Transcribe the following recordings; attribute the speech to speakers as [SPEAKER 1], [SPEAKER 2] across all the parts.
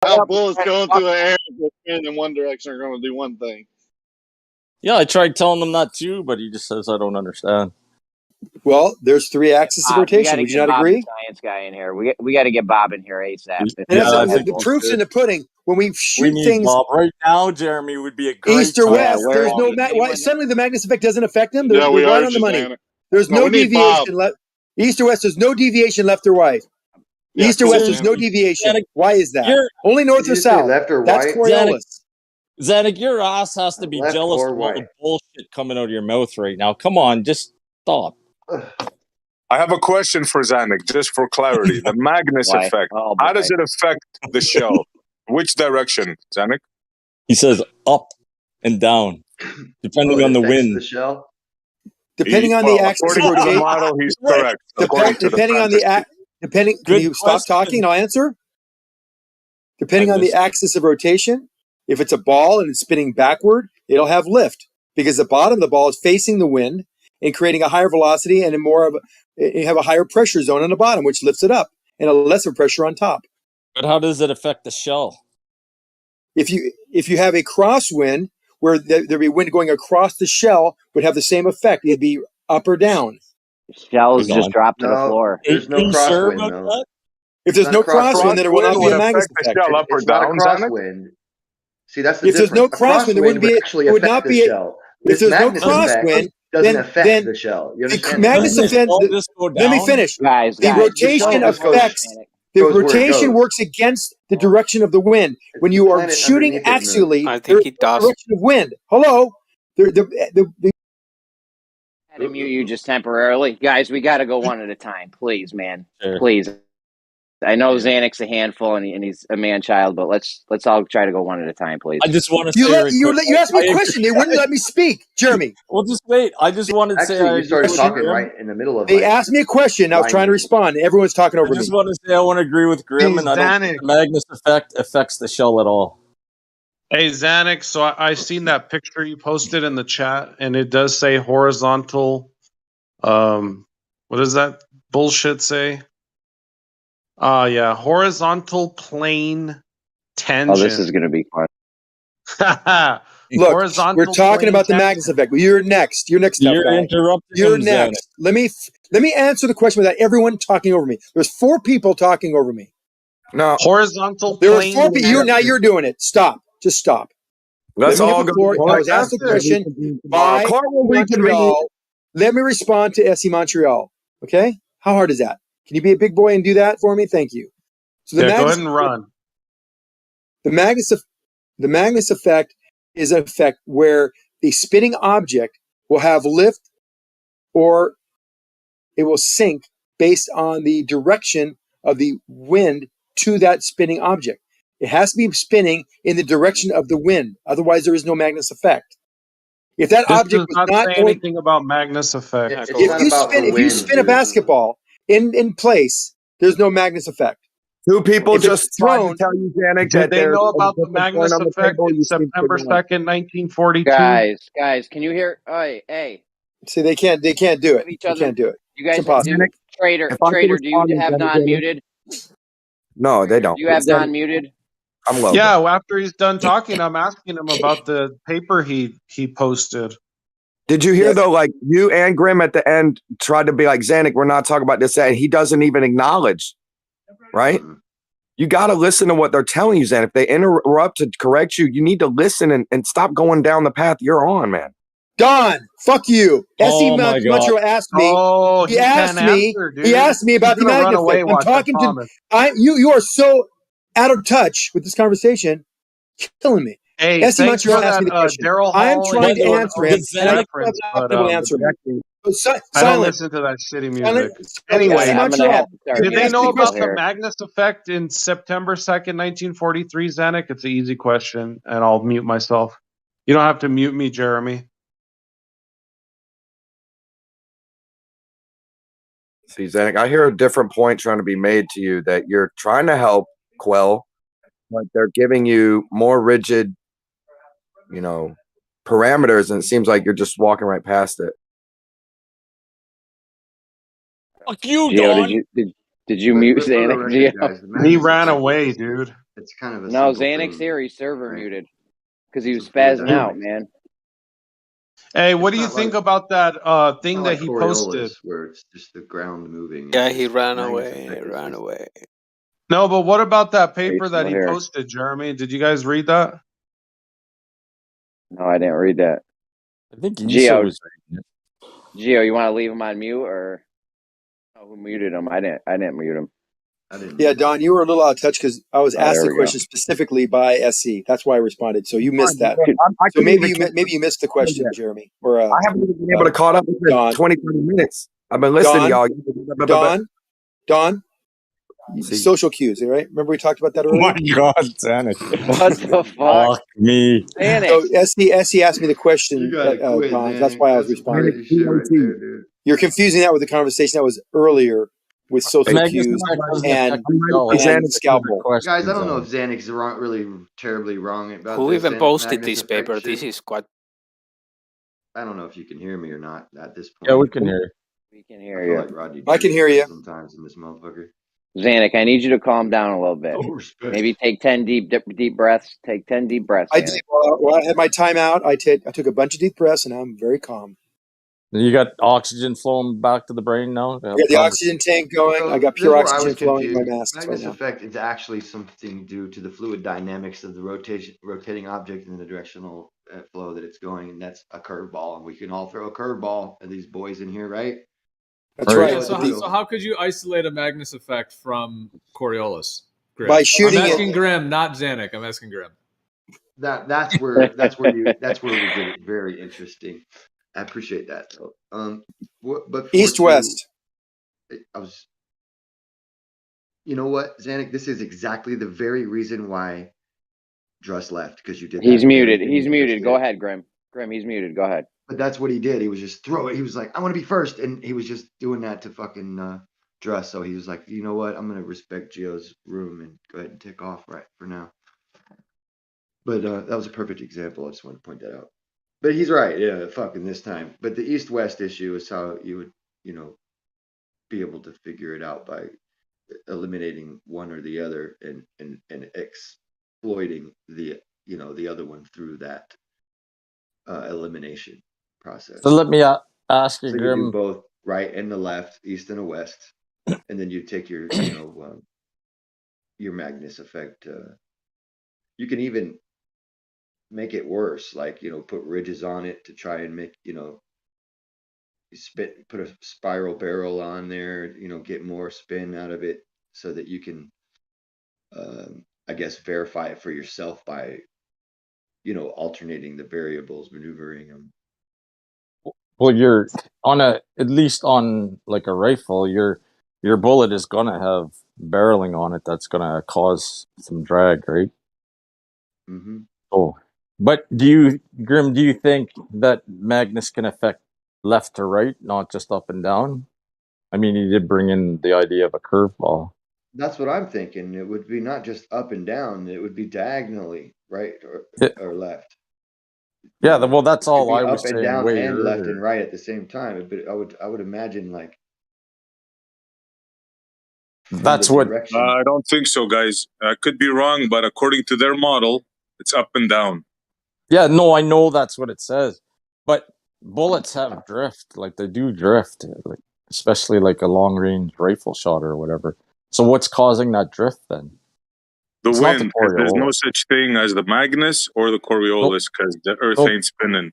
[SPEAKER 1] How bullets going through the air in one direction are going to do one thing.
[SPEAKER 2] Yeah, I tried telling him that too, but he just says I don't understand.
[SPEAKER 3] Well, there's 3 axes of rotation. Would you not
[SPEAKER 4] Bob,
[SPEAKER 3] agree?
[SPEAKER 4] Science guy in here. We got to get Bob in here ASAP.
[SPEAKER 3] The proof's in the pudding. When we shoot things
[SPEAKER 2] Bob right now, Jeremy would be a great
[SPEAKER 3] east or west.
[SPEAKER 4] Yeah,
[SPEAKER 3] there's no why, suddenly the Magnus effect doesn't affect them. They're,
[SPEAKER 1] Yeah,
[SPEAKER 3] they're right on the money. There's no deviation left. East or west. There's no deviation left or right.
[SPEAKER 1] Yeah,
[SPEAKER 3] east or west. There's no deviation. Why is that? Only north or south.
[SPEAKER 5] Left or
[SPEAKER 3] That's
[SPEAKER 5] right?
[SPEAKER 3] Coriolis.
[SPEAKER 2] Zanuck, your ass has to be jealous of all the bullshit coming out of your mouth right now. Come on, just stop.
[SPEAKER 6] I have a question for Zanuck, just for clarity. The Magnus effect. Oh, how does it affect the shell? Which direction, Zanuck?
[SPEAKER 2] He says up and down, depending on the wind.
[SPEAKER 5] The shell?
[SPEAKER 3] Depending on the axis of rotation.
[SPEAKER 6] The model, he's correct.
[SPEAKER 3] Depending on the can you stop talking and I'll answer? Depending on the axis of rotation, if it's a ball and it's spinning backward, it'll have lift because the bottom of the ball is facing the wind and creating a higher velocity and you have a higher pressure zone on the bottom, which lifts it up, and a lesser pressure on top.
[SPEAKER 2] But how does it affect the shell?
[SPEAKER 3] If you have a crosswind where there'd be wind going across the shell, would have the same effect. It'd be up or down.
[SPEAKER 4] Shells just drop to the floor.
[SPEAKER 5] There's no crosswind, though.
[SPEAKER 3] If there's no crosswind, then it will not be a Magnus effect.
[SPEAKER 6] Up or down,
[SPEAKER 5] crosswind. See, that's the
[SPEAKER 3] if there's no crosswind, there wouldn't be. It would not be. If there's no crosswind,
[SPEAKER 5] doesn't affect the shell.
[SPEAKER 3] The Magnus effect. Let me finish.
[SPEAKER 4] Guys,
[SPEAKER 3] the rotation affects. The rotation works against the direction of the wind. When you are shooting axially, there's the direction of wind. Hello?
[SPEAKER 4] I had to mute you just temporarily. Guys, we got to go one at a time. Please, man.
[SPEAKER 2] Sure.
[SPEAKER 4] Please. I know Zanuck's a handful and he's a man-child, but let's all try to go one at a time, please.
[SPEAKER 2] I just want to say...
[SPEAKER 3] You asked me a question. They wouldn't let me speak. Jeremy.
[SPEAKER 2] Well, just wait. I just wanted to say...
[SPEAKER 5] you started talking right in the middle of
[SPEAKER 3] They asked me a question. I was trying to respond. Everyone's talking over me.
[SPEAKER 2] I just want to say I want to agree with Grim, and I don't think the Magnus effect affects the shell at all.
[SPEAKER 7] Hey, Zanuck, so I seen that picture you posted in the chat, and it does say horizontal... what does that bullshit say? Yeah, horizontal plane tangent.
[SPEAKER 4] Oh, this is going to be fun.
[SPEAKER 3] Look, we're talking about the Magnus effect. You're next. You're next.
[SPEAKER 2] You're interrupting.
[SPEAKER 3] You're next. Let me answer the question without everyone talking over me. There's 4 people talking over me.
[SPEAKER 7] No, horizontal.
[SPEAKER 3] There were 4 people. Now you're doing it. Stop. Just stop.
[SPEAKER 6] Let's all go.
[SPEAKER 3] I was asked the question by Montreal. Let me respond to SC Montreal. Okay, how hard is that? Can you be a big boy and do that for me? Thank you. So
[SPEAKER 7] go ahead and run.
[SPEAKER 3] The Magnus effect is an effect where the spinning object will have lift or it will sink based on the direction of the wind to that spinning object. It has to be spinning in the direction of the wind. Otherwise, there is no Magnus effect. If that object was not
[SPEAKER 7] say anything about Magnus effect.
[SPEAKER 3] If you spin a basketball in place, there's no Magnus effect.
[SPEAKER 6] 2 people just tried to tell you, Zanuck, that
[SPEAKER 7] they know about the Magnus effect in September 2nd, 1942.
[SPEAKER 4] Guys, can you hear? Hey.
[SPEAKER 3] See, they can't do it. They can't do it.
[SPEAKER 4] You guys, Trader, do you have non-muted?
[SPEAKER 6] No, they don't.
[SPEAKER 4] Do you have non-muted?
[SPEAKER 6] I'm low.
[SPEAKER 7] Yeah, after he's done talking, I'm asking him about the paper he posted.
[SPEAKER 6] Did you hear though? Like you and Grim at the end tried to be like, Zanuck, we're not talking about this, and he doesn't even acknowledge. Right? You got to listen to what they're telling you, Zanuck. If they interrupt to correct you, you need to listen and stop going down the path you're on, man.
[SPEAKER 3] Don, fuck you. SC Montreal asked me. He asked me about the Magnus effect. I'm talking to you are so out of touch with this conversation, killing me.
[SPEAKER 7] Hey,
[SPEAKER 3] SC Montreal asked me the question. I'm trying to answer it.
[SPEAKER 7] I don't listen to that shitty music. Anyway, did they know about the Magnus effect in September 2nd, 1943, Zanuck? It's an easy question, and I'll mute myself. You don't have to mute me, Jeremy.
[SPEAKER 6] See, Zanuck, I hear a different point trying to be made to you that you're trying to help quell, but they're giving you more rigid, parameters, and it seems like you're just walking right past it.
[SPEAKER 2] Fuck you,
[SPEAKER 4] Gio, did you mute Zanuck?
[SPEAKER 7] He ran away, dude.
[SPEAKER 5] It's kind of a
[SPEAKER 4] No,
[SPEAKER 5] simple
[SPEAKER 4] Xanax
[SPEAKER 5] thing,
[SPEAKER 4] here, he's server
[SPEAKER 5] right?
[SPEAKER 4] muted because he was
[SPEAKER 5] Some fluid
[SPEAKER 4] spazzing out,
[SPEAKER 5] dynamics.
[SPEAKER 4] man.
[SPEAKER 7] Hey, what
[SPEAKER 5] It's
[SPEAKER 7] do you
[SPEAKER 5] not
[SPEAKER 7] think
[SPEAKER 5] like
[SPEAKER 7] about that
[SPEAKER 5] it's
[SPEAKER 7] thing
[SPEAKER 5] not
[SPEAKER 7] that
[SPEAKER 5] like
[SPEAKER 7] he
[SPEAKER 5] Coriolis,
[SPEAKER 7] posted?
[SPEAKER 5] where it's just the ground moving. It's
[SPEAKER 8] Yeah, he
[SPEAKER 5] just
[SPEAKER 8] ran
[SPEAKER 5] Magnus
[SPEAKER 8] away.
[SPEAKER 5] effect is
[SPEAKER 8] Ran
[SPEAKER 5] just
[SPEAKER 8] away.
[SPEAKER 7] No, but what about that
[SPEAKER 4] Are you
[SPEAKER 7] paper that
[SPEAKER 4] still
[SPEAKER 7] he
[SPEAKER 4] here?
[SPEAKER 7] posted, Jeremy? Did you guys read that?
[SPEAKER 4] No, I didn't read that.
[SPEAKER 2] I think Issa
[SPEAKER 4] Gio,
[SPEAKER 2] was.
[SPEAKER 4] Gio, you want to leave him on mute or? Oh, who muted him? I didn't mute him.
[SPEAKER 5] I didn't.
[SPEAKER 3] Yeah, Don, you were a little out of touch because I was
[SPEAKER 4] Oh,
[SPEAKER 3] asked
[SPEAKER 4] there
[SPEAKER 3] the
[SPEAKER 4] we go.
[SPEAKER 3] question specifically by SC. That's why I responded. So you missed that.
[SPEAKER 6] I
[SPEAKER 3] So
[SPEAKER 6] couldn't
[SPEAKER 3] maybe
[SPEAKER 6] even
[SPEAKER 3] you missed the question,
[SPEAKER 6] yet.
[SPEAKER 3] Jeremy. Or
[SPEAKER 6] I haven't even been able to caught up with this
[SPEAKER 3] Don.
[SPEAKER 6] 20, 30 minutes. I've been listening,
[SPEAKER 3] Don,
[SPEAKER 6] y'all.
[SPEAKER 3] Don,
[SPEAKER 6] See.
[SPEAKER 3] social cues, right? Remember we talked about that
[SPEAKER 2] Oh
[SPEAKER 3] earlier?
[SPEAKER 2] my God, Xanax.
[SPEAKER 4] What the fuck?
[SPEAKER 2] Fuck me.
[SPEAKER 3] So
[SPEAKER 4] Xanax.
[SPEAKER 3] SC asked me the question,
[SPEAKER 5] You gotta quit,
[SPEAKER 3] Don.
[SPEAKER 5] man.
[SPEAKER 3] That's why I was
[SPEAKER 5] That's some
[SPEAKER 3] responding.
[SPEAKER 5] crazy shit right there, dude.
[SPEAKER 3] You're confusing that with the conversation that was earlier with social
[SPEAKER 2] Magnus
[SPEAKER 3] cues
[SPEAKER 2] effect doesn't
[SPEAKER 3] and
[SPEAKER 2] affect the cell. It's
[SPEAKER 3] and
[SPEAKER 2] just
[SPEAKER 3] scalpel.
[SPEAKER 2] questions
[SPEAKER 5] Guys, I don't know
[SPEAKER 2] on
[SPEAKER 5] if Xanax is wrong, really terribly wrong about
[SPEAKER 8] Who
[SPEAKER 5] this
[SPEAKER 8] even
[SPEAKER 5] Xanax
[SPEAKER 8] posted
[SPEAKER 5] Magnus
[SPEAKER 8] this
[SPEAKER 5] effect
[SPEAKER 8] paper?
[SPEAKER 5] shit.
[SPEAKER 8] This is quite.
[SPEAKER 5] I don't know if you can hear me or not at this point.
[SPEAKER 2] Yeah, we can hear you.
[SPEAKER 4] We can
[SPEAKER 5] I
[SPEAKER 4] hear
[SPEAKER 5] feel
[SPEAKER 4] you.
[SPEAKER 5] like Rodney.
[SPEAKER 3] I can hear you.
[SPEAKER 5] Sometimes in this motherfucker.
[SPEAKER 4] Xanax, I need you to calm down a little bit.
[SPEAKER 5] Oh, respect.
[SPEAKER 4] Maybe take 10 deep breaths. Take 10 deep breaths,
[SPEAKER 3] I
[SPEAKER 4] Xanax.
[SPEAKER 3] did, while I had my time out, I took a bunch of deep breaths and I'm very calm.
[SPEAKER 2] You got oxygen flowing back to the brain now?
[SPEAKER 3] I got the oxygen tank going.
[SPEAKER 5] So
[SPEAKER 3] I got
[SPEAKER 5] this is
[SPEAKER 3] pure
[SPEAKER 5] where I was
[SPEAKER 3] oxygen flowing in my
[SPEAKER 5] confused.
[SPEAKER 3] masks right
[SPEAKER 5] Magnus
[SPEAKER 3] now.
[SPEAKER 5] effect is actually something due to the fluid dynamics of the rotating object and the directional flow that it's going, and that's a curveball. And we can all throw a curveball at these boys in here, right?
[SPEAKER 3] That's right.
[SPEAKER 9] Yeah, so how could you isolate a Magnus effect from Coriolis? Grim?
[SPEAKER 3] By shooting
[SPEAKER 9] I'm asking
[SPEAKER 3] it.
[SPEAKER 9] Grim, not Xanax. I'm asking Grim.
[SPEAKER 5] That's where we get it very interesting. I appreciate that. But
[SPEAKER 3] East-west.
[SPEAKER 5] You know what, Xanax? This is exactly the very reason why Druss left, because you did.
[SPEAKER 4] He's muted. He's muted. Go ahead, Grim. Grim, he's muted. Go ahead.
[SPEAKER 5] But that's what he did. He was just throw it. He was like, I want to be first, and he was just doing that to fucking Druss. So he was like, you know what? I'm gonna respect Gio's room and go ahead and take off right for now. But that was a perfect example. I just wanted to point that out. But he's right. Yeah, fucking this time. But the East-West issue is how you would, be able to figure it out by eliminating one or the other and exploiting the other one through that elimination process.
[SPEAKER 2] So let me ask you,
[SPEAKER 5] So you
[SPEAKER 2] Grim.
[SPEAKER 5] do both right and the left, east and the west, and then you take your your Magnus effect. You can even make it worse, like put ridges on it to try and make put a spiral barrel on there, get more spin out of it, so that you can I guess verify it for yourself by alternating the variables, maneuvering them.
[SPEAKER 2] Well, you're on at least on like a rifle, your bullet is gonna have barreling on it that's gonna cause some drag, right?
[SPEAKER 5] Mm-hmm.
[SPEAKER 2] Oh, but Grim, do you think that Magnus can affect left to right, not just up and down? I mean, he did bring in the idea of a curveball.
[SPEAKER 5] That's what I'm thinking. It would be not just up and down; it would be diagonally, right or left.
[SPEAKER 2] Yeah, well, that's all I was
[SPEAKER 5] up and
[SPEAKER 2] saying.
[SPEAKER 5] down
[SPEAKER 2] Way
[SPEAKER 5] and
[SPEAKER 2] earlier.
[SPEAKER 5] left and right at the same time. But I would imagine like
[SPEAKER 2] that's what.
[SPEAKER 10] I don't think so, guys. I could be wrong, but according to their model, it's up and down.
[SPEAKER 2] Yeah, no, I know that's what it says, but bullets have drift, like they do drift, like especially like a long range rifle shot or whatever. So what's causing that drift then?
[SPEAKER 10] The
[SPEAKER 2] It's
[SPEAKER 10] wind.
[SPEAKER 2] not the
[SPEAKER 10] There's no such thing as the Magnus or the Coriolis because the Earth ain't spinning.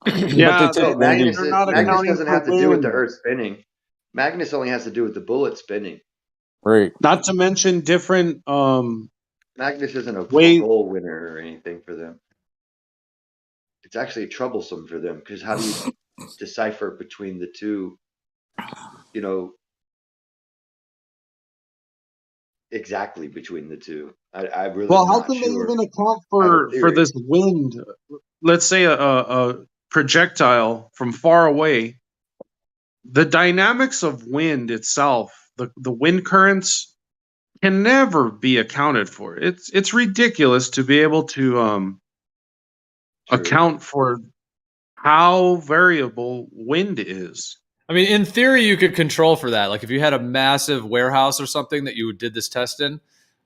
[SPEAKER 7] Yeah,
[SPEAKER 5] Magnus
[SPEAKER 7] accounting
[SPEAKER 5] doesn't have
[SPEAKER 7] for
[SPEAKER 5] to do with the
[SPEAKER 7] wind.
[SPEAKER 5] Earth spinning. Magnus only has to do with the bullet spinning.
[SPEAKER 2] Right.
[SPEAKER 7] Not to mention different.
[SPEAKER 5] Magnus isn't a goal winner or anything for them. It's actually troublesome for them because how do you decipher between the two? Exactly between the two. I really.
[SPEAKER 7] Well, how can they even account for this wind? Let's say a projectile from far away. The dynamics of wind itself, the wind currents, can never be accounted for. It's ridiculous to be able to account for how variable wind is.
[SPEAKER 9] I mean, in theory, you could control for that. Like if you had a massive warehouse or something that you did this test in,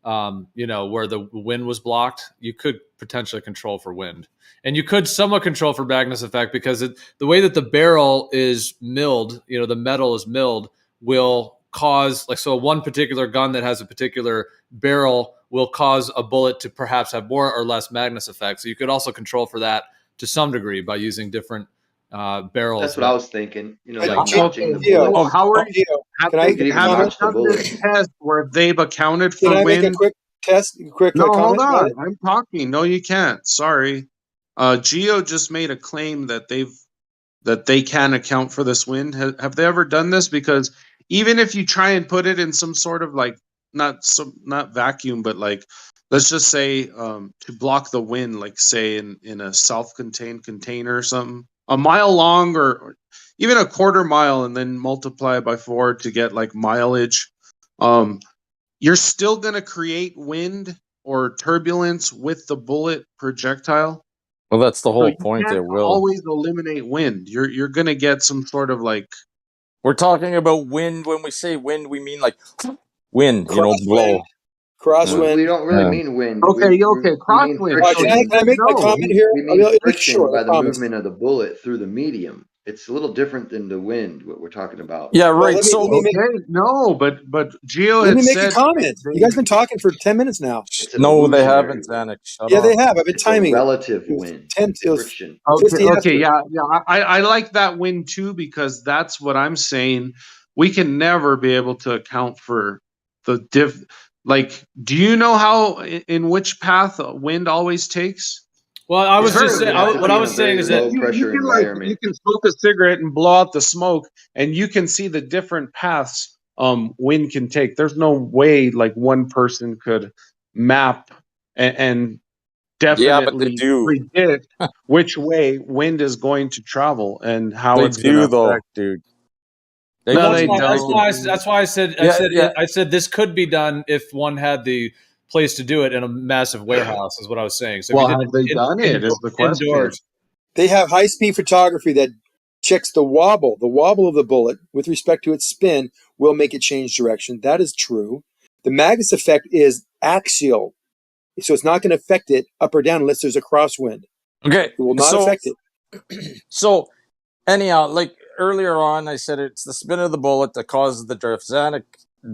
[SPEAKER 9] where the wind was blocked, you could potentially control for wind. And you could somewhat control for Magnus effect because the way that the barrel is milled, the metal is milled, will cause, one particular gun that has a particular barrel will cause a bullet to perhaps have more or less Magnus effect. So you could also control for that to some degree by using different barrels.
[SPEAKER 5] That's what I was thinking. Like
[SPEAKER 3] Okay,
[SPEAKER 5] notching the
[SPEAKER 3] Gio,
[SPEAKER 5] bullet.
[SPEAKER 7] Howard,
[SPEAKER 3] Gio,
[SPEAKER 7] have
[SPEAKER 3] can I
[SPEAKER 7] they
[SPEAKER 3] comment?
[SPEAKER 5] notch the
[SPEAKER 7] done
[SPEAKER 5] bullet.
[SPEAKER 7] this test where they've accounted
[SPEAKER 3] Can
[SPEAKER 7] for
[SPEAKER 3] I make a
[SPEAKER 7] wind?
[SPEAKER 3] quick test? Quick
[SPEAKER 7] No, hold
[SPEAKER 3] comment about
[SPEAKER 7] on.
[SPEAKER 3] it?
[SPEAKER 7] I'm talking. No, you can't. Sorry. Geo just made a claim that they can account for this wind. Have they ever done this? Because even if you try and put it in some sort of not vacuum, but let's just say to block the wind, say in a self-contained container or something, a mile long or even a quarter mile, and then multiply it by 4 to get mileage. You're still going to create wind or turbulence with the bullet projectile.
[SPEAKER 2] Well, that's the
[SPEAKER 7] So
[SPEAKER 2] whole
[SPEAKER 7] you
[SPEAKER 2] point.
[SPEAKER 7] can't
[SPEAKER 2] It will.
[SPEAKER 7] always eliminate wind. You're going to get some sort of
[SPEAKER 2] We're talking about wind. When we say wind, we mean wind.
[SPEAKER 3] Crosswind.
[SPEAKER 2] Blow.
[SPEAKER 3] Crosswind.
[SPEAKER 5] We don't really
[SPEAKER 2] Yeah.
[SPEAKER 5] mean wind.
[SPEAKER 7] Okay,
[SPEAKER 5] we
[SPEAKER 7] crosswind.
[SPEAKER 5] mean
[SPEAKER 3] All right,
[SPEAKER 5] friction.
[SPEAKER 3] can I make my comment here?
[SPEAKER 5] We
[SPEAKER 3] I'll
[SPEAKER 5] mean
[SPEAKER 3] make it
[SPEAKER 5] friction
[SPEAKER 3] short,
[SPEAKER 5] by
[SPEAKER 3] I
[SPEAKER 5] the
[SPEAKER 3] promise.
[SPEAKER 5] movement of the bullet through the medium. It's a little different than the wind, what we're talking about.
[SPEAKER 2] Yeah,
[SPEAKER 3] Well,
[SPEAKER 2] right.
[SPEAKER 3] let me
[SPEAKER 7] No, but Geo
[SPEAKER 3] let
[SPEAKER 7] had
[SPEAKER 3] me make
[SPEAKER 7] said
[SPEAKER 3] a comment. You guys been talking for 10 minutes now.
[SPEAKER 5] It's an
[SPEAKER 2] No, they
[SPEAKER 5] illusionary
[SPEAKER 2] haven't,
[SPEAKER 5] wind.
[SPEAKER 2] Xanax. Shut
[SPEAKER 3] Yeah,
[SPEAKER 2] up.
[SPEAKER 3] they have. I've been
[SPEAKER 5] It's a
[SPEAKER 3] timing it.
[SPEAKER 5] relative
[SPEAKER 3] It was
[SPEAKER 5] wind.
[SPEAKER 3] 10. It was
[SPEAKER 5] Friction.
[SPEAKER 3] 50 after.
[SPEAKER 7] yeah. I like that wind too, because that's what I'm saying. We can never be able to account for the do you know how in which path wind always takes?
[SPEAKER 9] Well, I was
[SPEAKER 7] It's
[SPEAKER 9] just
[SPEAKER 7] very
[SPEAKER 9] saying,
[SPEAKER 7] good.
[SPEAKER 9] what I was saying is that
[SPEAKER 5] low pressure
[SPEAKER 7] you
[SPEAKER 5] environment.
[SPEAKER 7] can smoke a cigarette and blow out the smoke, and you can see the different paths wind can take. There's no way one person could map and
[SPEAKER 2] Yeah, but they
[SPEAKER 7] definitely
[SPEAKER 2] do.
[SPEAKER 7] predict which way wind is going to travel and how
[SPEAKER 2] They
[SPEAKER 7] it's going to
[SPEAKER 2] do, though,
[SPEAKER 7] affect.
[SPEAKER 2] dude.
[SPEAKER 9] Well,
[SPEAKER 7] No,
[SPEAKER 9] that's
[SPEAKER 7] they
[SPEAKER 9] why,
[SPEAKER 7] don't.
[SPEAKER 9] that's why I said I said this could be done if one had the place to do it in a massive warehouse, is what I was saying. So
[SPEAKER 7] Well,
[SPEAKER 9] if you
[SPEAKER 7] have they done it? Is the question.
[SPEAKER 9] indoors.
[SPEAKER 3] They have high-speed photography that checks the wobble of the bullet with respect to its spin will make it change direction. That is true. The Magnus effect is axial, so it's not going to affect it up or down unless there's a crosswind.
[SPEAKER 2] Okay.
[SPEAKER 3] It will not affect it.
[SPEAKER 2] So, anyhow, earlier on, I said it's the spin of the bullet that causes the drift. Xanax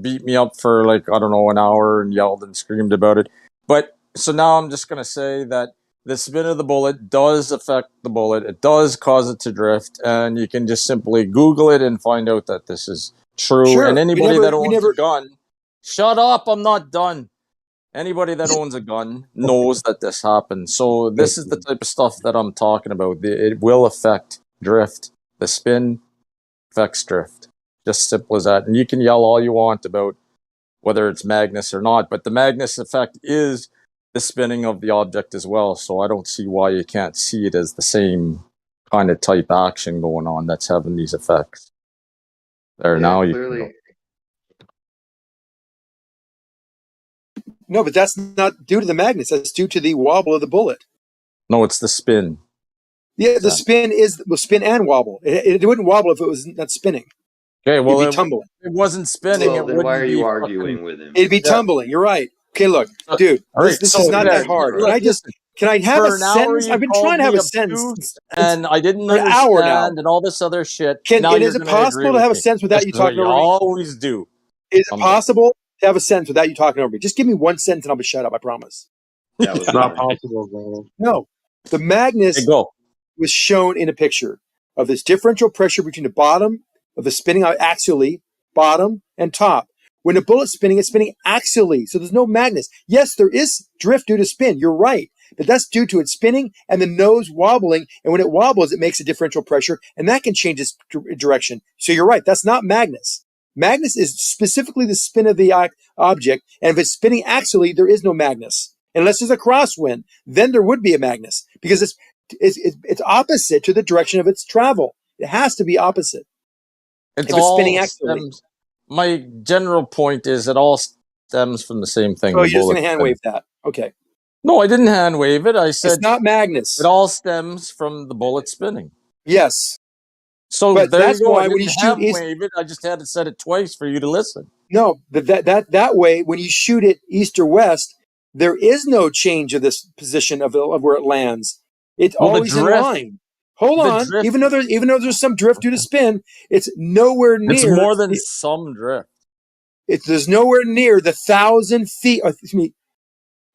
[SPEAKER 2] beat me up for I don't know, an hour and yelled and screamed about it. But so now I'm just going to say that the spin of the bullet does affect the bullet. It does cause it to drift, and you can just simply Google it and find out that this is true.
[SPEAKER 3] Sure.
[SPEAKER 2] And anybody that owns a gun, shut up, I'm not done. Anybody that owns a gun knows that this happens. So this is the type of stuff that I'm talking about. It will affect drift. The spin affects drift. Just simple as that. And you can yell all you want about whether it's Magnus or not, but the Magnus effect is the spinning of the object as well. So I don't see why you can't see it as the same kind of type action going on that's having these effects. There, now
[SPEAKER 5] clearly.
[SPEAKER 3] No, but that's not due to the magnets. That's due to the wobble of the bullet.
[SPEAKER 2] No, it's the spin.
[SPEAKER 3] Yeah, the spin will spin and wobble. It wouldn't wobble if it was not spinning.
[SPEAKER 2] Okay, well,
[SPEAKER 3] it'd be tumbling.
[SPEAKER 2] It wasn't spinning.
[SPEAKER 5] Well,
[SPEAKER 2] it
[SPEAKER 5] then why are you arguing
[SPEAKER 2] fucking...
[SPEAKER 5] with him?
[SPEAKER 3] It'd be tumbling. You're right. Okay, look, dude, this is not that hard. Can I have a sentence? I've been trying to have a sentence,
[SPEAKER 2] and I didn't
[SPEAKER 3] for an hour now,
[SPEAKER 2] and all this other shit.
[SPEAKER 3] Is it possible to have a sentence without you talking over me?
[SPEAKER 2] Always do.
[SPEAKER 3] Is it possible to have a sentence without you talking over me? Just give me one sentence and I'll be shut up. I promise.
[SPEAKER 5] That was
[SPEAKER 7] not possible, bro.
[SPEAKER 3] No, the Magnus was shown in a picture of this differential pressure between the bottom of the spinning out axially, bottom and top. When the bullet's spinning, it's spinning axially, so there's no Magnus. Yes, there is drift due to spin. You're right. But that's due to it spinning and the nose wobbling. And when it wobbles, it makes a differential pressure, and that can change its direction. So you're right. That's not Magnus. Magnus is specifically the spin of the object. And if it's spinning axially, there is no Magnus. Unless there's a crosswind, then there would be a Magnus because it's opposite to the direction of its travel. It has to be opposite.
[SPEAKER 2] If
[SPEAKER 3] it's spinning axially.
[SPEAKER 2] My general point is it all stems from the same thing.
[SPEAKER 3] Oh, you're just going to hand wave that. Okay.
[SPEAKER 2] No, I didn't hand wave it. I said
[SPEAKER 3] it's not Magnus.
[SPEAKER 2] It all stems from the bullet spinning.
[SPEAKER 3] Yes.
[SPEAKER 2] So
[SPEAKER 3] but
[SPEAKER 2] there
[SPEAKER 3] that's
[SPEAKER 2] you go.
[SPEAKER 3] Why
[SPEAKER 2] I
[SPEAKER 3] when you
[SPEAKER 2] didn't
[SPEAKER 3] shoot
[SPEAKER 2] hand wave it. I just had to set it twice for you to listen.
[SPEAKER 3] No, that way, when you shoot it east or west, there is no change of this position of where it lands. It's
[SPEAKER 2] Well, the
[SPEAKER 3] always in
[SPEAKER 2] drift-
[SPEAKER 3] line. Hold
[SPEAKER 2] the
[SPEAKER 3] on,
[SPEAKER 2] drift-
[SPEAKER 3] even though there's some drift due to spin, it's nowhere near.
[SPEAKER 2] It's more than some drift.
[SPEAKER 3] There's nowhere near the 1,000 feet. Excuse me,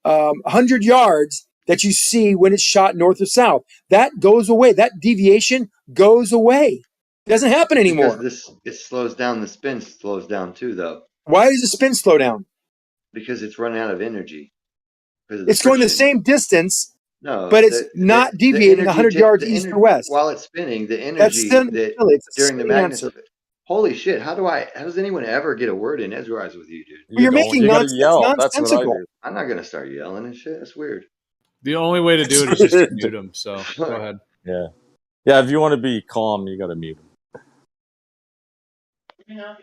[SPEAKER 3] 100 yards that you see when it's shot north or south. That goes away. That deviation goes away. It doesn't happen anymore.
[SPEAKER 5] Because it slows down. The spin slows down too, though.
[SPEAKER 3] Why does the spin slow down?
[SPEAKER 5] Because it's running out of energy.
[SPEAKER 3] It's going the same distance,
[SPEAKER 5] no,
[SPEAKER 3] but it's not deviating 100 yards east or west.
[SPEAKER 5] While it's spinning, the energy
[SPEAKER 3] That's still
[SPEAKER 5] during the magnetic. Holy shit! How does anyone ever get a word in edgewise with you, dude?
[SPEAKER 3] You're making nonsensical.
[SPEAKER 5] I'm not gonna start yelling and shit. That's weird.
[SPEAKER 9] The only way to do it is just to mute him. So go ahead.
[SPEAKER 2] Yeah. Yeah, if you want to be calm, you got to mute him.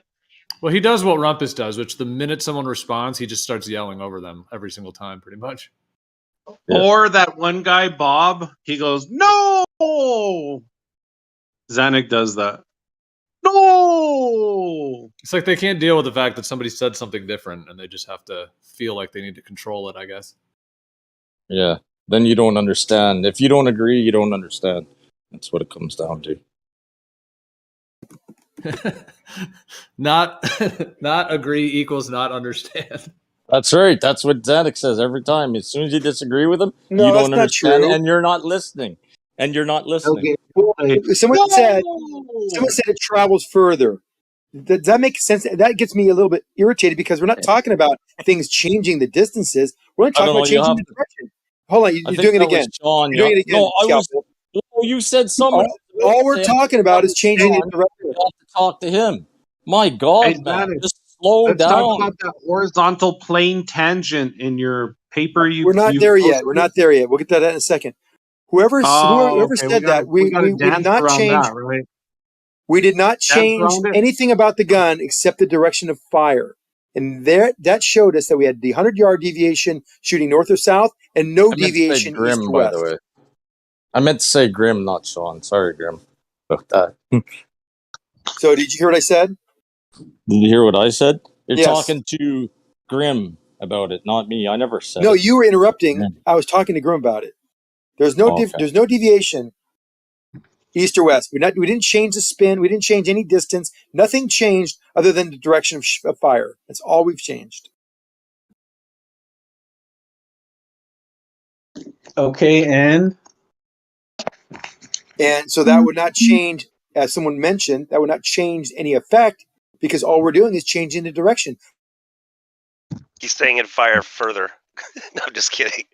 [SPEAKER 9] Well, he does what Rumpus does, which the minute someone responds, he just starts yelling over them every single time, pretty much.
[SPEAKER 2] Yeah.
[SPEAKER 7] Or that one guy, Bob, he goes, "No!" Zanuck does that. No!
[SPEAKER 9] It's like they can't deal with the fact that somebody said something different, and they just have to feel like they need to control it, I guess.
[SPEAKER 2] Yeah. Then you don't understand. If you don't agree, you don't understand. That's what it comes down to.
[SPEAKER 9] Not agree equals not understand.
[SPEAKER 2] That's right. That's what Zanuck says every time. As soon as you disagree with him,
[SPEAKER 3] No,
[SPEAKER 2] you
[SPEAKER 3] that's
[SPEAKER 2] don't
[SPEAKER 3] not
[SPEAKER 2] understand,
[SPEAKER 3] true.
[SPEAKER 2] and you're not listening.
[SPEAKER 7] Okay.
[SPEAKER 3] Someone said it travels further. Does that make sense? That gets me a little bit irritated because we're not talking about things changing the distances. We're only talking about changing the direction. Hold on, you're doing it again.
[SPEAKER 2] Sean,
[SPEAKER 3] you're doing it again.
[SPEAKER 2] No, you said someone.
[SPEAKER 3] All we're talking about is changing the direction.
[SPEAKER 2] You have to talk to him. My God,
[SPEAKER 7] Hey,
[SPEAKER 2] man.
[SPEAKER 7] Zanuck,
[SPEAKER 2] Just slow
[SPEAKER 7] let's
[SPEAKER 2] down.
[SPEAKER 7] talk about that horizontal plane tangent in your paper.
[SPEAKER 3] We're not there yet. We're not there yet. We'll get to that in a second. Whoever said that, we did not change.
[SPEAKER 7] That, right?
[SPEAKER 3] We did not change
[SPEAKER 7] around it?
[SPEAKER 3] anything about the gun except the direction of fire. And that showed us that we had the 100-yard deviation shooting north or south and no deviation
[SPEAKER 2] Grim,
[SPEAKER 3] east or
[SPEAKER 2] by
[SPEAKER 3] west.
[SPEAKER 2] the way. I meant to say Grim, not Sean. Sorry, Grim. About that.
[SPEAKER 3] So did you hear what I said?
[SPEAKER 2] Did you hear what I said? You're
[SPEAKER 3] Yes.
[SPEAKER 2] talking to Grim about it, not me. I never said
[SPEAKER 3] No,
[SPEAKER 2] it.
[SPEAKER 3] you were interrupting. Yeah. I was talking to Grim about it. There's no there's no deviation east or west. We didn't change the spin. We didn't change any distance. Nothing changed other than the direction of fire. That's all we've changed.
[SPEAKER 8] Okay, and
[SPEAKER 3] so that would not change, as someone mentioned, that would not change any effect because all we're doing is changing the direction.
[SPEAKER 11] He's saying it fire further. No, just kidding.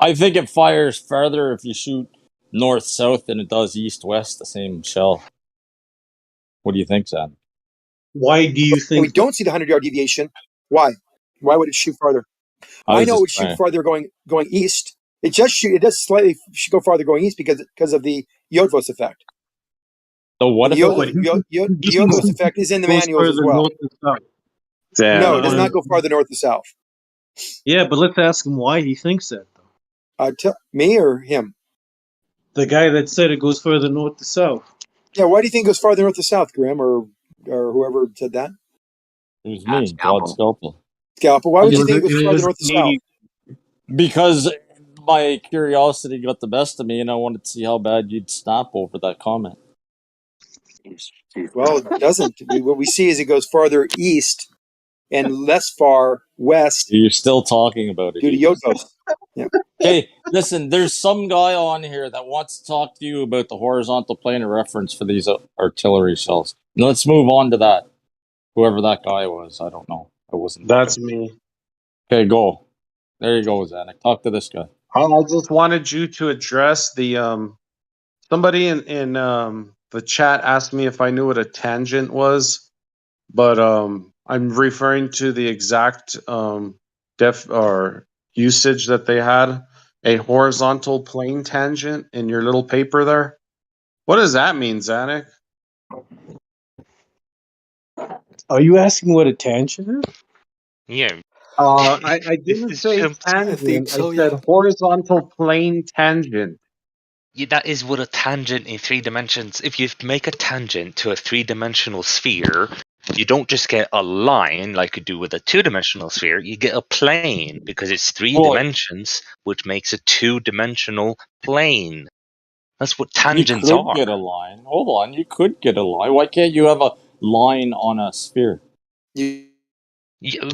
[SPEAKER 2] I think it fires farther if you shoot north-south than it does east-west, the same shell. What do you think, Sam?
[SPEAKER 8] Why do you think
[SPEAKER 3] we don't see the 100-yard deviation? Why? Why would it shoot farther? I know it would shoot farther going east. It does slightly go farther going east because of the Yotvos effect.
[SPEAKER 2] The what
[SPEAKER 3] the Yotvos effect is in the manuals as well. No, it does not go farther north to south.
[SPEAKER 8] Yeah, but let's ask him why he thinks that.
[SPEAKER 3] Me or him?
[SPEAKER 8] The guy that said it goes further north to south.
[SPEAKER 3] Yeah, why do you think it goes farther north to south, Grim, or whoever said that?
[SPEAKER 2] It was me, God Scalpel.
[SPEAKER 3] Scalpel, why would you think it goes farther north to south?
[SPEAKER 2] Because my curiosity got the best of me, and I wanted to see how bad you'd snap over that comment.
[SPEAKER 3] Well, it doesn't. What we see is it goes farther east and less far west.
[SPEAKER 2] You're still talking about it.
[SPEAKER 3] Due to Yotvos. Yeah.
[SPEAKER 2] Hey, listen, there's some guy on here that wants to talk to you about the horizontal plane of reference for these artillery shells. Now, let's move on to that. Whoever that guy was, I don't know. I wasn't.
[SPEAKER 7] That's me.
[SPEAKER 2] Okay, go. There you go, Zanuck. Talk to this guy.
[SPEAKER 7] I just wanted you to address the somebody in the chat asked me if I knew what a tangent was, but I'm referring to the exact usage that they had, a horizontal plane tangent in your little paper there. What does that mean, Zanuck?
[SPEAKER 8] Are you asking what a tangent is?
[SPEAKER 11] Yeah.
[SPEAKER 7] I didn't say tangent. I said horizontal plane tangent.
[SPEAKER 11] Yeah, that is what a tangent in 3 dimensions. If you make a tangent to a 3-dimensional sphere,
[SPEAKER 12] you don't just get a line like you do with a two-dimensional sphere. You get a plane because it's three
[SPEAKER 2] Well,
[SPEAKER 12] dimensions, which makes a two-dimensional plane. That's what
[SPEAKER 2] you
[SPEAKER 12] tangents
[SPEAKER 2] could
[SPEAKER 12] are.
[SPEAKER 2] get a line. Hold on, you could get a line. Why can't you have a line on a sphere?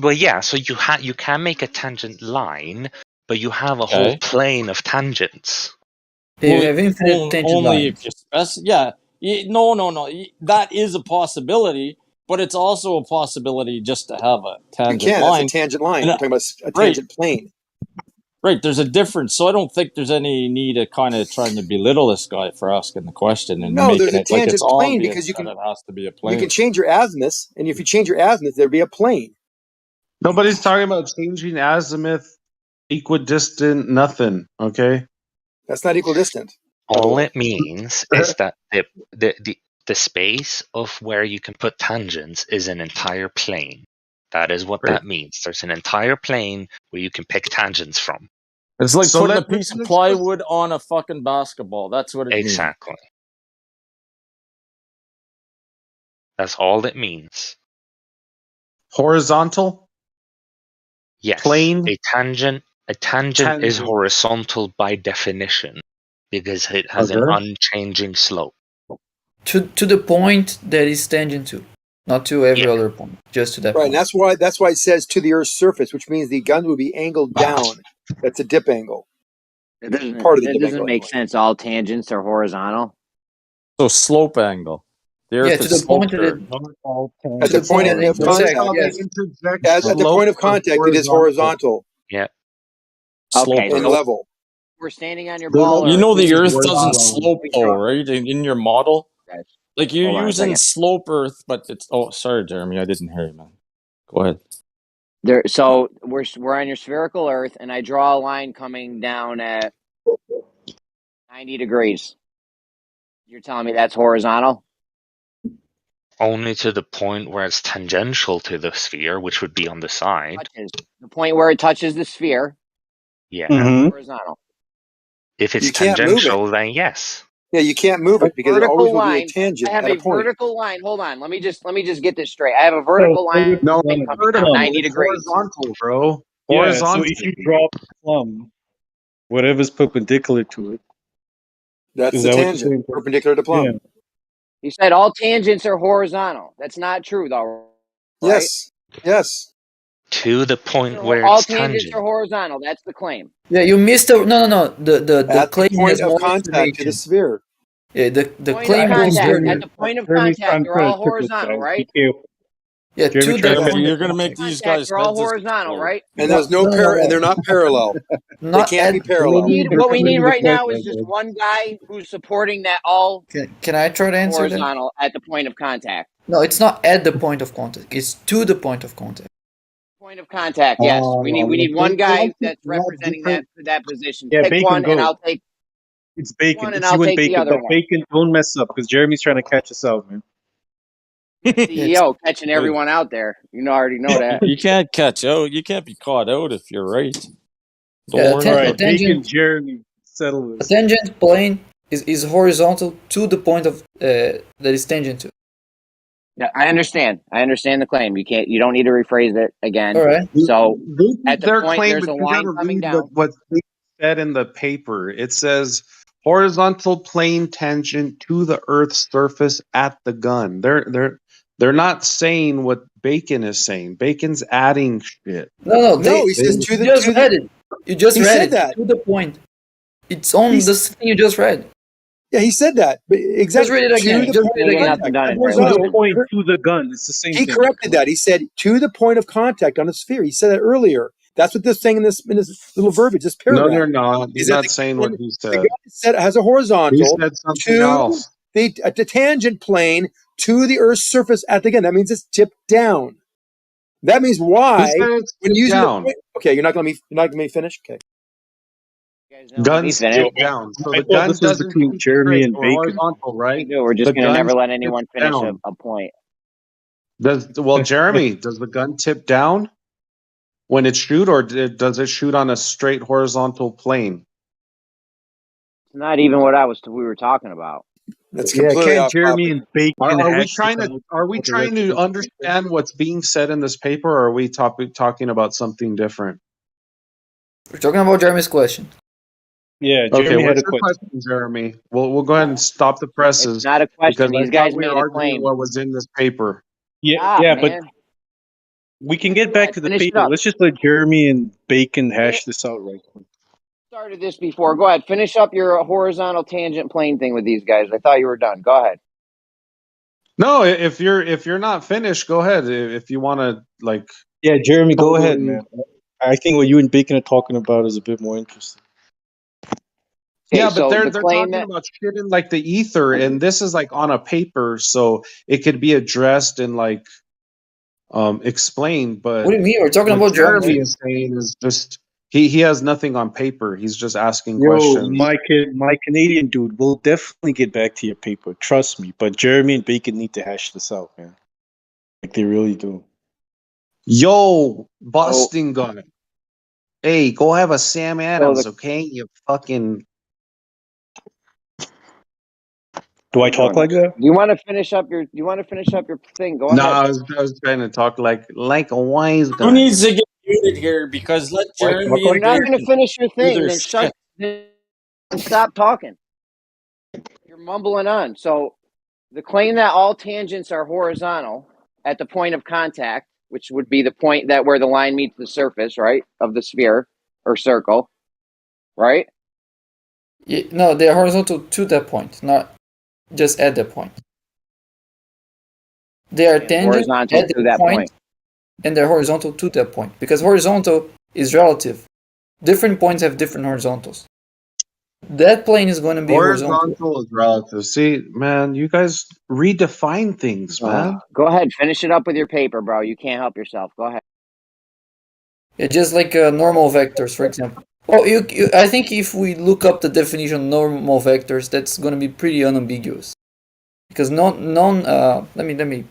[SPEAKER 12] Well, yeah. So you can make a tangent line, but you have a whole
[SPEAKER 2] Okay.
[SPEAKER 12] plane of tangents.
[SPEAKER 8] You
[SPEAKER 2] Well,
[SPEAKER 8] have infinite tangent
[SPEAKER 2] only
[SPEAKER 8] lines.
[SPEAKER 2] if you yeah. No. That is a possibility, but it's also a possibility just to have a
[SPEAKER 3] You
[SPEAKER 2] tangent
[SPEAKER 3] can.
[SPEAKER 2] line.
[SPEAKER 3] That's a tangent line.
[SPEAKER 2] And
[SPEAKER 3] We're talking about a
[SPEAKER 2] right.
[SPEAKER 3] tangent plane.
[SPEAKER 2] Right, there's a difference. So I don't think there's any need of kind of trying to belittle this guy for asking the question and
[SPEAKER 3] No,
[SPEAKER 2] making
[SPEAKER 3] there's a
[SPEAKER 2] it like it's
[SPEAKER 3] tangent plane
[SPEAKER 2] obvious
[SPEAKER 3] because you
[SPEAKER 2] that
[SPEAKER 3] can
[SPEAKER 2] it has to be a
[SPEAKER 3] you
[SPEAKER 2] plane.
[SPEAKER 3] can change your azimuths, and if you change your azimuth, there'd be a plane.
[SPEAKER 7] Nobody's talking about changing azimuth, equidistant, nothing. Okay.
[SPEAKER 3] That's not equidistant.
[SPEAKER 12] All it means is that the space of where you can put tangents is an entire plane. That is what that means. There's an entire plane where you can pick tangents from.
[SPEAKER 2] It's like
[SPEAKER 7] So
[SPEAKER 2] putting a
[SPEAKER 7] let's
[SPEAKER 2] piece of plywood on a fucking basketball. That's what it means.
[SPEAKER 12] Exactly. That's all it means.
[SPEAKER 7] horizontal.
[SPEAKER 12] Yes.
[SPEAKER 7] Plane.
[SPEAKER 12] A tangent is horizontal by definition because it has an unchanging slope.
[SPEAKER 8] To the point that is tangent to, not to every other point, just to that
[SPEAKER 3] Right,
[SPEAKER 8] point.
[SPEAKER 3] and that's why it says to the Earth's surface, which means the gun would be angled down. That's a dip angle.
[SPEAKER 4] It doesn't.
[SPEAKER 3] Part of the
[SPEAKER 4] It
[SPEAKER 3] dip
[SPEAKER 4] doesn't
[SPEAKER 3] angle,
[SPEAKER 4] make
[SPEAKER 3] anyway.
[SPEAKER 4] sense. All tangents are horizontal.
[SPEAKER 2] So slope angle. The Earth
[SPEAKER 8] Yeah, to
[SPEAKER 2] is
[SPEAKER 8] the point
[SPEAKER 2] sloped.
[SPEAKER 8] that
[SPEAKER 2] it-
[SPEAKER 3] At the point of contact, yes. At the point of contact, it is horizontal
[SPEAKER 7] Yeah.
[SPEAKER 4] Okay,
[SPEAKER 3] and
[SPEAKER 4] so
[SPEAKER 3] level.
[SPEAKER 4] we're standing on your ball.
[SPEAKER 2] You
[SPEAKER 4] or
[SPEAKER 2] know the
[SPEAKER 4] we-
[SPEAKER 2] Earth
[SPEAKER 4] we-
[SPEAKER 2] doesn't
[SPEAKER 4] we-
[SPEAKER 2] slope
[SPEAKER 4] we-
[SPEAKER 2] though, right? In your model,
[SPEAKER 4] Guys,
[SPEAKER 2] like you're
[SPEAKER 4] hold on a
[SPEAKER 2] using
[SPEAKER 4] second.
[SPEAKER 2] slope Earth, but it's. Oh, sorry, Jeremy, I didn't hear you, man. Go ahead.
[SPEAKER 4] So we're on your spherical Earth, and I draw a line coming down at 90 degrees. You're telling me that's horizontal?
[SPEAKER 12] Only to the point where it's tangential to the sphere, which would be on the side.
[SPEAKER 4] The point where it touches the sphere.
[SPEAKER 12] Yeah.
[SPEAKER 4] Horizontal.
[SPEAKER 12] If it's
[SPEAKER 3] You can't move it.
[SPEAKER 12] tangential, then yes.
[SPEAKER 3] Yeah, you can't move it because it
[SPEAKER 4] Vertical
[SPEAKER 3] always will be a
[SPEAKER 4] line.
[SPEAKER 3] tangent
[SPEAKER 4] I have
[SPEAKER 3] at
[SPEAKER 4] a
[SPEAKER 3] a point.
[SPEAKER 4] vertical line. Hold on. Let me just get this straight. I have a vertical line
[SPEAKER 7] No,
[SPEAKER 4] coming
[SPEAKER 7] vertical.
[SPEAKER 4] down 90
[SPEAKER 7] It's
[SPEAKER 4] degrees.
[SPEAKER 7] horizontal, bro.
[SPEAKER 8] Yeah,
[SPEAKER 7] Horizontal.
[SPEAKER 8] so if you drop plumb, whatever's perpendicular to it.
[SPEAKER 3] That's
[SPEAKER 8] Is
[SPEAKER 3] the
[SPEAKER 8] that what you're
[SPEAKER 3] tangent,
[SPEAKER 8] saying?
[SPEAKER 3] perpendicular to plumb.
[SPEAKER 8] Yeah.
[SPEAKER 4] You said all tangents are horizontal. That's not true, though, right?
[SPEAKER 3] Yes.
[SPEAKER 12] To the point
[SPEAKER 4] So
[SPEAKER 12] where
[SPEAKER 4] all
[SPEAKER 12] it's
[SPEAKER 4] tangents
[SPEAKER 12] tangent.
[SPEAKER 4] are horizontal. That's the claim.
[SPEAKER 8] Yeah, you missed the no. The
[SPEAKER 3] At
[SPEAKER 8] claim
[SPEAKER 3] the point
[SPEAKER 8] has
[SPEAKER 3] of
[SPEAKER 8] more
[SPEAKER 3] contact to the
[SPEAKER 8] information.
[SPEAKER 3] sphere.
[SPEAKER 8] Yeah, the
[SPEAKER 4] Point
[SPEAKER 8] claim
[SPEAKER 4] of
[SPEAKER 8] goes
[SPEAKER 4] contact.
[SPEAKER 8] very.
[SPEAKER 4] At the point of contact, they're all horizontal, right?
[SPEAKER 8] Yeah, to the
[SPEAKER 2] Jeremy,
[SPEAKER 8] point
[SPEAKER 2] you're
[SPEAKER 8] of
[SPEAKER 2] gonna make
[SPEAKER 8] contact.
[SPEAKER 2] these guys'
[SPEAKER 4] They're all
[SPEAKER 2] heads
[SPEAKER 4] horizontal,
[SPEAKER 2] explode.
[SPEAKER 4] right?
[SPEAKER 3] And there's no and they're not parallel. They
[SPEAKER 8] Not
[SPEAKER 3] can't be
[SPEAKER 8] at.
[SPEAKER 3] parallel.
[SPEAKER 4] What we need right now is just one guy who's supporting that all
[SPEAKER 8] Can I try to answer that?
[SPEAKER 4] horizontal at the point of contact.
[SPEAKER 8] No, it's not at the point of contact. It's to the point of contact.
[SPEAKER 4] Point of contact, yes. We need one guy that's representing that position.
[SPEAKER 8] Yeah,
[SPEAKER 4] Pick
[SPEAKER 8] Bacon,
[SPEAKER 4] one,
[SPEAKER 8] go.
[SPEAKER 4] and I'll take
[SPEAKER 8] It's Bacon.
[SPEAKER 4] one, and
[SPEAKER 8] It's
[SPEAKER 4] I'll
[SPEAKER 8] you and
[SPEAKER 4] take the
[SPEAKER 8] Bacon.
[SPEAKER 4] other
[SPEAKER 8] But
[SPEAKER 4] one.
[SPEAKER 8] Bacon, don't mess up because Jeremy's trying to catch us out, man.
[SPEAKER 4] CEO catching everyone out there. You already know that.
[SPEAKER 2] You can't catch out. You can't be caught out if you're right. Don't
[SPEAKER 8] Yeah,
[SPEAKER 2] worry
[SPEAKER 8] a
[SPEAKER 2] about it.
[SPEAKER 8] tangent, Jeremy, settle this. A tangent plane is horizontal to the point of that is tangent to.
[SPEAKER 4] Yeah, I understand. I understand the claim. You don't need to rephrase it again.
[SPEAKER 8] All right.
[SPEAKER 4] So at the
[SPEAKER 7] Their
[SPEAKER 4] point,
[SPEAKER 7] claim,
[SPEAKER 4] there's
[SPEAKER 7] but
[SPEAKER 4] a
[SPEAKER 7] you
[SPEAKER 4] line
[SPEAKER 7] gotta
[SPEAKER 4] coming
[SPEAKER 7] read
[SPEAKER 4] down.
[SPEAKER 7] what they said in the paper. It says horizontal plane tangent to the Earth's surface at the gun. They're not saying what Bacon is saying. Bacon's adding shit.
[SPEAKER 8] No,
[SPEAKER 3] he says to the.
[SPEAKER 8] You just read it. You just
[SPEAKER 3] He
[SPEAKER 8] read
[SPEAKER 3] said
[SPEAKER 8] it
[SPEAKER 3] that.
[SPEAKER 8] to the point. It's on this thing you just read.
[SPEAKER 3] Yeah, he said that. But exactly.
[SPEAKER 8] Just read it again.
[SPEAKER 3] To the
[SPEAKER 8] Just
[SPEAKER 3] point
[SPEAKER 8] read it
[SPEAKER 3] of
[SPEAKER 8] again.
[SPEAKER 3] contact.
[SPEAKER 4] Done it, right?
[SPEAKER 8] To the point, to the gun. It's the same
[SPEAKER 3] He
[SPEAKER 8] thing.
[SPEAKER 3] corrected that. He said to the point of contact on a sphere. He said that earlier. That's what this thing in this little verbiage, this
[SPEAKER 7] No,
[SPEAKER 3] paragraph.
[SPEAKER 7] they're not. He's
[SPEAKER 3] Is that
[SPEAKER 7] not
[SPEAKER 3] the
[SPEAKER 7] saying
[SPEAKER 3] gun-
[SPEAKER 7] what he
[SPEAKER 3] The
[SPEAKER 7] said.
[SPEAKER 3] gun said it has a horizontal
[SPEAKER 7] He said something
[SPEAKER 3] to
[SPEAKER 7] else.
[SPEAKER 3] the tangent plane to the Earth's surface at the gun. That means it's tipped down. That means why
[SPEAKER 7] Who said it's
[SPEAKER 3] when
[SPEAKER 7] tipped
[SPEAKER 3] using
[SPEAKER 7] down?
[SPEAKER 3] okay, you're not gonna let me finish. Okay.
[SPEAKER 7] Guns
[SPEAKER 4] finish.
[SPEAKER 7] tip down. So
[SPEAKER 8] I
[SPEAKER 7] the
[SPEAKER 8] thought
[SPEAKER 7] gun
[SPEAKER 8] this was
[SPEAKER 7] doesn't
[SPEAKER 8] between
[SPEAKER 7] keep
[SPEAKER 8] Jeremy
[SPEAKER 7] straight
[SPEAKER 8] and
[SPEAKER 7] or
[SPEAKER 8] Bacon.
[SPEAKER 7] horizontal, right?
[SPEAKER 4] We're just
[SPEAKER 7] The
[SPEAKER 4] going to
[SPEAKER 7] gun
[SPEAKER 4] never let
[SPEAKER 7] tips
[SPEAKER 4] anyone finish
[SPEAKER 7] down.
[SPEAKER 4] a point.
[SPEAKER 7] Jeremy, does the gun tip down when it shoot, or does it shoot on a straight horizontal plane?
[SPEAKER 4] It's not even what we were talking about.
[SPEAKER 3] That's
[SPEAKER 13] Yeah,
[SPEAKER 3] completely
[SPEAKER 13] can't
[SPEAKER 3] off
[SPEAKER 13] Jeremy
[SPEAKER 3] topic.
[SPEAKER 13] and Bacon
[SPEAKER 7] Are we
[SPEAKER 13] hash
[SPEAKER 7] trying
[SPEAKER 13] this
[SPEAKER 7] to
[SPEAKER 13] out
[SPEAKER 7] are we
[SPEAKER 13] about the
[SPEAKER 7] trying to
[SPEAKER 13] retribution?
[SPEAKER 7] understand what's being said in this paper, or are we talking about something different?
[SPEAKER 8] We're talking about Jeremy's question.
[SPEAKER 13] Yeah,
[SPEAKER 7] Okay,
[SPEAKER 13] Jeremy had
[SPEAKER 7] what's
[SPEAKER 13] a
[SPEAKER 7] your
[SPEAKER 13] question.
[SPEAKER 7] question, Jeremy? We'll go ahead and stop the
[SPEAKER 4] It's
[SPEAKER 7] presses
[SPEAKER 4] not a
[SPEAKER 7] because
[SPEAKER 4] question.
[SPEAKER 7] I
[SPEAKER 4] These
[SPEAKER 7] thought
[SPEAKER 4] guys
[SPEAKER 7] we were
[SPEAKER 4] made a
[SPEAKER 7] arguing
[SPEAKER 4] claim.
[SPEAKER 7] what was in this paper.
[SPEAKER 13] Yeah,
[SPEAKER 4] Stop,
[SPEAKER 13] yeah, but
[SPEAKER 4] man.
[SPEAKER 13] we can get
[SPEAKER 4] Go
[SPEAKER 13] back
[SPEAKER 4] ahead,
[SPEAKER 13] to the
[SPEAKER 4] finish it
[SPEAKER 13] paper.
[SPEAKER 4] up.
[SPEAKER 13] Let's just let Jeremy and Bacon
[SPEAKER 4] Finish,
[SPEAKER 13] hash this out right quick.
[SPEAKER 4] started this before. Go ahead. Finish up your horizontal tangent plane thing with these guys. I thought you were done. Go ahead.
[SPEAKER 7] No, if you're not finished, go ahead. If you want to like
[SPEAKER 13] Yeah, Jeremy, go ahead,
[SPEAKER 7] totally.
[SPEAKER 13] man. I think what you and Bacon are talking about is a bit more interesting.
[SPEAKER 4] Okay,
[SPEAKER 7] Yeah, but
[SPEAKER 4] so the
[SPEAKER 7] they're
[SPEAKER 4] claim
[SPEAKER 7] talking
[SPEAKER 4] that
[SPEAKER 7] about shit in like the ether, and this is like on a paper, so it could be addressed and like explained.
[SPEAKER 8] What
[SPEAKER 7] But
[SPEAKER 8] do you mean? We're talking
[SPEAKER 7] what
[SPEAKER 8] about
[SPEAKER 7] Jeremy
[SPEAKER 8] geometry.
[SPEAKER 7] is saying is just he has nothing on paper. He's just asking
[SPEAKER 13] Yo,
[SPEAKER 7] questions.
[SPEAKER 13] my Canadian dude, we'll definitely get back to your paper. Trust me. But Jeremy and Bacon need to hash this out, man. Like they really do.
[SPEAKER 7] Yo,
[SPEAKER 4] so
[SPEAKER 7] busting gun. Hey, go have a Sam
[SPEAKER 4] so
[SPEAKER 7] Adams,
[SPEAKER 4] the
[SPEAKER 7] okay? You fucking.
[SPEAKER 13] Do
[SPEAKER 4] how
[SPEAKER 13] I
[SPEAKER 4] you
[SPEAKER 13] talk
[SPEAKER 4] doing?
[SPEAKER 13] like that?
[SPEAKER 4] Do you want to finish up your thing? Go
[SPEAKER 7] No,
[SPEAKER 4] ahead.
[SPEAKER 7] I was trying to talk like a wise
[SPEAKER 2] Who
[SPEAKER 7] guy.
[SPEAKER 2] needs to get muted here? Because let
[SPEAKER 13] Do I talk
[SPEAKER 2] Jeremy
[SPEAKER 4] If you're
[SPEAKER 2] and
[SPEAKER 13] like
[SPEAKER 4] not
[SPEAKER 13] that?
[SPEAKER 4] going to
[SPEAKER 2] Bacon
[SPEAKER 4] finish your
[SPEAKER 2] do
[SPEAKER 4] thing,
[SPEAKER 2] their
[SPEAKER 4] then shut
[SPEAKER 2] shit.
[SPEAKER 4] then stop talking. You're mumbling on. So the claim that all tangents are horizontal at the point of contact, which would be the point that where the line meets the surface, right, of the sphere or circle, right?
[SPEAKER 8] Yeah, no, they're horizontal to that point, not just at that point. They are
[SPEAKER 4] And
[SPEAKER 8] tangent
[SPEAKER 4] horizontal
[SPEAKER 8] at
[SPEAKER 4] to
[SPEAKER 8] that
[SPEAKER 4] that
[SPEAKER 8] point,
[SPEAKER 4] point.
[SPEAKER 8] and they're horizontal to that point. Because horizontal is relative. Different points have different horizontals. That plane is going to be horizontal.
[SPEAKER 7] Horizontal is relative. See, man, you guys redefine things, man.
[SPEAKER 4] Go ahead, finish it up with your paper, bro. You can't help yourself. Go ahead.
[SPEAKER 8] It's just like normal vectors, for example. Well, I think if we look up the definition of normal vectors, that's going to be pretty unambiguous. Because let me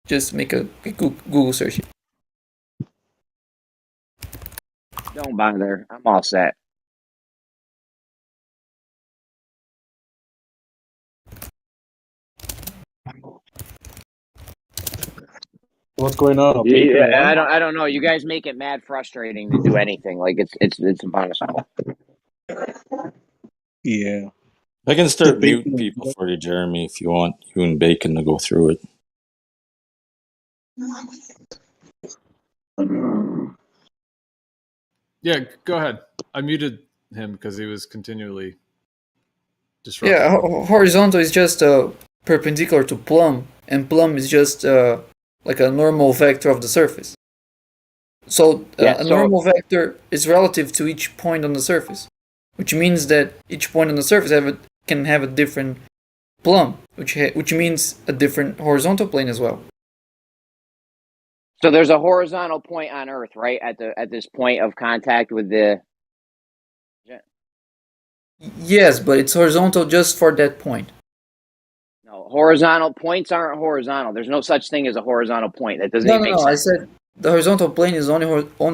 [SPEAKER 8] just make a Google search.
[SPEAKER 4] Don't bother. I'm all set.
[SPEAKER 13] What's going on?
[SPEAKER 4] Yeah,
[SPEAKER 13] Bacon won?
[SPEAKER 4] I don't know. You guys make it mad frustrating to do anything. Like it's impossible.
[SPEAKER 13] Yeah.
[SPEAKER 2] I can start muting
[SPEAKER 13] Bacon.
[SPEAKER 2] people for you, Jeremy, if you want you and Bacon to go through it.
[SPEAKER 9] Yeah, go ahead. I muted him because he was continually disrupting.
[SPEAKER 8] Yeah, horizontal is just perpendicular to plumb, and plumb is just like a normal vector of the surface. So a normal vector is relative to each point on the surface, which means that each point on the surface can have a different plumb, which means a different horizontal plane as well.
[SPEAKER 4] So there's a horizontal point on Earth, right? At this point of contact with the.
[SPEAKER 8] Yes, but it's horizontal just for that point.
[SPEAKER 4] No, horizontal points aren't horizontal. There's no such thing as a horizontal point. That doesn't even make sense.
[SPEAKER 8] I said the horizontal plane is only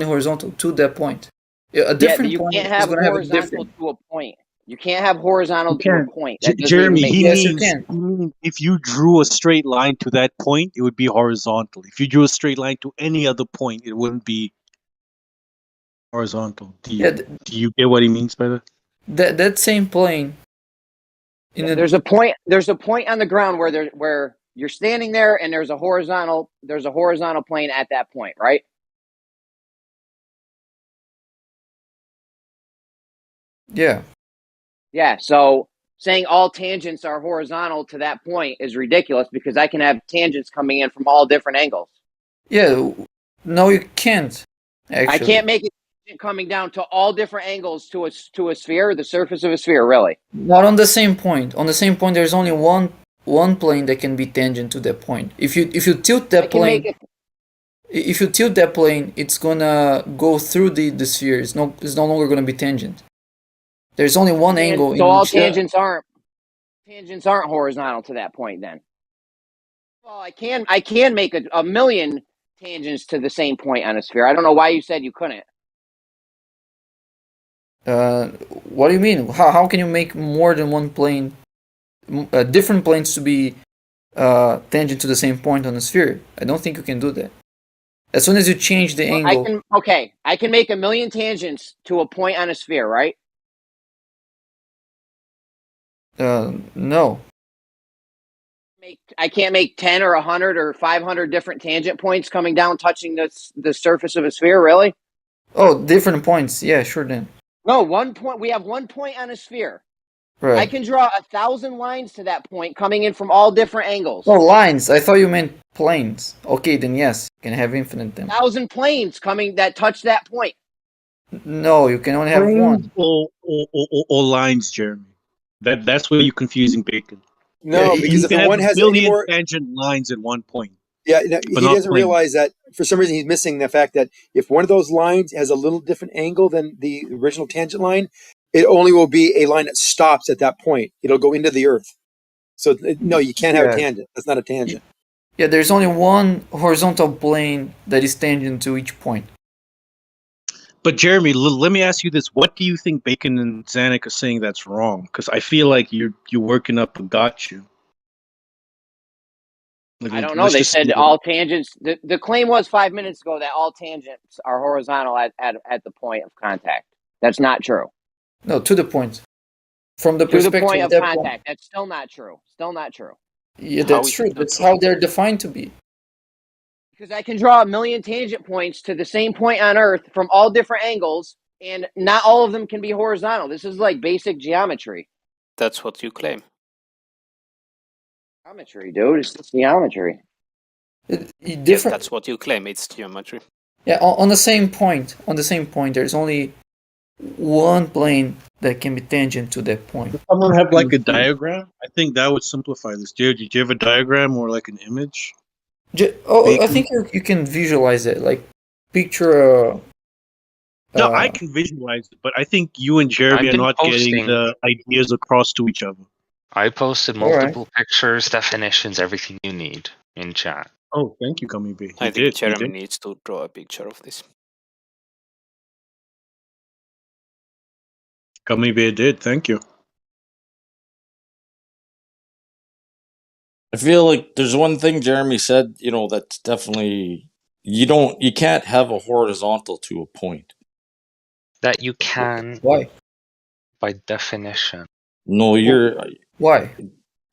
[SPEAKER 8] horizontal to that point. A different
[SPEAKER 4] you
[SPEAKER 8] point
[SPEAKER 4] can't
[SPEAKER 8] is
[SPEAKER 4] have
[SPEAKER 8] going to have a
[SPEAKER 4] horizontal
[SPEAKER 8] different.
[SPEAKER 4] to a point. You can't have horizontal to a point. That doesn't
[SPEAKER 13] Jeremy,
[SPEAKER 4] even make
[SPEAKER 13] he
[SPEAKER 4] sense.
[SPEAKER 8] Yes, you
[SPEAKER 13] means if you drew a straight line to that point, it would be horizontal. If you drew a straight line to any other point, it wouldn't be horizontal. Do you get what he means by that?
[SPEAKER 8] That same plane.
[SPEAKER 4] There's a point on the ground where you're standing there, and there's a horizontal plane at that point, right?
[SPEAKER 8] Yeah.
[SPEAKER 4] Yeah. So saying all tangents are horizontal to that point is ridiculous because I can have tangents coming in from all different angles.
[SPEAKER 8] Yeah. No, you can't. Actually,
[SPEAKER 4] I can't make it coming down to all different angles to a sphere, the surface of a sphere, really.
[SPEAKER 8] Not on the same point. On the same point, there's only one plane that can be tangent to that point. If you tilt that plane, if you tilt that plane, it's gonna go through the sphere. It's no longer gonna be tangent. There's only one angle.
[SPEAKER 4] So all tangents aren't horizontal to that point. Then, well, I can make a million tangents to the same point on a sphere. I don't know why you said you couldn't.
[SPEAKER 8] What do you mean? How can you make more than one plane different planes to be tangent to the same point on the sphere. I don't think you can do that. As soon as you change the angle,
[SPEAKER 4] I can make 1,000,000 tangents to a point on a sphere, right?
[SPEAKER 8] no.
[SPEAKER 4] I can't make 10 or 100 or 500 different tangent points coming down, touching the surface of a sphere. Really?
[SPEAKER 8] Oh, different points. Yeah, sure then.
[SPEAKER 4] No, 1 point. We have 1 point on a sphere.
[SPEAKER 8] Right.
[SPEAKER 4] I can draw 1,000 lines to that point, coming in from all different angles.
[SPEAKER 8] Oh, lines. I thought you meant planes. Okay, then yes, you can have infinite then.
[SPEAKER 4] 1,000 planes coming that touch that point.
[SPEAKER 8] No, you can only have one.
[SPEAKER 13] Or lines, Jeremy. That's where you're confusing Bacon.
[SPEAKER 3] No,
[SPEAKER 13] Yeah,
[SPEAKER 3] because
[SPEAKER 13] you
[SPEAKER 3] if
[SPEAKER 13] can have
[SPEAKER 3] one
[SPEAKER 13] a
[SPEAKER 3] has any
[SPEAKER 13] billion
[SPEAKER 3] more,
[SPEAKER 13] tangent lines at one point.
[SPEAKER 3] yeah, no, he
[SPEAKER 13] but not
[SPEAKER 3] doesn't
[SPEAKER 13] planes.
[SPEAKER 3] realize that for some reason he's missing the fact that if one of those lines has a little different angle than the original tangent line, it only will be a line that stops at that point. It'll go into the earth. So no, you can't have a
[SPEAKER 8] Yeah.
[SPEAKER 3] tangent. That's not a tangent.
[SPEAKER 8] Yeah, there's only one horizontal plane that is tangent to each point.
[SPEAKER 13] But Jeremy, let me ask you this: what do you think Bacon and Zanuck are saying that's wrong? Because I feel like you're working up a gotcha.
[SPEAKER 4] I don't know. They said all tangents. The claim was 5 minutes ago that all tangents are horizontal at the point of contact. That's not true.
[SPEAKER 8] No, to the point. From the
[SPEAKER 4] To the
[SPEAKER 8] perspective
[SPEAKER 4] point
[SPEAKER 8] of
[SPEAKER 4] of
[SPEAKER 8] that
[SPEAKER 4] contact.
[SPEAKER 8] point.
[SPEAKER 4] That's still not true. Still not true.
[SPEAKER 8] Yeah, that's true. That's how they're defined to be.
[SPEAKER 4] Because I can draw 1,000,000 tangent points to the same point on Earth from all different angles, and not all of them can be horizontal. This is like basic geometry.
[SPEAKER 14] That's what you claim.
[SPEAKER 4] Geometry, dude. It's just geometry.
[SPEAKER 14] Yes, that's what you claim. It's geometry.
[SPEAKER 8] Yeah, on the same point. On the same point, there's only one plane that can be tangent to that point.
[SPEAKER 13] Does someone have like a diagram? I think that would simplify this. Did you have a diagram or like an image?
[SPEAKER 8] I think you can visualize it. Like, picture
[SPEAKER 13] No, I can visualize it, but I think you and Jeremy
[SPEAKER 12] I've
[SPEAKER 13] are
[SPEAKER 12] been
[SPEAKER 13] not getting
[SPEAKER 12] posting-
[SPEAKER 13] the ideas across to each other.
[SPEAKER 12] I posted
[SPEAKER 8] All right.
[SPEAKER 12] multiple pictures, definitions, everything you need in chat.
[SPEAKER 13] Oh, thank you, Gummy B.
[SPEAKER 14] I think Jeremy needs to draw a picture of this.
[SPEAKER 13] Gummy B did. Thank you.
[SPEAKER 2] I feel like there's one thing Jeremy said, that's definitely you can't have a horizontal to a point.
[SPEAKER 12] That you can.
[SPEAKER 8] Why?
[SPEAKER 12] By definition.
[SPEAKER 2] No,
[SPEAKER 8] why?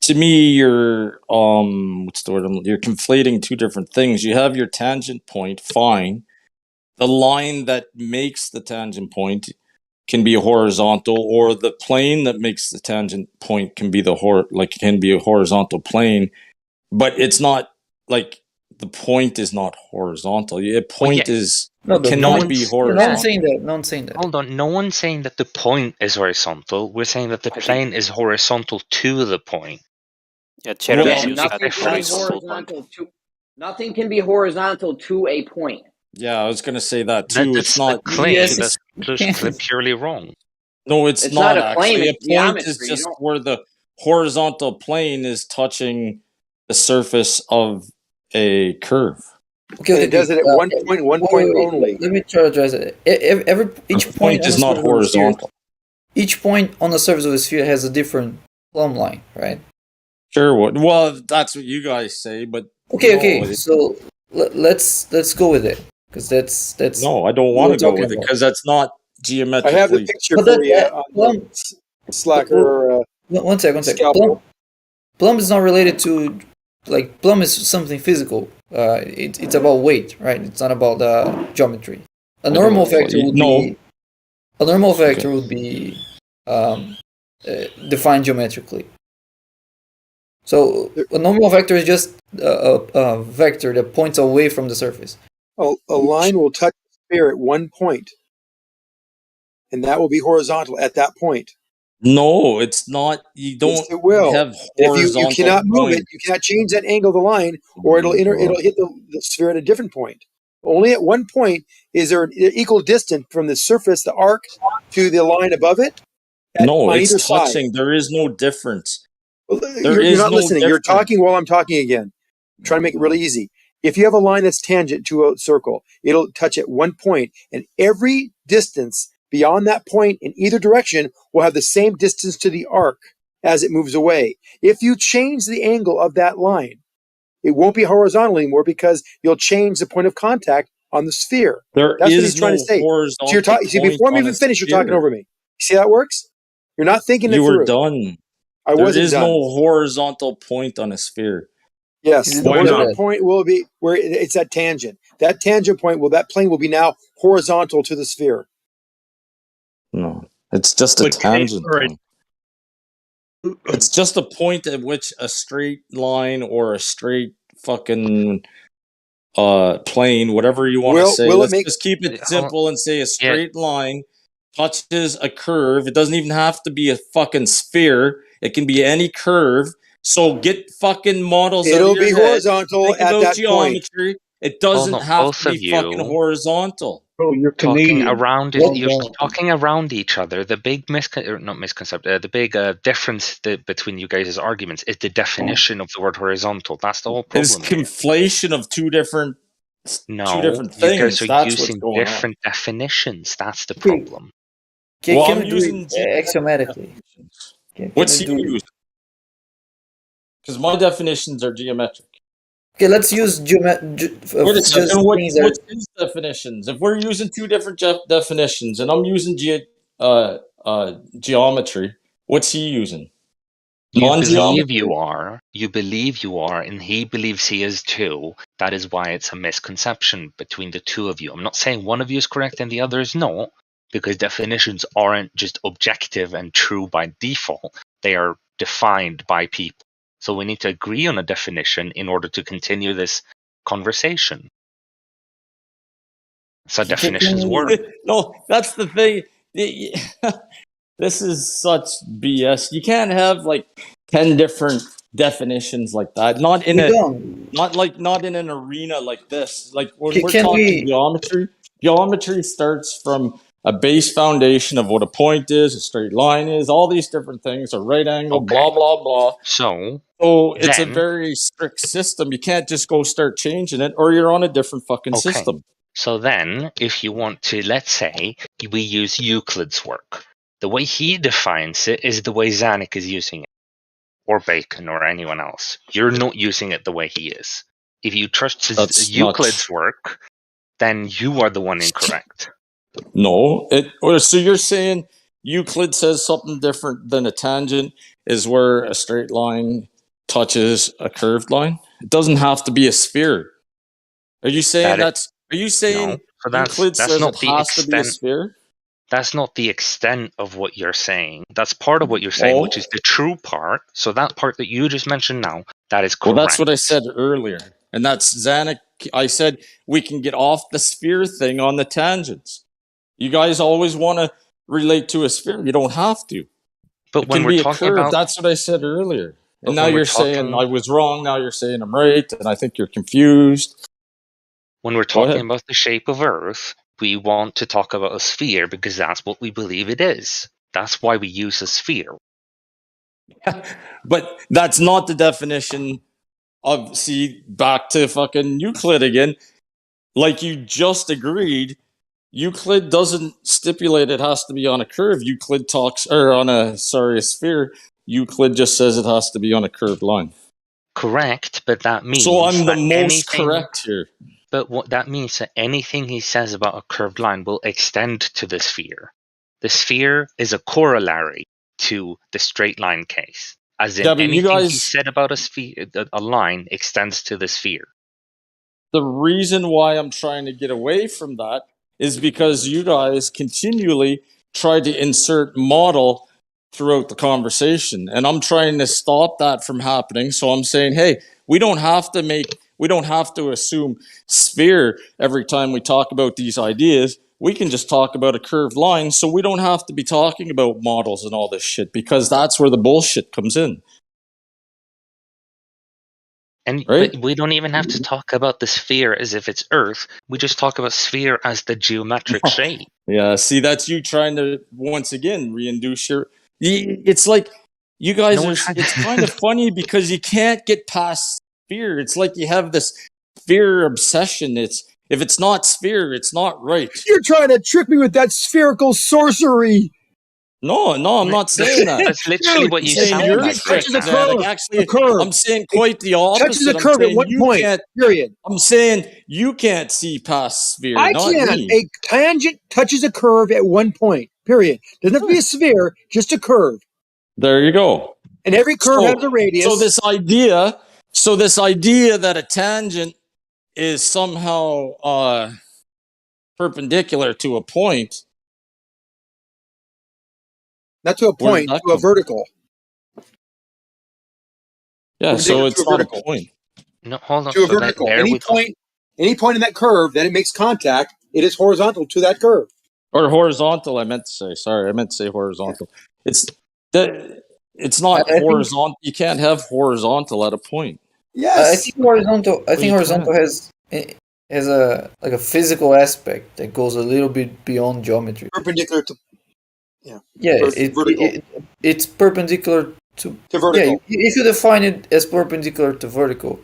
[SPEAKER 2] To me, you're what's the word? You're conflating two different things. You have your tangent point, fine. The line that makes the tangent point can be horizontal, or the plane that makes the tangent point can be can be a horizontal plane, but it's not like the point is not horizontal. A point cannot be horizontal.
[SPEAKER 8] No one's saying that. No one's saying that.
[SPEAKER 12] Hold on. No one's saying that the point is horizontal. We're saying that the plane is horizontal to the point.
[SPEAKER 14] Yeah, Jeremy
[SPEAKER 4] Yeah,
[SPEAKER 14] using
[SPEAKER 4] nothing
[SPEAKER 14] that
[SPEAKER 4] can be
[SPEAKER 14] horizontal point.
[SPEAKER 4] horizontal to nothing can be horizontal to a point.
[SPEAKER 2] Yeah, I was gonna say that too.
[SPEAKER 12] That's
[SPEAKER 2] It's not
[SPEAKER 12] the claim.
[SPEAKER 8] Yes,
[SPEAKER 12] That's just purely wrong.
[SPEAKER 2] No, it's
[SPEAKER 4] not
[SPEAKER 2] not
[SPEAKER 4] a claim,
[SPEAKER 2] actually.
[SPEAKER 4] it's
[SPEAKER 2] A point is
[SPEAKER 4] geometry. You
[SPEAKER 2] just
[SPEAKER 4] don't-
[SPEAKER 2] where the horizontal plane is touching the surface of a curve.
[SPEAKER 3] And it does it at one point, one point
[SPEAKER 8] wait.
[SPEAKER 3] only.
[SPEAKER 8] Let me try to address it. Each
[SPEAKER 2] The
[SPEAKER 8] point
[SPEAKER 2] point
[SPEAKER 8] on
[SPEAKER 2] is
[SPEAKER 8] the
[SPEAKER 2] not
[SPEAKER 8] surface of a sphere-
[SPEAKER 2] horizontal.
[SPEAKER 8] Each point on the surface of a sphere has a different plumb line, right?
[SPEAKER 2] Sure. Well, that's what you guys say, but
[SPEAKER 8] Okay. So let's go with it, because that's.
[SPEAKER 2] No, I don't want to go with it because that's not
[SPEAKER 3] I
[SPEAKER 2] geometrically.
[SPEAKER 3] have the picture
[SPEAKER 8] But
[SPEAKER 3] for
[SPEAKER 8] that-
[SPEAKER 3] you
[SPEAKER 8] that
[SPEAKER 3] on
[SPEAKER 8] plumb-
[SPEAKER 3] Slacker.
[SPEAKER 8] One second.
[SPEAKER 3] Scalpel.
[SPEAKER 8] Plumb is not related to, like, plumb is something physical. It's about weight, right? It's not about geometry. A normal vector would be. A normal vector would be defined geometrically. So a normal vector is just a vector that points away from the surface.
[SPEAKER 3] A line will touch the sphere at one point, and that will be horizontal at that point.
[SPEAKER 2] No, it's not. You don't
[SPEAKER 3] Yes, it will.
[SPEAKER 2] have
[SPEAKER 3] If
[SPEAKER 2] horizontal
[SPEAKER 3] you cannot move
[SPEAKER 2] points.
[SPEAKER 3] it, you cannot change that angle of the line, or it'll hit the sphere at a different point. Only at one point is there an equal distance from the surface, the arc, to the line above it.
[SPEAKER 2] No,
[SPEAKER 3] on
[SPEAKER 2] it's
[SPEAKER 3] either side.
[SPEAKER 2] touching. There is no difference.
[SPEAKER 3] Well,
[SPEAKER 2] There
[SPEAKER 3] you're
[SPEAKER 2] is
[SPEAKER 3] not
[SPEAKER 2] no
[SPEAKER 3] listening. You're
[SPEAKER 2] difference.
[SPEAKER 3] talking while I'm talking again. I'm trying to make it really easy. If you have a line that's tangent to a circle, it'll touch at one point, and every distance beyond that point in either direction will have the same distance to the arc as it moves away. If you change the angle of that line, it won't be horizontal anymore because you'll change the point of contact on the sphere.
[SPEAKER 2] There
[SPEAKER 3] That's what he's
[SPEAKER 2] is
[SPEAKER 3] trying
[SPEAKER 2] no
[SPEAKER 3] to say.
[SPEAKER 2] horizontal
[SPEAKER 3] So you're talking. See,
[SPEAKER 2] point
[SPEAKER 3] before me
[SPEAKER 2] on
[SPEAKER 3] even
[SPEAKER 2] a
[SPEAKER 3] finish, you're talking
[SPEAKER 2] sphere.
[SPEAKER 3] over me. See how it works? You're not thinking it
[SPEAKER 2] You were
[SPEAKER 3] through.
[SPEAKER 2] done.
[SPEAKER 3] I
[SPEAKER 2] There
[SPEAKER 3] wasn't
[SPEAKER 2] is
[SPEAKER 3] done.
[SPEAKER 2] no horizontal point on a sphere.
[SPEAKER 3] Yes, the
[SPEAKER 7] Why
[SPEAKER 3] horizontal
[SPEAKER 7] not?
[SPEAKER 3] point will be where it's that tangent. That tangent point that plane will be now horizontal to the sphere.
[SPEAKER 2] No, it's just a
[SPEAKER 7] But
[SPEAKER 2] tangent
[SPEAKER 7] all right.
[SPEAKER 2] point. It's just a point at which a straight line or a straight fucking plane, whatever you want to say.
[SPEAKER 3] Will it
[SPEAKER 2] Let's
[SPEAKER 3] make?
[SPEAKER 2] just keep it simple and say a straight line touches a curve. It doesn't even have to be a fucking sphere. It can be any curve. So get fucking models out of
[SPEAKER 3] It'll
[SPEAKER 2] your
[SPEAKER 3] be
[SPEAKER 2] head.
[SPEAKER 3] horizontal
[SPEAKER 2] Think
[SPEAKER 3] at
[SPEAKER 2] about
[SPEAKER 3] that point.
[SPEAKER 2] geometry. It doesn't have
[SPEAKER 12] both
[SPEAKER 2] to be
[SPEAKER 12] of
[SPEAKER 2] fucking
[SPEAKER 12] you
[SPEAKER 2] horizontal.
[SPEAKER 7] Bro, you're
[SPEAKER 12] talking
[SPEAKER 7] Canadian.
[SPEAKER 12] around
[SPEAKER 7] Calm
[SPEAKER 12] you're
[SPEAKER 7] down.
[SPEAKER 12] talking around each other. The big the big difference between you guys' arguments is the definition of the word horizontal. That's the whole
[SPEAKER 2] It's
[SPEAKER 12] problem here.
[SPEAKER 2] conflation of two different
[SPEAKER 12] No,
[SPEAKER 2] things.
[SPEAKER 12] you guys are
[SPEAKER 2] That's what's
[SPEAKER 12] using
[SPEAKER 2] going on.
[SPEAKER 12] different definitions. That's the
[SPEAKER 8] Okay.
[SPEAKER 12] problem.
[SPEAKER 2] Well,
[SPEAKER 8] Can
[SPEAKER 2] I'm
[SPEAKER 8] we do
[SPEAKER 2] using
[SPEAKER 8] it axiomatically?
[SPEAKER 2] What's
[SPEAKER 8] we
[SPEAKER 2] he
[SPEAKER 8] do?
[SPEAKER 2] using? Because my definitions are geometric.
[SPEAKER 8] Okay, let's use
[SPEAKER 2] Wait a
[SPEAKER 8] just
[SPEAKER 2] second.
[SPEAKER 8] things that
[SPEAKER 2] What's his definitions? If we're using two different definitions, and I'm using geometry, what's he using?
[SPEAKER 12] You believe
[SPEAKER 2] Non-geometry?
[SPEAKER 12] you believe you are, and he believes he is too. That is why it's a misconception between the two of you. I'm not saying one of you is correct and the other is not, because definitions aren't just objective and true by default. They are defined by people. So we need to agree on a definition in order to continue this conversation. So definitions work.
[SPEAKER 2] No, that's the thing. This is such BS. You can't have like 10 different definitions like that. Not in an arena like this. Like when we're talking geometry, geometry starts from a base foundation of what a point is, a straight line is, all these different things, a right angle, blah blah blah.
[SPEAKER 12] So
[SPEAKER 2] it's a very strict system. You can't just go start changing it, or you're on a different fucking system.
[SPEAKER 12] So then, if you want to, let's say, we use Euclid's work. The way he defines it is the way Zanuck is using it, or Bacon, or anyone else. You're not using it the way he is. If you trust Euclid's work, then you are the one incorrect.
[SPEAKER 2] No, so you're saying Euclid says something different than a tangent is where a straight line touches a curved line? It doesn't have to be a sphere. Are you saying Are you saying Euclid says it has to be a sphere?
[SPEAKER 12] That's not the extent of what you're saying. That's part of what you're saying, which is the true part. So that part that you just mentioned now, that is correct.
[SPEAKER 2] Well, that's what I said earlier. And that's Zanuck. I said we can get off the sphere thing on the tangents. You guys always want to relate to a sphere. You don't have to.
[SPEAKER 12] But
[SPEAKER 2] it
[SPEAKER 12] when
[SPEAKER 2] can
[SPEAKER 12] we're
[SPEAKER 2] be a
[SPEAKER 12] talking
[SPEAKER 2] curve.
[SPEAKER 12] about...
[SPEAKER 2] That's what I said earlier.
[SPEAKER 12] But
[SPEAKER 2] And now you're saying I was wrong. Now you're saying I'm right. And I think you're confused.
[SPEAKER 12] When we're talking about the shape of Earth, we want to talk about a sphere because that's what we believe it is. That's why we use a sphere.
[SPEAKER 2] But that's not the definition of, back to fucking Euclid again. Like you just agreed, Euclid doesn't stipulate it has to be on a curve. Euclid talks, or on a sphere. Euclid just says it has to be on a curved line.
[SPEAKER 12] Correct, but that means...
[SPEAKER 2] So I'm the most correct here.
[SPEAKER 12] But what that means that anything he says about a curved line will extend to the sphere. The sphere is a corollary to the straight line case. As in, anything he said about a sphere, a line extends to the sphere.
[SPEAKER 2] The reason why I'm trying to get away from that is because you guys continually try to insert model throughout the conversation. And I'm trying to stop that from happening. So I'm saying, hey, we don't have to assume sphere every time we talk about these ideas. We can just talk about a curved line. So we don't have to be talking about models and all this shit, because that's where the bullshit comes in.
[SPEAKER 12] But we don't even have to talk about the sphere as if it's Earth. We just talk about sphere as the geometric shape.
[SPEAKER 2] Yeah, see, that's you trying to, once again, reinduce your... It's like, you guys it's kind of funny because you can't get past sphere. It's like you have this sphere obsession. If it's not sphere, it's not right.
[SPEAKER 3] You're trying to trick me with that spherical sorcery.
[SPEAKER 2] No, I'm not saying that.
[SPEAKER 12] That's literally what
[SPEAKER 2] I'm
[SPEAKER 12] you
[SPEAKER 2] saying
[SPEAKER 12] sound
[SPEAKER 2] you're
[SPEAKER 12] like.
[SPEAKER 2] strict,
[SPEAKER 3] touches a curve.
[SPEAKER 2] Zanuck. Actually,
[SPEAKER 3] A curve.
[SPEAKER 2] I'm saying quite the
[SPEAKER 3] Touches
[SPEAKER 2] opposite.
[SPEAKER 3] a
[SPEAKER 2] I'm
[SPEAKER 3] curve at
[SPEAKER 2] saying
[SPEAKER 3] one
[SPEAKER 2] you
[SPEAKER 3] point.
[SPEAKER 2] can't.
[SPEAKER 3] Period.
[SPEAKER 2] I'm saying you can't see past sphere,
[SPEAKER 3] I
[SPEAKER 2] not
[SPEAKER 3] can.
[SPEAKER 2] me.
[SPEAKER 3] A tangent touches a curve at one point. Period. Doesn't have to be a sphere, just a curve.
[SPEAKER 2] There you go.
[SPEAKER 3] And every curve has a radius.
[SPEAKER 2] So this idea that a tangent is somehow perpendicular to a point.
[SPEAKER 3] Not to a point, to a vertical.
[SPEAKER 2] Yeah, so it's not a point.
[SPEAKER 12] No, hold on.
[SPEAKER 3] To a
[SPEAKER 12] So
[SPEAKER 3] vertical.
[SPEAKER 12] there we go.
[SPEAKER 3] Any point in that curve that it makes contact, it is horizontal to that curve.
[SPEAKER 2] Or horizontal, I meant to say. Sorry, I meant to say horizontal. It's not horizontal. You can't have horizontal at a point.
[SPEAKER 3] Yes.
[SPEAKER 8] I think horizontal. I think
[SPEAKER 2] you
[SPEAKER 8] horizontal has a like a physical aspect that goes a little bit beyond geometry.
[SPEAKER 3] Perpendicular to. Yeah.
[SPEAKER 8] Yeah,
[SPEAKER 3] vertical.
[SPEAKER 8] it's perpendicular to
[SPEAKER 3] vertical.
[SPEAKER 8] Yeah, if you define it as perpendicular to vertical,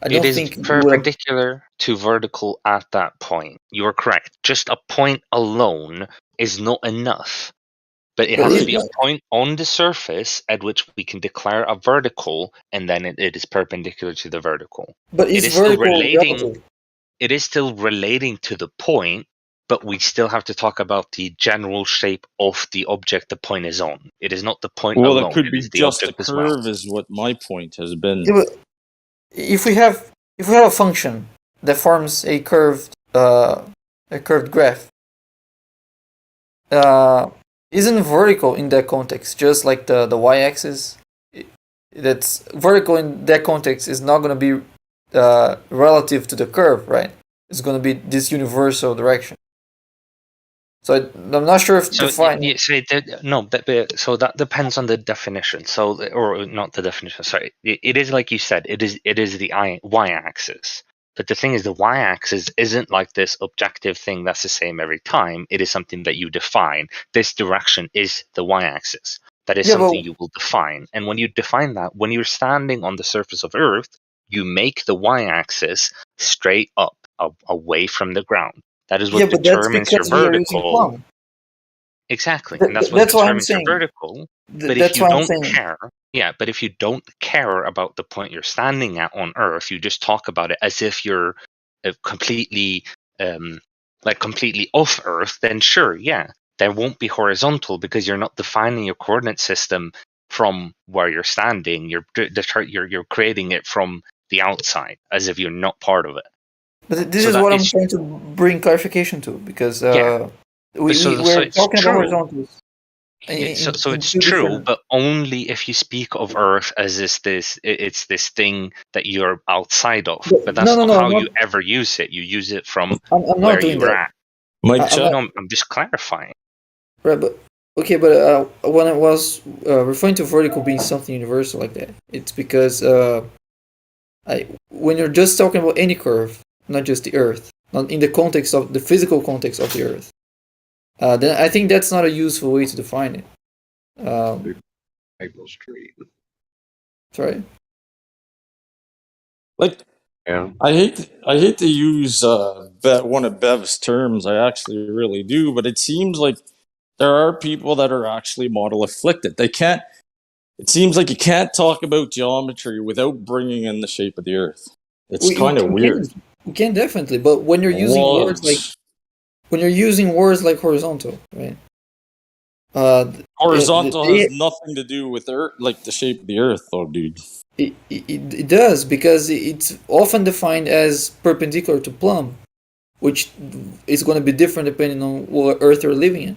[SPEAKER 8] I don't
[SPEAKER 12] It is
[SPEAKER 8] think
[SPEAKER 12] perpendicular to vertical at that point. You are correct. Just a point alone is not enough. But it has to be a point on the surface at which we can declare a vertical, and then it is perpendicular to the vertical.
[SPEAKER 8] But
[SPEAKER 12] it
[SPEAKER 8] is
[SPEAKER 12] is still
[SPEAKER 8] vertical
[SPEAKER 12] relating.
[SPEAKER 8] relative?
[SPEAKER 12] It is still relating to the point, but we still have to talk about the general shape of the object the point is on. It is not the point
[SPEAKER 2] Well,
[SPEAKER 12] alone.
[SPEAKER 2] it could
[SPEAKER 12] It
[SPEAKER 2] be
[SPEAKER 12] is the
[SPEAKER 2] just a
[SPEAKER 12] object as well.
[SPEAKER 2] curve, is what my point has been.
[SPEAKER 8] Yeah, but if we have a function that forms a curved graph, isn't vertical in that context just like the y-axis? That's vertical in that context is not going to be relative to the curve, right? It's going to be this universal direction. So I'm not sure if defining.
[SPEAKER 12] So that depends on the definition. Or not the definition. Sorry, it is like you said. It is the y-axis. But the thing is, the y-axis isn't like this objective thing that's the same every time. It is something that you define. This direction is the y-axis. That is something you will define. And when you define that, when you're standing on the surface of Earth, you make the y-axis straight up, away from the ground. That is what determines your vertical. Exactly, and that's what determines your vertical. But if you don't care, but if you don't care about the point you're standing at on Earth, you just talk about it as if you're completely off Earth. Then sure, there won't be horizontal because you're not defining your coordinate system from where you're standing. You're creating it from the outside as if you're not part of it.
[SPEAKER 8] But this is what I'm trying to bring clarification to, because we're talking about horizontals.
[SPEAKER 12] So it's true, but only if you speak of Earth as it's this thing that you're outside of. But that's not how you ever use it. You use it from where you're at. I'm just clarifying.
[SPEAKER 8] Right, but okay, but when I was referring to vertical being something universal like that, it's because when you're just talking about any curve, not just the Earth, not in the context of the physical context of the Earth, then I think that's not a useful way to define it.
[SPEAKER 6] Maple Street.
[SPEAKER 8] Sorry.
[SPEAKER 2] I hate to use one of Bev's terms. I actually really do, but it seems like there are people that are actually model afflicted. They can't. It seems like you can't talk about geometry without bringing in the shape of the Earth. It's kind of weird.
[SPEAKER 8] We can definitely, but when you're using words like horizontal, right?
[SPEAKER 2] Horizontal has nothing to do with Earth, like the shape of the Earth, though, dude.
[SPEAKER 8] It does, because it's often defined as perpendicular to plumb, which is going to be different depending on what Earth you're living in.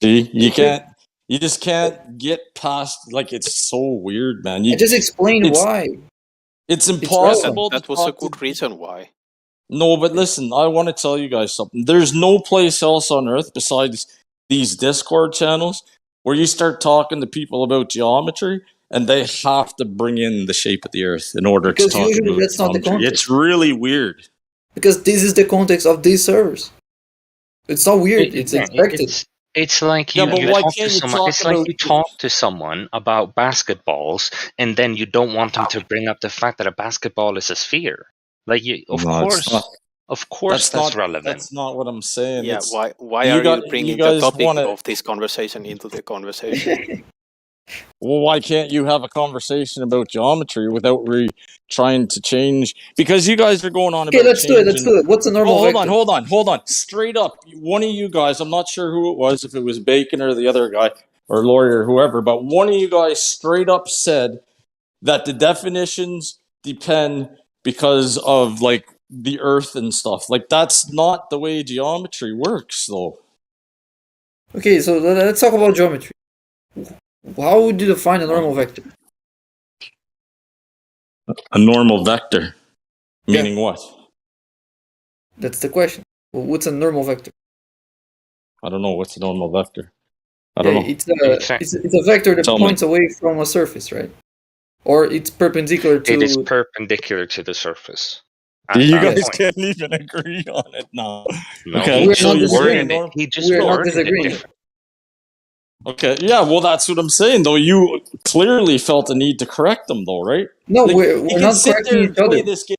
[SPEAKER 2] See, you just can't get past. Like, it's so weird, man.
[SPEAKER 8] I just explained why.
[SPEAKER 2] It's impossible.
[SPEAKER 14] That was a good reason why.
[SPEAKER 2] No, but listen, I want to tell you guys something. There's no place else on Earth besides these Discord channels where you start talking to people about geometry and they have to bring in the shape of the Earth in order to talk about
[SPEAKER 8] that's not the
[SPEAKER 2] geometry.
[SPEAKER 8] context.
[SPEAKER 2] It's really weird.
[SPEAKER 8] Because this is the context of these servers. It's not weird. It's expected.
[SPEAKER 12] It's like you talk to someone about basketballs, and then you don't want them to bring up the fact that a basketball is a sphere. Like, of course. Of course, that's relevant.
[SPEAKER 2] That's not what I'm saying.
[SPEAKER 14] Yeah,
[SPEAKER 2] It's,
[SPEAKER 14] why are you bringing the
[SPEAKER 2] guys
[SPEAKER 14] topic
[SPEAKER 2] wanna-
[SPEAKER 14] of this conversation into the conversation?
[SPEAKER 2] Well, why can't you have a conversation about geometry without trying to change? Because you guys are going on
[SPEAKER 8] Okay,
[SPEAKER 2] about
[SPEAKER 8] let's do it. Let's do it. What's a normal vector?
[SPEAKER 2] Hold on. Straight up, one of you guys, I'm not sure who it was, if it was Bacon or the other guy, or Lawyer, whoever, but one of you guys straight up said that the definitions depend because of, like, the Earth and stuff. Like, that's not the way geometry works, though.
[SPEAKER 8] Okay, so let's talk about geometry. How would you define a normal vector?
[SPEAKER 2] A normal vector? Meaning what?
[SPEAKER 8] That's the question. Well, what's a normal vector?
[SPEAKER 2] I don't know. What's a normal vector? I don't know.
[SPEAKER 8] It's a vector that points away from a surface, right? Or it's perpendicular to...
[SPEAKER 12] It is perpendicular to the surface.
[SPEAKER 2] You guys can't even agree on it now.
[SPEAKER 12] No,
[SPEAKER 2] Okay,
[SPEAKER 12] he just
[SPEAKER 2] so you're
[SPEAKER 12] worded
[SPEAKER 2] saying
[SPEAKER 12] it. He just worded it different.
[SPEAKER 2] Okay, yeah, well, that's what I'm saying, though. You clearly felt the need to correct them, though, right?
[SPEAKER 8] No,
[SPEAKER 2] Like,
[SPEAKER 8] we're
[SPEAKER 2] you can
[SPEAKER 8] not
[SPEAKER 2] sit
[SPEAKER 8] correcting
[SPEAKER 2] there and
[SPEAKER 8] each other.
[SPEAKER 2] play this game.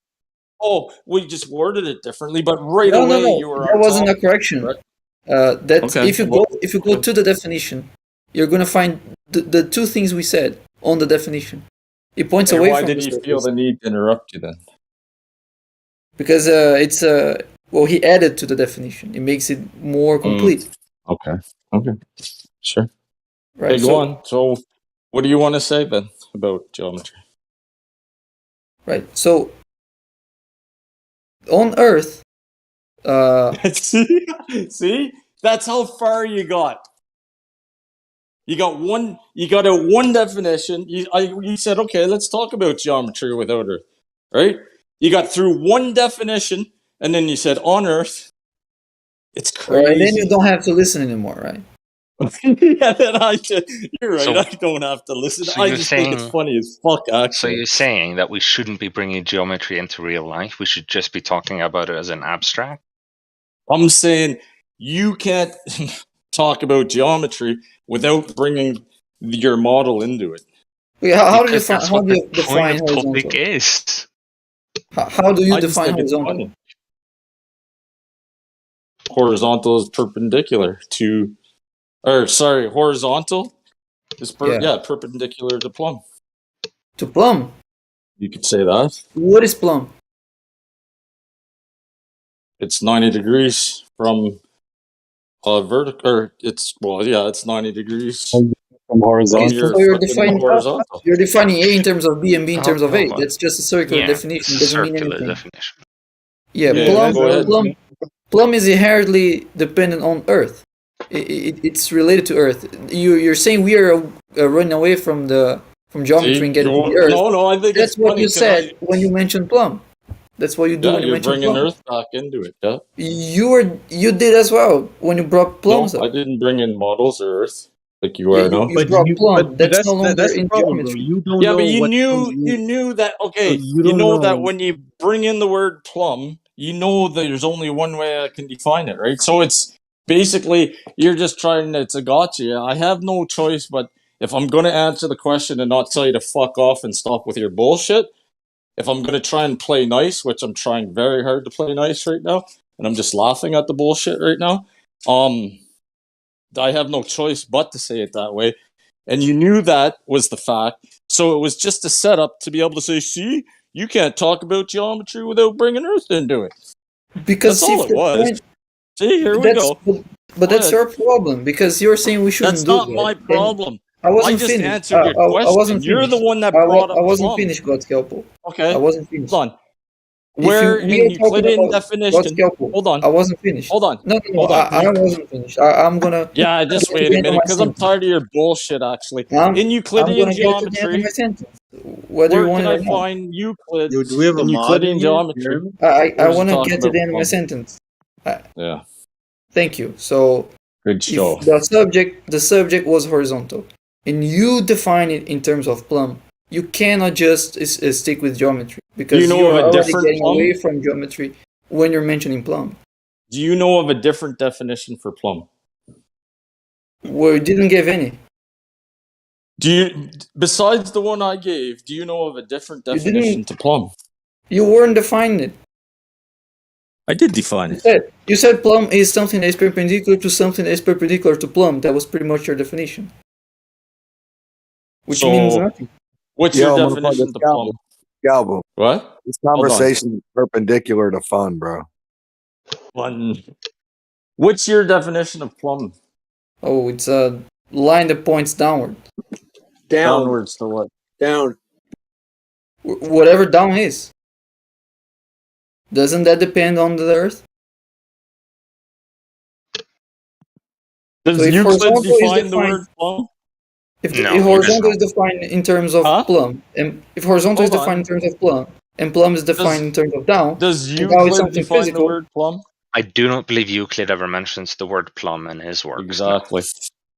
[SPEAKER 2] Oh, we just worded it differently, but right
[SPEAKER 8] No,
[SPEAKER 2] away you were.
[SPEAKER 8] that wasn't a correction.
[SPEAKER 2] Right?
[SPEAKER 8] Okay. If you go to the definition, you're gonna find the two things we said on the definition. It points away
[SPEAKER 2] why
[SPEAKER 8] from
[SPEAKER 2] did
[SPEAKER 8] the
[SPEAKER 2] he
[SPEAKER 8] surface.
[SPEAKER 2] feel the need to interrupt you then?
[SPEAKER 8] Because it's well, he added to the definition. It makes it more complete.
[SPEAKER 2] Okay. Sure.
[SPEAKER 8] Right.
[SPEAKER 2] Okay, go on. So, what do you want to say then about geometry?
[SPEAKER 8] Right. So, on Earth,
[SPEAKER 2] see, that's how far you got. You got one definition. You said, okay, let's talk about geometry without Earth, right? You got through one definition, and then you said on Earth. It's crazy.
[SPEAKER 8] Right, then you don't have to listen anymore, right?
[SPEAKER 2] Yeah, then you're right.
[SPEAKER 12] So-
[SPEAKER 2] I don't have to listen.
[SPEAKER 12] so
[SPEAKER 2] I
[SPEAKER 12] you're
[SPEAKER 2] just think it's
[SPEAKER 12] saying-
[SPEAKER 2] funny as fuck,
[SPEAKER 12] So
[SPEAKER 2] actually.
[SPEAKER 12] you're saying that we shouldn't be bringing geometry into real life? We should just be talking about it as an abstract?
[SPEAKER 2] I'm saying you can't talk about geometry without bringing your model into it.
[SPEAKER 8] Wait, how do you
[SPEAKER 12] Because
[SPEAKER 8] define?
[SPEAKER 12] that's
[SPEAKER 8] How
[SPEAKER 12] what
[SPEAKER 8] do you
[SPEAKER 12] the
[SPEAKER 8] define
[SPEAKER 12] point of topic
[SPEAKER 8] horizontal?
[SPEAKER 12] is.
[SPEAKER 8] How do you
[SPEAKER 2] I just
[SPEAKER 8] define
[SPEAKER 2] think it's
[SPEAKER 8] horizontal?
[SPEAKER 2] funny. Horizontal is perpendicular to, horizontal is perpendicular to plumb.
[SPEAKER 8] To plumb.
[SPEAKER 2] You could say that.
[SPEAKER 8] What is plumb?
[SPEAKER 2] It's 90 degrees from vertical, or it's 90 degrees from
[SPEAKER 8] Okay,
[SPEAKER 2] your
[SPEAKER 8] so you're
[SPEAKER 2] fucking
[SPEAKER 8] defining
[SPEAKER 2] horizontal.
[SPEAKER 8] you're defining A in terms of B and B in terms of A.
[SPEAKER 12] hold on.
[SPEAKER 8] That's just a circular
[SPEAKER 12] Yeah,
[SPEAKER 8] definition.
[SPEAKER 12] it's a
[SPEAKER 8] Doesn't mean
[SPEAKER 12] circular
[SPEAKER 8] anything.
[SPEAKER 12] definition.
[SPEAKER 8] Yeah,
[SPEAKER 2] Yeah, go ahead.
[SPEAKER 8] plumb is inherently dependent on Earth. It's related to Earth. You're saying we are running away from geometry and getting to the Earth.
[SPEAKER 2] No, I think
[SPEAKER 8] That's
[SPEAKER 2] it's
[SPEAKER 8] what
[SPEAKER 2] funny
[SPEAKER 8] you
[SPEAKER 2] 'cause
[SPEAKER 8] said when you mentioned plumb. That's what you do when you
[SPEAKER 2] you're
[SPEAKER 8] mention
[SPEAKER 2] bringing
[SPEAKER 8] plumb.
[SPEAKER 2] Earth back into it. Yeah.
[SPEAKER 8] You did as well when you brought plums
[SPEAKER 2] No,
[SPEAKER 8] up.
[SPEAKER 2] I didn't bring in models or Earth like you are now.
[SPEAKER 8] You brought plum. That's no longer
[SPEAKER 13] that's the
[SPEAKER 8] in
[SPEAKER 13] problem, bro.
[SPEAKER 8] geometry.
[SPEAKER 13] You don't
[SPEAKER 2] Yeah,
[SPEAKER 13] know
[SPEAKER 2] but you
[SPEAKER 13] what
[SPEAKER 2] knew that. Okay,
[SPEAKER 13] So
[SPEAKER 2] you
[SPEAKER 13] don't
[SPEAKER 2] know that
[SPEAKER 13] know.
[SPEAKER 2] when you bring in the word plumb, you know that there's only one way I can define it, right? So it's basically you're just trying. It's a gotcha. I have no choice, but if I'm gonna answer the question and not tell you to fuck off and stop with your bullshit, if I'm gonna try and play nice, which I'm trying very hard to play nice right now, and I'm just laughing at the bullshit right now, I have no choice but to say it that way. And you knew that was the fact. So it was just a setup to be able to say, see, you can't talk about geometry without bringing Earth into it.
[SPEAKER 8] Because
[SPEAKER 2] That's all it was. See, here we go.
[SPEAKER 8] But that's your problem because you're saying we shouldn't
[SPEAKER 2] That's
[SPEAKER 8] do
[SPEAKER 2] not
[SPEAKER 8] that.
[SPEAKER 2] my problem.
[SPEAKER 8] I wasn't
[SPEAKER 2] just
[SPEAKER 8] finished.
[SPEAKER 2] answered your question.
[SPEAKER 8] I wasn't
[SPEAKER 2] You're
[SPEAKER 8] finished.
[SPEAKER 2] the one that
[SPEAKER 8] I
[SPEAKER 2] brought up
[SPEAKER 8] wasn't
[SPEAKER 2] plumb.
[SPEAKER 8] finished, Godscalpel.
[SPEAKER 2] Okay.
[SPEAKER 8] I wasn't finished.
[SPEAKER 2] Hold on. Where in Euclidean definition? Hold on.
[SPEAKER 8] I wasn't finished.
[SPEAKER 2] Hold on.
[SPEAKER 8] No,
[SPEAKER 2] Hold on.
[SPEAKER 8] I wasn't finished. I'm gonna.
[SPEAKER 2] Yeah, just wait a minute, because I'm tired of your bullshit, actually. In Euclidean geometry,
[SPEAKER 8] Whether
[SPEAKER 2] where
[SPEAKER 8] you want
[SPEAKER 2] can
[SPEAKER 8] it
[SPEAKER 2] I
[SPEAKER 8] or not.
[SPEAKER 2] find Euclid
[SPEAKER 13] Do we have a
[SPEAKER 2] in
[SPEAKER 13] mod in
[SPEAKER 2] Euclidean
[SPEAKER 13] here,
[SPEAKER 2] geometry?
[SPEAKER 13] Jeremy?
[SPEAKER 8] I want to
[SPEAKER 2] talk
[SPEAKER 8] get to
[SPEAKER 2] about
[SPEAKER 8] the end of my
[SPEAKER 2] plumb?
[SPEAKER 8] sentence.
[SPEAKER 2] Yeah,
[SPEAKER 8] Thank you. So,
[SPEAKER 2] good show.
[SPEAKER 8] if the subject was horizontal, and you define it in terms of plumb, you cannot just stick with geometry because
[SPEAKER 2] you know
[SPEAKER 8] you're
[SPEAKER 2] of a
[SPEAKER 8] already
[SPEAKER 2] different
[SPEAKER 8] getting
[SPEAKER 2] plumb?
[SPEAKER 8] away from geometry when you're mentioning plumb.
[SPEAKER 2] Do you know of a different definition for plumb?
[SPEAKER 8] Well, you didn't give any.
[SPEAKER 2] Do you, besides the one I gave, do you know of a different definition to plumb?
[SPEAKER 8] You weren't defining it.
[SPEAKER 2] I did define it.
[SPEAKER 8] You said plumb is something that is perpendicular to something that is perpendicular to plumb. That was pretty much your definition. Which means nothing.
[SPEAKER 2] What's your definition to plumb?
[SPEAKER 6] Galvo.
[SPEAKER 2] What?
[SPEAKER 6] This conversation is perpendicular to fun, bro.
[SPEAKER 2] Fun. What's your definition of plumb?
[SPEAKER 8] Oh, it's a line that points downward.
[SPEAKER 2] Downwards to what?
[SPEAKER 3] Down.
[SPEAKER 8] Whatever down is. Doesn't that depend on the Earth?
[SPEAKER 2] Does Euclid define the word plumb?
[SPEAKER 8] If horizontal is defined in terms of plumb, and if horizontal is defined in terms of plumb, and plumb is defined in terms of down,
[SPEAKER 2] does
[SPEAKER 8] Euclid
[SPEAKER 2] define the word plumb?
[SPEAKER 12] I do not believe Euclid ever mentions the word plumb in his work.
[SPEAKER 2] Exactly.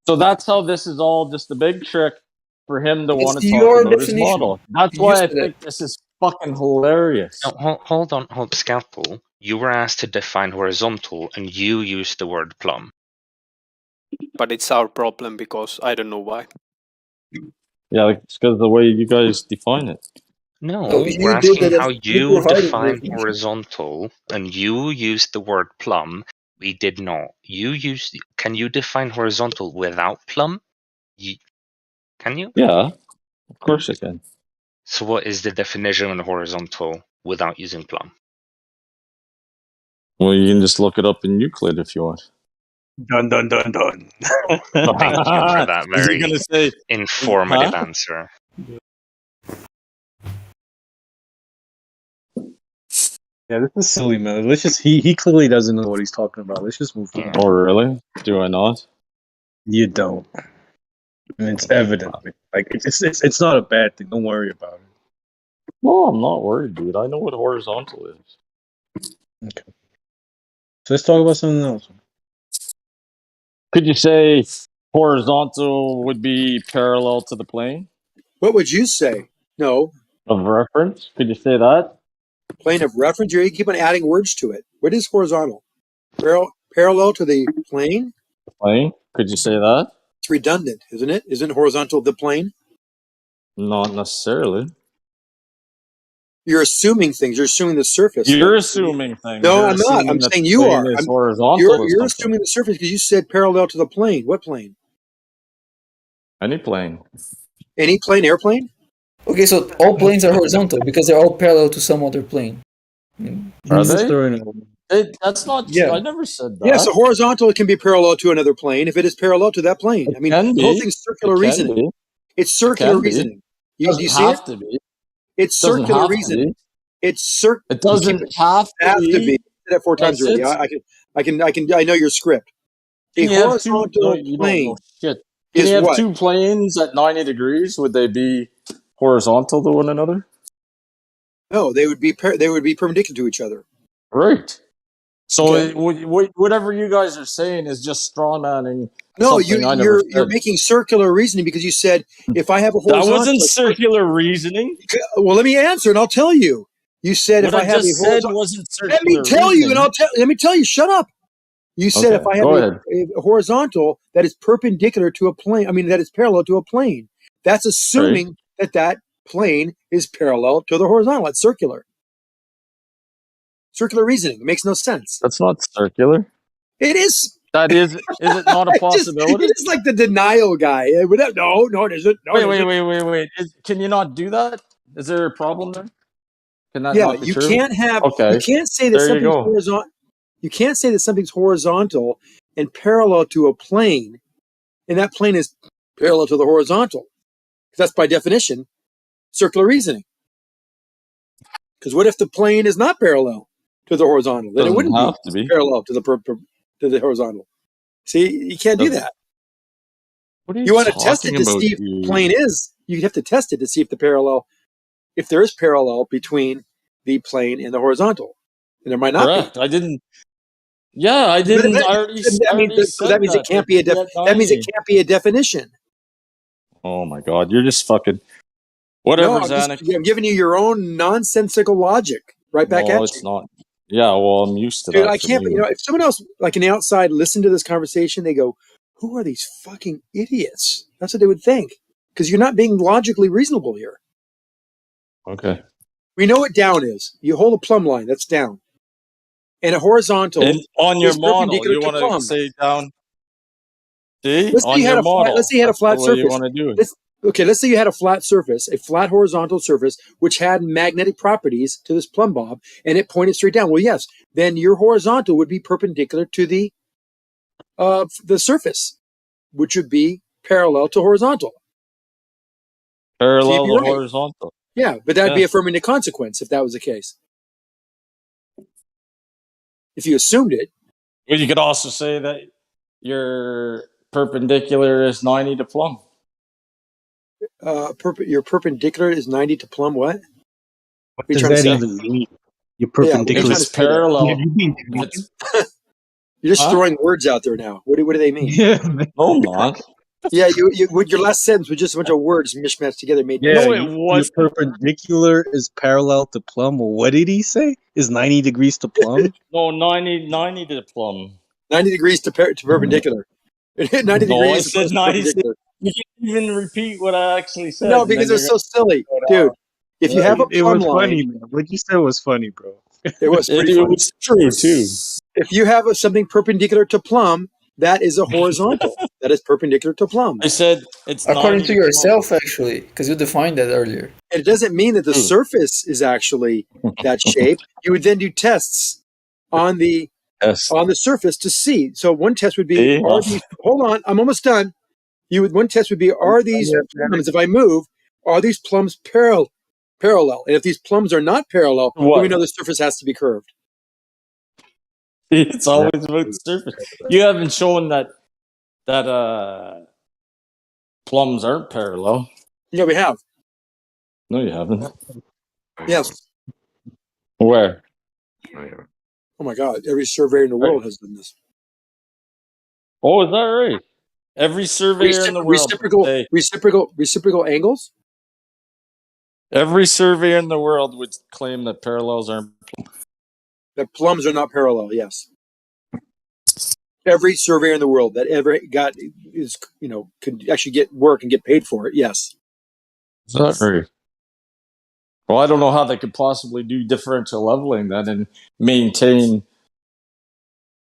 [SPEAKER 2] So that's how this is all just a big trick for him to want to
[SPEAKER 8] your
[SPEAKER 2] talk about his
[SPEAKER 8] definition.
[SPEAKER 2] model. That's
[SPEAKER 8] You
[SPEAKER 2] why I
[SPEAKER 8] said it.
[SPEAKER 2] think this is fucking hilarious.
[SPEAKER 12] No, hold on, Scalpel. You were asked to define horizontal, and you used the word plumb.
[SPEAKER 14] But it's our problem because I don't know why.
[SPEAKER 2] Yeah, it's because of the way you guys define it.
[SPEAKER 12] No, we're asking how you define horizontal, and you used the word plumb. We did not. Can you define horizontal without plumb? Can you?
[SPEAKER 2] Yeah, of course I can.
[SPEAKER 12] So what is the definition of horizontal without using plumb?
[SPEAKER 2] Well, you can just look it up in Euclid if you want.
[SPEAKER 13] Dun dun dun dun.
[SPEAKER 12] Thank you for that
[SPEAKER 2] Is he
[SPEAKER 12] very
[SPEAKER 2] gonna say,
[SPEAKER 12] informative answer.
[SPEAKER 13] Yeah, this is silly, man. Let's just he clearly doesn't know what he's talking about. Let's just move on.
[SPEAKER 2] Oh, really? Do I not?
[SPEAKER 13] You don't. And it's evident. Like it's not a bad thing. Don't worry about it.
[SPEAKER 2] Well, I'm not worried, dude. I know what horizontal is.
[SPEAKER 13] Okay. So let's talk about something else.
[SPEAKER 2] Could you say horizontal would be parallel to the plane?
[SPEAKER 3] What would you say? No.
[SPEAKER 2] Of reference? Could you say that?
[SPEAKER 3] Plane of reference? You keep on adding words to it. What is horizontal? Parallel to the plane?
[SPEAKER 2] Plane? Could you say that?
[SPEAKER 3] It's redundant, isn't it? Isn't horizontal the plane?
[SPEAKER 2] Not necessarily.
[SPEAKER 3] You're assuming things. You're assuming the surface.
[SPEAKER 2] You're assuming things.
[SPEAKER 3] No,
[SPEAKER 2] You're
[SPEAKER 3] I'm not. I'm saying you are. You're assuming the surface because you said parallel to the plane. What plane?
[SPEAKER 2] Any plane.
[SPEAKER 3] Any plane? Airplane?
[SPEAKER 8] Okay, so all planes are horizontal because they're all parallel to some other plane.
[SPEAKER 2] Are they? That's not.
[SPEAKER 3] Yeah.
[SPEAKER 2] I never said that.
[SPEAKER 3] Yeah, so horizontal can be parallel to another plane if it is parallel to that plane. I mean, the whole thing's circular reasoning. It's circular reasoning. Do you see it?
[SPEAKER 2] To be.
[SPEAKER 3] It's circular reasoning. It's It
[SPEAKER 2] doesn't have to be.
[SPEAKER 3] I said that 4 times already. I know your script. A horizontal plane
[SPEAKER 2] shit.
[SPEAKER 3] Can
[SPEAKER 2] you have
[SPEAKER 3] what?
[SPEAKER 2] two planes at 90 degrees? Would they be horizontal to one another?
[SPEAKER 3] No, they would be perpendicular to each other.
[SPEAKER 2] Right. So
[SPEAKER 3] Okay.
[SPEAKER 2] whatever you guys are saying is just straw manning.
[SPEAKER 3] No,
[SPEAKER 2] you're
[SPEAKER 3] making circular reasoning because you said if I have a horizontal.
[SPEAKER 2] That wasn't circular reasoning.
[SPEAKER 3] Well, let me answer and I'll tell you. You said
[SPEAKER 2] what
[SPEAKER 3] if I have
[SPEAKER 2] just
[SPEAKER 3] a horizontal.
[SPEAKER 2] wasn't circular.
[SPEAKER 3] Let me tell you, and let me tell you. Shut up. You said if I have a horizontal that is perpendicular to a plane, that is parallel to a plane. That's assuming that plane is parallel to the horizontal. It's circular. Circular reasoning. It makes no sense.
[SPEAKER 2] That's not circular.
[SPEAKER 3] It is.
[SPEAKER 2] That is it not a possibility?
[SPEAKER 3] It's like the denial guy. No, it isn't. No,
[SPEAKER 2] Wait. Can you not do that? Is there a problem there? Can that
[SPEAKER 3] yeah,
[SPEAKER 2] not be
[SPEAKER 3] you
[SPEAKER 2] true?
[SPEAKER 3] can't have.
[SPEAKER 2] Okay.
[SPEAKER 3] You can't say that
[SPEAKER 2] There you
[SPEAKER 3] something's
[SPEAKER 2] go.
[SPEAKER 3] horizontal. You can't say that something's horizontal and parallel to a plane, and that plane is parallel to the horizontal. That's by definition circular reasoning. Because what if the plane is not parallel to the horizontal? Then it wouldn't be parallel to the horizontal. See, you can't do that.
[SPEAKER 2] What are
[SPEAKER 3] You want to test it
[SPEAKER 2] talking
[SPEAKER 3] to
[SPEAKER 2] about,
[SPEAKER 3] see if the plane is. You have to test it to see if there is parallel between the plane and the horizontal. And there might not
[SPEAKER 2] Correct.
[SPEAKER 3] be.
[SPEAKER 2] I didn't. Yeah, I didn't.
[SPEAKER 3] That means it can't be a that means it can't be a definition.
[SPEAKER 2] Oh my God, you're just fucking. Whatever, Zanuck.
[SPEAKER 3] I'm giving you your own nonsensical logic right back at you.
[SPEAKER 2] No, it's not. Yeah, well, I'm used to
[SPEAKER 3] Dude,
[SPEAKER 2] that.
[SPEAKER 3] I can't. If someone else, like in the outside, listened to this conversation, they go, "Who are these fucking idiots?" That's what they would think, because you're not being logically reasonable here.
[SPEAKER 2] Okay.
[SPEAKER 3] We know what down is. You hold a plumb line. That's down. And a horizontal
[SPEAKER 2] on your
[SPEAKER 3] is
[SPEAKER 2] model,
[SPEAKER 3] perpendicular
[SPEAKER 2] you
[SPEAKER 3] to
[SPEAKER 2] want to
[SPEAKER 3] plumb.
[SPEAKER 2] say down. See,
[SPEAKER 3] Let's say
[SPEAKER 2] on
[SPEAKER 3] you had
[SPEAKER 2] your
[SPEAKER 3] a flat,
[SPEAKER 2] model.
[SPEAKER 3] let's say you had a
[SPEAKER 2] That's
[SPEAKER 3] flat
[SPEAKER 2] the way you
[SPEAKER 3] surface.
[SPEAKER 2] want to do it.
[SPEAKER 3] Let's say you had a flat surface, a flat horizontal surface, which had magnetic properties to this plumb bob, and it pointed straight down. Well, yes, then your horizontal would be perpendicular to the surface, which would be parallel to horizontal.
[SPEAKER 2] Parallel
[SPEAKER 3] So you'd be
[SPEAKER 2] to
[SPEAKER 3] right.
[SPEAKER 2] horizontal.
[SPEAKER 3] Yeah, but that'd be
[SPEAKER 2] Yeah.
[SPEAKER 3] affirming the consequence if that was the case. If you assumed it.
[SPEAKER 2] Well, you could also say that your perpendicular is 90 to plumb.
[SPEAKER 3] Your perpendicular is 90 to plumb. What?
[SPEAKER 13] What
[SPEAKER 3] are you
[SPEAKER 13] does
[SPEAKER 3] trying to
[SPEAKER 13] that
[SPEAKER 3] say?
[SPEAKER 13] even mean? Your
[SPEAKER 3] Yeah, what are you
[SPEAKER 13] perpendicular.
[SPEAKER 3] trying
[SPEAKER 2] If
[SPEAKER 3] to
[SPEAKER 2] it's
[SPEAKER 3] say there?
[SPEAKER 2] parallel,
[SPEAKER 13] Yeah, you mean
[SPEAKER 2] if it's,
[SPEAKER 3] You're just
[SPEAKER 2] Huh?
[SPEAKER 3] throwing words out there now. What do they mean?
[SPEAKER 13] Yeah, man.
[SPEAKER 2] no, I'm not.
[SPEAKER 3] Yeah, you your last sentence was just a bunch of words mishmashed together. Made no
[SPEAKER 13] Yeah,
[SPEAKER 2] No,
[SPEAKER 3] sense.
[SPEAKER 2] it
[SPEAKER 13] your
[SPEAKER 2] wasn't.
[SPEAKER 13] perpendicular is parallel to plumb. Well, what did he say? Is 90 degrees to plumb?
[SPEAKER 2] No, 90 to plumb.
[SPEAKER 3] 90 degrees to perpendicular. 90
[SPEAKER 2] No, I
[SPEAKER 3] degrees
[SPEAKER 2] said
[SPEAKER 3] opposed to
[SPEAKER 2] 90.
[SPEAKER 3] perpendicular.
[SPEAKER 2] You can't even repeat what I actually said.
[SPEAKER 3] No,
[SPEAKER 2] and
[SPEAKER 3] because
[SPEAKER 2] then
[SPEAKER 3] it's
[SPEAKER 2] you're
[SPEAKER 3] so silly, dude. If you have a
[SPEAKER 13] It
[SPEAKER 3] plumb
[SPEAKER 13] was funny,
[SPEAKER 3] line,
[SPEAKER 13] man. What you said was funny, bro.
[SPEAKER 3] it was pretty
[SPEAKER 2] it
[SPEAKER 3] funny.
[SPEAKER 2] was true too.
[SPEAKER 3] If you have something perpendicular to plumb, that is a horizontal. That is perpendicular to plumb.
[SPEAKER 2] I said it's
[SPEAKER 8] According
[SPEAKER 2] 90
[SPEAKER 8] to
[SPEAKER 2] to plumb.
[SPEAKER 8] yourself, actually, because you defined that earlier.
[SPEAKER 3] And it doesn't mean that the
[SPEAKER 2] True.
[SPEAKER 3] surface is actually that shape. You would then do tests on the
[SPEAKER 2] Yes.
[SPEAKER 3] surface to see. So one test would be,
[SPEAKER 2] See?
[SPEAKER 3] are these? Hold on, I'm almost done. One test would be, are these plums? If I move, are these plums parallel? And if these plums are not parallel, then we
[SPEAKER 2] What?
[SPEAKER 3] know the surface has to be curved.
[SPEAKER 2] It's always about the surface. You haven't shown that plums aren't parallel.
[SPEAKER 3] Yeah, we have.
[SPEAKER 2] No, you haven't.
[SPEAKER 3] Yes.
[SPEAKER 2] Where?
[SPEAKER 3] Oh my God! Every surveyor in the world has done this.
[SPEAKER 2] Oh, is that right? Every surveyor in the world.
[SPEAKER 3] Reciprocal angles.
[SPEAKER 2] Every surveyor in the world would claim that parallels aren't.
[SPEAKER 3] That plums are not parallel. Yes. Every surveyor in the world that ever could actually get work and get paid for it. Yes.
[SPEAKER 2] Is that right? Well, I don't know how they could possibly do differential leveling then and maintain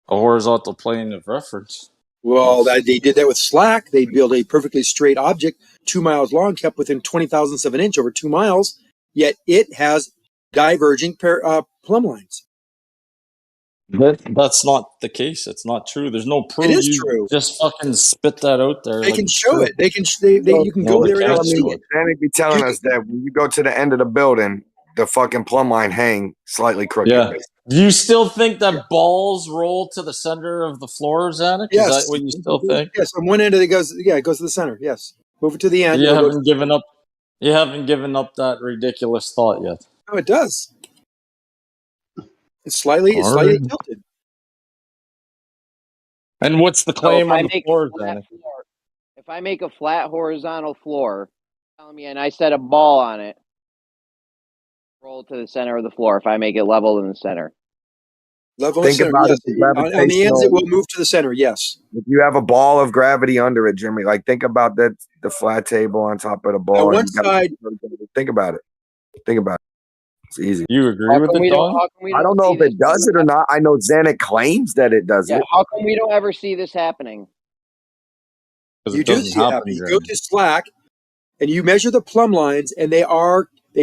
[SPEAKER 2] a horizontal plane of reference.
[SPEAKER 3] Well, they did that with slack. They built a perfectly straight object, 2 miles long, kept within 20 thousandths of an inch over 2 miles, yet it has diverging plumb lines.
[SPEAKER 2] That's not the case. It's not true. There's no proof.
[SPEAKER 3] It is
[SPEAKER 2] You
[SPEAKER 3] true.
[SPEAKER 2] just fucking spit that out there.
[SPEAKER 3] They
[SPEAKER 2] like
[SPEAKER 3] can
[SPEAKER 2] it's
[SPEAKER 3] show
[SPEAKER 2] true.
[SPEAKER 3] it. They can. You can go there and see it.
[SPEAKER 6] Danny be telling us that when you go to the end of the building, the fucking plumb line hang slightly crooked.
[SPEAKER 2] Yeah. Do you still think that balls roll to the center of the floor, Zanuck?
[SPEAKER 3] Yes.
[SPEAKER 2] Is that what you still think?
[SPEAKER 3] Yes. On one end, it goes to the center. Yes. Move it to the end.
[SPEAKER 2] You
[SPEAKER 3] it'll go
[SPEAKER 2] haven't given up. You haven't given up that ridiculous thought yet.
[SPEAKER 3] No, it does. It's slightly
[SPEAKER 2] Alright.
[SPEAKER 3] tilted.
[SPEAKER 2] And what's the
[SPEAKER 4] So
[SPEAKER 2] claim on the floor, Zanuck?
[SPEAKER 4] if I make a flat horizontal floor, telling me, and I set a ball on it, roll to the center of the floor. If I make it level in the center,
[SPEAKER 3] Level in the
[SPEAKER 6] Think
[SPEAKER 3] center.
[SPEAKER 6] about
[SPEAKER 3] Yes.
[SPEAKER 6] it.
[SPEAKER 3] On the ends, it will move to the center. Yes.
[SPEAKER 6] If you have a ball of gravity under it, Jimmy, like think about that, the flat table on top of the ball.
[SPEAKER 3] On one
[SPEAKER 6] and you got-
[SPEAKER 3] side,
[SPEAKER 6] think about it. Think about it. It's easy.
[SPEAKER 2] You agree with it, Don?
[SPEAKER 6] I don't know if it does it or not. I know Zanuck claims that it does
[SPEAKER 4] Yeah,
[SPEAKER 6] it.
[SPEAKER 4] how come we don't ever see this happening?
[SPEAKER 3] you do see it happen. You go to slack, and you measure the plumb lines, and they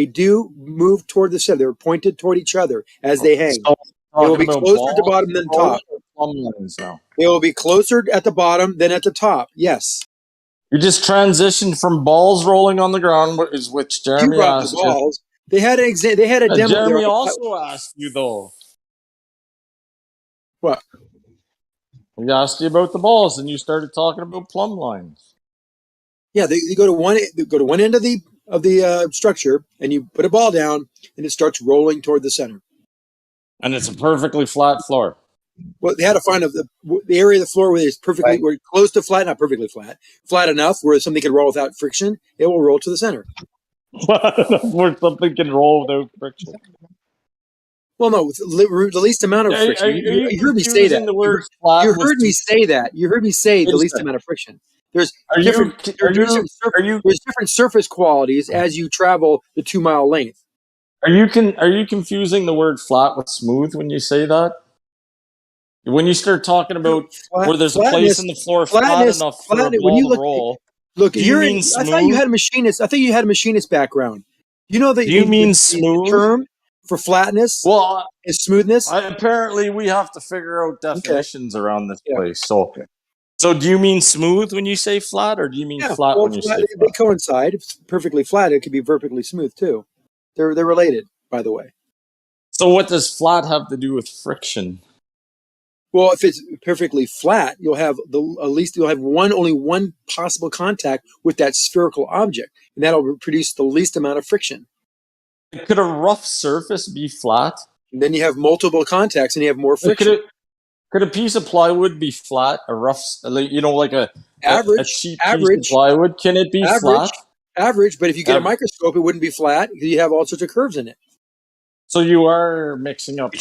[SPEAKER 3] do move toward the center. They're pointed toward each other as they hang.
[SPEAKER 2] So,
[SPEAKER 3] They will be
[SPEAKER 2] talking about
[SPEAKER 3] closer at the
[SPEAKER 2] balls,
[SPEAKER 3] bottom than top.
[SPEAKER 2] plumb lines now.
[SPEAKER 3] They will be closer at the bottom than at the top. Yes.
[SPEAKER 2] You just transitioned from balls rolling on the ground, which
[SPEAKER 3] You
[SPEAKER 2] Jeremy
[SPEAKER 3] brought the
[SPEAKER 2] asked
[SPEAKER 3] balls. They had a demo.
[SPEAKER 2] Jeremy
[SPEAKER 3] there.
[SPEAKER 2] also asked you though.
[SPEAKER 3] What?
[SPEAKER 2] He asked you about the balls, and you started talking about plumb lines.
[SPEAKER 3] Yeah, they go to one end of the structure, and you put a ball down, and it starts rolling toward the center.
[SPEAKER 2] And it's a perfectly flat floor.
[SPEAKER 3] Well, they had to find the area of the floor where it's perfectly, where it's close to flat, not perfectly flat, flat enough where something can roll without friction. It will roll to the center.
[SPEAKER 2] Where something can roll without friction.
[SPEAKER 3] Well, no, with the least amount of friction. You heard me say that.
[SPEAKER 2] The word
[SPEAKER 3] you heard me say that. You heard me say the least amount of friction. There's different surface qualities as you travel the 2 mile length.
[SPEAKER 2] Are you confusing the word flat with smooth when you say that? When you start talking about where there's a place in the floor flat enough for a ball to roll,
[SPEAKER 3] look,
[SPEAKER 2] do you mean
[SPEAKER 3] I
[SPEAKER 2] smooth?
[SPEAKER 3] thought you had a machinist. I think you had a machinist background. You know that
[SPEAKER 2] Do you mean
[SPEAKER 3] the
[SPEAKER 2] smooth?
[SPEAKER 3] term for flatness is smoothness.
[SPEAKER 2] Apparently, we have to figure out definitions around this place. So do you mean smooth when you say flat, or do you mean flat when you say flat?
[SPEAKER 3] They coincide. If it's perfectly flat, it could be perfectly smooth too. They're related, by the way.
[SPEAKER 2] So what does flat have to do with friction?
[SPEAKER 3] Well, if it's perfectly flat, you'll have only one possible contact with that spherical object, and that'll produce the least amount of friction.
[SPEAKER 2] Could a rough surface be flat?
[SPEAKER 3] And then you have multiple contacts, and you have more friction.
[SPEAKER 2] Could a piece of plywood be flat? A rough, like a cheap piece of plywood? Can it be flat?
[SPEAKER 3] Average, but if you get a microscope, it wouldn't be flat because you have all sorts of curves in it.
[SPEAKER 2] So you are mixing up.
[SPEAKER 3] Are you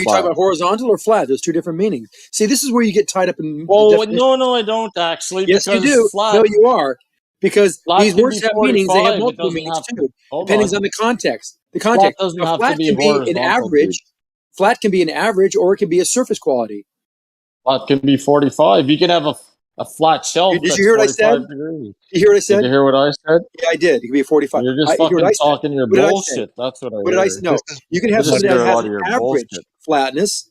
[SPEAKER 3] talking about horizontal or flat? There's two different meanings. See, this is where you get tied up in.
[SPEAKER 2] Oh no, I don't actually.
[SPEAKER 3] Yes, you do.
[SPEAKER 2] Flat,
[SPEAKER 3] no, you are, because these words have
[SPEAKER 2] 45,
[SPEAKER 3] meanings. They have multiple meanings too, depending on the context. The context.
[SPEAKER 2] Flat doesn't have
[SPEAKER 3] flat
[SPEAKER 2] to be
[SPEAKER 3] can be an
[SPEAKER 2] horizontal,
[SPEAKER 3] average.
[SPEAKER 2] dude.
[SPEAKER 3] Flat can be an average, or it can be a surface quality.
[SPEAKER 2] Flat can be 45. You can have a flat shelf.
[SPEAKER 3] Did you hear what I said?
[SPEAKER 2] Degrees.
[SPEAKER 3] You hear what I said?
[SPEAKER 2] Did you hear what I said?
[SPEAKER 3] Yeah, I did. It can be 45.
[SPEAKER 2] You're just fucking talking your bullshit. That's what I heard.
[SPEAKER 3] What did I say? No, you can have something that has an average flatness,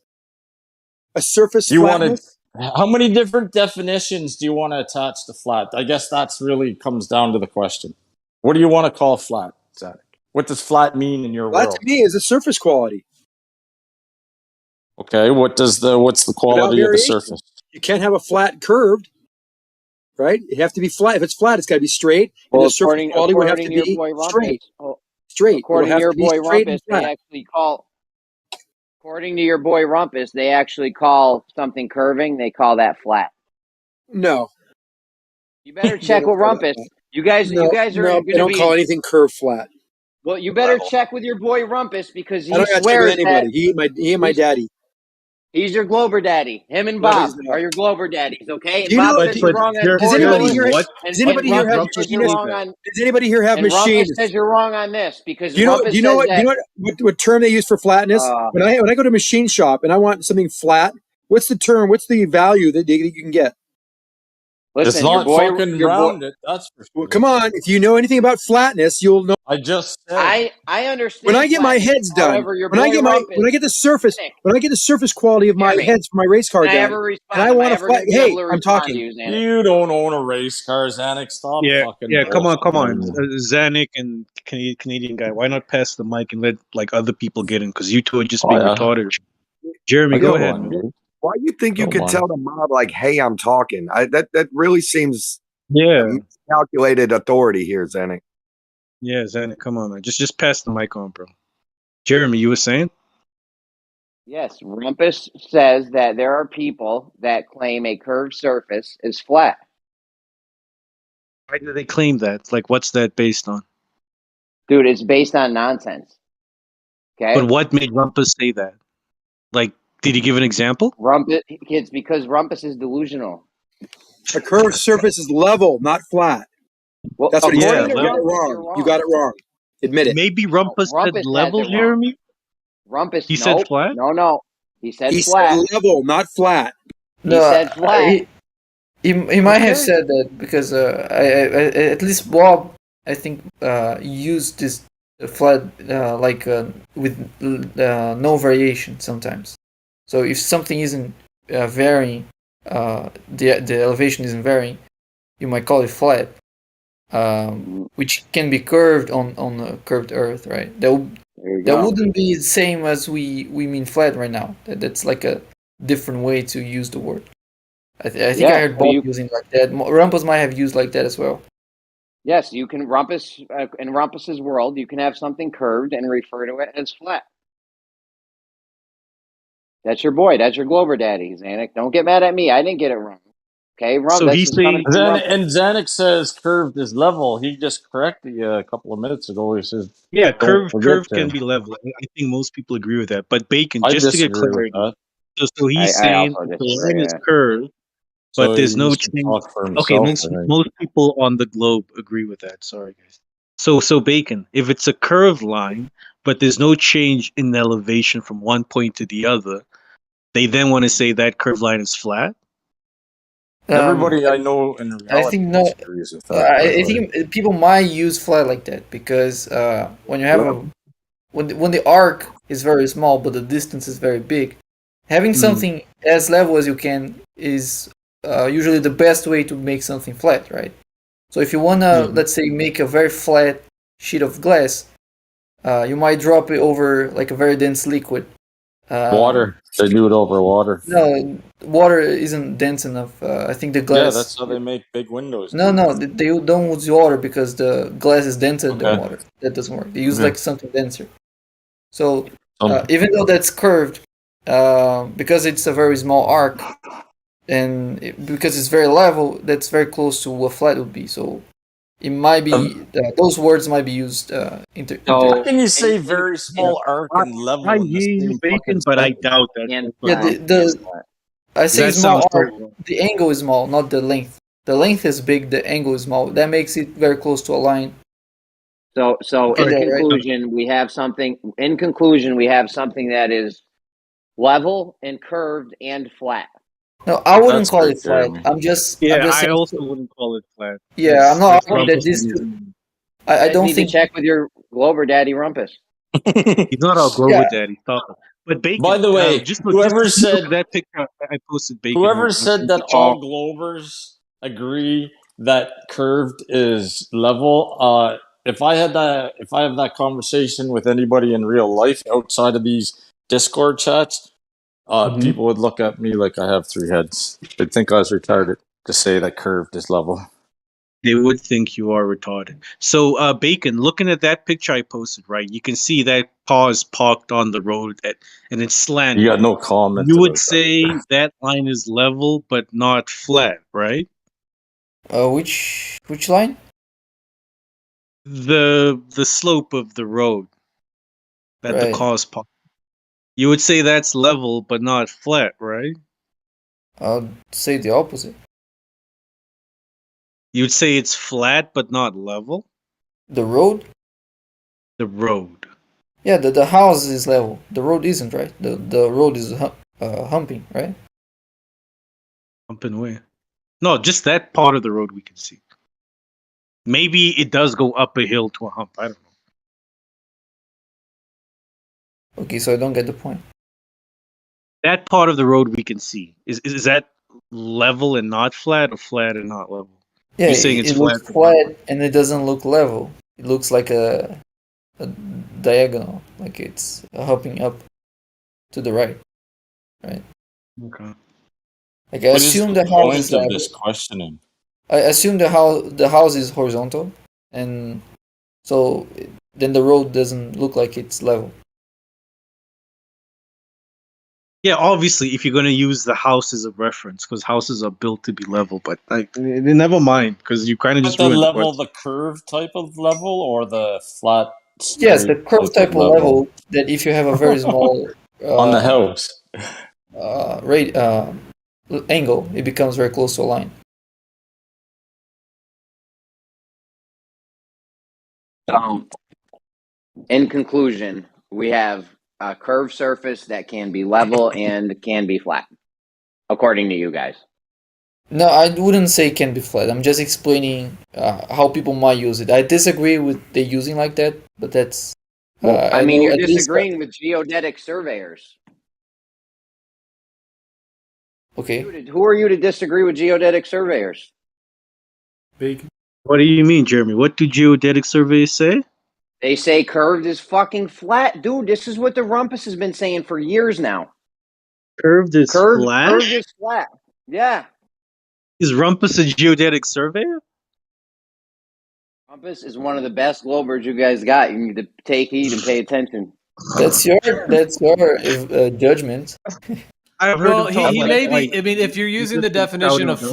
[SPEAKER 3] a surface flatness.
[SPEAKER 2] How many different definitions do you want to attach to flat? I guess that's really comes down to the question. What do you want to call flat, Zach? What does flat mean in your world?
[SPEAKER 3] Flat to me is a surface quality.
[SPEAKER 2] Okay, what's the quality of the surface?
[SPEAKER 3] You can't have a flat curved, right? It have to be flat. If it's flat, it's got to be straight.
[SPEAKER 4] Well,
[SPEAKER 3] and the surface quality would have to be straight. Straight.
[SPEAKER 4] According to your boy Rumpus, they actually call. According to your boy Rumpus, they actually call something curving. They call that flat.
[SPEAKER 3] No.
[SPEAKER 4] You better check with Rumpus. You guys are going to be.
[SPEAKER 3] They don't call anything curved flat.
[SPEAKER 4] Well, you better check with your boy Rumpus because he
[SPEAKER 3] I don't got to check with anybody. He ain't my daddy.
[SPEAKER 4] He's your Glober daddy. Him and Bob are your Glober daddies, okay? And
[SPEAKER 3] Bob
[SPEAKER 4] says you're wrong on
[SPEAKER 3] does anybody here have
[SPEAKER 4] machinists?
[SPEAKER 3] Does anybody here have machinists?
[SPEAKER 4] Rumpus says you're wrong on this because
[SPEAKER 3] do you know what term they use for flatness? When I go to a machine shop and I want something flat, what's the term? What's the value that you can get?
[SPEAKER 4] Listen,
[SPEAKER 2] it's not fucking rounded. That's for sure.
[SPEAKER 3] Well, come on. If you know anything about flatness, you'll know.
[SPEAKER 2] I just said.
[SPEAKER 4] I understand.
[SPEAKER 3] When I get my heads done, when I get the surface quality of my heads for my race car done, and I want to flat. Hey, I'm talking.
[SPEAKER 2] You don't own a race car, Zanuck. Stop.
[SPEAKER 13] Yeah. Come on, Zanuck and Canadian guy. Why not pass the mic and let other people get in? Because you two are just being retarded. Jeremy, go ahead. Man.
[SPEAKER 6] Why do you think you could tell the mob hey, I'm talking? That really seems calculated authority here, Zanuck.
[SPEAKER 13] Yeah, Zanuck, come on, man. Just pass the mic on, bro. Jeremy, you were saying?
[SPEAKER 4] Yes, Rumpus says that there are people that claim a curved surface is flat.
[SPEAKER 13] Why do they claim that? What's that based on?
[SPEAKER 4] Dude, it's based on nonsense. Okay.
[SPEAKER 13] But what made Rumpus say that? Did he give an example?
[SPEAKER 4] It's because Rumpus is delusional.
[SPEAKER 3] A curved surface is level, not flat.
[SPEAKER 4] Well,
[SPEAKER 3] that's what he said.
[SPEAKER 4] Wrong.
[SPEAKER 3] You got it wrong. Admit it.
[SPEAKER 13] Maybe Rumpus said level, Jeremy?
[SPEAKER 4] Rumpus,
[SPEAKER 13] he said flat?
[SPEAKER 4] No. He said flat.
[SPEAKER 3] Said level, not flat.
[SPEAKER 4] He said flat.
[SPEAKER 8] He might have said that because at least Bob, I think, used this flat with no variation sometimes. So if something isn't varying, the elevation isn't varying, you might call it flat, which can be curved on a curved earth, right? That wouldn't be the same as we mean flat right now. That's a different way to use the word. I think I heard Bob using like that. Rumpus might have used like that as well.
[SPEAKER 4] Yes, you can Rumpus in Rumpus's world. You can have something curved and refer to it as flat. That's your boy. That's your Glober daddy, Zanuck. Don't get mad at me. I didn't get it wrong. Okay,
[SPEAKER 2] So he's saying, and Zanuck says curved is level. He just corrected you a couple of minutes ago. He says,
[SPEAKER 13] "Yeah, curve can be level." I think most people agree with that. But Bacon, just to get clarity, so he's saying the line is curved, but there's no change. Okay, most people on the globe agree with that. Sorry, guys. So Bacon, if it's a curved line, but there's no change in the elevation from one point to the other, they then want to say that curved line is flat.
[SPEAKER 2] Everybody I know in reality
[SPEAKER 8] I think no.
[SPEAKER 2] disagrees with that.
[SPEAKER 8] I think people might use flat like that because when you have when the arc is very small but the distance is very big, having something as level as you can is usually the best way to make something flat, right? So if you wanna, let's say, make a very flat sheet of glass, you might drop it over like a very dense liquid.
[SPEAKER 2] Water. They do it over water.
[SPEAKER 8] No, water isn't dense enough. I think the glass.
[SPEAKER 2] Yeah, that's how they make big windows.
[SPEAKER 8] No, they don't use water because the glass is denser than water. That doesn't work. They use like something denser. So even though that's curved, because it's a very small arc, and because it's very level, that's very close to what flat would be. So it might be those words might be used.
[SPEAKER 2] How can you say very small arc and level?
[SPEAKER 13] I hear you, Bacon, but I doubt that.
[SPEAKER 8] Yeah, I say small arc. The angle is small, not the length. The length is big. The angle is small. That makes it very close to a line.
[SPEAKER 4] So in conclusion, we have something. In conclusion, we have something that is level and curved and flat.
[SPEAKER 8] No, I wouldn't call it flat. I'm just
[SPEAKER 13] I
[SPEAKER 8] saying,
[SPEAKER 13] also wouldn't call it flat.
[SPEAKER 8] Yeah, I'm not arguing that this. I don't
[SPEAKER 4] need
[SPEAKER 8] think.
[SPEAKER 4] to check with your Glober Daddy Rumpus.
[SPEAKER 13] He's not our Glober Daddy. Stop it. But Bacon.
[SPEAKER 2] By the way, whoever said
[SPEAKER 13] that picture I posted, Bacon.
[SPEAKER 2] Whoever said that all Globers agree that curved is level. If I have that conversation with anybody in real life outside of these Discord chats, people would look at me like I have 3 heads. They'd think I was retarded to say that curved is level.
[SPEAKER 13] They would think you are retarded. So, Bacon, looking at that picture I posted, right, you can see that car is parked on the road and it's slanted.
[SPEAKER 2] You got no comment.
[SPEAKER 13] You would say that line is level but not flat, right?
[SPEAKER 8] Which line?
[SPEAKER 13] The slope of the road that the car is parked. You would say that's level but not flat, right?
[SPEAKER 8] I'd say the opposite.
[SPEAKER 13] You'd say it's flat but not level?
[SPEAKER 8] The road?
[SPEAKER 13] The road.
[SPEAKER 8] Yeah, the house is level. The road isn't, right? The road is humping, right?
[SPEAKER 13] Humping where? No, just that part of the road we can see. Maybe it does go up a hill to a hump. I don't know.
[SPEAKER 8] Okay, so I don't get the point.
[SPEAKER 13] That part of the road we can see. Is that level and not flat, or flat and not level?
[SPEAKER 8] Yeah,
[SPEAKER 13] you're saying it's
[SPEAKER 8] it looks flat and it doesn't look level. It looks like a diagonal, like it's hopping up to the right.
[SPEAKER 13] Okay.
[SPEAKER 8] Like I assume the house is level.
[SPEAKER 2] This questioning.
[SPEAKER 8] I assume the house is horizontal, and so then the road doesn't look like it's level.
[SPEAKER 13] Yeah, obviously, if you're going to use the house as a reference, because houses are built to be level, but never mind, because you kind of just
[SPEAKER 2] the level, the curved type of level, or the flat.
[SPEAKER 8] Yes, the curved type of level that if you have a very small
[SPEAKER 2] on the house
[SPEAKER 8] angle, it becomes very close to a line.
[SPEAKER 4] In conclusion, we have a curved surface that can be level and can be flat, according to you guys.
[SPEAKER 8] No, I wouldn't say it can be flat. I'm just explaining how people might use it. I disagree with they using like that, but that's.
[SPEAKER 4] I mean, you're disagreeing with geodetic surveyors.
[SPEAKER 8] Okay.
[SPEAKER 4] Who are you to disagree with geodetic surveyors?
[SPEAKER 13] What do you mean, Jeremy? What do geodetic surveyors say?
[SPEAKER 4] They say curved is fucking flat. Dude, this is what the Rumpus has been saying for years now.
[SPEAKER 13] Curved is flat?
[SPEAKER 4] Curved is flat. Yeah.
[SPEAKER 13] Is Rumpus a geodetic surveyor?
[SPEAKER 4] Rumpus is one of the best Globers you guys got. You need to take heed and pay attention.
[SPEAKER 8] That's your judgment.
[SPEAKER 9] Well, he may be. I mean, if you're using the definition of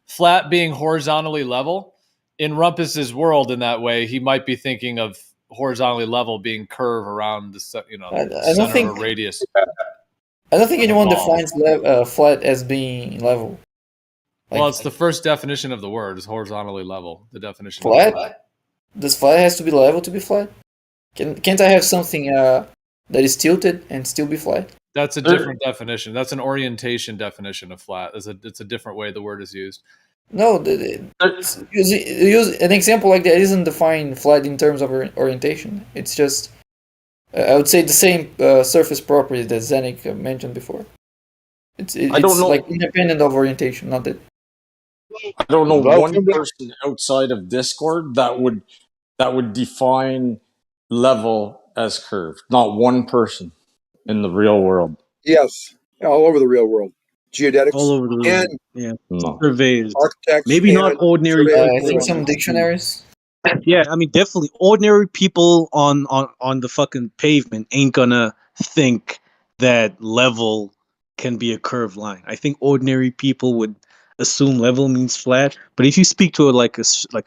[SPEAKER 9] flat being horizontally level, in Rumpus's world, in that way, he might be thinking of horizontally level being curve around the center of a radius.
[SPEAKER 8] I don't think anyone defines flat as being level.
[SPEAKER 9] Well, it's the first definition of the word is horizontally level. The definition.
[SPEAKER 8] Flat? Does flat has to be level to be flat? Can't I have something that is tilted and still be flat?
[SPEAKER 9] That's a different definition. That's an orientation definition of flat. It's a different way the word is used.
[SPEAKER 8] No, use an example like that isn't define flat in terms of orientation. It's just, I would say, the same surface property that Zanik mentioned before. It's like independent of orientation, not that.
[SPEAKER 2] I don't know one person outside of Discord that would define level as curved. Not one person in the real world.
[SPEAKER 3] Yes, all over the real world. Geodetics.
[SPEAKER 13] All over the world.
[SPEAKER 3] And
[SPEAKER 13] surveys.
[SPEAKER 3] Architects.
[SPEAKER 13] Maybe not ordinary people.
[SPEAKER 8] I think some dictionaries.
[SPEAKER 13] Yeah, I mean, definitely ordinary people on the fucking pavement ain't gonna think that level can be a curved line. I think ordinary people would assume level means flat, but if you speak to like a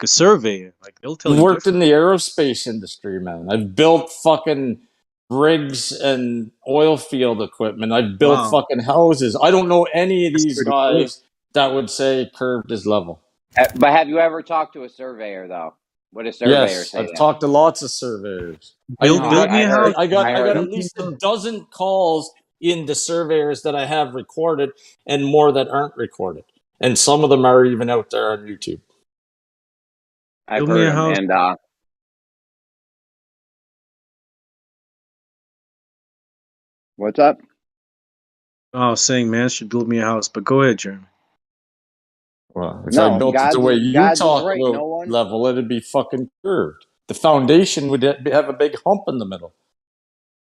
[SPEAKER 13] surveyor, like they'll tell you.
[SPEAKER 2] I've worked in the aerospace industry, man. I've built fucking rigs and oil field equipment. I've built fucking houses. I don't know any of these guys that would say curved is level.
[SPEAKER 4] But have you ever talked to a surveyor though? What a surveyor say?
[SPEAKER 2] I've talked to lots of surveyors.
[SPEAKER 13] Build me a house.
[SPEAKER 2] I got at least a dozen calls in the surveyors that I have recorded, and more that aren't recorded. And some of them are even out there on YouTube.
[SPEAKER 4] I've heard them, and what's up?
[SPEAKER 13] Oh, saying man should build me a house, but go ahead, Jeremy.
[SPEAKER 2] Well, if I built it the way you talk about level, it'd be fucking curved. The foundation would have a big hump in the middle.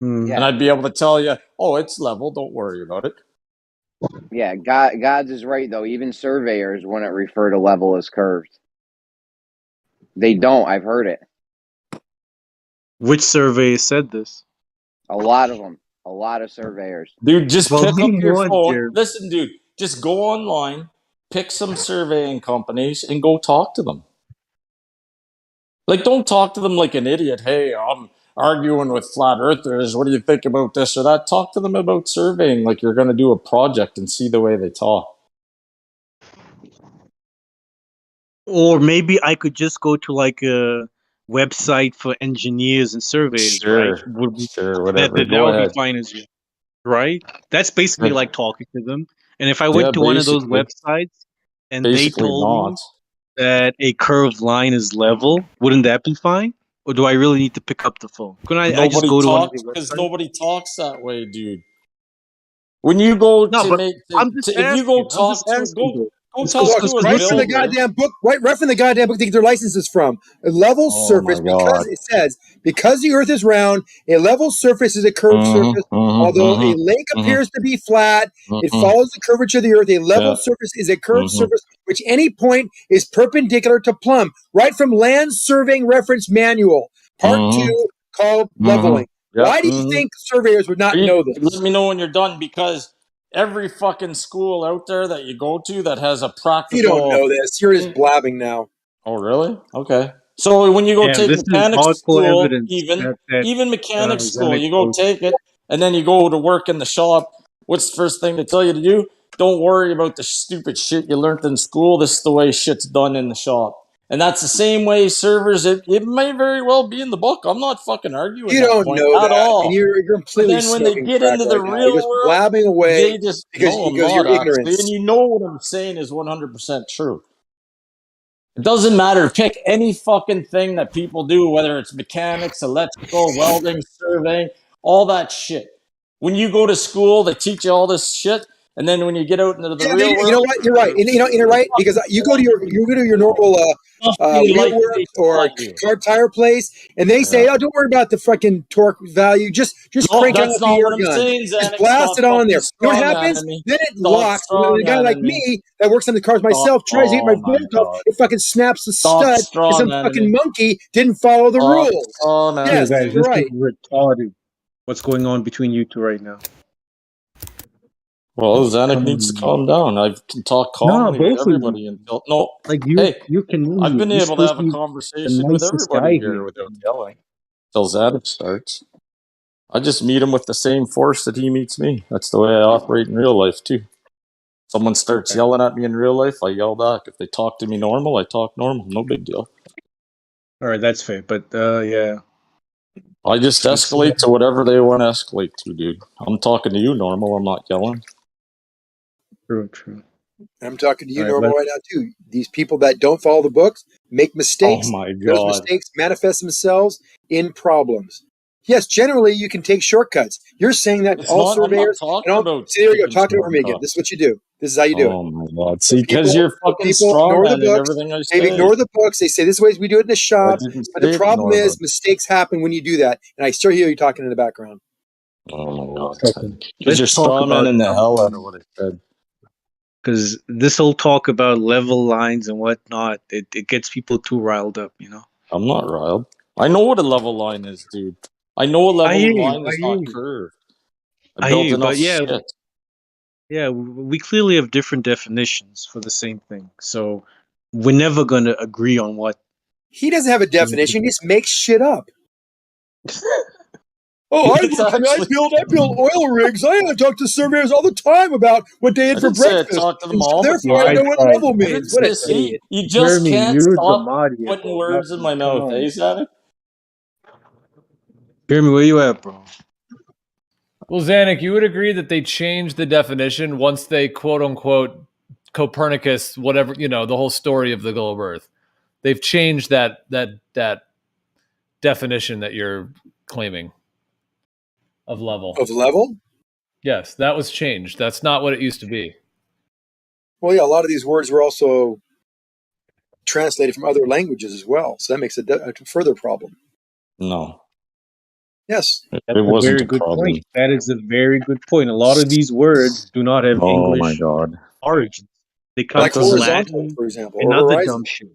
[SPEAKER 2] And I'd be able to tell you, oh, it's level, don't worry about it.
[SPEAKER 4] Yeah, God's is right, though. Even surveyors wouldn't refer to level as curved. They don't. I've heard it.
[SPEAKER 13] Which survey said this?
[SPEAKER 4] A lot of them. A lot of surveyors.
[SPEAKER 2] Dude, just pick up your phone. Listen, dude, just go online, pick some surveying companies, and go talk to them. Like, don't talk to them like an idiot. Hey, I'm arguing with flat earthers. What do you think about this or that? Talk to them about surveying like you're going to do a project and see the way they talk.
[SPEAKER 13] Or maybe I could just go to like a website for engineers and surveyors, right?
[SPEAKER 2] Sure, whatever.
[SPEAKER 13] That would be fine as well, right? That's basically like talking to them. And if I went to one of those websites and they told me that a curved line is level, wouldn't that be fine? Or do I really need to pick up the phone? Couldn't I just go to one of the websites?
[SPEAKER 2] Because nobody talks that way, dude. When you go if you go talk to
[SPEAKER 3] right from the goddamn book, right from the goddamn book to get their licenses from. A level surface, because it says, because the earth is round, a level surface is a curved surface. Although a lake appears to be flat, it follows the curvature of the earth. A level surface is a curved surface which any point is perpendicular to plumb. Right from Land Surveying Reference Manual, Part 2, called leveling. Why do you think surveyors would not know this?
[SPEAKER 2] Let me know when you're done, because every fucking school out there that you go to that has a practical...
[SPEAKER 3] You don't know this. You're just blabbing now.
[SPEAKER 2] Oh, really? Okay. So when you go take mechanics school, even mechanics school, you go take it, and then you go to work in the shop. What's the first thing they tell you to do? Don't worry about the stupid shit you learned in school. This is the way shit's done in the shop. And that's the same way servers, it may very well be in the book. I'm not fucking arguing.
[SPEAKER 3] You don't know that.
[SPEAKER 2] All.
[SPEAKER 3] And you're completely
[SPEAKER 2] and then when they get into the real world,
[SPEAKER 3] blabbing away
[SPEAKER 2] because
[SPEAKER 3] you're ignorant.
[SPEAKER 2] And you know what I'm saying is 100% true. It doesn't matter. Pick any fucking thing that people do, whether it's mechanics, electrical, welding, surveying, all that shit. When you go to school, they teach you all this shit. And then when you get out into the real world,
[SPEAKER 3] you know what? You're right. You're right, because you go to your normal wheel work or car tire place, and they say, "Oh, don't worry about the fucking torque value. Just crank out the air gun. Just blast it on there." You know what happens? Then it locks. A guy like me that works on the cars myself tries to get my bolt off. It fucking snaps the stud because some fucking monkey didn't follow the rules. Yes, you're right.
[SPEAKER 13] Retarded. What's going on between you two right now?
[SPEAKER 2] Well, Zanuck needs to calm down. I can talk calmly with everybody. I've been able to have a conversation with everybody here without yelling until Zanuck starts. I just meet him with the same force that he meets me. That's the way I operate in real life, too. Someone starts yelling at me in real life, I yell back. If they talk to me normal, I talk normal. No big deal.
[SPEAKER 13] All right, that's fair. But, yeah.
[SPEAKER 2] I just escalate to whatever they want to escalate to, dude. I'm talking to you, normal. I'm not yelling.
[SPEAKER 13] True.
[SPEAKER 3] I'm talking to you, normal, right now too. These people that don't follow the books make mistakes.
[SPEAKER 2] Oh my
[SPEAKER 3] Those
[SPEAKER 2] God.
[SPEAKER 3] mistakes manifest themselves in problems. Yes, generally you can take shortcuts. You're saying that all surveyors and all. See, there you go, talking over me again. This is what you do. This is how you do it.
[SPEAKER 2] Oh my God. See, because you're fucking strong
[SPEAKER 3] ignore the
[SPEAKER 2] at
[SPEAKER 3] books.
[SPEAKER 2] everything I
[SPEAKER 3] They
[SPEAKER 2] say.
[SPEAKER 3] ignore the books. They say this is the way we do it in the shops.
[SPEAKER 2] didn't
[SPEAKER 3] But the
[SPEAKER 2] say
[SPEAKER 3] problem
[SPEAKER 2] ignore
[SPEAKER 3] is
[SPEAKER 2] them.
[SPEAKER 3] mistakes happen when you do that. And I still hear you talking in the background.
[SPEAKER 2] Oh my God.
[SPEAKER 13] Okay.
[SPEAKER 2] Because you're
[SPEAKER 13] Let's talk
[SPEAKER 2] straw man
[SPEAKER 13] about
[SPEAKER 2] in the hell out of what I said.
[SPEAKER 13] because this whole talk about level lines and whatnot, it gets people too riled up, you know.
[SPEAKER 2] I'm not riled. I know what a level line is, dude. I know a level line is not curved. I built enough
[SPEAKER 13] but yeah,
[SPEAKER 2] shit.
[SPEAKER 13] yeah, we clearly have different definitions for the same thing, so we're never gonna agree on what.
[SPEAKER 3] He doesn't have a definition. He just makes shit up. Oh, I build oil rigs. I talk to surveyors all the time about what they ate for breakfast.
[SPEAKER 2] Talk to them
[SPEAKER 3] And so
[SPEAKER 2] all the
[SPEAKER 3] therefore, I
[SPEAKER 2] time.
[SPEAKER 3] know what level means. What a
[SPEAKER 2] See,
[SPEAKER 3] idiot.
[SPEAKER 2] you just can't stop
[SPEAKER 13] Jeremy,
[SPEAKER 2] putting words in my mouth, eh, Sonic?
[SPEAKER 13] Jeremy, where you at, bro?
[SPEAKER 9] Well, Zanuck, you would agree that they changed the definition once they quote unquote Copernicus, whatever, you know, the whole story of the globe Earth. They've changed that definition that you're claiming of level.
[SPEAKER 3] Of level?
[SPEAKER 9] Yes, that was changed. That's not what it used to be.
[SPEAKER 3] Well, yeah, a lot of these words were also translated from other languages as well. So that makes it a further problem.
[SPEAKER 2] No.
[SPEAKER 3] Yes.
[SPEAKER 13] That's a
[SPEAKER 2] wasn't
[SPEAKER 13] very
[SPEAKER 2] a
[SPEAKER 13] good
[SPEAKER 2] problem.
[SPEAKER 13] point. That is a very good point. A lot of these words do not have
[SPEAKER 2] Oh
[SPEAKER 13] English
[SPEAKER 2] my God.
[SPEAKER 13] origins. They come
[SPEAKER 3] Like
[SPEAKER 13] from
[SPEAKER 3] horizontal,
[SPEAKER 13] Latin
[SPEAKER 3] for example,
[SPEAKER 13] and
[SPEAKER 3] or
[SPEAKER 13] other
[SPEAKER 3] horizon.
[SPEAKER 13] dumb shit.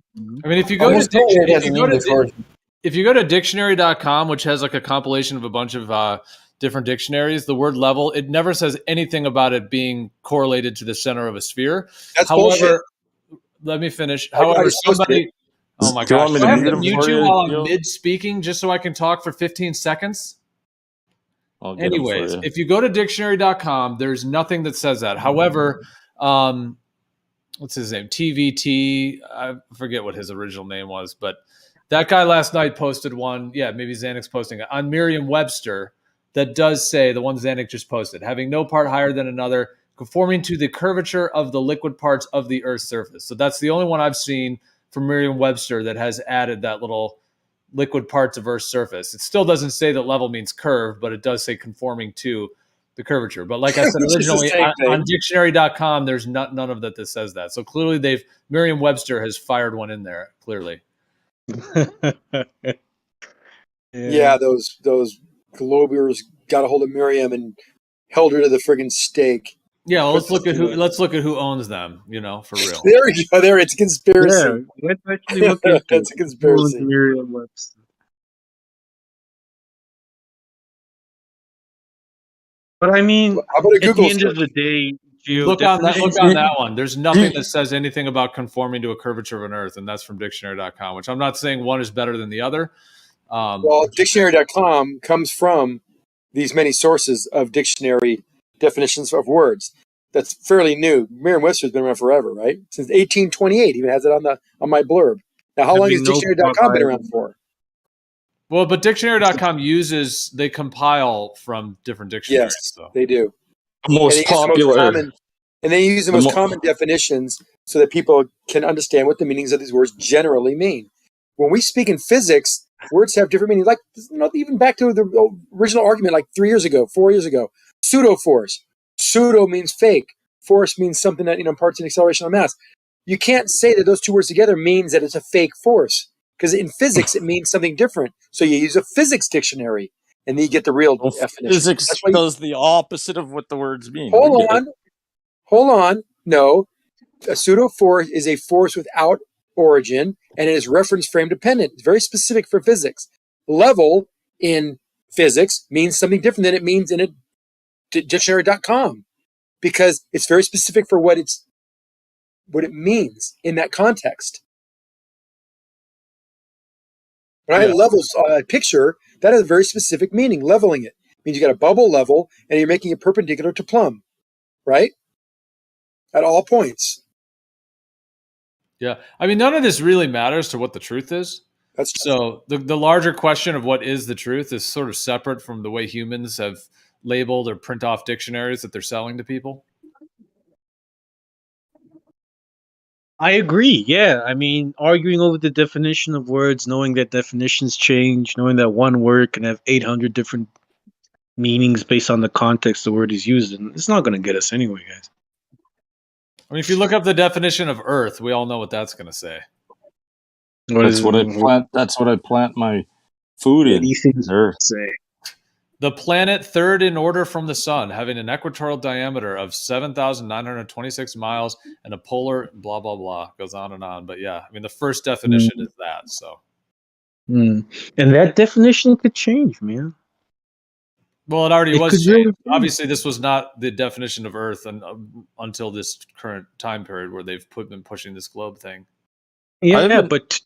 [SPEAKER 9] I mean, if you go
[SPEAKER 8] Almost
[SPEAKER 9] to
[SPEAKER 8] totally has an English origin.
[SPEAKER 9] if you go to dictionary.com, which has like a compilation of a bunch of different dictionaries, the word level, it never says anything about it being correlated to the center of a sphere.
[SPEAKER 3] That's
[SPEAKER 9] However,
[SPEAKER 3] bullshit.
[SPEAKER 9] let me finish.
[SPEAKER 3] I
[SPEAKER 9] However,
[SPEAKER 3] just posted
[SPEAKER 9] somebody.
[SPEAKER 3] it.
[SPEAKER 9] Oh my
[SPEAKER 2] Do you
[SPEAKER 9] gosh!
[SPEAKER 2] want me
[SPEAKER 9] Do
[SPEAKER 2] to
[SPEAKER 9] I have
[SPEAKER 2] mute
[SPEAKER 9] to
[SPEAKER 2] him
[SPEAKER 9] mute
[SPEAKER 2] for
[SPEAKER 9] you
[SPEAKER 2] you,
[SPEAKER 9] while I'm
[SPEAKER 2] Gio?
[SPEAKER 9] mid speaking just so I can talk for 15 seconds?
[SPEAKER 2] I'll get him for
[SPEAKER 9] Anyways,
[SPEAKER 2] you.
[SPEAKER 9] if you go to dictionary.com, there's nothing that says that. However, what's his name? TVT. I forget what his original name was, but that guy last night posted one. Yeah, maybe Xanix's posting it on Merriam-Webster that does say the one Xanix just posted, having no part higher than another, conforming to the curvature of the liquid parts of the Earth's surface. So that's the only one I've seen from Merriam-Webster that has added that little liquid parts of Earth's surface. It still doesn't say that level means curve, but it does say conforming to the curvature. But like I said originally, on dictionary.com, there's none of that says that. So clearly Merriam-Webster has fired one in there, clearly.
[SPEAKER 3] Yeah, those globiers got a hold of Miriam and held her to the friggin' stake.
[SPEAKER 9] Yeah, well, let's look at who owns them, you know, for real.
[SPEAKER 3] There you go. There, it's a conspiracy.
[SPEAKER 13] Yeah, let's actually look into
[SPEAKER 3] It's a conspiracy.
[SPEAKER 13] Merriam-Webster. But I mean,
[SPEAKER 3] how about a
[SPEAKER 13] at
[SPEAKER 3] Google
[SPEAKER 13] the end
[SPEAKER 3] search?
[SPEAKER 13] of the day,
[SPEAKER 9] Look on that one. There's nothing that says anything about conforming to a curvature of an Earth, and that's from dictionary.com, which I'm not saying one is better than the other.
[SPEAKER 3] Well, dictionary.com comes from these many sources of dictionary definitions of words. That's fairly new. Merriam-Webster's been around forever, right? Since 1828. Even has it on my blurb. Now, how long has dictionary.com been around for?
[SPEAKER 9] Well, but dictionary.com they compile from different dictionaries.
[SPEAKER 3] Yes,
[SPEAKER 9] so.
[SPEAKER 3] they do.
[SPEAKER 2] Most popular.
[SPEAKER 3] And they use the most common definitions so that people can understand what the meanings of these words generally mean. When we speak in physics, words have different meanings. Like, even back to the original argument, like 4 years ago, pseudo force. Pseudo means fake. Force means something that imparts an acceleration on mass. You can't say that those two words together means that it's a fake force, because in physics it means something different. So you use a physics dictionary, and then you get the real definition.
[SPEAKER 2] Physics does the opposite of what the words mean.
[SPEAKER 3] Hold on. No, a pseudo force is a force without origin, and it is reference frame dependent. It's very specific for physics. Level in physics means something different than it means in a dictionary.com, because it's very specific for what it means in that context. When I level a picture, that has a very specific meaning. Leveling it means you got a bubble level and you're making it perpendicular to plumb, right? At all points.
[SPEAKER 9] Yeah. I mean, none of this really matters to what the truth is. So the larger question of what is the truth is sort of separate from the way humans have labeled or print off dictionaries that they're selling to people.
[SPEAKER 13] I agree. Yeah. I mean, arguing over the definition of words, knowing that definitions change, knowing that one word can have 800 different meanings based on the context the word is used in, it's not going to get us anywhere, guys.
[SPEAKER 9] I mean, if you look up the definition of Earth, we all know what that's going to say.
[SPEAKER 2] That's what I plant. That's what I plant my food in. Earth.
[SPEAKER 13] Say
[SPEAKER 9] the planet third in order from the sun, having an equatorial diameter of 7,926 miles and a polar blah blah blah, goes on and on. But yeah, I mean, the first definition is that. So,
[SPEAKER 13] and that definition could change, man.
[SPEAKER 9] Well, it already was changed. Really obviously, this was not the definition of Earth until this current time period where they've been pushing this globe thing.
[SPEAKER 13] Yeah, but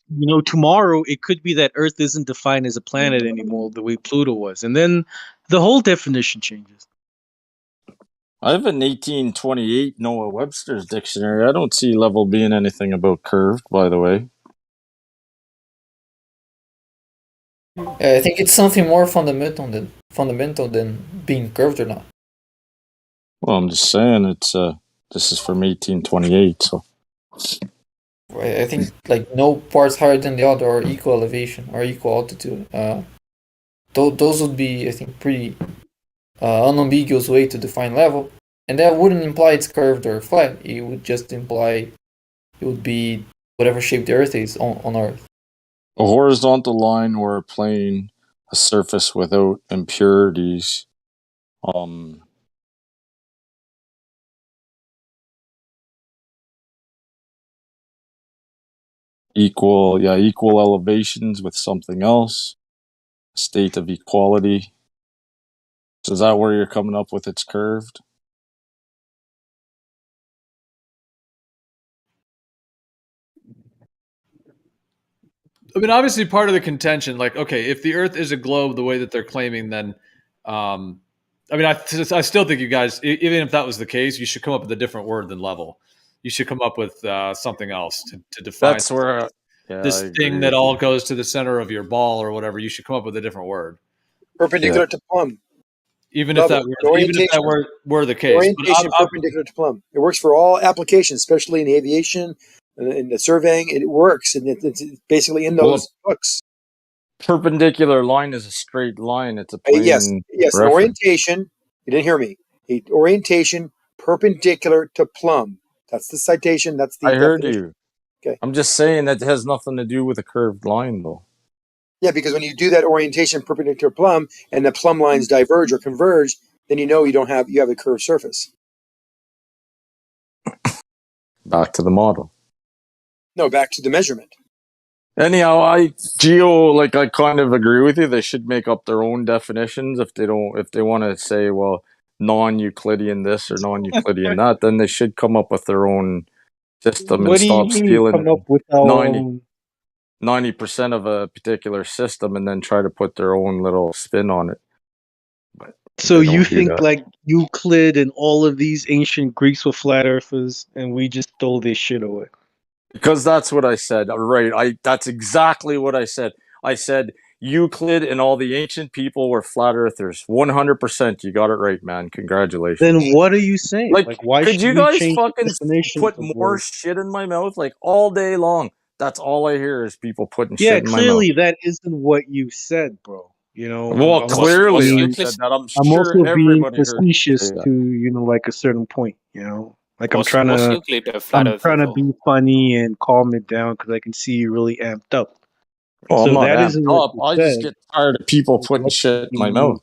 [SPEAKER 13] tomorrow it could be that Earth isn't defined as a planet anymore the way Pluto was, and then the whole definition changes.
[SPEAKER 2] I have an 1828 Noah Webster's dictionary. I don't see level being anything about curved, by the way.
[SPEAKER 8] I think it's something more fundamental than being curved or not.
[SPEAKER 2] Well, I'm just saying it's this is from 1828, so.
[SPEAKER 8] I think like no parts higher than the other are equal elevation or equal altitude. Those would be, I think, pretty unambiguous way to define level, and that wouldn't imply it's curved or flat. It would just imply it would be whatever shape the Earth is on Earth.
[SPEAKER 2] A horizontal line or a plane, a surface without impurities. Equal elevations with something else. State of equality. So is that where you're coming up with it's curved?
[SPEAKER 9] I mean, obviously, part of the contention, like, okay, if the Earth is a globe the way that they're claiming, then, I mean, I still think you guys, even if that was the case, you should come up with a different word than level. You should come up with something else to define.
[SPEAKER 2] That's where
[SPEAKER 9] this thing that all goes to the center of your ball or whatever. You should come up with a different word.
[SPEAKER 3] Perpendicular to plumb.
[SPEAKER 9] Even if that were the case.
[SPEAKER 3] Orientation perpendicular to plumb. It works for all applications, especially in aviation, in the surveying. It works, and it's basically in those books.
[SPEAKER 2] Perpendicular line is a straight line. It's a plane.
[SPEAKER 3] Yes. An orientation. You didn't hear me. Orientation perpendicular to plumb. That's the citation. That's the.
[SPEAKER 2] I heard you.
[SPEAKER 3] Okay.
[SPEAKER 2] I'm just saying that has nothing to do with a curved line, though.
[SPEAKER 3] Yeah, because when you do that orientation perpendicular to plumb, and the plumb lines diverge or converge, then you have a curved surface.
[SPEAKER 2] Back to the model.
[SPEAKER 3] No, back to the measurement.
[SPEAKER 2] Anyhow, I kind of agree with you. They should make up their own definitions if they want to say, well, non-Euclidean this or non-Euclidean that, then they should come up with their own system and stop stealing 90% of a particular system and then try to put their own little spin on it. But
[SPEAKER 13] so you think like Euclid and all of these ancient Greeks were flat earthers and we just stole their shit away?
[SPEAKER 2] Because that's what I said. Right. That's exactly what I said. I said Euclid and all the ancient people were flat earthers. 100%. You got it right, man. Congratulations.
[SPEAKER 13] Then what are you saying?
[SPEAKER 2] Like why could you guys fucking put more
[SPEAKER 13] words?
[SPEAKER 2] shit in my mouth like all day long? That's all I hear is people putting shit in my mouth.
[SPEAKER 13] Yeah, clearly that isn't what you said, bro.
[SPEAKER 2] Well, clearly I said that. I'm sure
[SPEAKER 13] also being
[SPEAKER 2] everybody
[SPEAKER 13] facetious
[SPEAKER 2] heard
[SPEAKER 13] to like a certain point. Like I'm trying to be funny and calm it down because I can see you really amped up.
[SPEAKER 2] Well, I'm not amped up. I just get tired of people putting shit in my mouth.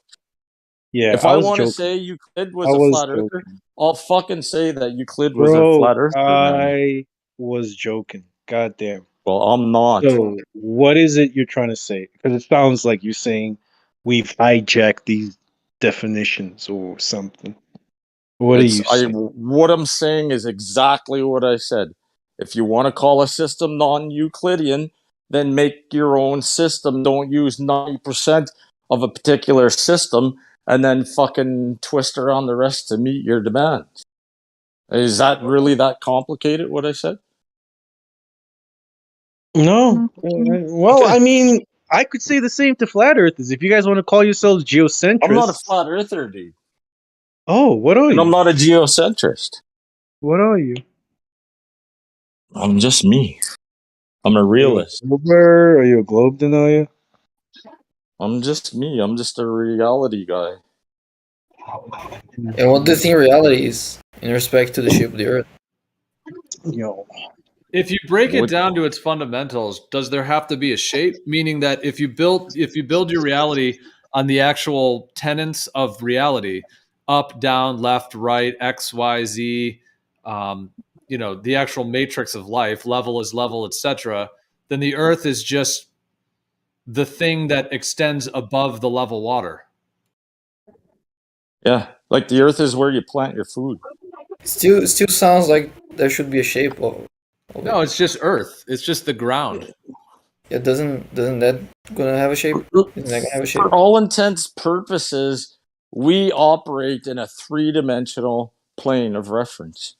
[SPEAKER 13] Yeah,
[SPEAKER 2] if I want to say Euclid was a flat earther, I'll fucking say that Euclid was a flat earther.
[SPEAKER 13] I was joking. God damn.
[SPEAKER 2] Well, I'm not.
[SPEAKER 13] So, what is it you're trying to say? Because it sounds like you're saying we've hijacked these definitions or something. What are you saying?
[SPEAKER 2] What I'm saying is exactly what I said. If you want to call a system non-Euclidean, then make your own system. Don't use 90% of a particular system and then fucking twist around the rest to meet your demands. Is that really that complicated, what I said?
[SPEAKER 13] No. Well, I mean, I could say the same to flat earthers. If you guys want to call yourselves geocentrists.
[SPEAKER 2] I'm not a flat earther, dude.
[SPEAKER 13] Oh, what are you?
[SPEAKER 2] I'm not a geocentrist.
[SPEAKER 13] What are you?
[SPEAKER 2] I'm just me. I'm a realist.
[SPEAKER 13] Are you a globe denier?
[SPEAKER 2] I'm just me. I'm just a reality guy.
[SPEAKER 8] And what do you think reality is in respect to the shape of the Earth?
[SPEAKER 13] Yo.
[SPEAKER 9] If you break it down to its fundamentals, does there have to be a shape? Meaning that if you build your reality on the actual tenets of reality, up, down, left, right, X, Y, Z, the actual matrix of life, level is level, etc., then the Earth is just the thing that extends above the level water.
[SPEAKER 2] Yeah, like the Earth is where you plant your food.
[SPEAKER 8] Still sounds like there should be a shape of it.
[SPEAKER 9] No, it's just Earth. It's just the ground.
[SPEAKER 8] Yeah, doesn't that gonna have a shape? Isn't that gonna have a shape?
[SPEAKER 2] For all intents purposes, we operate in a three-dimensional plane of reference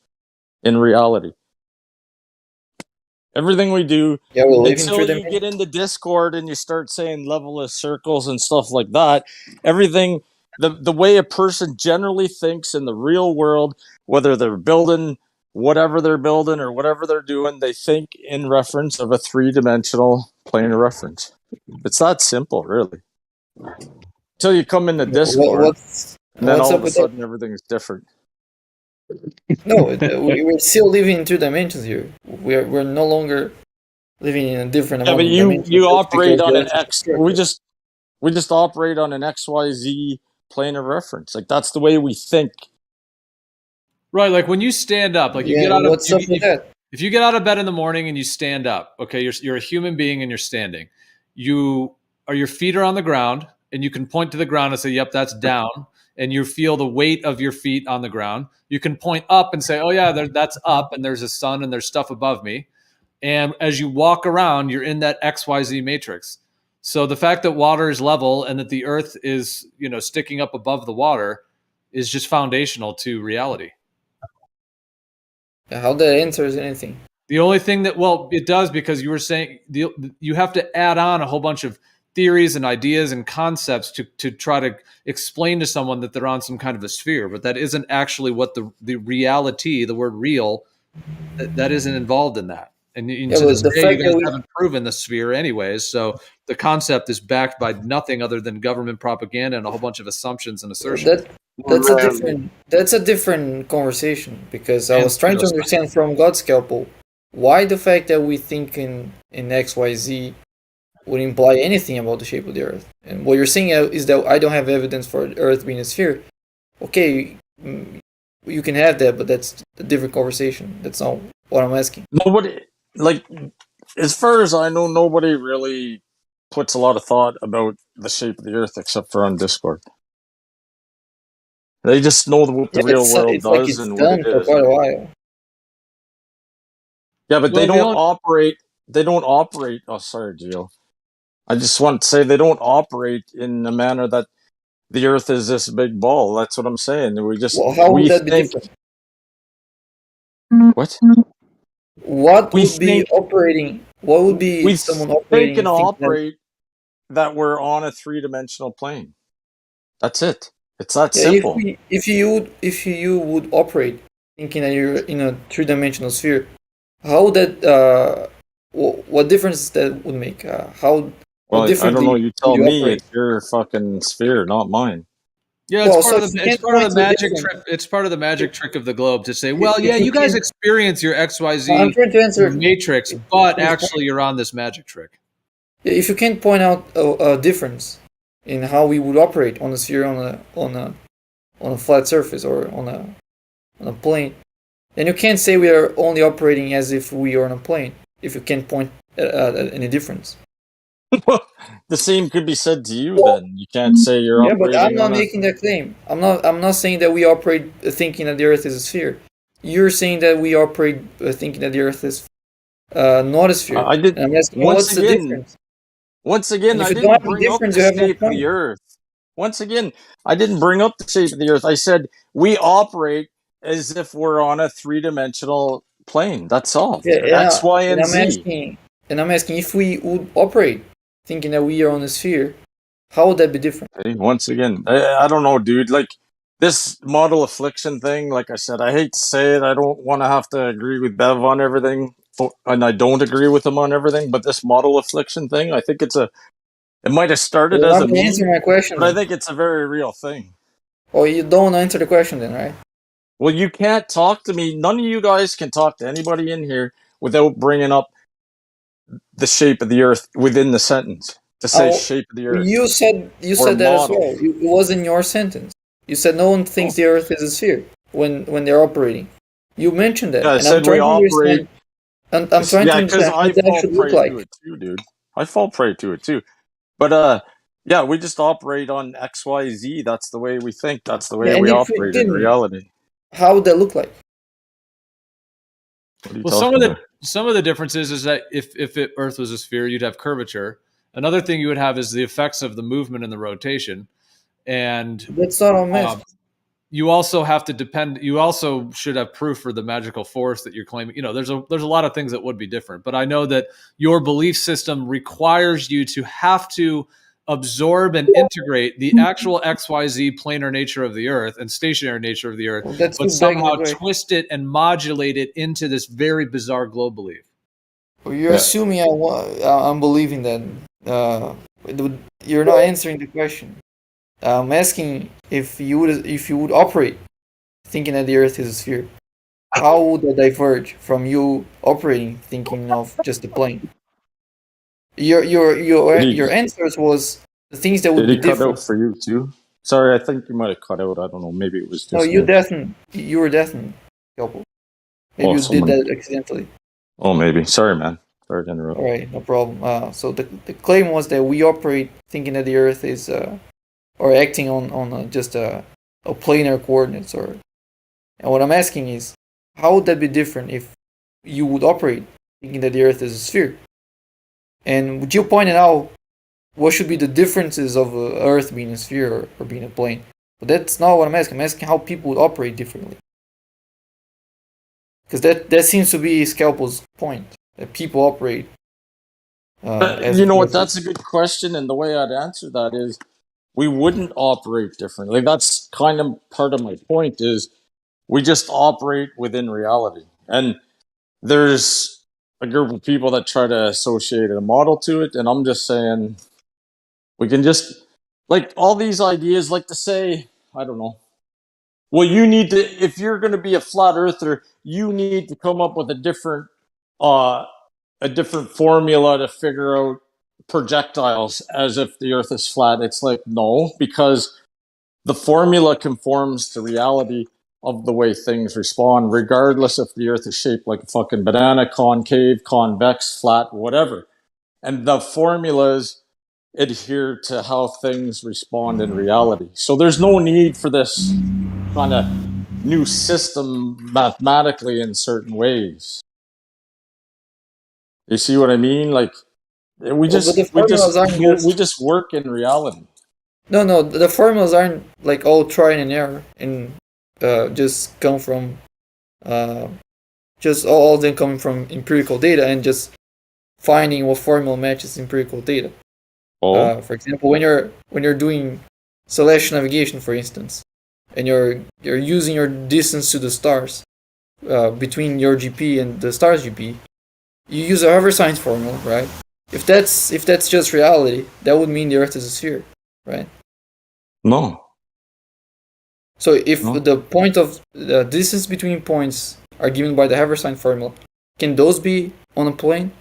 [SPEAKER 2] in reality. Everything we do, until you get into Discord and you start saying level of circles and stuff like that, everything, the way a person generally thinks in the real world, whether they're building whatever they're building or whatever they're doing, they think in reference of a three-dimensional plane of reference. It's that simple, really. Until you come into Discord, and then all of a sudden everything's different.
[SPEAKER 8] No, we're still living in 2 dimensions here. We're no longer living in a different amount of dimensions.
[SPEAKER 2] You operate on an X. We just operate on an XYZ plane of reference. Like that's the way we think.
[SPEAKER 9] Right, like when you stand up, like you get out of if you get out of bed in the morning and you stand up, okay, you're a human being and you're standing. Your feet are on the ground and you can point to the ground and say, "Yep, that's down." And you feel the weight of your feet on the ground. You can point up and say, "Oh yeah, that's up," and there's a sun and there's stuff above me. And as you walk around, you're in that XYZ matrix. So the fact that water is level and that the Earth is, sticking up above the water is just foundational to reality.
[SPEAKER 8] How that answers anything?
[SPEAKER 9] The only thing it does, because you were saying you have to add on a whole bunch of theories and ideas and concepts to try to explain to someone that they're on some kind of a sphere, but that isn't actually what the reality, the word real, that isn't involved in that. And to this day, you guys haven't proven the sphere anyways, so the concept is backed by nothing other than government propaganda and a whole bunch of assumptions and assertions.
[SPEAKER 8] That's a different conversation, because I was trying to understand from God's scalpel why the fact that we think in XYZ would imply anything about the shape of the Earth. And what you're saying is that I don't have evidence for the Earth being a sphere. Okay, you can have that, but that's a different conversation. That's not what I'm asking.
[SPEAKER 2] Nobody, as far as I know, nobody really puts a lot of thought about the shape of the Earth except for on Discord. They just know what the real world does and what it is.
[SPEAKER 8] For quite a while.
[SPEAKER 2] Yeah, but they don't operate. They don't operate. Oh, sorry, Gio. I just want to say they don't operate in a manner that the Earth is this big ball. That's what I'm saying.
[SPEAKER 8] How would that be different?
[SPEAKER 2] What?
[SPEAKER 8] What would be operating? What would be someone operating?
[SPEAKER 2] We can operate that we're on a three-dimensional plane. That's it. It's that simple.
[SPEAKER 8] If you would operate thinking that you're in a three-dimensional sphere, how would that? What difference that would make?
[SPEAKER 2] Well, I don't know. You tell me. It's your fucking sphere, not mine.
[SPEAKER 9] Yeah, it's part of the magic trick. It's part of the magic trick of the globe to say, well, yeah, you guys experience your XYZ matrix, but actually you're on this magic trick.
[SPEAKER 8] Yeah, if you can't point out a difference in how we would operate on a sphere, on a flat surface, or on a plane, then you can't say we are only operating as if we are on a plane. If you can't point at any difference.
[SPEAKER 2] The same could be said to you. Then you can't say you're operating.
[SPEAKER 8] Yeah, but I'm not making that claim. I'm not saying that we operate thinking that the Earth is a sphere. You're saying that we operate thinking that the Earth is not a sphere.
[SPEAKER 2] I did.
[SPEAKER 8] I'm asking, what's the difference?
[SPEAKER 2] Once again, I didn't bring up the shape of the Earth. Once again, I didn't bring up the shape of the Earth. I said we operate as if we're on a three-dimensional plane. That's all.
[SPEAKER 8] Yeah,
[SPEAKER 2] X, Y, and Z.
[SPEAKER 8] And I'm asking if we would operate thinking that we are on a sphere, how would that be different?
[SPEAKER 2] Hey, once again, I don't know, dude. Like this model affliction thing, like I said, I hate to say it. I don't want to have to agree with Bev on everything, and I don't agree with him on everything. But this model affliction thing, I think it might have started as a meme,
[SPEAKER 8] answer my question,
[SPEAKER 2] but I think it's a very real thing.
[SPEAKER 8] Oh, you don't answer the question then, right?
[SPEAKER 2] Well, you can't talk to me. None of you guys can talk to anybody in here without bringing up the shape of the Earth within the sentence. To say shape of the Earth.
[SPEAKER 8] You said that as well. It was in your sentence. You said no one thinks the Earth is a sphere when they're operating. You mentioned that.
[SPEAKER 2] Yeah, I said we operate.
[SPEAKER 8] I'm trying to understand what that should look like.
[SPEAKER 2] To it too, dude. I fall prey to it too. But yeah, we just operate on XYZ. That's the way we think. That's the way we operate in reality.
[SPEAKER 8] How would that look like?
[SPEAKER 2] Well,
[SPEAKER 9] some of the differences is that if Earth was a sphere, you'd have curvature. Another thing you would have is the effects of the movement and the rotation, and
[SPEAKER 8] that's not on myth.
[SPEAKER 9] You also have to depend. You also should have proof for the magical force that you're claiming. You know, there's a lot of things that would be different, but I know that your belief system requires you to have to absorb and integrate the actual XYZ planar nature of the Earth and stationary nature of the Earth, but somehow twist it and modulate it into this very bizarre globe belief.
[SPEAKER 8] Well, you're assuming I'm believing that. You're not answering the question. I'm asking if you would operate thinking that the Earth is a sphere. How would that diverge from you operating thinking of just a plane? Your answers was the things that would be different.
[SPEAKER 2] Did he cut out for you too? Sorry, I think you might have cut out. I don't know. Maybe it was just.
[SPEAKER 8] No, you were definitely couple. Maybe you did that accidentally.
[SPEAKER 2] Oh, maybe. Sorry, man. Sorry to interrupt.
[SPEAKER 8] All right, no problem. So the claim was that we operate thinking that the Earth is, or acting on just a planar coordinates, and what I'm asking is, how would that be different if you would operate thinking that the Earth is a sphere? And you pointed out what should be the differences of Earth being a sphere or being a plane, but that's not what I'm asking. I'm asking how people would operate differently, because that seems to be Scalpel's point. That people operate.
[SPEAKER 2] You know what? That's a good question, and the way I'd answer that is, we wouldn't operate differently. That's kind of part of my point. Is we just operate within reality, and there's a group of people that try to associate a model to it, and I'm just saying we can just like all these ideas, like to say, I don't know. Well, you need to, if you're going to be a flat earther, you need to come up with a different formula to figure out projectiles as if the Earth is flat. It's like, no, because the formula conforms to reality of the way things respond, regardless if the Earth is shaped like a fucking banana, concave, convex, flat, whatever. And the formulas adhere to how things respond in reality. So there's no need for this kind of new system mathematically in certain ways. You see what I mean? Like we just work in reality.
[SPEAKER 8] No, the formulas aren't like all trial and error and just come from just all of them coming from empirical data and just finding what formula matches empirical data. For example, when you're doing celestial navigation, for instance, and you're using your distance to the stars between your GP and the star's GP, you use a Haversine's formula, right? If that's just reality, that would mean the Earth is a sphere, right?
[SPEAKER 2] No.
[SPEAKER 8] So if the point of the distance between points are given by the Haversine formula, can those be on a plane?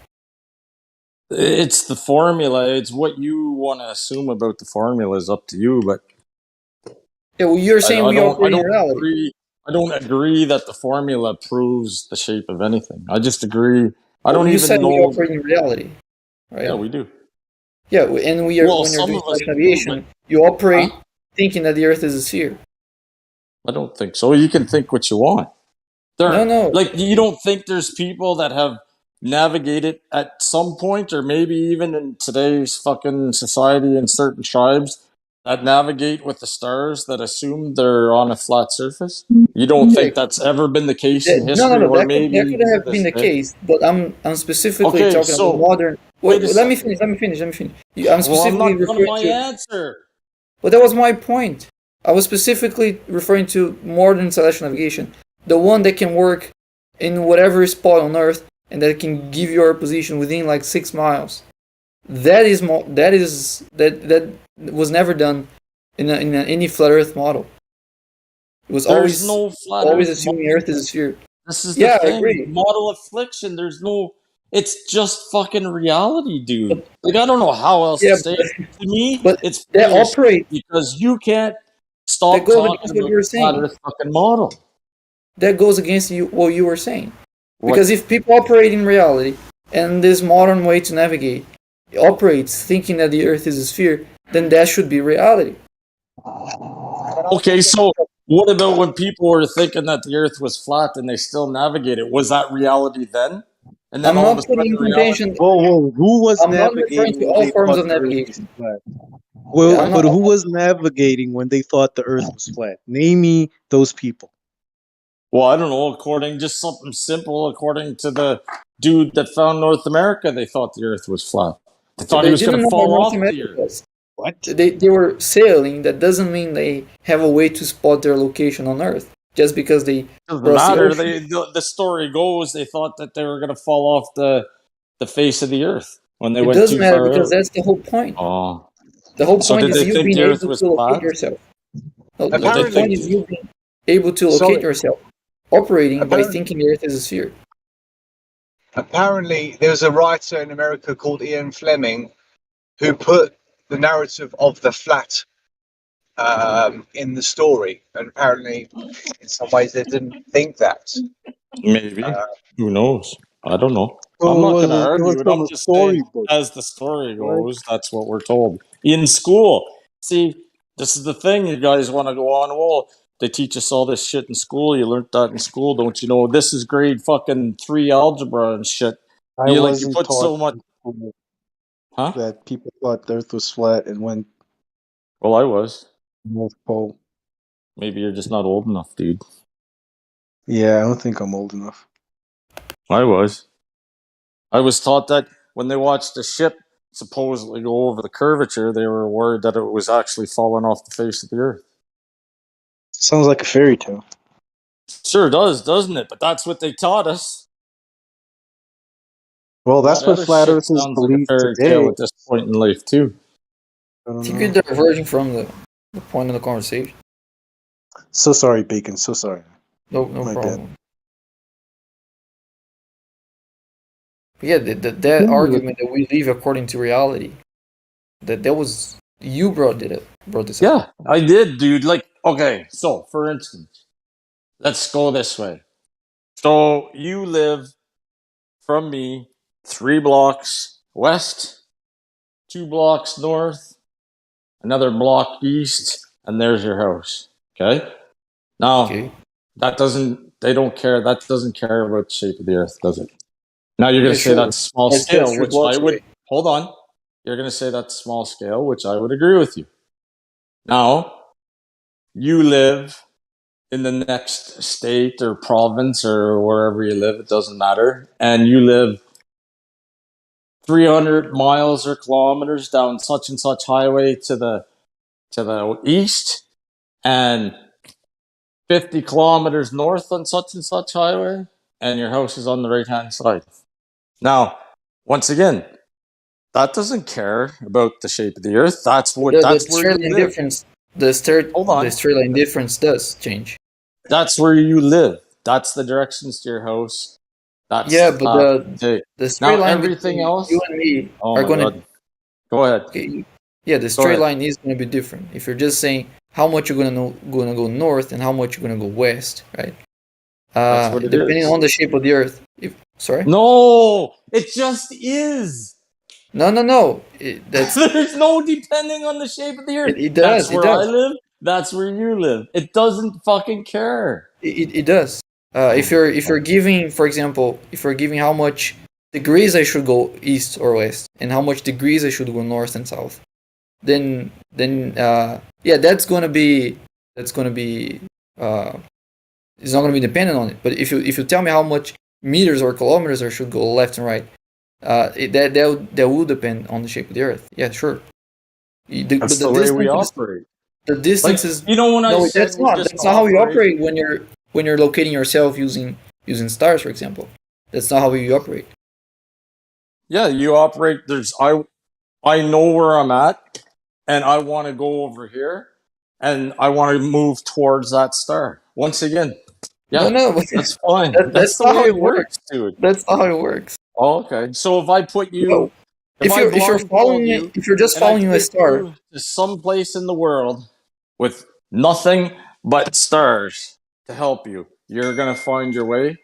[SPEAKER 2] It's the formula. It's what you want to assume about the formula is up to you, but
[SPEAKER 8] yeah, well, you're saying we operate in reality.
[SPEAKER 2] I don't agree that the formula proves the shape of anything. I just agree. I don't even know.
[SPEAKER 8] We operate in reality, right?
[SPEAKER 2] Yeah, we do.
[SPEAKER 8] Yeah, and when you're doing navigation, you operate thinking that the Earth is a sphere.
[SPEAKER 2] I don't think so. You can think what you want.
[SPEAKER 8] No.
[SPEAKER 2] Like, you don't think there's people that have navigated at some point, or maybe even in today's fucking society in certain tribes, that navigate with the stars that assume they're on a flat surface? You don't think that's ever been the case in history, or maybe
[SPEAKER 8] that could have been the case. But I'm specifically talking about modern. Wait, let me finish. I'm specifically referring
[SPEAKER 2] my
[SPEAKER 8] to.
[SPEAKER 2] Answer.
[SPEAKER 8] But that was my point. I was specifically referring to modern celestial navigation, the one that can work in whatever spot on Earth and that can give your position within like 6 miles. That was never done in any flat Earth model. It was always assuming Earth is a sphere.
[SPEAKER 2] This is the thing. I agree. Model affliction. There's no. It's just fucking reality, dude. Like I don't know how else to say it. To me, it's
[SPEAKER 8] that operates
[SPEAKER 2] because you can't stop talking about the flat Earth fucking model.
[SPEAKER 8] That goes against what you were saying. Because if people operate in reality and this modern way to navigate operates thinking that the Earth is a sphere, then that should be reality.
[SPEAKER 2] Okay, so what about when people were thinking that the Earth was flat and they still navigate it? Was that reality then? And then
[SPEAKER 8] I'm not putting in contention.
[SPEAKER 13] Whoa, who was
[SPEAKER 8] I'm not
[SPEAKER 13] navigating?
[SPEAKER 8] referring to all forms of navigation.
[SPEAKER 13] Well, but who was navigating when they thought the Earth was flat? Name me those people.
[SPEAKER 2] Well, I don't know. Just something simple. According to the dude that found North America, they thought the Earth was flat. They thought he was going to fall off the Earth.
[SPEAKER 8] What? They were sailing. That doesn't mean they have a way to spot their location on Earth. Just because they
[SPEAKER 2] doesn't matter. The story goes they thought that they were going to fall off the face of the Earth when they went too far. It doesn't matter
[SPEAKER 8] because that's the whole point.
[SPEAKER 2] Oh.
[SPEAKER 8] The whole point is you being able to locate yourself. No, the point is you being able to locate yourself, operating by thinking the Earth is a sphere.
[SPEAKER 15] Apparently, there was a writer in America called Ian Fleming who put the narrative of the flat in the story, and apparently, in some ways, they didn't think that.
[SPEAKER 2] Maybe. Who knows? I don't know. I'm not going to argue it. I'm just saying, as the story goes, that's what we're told. In school. See, this is the thing. You guys want to go on, well, they teach us all this shit in school. You learned that in school, don't you know? This is grade fucking 3 algebra and shit. You put so much... Huh?
[SPEAKER 13] That people thought the Earth was flat and went...
[SPEAKER 2] Well, I was.
[SPEAKER 13] North Pole.
[SPEAKER 2] Maybe you're just not old enough, dude.
[SPEAKER 13] Yeah, I don't think I'm old enough.
[SPEAKER 2] I was. I was taught that when they watched a ship supposedly go over the curvature, they were worried that it was actually falling off the face of the Earth.
[SPEAKER 13] Sounds like a fairy tale.
[SPEAKER 2] Sure does, doesn't it? But that's what they taught us.
[SPEAKER 13] Well, that's what flat Earth is believed today.
[SPEAKER 2] At this point in life, too.
[SPEAKER 8] I think you're diverging from the point of the conversation.
[SPEAKER 13] So sorry, Bacon. So sorry.
[SPEAKER 8] No problem. But yeah, that argument that we live according to reality, that was you brought this up.
[SPEAKER 2] Yeah, I did, dude. Like, okay, so for instance, let's go this way. So you live from me 3 blocks west, 2 blocks north, another block east, and there's your house. Okay? Now, they don't care. That doesn't care about the shape of the Earth, does it? Now you're going to say that's small scale, which I would... Hold on. You're going to say that's small scale, which I would agree with you. Now, you live in the next state or province or wherever you live, it doesn't matter, and you live 300 miles or kilometers down such and such highway to the east, and 50 kilometers north on such and such highway, and your house is on the right-hand side. Now, once again, that doesn't care about the shape of the Earth. That's where you live.
[SPEAKER 8] The straight line difference does change.
[SPEAKER 2] That's where you live. That's the directions to your house. That's
[SPEAKER 8] the straight line
[SPEAKER 2] everything else.
[SPEAKER 8] You and me are going to
[SPEAKER 2] go ahead.
[SPEAKER 8] Okay, yeah, the straight line is going to be different. If you're just saying how much you're going to go north and how much you're going to go west, right? Depending on the shape of the Earth. Sorry?
[SPEAKER 2] No, it just is.
[SPEAKER 8] No.
[SPEAKER 2] There's no depending on the shape of the Earth.
[SPEAKER 8] It does.
[SPEAKER 2] That's where I live. That's where you live. It doesn't fucking care.
[SPEAKER 8] It does. If you're giving, for example, how much degrees I should go east or west and how much degrees I should go north and south, then yeah, that's gonna be it's not gonna be dependent on it. But if you tell me how much meters or kilometers I should go left and right, that will depend on the shape of the Earth. Yeah, sure.
[SPEAKER 2] That's the way we operate.
[SPEAKER 8] The distance is
[SPEAKER 2] when I
[SPEAKER 8] no,
[SPEAKER 2] said
[SPEAKER 8] that's not how you operate when you're locating yourself using stars, for example. That's not how you operate.
[SPEAKER 2] Yeah, you operate. I know where I'm at, and I want to go over here, and I want to move towards that star. Once again, yeah,
[SPEAKER 8] no,
[SPEAKER 2] that's fine.
[SPEAKER 8] That's
[SPEAKER 2] the
[SPEAKER 8] not
[SPEAKER 2] way
[SPEAKER 8] how
[SPEAKER 2] it works, dude.
[SPEAKER 8] That's not how it works.
[SPEAKER 2] Oh, okay. So if I put you,
[SPEAKER 8] if you're just following a star
[SPEAKER 2] to some place in the world with nothing but stars to help you, you're gonna find your way.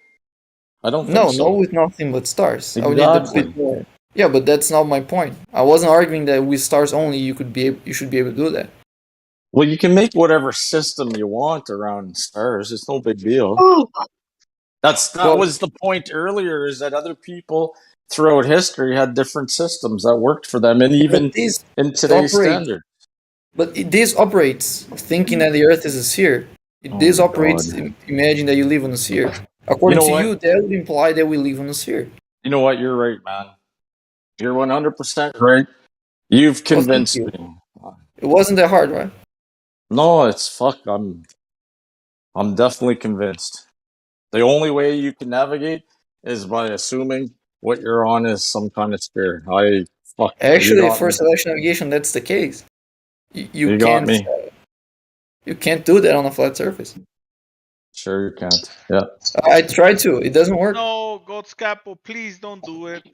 [SPEAKER 2] I don't think so.
[SPEAKER 8] No, with nothing but stars.
[SPEAKER 2] Exactly.
[SPEAKER 8] I would need a bit more. Yeah, but that's not my point. I wasn't arguing that with stars only you should be able to do that.
[SPEAKER 2] Well, you can make whatever system you want around stars. It's no big deal. That was the point earlier, is that other people throughout history had different systems that worked for them, and even in today's standard.
[SPEAKER 8] But this operates thinking that the Earth is a sphere. This operates imagine that you live on a sphere. According to you, that would imply that we live on a sphere.
[SPEAKER 2] You know what? You're right, man. You're 100% right. You've convinced me.
[SPEAKER 8] It wasn't that hard, right?
[SPEAKER 2] No, it's fuck. I'm definitely convinced. The only way you can navigate is by assuming what you're on is some kind of sphere.
[SPEAKER 8] Actually, for selection navigation, that's the case. You can't. You can't do that on a flat surface.
[SPEAKER 2] Sure, you can't. Yeah.
[SPEAKER 8] I tried to. It doesn't work.
[SPEAKER 16] No, Godscapo, please don't do it.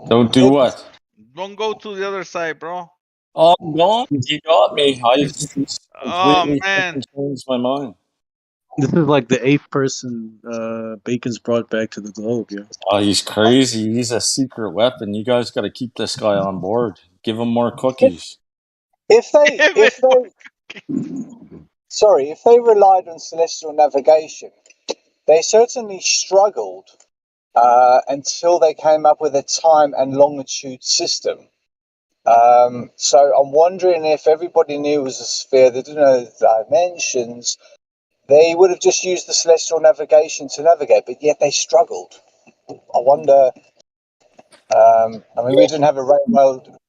[SPEAKER 2] Don't do what?
[SPEAKER 16] Don't go to the other side, bro.
[SPEAKER 2] Oh, God, you got me.
[SPEAKER 16] Oh man,
[SPEAKER 2] changed my mind.
[SPEAKER 13] This is like the 8th person Bacon's brought back to the globe, yeah.
[SPEAKER 2] Oh, he's crazy. He's a secret weapon. You guys got to keep this guy on board. Give him more cookies.
[SPEAKER 15] If they relied on celestial navigation, they certainly struggled until they came up with a time and longitude system. So I'm wondering if everybody knew it was a sphere, they didn't know the dimensions, they would have just used the celestial navigation to navigate, but yet they struggled. I wonder. We didn't have a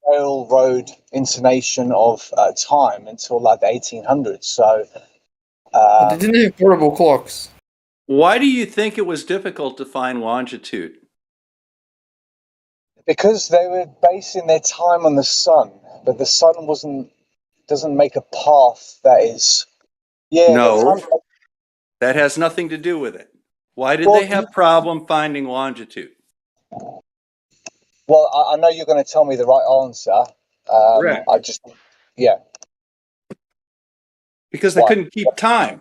[SPEAKER 15] railroad intonation of time until like the 1800s. So
[SPEAKER 8] they didn't have portable clocks.
[SPEAKER 17] Why do you think it was difficult to find longitude?
[SPEAKER 15] Because they were basing their time on the sun, but the sun doesn't make a path that is. Yeah.
[SPEAKER 17] No, that has nothing to do with it. Why did they have problem finding longitude?
[SPEAKER 15] Well, I know you're going to tell me the right answer.
[SPEAKER 17] Correct. Because they couldn't keep time.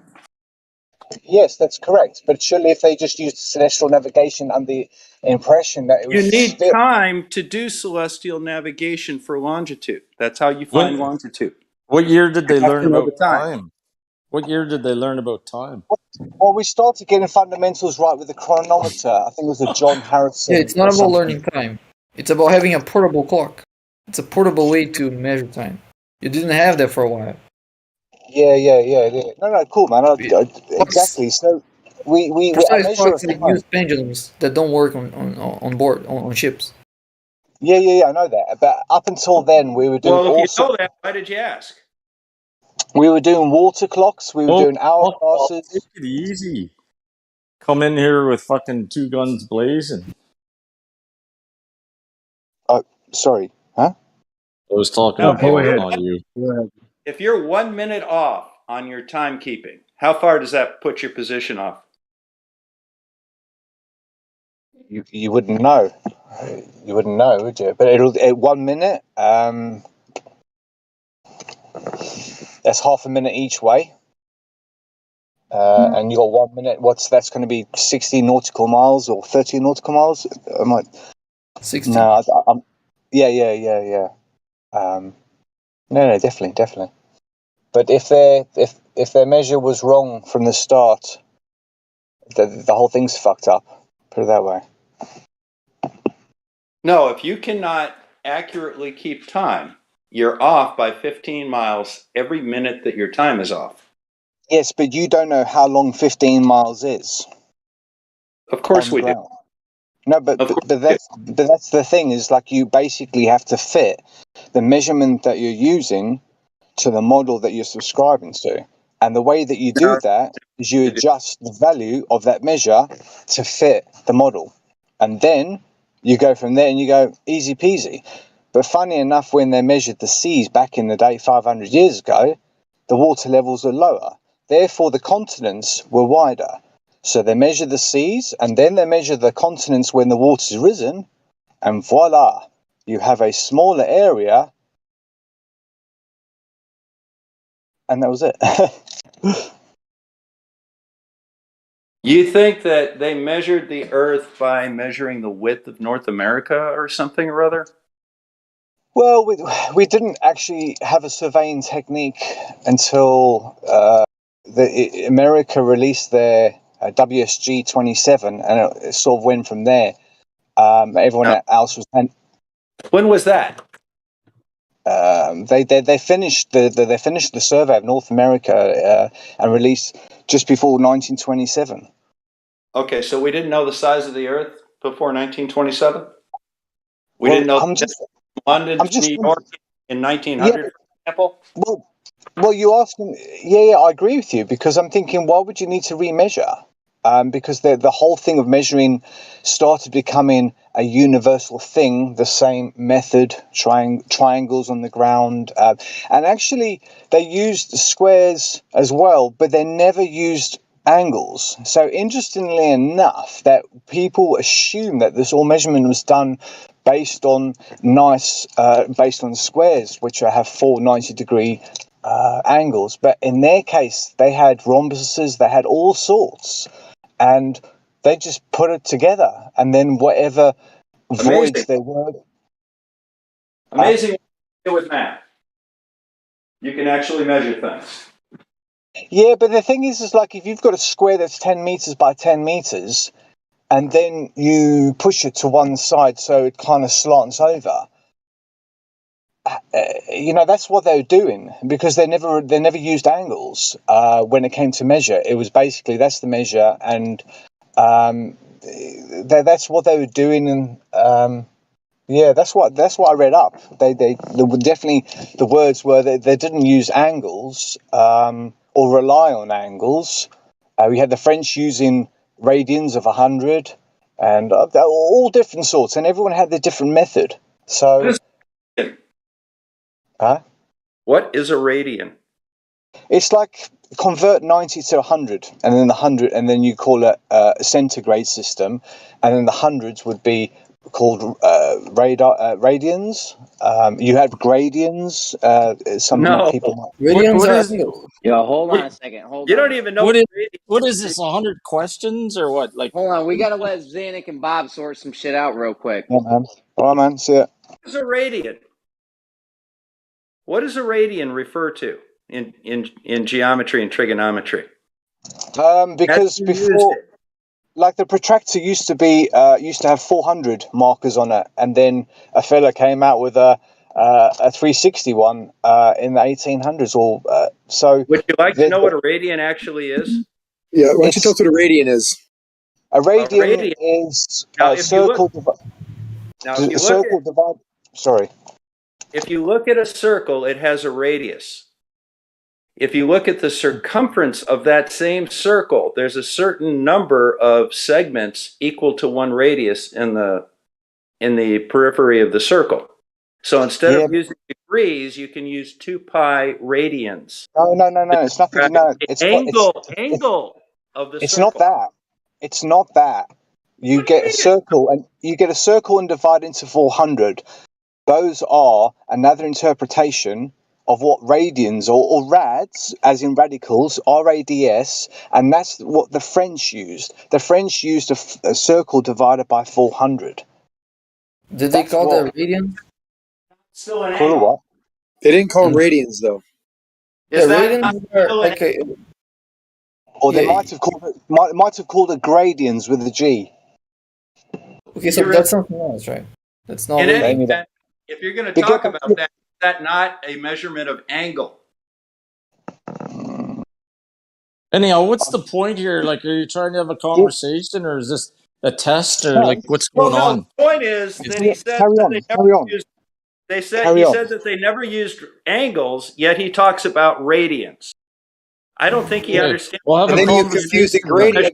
[SPEAKER 15] Yes, that's correct. But surely if they just used celestial navigation and the impression that it was...
[SPEAKER 17] You need time to do celestial navigation for longitude. That's how you find longitude.
[SPEAKER 2] What year did they learn about time? What year did they learn about time?
[SPEAKER 15] Well, we started getting fundamentals right with the chronometer. I think it was the John Harrison.
[SPEAKER 8] Yeah, it's not about learning time. It's about having a portable clock. It's a portable way to measure time. You didn't have that for a while.
[SPEAKER 15] Yeah. No, cool, man. Exactly. So we
[SPEAKER 8] precise clocks use pendulums that don't work on board on ships.
[SPEAKER 15] Yeah. I know that. But up until then, we were doing.
[SPEAKER 17] Well, if you know that, why did you ask?
[SPEAKER 15] We were doing water clocks. We were doing hour classes.
[SPEAKER 2] Take it easy. Come in here with fucking 2 guns blazing.
[SPEAKER 15] Oh, sorry. Huh?
[SPEAKER 2] I was talking on you.
[SPEAKER 17] If you're 1 minute off on your timekeeping, how far does that put your position off?
[SPEAKER 15] You wouldn't know. You wouldn't know, would you? But it'll 1 minute. That's half a minute each way. And you got 1 minute. That's going to be 60 nautical miles or 30 nautical miles. I might.
[SPEAKER 8] 60.
[SPEAKER 15] No, yeah. No, definitely. But if their measure was wrong from the start, the whole thing's fucked up. Put it that way.
[SPEAKER 17] No, if you cannot accurately keep time, you're off by 15 miles every minute that your time is off.
[SPEAKER 15] Yes, but you don't know how long 15 miles is.
[SPEAKER 17] Of course we do.
[SPEAKER 15] No, but that's the thing, is like you basically have to fit the measurement that you're using to the model that you're subscribing to. And the way that you do that is you adjust the value of that measure to fit the model. And then you go from there and you go easy peasy. But funny enough, when they measured the seas back in the day 500 years ago, the water levels were lower. Therefore, the continents were wider. So they measure the seas and then they measure the continents when the water's risen, and voila, you have a smaller area, and that was it.
[SPEAKER 17] You think that they measured the Earth by measuring the width of North America or something or other?
[SPEAKER 15] Well, we didn't actually have a surveying technique until America released their WSG 27, and it sort of went from there. Everyone else was.
[SPEAKER 17] When was that?
[SPEAKER 15] They finished the survey of North America and released just before 1927.
[SPEAKER 17] Okay, so we didn't know the size of the Earth before 1927. We didn't know London to New York in 1900, for example.
[SPEAKER 15] Well, you asking? Yeah, I agree with you, because I'm thinking, why would you need to remeasure? Because the whole thing of measuring started becoming a universal thing, the same method, triangles on the ground. And actually, they used squares as well, but they never used angles. So interestingly enough, that people assume that this all measurement was done based on based on squares, which have 490-degree angles. But in their case, they had rhombuses, they had all sorts. And they just put it together, and then whatever voids there were.
[SPEAKER 17] Amazing with math. You can actually measure things.
[SPEAKER 15] Yeah, but the thing is like if you've got a square that's 10 meters by 10 meters, and then you push it to one side so it kind of slants over. That's what they were doing, because they never used angles when it came to measure. It was basically that's the measure, and that's what they were doing. And that's what I read up. They were definitely, the words were they didn't use angles or rely on angles. We had the French using radians of 100, and all different sorts, and everyone had their different method. So.
[SPEAKER 17] What is a radian?
[SPEAKER 15] It's like convert 90 to 100, and then the 100, and then you call it a centigrade system, and then the hundreds would be called radians. You have gradians. People.
[SPEAKER 4] Hold on a second.
[SPEAKER 17] You don't even know
[SPEAKER 2] what is this? 100 questions or what? Like,
[SPEAKER 4] hold on. We gotta let Zanuck and Bob sort some shit out real quick.
[SPEAKER 15] Yeah, man. All right, man. See ya.
[SPEAKER 17] What is a radian? What does a radian refer to in geometry and trigonometry?
[SPEAKER 15] Because before, like the protractor used to have 400 markers on it, and then a fella came out with a 361 in the 1800s. So
[SPEAKER 17] would you like to know what a radian actually is?
[SPEAKER 3] Yeah, why don't you tell us what a radian is?
[SPEAKER 15] A radian is a circle divided. Sorry.
[SPEAKER 17] If you look at a circle, it has a radius. If you look at the circumference of that same circle, there's a certain number of segments equal to one radius in the periphery of the circle. So instead of using degrees, you can use 2 pi radians.
[SPEAKER 15] No. It's nothing. No, it's
[SPEAKER 17] angle of the
[SPEAKER 15] it's
[SPEAKER 17] circle.
[SPEAKER 15] Not that. It's not that. You get a circle, and divide into 400. Those are another interpretation of what radians or rads, as in radicals, RADS, and that's what the French used. The French used a circle divided by 400.
[SPEAKER 8] Did they call that radian?
[SPEAKER 17] Still an
[SPEAKER 15] angle. What?
[SPEAKER 3] They didn't call them radians, though.
[SPEAKER 8] Radians are okay.
[SPEAKER 15] Or they might have called it gradians with a G.
[SPEAKER 8] Okay, so that's something else, right? That's not.
[SPEAKER 17] In any event, if you're going to talk about that, that not a measurement of angle?
[SPEAKER 2] Anyhow, what's the point here? Like, are you trying to have a conversation, or is this a test, or like, what's going on?
[SPEAKER 17] The point is that he said
[SPEAKER 1] Carry
[SPEAKER 17] that
[SPEAKER 1] on.
[SPEAKER 17] they
[SPEAKER 1] Carry
[SPEAKER 17] never
[SPEAKER 1] on.
[SPEAKER 17] used. They said
[SPEAKER 1] Carry
[SPEAKER 17] he
[SPEAKER 1] on.
[SPEAKER 17] said that they never used angles, yet he talks about radians. I don't think he understands.
[SPEAKER 2] We'll have
[SPEAKER 3] And
[SPEAKER 2] a
[SPEAKER 3] then you confuse a
[SPEAKER 2] conversation.
[SPEAKER 3] gradient.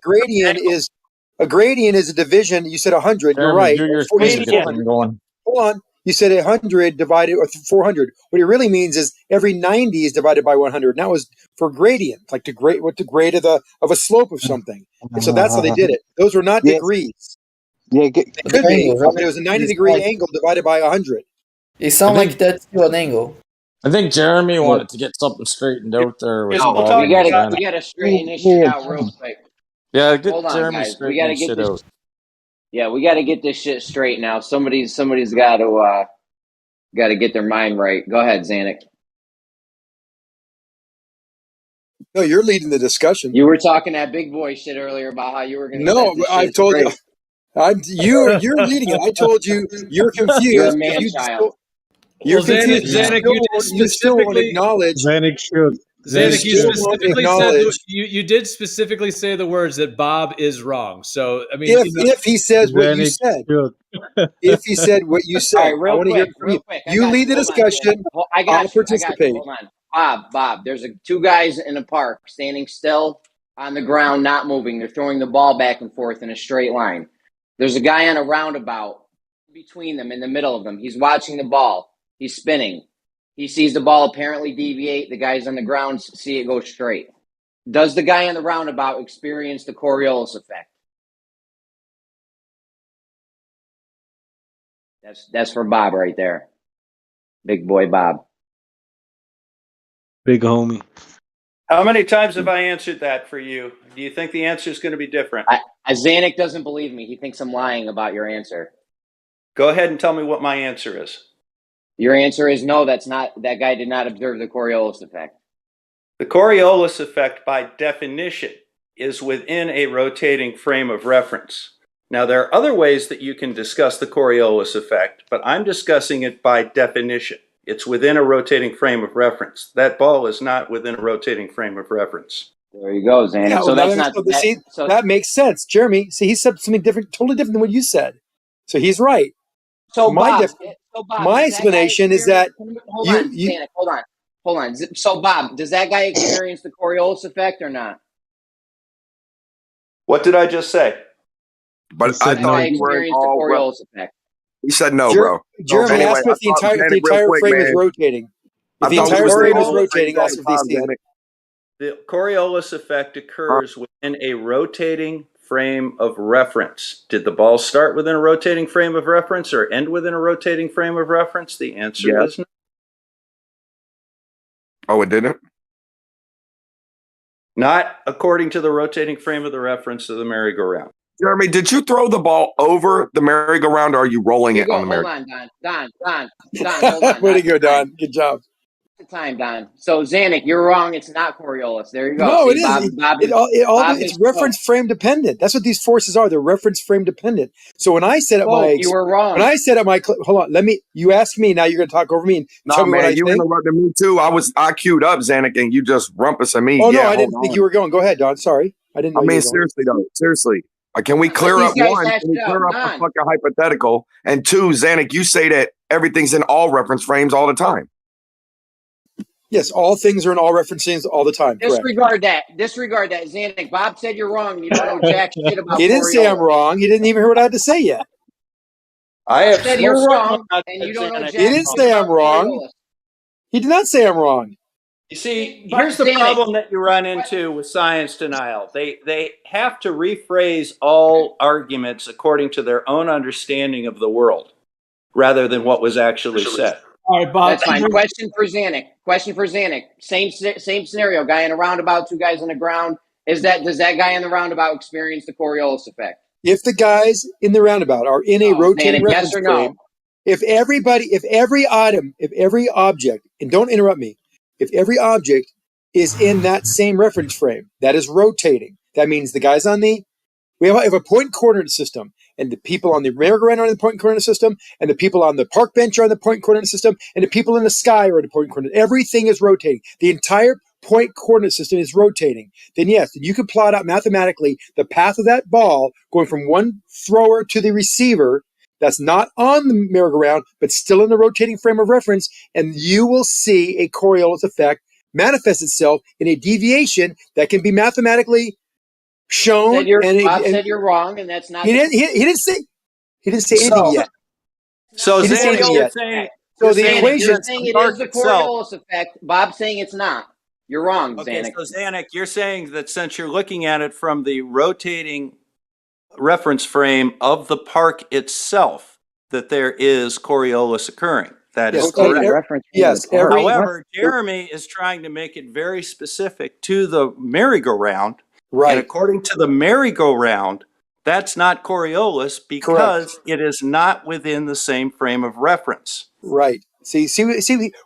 [SPEAKER 3] A gradient is a division. You said 100. You're
[SPEAKER 2] Jeremy,
[SPEAKER 3] right.
[SPEAKER 2] do your
[SPEAKER 3] Or
[SPEAKER 2] thing
[SPEAKER 3] you
[SPEAKER 2] to
[SPEAKER 3] said
[SPEAKER 2] get
[SPEAKER 3] 400.
[SPEAKER 2] them going.
[SPEAKER 3] Hold on. You said 100 divided or 400. What it really means is every 90 is divided by 100. And that was for gradient, like the grade, what the grade of a slope of something. And so that's how they did it. Those were not degrees.
[SPEAKER 1] Yeah,
[SPEAKER 3] They could be, but it was a 90-degree angle divided by 100.
[SPEAKER 8] It sounds like that's still an angle.
[SPEAKER 2] I think Jeremy wanted to get something straightened out there with
[SPEAKER 4] No,
[SPEAKER 2] Bob
[SPEAKER 4] we
[SPEAKER 2] and
[SPEAKER 4] gotta
[SPEAKER 2] Janet.
[SPEAKER 4] straighten this shit out real quick.
[SPEAKER 2] Yeah, get
[SPEAKER 4] Hold on,
[SPEAKER 2] Jeremy
[SPEAKER 4] guys. We
[SPEAKER 2] straighten
[SPEAKER 4] gotta
[SPEAKER 2] this
[SPEAKER 4] get
[SPEAKER 2] shit
[SPEAKER 4] this.
[SPEAKER 2] out.
[SPEAKER 4] Yeah, we gotta get this shit straight now. Somebody's got to get their mind right. Go ahead, Zanuck.
[SPEAKER 3] No, you're leading the discussion.
[SPEAKER 4] You were talking that big boy shit earlier about how you were gonna.
[SPEAKER 3] No,
[SPEAKER 4] set this
[SPEAKER 3] I've
[SPEAKER 4] shit
[SPEAKER 3] told you.
[SPEAKER 4] straight.
[SPEAKER 3] You're leading it. I told you you're confused.
[SPEAKER 4] You're a man-child.
[SPEAKER 3] You're
[SPEAKER 9] Well,
[SPEAKER 3] confused.
[SPEAKER 9] Zanuck,
[SPEAKER 3] You still won't acknowledge.
[SPEAKER 13] Zanuck should.
[SPEAKER 9] Zanuck, you
[SPEAKER 3] still won't
[SPEAKER 9] specifically said
[SPEAKER 3] acknowledge.
[SPEAKER 9] you did specifically say the words that Bob is wrong. So I mean,
[SPEAKER 3] If he says what you
[SPEAKER 13] Zanuck
[SPEAKER 3] said,
[SPEAKER 13] should.
[SPEAKER 3] if he said what you said,
[SPEAKER 4] All right,
[SPEAKER 3] I
[SPEAKER 4] real
[SPEAKER 3] want to hear
[SPEAKER 4] quick,
[SPEAKER 3] from you.
[SPEAKER 4] real quick. I
[SPEAKER 3] You
[SPEAKER 4] got
[SPEAKER 3] lead the
[SPEAKER 4] Hold on,
[SPEAKER 3] discussion.
[SPEAKER 4] Zanuck. I
[SPEAKER 3] I'll
[SPEAKER 4] got you.
[SPEAKER 3] participate.
[SPEAKER 4] Hold on, Bob. There's two guys in a park standing still on the ground, not moving. They're throwing the ball back and forth in a straight line. There's a guy on a roundabout between them, in the middle of them. He's watching the ball. He's spinning. He sees the ball apparently deviate. The guys on the ground see it go straight. Does the guy on the roundabout experience the Coriolis effect? That's for Bob right there. Big boy Bob.
[SPEAKER 13] Big homie.
[SPEAKER 17] How many times have I answered that for you? Do you think the answer is going to be different?
[SPEAKER 4] Zanuck doesn't believe me. He thinks I'm lying about your answer.
[SPEAKER 17] Go ahead and tell me what my answer is.
[SPEAKER 4] Your answer is no, that guy did not observe the Coriolis effect.
[SPEAKER 17] The Coriolis effect, by definition, is within a rotating frame of reference. Now, there are other ways that you can discuss the Coriolis effect, but I'm discussing it by definition. It's within a rotating frame of reference. That ball is not within a rotating frame of reference.
[SPEAKER 4] There you go, Zanuck.
[SPEAKER 3] Yeah,
[SPEAKER 4] so that's not.
[SPEAKER 3] That makes sense, Jeremy. See, he said something different, totally different than what you said. So he's right.
[SPEAKER 4] So
[SPEAKER 3] my
[SPEAKER 4] Bob,
[SPEAKER 3] my explanation is that
[SPEAKER 4] Zanuck, hold on. So Bob, does that guy experience the Coriolis effect or not?
[SPEAKER 17] What did I just say?
[SPEAKER 6] But I thought you were
[SPEAKER 4] experienced the Coriolis effect.
[SPEAKER 6] He said no, bro.
[SPEAKER 3] Jeremy,
[SPEAKER 6] anyway,
[SPEAKER 3] ask him if the entire frame is rotating. If the entire frame is rotating, ask if they see it.
[SPEAKER 17] The Coriolis effect occurs within a rotating frame of reference. Did the ball start within a rotating frame of reference or end within a rotating frame of reference? The answer is no.
[SPEAKER 6] Oh, it didn't?
[SPEAKER 17] Not according to the rotating frame of the reference of the merry-go-round.
[SPEAKER 6] Jeremy, did you throw the ball over the merry-go-round or are you rolling it on the merry-go-round?
[SPEAKER 4] Hold on, Don. Hold on.
[SPEAKER 3] Way to go, Don. Good job.
[SPEAKER 4] Time, Don. So Zanuck, you're wrong. It's not Coriolis. There you go.
[SPEAKER 3] No,
[SPEAKER 4] See,
[SPEAKER 3] it is. It's reference frame dependent. That's what these forces are. They're reference frame dependent. So when I said
[SPEAKER 4] you were wrong.
[SPEAKER 3] When I said hold on. You asked me. Now you're going to talk over me and tell me what I think.
[SPEAKER 6] You interrupted me too. I queued up, Zanuck, and you just rumpus at me.
[SPEAKER 3] Oh no, I didn't think you were going. Go ahead, Don. Sorry, I didn't know.
[SPEAKER 6] I mean, seriously though, seriously. Can we clear up one? Can we clear up the fucking hypothetical? And two, Zanuck, you say that everything's in all reference frames all the time.
[SPEAKER 3] Yes, all things are in all reference frames all the time.
[SPEAKER 4] Disregard that. Zanuck, Bob said you're wrong. You don't know jack shit about
[SPEAKER 3] He didn't say I'm wrong. He didn't even hear what I had to say yet.
[SPEAKER 17] I have
[SPEAKER 4] said you're wrong, and you don't know jack shit.
[SPEAKER 3] He didn't say I'm wrong. He did not say I'm wrong.
[SPEAKER 17] You see, here's the problem that you run into with science denial. They have to rephrase all arguments according to their own understanding of the world, rather than what was actually said.
[SPEAKER 13] All right, Bob.
[SPEAKER 4] That's fine. Question for Zanuck. Same scenario. Guy in a roundabout, two guys on the ground. Does that guy in the roundabout experience the Coriolis effect?
[SPEAKER 3] If the guys in the roundabout are in a rotating
[SPEAKER 4] Zanuck,
[SPEAKER 3] reference
[SPEAKER 4] yes or no?
[SPEAKER 3] frame, if every object, and don't interrupt me, if every object is in that same reference frame that is rotating, that means the guys we have a point coordinate system. and the people on the merry-go-round are in the point coordinate system, and the people on the park bench are in the point coordinate system, and the people in the sky are in the point coordinate. Everything is rotating. The entire point coordinate system is rotating. Then yes, you can plot out mathematically the path of that ball going from one thrower to the receiver that's not on the merry-go-round, but still in the rotating frame of reference, and you will see a Coriolis effect manifest itself in a deviation that can be mathematically shown.
[SPEAKER 4] Bob said you're wrong, and that's not.
[SPEAKER 3] He didn't say anything yet.
[SPEAKER 17] So
[SPEAKER 3] He didn't say anything yet. So the equation.
[SPEAKER 4] You're saying it is the Coriolis effect. Bob's saying it's not. You're wrong,
[SPEAKER 17] Okay,
[SPEAKER 4] Zanuck.
[SPEAKER 17] so Zanuck, you're saying that since you're looking at it from the rotating reference frame of the park itself, that there is Coriolis occurring. That is correct.
[SPEAKER 3] Yes.
[SPEAKER 17] However, Jeremy is trying to make it very specific to the merry-go-round.
[SPEAKER 3] Right.
[SPEAKER 17] And according to the merry-go-round, that's not Coriolis because it is not within the same frame of reference.
[SPEAKER 3] Right. See,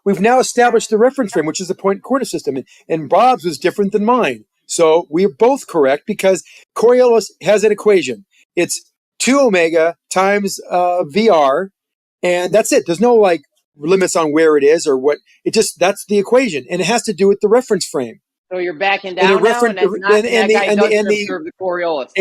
[SPEAKER 3] we've now established the reference frame, which is the point coordinate system, and Bob's was different than mine. So we're both correct because Coriolis has an equation. It's 2 omega times VR, and that's it. There's no like limits on where it is or what. That's the equation, and it has to do with the reference frame.
[SPEAKER 4] So you're backing down now, and that's not, that guy doesn't observe the Coriolis.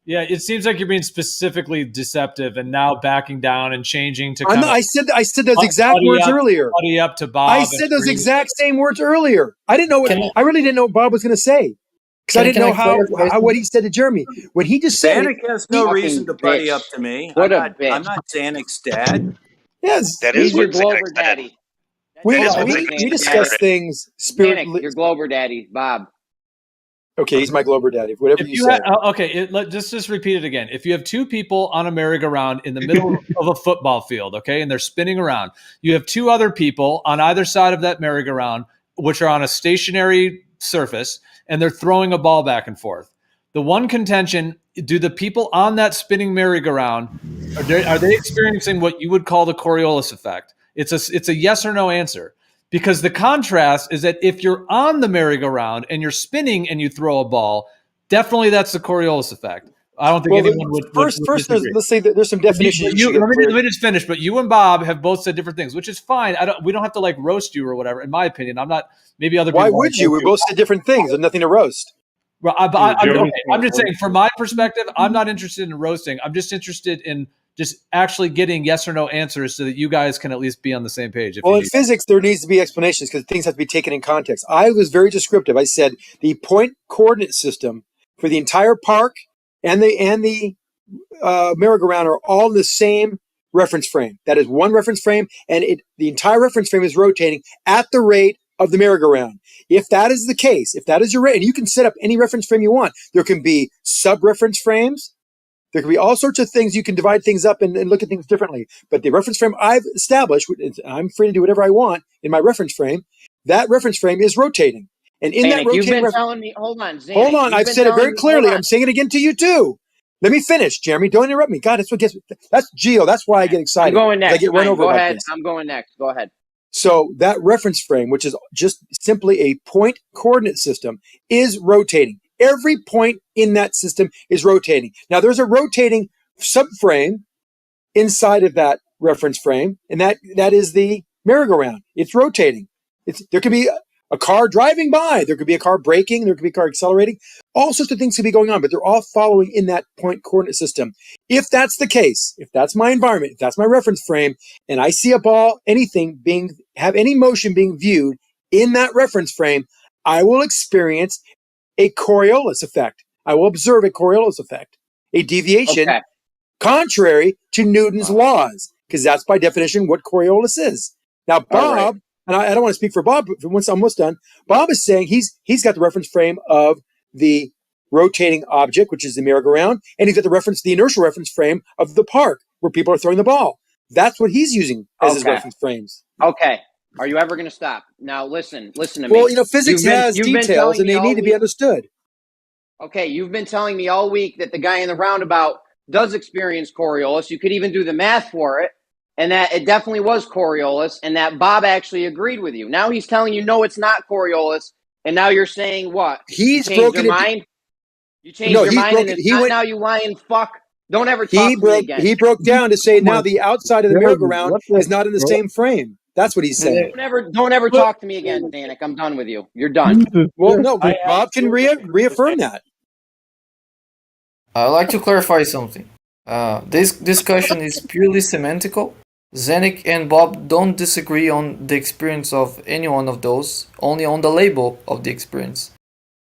[SPEAKER 9] Yeah, it seems like you're being specifically deceptive and now backing down and changing to.
[SPEAKER 3] I said those exact words earlier.
[SPEAKER 9] Buddy up to Bob.
[SPEAKER 3] I said those exact same words earlier. I didn't know I really didn't know what Bob was going to say because I didn't know what he said to Jeremy when he just said.
[SPEAKER 17] Zanuck has no reason to buddy up to me. I'm not Zanuck's dad.
[SPEAKER 3] Yes,
[SPEAKER 4] he's your Glover daddy.
[SPEAKER 3] We discuss things spiritually.
[SPEAKER 4] Your Glover daddy, Bob.
[SPEAKER 3] Okay, he's my Glover daddy. Whatever you say.
[SPEAKER 9] Just repeat it again. If you have two people on a merry-go-round in the middle of a football field, okay, and they're spinning around, you have two other people on either side of that merry-go-round, which are on a stationary surface, and they're throwing a ball back and forth. The one contention: do the people on that spinning merry-go-round are they experiencing what you would call the Coriolis effect? It's a yes or no answer. Because the contrast is that if you're on the merry-go-round and you're spinning and you throw a ball, definitely that's the Coriolis effect. I don't think anyone would.
[SPEAKER 3] First, let's say that there's some definitions.
[SPEAKER 9] Let me just finish. But you and Bob have both said different things, which is fine. We don't have to like roast you or whatever. In my opinion, I'm not. Maybe other people.
[SPEAKER 3] Why would you? We both said different things. There's nothing to roast.
[SPEAKER 9] Well, I'm just saying, from my perspective, I'm not interested in roasting. I'm just interested in just actually getting yes or no answers so that you guys can at least be on the same page.
[SPEAKER 3] Well, in physics, there needs to be explanations because things have to be taken in context. I was very descriptive. I said the point coordinate system for the entire park and the merry-go-round are all in the same reference frame. That is one reference frame, and the entire reference frame is rotating at the rate of the merry-go-round. If that is the case, if that is your rate, and you can set up any reference frame you want. There can be sub-reference frames. There can be all sorts of things. You can divide things up and look at things differently. But the reference frame I've established, I'm free to do whatever I want in my reference frame. That reference frame is rotating. And in that rotating
[SPEAKER 4] you've been telling me, hold on, Zanuck,
[SPEAKER 3] hold on. I've said it very clearly. I'm saying it again to you too. Let me finish, Jeremy. Don't interrupt me. God, that's Geo. That's why I get excited.
[SPEAKER 4] I'm going next.
[SPEAKER 3] I get run over
[SPEAKER 4] Go
[SPEAKER 3] about
[SPEAKER 4] ahead.
[SPEAKER 3] this.
[SPEAKER 4] I'm going next. Go ahead.
[SPEAKER 3] So that reference frame, which is just simply a point coordinate system, is rotating. Every point in that system is rotating. Now, there's a rotating subframe inside of that reference frame, and that is the merry-go-round. It's rotating. There could be a car driving by. There could be a car braking. There could be a car accelerating. All sorts of things could be going on, but they're all following in that point coordinate system. If that's the case, if that's my environment, if that's my reference frame, and I see a ball, have any motion being viewed in that reference frame, I will experience a Coriolis effect. I will observe a Coriolis effect, a deviation contrary to Newton's laws, because that's by definition what Coriolis is. Now, Bob, and I don't want to speak for Bob, but once I'm almost done, Bob is saying he's got the reference frame of the rotating object, which is the merry-go-round, and he's got the inertial reference frame of the park where people are throwing the ball. That's what he's using as his reference frames.
[SPEAKER 4] Okay. Are you ever going to stop? Now, listen to me.
[SPEAKER 3] Well, physics has details, and they need to be understood.
[SPEAKER 4] Okay, you've been telling me all week that the guy in the roundabout does experience Coriolis. You could even do the math for it, and that it definitely was Coriolis, and that Bob actually agreed with you. Now he's telling you, no, it's not Coriolis, and now you're saying what?
[SPEAKER 3] He's
[SPEAKER 4] changed
[SPEAKER 3] broken
[SPEAKER 4] your
[SPEAKER 3] it.
[SPEAKER 4] mind? You changed your mind and it's not now, you lying fuck. Don't ever talk to me again.
[SPEAKER 3] He broke down to say now the outside of the merry-go-round is not in the same frame. That's what he's saying.
[SPEAKER 4] Don't ever talk to me again, Danik. I'm done with you. You're done.
[SPEAKER 3] Well, no, Bob can reaffirm that.
[SPEAKER 8] I'd like to clarify something. This discussion is purely semantical. Zanik and Bob don't disagree on the experience of any one of those, only on the label of the experience.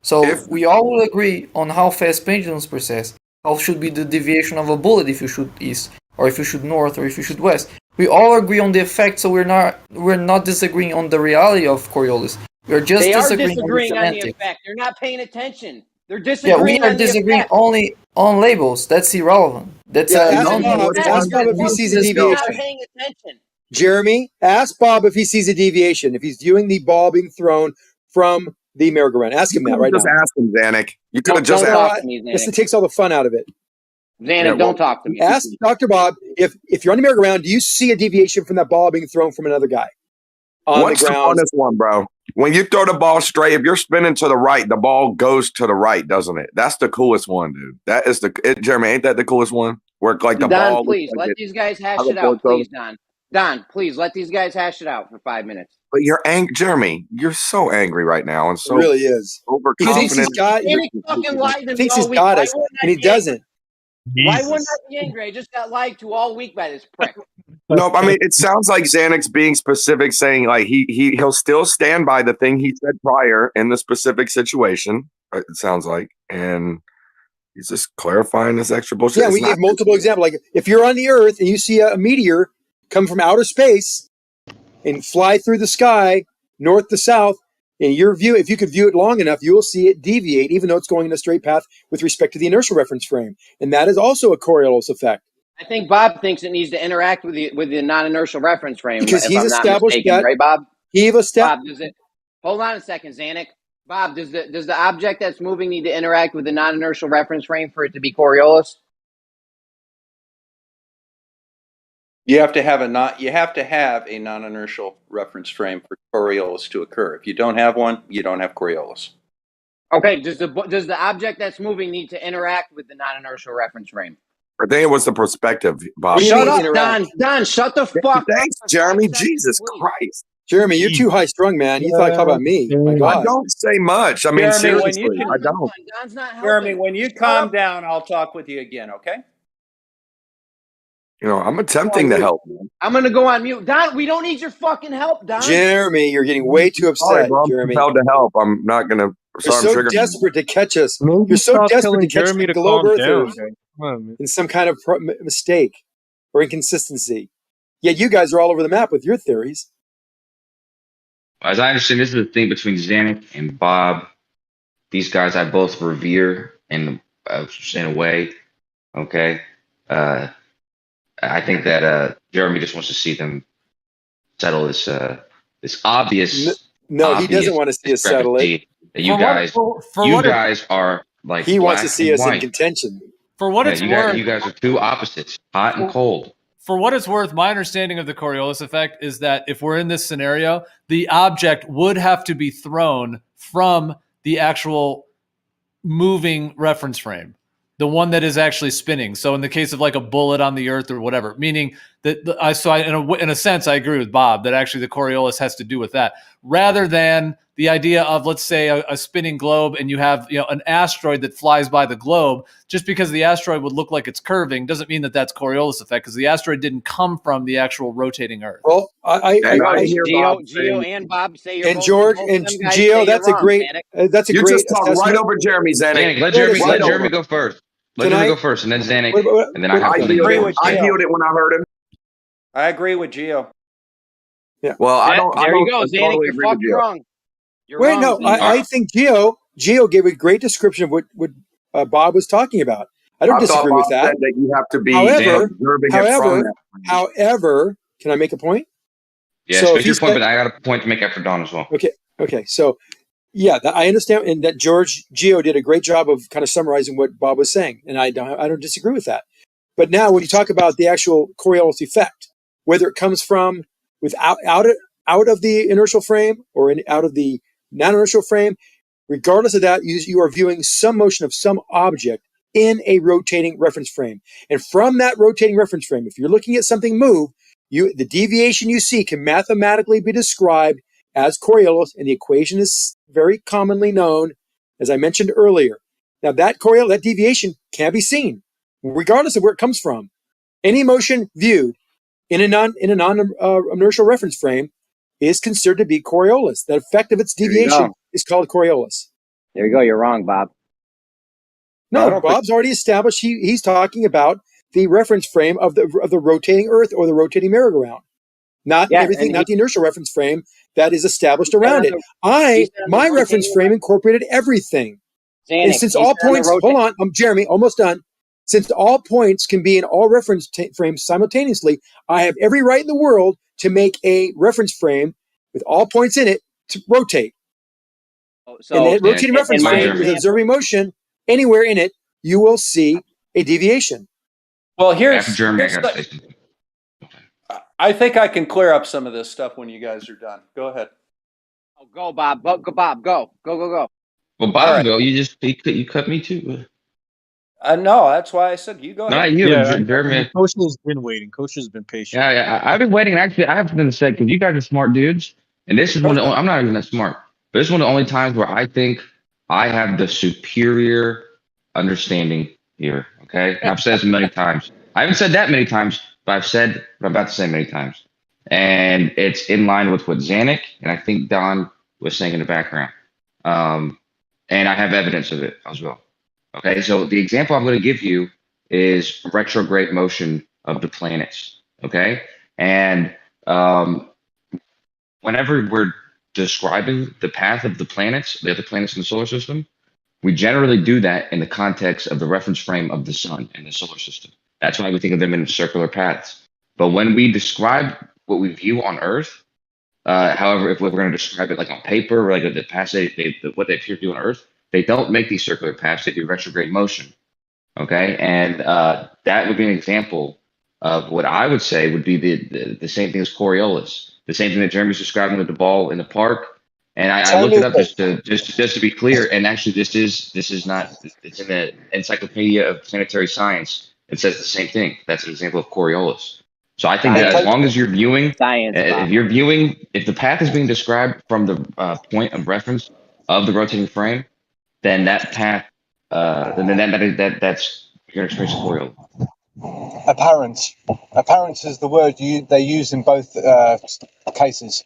[SPEAKER 8] So we all will agree on how fast pendulums process, how should be the deviation of a bullet if you shoot east, or if you shoot north, or if you shoot west. We all agree on the effect, so we're not disagreeing on the reality of Coriolis. We're just disagreeing on the semantics.
[SPEAKER 4] effect. They're not paying attention. They're disagreeing.
[SPEAKER 8] Yeah, we are disagreeing only on labels. That's irrelevant. That's
[SPEAKER 3] ask Bob if he sees a deviation.
[SPEAKER 4] Paying attention.
[SPEAKER 3] Jeremy, ask Bob if he sees a deviation. If he's viewing the ball being thrown from the merry-go-round, ask him that right now.
[SPEAKER 6] Just ask him, Zanik. You could have just
[SPEAKER 3] asked. This takes all the fun out of it.
[SPEAKER 4] Zanik, don't talk to me.
[SPEAKER 3] Ask Dr. Bob if you're on the merry-go-round, do you see a deviation from that ball being thrown from another guy on
[SPEAKER 6] What's
[SPEAKER 3] the ground?
[SPEAKER 6] The honest one, bro? When you throw the ball straight, if you're spinning to the right, the ball goes to the right, doesn't it? That's the coolest one, dude. That is Jeremy, ain't that the coolest one? Where like the
[SPEAKER 4] Don,
[SPEAKER 6] ball.
[SPEAKER 4] Please let these guys hash it out, please, Don. Don, please let these guys hash it out for 5 minutes.
[SPEAKER 6] But you're angry, Jeremy. You're so angry right now, and so
[SPEAKER 3] It really is.
[SPEAKER 6] overconfident.
[SPEAKER 3] He thinks he's got.
[SPEAKER 4] He fucking lied to me
[SPEAKER 3] thinks
[SPEAKER 4] all
[SPEAKER 3] he's
[SPEAKER 4] week.
[SPEAKER 3] got us, and he doesn't.
[SPEAKER 4] Why wouldn't I be angry? I just got lied to all week by this prick.
[SPEAKER 6] No, I mean it sounds like Zanik's being specific, saying like he'll still stand by the thing he said prior in the specific situation. It sounds like, and he's just clarifying this extra bullshit.
[SPEAKER 3] Yeah, we gave multiple examples. Like if you're on the Earth and you see a meteor come from outer space and fly through the sky north to south, in your view, if you could view it long enough, you will see it deviate, even though it's going in a straight path with respect to the inertial reference frame, and that is also a Coriolis effect.
[SPEAKER 4] I think Bob thinks it needs to interact with the non-inertial reference frame.
[SPEAKER 3] Because he's established that,
[SPEAKER 4] right, Bob?
[SPEAKER 3] Bob,
[SPEAKER 4] does it? Hold on a second, Zanik. Bob, does the object that's moving need to interact with the non-inertial reference frame for it to be Coriolis?
[SPEAKER 17] You have to have a non-inertial reference frame for Coriolis to occur. If you don't have one, you don't have Coriolis.
[SPEAKER 4] Okay. Does the object that's moving need to interact with the non-inertial reference frame?
[SPEAKER 6] I think it was the perspective, Bob.
[SPEAKER 4] Shut up, Don. Don, shut the fuck
[SPEAKER 6] Thanks,
[SPEAKER 4] up.
[SPEAKER 6] Jeremy. Jesus Christ.
[SPEAKER 3] Jeremy, you're too high strung, man. You thought to talk about me. My God.
[SPEAKER 6] I don't say much. I mean,
[SPEAKER 17] Jeremy,
[SPEAKER 6] seriously, I don't.
[SPEAKER 4] Don's not helping.
[SPEAKER 17] Jeremy, when you calm down, I'll talk with you again, okay?
[SPEAKER 6] You know, I'm attempting to help.
[SPEAKER 4] I'm going to go on mute. Don, we don't need your fucking help, Don.
[SPEAKER 3] Jeremy, you're getting way too upset,
[SPEAKER 6] Sorry, bro, I'm
[SPEAKER 3] Jeremy.
[SPEAKER 6] compelled to help. I'm not going to.
[SPEAKER 3] You're so desperate to catch us. You're so desperate to catch the globe earthers in some kind of mistake or inconsistency. Yet you guys are all over the map with your theories.
[SPEAKER 18] As I understand, this is the thing between Zanik and Bob. These guys I both revere in a way. Okay. I think that Jeremy just wants to see them settle this obvious.
[SPEAKER 3] No, he doesn't want to see us settle it.
[SPEAKER 18] That you guys are like
[SPEAKER 3] he wants to see us
[SPEAKER 18] white.
[SPEAKER 3] in contention.
[SPEAKER 9] For what it's worth,
[SPEAKER 18] you guys are two opposites, hot and cold.
[SPEAKER 9] For what it's worth, my understanding of the Coriolis effect is that if we're in this scenario, the object would have to be thrown from the actual moving reference frame, the one that is actually spinning. So in the case of like a bullet on the earth or whatever, meaning that in a sense, I agree with Bob that actually the Coriolis has to do with that rather than the idea of, let's say, a spinning globe and you have, an asteroid that flies by the globe. Just because the asteroid would look like it's curving doesn't mean that that's Coriolis effect, because the asteroid didn't come from the actual rotating Earth.
[SPEAKER 3] Well, I hear
[SPEAKER 4] Gio and Bob say you're
[SPEAKER 3] and George and Gio. That's a great. That's a
[SPEAKER 6] you
[SPEAKER 3] great.
[SPEAKER 6] Just talk right over Jeremy, Zanik.
[SPEAKER 18] Let Jeremy go first. Let Jeremy go first, and then Zanik, and then I have to leave.
[SPEAKER 6] I healed it when I heard him.
[SPEAKER 17] I agree with Gio.
[SPEAKER 3] Yeah.
[SPEAKER 6] Well, I don't.
[SPEAKER 4] There you go, Zanik. You're fucking wrong.
[SPEAKER 3] Wait, no, I think Gio gave a great description of what Bob was talking about. I don't disagree with that.
[SPEAKER 6] That you have to be
[SPEAKER 3] however, can I make a point?
[SPEAKER 18] Yeah, so make your point, but I got a point to make after Don as well.
[SPEAKER 3] Okay. So, yeah, I understand, and that Gio did a great job of kind of summarizing what Bob was saying, and I don't disagree with that. But now, when you talk about the actual Coriolis effect, whether it comes from out of the inertial frame or out of the non-inertial frame, regardless of that, you are viewing some motion of some object in a rotating reference frame. And from that rotating reference frame, if you're looking at something move, the deviation you see can mathematically be described as Coriolis, and the equation is very commonly known, as I mentioned earlier. Now that deviation can be seen, regardless of where it comes from. Any motion viewed in a non-inertial reference frame is considered to be Coriolis. The effect of its deviation is called Coriolis.
[SPEAKER 4] There you go. You're wrong, Bob.
[SPEAKER 3] No, Bob's already established he's talking about the reference frame of the rotating Earth or the rotating merry-go-round, not everything, not the inertial reference frame that is established around it. My reference frame incorporated everything. And since all points, hold on, Jeremy, almost done. Since all points can be in all reference frames simultaneously, I have every right in the world to make a reference frame with all points in it to rotate. And that rotating reference frame with observing motion anywhere in it, you will see a deviation.
[SPEAKER 17] Well, I think I can clear up some of this stuff when you guys are done. Go ahead.
[SPEAKER 4] Oh, go, Bob. Go, Bob. Go. Well,
[SPEAKER 18] Bob, go. You cut me too.
[SPEAKER 17] No, that's why I said you go ahead.
[SPEAKER 18] Not you, Jeremy.
[SPEAKER 13] Coach has been waiting. Coach has been patient.
[SPEAKER 18] Yeah, I've been waiting. Actually, I have something to say because you guys are smart dudes, and this is one of the, I'm not even that smart, but this is one of the only times where I think I have the superior understanding here. Okay, and I've said this many times. I haven't said that many times, but I've said what I'm about to say many times, and it's in line with what Zanuck and I think Don was saying in the background, and I have evidence of it as well. Okay, so the example I'm going to give you is retrograde motion of the planets. Okay, and whenever we're describing the path of the planets, the other planets in the solar system, we generally do that in the context of the reference frame of the sun and the solar system. That's why we think of them in circular paths. But when we describe what we view on Earth, however, if we're going to describe it like on paper, or like the paths what they appear to do on Earth, they don't make these circular paths, they do retrograde motion. Okay, and that would be an example of what I would say would be the same thing as Coriolis, the same thing that Jeremy's describing with the ball in the park. And I looked it up just to be clear. And actually, this is not. It's in the Encyclopedia of Planetary Science. It says the same thing. That's an example of Coriolis. So I think that as long as you're viewing, if the path is being described from the point of reference of the rotating frame, then that path, that's your experience of Coriolis.
[SPEAKER 15] Apparent is the word they use in both cases.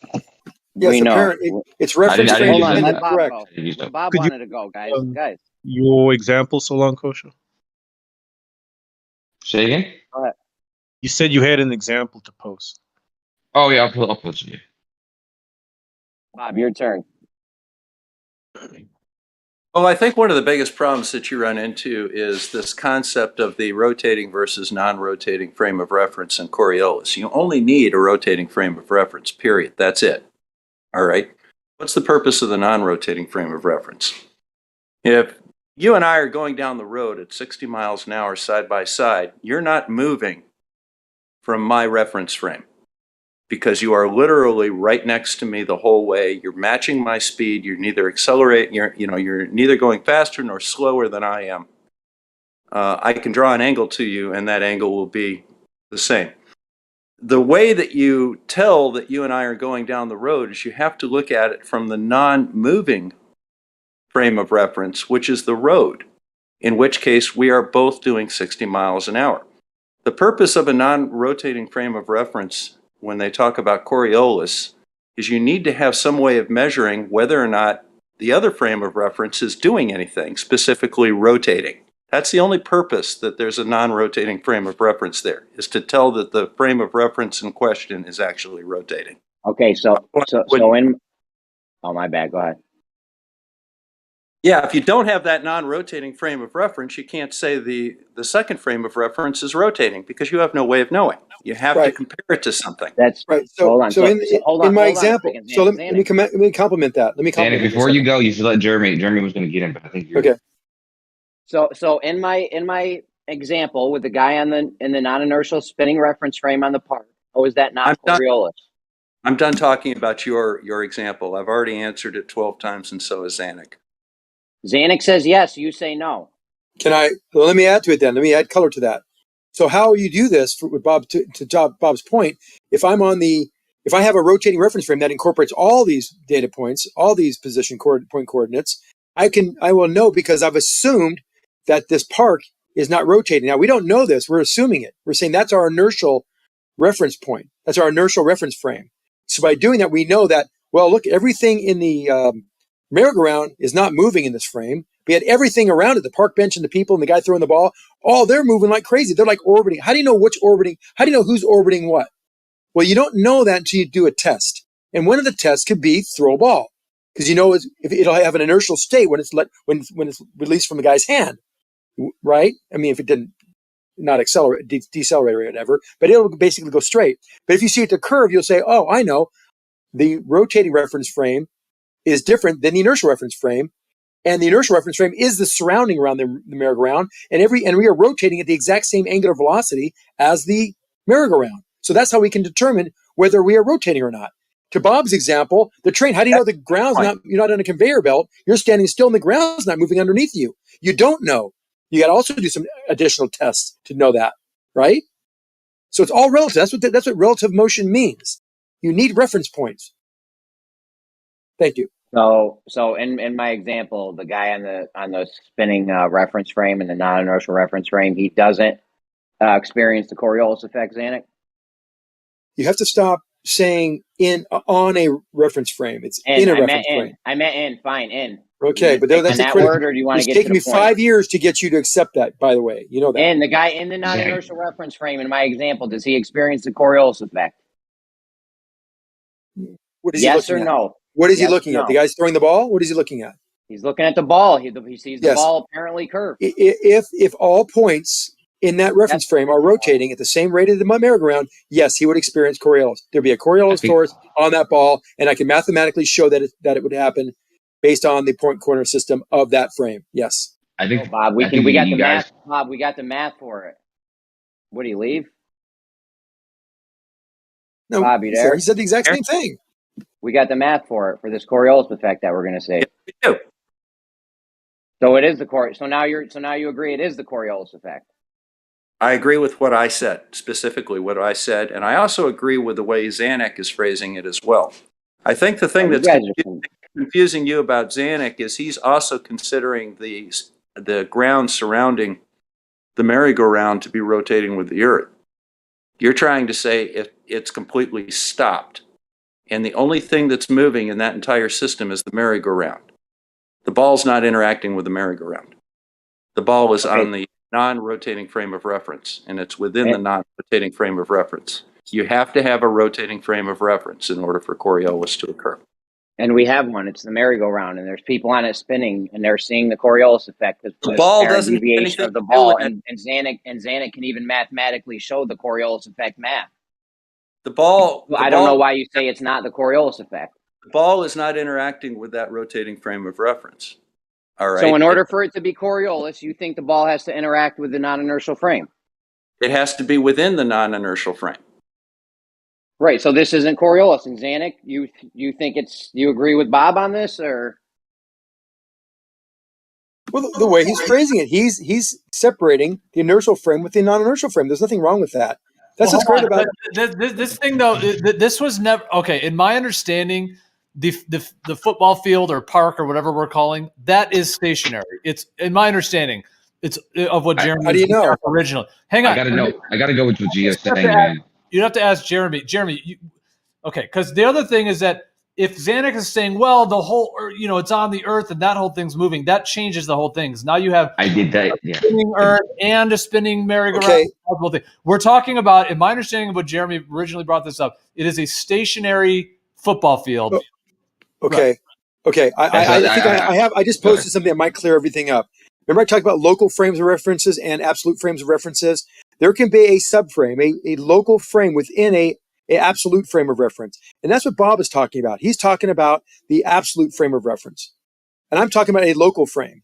[SPEAKER 3] Yes, apparent. It's reference frame dependent. Correct.
[SPEAKER 4] Bob wanted to go, guys.
[SPEAKER 13] Your example, so long, Kosha.
[SPEAKER 18] Say again.
[SPEAKER 4] Go ahead.
[SPEAKER 13] You said you had an example to post.
[SPEAKER 18] Oh yeah, I'll post it.
[SPEAKER 4] Bob, your turn.
[SPEAKER 17] Well, I think one of the biggest problems that you run into is this concept of the rotating versus non-rotating frame of reference in Coriolis. You only need a rotating frame of reference, period. That's it. All right. What's the purpose of the non-rotating frame of reference? If you and I are going down the road at 60 miles an hour side by side, you're not moving from my reference frame because you are literally right next to me the whole way. You're matching my speed. You're neither accelerating, you're neither going faster nor slower than I am. I can draw an angle to you and that angle will be the same. The way that you tell that you and I are going down the road is you have to look at it from the non-moving frame of reference, which is the road, in which case we are both doing 60 miles an hour. The purpose of a non-rotating frame of reference when they talk about Coriolis is you need to have some way of measuring whether or not the other frame of reference is doing anything, specifically rotating. That's the only purpose that there's a non-rotating frame of reference there, is to tell that the frame of reference in question is actually rotating.
[SPEAKER 4] Okay, so oh, my bad, go ahead.
[SPEAKER 17] Yeah, if you don't have that non-rotating frame of reference, you can't say the second frame of reference is rotating because you have no way of knowing. You have to compare it to something.
[SPEAKER 4] That's
[SPEAKER 3] right. So in my example, so let me compliment that.
[SPEAKER 18] Zanuck, before you go, you should let Jeremy was going to get in, but I think you're
[SPEAKER 3] okay.
[SPEAKER 4] So in my example with the guy in the non-inertial spinning reference frame on the park, is that not Coriolis?
[SPEAKER 17] I'm done talking about your example. I've already answered it 12 times, and so has Zanuck.
[SPEAKER 4] Zanuck says yes. You say no.
[SPEAKER 3] Well, let me add to it then. Let me add color to that. So how you do this with Bob to Bob's point, if I have a rotating reference frame that incorporates all these data points, all these position point coordinates, I will know because I've assumed that this park is not rotating. Now we don't know this. We're assuming it. We're saying that's our inertial reference point. That's our inertial reference frame. So by doing that, we know that, well, look, everything in the merry-go-round is not moving in this frame. We had everything around it, the park bench and the people and the guy throwing the ball. Oh, they're moving like crazy. They're like orbiting. How do you know which orbiting? How do you know who's orbiting what? Well, you don't know that until you do a test. And one of the tests could be throw a ball. Because you know if it'll have an inertial state when it's released from the guy's hand. Right? I mean, if it didn't not accelerate, decelerate or whatever, but it'll basically go straight. But if you see it to curve, you'll say, oh, I know. The rotating reference frame is different than the inertial reference frame. And the inertial reference frame is the surrounding around the merry-go-round, and we are rotating at the exact same angular velocity as the merry-go-round. So that's how we can determine whether we are rotating or not. To Bob's example, the train, how do you know the ground's you're not on a conveyor belt? You're standing still and the ground's not moving underneath you. You don't know. You got to also do some additional tests to know that, right? So it's all relative. That's what relative motion means. You need reference points. Thank you.
[SPEAKER 4] So in my example, the guy on the spinning reference frame and the non-inertial reference frame, he doesn't experience the Coriolis effect, Zanuck?
[SPEAKER 3] You have to stop saying on a reference frame. It's in a reference frame.
[SPEAKER 4] I meant in. Fine, in.
[SPEAKER 3] Okay, but that's
[SPEAKER 4] that word, or do you want to get to the point?
[SPEAKER 3] It's taken me 5 years to get you to accept that, by the way. You know that.
[SPEAKER 4] And the guy in the non-inertial reference frame, in my example, does he experience the Coriolis effect?
[SPEAKER 3] What is
[SPEAKER 4] yes
[SPEAKER 3] he
[SPEAKER 4] or
[SPEAKER 3] at?
[SPEAKER 4] no?
[SPEAKER 3] What is he looking at? The guy's throwing the ball? What is he looking at?
[SPEAKER 4] He's looking at the ball. He sees the ball apparently curved.
[SPEAKER 3] If all points in that reference frame are rotating at the same rate as the merry-go-round, yes, he would experience Coriolis. There'd be a Coriolis force on that ball, and I can mathematically show that it would happen based on the point corner system of that frame. Yes.
[SPEAKER 18] I think,
[SPEAKER 4] Bob, we got the math. Bob, we got the math for it. Would he leave?
[SPEAKER 3] No,
[SPEAKER 4] Bob, you there?
[SPEAKER 3] He said the exact same thing.
[SPEAKER 4] We got the math for it, for this Coriolis effect that we're going to say.
[SPEAKER 17] Yeah, we do.
[SPEAKER 4] So it is the Coriolis. So now you agree it is the Coriolis effect.
[SPEAKER 17] I agree with what I said, specifically what I said, and I also agree with the way Zanuck is phrasing it as well. I think the thing that's confusing you about Zanuck is he's also considering the ground surrounding the merry-go-round to be rotating with the Earth. You're trying to say it's completely stopped. And the only thing that's moving in that entire system is the merry-go-round. The ball's not interacting with the merry-go-round. The ball is on the non-rotating frame of reference, and it's within the non-rotating frame of reference. You have to have a rotating frame of reference in order for Coriolis to occur.
[SPEAKER 4] And we have one. It's the merry-go-round, and there's people on it spinning, and they're seeing the Coriolis effect because
[SPEAKER 17] the ball doesn't
[SPEAKER 4] deviation of the ball, and Zanuck can even mathematically show the Coriolis effect math. I don't know why you say it's not the Coriolis effect.
[SPEAKER 17] The ball is not interacting with that rotating frame of reference. All right.
[SPEAKER 4] So in order for it to be Coriolis, you think the ball has to interact with the non-inertial frame?
[SPEAKER 17] It has to be within the non-inertial frame.
[SPEAKER 4] Right. So this isn't Coriolis. And Zanuck, you think you agree with Bob on this, or?
[SPEAKER 3] Well, the way he's phrasing it, he's separating the inertial frame with the non-inertial frame. There's nothing wrong with that. That's what's great about
[SPEAKER 9] this thing, though. This was never okay. In my understanding, the football field or park or whatever we're calling that is stationary. It's in my understanding. It's of what Jeremy.
[SPEAKER 3] How do you know?
[SPEAKER 9] Originally, hang on.
[SPEAKER 18] I gotta go with what Gio's saying, man.
[SPEAKER 9] You'd have to ask Jeremy. Jeremy, okay? Because the other thing is that if Zanuck is saying, well, the whole, it's on the Earth and that whole thing's moving, that changes the whole thing. Now you have spinning Earth and a spinning merry-go-round. Okay. We're talking about, in my understanding of what Jeremy originally brought this up, it is a stationary football field.
[SPEAKER 3] Okay. Right. Okay. I just posted something that might clear everything up. Remember I talked about local frames of references and absolute frames of references? There can be a subframe, a local frame within a absolute frame of reference. And that's what Bob is talking about. He's talking about the absolute frame of reference. And I'm talking about a local frame.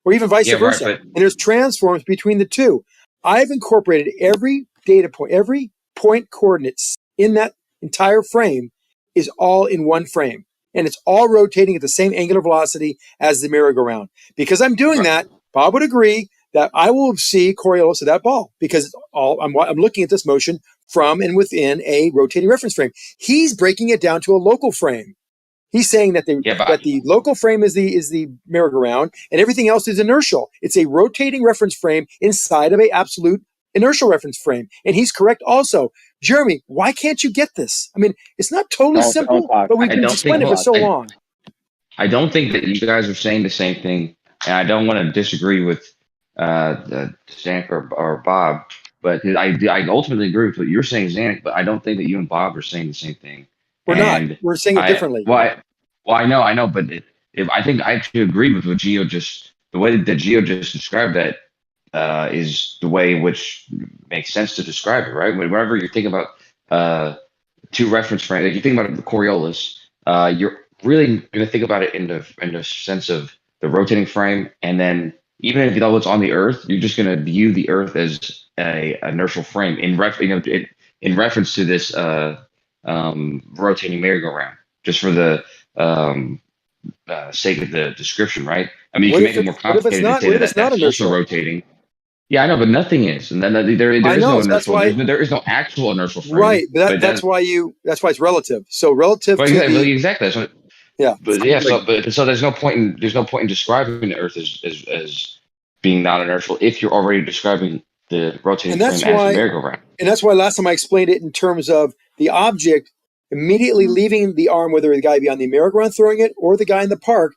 [SPEAKER 3] Or even vice versa. Right, and there's transforms between the two. I've incorporated every data point, every point coordinates in that entire frame is all in one frame. and it's all rotating at the same angular velocity as the merry-go-round. Because I'm doing that, Bob would agree that I will see Coriolis of that ball because it's all I'm looking at this motion from and within a rotating reference frame. He's breaking it down to a local frame. He's saying that the local frame is the merry-go-round and everything else is inertial. It's a rotating reference frame inside of a absolute inertial reference frame. And he's correct also. Jeremy, why can't you get this? I mean, it's not totally simple, but we've been explaining it for so long.
[SPEAKER 18] I don't think that you guys are saying the same thing, and I don't want to disagree with Zanuck or Bob, but I ultimately agree with what you're saying, Zanuck, but I don't think that you and Bob are saying the same thing.
[SPEAKER 3] We're not. We're saying it differently.
[SPEAKER 18] Well, I know, but I think I actually agree with what the way that Gio just described that is the way which makes sense to describe it, right? Whenever you're thinking about two reference frames, like you think about the Coriolis, you're really going to think about it in the sense of the rotating frame, and then even if it's on the Earth, you're just going to view the Earth as a inertial frame in reference to this rotating merry-go-round, just for the sake of the description, right? I mean, you can make it more complicated to say that that's also rotating. Yeah, I know, but nothing is, and then there is no inertial. There is no actual inertial frame.
[SPEAKER 3] Right, but that's why it's relative. So relative to
[SPEAKER 18] exactly. That's what,
[SPEAKER 3] yeah,
[SPEAKER 18] but yeah. So there's no point in describing the Earth as being non-inertial if you're already describing the rotating frame as a merry-go-round.
[SPEAKER 3] And that's why last time I explained it in terms of the object immediately leaving the arm, whether the guy be on the merry-go-round throwing it or the guy in the park.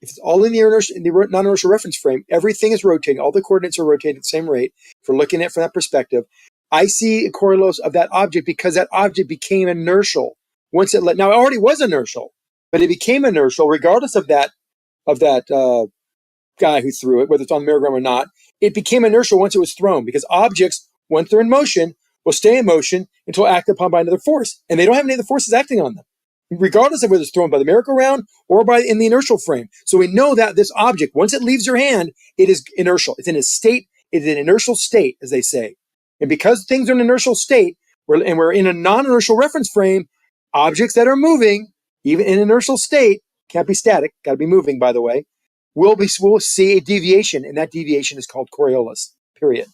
[SPEAKER 3] If it's all in the non-inertial reference frame, everything is rotating. All the coordinates are rotating at the same rate. If we're looking at it from that perspective, I see a Coriolis of that object because that object became inertial. Once it now it already was inertial, but it became inertial regardless of that guy who threw it, whether it's on the merry-go-round or not. It became inertial once it was thrown because objects, once they're in motion, will stay in motion until acted upon by another force, and they don't have any other forces acting on them, regardless of whether it's thrown by the merry-go-round or in the inertial frame. So we know that this object, once it leaves your hand, it is inertial. It's in a state, it's an inertial state, as they say. And because things are in an inertial state, we're in a non-inertial reference frame, objects that are moving, even in an inertial state, can't be static, got to be moving, by the way, we'll see a deviation, and that deviation is called Coriolis, period.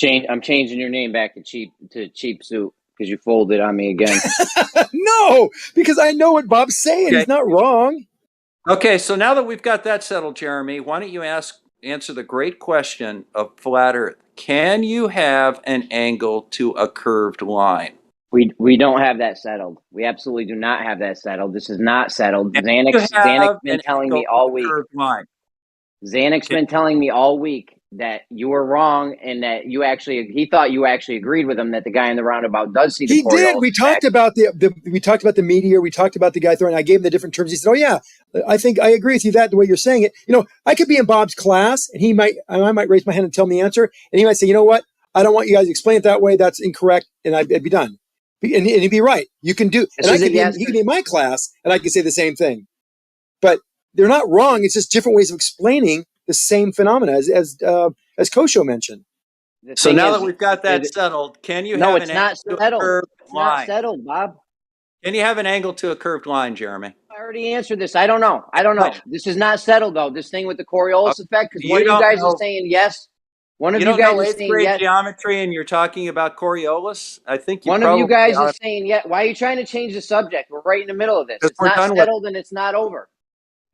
[SPEAKER 4] I'm changing your name back to cheap suit because you folded on me again.
[SPEAKER 3] No, because I know what Bob's saying. Okay. He's not wrong.
[SPEAKER 17] Okay, so now that we've got that settled, Jeremy, why don't you answer the great question of flat Earth? Can you have an angle to a curved line?
[SPEAKER 4] We don't have that settled. We absolutely do not have that settled. This is not settled. Xanix's been telling me all week. Xanix's been telling me all week that you were wrong and that he thought you actually agreed with him that the guy in the roundabout does see the Coriolis.
[SPEAKER 3] He did. We talked about the meteor. We talked about the guy throwing. I gave him the different terms. He said, "Oh yeah, I think I agree with you that the way you're saying it. You know, I could be in Bob's class and I might raise my hand and tell him the answer, and he might say, you know what? I don't want you guys to explain it that way. That's incorrect, and I'd be done. And he'd be right. You can do, and he could be in my class, and I could say the same thing. But they're not wrong. It's just different ways of explaining the same phenomena, as Kosho mentioned.
[SPEAKER 17] So now that we've got that settled, can you have an angle to a curved line?
[SPEAKER 4] It's not settled, Bob.
[SPEAKER 17] Can you have an angle to a curved line, Jeremy?
[SPEAKER 4] I already answered this. I don't know. This is not settled, though, this thing with the Coriolis effect, because one of you guys is saying yes. One of you guys is saying yes.
[SPEAKER 17] Geometry and you're talking about Coriolis? I think
[SPEAKER 4] one of you guys is saying yes. Why are you trying to change the subject? We're right in the middle of this. It's not settled and it's not over.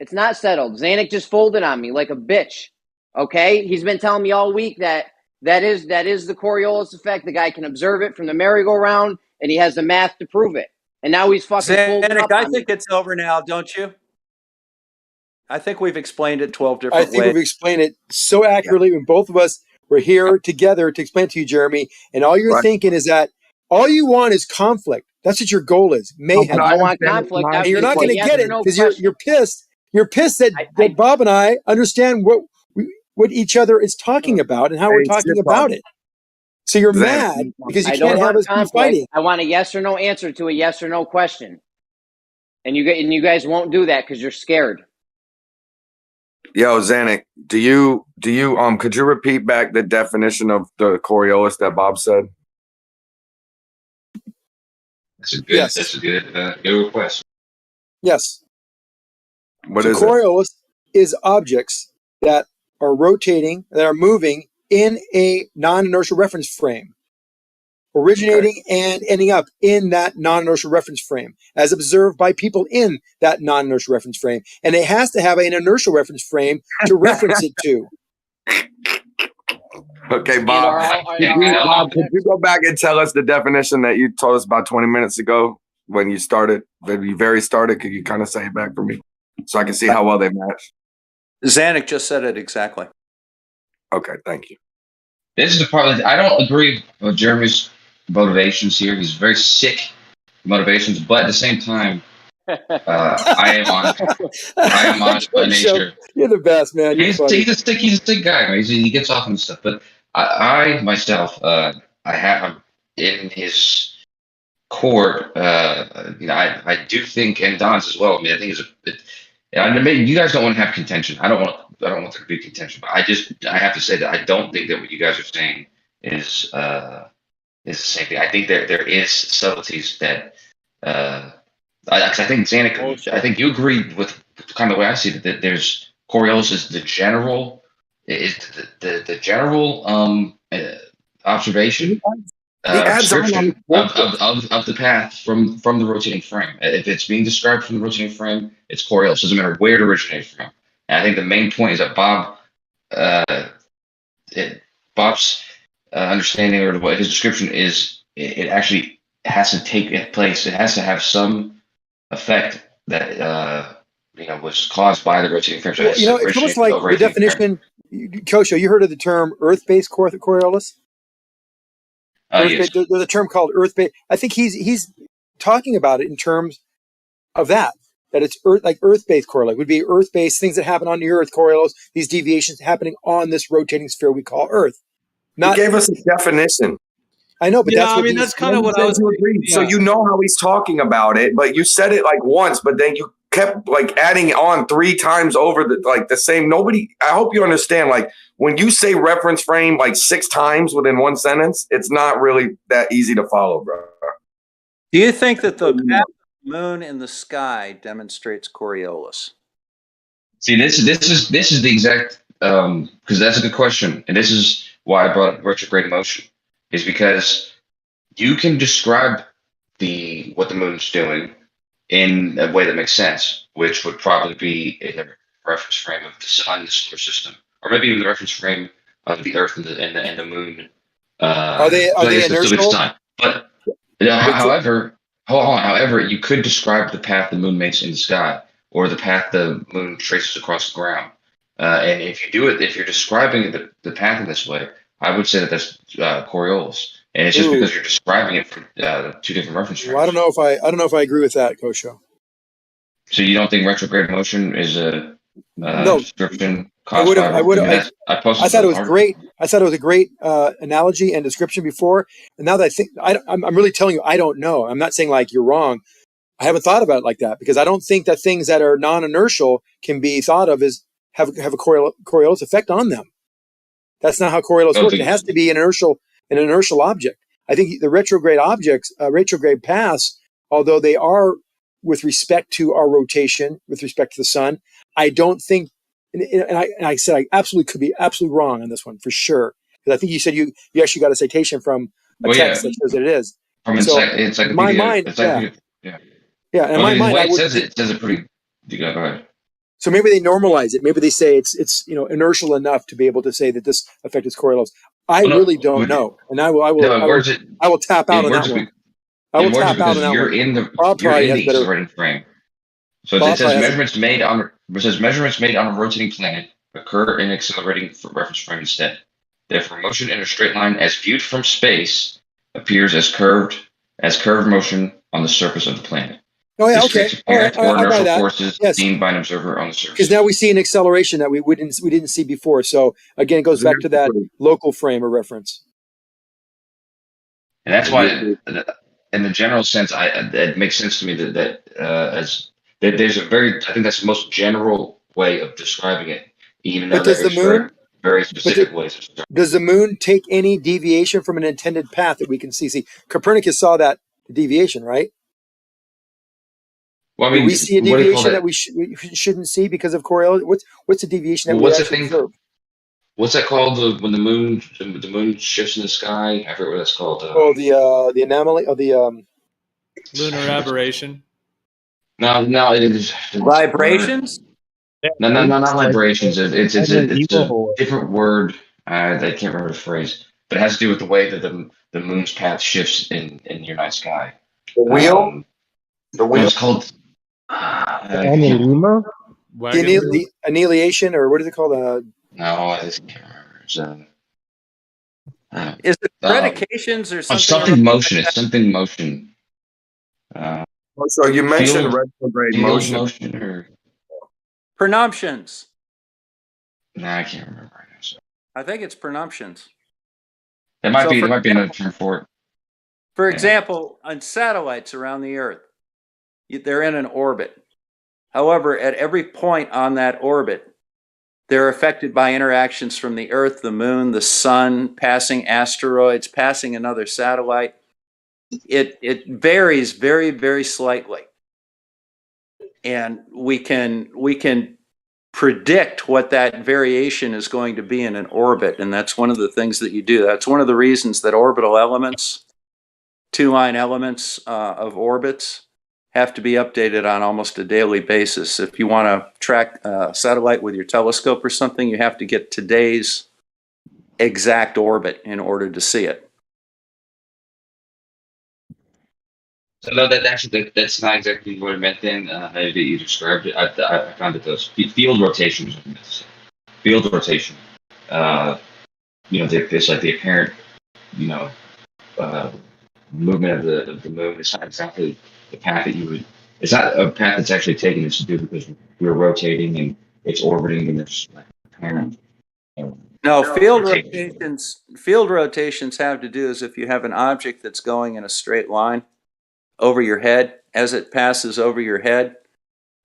[SPEAKER 4] It's not settled. Zanuck just folded on me like a bitch. Okay? He's been telling me all week that is the Coriolis effect. The guy can observe it from the merry-go-round, and he has the math to prove it. And now he's fucking folding up on me.
[SPEAKER 17] I think it's over now, don't you? I think we've explained it 12 different ways.
[SPEAKER 3] I think we've explained it so accurately when both of us were here together to explain to you, Jeremy. And all you're thinking is that all you want is conflict. That's what your goal is. Mayhem.
[SPEAKER 4] I want conflict.
[SPEAKER 3] And you're not going to get it because you're pissed. You're pissed that Bob and I understand what each other is talking about and how we're talking about it. So you're mad because you can't have us be fighting.
[SPEAKER 4] I want a yes or no answer to a yes or no question. And you guys won't do that because you're scared.
[SPEAKER 6] Yo, Zanuck, could you repeat back the definition of the Coriolis that Bob said?
[SPEAKER 18] That's a good request.
[SPEAKER 3] Yes.
[SPEAKER 6] What
[SPEAKER 3] so
[SPEAKER 6] is it?
[SPEAKER 3] Coriolis is objects that are rotating, that are moving in a non-inertial reference frame, originating and ending up in that non-inertial reference frame, as observed by people in that non-inertial reference frame. And it has to have an inertial reference frame to reference it to.
[SPEAKER 6] Okay, Bob. Could you go back and tell us the definition that you told us about 20 minutes ago when you started, when you very started? Could you kind of say it back for me so I can see how well they match?
[SPEAKER 17] Zanuck just said it exactly.
[SPEAKER 6] Okay, thank you.
[SPEAKER 18] This is the part that I don't agree with Jeremy's motivations here. He's very sick motivations, but at the same time, I am honest by nature.
[SPEAKER 3] You're the best, man.
[SPEAKER 18] He's a sick guy. Man. He gets off on stuff, but I myself, I have in his court. I do think, and Don's as well. I mean, I think maybe you guys don't want to have contention. I don't want there to be contention, but I have to say that I don't think that what you guys are saying is the same thing. I think there is subtleties that I think Zanuck, I think you agree with kind of the way I see it, that there's Coriolis is the general observation description of the path from the rotating frame. If it's being described from the rotating frame, it's Coriolis. Doesn't matter where it originates from. And I think the main point is that Bob's understanding or what his description is, it actually has to take place. It has to have some effect that was caused by the rotating frame. So
[SPEAKER 3] it's almost like the definition. Kosho, you heard of the term Earth-based Coriolis?
[SPEAKER 18] Yes.
[SPEAKER 3] There's a term called Earth-based. I think he's talking about it in terms of that it's Earth-based Coriolis. Would be Earth-based things that happen on the Earth, Coriolis, these deviations happening on this rotating sphere we call Earth.
[SPEAKER 6] He gave us a definition.
[SPEAKER 3] I know, but
[SPEAKER 9] that's kind of what I was.
[SPEAKER 6] So you know how he's talking about it, but you said it like once, but then you kept like adding on 3 times over the same. Nobody. I hope you understand. Like when you say reference frame like 6 times within one sentence, it's not really that easy to follow, bro.
[SPEAKER 17] Do you think that the moon in the sky demonstrates Coriolis?
[SPEAKER 18] See, this is the exact because that's a good question, and this is why I brought up retrograde motion. Is because you can describe what the moon's doing in a way that makes sense, which would probably be in the reference frame of the sun, the solar system, or maybe even the reference frame of the Earth and the moon.
[SPEAKER 3] Are they inertial?
[SPEAKER 18] But however, you could describe the path the moon makes in the sky, or the path the moon traces across the ground. And if you do it, if you're describing the path in this way, I would say that that's Coriolis, and it's just because you're describing it from 2 different reference frames.
[SPEAKER 3] Well, I don't know if I agree with that, Kosho.
[SPEAKER 18] So you don't think retrograde motion is a description?
[SPEAKER 3] I thought it was great. I thought it was a great analogy and description before, and now that I think I'm really telling you, I don't know. I'm not saying like you're wrong. I haven't thought about it like that because I don't think that things that are non-inertial can be thought of as have a Coriolis effect on them. That's not how Coriolis works. It has to be an inertial object. I think the retrograde objects, retrograde paths, although they are with respect to our rotation, with respect to the sun, I don't think, and I said I absolutely could be absolutely wrong on this one for sure. Because I think you said you actually got a citation from a text that says that it is.
[SPEAKER 18] In my mind,
[SPEAKER 3] yeah. In my mind,
[SPEAKER 18] it says it pretty. Go ahead.
[SPEAKER 3] So maybe they normalize it. Maybe they say it's inertial enough to be able to say that this effect is Coriolis. I really don't know, and I will tap out on that one. I will tap out on that one.
[SPEAKER 18] You're in the accelerating frame. So it says measurements made on a rotating planet occur in accelerating reference frame instead. Therefore, motion in a straight line as viewed from space appears as curved motion on the surface of the planet.
[SPEAKER 3] Oh yeah, okay.
[SPEAKER 18] I buy that. Forces seen by an observer on the surface.
[SPEAKER 3] Because now we see an acceleration that we didn't see before. So again, it goes back to that local frame of reference.
[SPEAKER 18] And that's why, in the general sense, it makes sense to me that there's I think that's the most general way of describing it. Even though there's very specific ways.
[SPEAKER 3] Does the moon take any deviation from an intended path that we can see? See, Copernicus saw that deviation, right?
[SPEAKER 18] Well, I
[SPEAKER 3] Do
[SPEAKER 18] mean,
[SPEAKER 3] we see a
[SPEAKER 18] what do you call
[SPEAKER 3] deviation
[SPEAKER 18] that?
[SPEAKER 3] that we shouldn't see because of Coriolis? What's the deviation that
[SPEAKER 18] Well,
[SPEAKER 3] we
[SPEAKER 18] what's the
[SPEAKER 3] actually
[SPEAKER 18] thing?
[SPEAKER 3] observe?
[SPEAKER 18] What's that called? When the moon shifts in the sky? I forget what that's called.
[SPEAKER 3] The anomaly of the
[SPEAKER 9] Lunar aberration.
[SPEAKER 18] No, it is
[SPEAKER 17] Vibrations?
[SPEAKER 18] No, not vibrations. It's a different word. I can't remember the phrase, but it has to do with the way that the moon's path shifts in your night sky.
[SPEAKER 6] The wheel.
[SPEAKER 18] No, it's called.
[SPEAKER 13] Analema?
[SPEAKER 3] the annihilation, or what is it called?
[SPEAKER 18] No, I just can't remember.
[SPEAKER 17] Is it predications or something?
[SPEAKER 18] Something motion. It's something motion.
[SPEAKER 6] So you mentioned retrograde motion.
[SPEAKER 18] or
[SPEAKER 17] Prenumptions.
[SPEAKER 18] No, I can't remember right now. So.
[SPEAKER 17] I think it's prenumptions.
[SPEAKER 18] There might be another term for it.
[SPEAKER 17] For example, on satellites around the Earth, they're in an orbit. However, at every point on that orbit, they're affected by interactions from the Earth, the Moon, the Sun, passing asteroids, passing another satellite. It varies very, very slightly. And we can predict what that variation is going to be in an orbit, and that's one of the things that you do. That's one of the reasons that orbital elements, two-line elements of orbits, have to be updated on almost a daily basis. If you want to track a satellite with your telescope or something, you have to get today's exact orbit in order to see it.
[SPEAKER 18] So no, that's not exactly what I meant then. Maybe you described it. I found it those field rotations. Field rotation. There's like the apparent, movement of the moon. It's not exactly the path that you would. It's not a path that's actually taken us to do because we're rotating and it's orbiting and there's like apparent.
[SPEAKER 17] No, field rotations have to do is if you have an object that's going in a straight line over your head, as it passes over your head,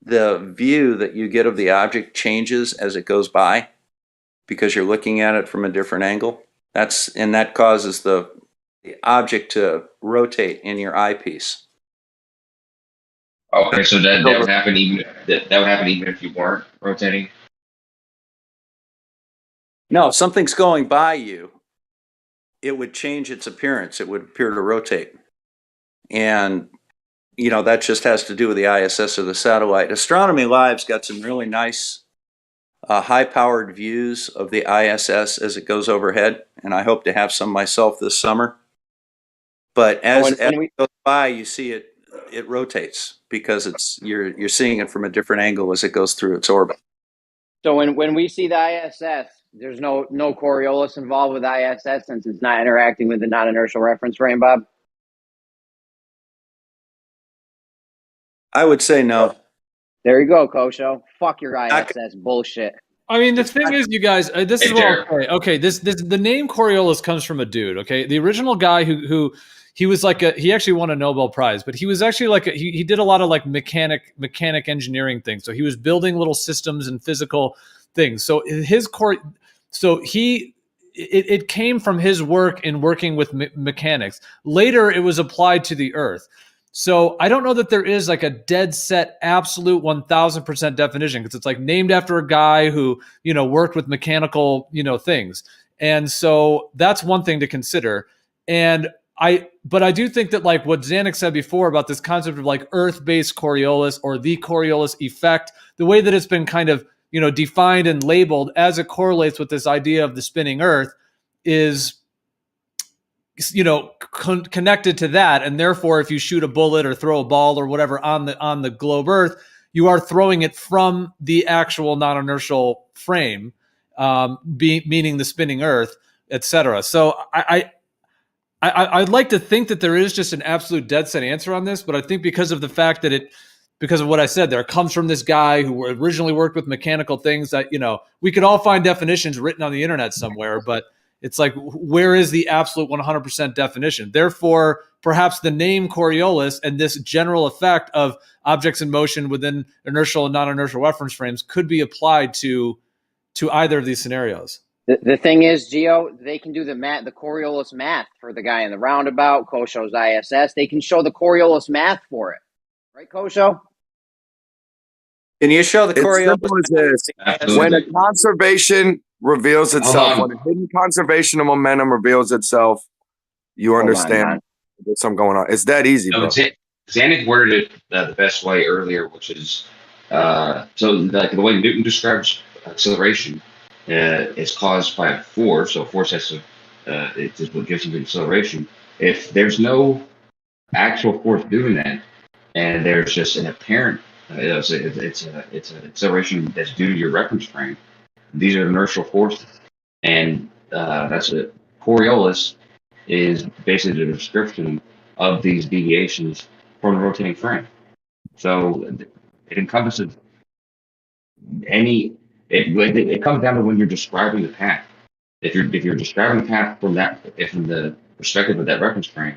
[SPEAKER 17] the view that you get of the object changes as it goes by because you're looking at it from a different angle. That causes the object to rotate in your eyepiece.
[SPEAKER 18] Okay, so that would happen even if you weren't rotating.
[SPEAKER 17] No, if something's going by you, it would change its appearance. It would appear to rotate. And, that just has to do with the ISS of the satellite. Astronomy Live's got some really nice high-powered views of the ISS as it goes overhead, and I hope to have some myself this summer. But as it goes by, you see it rotates because you're seeing it from a different angle as it goes through its orbit.
[SPEAKER 4] So when we see the ISS, there's no Coriolis involved with ISS since it's not interacting with the non-inertial reference frame, Bob?
[SPEAKER 17] I would say no.
[SPEAKER 4] There you go, Kosho. Fuck your ISS bullshit.
[SPEAKER 9] I mean, the thing is, you guys, this is what I'll say. Okay, the name Coriolis comes from a dude. Okay, the original guy who he was like he actually won a Nobel Prize, but he was actually like he did a lot of like mechanic engineering things. So he was building little systems and physical things. So it came from his work in working with mechanics. Later, it was applied to the Earth. So I don't know that there is like a dead set, absolute 1000% definition because it's like named after a guy who, worked with mechanical, things. And so that's one thing to consider. But I do think that like what Zanuck said before about this concept of like Earth-based Coriolis or the Coriolis effect, the way that it's been kind of, defined and labeled as it correlates with this idea of the spinning Earth is, connected to that, and therefore if you shoot a bullet or throw a ball or whatever on the globe Earth, you are throwing it from the actual non-inertial frame, meaning the spinning Earth, etc. So I'd like to think that there is just an absolute dead set answer on this, but I think because of the fact that because of what I said, there comes from this guy who originally worked with mechanical things that we could all find definitions written on the internet somewhere, but it's like, where is the absolute 100% definition? Therefore, perhaps the name Coriolis and this general effect of objects in motion within inertial and non-inertial reference frames could be applied to either of these scenarios.
[SPEAKER 4] The thing is, Geo, they can do the Coriolis math for the guy in the roundabout, Kosho's ISS. They can show the Coriolis math for it. Right, Kosho?
[SPEAKER 17] Can you show the
[SPEAKER 6] It's
[SPEAKER 17] Coriolis?
[SPEAKER 6] simple as this. When a conservation reveals itself, when a hidden conservation of momentum reveals itself, you understand there's something going on. It's that easy, bro.
[SPEAKER 18] Zanuck worded it the best way earlier, which is so like the way Newton describes acceleration is caused by a force. So force has to it is what gives you the acceleration. If there's no actual force doing that, and there's just an apparent it's an acceleration that's due to your reference frame. These are inertial forces, and that's it. Coriolis is basically the description of these deviations from the rotating frame. So it encompasses any. It comes down to when you're describing the path. If you're describing the path from the perspective of that reference frame,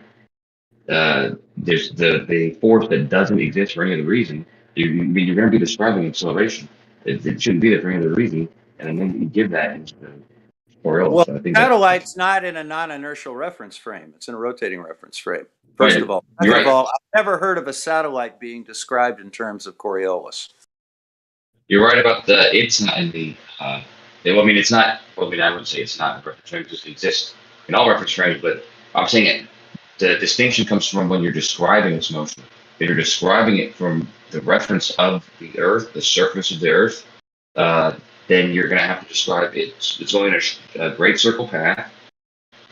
[SPEAKER 18] there's the force that doesn't exist for any other reason. You're going to be describing acceleration. It shouldn't be there for any other reason, and then you give that into the Coriolis.
[SPEAKER 17] Well,
[SPEAKER 18] So I think
[SPEAKER 17] satellite's not in a non-inertial reference frame. It's in a rotating reference frame. First
[SPEAKER 18] Right.
[SPEAKER 17] of all.
[SPEAKER 18] You're
[SPEAKER 17] Second of
[SPEAKER 18] right.
[SPEAKER 17] all, I've never heard of a satellite being described in terms of Coriolis.
[SPEAKER 18] You're right about it's not in the. Well, I mean, it's not. Well, I mean, I wouldn't say it's not in reference frames because it exists in all reference frames. But I'm saying the distinction comes from when you're describing its motion. If you're describing it from the reference of the Earth, the surface of the Earth, then you're going to have to describe it. It's going in a great circle path,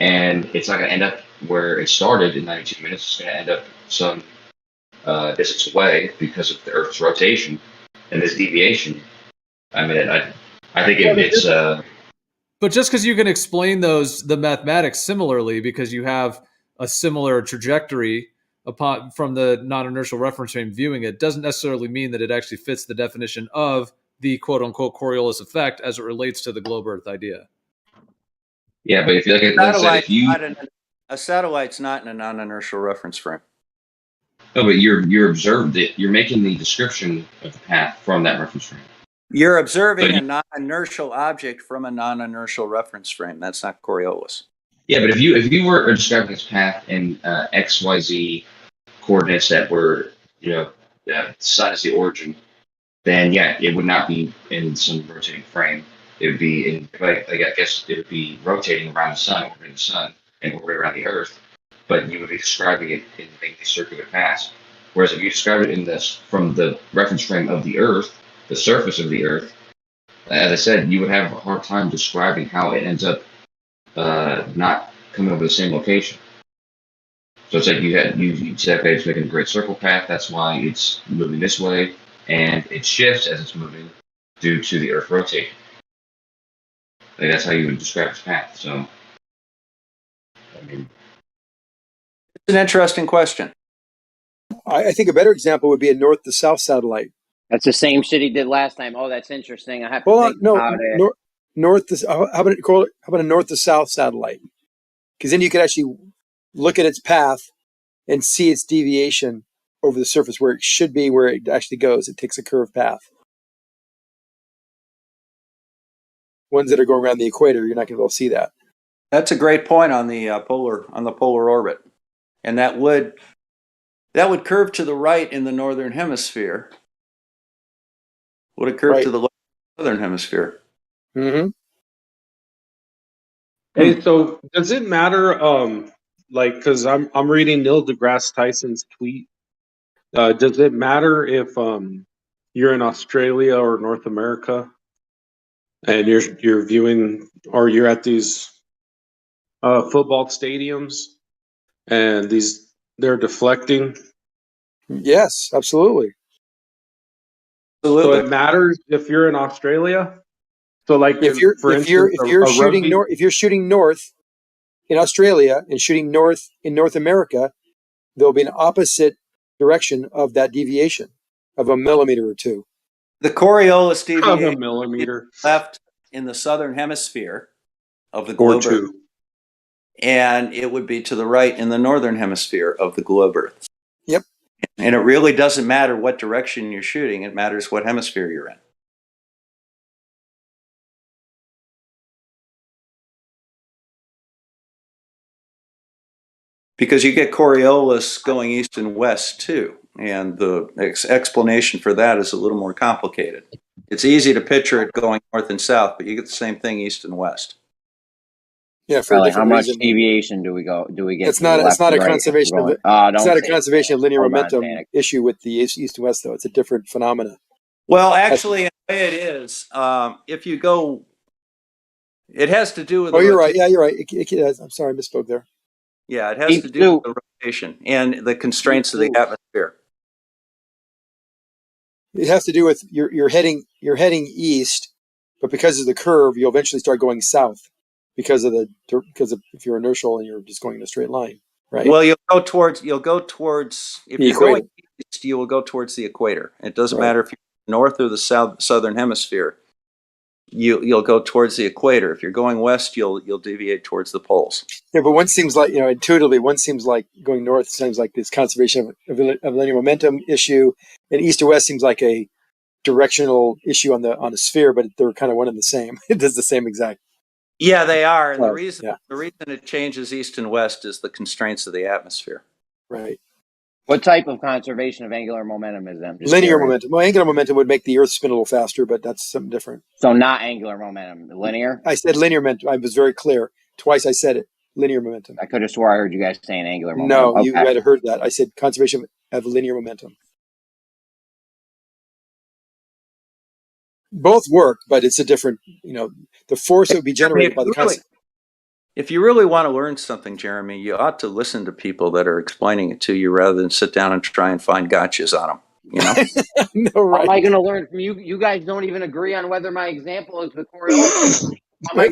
[SPEAKER 18] and it's not going to end up where it started in 92 minutes. It's going to end up some distance away because of the Earth's rotation and this deviation. I mean, I think it's.
[SPEAKER 9] But just because you can explain the mathematics similarly, because you have a similar trajectory from the non-inertial reference frame viewing it, doesn't necessarily mean that it actually fits the definition of the quote-unquote Coriolis effect as it relates to the globe Earth idea.
[SPEAKER 18] Yeah, but if you look at
[SPEAKER 17] a satellite's not in a non-inertial reference frame.
[SPEAKER 18] No, but you're observed it. You're making the description of the path from that reference frame.
[SPEAKER 17] You're observing a non-inertial object from a non-inertial reference frame. That's not Coriolis.
[SPEAKER 18] Yeah, but if you were describing this path in XYZ coordinates that were, sun is the origin, then yeah, it would not be in some rotating frame. It would be in, I guess it would be rotating around the sun, orbiting the sun, and orbiting around the Earth. But you would be describing it in the circular paths. Whereas if you describe it in this from the reference frame of the Earth, the surface of the Earth, as I said, you would have a hard time describing how it ends up not coming over the same location. So it's like you said, okay, it's making a great circle path. That's why it's moving this way, and it shifts as it's moving due to the Earth rotating. Like that's how you would describe its path. So, I mean,
[SPEAKER 17] it's an interesting question.
[SPEAKER 3] I think a better example would be a north to south satellite.
[SPEAKER 4] That's the same shit he did last time. Oh, that's interesting. I have to
[SPEAKER 3] Hold
[SPEAKER 4] think
[SPEAKER 3] on, no,
[SPEAKER 4] about it.
[SPEAKER 3] north to how about a north to south satellite? Because then you could actually look at its path and see its deviation over the surface where it should be, where it actually goes. It takes a curved path. Ones that are going around the equator, you're not going to be able to see that.
[SPEAKER 17] That's a great point on the polar orbit, and that would curve to the right in the northern hemisphere. Would it curve to the left in the southern hemisphere?
[SPEAKER 3] Mm-hmm.
[SPEAKER 7] Hey, so does it matter? Because I'm reading Neil deGrasse Tyson's tweet. Does it matter if you're in Australia or North America, and you're viewing, or you're at these football stadiums, and they're deflecting?
[SPEAKER 3] Yes, absolutely.
[SPEAKER 7] So it matters if you're in Australia. So, like,
[SPEAKER 3] if you're shooting north in Australia and shooting north in North America, there'll be an opposite direction of that deviation of a millimeter or two.
[SPEAKER 17] The Coriolis deviation
[SPEAKER 7] of a millimeter
[SPEAKER 17] left in the southern hemisphere of the globe Earth, and it would be to the right in the northern hemisphere of the globe Earth.
[SPEAKER 3] Yep.
[SPEAKER 17] And it really doesn't matter what direction you're shooting; it matters what hemisphere you're in. Because you get Coriolis going east and west too. and the explanation for that is a little more complicated. It's easy to picture it going north and south, but you get the same thing east and west.
[SPEAKER 3] Yeah, for a different
[SPEAKER 4] how much
[SPEAKER 3] reason.
[SPEAKER 4] deviation do we get?
[SPEAKER 3] It's not a conservation of it's not a conservation of linear
[SPEAKER 4] Hold on,
[SPEAKER 3] momentum
[SPEAKER 4] Zanuck.
[SPEAKER 3] issue with the east and west though. It's a different phenomena.
[SPEAKER 17] Well, actually, in a way it is. If you go, it has to do with.
[SPEAKER 3] Oh, you're right. Yeah, you're right. I'm sorry, I misspoke there.
[SPEAKER 17] Yeah, it has to do with the rotation and the constraints of the atmosphere.
[SPEAKER 3] It has to do with you're heading east, but because of the curve, you'll eventually start going south because of if you're inertial and you're just going in a straight line, right?
[SPEAKER 17] Well, you'll go towards if
[SPEAKER 3] the
[SPEAKER 17] you're
[SPEAKER 3] equator.
[SPEAKER 17] going east, you will go towards the equator. It doesn't matter if you're north or the southern hemisphere. You'll go towards the equator. If you're going west, you'll deviate towards the poles.
[SPEAKER 3] Yeah, but one seems like intuitively, one seems like going north seems like this conservation of linear momentum issue, and east to west seems like a directional issue on a sphere, but they're kind of one and the same. It does the same exact.
[SPEAKER 17] Yeah, they are, and the reason it changes east and west is the constraints of the atmosphere.
[SPEAKER 3] Right.
[SPEAKER 4] What type of conservation of angular momentum is that?
[SPEAKER 3] Linear momentum. Well, angular momentum would make the Earth spin a little faster, but that's something different.
[SPEAKER 4] So not angular momentum, linear?
[SPEAKER 3] I said linear momentum. I was very clear. Twice I said it. Linear momentum.
[SPEAKER 4] I could have swore I heard you guys saying angular momentum.
[SPEAKER 3] No,
[SPEAKER 4] Okay.
[SPEAKER 3] you might have heard that. I said conservation of linear momentum. Both work, but it's a different, the force that would be generated by the concept.
[SPEAKER 17] If you really want to learn something, Jeremy, you ought to listen to people that are explaining it to you rather than sit down and try and find gotchas on them.
[SPEAKER 3] No, right.
[SPEAKER 4] How am I going to learn from you? You guys don't even agree on whether my example is the Coriolis.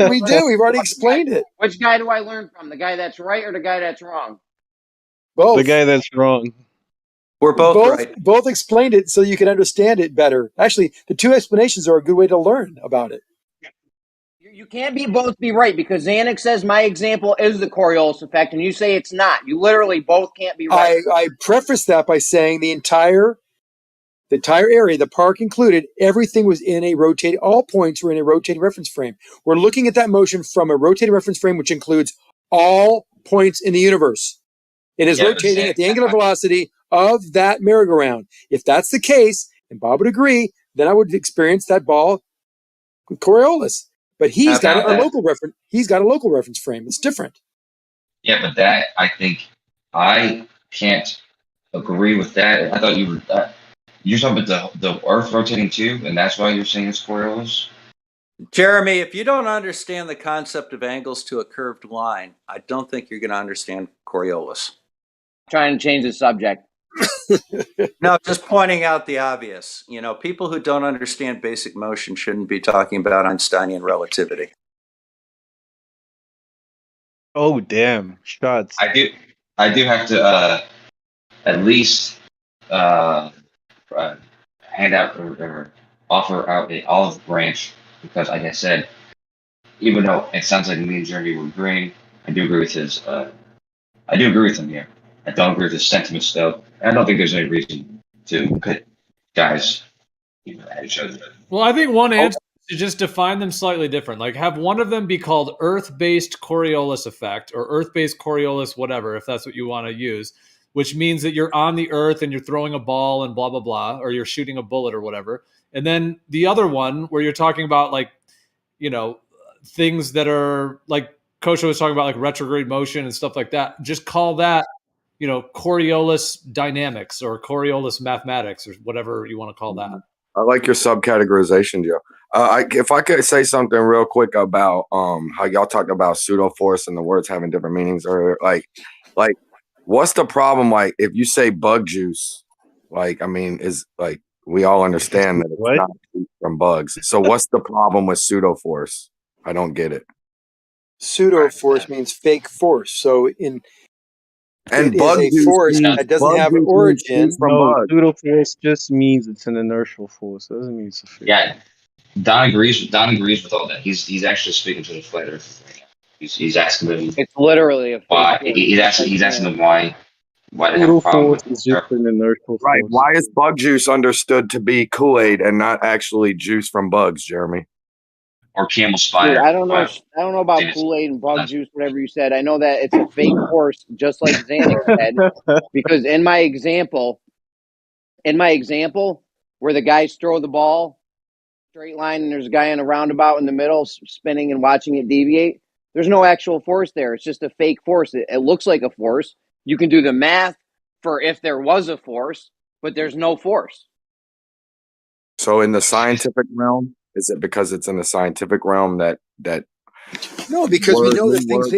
[SPEAKER 3] We do. We've already explained it.
[SPEAKER 4] Which guy do I learn from? The guy that's right or the guy that's wrong?
[SPEAKER 3] Both.
[SPEAKER 13] The guy that's wrong.
[SPEAKER 17] We're both right.
[SPEAKER 3] Both explained it so you can understand it better. Actually, the two explanations are a good way to learn about it.
[SPEAKER 4] You can't both be right because Zanuck says my example is the Coriolis effect and you say it's not. You literally both can't be right.
[SPEAKER 3] I preface that by saying the entire area, the park included, everything was in all points were in a rotating reference frame. We're looking at that motion from a rotating reference frame, which includes all points in the universe. It is rotating at the angular velocity of that merry-go-round. If that's the case, and Bob would agree, then I would experience that ball with Coriolis. But he's got a local reference. He's got a local reference frame. It's different.
[SPEAKER 18] Yeah, but that I think I can't agree with that. I thought you're talking about the Earth rotating too, and that's why you're saying it's Coriolis.
[SPEAKER 17] Jeremy, if you don't understand the concept of angles to a curved line, I don't think you're going to understand Coriolis.
[SPEAKER 4] Trying to change the subject.
[SPEAKER 17] No, just pointing out the obvious. People who don't understand basic motion shouldn't be talking about Einsteinian relativity.
[SPEAKER 13] Oh, damn. Shots.
[SPEAKER 18] I do have to at least hand out or offer out an olive branch because, like I said, even though it sounds like me and Jeremy were agreeing, I do agree with his. I do agree with him here. I don't agree with his sentiments, though. I don't think there's any reason to put guys at each other.
[SPEAKER 9] Well, I think one answer is to just define them slightly different. Like have one of them be called Earth-based Coriolis effect or Earth-based Coriolis whatever, if that's what you want to use, which means that you're on the Earth and you're throwing a ball and blah, blah, blah, or you're shooting a bullet or whatever. And then the other one where you're talking about things that are like Kosha was talking about, like retrograde motion and stuff like that. Just call that Coriolis dynamics or Coriolis mathematics or whatever you want to call that.
[SPEAKER 6] I like your subcategorization, Joe. If I could say something real quick about how y'all talked about pseudo force and the words having different meanings, or like what's the problem? Like if you say bug juice, is like we all understand that it's not from bugs. So what's the problem with pseudo force? I don't get it.
[SPEAKER 3] Pseudo force means fake force. So
[SPEAKER 6] and
[SPEAKER 3] it is a force that doesn't have an origin.
[SPEAKER 13] Pseudo force just means it's an inertial force. It doesn't mean it's a fake.
[SPEAKER 18] Yeah, Don agrees with all that. He's actually speaking to the flat earth right now. He's asking them.
[SPEAKER 4] It's literally a
[SPEAKER 18] why. He's asking them why they have a problem with
[SPEAKER 13] is just an inertial force.
[SPEAKER 6] Right? Why is bug juice understood to be Kool-Aid and not actually juice from bugs, Jeremy?
[SPEAKER 18] Or camel spider.
[SPEAKER 4] Dude, I don't know about Kool-Aid and bug juice, whatever you said. I know that it's a fake force, just like Zanuck said, because in my example, in my example, where the guys throw the ball straight line and there's a guy in a roundabout in the middle spinning and watching it deviate, there's no actual force there. It's just a fake force. It looks like a force. You can do the math for if there was a force, but there's no force.
[SPEAKER 6] So in the scientific realm, is it because it's in the scientific realm that
[SPEAKER 3] No, because we know that things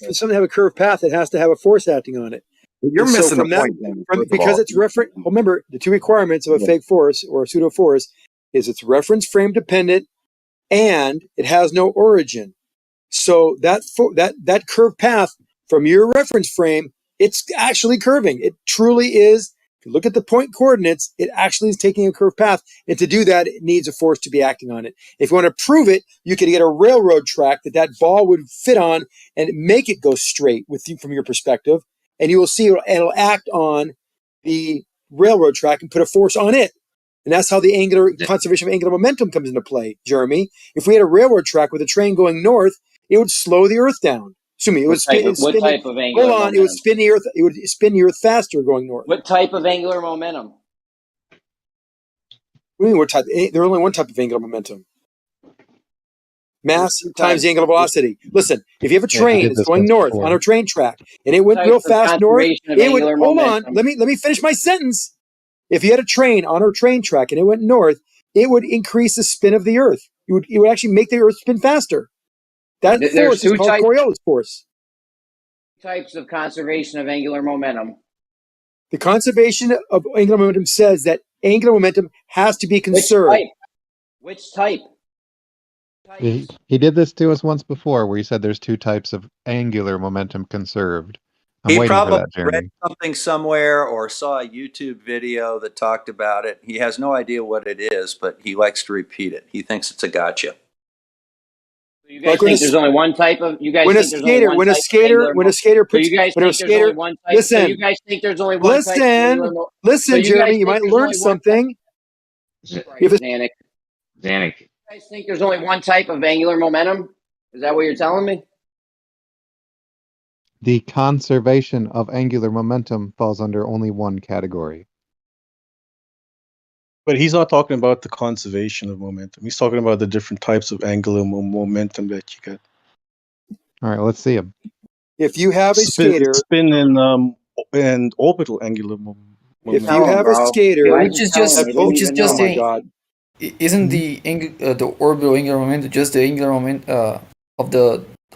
[SPEAKER 3] for something to have a curved path, it has to have a force acting on it.
[SPEAKER 6] You're
[SPEAKER 3] And
[SPEAKER 6] missing
[SPEAKER 3] from
[SPEAKER 6] the
[SPEAKER 3] that,
[SPEAKER 6] point, Danny,
[SPEAKER 3] from,
[SPEAKER 6] first of
[SPEAKER 3] because
[SPEAKER 6] all.
[SPEAKER 3] it's reference. Remember, the two requirements of a fake force or a pseudo force is it's reference frame dependent and it has no origin. So that curved path from your reference frame, it's actually curving. It truly is. If you look at the point coordinates, it actually is taking a curved path. And to do that, it needs a force to be acting on it. If you want to prove it, you could get a railroad track that ball would fit on and make it go straight from your perspective. And you will see it'll act on the railroad track and put a force on it. And that's how the angular conservation of angular momentum comes into play, Jeremy. If we had a railroad track with a train going north, it would slow the Earth down. Excuse me, it would spin.
[SPEAKER 4] What type of angular
[SPEAKER 3] Hold on,
[SPEAKER 4] momentum?
[SPEAKER 3] it would spin the Earth. It would spin the Earth faster going north.
[SPEAKER 4] What type of angular momentum?
[SPEAKER 3] What do you mean? What type? There's only one type of angular momentum. Mass times the angular velocity. Listen, if you have a train that's going north on a train track and it went real fast north, it would hold on. Let me finish my sentence. If you had a train on a train track and it went north, it would increase the spin of the Earth. It would actually make the Earth spin faster. That force is called Coriolis force.
[SPEAKER 4] Types of conservation of angular momentum.
[SPEAKER 3] The conservation of angular momentum says that angular momentum has to be conserved.
[SPEAKER 4] Which type?
[SPEAKER 19] He did this to us once before, where he said there's two types of angular momentum conserved. I'm waiting for that, Jeremy.
[SPEAKER 17] Read something somewhere or saw a YouTube video that talked about it. He has no idea what it is, but he likes to repeat it. He thinks it's a gotcha.
[SPEAKER 4] You guys think there's only one type of? You guys think there's only one type?
[SPEAKER 3] When a skater puts,
[SPEAKER 4] so you guys
[SPEAKER 3] when a
[SPEAKER 4] think there's
[SPEAKER 3] skater,
[SPEAKER 4] only one type?
[SPEAKER 3] listen,
[SPEAKER 4] so you guys think there's only one type?
[SPEAKER 3] Listen, Jeremy, you might learn something.
[SPEAKER 4] Zanuck.
[SPEAKER 18] Zanuck.
[SPEAKER 4] You guys think there's only one type of angular momentum? Is that what you're telling me?
[SPEAKER 19] The conservation of angular momentum falls under only one category.
[SPEAKER 13] But he's not talking about the conservation of momentum. He's talking about the different types of angular momentum that you get.
[SPEAKER 19] All right, let's see him.
[SPEAKER 3] If you have a skater,
[SPEAKER 13] spin and orbital angular momentum.
[SPEAKER 3] If you have a skater,
[SPEAKER 8] which is just
[SPEAKER 3] oh my god,
[SPEAKER 8] isn't the orbital angular momentum just the angular momentum of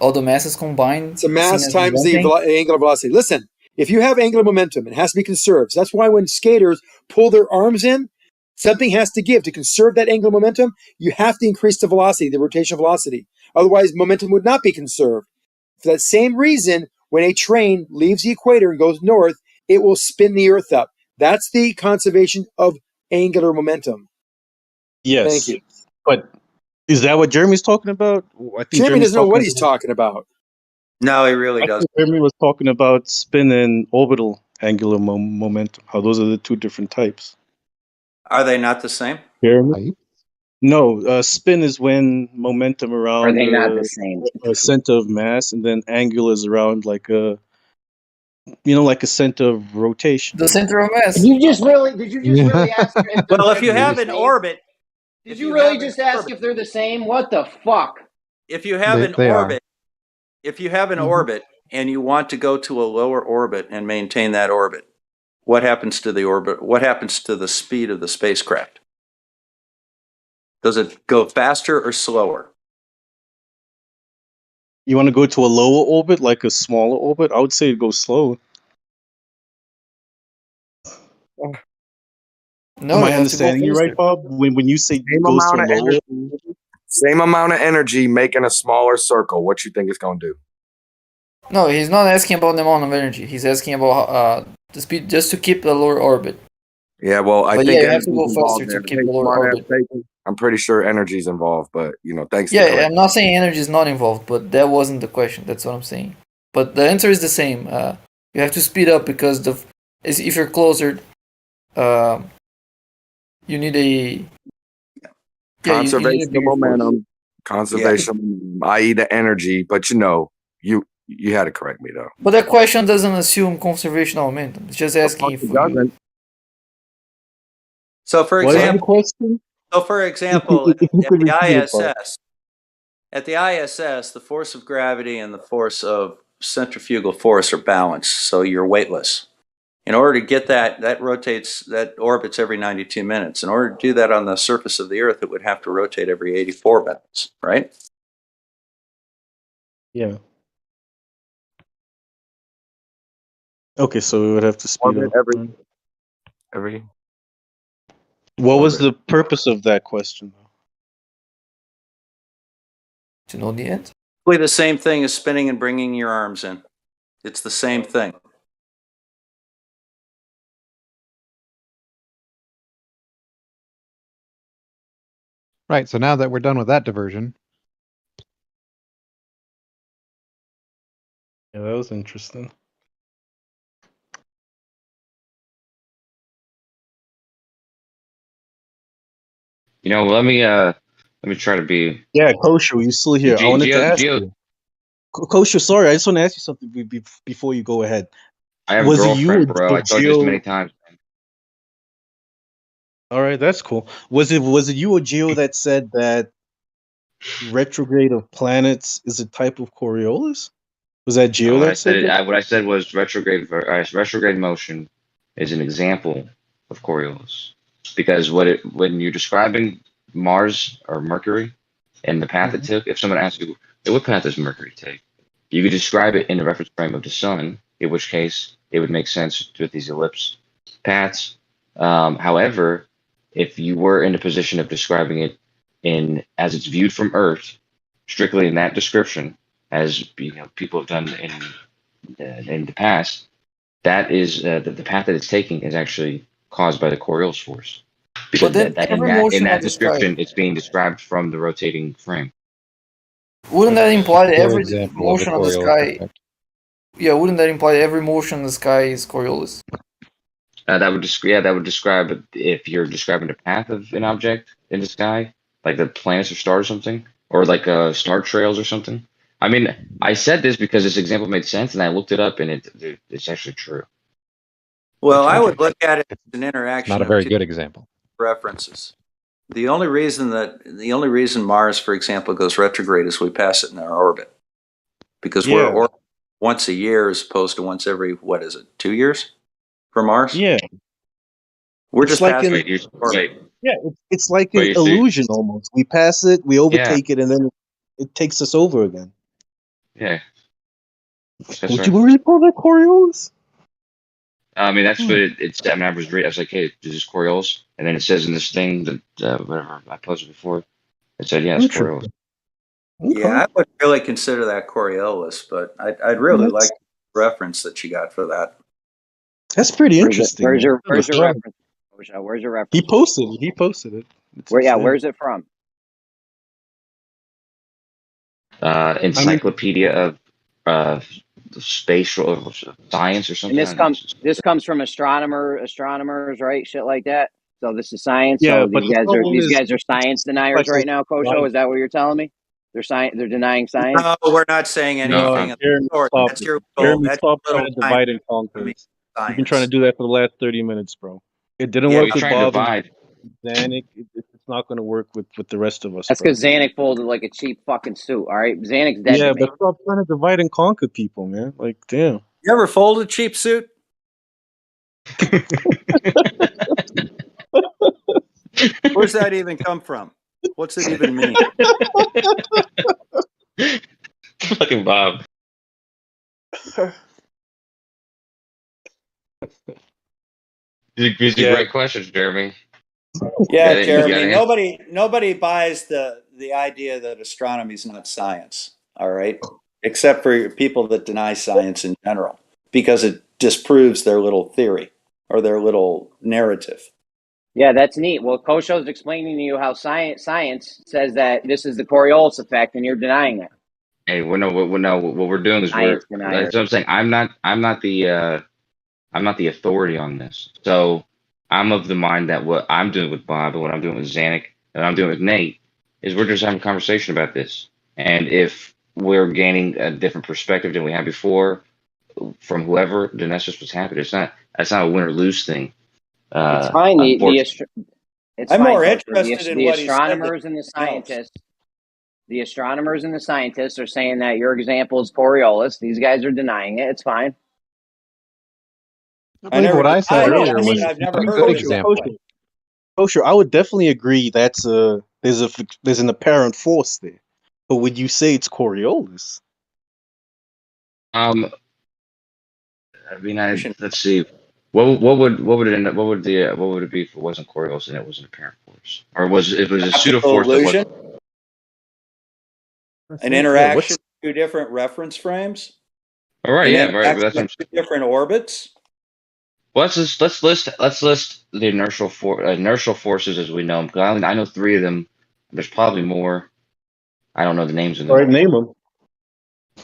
[SPEAKER 8] all the masses combined?
[SPEAKER 3] It's a mass times the angular velocity. Listen, if you have angular momentum, it has to be conserved. So that's why when skaters pull their arms in, something has to give. To conserve that angular momentum, you have to increase the velocity, the rotational velocity. Otherwise, momentum would not be conserved. For that same reason, when a train leaves the equator and goes north, it will spin the Earth up. That's the conservation of angular momentum.
[SPEAKER 13] Yes.
[SPEAKER 3] Thank you.
[SPEAKER 13] But is that what Jeremy's talking about? I think
[SPEAKER 3] Jeremy doesn't know what he's talking about.
[SPEAKER 17] No, he really doesn't.
[SPEAKER 13] Jeremy was talking about spin and orbital angular momentum. How those are the two different types.
[SPEAKER 17] Are they not the same?
[SPEAKER 13] Jeremy? No, spin is when momentum around
[SPEAKER 4] Are they not the same?
[SPEAKER 13] A center of mass, and then angular is around like a center of rotation.
[SPEAKER 8] The center of mass.
[SPEAKER 4] Did you just really ask?
[SPEAKER 17] Well, if you have an orbit,
[SPEAKER 4] did you really just ask if they're the same? What the fuck?
[SPEAKER 17] If you have an orbit, if you have an orbit and you want to go to a lower orbit and maintain that orbit, what happens to the orbit? What happens to the speed of the spacecraft? Does it go faster or slower?
[SPEAKER 13] You want to go to a lower orbit, like a smaller orbit? I would say it goes slow.
[SPEAKER 8] No,
[SPEAKER 13] am I understanding you right, Bob? When you say it goes to a lower,
[SPEAKER 6] same amount of energy making a smaller circle, what you think it's going to do?
[SPEAKER 8] No, he's not asking about the amount of energy. He's asking about the speed just to keep the lower orbit.
[SPEAKER 6] Yeah, well, I think
[SPEAKER 8] you have to go faster to keep the lower orbit.
[SPEAKER 6] I'm pretty sure energy's involved, but thanks.
[SPEAKER 8] Yeah, I'm not saying energy is not involved, but that wasn't the question. That's what I'm saying. But the answer is the same. You have to speed up because if you're closer, you need a
[SPEAKER 6] conservation of momentum, conservation, i.e., the energy. But you had to correct me though.
[SPEAKER 8] But that question doesn't assume conservation of momentum. It's just asking if
[SPEAKER 6] it doesn't.
[SPEAKER 17] So for
[SPEAKER 13] What is the
[SPEAKER 17] example,
[SPEAKER 13] question?
[SPEAKER 17] At the ISS, the force of gravity and the force of centrifugal force are balanced, so you're weightless. In order to get that orbits every 92 minutes. In order to do that on the surface of the Earth, it would have to rotate every 84 minutes, right?
[SPEAKER 13] Yeah. Okay, so we would have to speed up.
[SPEAKER 6] Every.
[SPEAKER 13] What was the purpose of that question?
[SPEAKER 8] To know the end?
[SPEAKER 17] The same thing as spinning and bringing your arms in. It's the same thing.
[SPEAKER 19] Right. So now that we're done with that diversion.
[SPEAKER 13] Yeah, that was interesting.
[SPEAKER 18] Let me try to be.
[SPEAKER 13] Yeah, Kosher, you still here? I wanted to ask you. Kosher, sorry, I just want to ask you something before you go ahead.
[SPEAKER 18] I have a girlfriend, bro. I told you this many times.
[SPEAKER 13] All right, that's cool. Was it you or Geo that said that retrograde of planets is a type of Coriolis? Was that Geo that said that?
[SPEAKER 18] What I said was retrograde motion is an example of Coriolis, because when you're describing Mars or Mercury and the path it took, if someone asks you, hey, what path does Mercury take? You could describe it in the reference frame of the sun, in which case it would make sense with these ellipse paths. However, if you were in the position of describing it as it's viewed from Earth, strictly in that description, as people have done in the past, that is the path that it's taking is actually caused by the Coriolis force. Because in that description, it's being described from the rotating frame.
[SPEAKER 8] Wouldn't that imply every motion of the sky? Yeah, wouldn't that imply every motion in the sky is Coriolis?
[SPEAKER 18] That would describe if you're describing the path of an object in the sky, like the planets or stars or something, or like star trails or something. I mean, I said this because this example made sense, and I looked it up, and it's actually true.
[SPEAKER 17] Well, I would look at it as an interaction.
[SPEAKER 19] Not a very good example.
[SPEAKER 17] References. The only reason Mars, for example, goes retrograde is we pass it in our orbit, because we're orbiting once a year as opposed to once every 2 years for Mars.
[SPEAKER 13] Yeah,
[SPEAKER 17] we're just
[SPEAKER 13] like
[SPEAKER 17] passing.
[SPEAKER 13] It's like an illusion almost. We pass it, we overtake it, and then it takes us over again.
[SPEAKER 18] Yeah.
[SPEAKER 13] Would you really call that Coriolis?
[SPEAKER 18] I mean, that's what it's. I mean, I was like, hey, this is Coriolis, and then it says in this thing that whatever I posted before, it said, yeah, it's Coriolis.
[SPEAKER 17] Yeah, I would really consider that Coriolis, but I'd really like the reference that you got for that.
[SPEAKER 13] That's pretty interesting.
[SPEAKER 4] Where's your reference? Where's your reference?
[SPEAKER 13] He posted it.
[SPEAKER 4] Where's it from?
[SPEAKER 18] Encyclopedia of spatial science or something.
[SPEAKER 4] And this comes from astronomers, right? Shit like that. So this is science.
[SPEAKER 13] Yeah,
[SPEAKER 4] so
[SPEAKER 13] but
[SPEAKER 4] these guys are science deniers right now, Kosho. Is that what you're telling me? They're denying science.
[SPEAKER 17] No, we're not saying anything. That's your
[SPEAKER 13] stop trying to divide and conquer. You've been trying to do that for the last 30 minutes, bro. It didn't work with Bob and Zanuck. It's not going to work with the rest of us.
[SPEAKER 4] That's because Zanuck folded like a cheap fucking suit. All right, Zanuck's dead.
[SPEAKER 13] Yeah, but stop trying to divide and conquer people, man. Like, damn.
[SPEAKER 17] You ever fold a cheap suit? Where's that even come from? What's it even mean?
[SPEAKER 18] Fucking Bob. These are great questions, Jeremy.
[SPEAKER 17] Yeah, Jeremy. Nobody buys the idea that astronomy is not science. All right, except for people that deny science in general, because it disproves their little theory or their little narrative.
[SPEAKER 4] Yeah, that's neat. Well, Kosho's explaining to you how science says that this is the Coriolis effect, and you're denying it.
[SPEAKER 18] Hey, what we're doing is that's what I'm saying. I'm not the authority on this. So I'm of the mind that what I'm doing with Bob and what I'm doing with Zanuck and what I'm doing with Nate is we're just having a conversation about this. And if we're gaining a different perspective than we had before from whoever, then that's just what's happening. That's not a win or lose thing.
[SPEAKER 4] It's fine. It's
[SPEAKER 17] I'm
[SPEAKER 4] fine,
[SPEAKER 17] more
[SPEAKER 4] Kosher.
[SPEAKER 17] interested in
[SPEAKER 4] The
[SPEAKER 17] what he said than
[SPEAKER 4] astronomers and the
[SPEAKER 17] anything else.
[SPEAKER 4] scientists. The astronomers and the scientists are saying that your example is Coriolis. These guys are denying it. It's fine.
[SPEAKER 19] I believe what I said earlier was
[SPEAKER 17] I've never
[SPEAKER 19] a
[SPEAKER 17] heard
[SPEAKER 19] good
[SPEAKER 17] it
[SPEAKER 19] example.
[SPEAKER 13] Kosher, I would definitely agree there's an apparent force there, but would you say it's Coriolis?
[SPEAKER 18] I mean, let's see. What would it end up? What would it be if it wasn't Coriolis and it was an apparent force, or was it a pseudo
[SPEAKER 17] Optical
[SPEAKER 18] force that
[SPEAKER 17] illusion?
[SPEAKER 18] was?
[SPEAKER 17] An interaction of two different reference frames?
[SPEAKER 18] All right,
[SPEAKER 17] An
[SPEAKER 18] yeah, right. But
[SPEAKER 17] interaction
[SPEAKER 18] that's
[SPEAKER 17] of two different orbits?
[SPEAKER 18] well, let's list the inertial forces as we know them. 'Cause I know 3 of them. There's probably more. I don't know the names of them.
[SPEAKER 13] All right, name them.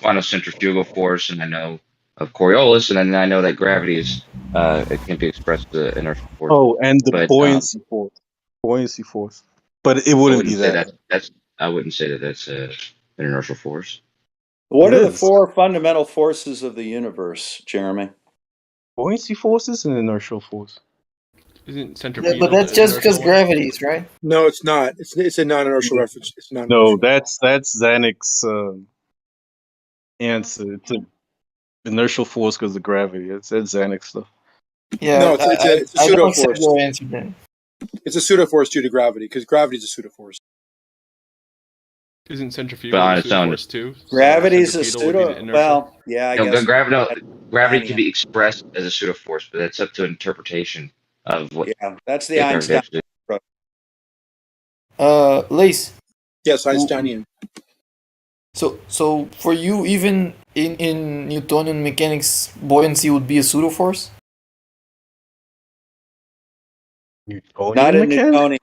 [SPEAKER 18] I know centrifugal force, and I know of Coriolis, and then I know that gravity is it can be expressed as inertial force.
[SPEAKER 13] Oh, and the
[SPEAKER 18] But,
[SPEAKER 13] buoyancy force. Buoyancy force. But it wouldn't be
[SPEAKER 18] say
[SPEAKER 13] that.
[SPEAKER 18] I wouldn't say that that's an inertial force.
[SPEAKER 17] What
[SPEAKER 13] It
[SPEAKER 17] are the
[SPEAKER 13] is.
[SPEAKER 17] 4 fundamental forces of the universe, Jeremy?
[SPEAKER 13] Buoyancy force is an inertial force.
[SPEAKER 9] Isn't centripetal?
[SPEAKER 8] But that's just because gravity is, right?
[SPEAKER 3] No, it's not. It's a non-inertial reference. It's not.
[SPEAKER 13] No, that's Zanek's answer. It's an inertial force because of gravity. It's Zanek stuff.
[SPEAKER 8] Yeah,
[SPEAKER 3] No, it's a
[SPEAKER 8] I
[SPEAKER 3] pseudo
[SPEAKER 8] don't accept
[SPEAKER 3] force.
[SPEAKER 8] your answer then.
[SPEAKER 3] It's a pseudo force due to gravity because gravity is a pseudo force.
[SPEAKER 9] Isn't centrifugal
[SPEAKER 18] But on
[SPEAKER 9] a
[SPEAKER 18] its
[SPEAKER 9] pseudo
[SPEAKER 18] own,
[SPEAKER 9] force too?
[SPEAKER 17] Gravity's a
[SPEAKER 9] centripetal would be the
[SPEAKER 17] pseudo.
[SPEAKER 9] inertial.
[SPEAKER 17] Well, yeah, I guess.
[SPEAKER 18] Gravity can be expressed as a pseudo force, but that's up to interpretation of what.
[SPEAKER 17] Yeah, that's the
[SPEAKER 18] the
[SPEAKER 17] Einstein.
[SPEAKER 8] Lace.
[SPEAKER 3] Yes, Einsteinian.
[SPEAKER 8] So for you, even in Newtonian mechanics, buoyancy would be a pseudo force?
[SPEAKER 17] Not in Newtonian.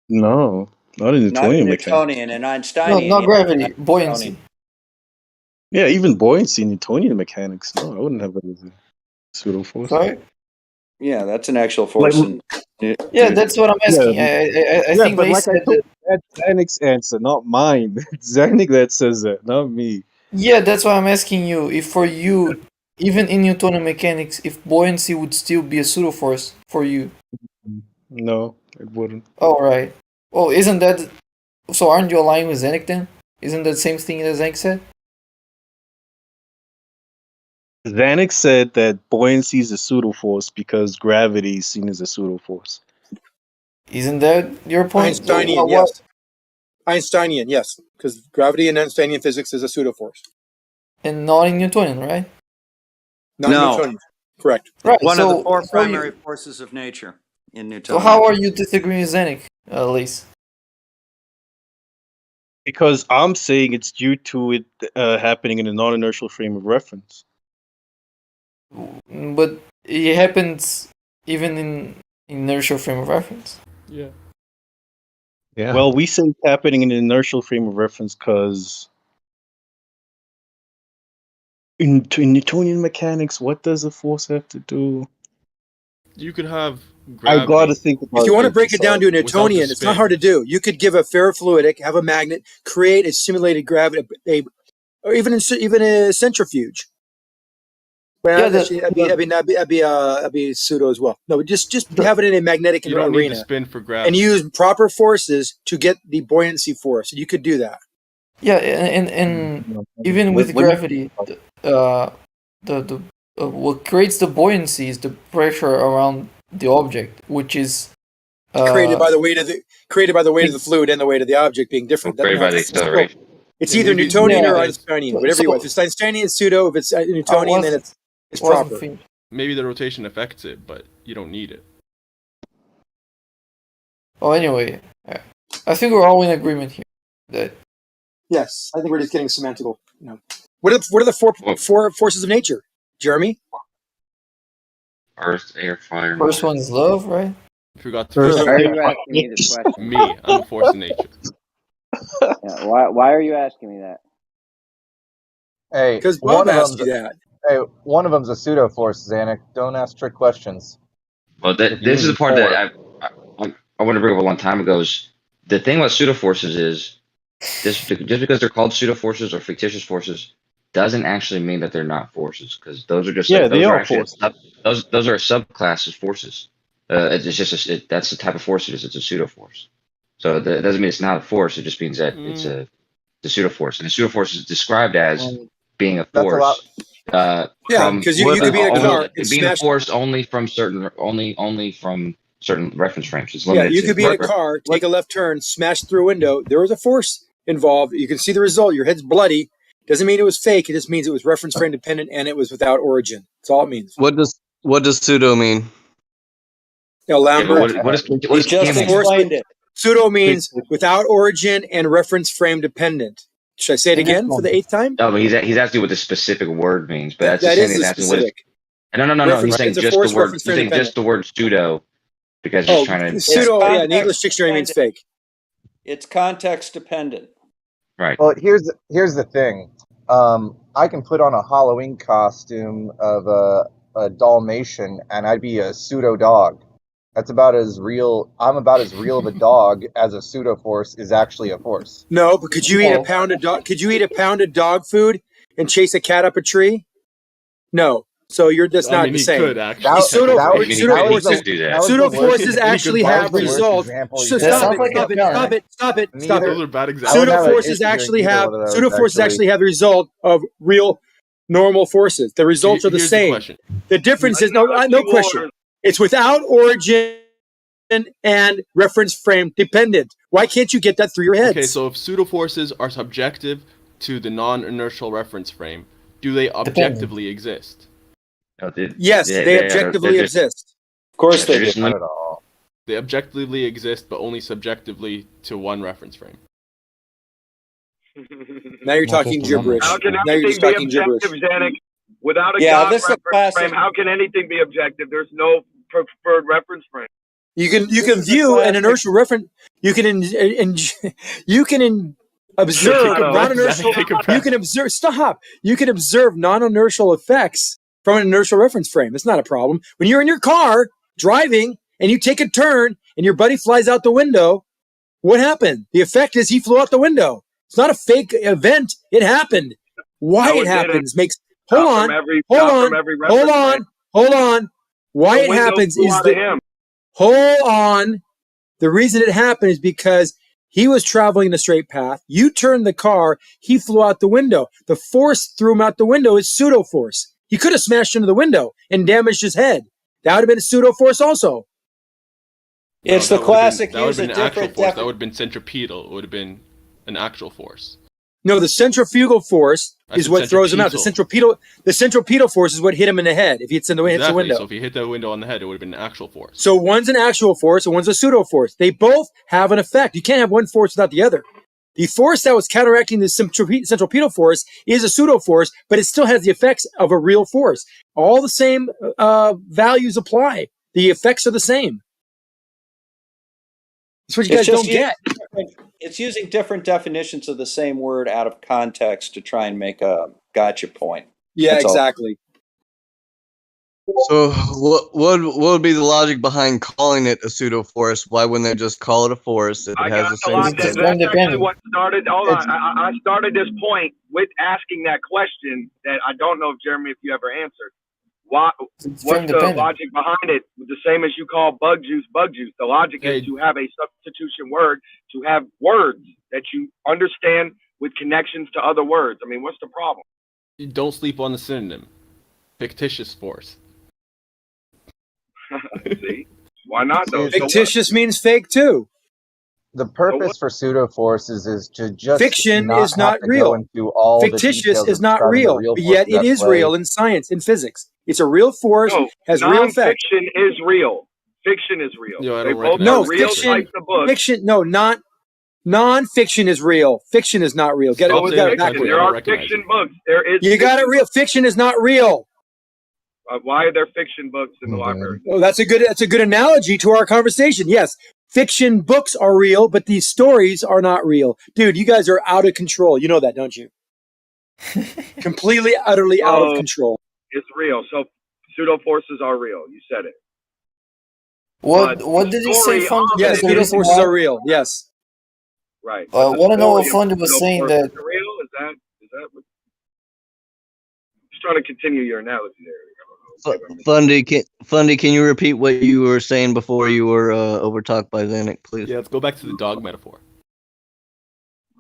[SPEAKER 13] No, not in
[SPEAKER 17] Not in
[SPEAKER 13] Newtonian mechanics.
[SPEAKER 17] Newtonian and
[SPEAKER 8] No,
[SPEAKER 17] Einsteinian.
[SPEAKER 8] not
[SPEAKER 17] yeah.
[SPEAKER 8] gravity, buoyancy.
[SPEAKER 13] Yeah, even buoyancy in Newtonian mechanics. No, I wouldn't have it as a pseudo force.
[SPEAKER 8] Sorry?
[SPEAKER 17] Yeah, that's an actual force.
[SPEAKER 8] Yeah, that's what I'm asking.
[SPEAKER 13] Yeah,
[SPEAKER 8] I think
[SPEAKER 13] but
[SPEAKER 8] they
[SPEAKER 13] like
[SPEAKER 8] said
[SPEAKER 13] I told
[SPEAKER 8] that.
[SPEAKER 13] you, that's Zanek's answer, not mine. It's Zanek that says that, not me.
[SPEAKER 8] Yeah, that's why I'm asking you. If for you, even in Newtonian mechanics, if buoyancy would still be a pseudo force for you.
[SPEAKER 13] No, it wouldn't.
[SPEAKER 8] Oh, right. Well, isn't that... So aren't you aligned with Zanek then? Isn't that the same thing that Zanek said?
[SPEAKER 13] Zanek said that buoyancy is a pseudo force because gravity is seen as a pseudo force.
[SPEAKER 8] Isn't that your point?
[SPEAKER 3] Einsteinian, yes. Einsteinian, yes, because gravity in Einsteinian physics is a pseudo force.
[SPEAKER 8] And not in Newtonian, right?
[SPEAKER 3] Not
[SPEAKER 17] No.
[SPEAKER 3] Newtonian. Correct.
[SPEAKER 8] Right.
[SPEAKER 17] One of
[SPEAKER 8] so,
[SPEAKER 17] the 4
[SPEAKER 8] so
[SPEAKER 17] primary
[SPEAKER 8] you,
[SPEAKER 17] forces of nature in
[SPEAKER 8] so
[SPEAKER 17] Newtonian.
[SPEAKER 8] how are you disagreeing with Zanek, Lace?
[SPEAKER 13] Because I'm saying it's due to it happening in a non-inertial frame of reference.
[SPEAKER 8] But it happens even in inertial frame of reference.
[SPEAKER 9] Yeah.
[SPEAKER 19] Yeah.
[SPEAKER 13] Well, we say it's happening in an inertial frame of reference because in Newtonian mechanics, what does a force have to do?
[SPEAKER 9] You could have
[SPEAKER 13] I
[SPEAKER 9] gravity.
[SPEAKER 13] gotta think about
[SPEAKER 3] If you want to
[SPEAKER 13] it.
[SPEAKER 3] break it down to a
[SPEAKER 9] without the
[SPEAKER 3] Newtonian, it's not
[SPEAKER 9] spin.
[SPEAKER 3] hard to do. You could give a ferrofluidic, have a magnet, create a simulated gravity, or even a centrifuge. Well, that'd be pseudo as well. No, just have it in a magnetic
[SPEAKER 9] You don't need
[SPEAKER 3] arena
[SPEAKER 9] the spin for gravity.
[SPEAKER 3] and use proper forces to get the buoyancy force. You could do that.
[SPEAKER 8] Yeah, and even with gravity, what creates the buoyancy is the pressure around the object, which is
[SPEAKER 3] created by the weight of the fluid and the weight of the object being different.
[SPEAKER 18] Created by the acceleration.
[SPEAKER 3] It's either Newtonian or Einsteinian,
[SPEAKER 8] So-
[SPEAKER 3] whatever you
[SPEAKER 8] so-
[SPEAKER 3] want. If it's Einsteinian, it's pseudo. If it's Newtonian, then it's proper.
[SPEAKER 9] Maybe the rotation affects it, but you don't need it.
[SPEAKER 8] Oh, anyway, I think we're all in agreement here. That
[SPEAKER 3] Yes, I think we're just getting semantical. What are the four forces of nature, Jeremy?
[SPEAKER 18] Earth, air, fire. and
[SPEAKER 8] first
[SPEAKER 18] water.
[SPEAKER 8] one is love, right?
[SPEAKER 9] I forgot to
[SPEAKER 4] Why are you asking me this question?
[SPEAKER 9] Me, I'm a force of nature.
[SPEAKER 4] Yeah, why are you asking me that?
[SPEAKER 2] Hey,
[SPEAKER 3] Because Bob asked you that.
[SPEAKER 2] Hey, one of them's a pseudo force, Zanek. Don't ask trick questions.
[SPEAKER 18] Well, this is the part that I want to bring up a long time ago. Is the thing about pseudo forces is just because they're called pseudo forces or fictitious forces doesn't actually mean that they're not forces, because those are just
[SPEAKER 13] they are
[SPEAKER 18] actually
[SPEAKER 13] forces.
[SPEAKER 18] those are subclasses forces. It's just that's the type of force it is. It's a pseudo force. So that doesn't mean it's not a force. It just means that it's a pseudo force, and the pseudo force is described as being a force.
[SPEAKER 3] Because you could be in a car and
[SPEAKER 18] being a
[SPEAKER 3] smash.
[SPEAKER 18] force only from certain reference frames. It's
[SPEAKER 3] Yeah,
[SPEAKER 18] limited
[SPEAKER 3] you
[SPEAKER 18] to
[SPEAKER 3] could be in a car, take a left turn, smash through a window. There was a force involved. You can see the result. Your head's bloody. Doesn't mean it was fake. It just means it was reference frame dependent and it was without origin. That's all it means.
[SPEAKER 20] What does pseudo mean?
[SPEAKER 3] Lambert,
[SPEAKER 18] what
[SPEAKER 17] he just explained it.
[SPEAKER 3] Pseudo means without origin and reference frame dependent. Should I say it again for the 8th time?
[SPEAKER 18] No, but he's asking what the specific word means. But that's
[SPEAKER 3] that
[SPEAKER 18] the
[SPEAKER 3] is
[SPEAKER 18] same thing.
[SPEAKER 3] specific.
[SPEAKER 18] No. He's saying just the word. He's saying just the word pseudo because he's trying to
[SPEAKER 3] pseudo. Yeah, in English dictionary means fake.
[SPEAKER 17] It's context dependent.
[SPEAKER 18] Right.
[SPEAKER 21] Well, here's the thing. I can put on a Halloween costume of a Dalmatian, and I'd be a pseudo dog. That's about as real. I'm about as real of a dog as a pseudo force is actually a force.
[SPEAKER 3] No, but could you eat a pound of dog? Could you eat a pound of dog food and chase a cat up a tree? No. So you're just not the same.
[SPEAKER 20] Could actually.
[SPEAKER 3] Pseudo forces actually have results. Stop it.
[SPEAKER 20] Those are bad examples.
[SPEAKER 3] Pseudo forces actually have the result of real normal forces. The results are the same. The difference is no question. It's without origin and reference frame dependent. Why can't you get that through your heads?
[SPEAKER 20] Okay, so if pseudo forces are subjective to the non-inertial reference frame, do they objectively exist?
[SPEAKER 18] No,
[SPEAKER 3] yes, they objectively exist.
[SPEAKER 17] Of course they do.
[SPEAKER 21] Not at all.
[SPEAKER 20] They objectively exist, but only subjectively to one reference frame.
[SPEAKER 3] Now you're talking gibberish.
[SPEAKER 22] How can
[SPEAKER 3] Now you're just
[SPEAKER 22] anything be
[SPEAKER 3] talking
[SPEAKER 22] objective,
[SPEAKER 3] gibberish.
[SPEAKER 22] Zanuck? Without a
[SPEAKER 17] Yeah,
[SPEAKER 22] God
[SPEAKER 17] this is a
[SPEAKER 22] reference
[SPEAKER 17] classic.
[SPEAKER 22] frame, how can anything be objective? There's no preferred reference frame.
[SPEAKER 3] You can view an inertial reference. You can observe non-inertial. You can observe. Stop. You can observe non-inertial effects from an inertial reference frame. It's not a problem. When you're in your car driving and you take a turn and your buddy flies out the window, what happened? The effect is he flew out the window. It's not a fake event. It happened. Why
[SPEAKER 22] No,
[SPEAKER 3] it
[SPEAKER 22] it
[SPEAKER 3] happens
[SPEAKER 22] didn't.
[SPEAKER 3] makes.
[SPEAKER 22] Not
[SPEAKER 3] Hold
[SPEAKER 22] from every
[SPEAKER 3] on.
[SPEAKER 22] reference
[SPEAKER 3] Hold on. Why
[SPEAKER 22] The
[SPEAKER 3] it
[SPEAKER 22] window
[SPEAKER 3] happens
[SPEAKER 22] flew
[SPEAKER 3] is
[SPEAKER 22] out of
[SPEAKER 3] that.
[SPEAKER 22] him.
[SPEAKER 3] Hold on. The reason it happened is because he was traveling in a straight path. You turned the car. He flew out the window. The force threw him out the window is pseudo force. He could have smashed into the window and damaged his head. That would have been a pseudo force also.
[SPEAKER 17] It's the classic
[SPEAKER 20] That would
[SPEAKER 17] use
[SPEAKER 20] have
[SPEAKER 17] a
[SPEAKER 20] been an actual
[SPEAKER 17] different
[SPEAKER 20] force. That would have been centripetal. It would have been an actual force.
[SPEAKER 3] No, the centrifugal force
[SPEAKER 20] I
[SPEAKER 3] is
[SPEAKER 20] said
[SPEAKER 3] what throws him out.
[SPEAKER 20] centripetal.
[SPEAKER 3] The centripetal force is what hit him in the head if he hits the
[SPEAKER 20] Exactly.
[SPEAKER 3] window.
[SPEAKER 20] So if he hit the window on the head, it would have been an actual force.
[SPEAKER 3] So one's an actual force and one's a pseudo force. They both have an effect. You can't have one force without the other. The force that was counteracting the centripetal force is a pseudo force, but it still has the effects of a real force. All the same values apply. The effects are the same. That's what you guys don't get.
[SPEAKER 17] It's using different definitions of the same word out of context to try and make a gotcha point.
[SPEAKER 3] Yeah,
[SPEAKER 17] That's all.
[SPEAKER 3] exactly.
[SPEAKER 20] So what would be the logic behind calling it a pseudo force? Why wouldn't they just call it a force if it has the same
[SPEAKER 22] That's actually what started. Hold on. I started this point with asking that question that I don't know if Jeremy, if you ever answered. What's the logic behind it? The same as you call bug juice. The logic is to have a substitution word, to have words that you understand with connections to other words. I mean, what's the problem?
[SPEAKER 20] You don't sleep on the synonym. Fictitious force.
[SPEAKER 22] See? Why not though?
[SPEAKER 3] Fictitious means fake too.
[SPEAKER 21] The purpose for pseudo forces is to just
[SPEAKER 3] Fiction
[SPEAKER 21] not
[SPEAKER 3] is not
[SPEAKER 21] have to
[SPEAKER 3] real.
[SPEAKER 21] go into all the
[SPEAKER 3] Fictitious
[SPEAKER 21] details
[SPEAKER 3] is
[SPEAKER 21] of
[SPEAKER 3] not
[SPEAKER 21] describing the
[SPEAKER 3] real, but
[SPEAKER 21] force
[SPEAKER 3] yet
[SPEAKER 21] the
[SPEAKER 3] it
[SPEAKER 21] best
[SPEAKER 3] is
[SPEAKER 21] way.
[SPEAKER 3] real in science, in physics. It's a real force, has real effect.
[SPEAKER 22] Fiction is real. Fiction is real.
[SPEAKER 20] Yo, I
[SPEAKER 22] They
[SPEAKER 20] don't
[SPEAKER 22] both
[SPEAKER 3] No,
[SPEAKER 22] are real
[SPEAKER 3] fiction.
[SPEAKER 22] types of books.
[SPEAKER 3] Fiction. No, not non-fiction is real. Fiction is not real. Get it? We got it backwards.
[SPEAKER 22] There are fiction books. There is.
[SPEAKER 3] You got it real. Fiction is not real.
[SPEAKER 22] Why are there fiction books in the library?
[SPEAKER 3] Oh, that's a good analogy to our conversation. Yes, fiction books are real, but these stories are not real. Dude, you guys are out of control. You know that, don't you? Completely, utterly out of control.
[SPEAKER 22] It's real. So pseudo forces are real. You said it.
[SPEAKER 8] What did you say, Fund?
[SPEAKER 3] Yes, pseudo forces are real. Yes.
[SPEAKER 22] Right.
[SPEAKER 8] Want to know what Fund was saying that.
[SPEAKER 22] Is real? Is that what? Just trying to continue your analogy there.
[SPEAKER 20] Fundy, can you repeat what you were saying before you were overtalked by Zanuck, please?
[SPEAKER 5] Yeah, let's go back to the dog metaphor.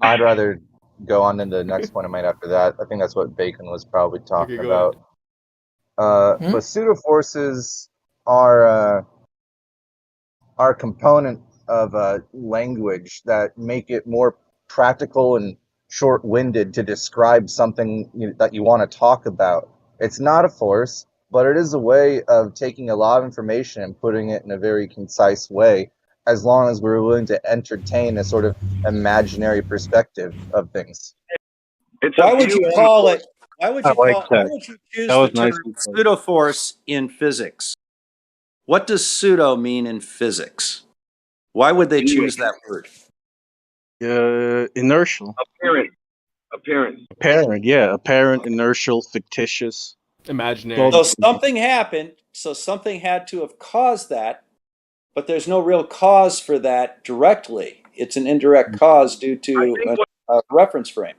[SPEAKER 21] I'd rather go on to the next point I made after that. I think that's what Bacon was probably talking about. But pseudo forces are a component of language that make it more practical and short-winded to describe something that you want to talk about. It's not a force, but it is a way of taking a lot of information and putting it in a very concise way, as long as we're willing to entertain a sort of imaginary perspective of things.
[SPEAKER 17] Why would you call it? Why would you
[SPEAKER 13] like
[SPEAKER 17] Why
[SPEAKER 13] that.
[SPEAKER 17] would you choose
[SPEAKER 13] That was
[SPEAKER 17] the term
[SPEAKER 13] nicely put.
[SPEAKER 17] pseudoforce in physics? What does pseudo mean in physics? Why would they choose that word?
[SPEAKER 13] Inertial.
[SPEAKER 22] Apparent,
[SPEAKER 13] yeah. Apparent, inertial, fictitious.
[SPEAKER 9] Imaginary.
[SPEAKER 17] So something happened. So something had to have caused that, but there's no real cause for that directly. It's an indirect cause due to a reference frame.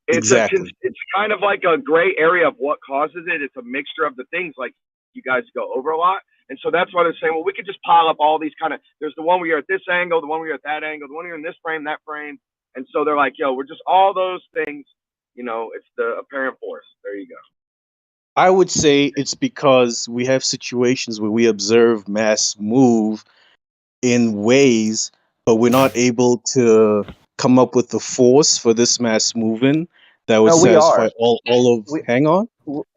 [SPEAKER 22] It's kind of like a gray area of what causes it. It's a mixture of the things like you guys go over a lot. And so that's why they're saying, well, we could just pile up all these kind of, there's the one where you're at this angle, the one where you're at that angle, the one where you're in this frame, that frame. And so they're like, yo, we're just all those things, it's the apparent force. There you go.
[SPEAKER 13] I would say it's because we have situations where we observe mass move in ways, but we're not able to come up with the force for this mass moving that would satisfy all of. Hang on,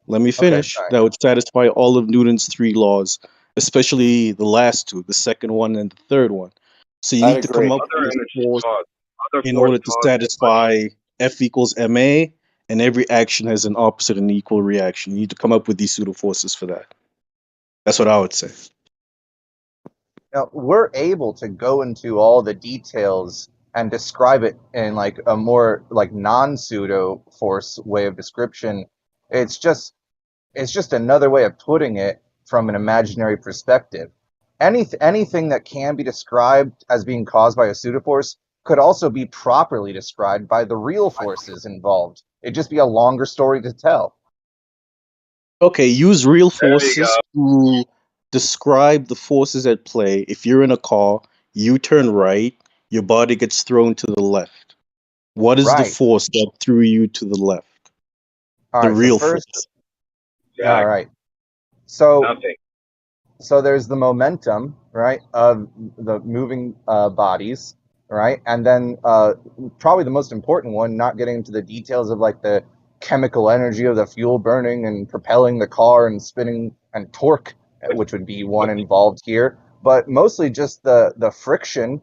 [SPEAKER 13] let me finish. That would satisfy all of Newton's 3 laws, especially the last 2, the second one and the third one. So you need to come up with a force in order to satisfy F equals ma, and every action has an opposite and equal reaction. You need to come up with these pseudo forces for that. That's what I would say.
[SPEAKER 21] Now, we're able to go into all the details and describe it in like a more like non-pseudo force way of description. It's just another way of putting it from an imaginary perspective. Anything that can be described as being caused by a pseudo force could also be properly described by the real forces involved. It'd just be a longer story to tell.
[SPEAKER 13] Okay, use real forces to describe the forces at play. If you're in a car, you turn right, your body gets thrown to the left. What is the force that threw you to the left? The real force.
[SPEAKER 21] All right. So there's the momentum, right, of the moving bodies, right? And then probably the most important one, not getting into the details of like the chemical energy of the fuel burning and propelling the car and spinning, and torque, which would be one involved here, but mostly just the friction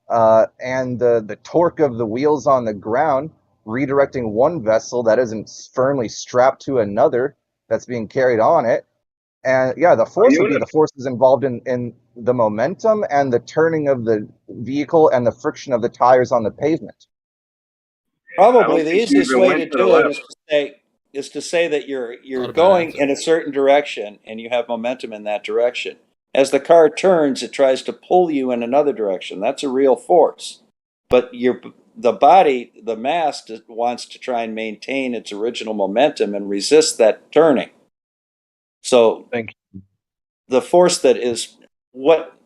[SPEAKER 21] and the torque of the wheels on the ground redirecting one vessel that isn't firmly strapped to another that's being carried on it. And yeah, the force would be the forces involved in the momentum and the turning of the vehicle and the friction of the tires on the pavement.
[SPEAKER 17] Probably the easiest way to do it is to say that you're going in a certain direction and you have momentum in that direction. As the car turns, it tries to pull you in another direction. That's a real force. But the body, the mass, wants to try and maintain its original momentum and resist that turning. So the force that is what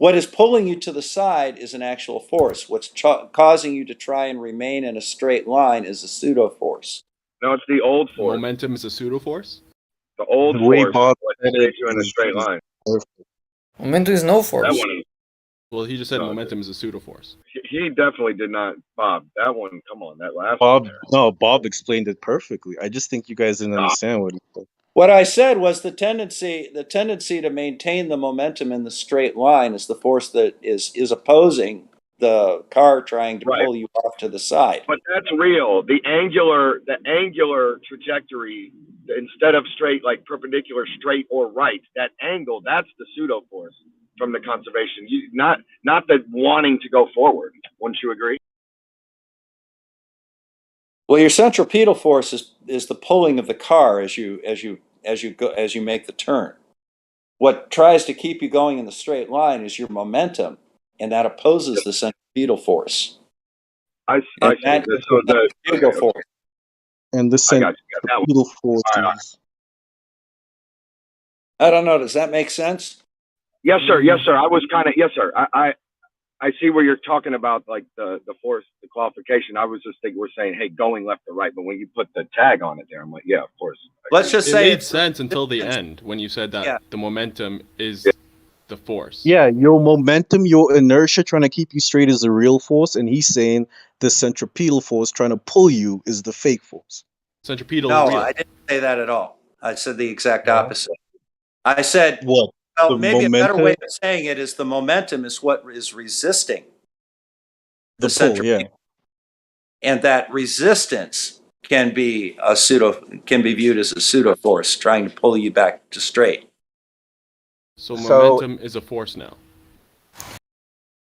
[SPEAKER 17] is pulling you to the side is an actual force. What's causing you to try and remain in a straight line is a pseudo force.
[SPEAKER 22] No, it's the old force.
[SPEAKER 9] Momentum is a pseudo force?
[SPEAKER 22] The old force takes you in a straight line.
[SPEAKER 8] Momentum is no force.
[SPEAKER 22] That one,
[SPEAKER 9] well, he just said momentum is a pseudo force.
[SPEAKER 22] He definitely did not, Bob. That one, come on, that last
[SPEAKER 13] Bob,
[SPEAKER 22] one there.
[SPEAKER 13] no, Bob explained it perfectly. I just think you guys didn't understand what he said.
[SPEAKER 17] What I said was the tendency to maintain the momentum in the straight line is the force that is opposing the car trying to pull you off to the side.
[SPEAKER 22] But that's real. The angular trajectory, instead of straight, like perpendicular, straight or right, that angle, that's the pseudo force from the conservation. Not the wanting to go forward. Wouldn't you agree?
[SPEAKER 17] Well, your centripetal force is the pulling of the car as you make the turn. What tries to keep you going in the straight line is your momentum, and that opposes the centripetal force.
[SPEAKER 22] I see. So the
[SPEAKER 17] centrifugal force.
[SPEAKER 13] And the centripetal force
[SPEAKER 17] I don't know. Does that make sense?
[SPEAKER 22] Yes, sir. Yes, sir. I was kind of yes, sir. I see where you're talking about, like the force, the qualification. I was just thinking we're saying, hey, going left or right, but when you put the tag on it there, I'm like, yeah, of course.
[SPEAKER 17] Let's just
[SPEAKER 5] It
[SPEAKER 17] say
[SPEAKER 5] made sense until the end when you said that the momentum is the force.
[SPEAKER 13] Yeah, your momentum, your inertia trying to keep you straight is the real force, and he's saying the centripetal force trying to pull you is the fake force.
[SPEAKER 5] Centripetal
[SPEAKER 17] No,
[SPEAKER 5] is real.
[SPEAKER 17] I didn't say that at all. I said the exact opposite. I said,
[SPEAKER 13] what?
[SPEAKER 17] Well,
[SPEAKER 13] The
[SPEAKER 17] maybe a better
[SPEAKER 13] momentum?
[SPEAKER 17] way of saying it is the momentum is what is resisting
[SPEAKER 13] The pull,
[SPEAKER 17] centripetal,
[SPEAKER 13] yeah.
[SPEAKER 17] and that resistance can be viewed as a pseudo force trying to pull you back to straight.
[SPEAKER 5] So momentum is a force now.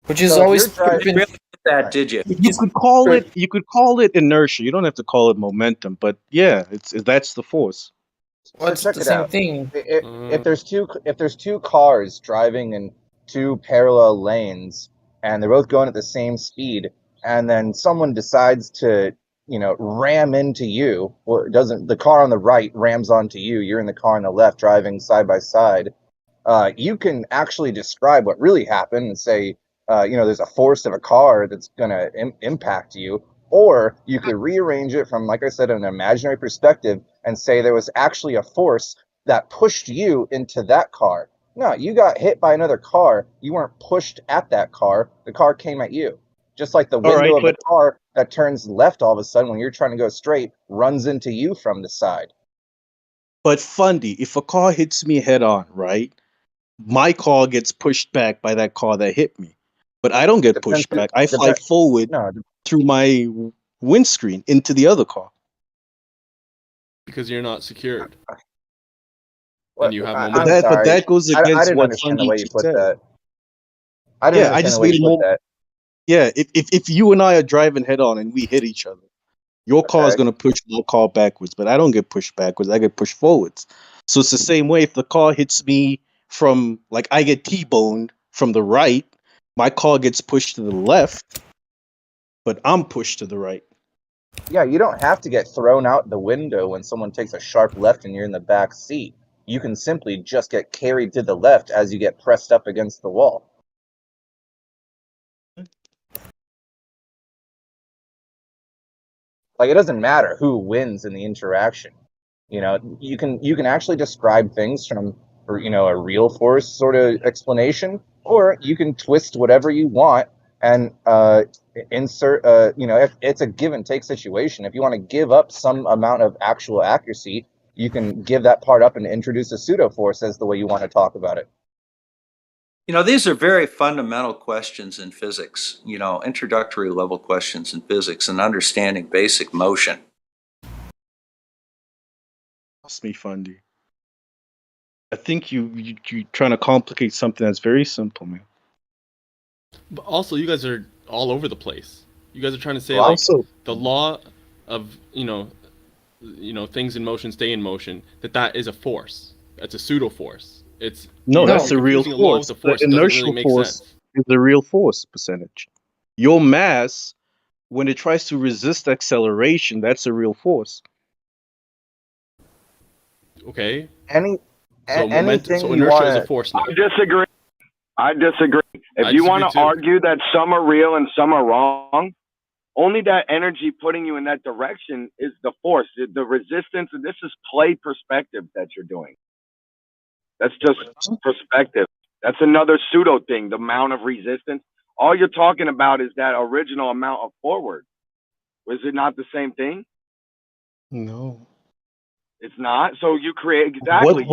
[SPEAKER 8] Which is
[SPEAKER 21] So if
[SPEAKER 8] always
[SPEAKER 21] you're driving-
[SPEAKER 17] You really did that, did you?
[SPEAKER 13] You could call it inertia. You don't have to call it momentum, but yeah, that's the force.
[SPEAKER 21] So check it out. If there's two cars driving in two parallel lanes and they're both going at the same speed, and then someone decides to, ram into you, well, the car on the right rams onto you, you're in the car on the left driving side by side, you can actually describe what really happened and say, there's a force of a car that's going to impact you. Or you could rearrange it from, like I said, an imaginary perspective and say there was actually a force that pushed you into that car. No, you got hit by another car. You weren't pushed at that car. The car came at you. Just like the window of the car that turns left all of a sudden when you're trying to go straight runs into you from the side.
[SPEAKER 13] But Fundy, if a car hits me head on, right, my car gets pushed back by that car that hit me. But I don't get pushed back. I fly forward through my windscreen into the other car.
[SPEAKER 5] Because you're not secured. And you have
[SPEAKER 21] I'm
[SPEAKER 5] momentum.
[SPEAKER 21] sorry.
[SPEAKER 13] But that goes
[SPEAKER 21] I
[SPEAKER 13] against
[SPEAKER 21] didn't
[SPEAKER 13] what
[SPEAKER 21] understand the
[SPEAKER 13] Fundy
[SPEAKER 21] way you put
[SPEAKER 13] said.
[SPEAKER 21] that. I didn't understand the way you put that.
[SPEAKER 13] Yeah, if you and I are driving head on and we hit each other, your car is going to push my car backwards, but I don't get pushed backwards. I get pushed forwards. So it's the same way if the car hits me from, like, I get T-boned from the right, my car gets pushed to the left, but I'm pushed to the right.
[SPEAKER 21] Yeah, you don't have to get thrown out the window when someone takes a sharp left and you're in the back seat. You can simply just get carried to the left as you get pressed up against the wall. Like, it doesn't matter who wins in the interaction. You can actually describe things from, a real force sort of explanation, or you can twist whatever you want and insert. If it's a give and take situation. If you want to give up some amount of actual accuracy, you can give that part up and introduce a pseudo force as the way you want to talk about it.
[SPEAKER 17] These are very fundamental questions in physics, introductory level questions in physics and understanding basic motion.
[SPEAKER 13] Lost me, Fundy. I think you're trying to complicate something that's very simple, man.
[SPEAKER 5] But also, you guys are all over the place. You guys are trying to say the law of things in motion stay in motion. That is a force. That's a pseudo force.
[SPEAKER 13] That's a real force. The inertial force is the real force percentage. Your mass, when it tries to resist acceleration, that's a real force.
[SPEAKER 5] Okay.
[SPEAKER 21] So
[SPEAKER 5] inertia is a force now.
[SPEAKER 22] I disagree. If you want to argue that some are real and some are wrong, only that energy putting you in that direction is the force. The resistance, this is play perspective that you're doing. That's just perspective. That's another pseudo thing, the amount of resistance. All you're talking about is that original amount of forward. Was it not the same thing?
[SPEAKER 13] No.
[SPEAKER 22] It's not. So you create exactly.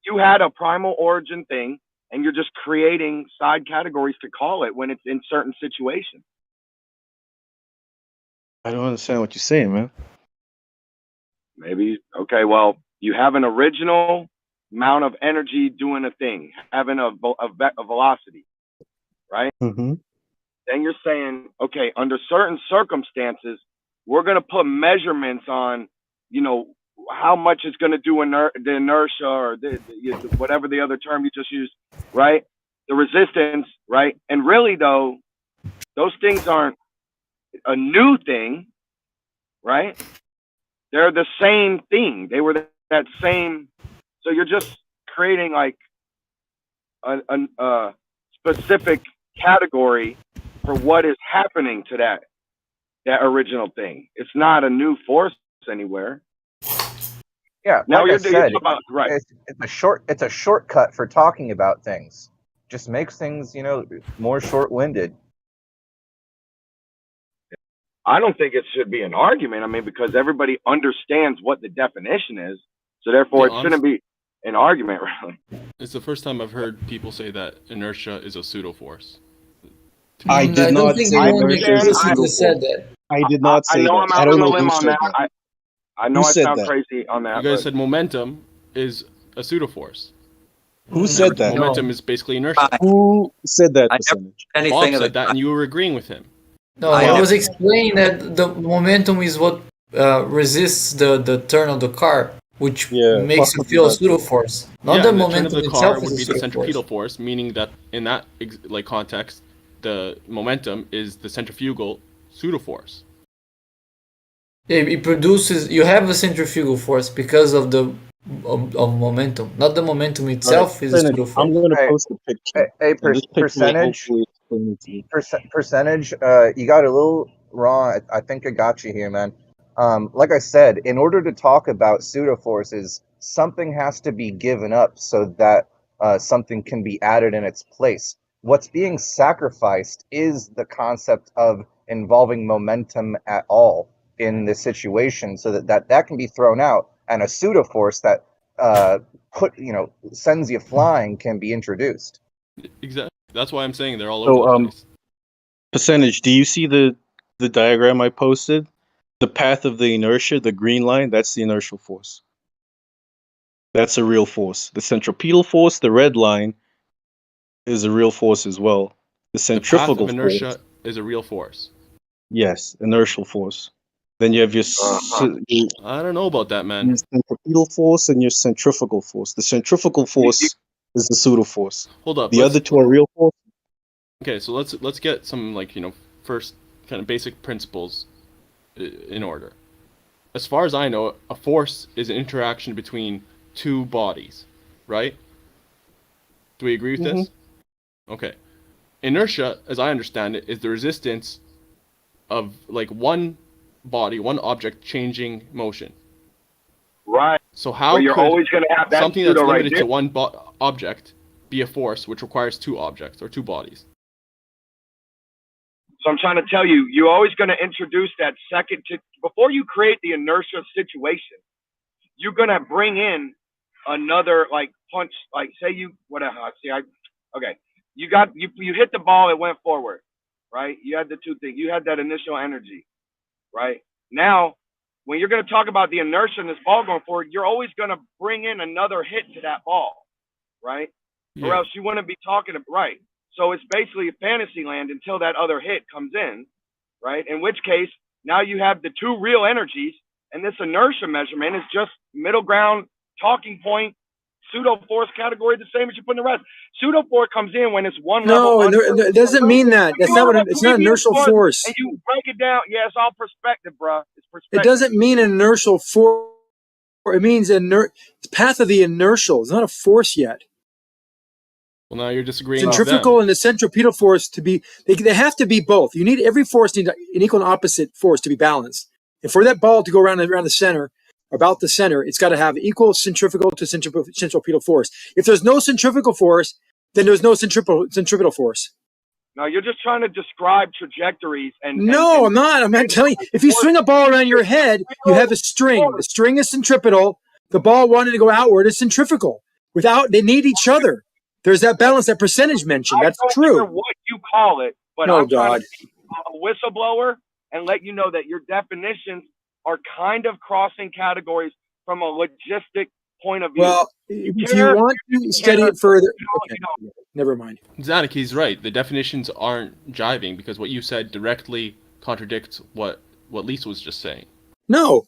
[SPEAKER 22] You had a primal origin thing, and you're just creating side categories to call it when it's in certain situations.
[SPEAKER 13] I don't understand what you're saying, man.
[SPEAKER 22] Maybe okay. Well, you have an original amount of energy doing a thing, having a velocity, right?
[SPEAKER 13] Mm-hmm.
[SPEAKER 22] Then you're saying, okay, under certain circumstances, we're going to put measurements on, how much it's going to do the inertia or whatever the other term you just used, right? The resistance, right? And really, though, those things aren't a new thing, right? They're the same thing. They were that same So you're just creating like a specific category for what is happening to that original thing. It's not a new force anywhere.
[SPEAKER 21] Yeah,
[SPEAKER 22] Now
[SPEAKER 21] like I said,
[SPEAKER 22] about right.
[SPEAKER 21] It's a shortcut for talking about things. Just makes things, you know, more short-winded.
[SPEAKER 22] I don't think it should be an argument. I mean, because everybody understands what the definition is, so therefore it shouldn't be an argument, really.
[SPEAKER 5] It's the first time I've heard people say that inertia is a pseudo force.
[SPEAKER 13] I did not say inertia is a pseudo force. I did not say that.
[SPEAKER 22] I know I'm out on a limb on that. I know I sound crazy on that.
[SPEAKER 5] You guys said momentum is a pseudo force.
[SPEAKER 13] Who said that?
[SPEAKER 5] Momentum is basically inertia.
[SPEAKER 13] Who said that percentage?
[SPEAKER 5] Bob said that, and you were agreeing with him.
[SPEAKER 8] No, I was explaining that the momentum is what resists the turn of the car, which makes you feel a pseudo force. Not the momentum
[SPEAKER 5] turn of the
[SPEAKER 8] itself
[SPEAKER 5] car would be
[SPEAKER 8] is
[SPEAKER 5] the
[SPEAKER 8] a
[SPEAKER 5] centripetal force, meaning that in that like context, the momentum is the centrifugal pseudo force.
[SPEAKER 8] Yeah, it produces. You have a centrifugal force because of the of momentum. Not the momentum itself is a pseudo force.
[SPEAKER 13] I'm going to post a picture.
[SPEAKER 21] Percentage. You got a little wrong. I think I got you here, man. Like I said, in order to talk about pseudo forces, something has to be given up so that something can be added in its place. What's being sacrificed is the concept of involving momentum at all in this situation, so that can be thrown out, and a pseudo force that sends you flying can be introduced.
[SPEAKER 5] Exactly. That's why I'm saying they're all over the place.
[SPEAKER 13] Percentage. Do you see the diagram I posted? The path of the inertia, the green line, that's the inertial force. That's a real force. The centripetal force, the red line, is a real force as well. The centrifugal
[SPEAKER 5] path of inertia
[SPEAKER 13] force
[SPEAKER 5] is a real force.
[SPEAKER 13] Yes, inertial force. Then you have your
[SPEAKER 5] I don't know about that, man.
[SPEAKER 13] Your centripetal force and your centrifugal force. The centrifugal force is the pseudo force.
[SPEAKER 5] Hold up.
[SPEAKER 13] The other two are real force.
[SPEAKER 5] Okay, so let's get some first kind of basic principles in order. As far as I know, a force is an interaction between two bodies, right? Do we agree with this? Okay. Inertia, as I understand it, is the resistance of one body, one object changing motion.
[SPEAKER 22] Right.
[SPEAKER 5] So how
[SPEAKER 22] you're
[SPEAKER 5] could
[SPEAKER 22] always going to have that
[SPEAKER 5] something that's limited
[SPEAKER 22] right
[SPEAKER 5] to one object be a force which requires two objects or two bodies?
[SPEAKER 22] So I'm trying to tell you, you're always going to introduce that second before you create the inertia situation. You're going to bring in another punch, say you whatever. Okay, you hit the ball, it went forward, right? You had the two things. You had that initial energy, right? Now, when you're going to talk about the inertia in this ball going forward, you're always going to bring in another hit to that ball, right? Yeah. Or else you wouldn't be talking right. So it's basically a fantasy land until that other hit comes in, right? In which case, now you have the two real energies, and this inertia measurement is just middle ground, talking point, pseudo force category, the same as you put in the rest. Pseudo force comes in when it's one level.
[SPEAKER 3] No, it doesn't mean that. That's not what it's not inertial force.
[SPEAKER 22] And you break it down. Yeah, it's all perspective, bro. It's perspective.
[SPEAKER 3] It doesn't mean an inertial force. It means path of the inertial. It's not a force yet.
[SPEAKER 5] Well, now you're disagreeing.
[SPEAKER 3] Centrifugal and the centripetal force to be, they have to be both. You need every force needs an equal and opposite force to be balanced. And for that ball to go around the center, about the center, it's got to have equal centrifugal to centripetal force. If there's no centrifugal force, then there's no centripetal force.
[SPEAKER 22] No, you're just trying to describe trajectories and.
[SPEAKER 3] No, I'm not. I'm not telling you. If you swing a ball around your head, you have a string. The string is centripetal. The ball wanting to go outward is centrifugal. They need each other. There's that balance, that percentage mentioned. That's true.
[SPEAKER 22] I don't care what you call it, but
[SPEAKER 3] no,
[SPEAKER 22] I'm trying to be a whistleblower and let you know that your definitions are kind of crossing categories from a logistic point of view.
[SPEAKER 3] Well, if you want to study it further, okay, never mind.
[SPEAKER 5] Zanuck, he's right. The definitions aren't jiving because what you said directly contradicts what Lisa was just saying.
[SPEAKER 3] No.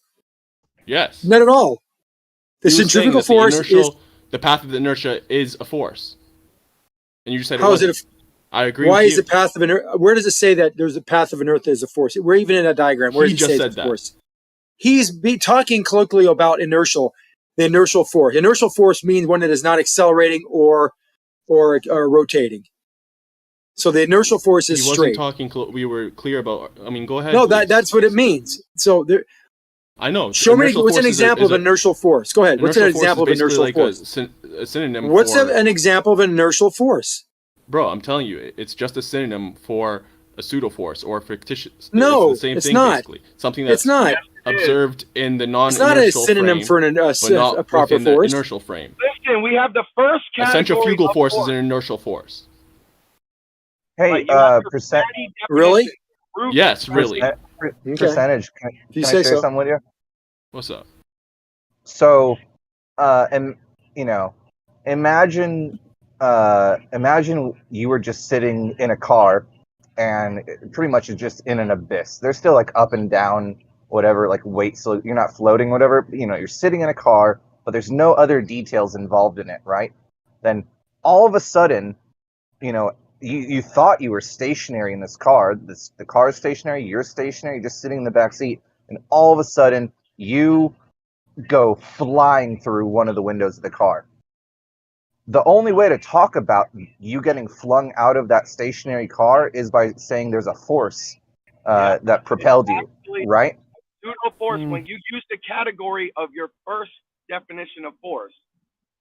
[SPEAKER 5] Yes.
[SPEAKER 3] Not at all. The centrifugal force is...
[SPEAKER 5] The path of the inertia is a force. And you just said
[SPEAKER 3] how is it?
[SPEAKER 5] I agree.
[SPEAKER 3] Why is the path of inertia? Where does it say that there's a path of inertia as a force? We're even in a diagram. Where does it say it's a force? He's talking colloquially about inertial. The inertial force. Inertial force means one that is not accelerating or rotating. So the inertial force is
[SPEAKER 5] He wasn't
[SPEAKER 3] straight.
[SPEAKER 5] talking. We were clear about. I mean, go ahead.
[SPEAKER 3] No,
[SPEAKER 5] please.
[SPEAKER 3] that's what it means. So there.
[SPEAKER 5] I know.
[SPEAKER 3] Show me
[SPEAKER 5] Inertial
[SPEAKER 3] what's an
[SPEAKER 5] force
[SPEAKER 3] example of inertial force. Go ahead. What's an example of inertial force?
[SPEAKER 5] A synonym.
[SPEAKER 3] What's
[SPEAKER 5] for,
[SPEAKER 3] an example of an inertial force?
[SPEAKER 5] Bro, I'm telling you, it's just a synonym for a pseudo force or fictitious.
[SPEAKER 3] No,
[SPEAKER 5] it's the same
[SPEAKER 3] it's
[SPEAKER 5] thing
[SPEAKER 3] not.
[SPEAKER 5] basically. Something that's
[SPEAKER 3] It's not
[SPEAKER 5] observed in the non-inertial
[SPEAKER 3] frame. It's not a synonym
[SPEAKER 5] frame,
[SPEAKER 3] for
[SPEAKER 5] but not
[SPEAKER 3] a proper
[SPEAKER 5] within
[SPEAKER 3] force.
[SPEAKER 5] the inertial frame.
[SPEAKER 22] Listen, we have the first
[SPEAKER 5] A
[SPEAKER 22] category.
[SPEAKER 5] centrifugal
[SPEAKER 22] of
[SPEAKER 5] force is an inertial force.
[SPEAKER 21] Hey, percent.
[SPEAKER 3] Really?
[SPEAKER 5] Yes, really.
[SPEAKER 21] Percentage. Can I share something with you?
[SPEAKER 5] What's up?
[SPEAKER 21] So, and you know, imagine you were just sitting in a car, and pretty much it's just in an abyss. There's still like up and down, whatever, like weight. So you're not floating, whatever. You know, you're sitting in a car, but there's no other details involved in it, right? Then all of a sudden, you know, you thought you were stationary in this car. The car is stationary. You're stationary. You're just sitting in the back seat, and all of a sudden you go flying through one of the windows of the car. The only way to talk about you getting flung out of that stationary car is by saying there's a force that propelled you, right?
[SPEAKER 22] Pseudo force, when you use the category of your first definition of force,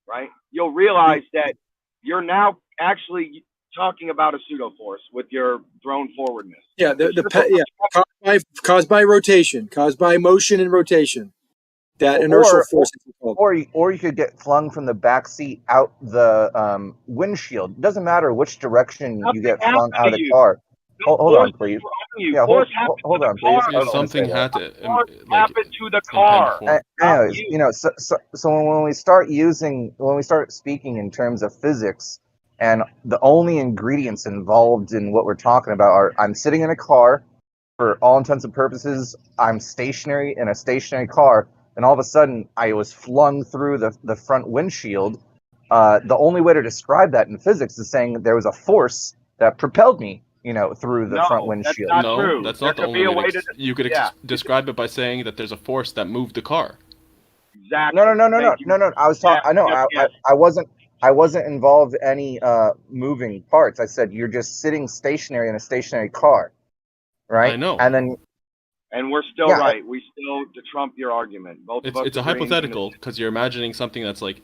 [SPEAKER 22] right, you'll realize that you're now actually talking about a pseudo force with your thrown forwardness.
[SPEAKER 3] Yeah, caused by rotation, caused by motion and rotation. That inertial force is called.
[SPEAKER 21] Or you could get flung from the back seat out the windshield. It doesn't matter which direction you get flung out of the car. Hold on, please. Yeah, hold on, please.
[SPEAKER 5] Something had to
[SPEAKER 22] happen to the car.
[SPEAKER 21] Anyways, you know, so when we start speaking in terms of physics, and the only ingredients involved in what we're talking about are I'm sitting in a car, for all intents and purposes, I'm stationary in a stationary car, and all of a sudden I was flung through the front windshield. The only way to describe that in physics is saying there was a force that propelled me, you know, through the front windshield.
[SPEAKER 22] That's not true.
[SPEAKER 5] That's not the only way. You could describe it by saying that there's a force that moved the car.
[SPEAKER 22] Exactly.
[SPEAKER 21] No. I was talking. I wasn't involved in any moving parts. I said you're just sitting stationary in a stationary car, right?
[SPEAKER 5] I know.
[SPEAKER 21] And
[SPEAKER 22] we're still right. We still trump your argument. Both of us.
[SPEAKER 5] It's a hypothetical because you're imagining something that's like,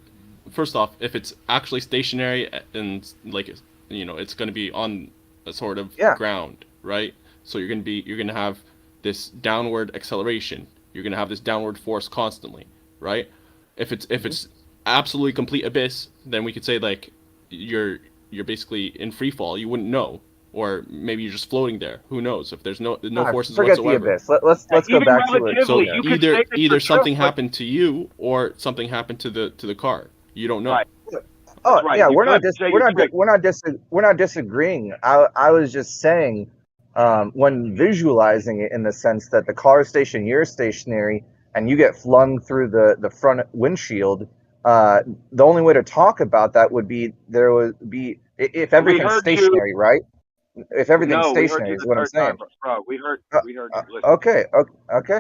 [SPEAKER 5] first off, if it's actually stationary and like, you know, it's going to be on a sort of ground, right? So you're going to have this downward acceleration. You're going to have this downward force constantly, right? If it's absolutely complete abyss, then we could say like you're basically in free fall. You wouldn't know, or maybe you're just floating there. Who knows? If there's no forces
[SPEAKER 21] forget
[SPEAKER 5] whatsoever.
[SPEAKER 21] The abyss. Let's go back to it.
[SPEAKER 5] So either something happened to you or something happened to the car. You don't know.
[SPEAKER 22] Right.
[SPEAKER 21] Oh
[SPEAKER 22] right.
[SPEAKER 21] yeah,
[SPEAKER 22] You
[SPEAKER 21] we're not disagreeing. I was just saying, when visualizing it in the sense that the car is stationary, you're stationary, and you get flung through the front windshield. The only way to talk about that would be if everything's stationary, right? If everything's stationary is what I'm saying.
[SPEAKER 22] Bro, we heard you. Listen.
[SPEAKER 21] Okay.
[SPEAKER 5] It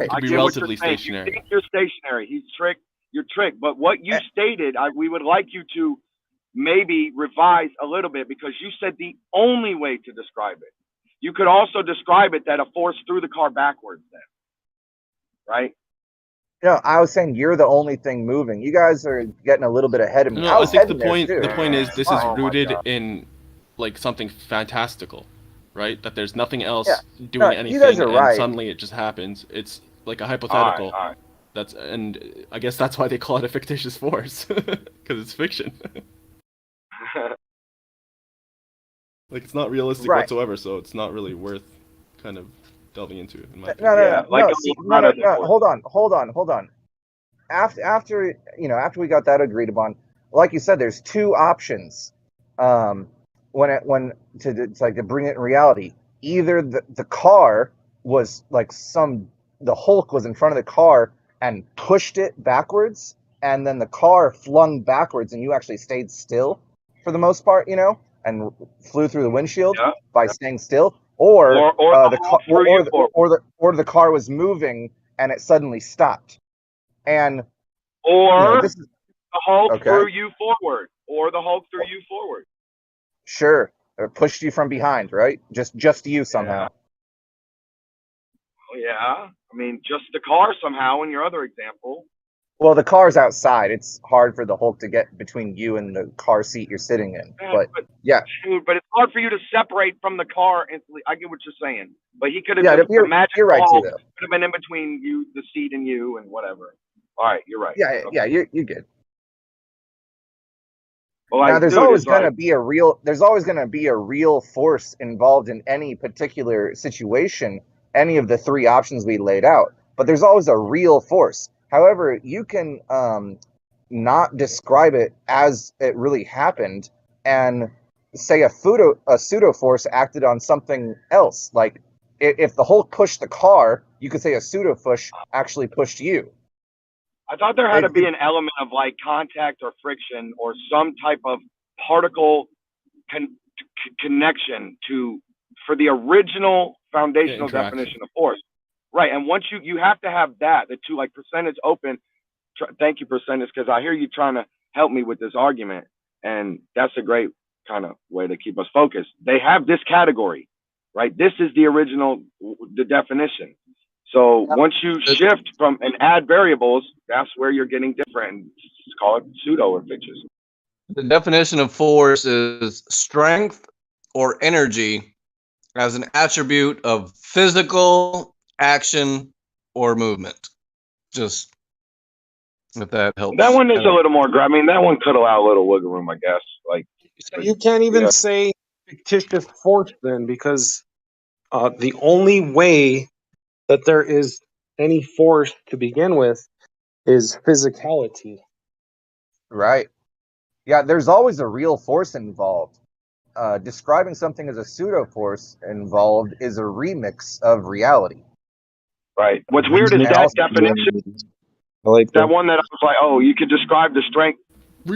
[SPEAKER 5] could be relatively stationary.
[SPEAKER 22] You think you're stationary. You're tricked. But what you stated, we would like you to maybe revise a little bit, because you said the only way to describe it. You could also describe it that a force threw the car backwards then. Right?
[SPEAKER 21] No, I was saying you're the only thing moving. You guys are getting a little bit ahead of me.
[SPEAKER 5] No, I think the point is this is rooted in like something fantastical, right? That there's nothing else doing anything,
[SPEAKER 21] you guys are right.
[SPEAKER 5] And suddenly it just happens. It's like a hypothetical.
[SPEAKER 22] All right.
[SPEAKER 5] And I guess that's why they call it a fictitious force, because it's fiction. Like it's not realistic whatsoever, so it's not really worth kind of delving into it. In my opinion.
[SPEAKER 21] No. Hold on. After we got that agreed upon, like you said, there's two options. To bring it in reality, either the car was like the Hulk was in front of the car and pushed it backwards, and then the car flung backwards, and you actually stayed still for the most part, and flew through the windshield by staying still, or the car was moving and it suddenly stopped. And
[SPEAKER 22] Or
[SPEAKER 21] this is
[SPEAKER 22] the Hulk
[SPEAKER 21] okay.
[SPEAKER 22] threw you forward. Or the Hulk threw you forward.
[SPEAKER 21] Sure, or pushed you from behind, right? Just you somehow.
[SPEAKER 22] Oh, yeah. I mean, just the car somehow in your other example.
[SPEAKER 21] Well, the car's outside. It's hard for the Hulk to get between you and the car seat you're sitting in. But yeah,
[SPEAKER 22] Dude, but it's hard for you to separate from the car instantly. I get what you're saying, but he could have
[SPEAKER 21] yeah,
[SPEAKER 22] just
[SPEAKER 21] you're right too,
[SPEAKER 22] Hulk
[SPEAKER 21] though.
[SPEAKER 22] could have been in between you, the seat, and you, and whatever. All right, you're right.
[SPEAKER 21] Yeah,
[SPEAKER 22] Okay.
[SPEAKER 21] yeah, you're good.
[SPEAKER 22] Well,
[SPEAKER 21] Now,
[SPEAKER 22] like,
[SPEAKER 21] there's
[SPEAKER 22] dude,
[SPEAKER 21] always
[SPEAKER 22] it's
[SPEAKER 21] going to
[SPEAKER 22] like,
[SPEAKER 21] be a real force involved in any particular situation, any of the three options we laid out. But there's always a real force. However, you can not describe it as it really happened and say a pseudo force acted on something else. Like if the Hulk pushed the car, you could say a pseudo push actually pushed you.
[SPEAKER 22] I thought there had to be an element of like contact or friction or some type of particle connection for the original foundational definition of force. Right. And once you have to have that, the two, like percentage open. Thank you, percentage, because I hear you trying to help me with this argument. And that's a great kind of way to keep us focused. They have this category, right? This is the original, the definition. So once you shift from and add variables, that's where you're getting different. It's called pseudo or fictitious.
[SPEAKER 20] The definition of force is strength or energy as an attribute of physical action or movement. Just if that helps.
[SPEAKER 22] That one is a little more. I mean, that one could allow a little wiggle room, I guess. Like,
[SPEAKER 7] so you can't even say fictitious force then, because the only way that there is any force to begin with is physicality.
[SPEAKER 21] Right. Yeah, there's always a real force involved. Describing something as a pseudo force involved is a remix of reality.
[SPEAKER 22] Right. What's weird is that definition.
[SPEAKER 7] I like
[SPEAKER 22] that one that I was like, oh, you could describe the strength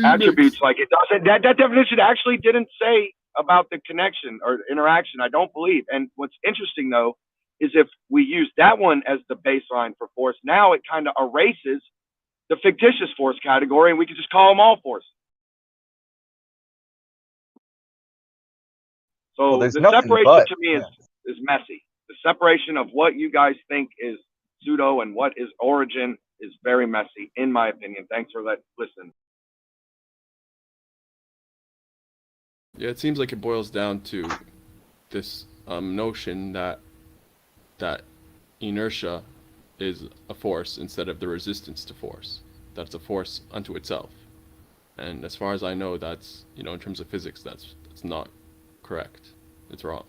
[SPEAKER 22] attributes like it doesn't. That definition actually didn't say about the connection or interaction. I don't believe. And what's interesting though is if we use that one as the baseline for force, now it kind of erases the fictitious force category, and we can just call them all force. So the separation to me is messy. The separation of what you guys think is pseudo and what is origin is very messy, in my opinion. Thanks for listening.
[SPEAKER 5] Yeah, it seems like it boils down to this notion that inertia is a force instead of the resistance to force. That's a force unto itself. And as far as I know, that's, in terms of physics, that's not correct. It's wrong.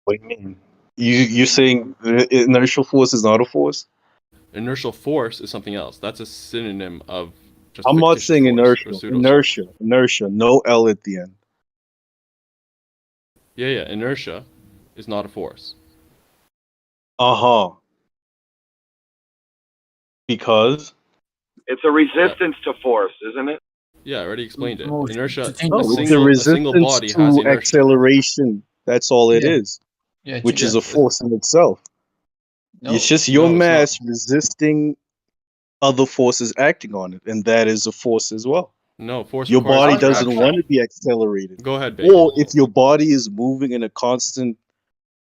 [SPEAKER 13] What do you mean? You're saying the inertial force is not a force?
[SPEAKER 5] Inertial force is something else. That's a synonym of just.
[SPEAKER 13] I'm not saying inertial. Inertia. No L at the end.
[SPEAKER 5] Yeah. Inertia is not a force.
[SPEAKER 13] Because
[SPEAKER 22] it's a resistance to force, isn't it?
[SPEAKER 5] Yeah, I already explained it. Inertia.
[SPEAKER 13] It's a resistance
[SPEAKER 5] body
[SPEAKER 13] to
[SPEAKER 5] has inertia.
[SPEAKER 13] acceleration. That's all it is.
[SPEAKER 8] Yeah,
[SPEAKER 13] which is a force in itself. It's just your mass resisting other forces acting on it, and that is a force as well.
[SPEAKER 5] No, force.
[SPEAKER 13] Your body doesn't want to be accelerated.
[SPEAKER 5] Go ahead, Bacon.
[SPEAKER 13] Or if your body is moving in a constant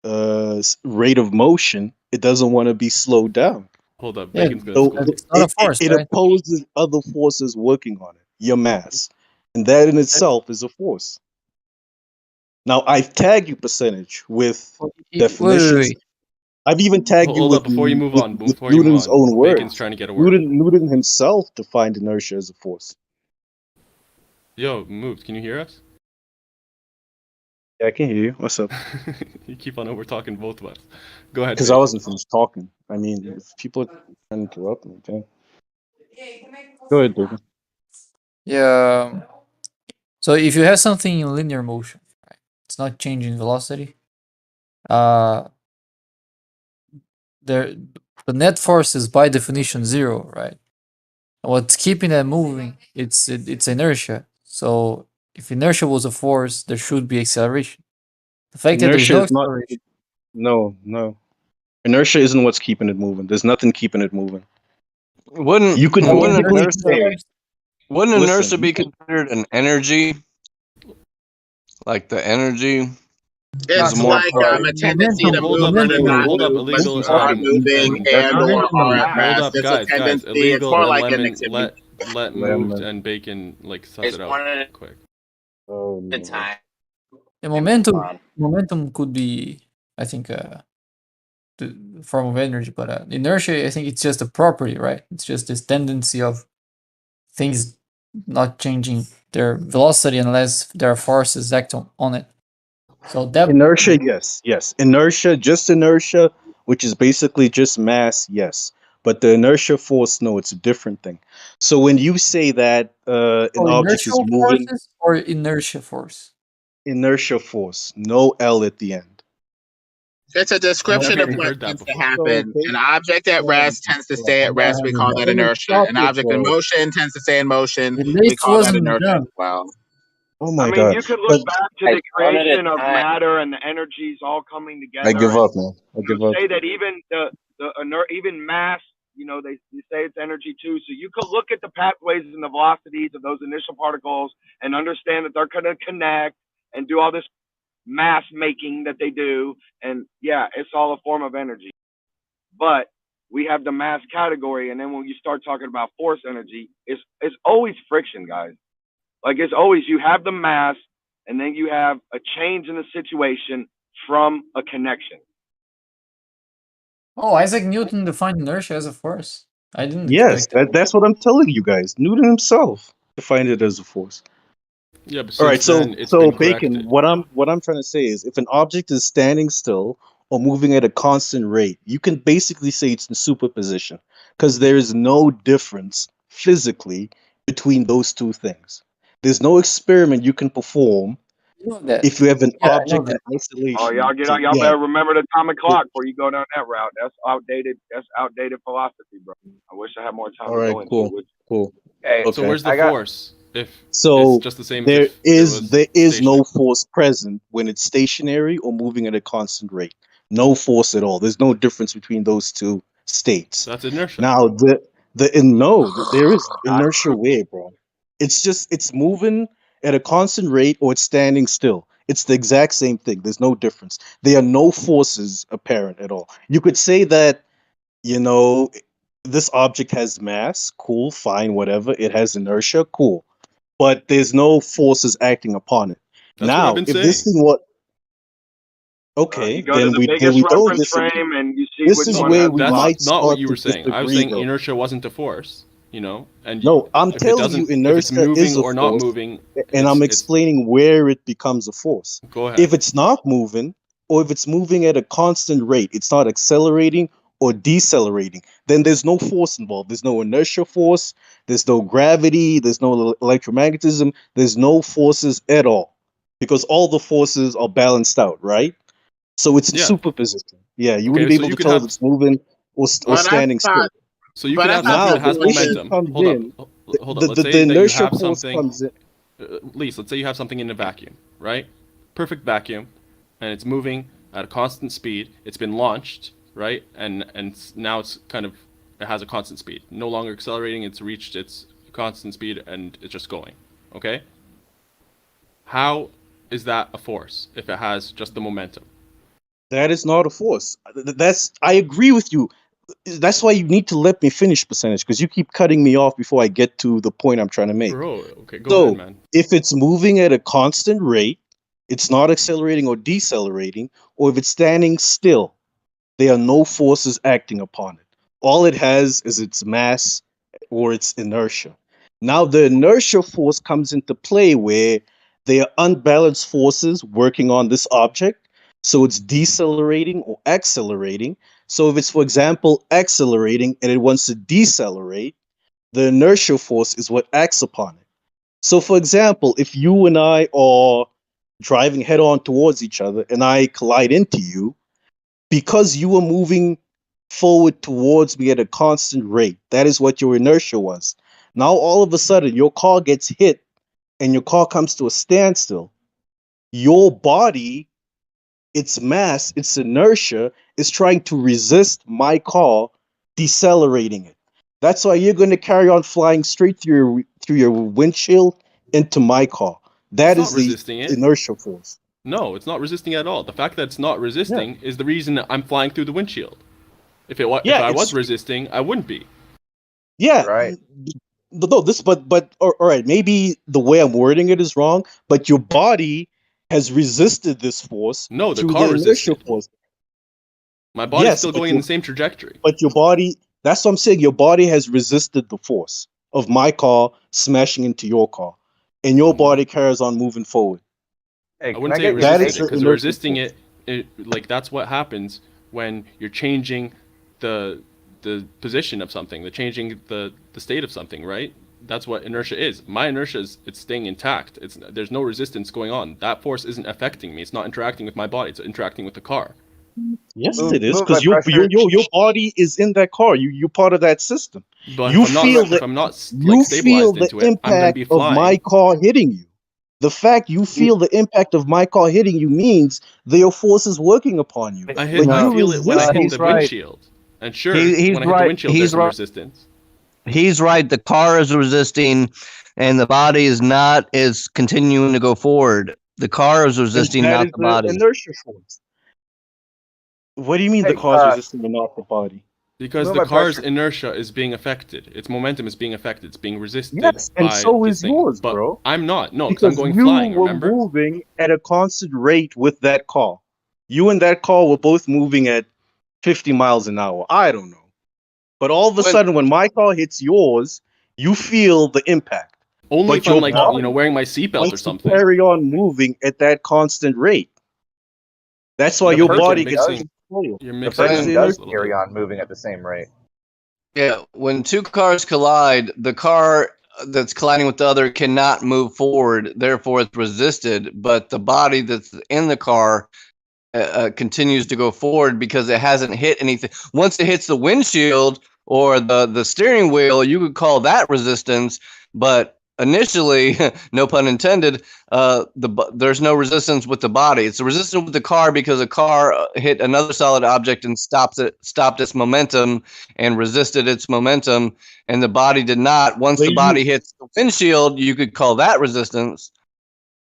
[SPEAKER 13] rate of motion, it doesn't want to be slowed down.
[SPEAKER 5] Hold up,
[SPEAKER 13] Yeah,
[SPEAKER 5] Bacon's
[SPEAKER 13] so
[SPEAKER 5] gonna
[SPEAKER 13] it opposes other forces working on it. Your mass, and that in itself is a force. Now I've tagged you percentage with definitions.
[SPEAKER 8] Wait.
[SPEAKER 13] I've even tagged you with
[SPEAKER 5] before you move on.
[SPEAKER 13] Newton's own words.
[SPEAKER 5] Bacon's trying to get a word.
[SPEAKER 13] Newton himself defined inertia as a force.
[SPEAKER 5] Yo, moved. Can you hear us?
[SPEAKER 13] Yeah, I can hear you. What's up?
[SPEAKER 5] You keep on over talking both of us. Go ahead.
[SPEAKER 13] Because I wasn't finished talking. I mean, if people are trying to interrupt me, okay? Go ahead, Bacon.
[SPEAKER 8] Yeah. So if you have something in linear motion, right, it's not changing velocity. The net force is by definition 0, right? And what's keeping that moving? It's inertia. So if inertia was a force, there should be acceleration. The fact that there's no acceleration.
[SPEAKER 13] No. Inertia isn't what's keeping it moving. There's nothing keeping it moving.
[SPEAKER 20] Wouldn't
[SPEAKER 13] You could basically say,
[SPEAKER 20] wouldn't
[SPEAKER 13] listen,
[SPEAKER 20] inertia be considered an energy? Like the energy
[SPEAKER 10] It's
[SPEAKER 20] is more
[SPEAKER 10] like
[SPEAKER 20] powerful.
[SPEAKER 10] a tendency to
[SPEAKER 5] Hold
[SPEAKER 10] move
[SPEAKER 5] up,
[SPEAKER 10] or to not
[SPEAKER 5] hold up,
[SPEAKER 10] move, but
[SPEAKER 5] illegal.
[SPEAKER 10] you are moving and or are at
[SPEAKER 5] Hold
[SPEAKER 10] rest.
[SPEAKER 5] up,
[SPEAKER 10] It's a
[SPEAKER 5] guys.
[SPEAKER 10] tendency. It's
[SPEAKER 5] Illegal
[SPEAKER 10] more
[SPEAKER 5] and
[SPEAKER 10] like an
[SPEAKER 5] lemon.
[SPEAKER 10] activity.
[SPEAKER 5] Let moved and bacon like suss
[SPEAKER 10] It's
[SPEAKER 5] it out
[SPEAKER 10] one at
[SPEAKER 5] quick.
[SPEAKER 10] a time.
[SPEAKER 8] The momentum could be, I think, the form of energy, but inertia, I think it's just a property, right? It's just this tendency of things not changing their velocity unless there are forces act on it. So that
[SPEAKER 13] inertia, yes. Inertia, just inertia, which is basically just mass, yes. But the inertia force, no, it's a different thing. So when you say that an object is
[SPEAKER 8] inertial
[SPEAKER 13] moving,
[SPEAKER 8] forces or inertia force?
[SPEAKER 13] inertia force, no L at the end.
[SPEAKER 10] It's a description of what tends to happen. An object at rest tends to stay at rest. We call that inertia. An object in motion tends to stay in motion. We call that inertia as well.
[SPEAKER 13] Oh my
[SPEAKER 22] I mean,
[SPEAKER 13] god.
[SPEAKER 22] you could look back to the creation of matter and the energies all coming together.
[SPEAKER 13] I give
[SPEAKER 22] and
[SPEAKER 13] up, man. I give up.
[SPEAKER 22] say that even even mass, they say it's energy too. So you could look at the pathways and the velocities of those initial particles and understand that they're going to connect and do all this mass making that they do. And yeah, it's all a form of energy. But we have the mass category, and then when you start talking about force energy, it's always friction, guys. Like it's always, you have the mass, and then you have a change in the situation from a connection.
[SPEAKER 8] Oh, Isaac Newton defined inertia as a force. I didn't
[SPEAKER 13] Yes,
[SPEAKER 8] expect
[SPEAKER 13] that's what I'm telling you guys. Newton himself defined it as a force.
[SPEAKER 5] Yeah, but
[SPEAKER 13] All right,
[SPEAKER 5] since then, it's been
[SPEAKER 13] Bacon,
[SPEAKER 5] corrected.
[SPEAKER 13] what I'm trying to say is if an object is standing still or moving at a constant rate, you can basically say it's in superposition because there is no difference physically between those two things. There's no experiment you can perform if you have an object in isolation.
[SPEAKER 22] Oh, y'all better remember the atomic clock before you go down that route. That's outdated. That's outdated philosophy, bro. I wish I had more time
[SPEAKER 13] All
[SPEAKER 22] to
[SPEAKER 13] right,
[SPEAKER 22] go into
[SPEAKER 13] cool,
[SPEAKER 22] it.
[SPEAKER 13] cool.
[SPEAKER 22] Hey,
[SPEAKER 5] So where's the force? If
[SPEAKER 13] So
[SPEAKER 5] it's just the same.
[SPEAKER 13] there
[SPEAKER 5] As if it was
[SPEAKER 13] no force present when it's stationary or moving at a constant rate. No force at all. There's no difference between those two states.
[SPEAKER 5] That's inertia.
[SPEAKER 13] Now there is inertia where, bro. It's moving at a constant rate or it's standing still. It's the exact same thing. There's no difference. There are no forces apparent at all. You could say that, this object has mass, cool, fine, whatever. It has inertia, cool. But there's no forces acting upon it.
[SPEAKER 5] That's what I've been
[SPEAKER 13] if this
[SPEAKER 5] saying.
[SPEAKER 13] thing okay,
[SPEAKER 22] you go to the biggest reference frame and you see
[SPEAKER 13] this
[SPEAKER 22] which
[SPEAKER 13] is
[SPEAKER 22] one
[SPEAKER 13] where
[SPEAKER 22] has
[SPEAKER 13] we
[SPEAKER 22] the
[SPEAKER 13] might
[SPEAKER 5] That's not what
[SPEAKER 13] start
[SPEAKER 5] you
[SPEAKER 13] to
[SPEAKER 5] were saying. I was
[SPEAKER 13] disagree,
[SPEAKER 5] saying
[SPEAKER 13] though.
[SPEAKER 5] inertia wasn't a force. And
[SPEAKER 13] No, I'm
[SPEAKER 5] if it
[SPEAKER 13] telling
[SPEAKER 5] doesn't,
[SPEAKER 13] you,
[SPEAKER 5] if it's
[SPEAKER 13] inertia
[SPEAKER 5] moving
[SPEAKER 13] is a
[SPEAKER 5] or not
[SPEAKER 13] force,
[SPEAKER 5] moving,
[SPEAKER 13] and I'm
[SPEAKER 5] it's
[SPEAKER 13] explaining where it becomes a force.
[SPEAKER 5] Go ahead.
[SPEAKER 13] If it's not moving, or if it's moving at a constant rate, it's not accelerating or decelerating, then there's no force involved. There's no inertia force, there's no gravity, there's no electromagnetism, there's no forces at all. Because all the forces are balanced out, right? So it's superposition. Yeah, you wouldn't be able to tell if it's moving or standing still.
[SPEAKER 5] So you could have something that has momentum. Hold up. Let's say
[SPEAKER 13] the
[SPEAKER 5] that you
[SPEAKER 13] inertia
[SPEAKER 5] have
[SPEAKER 13] force
[SPEAKER 5] something.
[SPEAKER 13] comes in.
[SPEAKER 5] Lise, let's say you have something in a vacuum, right? Perfect vacuum, and it's moving at a constant speed. It's been launched, right? And now it has a constant speed. No longer accelerating. It's reached its constant speed, and it's just going. Okay. How is that a force if it has just the momentum?
[SPEAKER 13] That is not a force. I agree with you. That's why you need to let me finish, percentage, because you keep cutting me off before I get to the point I'm trying to make.
[SPEAKER 5] Bro, okay, go ahead, man.
[SPEAKER 13] If it's moving at a constant rate, it's not accelerating or decelerating, or if it's standing still, there are no forces acting upon it. All it has is its mass or its inertia. Now, the inertia force comes into play where there are unbalanced forces working on this object. So it's decelerating or accelerating. So if it's, for example, accelerating and it wants to decelerate, the inertial force is what acts upon it. So, for example, if you and I are driving head on towards each other and I collide into you, because you were moving forward towards me at a constant rate, that is what your inertia was. Now, all of a sudden, your car gets hit and your car comes to a standstill. Your body, its mass, its inertia is trying to resist my car decelerating it.
[SPEAKER 11] That's why you're going to carry on flying straight through your windshield into my car. That
[SPEAKER 5] It's
[SPEAKER 11] is
[SPEAKER 5] not
[SPEAKER 11] the
[SPEAKER 5] resisting it.
[SPEAKER 11] inertial force.
[SPEAKER 5] No, it's not resisting at all. The fact that it's not resisting is the reason that I'm flying through the windshield. If I was resisting, I wouldn't be.
[SPEAKER 11] Yeah.
[SPEAKER 21] Right.
[SPEAKER 11] No, all right, maybe the way I'm wording it is wrong, but your body has resisted this force
[SPEAKER 5] No, the
[SPEAKER 11] through
[SPEAKER 5] car
[SPEAKER 11] the inertial
[SPEAKER 5] resisted.
[SPEAKER 11] force.
[SPEAKER 5] My body's
[SPEAKER 11] Yes,
[SPEAKER 5] still
[SPEAKER 11] but
[SPEAKER 5] going in the same trajectory.
[SPEAKER 11] But your body, that's what I'm saying, your body has resisted the force of my car smashing into your car. And your body carries on moving forward.
[SPEAKER 21] Hey,
[SPEAKER 5] I wouldn't say it resisted it, because resisting it, like that's what happens when you're changing the position of something, changing the state of something, right? That's what inertia is. My inertia is it's staying intact. There's no resistance going on. That force isn't affecting me. It's not interacting with my body. It's interacting with the car.
[SPEAKER 11] Yes, it is, because your body is in that car. You're part of that system.
[SPEAKER 5] But
[SPEAKER 11] you
[SPEAKER 5] if I'm not stabilized into it, I'm going to be
[SPEAKER 11] impact of
[SPEAKER 5] flying.
[SPEAKER 11] my car hitting you. The fact you feel the impact of my car hitting you means there are forces working upon you.
[SPEAKER 5] I feel it when I hit the windshield. And sure, when I hit the windshield, there's some resistance.
[SPEAKER 20] He's right. The car is resisting, and the body is continuing to go forward. The car is resisting, not the body.
[SPEAKER 11] Inertia force. What do you mean the car is resisting and not the body?
[SPEAKER 5] Because the car's inertia is being affected. Its momentum is being affected. It's being resisted.
[SPEAKER 11] Yes, and so is yours,
[SPEAKER 5] but
[SPEAKER 11] bro.
[SPEAKER 5] I'm not. No, because I'm going
[SPEAKER 11] you
[SPEAKER 5] flying,
[SPEAKER 11] were
[SPEAKER 5] remember?
[SPEAKER 11] moving at a constant rate with that car. You and that car were both moving at 50 miles an hour. I don't know. But all of a sudden, when my car hits yours, you feel the impact.
[SPEAKER 5] Only
[SPEAKER 11] but
[SPEAKER 5] if I'm like, wearing my seatbelt or something.
[SPEAKER 11] Carry on moving at that constant rate. That's why your body gets
[SPEAKER 5] You're
[SPEAKER 21] the person does carry on moving at the same rate.
[SPEAKER 20] Yeah, when two cars collide, the car that's colliding with the other cannot move forward, therefore it's resisted, but the body that's in the car continues to go forward because it hasn't hit anything. Once it hits the windshield or the steering wheel, you could call that resistance, but initially, no pun intended, there's no resistance with the body. It's the resistance with the car because a car hit another solid object and stopped its momentum and resisted its momentum, and the body did not. Once the body hits the windshield, you could call that resistance.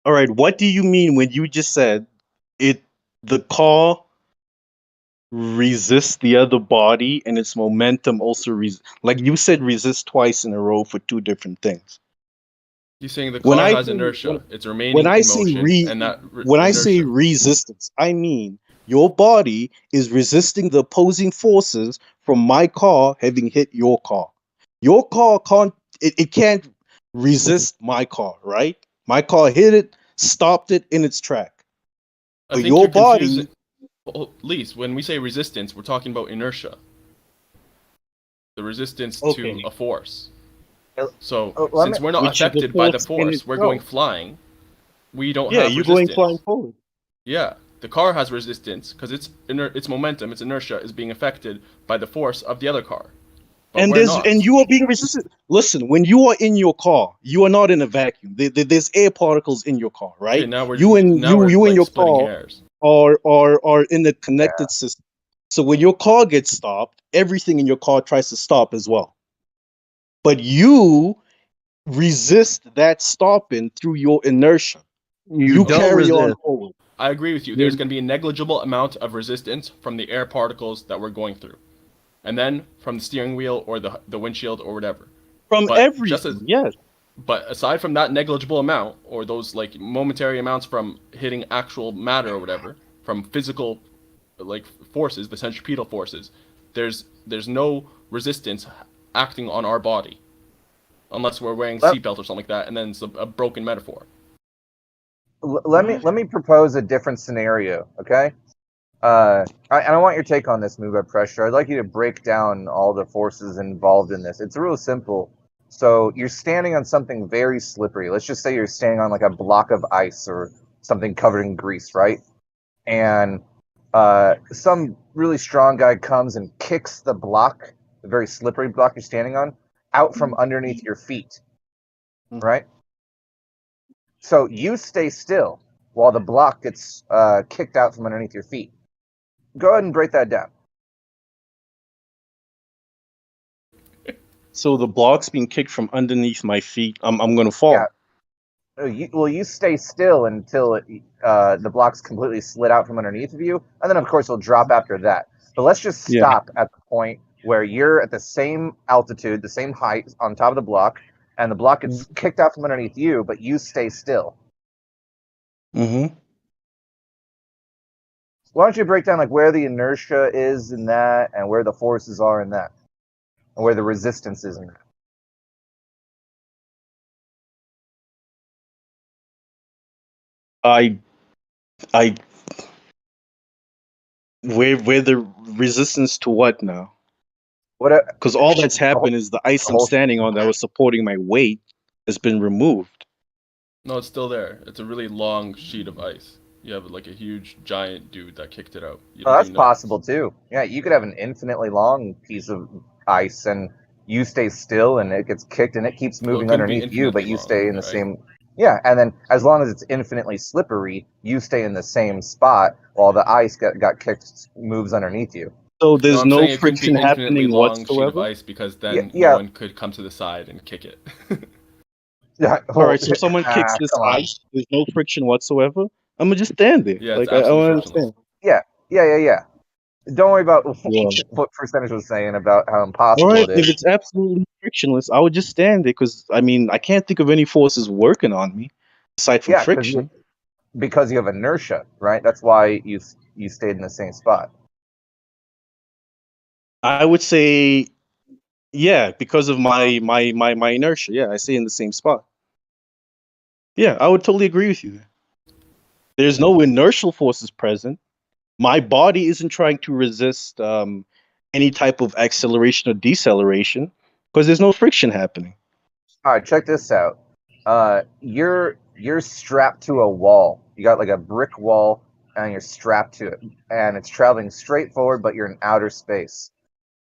[SPEAKER 11] All right, what do you mean when you just said the car resists the other body and its momentum also like you said resist twice in a row for two different things?
[SPEAKER 5] You're saying the car has inertia. It's remaining in motion.
[SPEAKER 11] When I say resistance, I mean your body is resisting the opposing forces from my car having hit your car. Your car can't resist my car, right? My car hit it, stopped it in its track.
[SPEAKER 5] I think your body. Lise, when we say resistance, we're talking about inertia. The resistance to a force. So, since we're not affected by the force, we're going flying. We don't have resistance.
[SPEAKER 11] Yeah, you're going flying forward.
[SPEAKER 5] Yeah, the car has resistance because its momentum, its inertia is being affected by the force of the other car. But
[SPEAKER 11] and you are being resisted. Listen, when you are in your car, you are not in a vacuum. There's air particles in your car, right?
[SPEAKER 5] Okay, now
[SPEAKER 11] you and your car
[SPEAKER 5] hairs.
[SPEAKER 11] are in a connected system. So when your car gets stopped, everything in your car tries to stop as well. But you resist that stopping through your inertia. You carry on forward.
[SPEAKER 5] I agree with you. There's going to be a negligible amount of resistance from the air particles that we're going through. And then from the steering wheel or the windshield or whatever.
[SPEAKER 11] From everything, yes.
[SPEAKER 5] But aside from that negligible amount, or those like momentary amounts from hitting actual matter or whatever, from physical like forces, the centripetal forces, there's no resistance acting on our body. Unless we're wearing seatbelts or something like that, and then it's a broken metaphor.
[SPEAKER 21] Let me propose a different scenario, okay? And I want your take on this, Move Up Pressure. I'd like you to break down all the forces involved in this. It's real simple. So you're standing on something very slippery. Let's just say you're standing on like a block of ice or something covered in grease, right? And some really strong guy comes and kicks the block, the very slippery block you're standing on, out from underneath your feet, right? So you stay still while the block gets kicked out from underneath your feet. Go ahead and break that down.
[SPEAKER 11] So the block's being kicked from underneath my feet. I'm gonna fall.
[SPEAKER 21] Yeah. You stay still until the block's completely slid out from underneath of you, and then of course it'll drop after that. But let's just stop at the point where you're at the same altitude, the same height on top of the block, and the block gets kicked out from underneath you, but you stay still.
[SPEAKER 11] Mm-hmm.
[SPEAKER 21] Why don't you break down like where the inertia is in that, and where the forces are in that, and where the resistance is in that?
[SPEAKER 11] Where the resistance to what now? Because all that's happened is the ice I'm standing on that was supporting my weight has been removed.
[SPEAKER 5] No, it's still there. It's a really long sheet of ice. You have like a huge giant dude that kicked it out.
[SPEAKER 21] Oh, that's possible too. Yeah, you could have an infinitely long piece of ice and you stay still and it gets kicked and it keeps moving underneath you, but you stay in the same. Yeah, and then as long as it's infinitely slippery, you stay in the same spot while the ice got kicked, moves underneath you.
[SPEAKER 11] So there's
[SPEAKER 5] I'm
[SPEAKER 11] no
[SPEAKER 5] saying it could be
[SPEAKER 11] friction
[SPEAKER 5] infinitely
[SPEAKER 11] happening
[SPEAKER 5] long
[SPEAKER 11] whatsoever.
[SPEAKER 5] sheet of ice because then
[SPEAKER 21] Yeah.
[SPEAKER 5] no one could come to the side and kick it.
[SPEAKER 21] Yeah.
[SPEAKER 11] All right, so if someone kicks this ice, there's no friction whatsoever. I'm gonna just stand there.
[SPEAKER 5] Yeah,
[SPEAKER 11] like
[SPEAKER 5] it's
[SPEAKER 11] I don't
[SPEAKER 5] absolutely
[SPEAKER 11] understand.
[SPEAKER 21] Yeah. Don't worry about
[SPEAKER 11] Yeah.
[SPEAKER 21] what Percentage was saying about how
[SPEAKER 11] All
[SPEAKER 21] impossible
[SPEAKER 11] right,
[SPEAKER 21] it
[SPEAKER 11] if
[SPEAKER 21] is.
[SPEAKER 11] it's absolutely frictionless, I would just stand there because I mean I can't think of any forces working on me aside from
[SPEAKER 21] Yeah,
[SPEAKER 11] friction.
[SPEAKER 21] because you have inertia, right? That's why you stayed in the same spot.
[SPEAKER 11] I would say, yeah, because of my inertia. Yeah, I stay in the same spot. Yeah, I would totally agree with you there. There's no inertial forces present. My body isn't trying to resist any type of acceleration or deceleration because there's no friction happening.
[SPEAKER 21] All right, check this out. You're strapped to a wall. You got like a brick wall, and you're strapped to it, and it's traveling straight forward, but you're in outer space.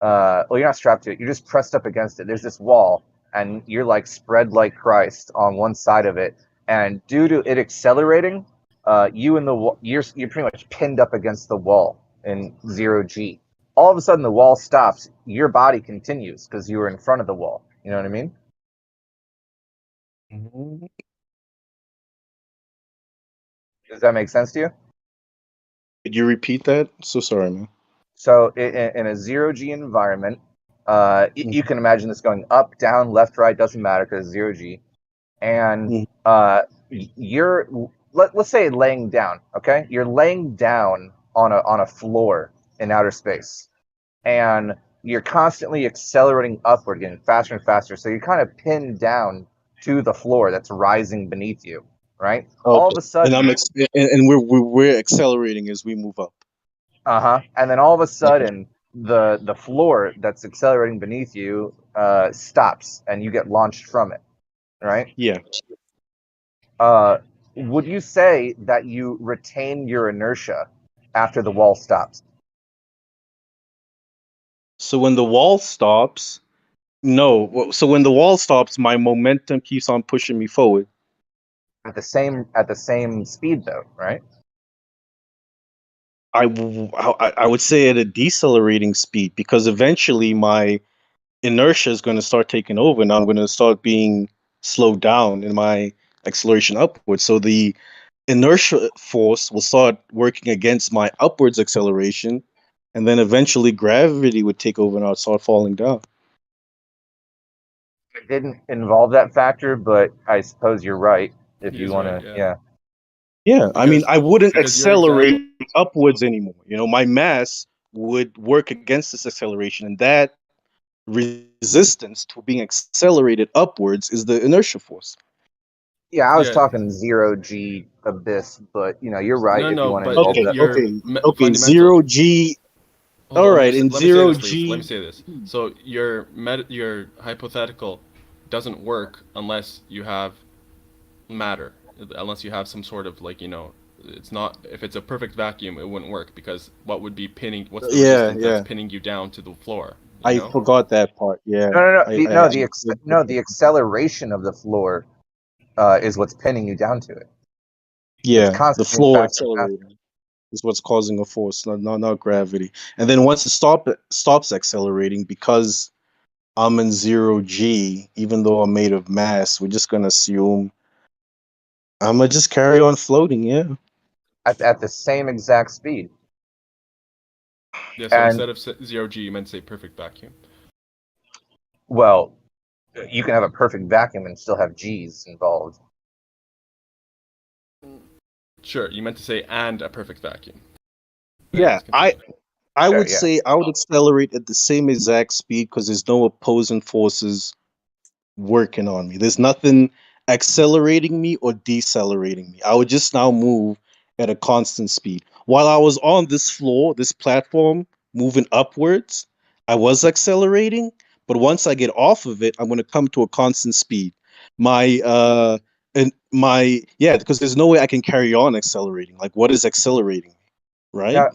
[SPEAKER 21] Well, you're not strapped to it. You're just pressed up against it. There's this wall, and you're like spread like Christ on one side of it. And due to it accelerating, you're pretty much pinned up against the wall in 0G. All of a sudden, the wall stops. Your body continues because you were in front of the wall. You know what I mean? Does that make sense to you?
[SPEAKER 11] Could you repeat that? So sorry, man.
[SPEAKER 21] So in a 0G environment, you can imagine this going up, down, left, right, doesn't matter because 0G. And let's say laying down, okay? You're laying down on a floor in outer space. And you're constantly accelerating upward, getting faster and faster. So you're kind of pinned down to the floor that's rising beneath you, right?
[SPEAKER 11] Okay.
[SPEAKER 21] All of a sudden,
[SPEAKER 11] and we're accelerating as we move up.
[SPEAKER 21] And then all of a sudden, the floor that's accelerating beneath you stops, and you get launched from it, right?
[SPEAKER 11] Yeah.
[SPEAKER 21] Would you say that you retain your inertia after the wall stops?
[SPEAKER 11] So when the wall stops, no. So when the wall stops, my momentum keeps on pushing me forward.
[SPEAKER 21] At the same speed, though, right?
[SPEAKER 11] I would say at a decelerating speed because eventually my inertia is going to start taking over and I'm going to start being slowed down in my acceleration upwards. So the inertia force will start working against my upwards acceleration, and then eventually gravity would take over and I'll start falling down.
[SPEAKER 21] It didn't involve that factor, but I suppose you're right. If you want to,
[SPEAKER 11] Yeah, I mean, I wouldn't accelerate upwards anymore. You know, my mass would work against this acceleration, and that resistance to being accelerated upwards is the inertia force.
[SPEAKER 21] Yeah, I was talking 0G abyss, but you're right. If you want to involve that.
[SPEAKER 11] Okay, 0G. All right, in 0G.
[SPEAKER 5] Let me say this. So your hypothetical doesn't work unless you have matter, unless you have some sort of it's not, if it's a perfect vacuum, it wouldn't work because what would be pinning? What's the resistance that's pinning you down to the floor?
[SPEAKER 11] I forgot that part. Yeah.
[SPEAKER 21] The acceleration of the floor is what's pinning you down to it.
[SPEAKER 11] Yeah, the floor accelerating is what's causing a force, not gravity. And then once it stops accelerating, because I'm in 0G, even though I'm made of mass, we're just gonna assume I'm gonna just carry on floating, yeah.
[SPEAKER 21] At the same exact speed.
[SPEAKER 5] Yeah, so
[SPEAKER 21] And,
[SPEAKER 5] instead of 0G, you meant to say perfect vacuum.
[SPEAKER 21] well, you can have a perfect vacuum and still have G's involved.
[SPEAKER 5] Sure, you meant to say and a perfect vacuum.
[SPEAKER 11] Yeah, I would say I would accelerate at the same exact speed because there's no opposing forces working on me. There's nothing accelerating me or decelerating me. I would just now move at a constant speed. While I was on this floor, this platform, moving upwards, I was accelerating, but once I get off of it, I'm going to come to a constant speed. Because there's no way I can carry on accelerating. Like, what is accelerating, right?
[SPEAKER 21] Now,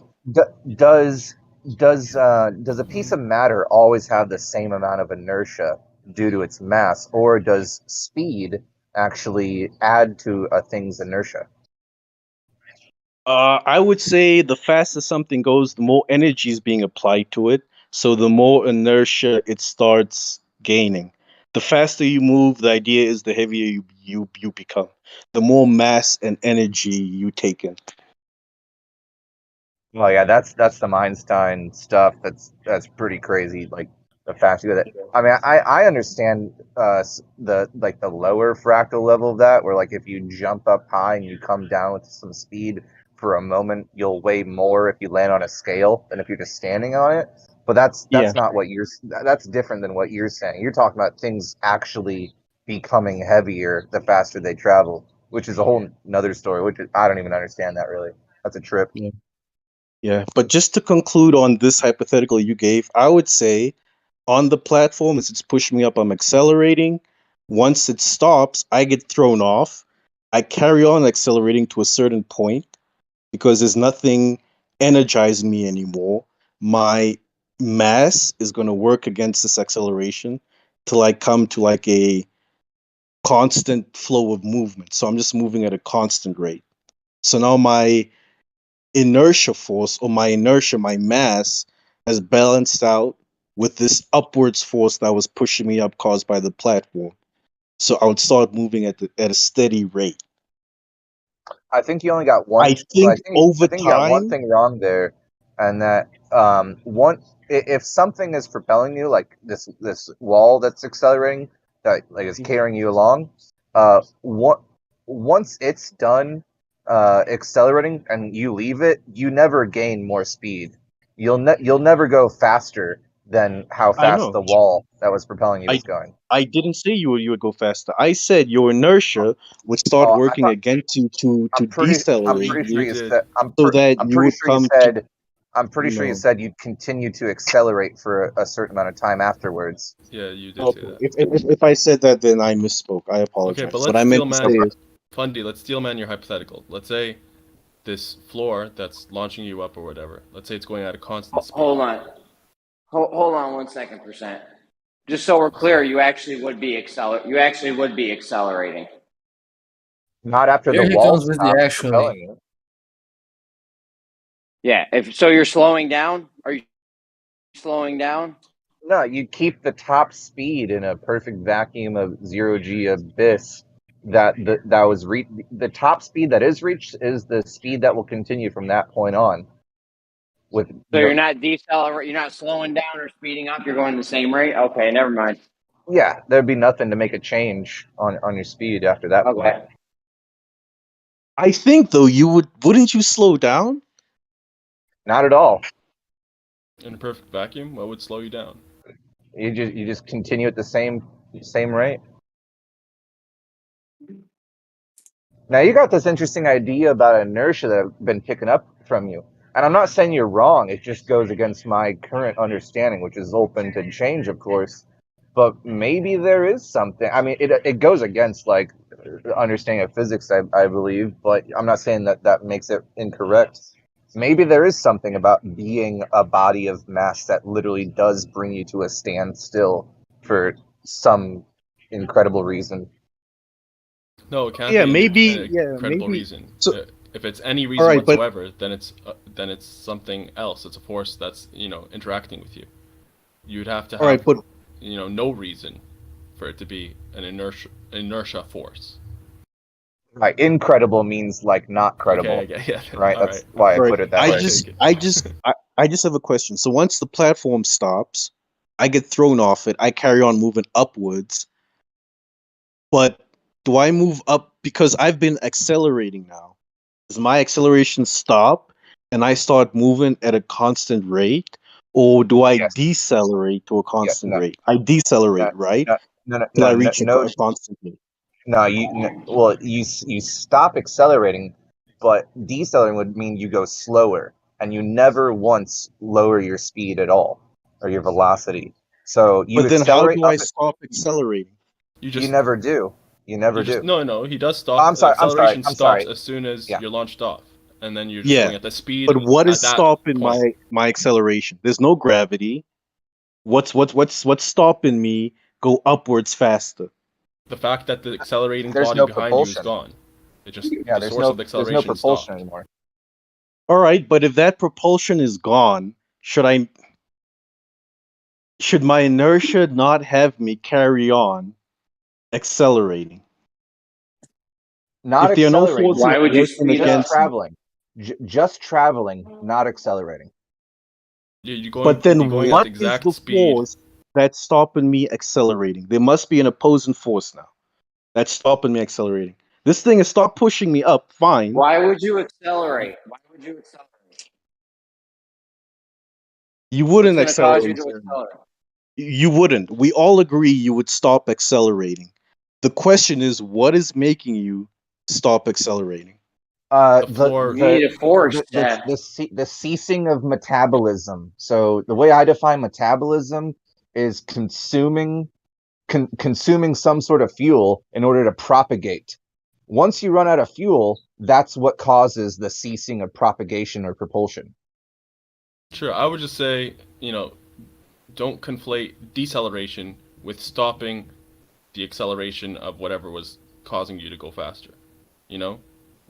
[SPEAKER 21] does a piece of matter always have the same amount of inertia due to its mass, or does speed actually add to a thing's inertia?
[SPEAKER 11] I would say the faster something goes, the more energy is being applied to it. So the more inertia it starts gaining. The faster you move, the idea is the heavier you become. The more mass and energy you take in.
[SPEAKER 21] Well, yeah, that's the Einstein stuff. That's pretty crazy. Like the faster you go, I mean, I understand the lower fractal level of that, where like if you jump up high and you come down with some speed for a moment, you'll weigh more if you land on a scale than if you're just standing on it. But that's not what that's different than what you're saying. You're talking about things actually becoming heavier the faster they travel, which is a whole another story. Which I don't even understand that really. That's a trip.
[SPEAKER 11] Yeah, but just to conclude on this hypothetical you gave, I would say on the platform, as it's pushing me up, I'm accelerating. Once it stops, I get thrown off. I carry on accelerating to a certain point because there's nothing energizing me anymore. My mass is going to work against this acceleration till I come to like a constant flow of movement. So I'm just moving at a constant rate. So now my inertia force or my mass has balanced out with this upwards force that was pushing me up caused by the platform. So I would start moving at a steady rate.
[SPEAKER 21] I think you only got one.
[SPEAKER 11] I think over
[SPEAKER 21] you got one
[SPEAKER 11] time,
[SPEAKER 21] thing wrong there, and that if something is propelling you, like this wall that's accelerating, that like is carrying you along, once it's done accelerating and you leave it, you never gain more speed. You'll never go faster than how fast the wall that was propelling you is going.
[SPEAKER 11] I didn't say you would go faster. I said your inertia would start working against you to decelerate
[SPEAKER 21] I'm pretty sure you said you'd continue to accelerate for a certain amount of time afterwards.
[SPEAKER 5] Yeah, you did say that.
[SPEAKER 11] If I said that, then I misspoke. I apologize.
[SPEAKER 5] Okay, but
[SPEAKER 11] what I meant to say is,
[SPEAKER 5] Fundy, let's steel man your hypothetical. Let's say this floor that's launching you up or whatever. Let's say it's going at a constant speed.
[SPEAKER 4] Hold on. Hold on 1 second, percent. Just so we're clear, you actually would be accelerating.
[SPEAKER 21] Not after the wall stops propelling you.
[SPEAKER 4] Yeah. If so, you're slowing down. Are you slowing down?
[SPEAKER 21] No, you keep the top speed in a perfect vacuum of 0G abyss. The top speed that is reached is the speed that will continue from that point on.
[SPEAKER 4] You're not decelerating, you're not slowing down or speeding up. You're going the same rate. Okay, never mind.
[SPEAKER 21] Yeah, there'd be nothing to make a change on your speed after that point.
[SPEAKER 11] I think though wouldn't you slow down?
[SPEAKER 21] Not at all.
[SPEAKER 5] In a perfect vacuum, what would slow you down?
[SPEAKER 21] You just continue at the same rate. Now you got this interesting idea about inertia that I've been picking up from you. And I'm not saying you're wrong, it just goes against my current understanding, which is open to change, of course. But maybe there is something. I mean, it goes against like understanding of physics, I believe, but I'm not saying that makes it incorrect. Maybe there is something about being a body of mass that literally does bring you to a standstill for some incredible reason.
[SPEAKER 5] No, it can't be an incredible reason. So, if it's any reason whatsoever, then it's something else. It's a force that's interacting with you. You'd have to have no reason for it to be an inertia force.
[SPEAKER 21] Right, incredible means like not credible.
[SPEAKER 5] Okay, yeah.
[SPEAKER 21] Right,
[SPEAKER 5] All
[SPEAKER 21] that's why I put it that way.
[SPEAKER 11] I just have a question. So once the platform stops, I get thrown off it. I carry on moving upwards. But do I move up because I've been accelerating now? Does my acceleration stop and I start moving at a constant rate, or do I decelerate to a constant rate? I decelerate, right? Till I reach a constant rate.
[SPEAKER 21] No, you stop accelerating, but decelerating would mean you go slower, and you never once lower your speed at all or your velocity. So you
[SPEAKER 11] But then how
[SPEAKER 21] accelerate.
[SPEAKER 11] do I stop accelerating?
[SPEAKER 21] You never do. You never do.
[SPEAKER 5] No, he does stop.
[SPEAKER 21] I'm sorry.
[SPEAKER 5] Acceleration
[SPEAKER 21] I'm sorry.
[SPEAKER 5] stops as soon as you're launched off, and then you're just going at the speed.
[SPEAKER 11] But what is
[SPEAKER 5] at that
[SPEAKER 11] stopping
[SPEAKER 5] point.
[SPEAKER 11] my acceleration? There's no gravity. What's stopping me go upwards faster?
[SPEAKER 5] The fact that the accelerating
[SPEAKER 21] There's
[SPEAKER 5] body
[SPEAKER 21] no
[SPEAKER 5] behind you is
[SPEAKER 21] propulsion.
[SPEAKER 5] gone. It just
[SPEAKER 21] Yeah,
[SPEAKER 5] the
[SPEAKER 21] there's
[SPEAKER 5] source of the acceleration
[SPEAKER 21] there's no propulsion
[SPEAKER 5] stopped.
[SPEAKER 21] anymore.
[SPEAKER 11] All right, but if that propulsion is gone, should my inertia not have me carry on accelerating?
[SPEAKER 21] Not
[SPEAKER 11] if there are no
[SPEAKER 21] accelerating.
[SPEAKER 11] forces
[SPEAKER 4] Why would you
[SPEAKER 11] working
[SPEAKER 4] speed up?
[SPEAKER 21] Just
[SPEAKER 11] against me.
[SPEAKER 21] traveling. Just traveling, not accelerating.
[SPEAKER 5] Yeah, you're going.
[SPEAKER 11] But then
[SPEAKER 5] you're going
[SPEAKER 11] what
[SPEAKER 5] at
[SPEAKER 11] is
[SPEAKER 5] the exact
[SPEAKER 11] the
[SPEAKER 5] speed.
[SPEAKER 11] force that's stopping me accelerating? There must be an opposing force now that's stopping me accelerating. This thing is stop pushing me up, fine.
[SPEAKER 4] Why would you accelerate? Why would you accelerate?
[SPEAKER 11] You wouldn't
[SPEAKER 4] What's going to cause you
[SPEAKER 11] accelerate.
[SPEAKER 4] to accelerate?
[SPEAKER 11] You wouldn't. We all agree you would stop accelerating. The question is, what is making you stop accelerating?
[SPEAKER 21] The ceasing of metabolism. So the way I define metabolism is consuming some sort of fuel in order to propagate. Once you run out of fuel, that's what causes the ceasing of propagation or propulsion.
[SPEAKER 5] Sure, I would just say, don't conflate deceleration with stopping the acceleration of whatever was causing you to go faster.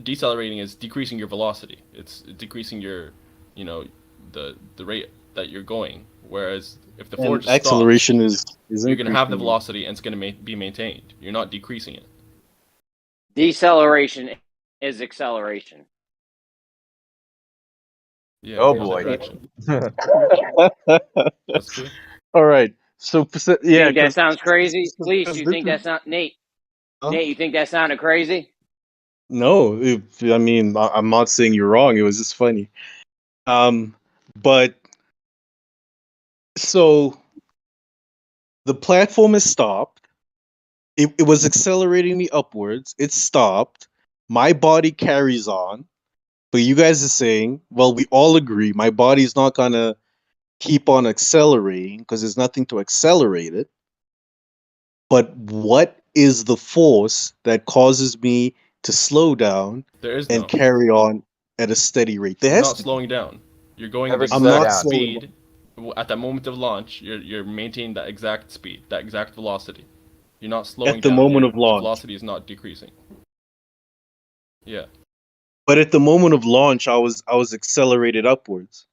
[SPEAKER 5] Decelerating is decreasing your velocity. It's decreasing your, the rate that you're going. Whereas if the floor just
[SPEAKER 11] acceleration
[SPEAKER 5] stops, you're going to have the velocity and it's going to be maintained. You're not decreasing it.
[SPEAKER 4] Deceleration is acceleration.
[SPEAKER 5] Yeah,
[SPEAKER 21] oh boy.
[SPEAKER 5] That's true.
[SPEAKER 11] All right. So yeah,
[SPEAKER 4] think that sounds crazy. Please, you think that's not Nate?
[SPEAKER 11] Huh?
[SPEAKER 4] Nate, you think that sounded crazy?
[SPEAKER 11] No, I mean, I'm not saying you're wrong. It was just funny. But so the platform is stopped. It was accelerating me upwards. It stopped. My body carries on. But you guys are saying, well, we all agree my body's not going to keep on accelerating because there's nothing to accelerate it. But what is the force that causes me to slow down and carry on at a steady rate?
[SPEAKER 5] You're not slowing down. You're going at the exact speed. At that moment of launch, you're maintaining that exact speed, that exact velocity. You're not slowing down.
[SPEAKER 11] At the moment of launch.
[SPEAKER 5] The velocity is not decreasing. Yeah.
[SPEAKER 11] But at the moment of launch, I was accelerated upwards.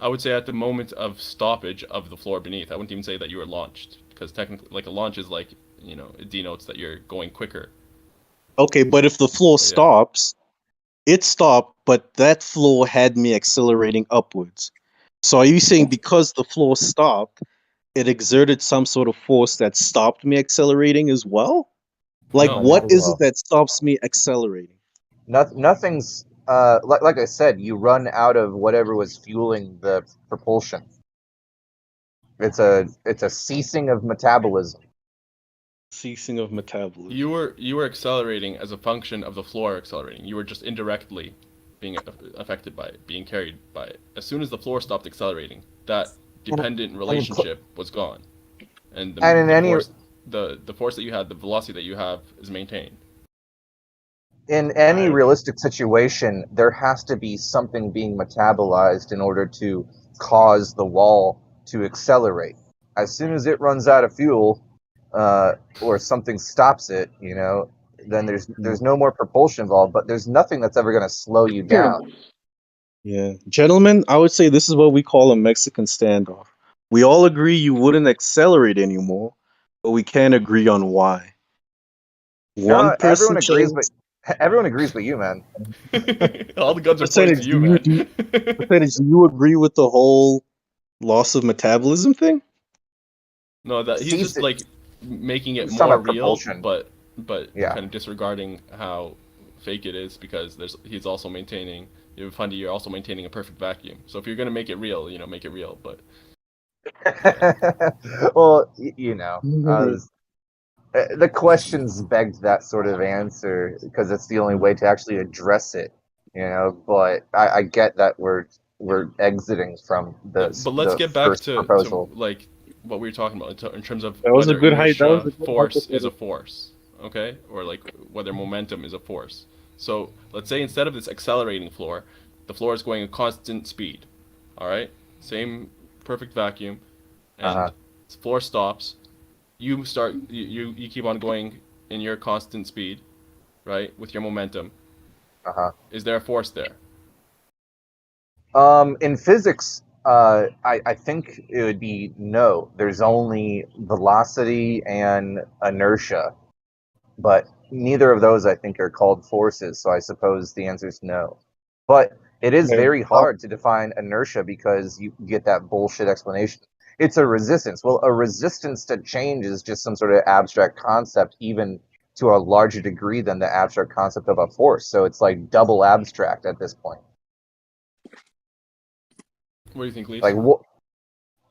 [SPEAKER 5] I would say at the moment of stoppage of the floor beneath. I wouldn't even say that you were launched, because technically, like a launch is like, it denotes that you're going quicker.
[SPEAKER 11] Okay, but if the floor stops, it stopped, but that floor had me accelerating upwards. So are you saying because the floor stopped, it exerted some sort of force that stopped me accelerating as well? Like, what is it that stops me accelerating?
[SPEAKER 21] Nothing's like I said, you run out of whatever was fueling the propulsion. It's a ceasing of metabolism.
[SPEAKER 11] Ceasing of metabolism.
[SPEAKER 5] You were accelerating as a function of the floor accelerating. You were just indirectly being affected by it, being carried by it. As soon as the floor stopped accelerating, that dependent relationship was gone, and the force that you had, the velocity that you have, is maintained.
[SPEAKER 21] In any realistic situation, there has to be something being metabolized in order to cause the wall to accelerate. As soon as it runs out of fuel, or something stops it, then there's no more propulsion involved, but there's nothing that's ever going to slow you down.
[SPEAKER 11] Yeah. Gentlemen, I would say this is what we call a Mexican standoff. We all agree you wouldn't accelerate anymore, but we can't agree on why. One person
[SPEAKER 21] everyone agrees but you, man.
[SPEAKER 5] All the guns are pointing to you, man.
[SPEAKER 11] Percentage, do you agree with the whole loss of metabolism thing?
[SPEAKER 5] No, that he's just like making it
[SPEAKER 21] Some
[SPEAKER 5] more
[SPEAKER 21] of
[SPEAKER 5] real,
[SPEAKER 21] propulsion.
[SPEAKER 5] but
[SPEAKER 21] Yeah.
[SPEAKER 5] kind of disregarding how fake it is because he's also maintaining. You're also maintaining a perfect vacuum. So if you're gonna make it real, make it real. But
[SPEAKER 21] well, the questions begged that sort of answer because it's the only way to actually address it. But I get that we're exiting from
[SPEAKER 5] but let's get back to like what we were talking about in terms of whether force is a force, okay, or like whether momentum is a force. So let's say instead of this accelerating floor, the floor is going a constant speed. All right, same perfect vacuum, and floor stops. You start. You keep on going in your constant speed, right, with your momentum. Is there a force there?
[SPEAKER 21] In physics, I think it would be no. There's only velocity and inertia, but neither of those I think are called forces. So I suppose the answer is no. But it is very hard to define inertia because you get that bullshit explanation. It's a resistance. Well, a resistance to change is just some sort of abstract concept, even to a larger degree than the abstract concept of a force. So it's like double abstract at this point.
[SPEAKER 5] What do you think, Lise?
[SPEAKER 21] Like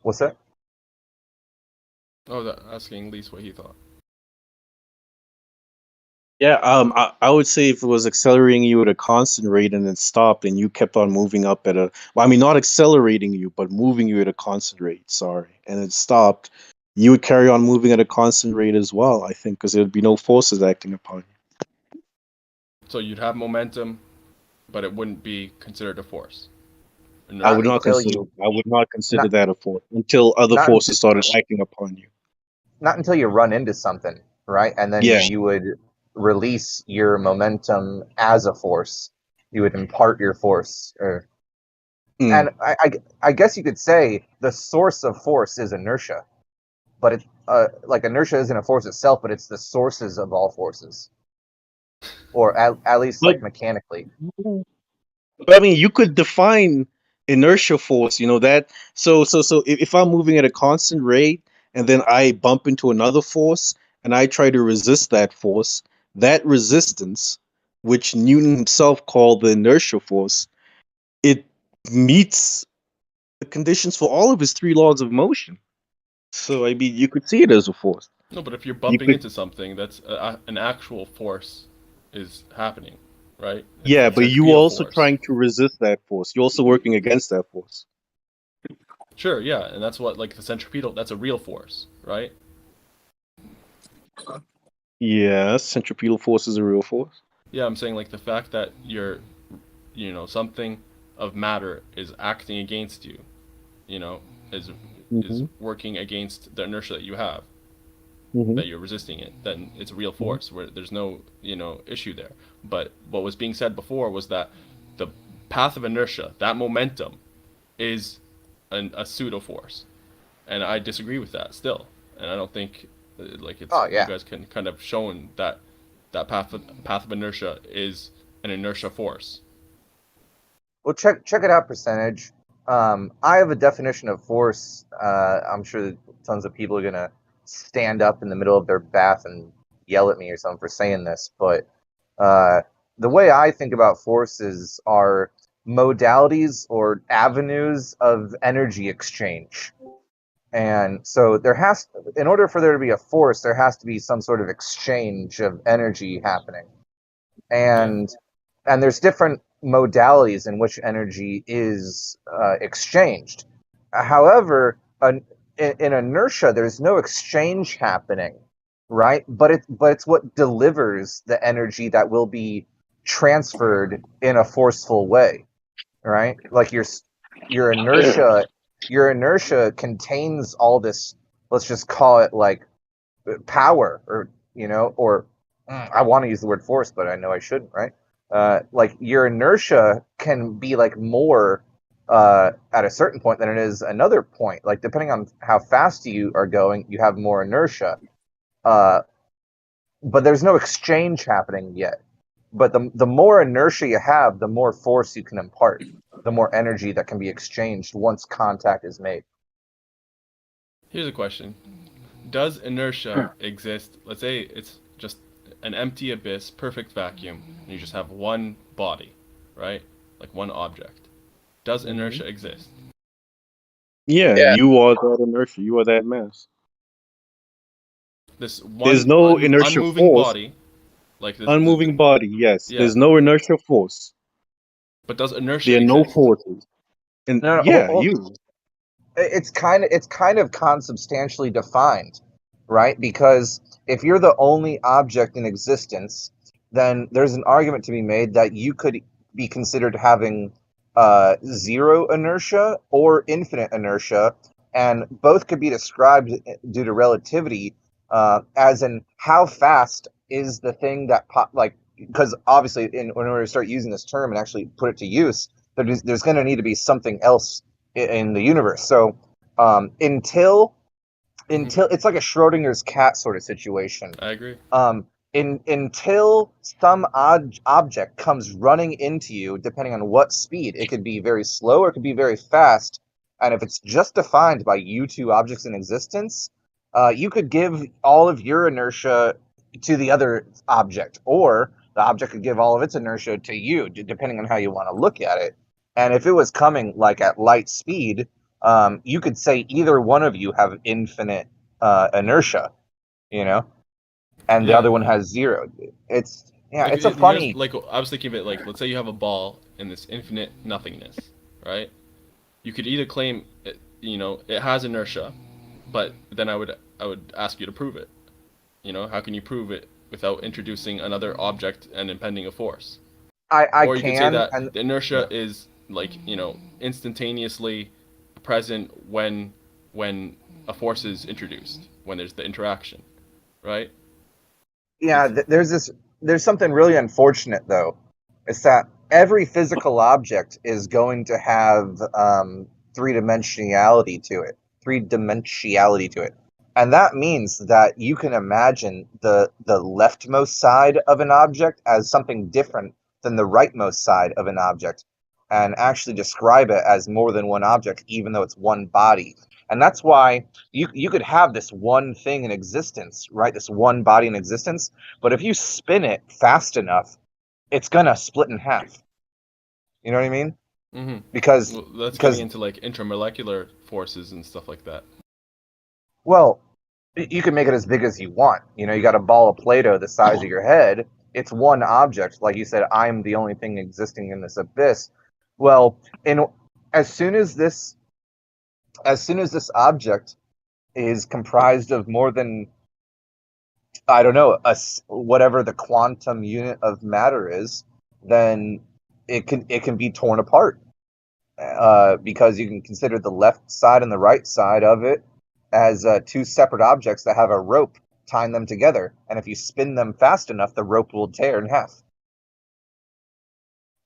[SPEAKER 21] what's that?
[SPEAKER 5] Oh, asking Lise what he thought.
[SPEAKER 11] Yeah, I would say if it was accelerating you at a constant rate and then stopped and you kept on moving up at not accelerating you, but moving you at a constant rate, and it stopped, you would carry on moving at a constant rate as well, I think, because there would be no forces acting upon you.
[SPEAKER 5] So you'd have momentum, but it wouldn't be considered a force.
[SPEAKER 11] I would not consider that a force until other forces started acting upon you.
[SPEAKER 21] Not until you run into something, right? And then you would release your momentum as a force. You would impart your force, and I guess you could say the source of force is inertia, but it's like inertia isn't a force itself, but it's the sources of all forces, or at least like mechanically.
[SPEAKER 11] But I mean, you could define inertia force. That. So if I'm moving at a constant rate and then I bump into another force and I try to resist that force, that resistance, which Newton himself called the inertia force, it meets the conditions for all of his three laws of motion. So I mean, you could see it as a force.
[SPEAKER 5] No, but if you're bumping into something, that's an actual force is happening, right?
[SPEAKER 11] Yeah, but you also trying to resist that force. You're also working against that force.
[SPEAKER 5] Sure, yeah, and that's what, like, the centripetal, that's a real force, right?
[SPEAKER 11] Yeah, centripetal force is a real force.
[SPEAKER 5] Yeah, I'm saying, like, the fact that something of matter is acting against you, is working against the inertia that you have, that you're resisting it, then it's a real force where there's no, issue there. But what was being said before was that the path of inertia, that momentum, is a pseudo force, and I disagree with that still. And I don't think you guys can kind of shown that path of inertia is an inertia force.
[SPEAKER 21] Well, check it out, percentage. I have a definition of force. I'm sure tons of people are gonna stand up in the middle of their bath and yell at me or something for saying this, but the way I think about forces are modalities or avenues of energy exchange. And so in order for there to be a force, there has to be some sort of exchange of energy happening. And there's different modalities in which energy is exchanged. However, in inertia, there's no exchange happening, right? But it's what delivers the energy that will be transferred in a forceful way, right? Like your inertia contains all this, let's just call it like power, or I want to use the word force, but I know I shouldn't, right? Like your inertia can be like more at a certain point than it is another point. Like depending on how fast you are going, you have more inertia. But there's no exchange happening yet. But the more inertia you have, the more force you can impart, the more energy that can be exchanged once contact is made.
[SPEAKER 5] Here's a question. Does inertia exist? Let's say it's just an empty abyss, perfect vacuum, and you just have one body, right? Like one object. Does inertia exist?
[SPEAKER 11] Yeah, you are that inertia. You are that mass.
[SPEAKER 5] There's
[SPEAKER 11] no inertia
[SPEAKER 5] unmoving
[SPEAKER 11] force.
[SPEAKER 5] body. Like this,
[SPEAKER 11] Unmoving body, yes.
[SPEAKER 5] Yeah.
[SPEAKER 11] There's no inertia force.
[SPEAKER 5] But does inertia
[SPEAKER 11] There are
[SPEAKER 5] exist?
[SPEAKER 11] no forces. And you.
[SPEAKER 21] It's kind of consubstantially defined, right? Because if you're the only object in existence, then there's an argument to be made that you could be considered having zero inertia or infinite inertia, and both could be described due to relativity as in how fast is the thing that because obviously in order to start using this term and actually put it to use, there's going to need to be something else in the universe. So until it's like a Schrodinger's cat sort of situation.
[SPEAKER 5] I agree.
[SPEAKER 21] Until some object comes running into you, depending on what speed, it could be very slow or it could be very fast. And if it's just defined by you two objects in existence, you could give all of your inertia to the other object, or the object could give all of its inertia to you, depending on how you want to look at it. And if it was coming like at light speed, you could say either one of you have infinite inertia, and the other one has zero. It's a funny.
[SPEAKER 5] Like I was thinking of it like, let's say you have a ball in this infinite nothingness, right? You could either claim it has inertia, but then I would ask you to prove it. How can you prove it without introducing another object and impending a force?
[SPEAKER 21] Or
[SPEAKER 5] you could say that the inertia is like instantaneously present when a force is introduced, when there's the interaction, right?
[SPEAKER 21] Yeah, there's something really unfortunate though. It's that every physical object is going to have three-dimensionality to it. And that means that you can imagine the leftmost side of an object as something different than the rightmost side of an object, and actually describe it as more than one object, even though it's one body. And that's why you could have this one thing in existence, right? This one body in existence. But if you spin it fast enough, it's going to split in half. You know what I mean?
[SPEAKER 5] Mm-hmm.
[SPEAKER 21] Because
[SPEAKER 5] that's getting into like intramolecular forces and stuff like that.
[SPEAKER 21] Well, you can make it as big as you want. You got a ball of Play-Doh the size of your head. It's one object. Like you said, I'm the only thing existing in this abyss. Well, as soon as this object is comprised of more than, I don't know, whatever the quantum unit of matter is, then it can be torn apart, because you can consider the left side and the right side of it as two separate objects that have a rope tying them together, and if you spin them fast enough, the rope will tear in half.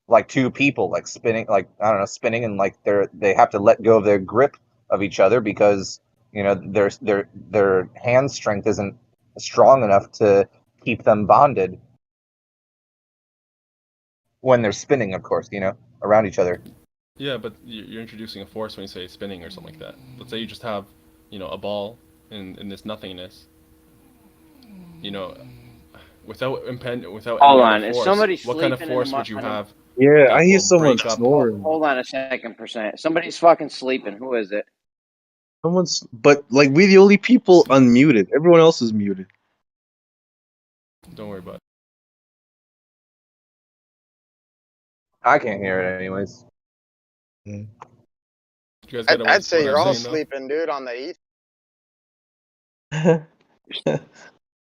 [SPEAKER 21] Like two people, like spinning, like I don't know, spinning, and like they have to let go of their grip of each other because their hand strength isn't strong enough to keep them bonded when they're spinning, of course, around each other.
[SPEAKER 5] Yeah, but you're introducing a force when you say spinning or something like that. Let's say you just have a ball in this nothingness, without
[SPEAKER 4] Hold on, is
[SPEAKER 5] force,
[SPEAKER 4] somebody
[SPEAKER 5] what kind of
[SPEAKER 4] sleeping
[SPEAKER 5] force would you have?
[SPEAKER 11] Yeah, I hear someone snoring.
[SPEAKER 4] Hold on a second, percent. Somebody's fucking sleeping. Who is it?
[SPEAKER 11] But like we're the only people unmuted. Everyone else is muted.
[SPEAKER 5] Don't worry about it.
[SPEAKER 21] I can't hear it anyways.
[SPEAKER 12] I'd say you're all sleeping, dude, on the ETH.
[SPEAKER 11] All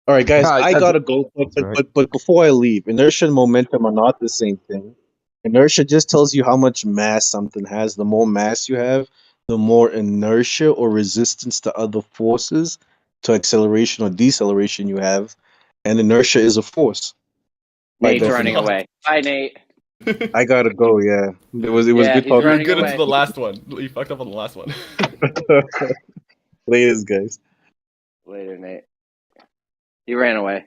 [SPEAKER 11] right, guys, I gotta go. But before I leave, inertia and momentum are not the same thing. Inertia just tells you how much mass something has. The more mass you have, the more inertia or resistance to other forces, to acceleration or deceleration you have. And inertia is a force.
[SPEAKER 4] Nate's running away. Bye, Nate.
[SPEAKER 11] I gotta go. Yeah, it was
[SPEAKER 4] Yeah,
[SPEAKER 11] good
[SPEAKER 4] he's
[SPEAKER 11] talking.
[SPEAKER 4] running
[SPEAKER 5] Good
[SPEAKER 4] away.
[SPEAKER 5] into the last one. You fucked up on the last one.
[SPEAKER 11] Laters, guys.
[SPEAKER 4] Later, Nate. He ran away.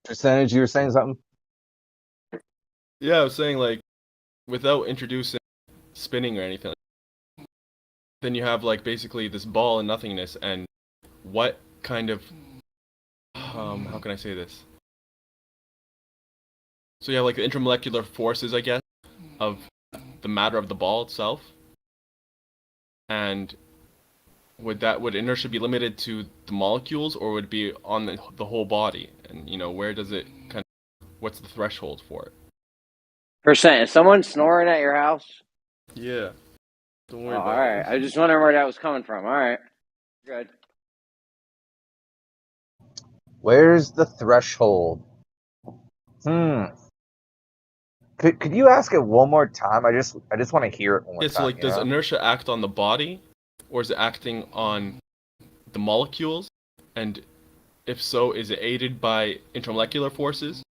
[SPEAKER 21] Percentage, you were saying something?
[SPEAKER 5] Yeah, I was saying like, without introducing spinning or anything, then you have like basically this ball and nothingness, and what kind of how can I say this? So you have like the intermolecular forces, I guess, of the matter of the ball itself, and would inertia be limited to the molecules, or would it be on the whole body? And where does it what's the threshold for it?
[SPEAKER 4] Percent. Is someone snoring at your house?
[SPEAKER 5] Yeah. Don't worry
[SPEAKER 4] All
[SPEAKER 5] about
[SPEAKER 4] right.
[SPEAKER 5] it.
[SPEAKER 4] I was just wondering where that was coming from. All right. Good.
[SPEAKER 21] Where's the threshold? Could you ask it one more time? I just want to hear it one more
[SPEAKER 5] Yeah,
[SPEAKER 21] time.
[SPEAKER 5] so like, does inertia act on the body, or is it acting on the molecules? And if so, is it aided by intermolecular forces?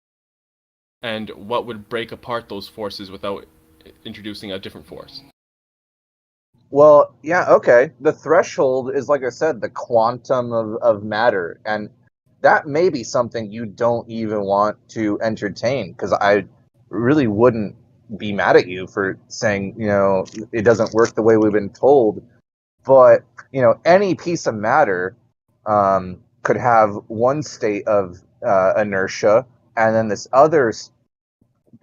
[SPEAKER 5] And what would break apart those forces without introducing a different force?
[SPEAKER 21] Well, yeah, okay. The threshold is, like I said, the quantum of matter. And that may be something you don't even want to entertain, because I really wouldn't be mad at you for saying, it doesn't work the way we've been told. But, any piece of matter could have one state of inertia, and then this other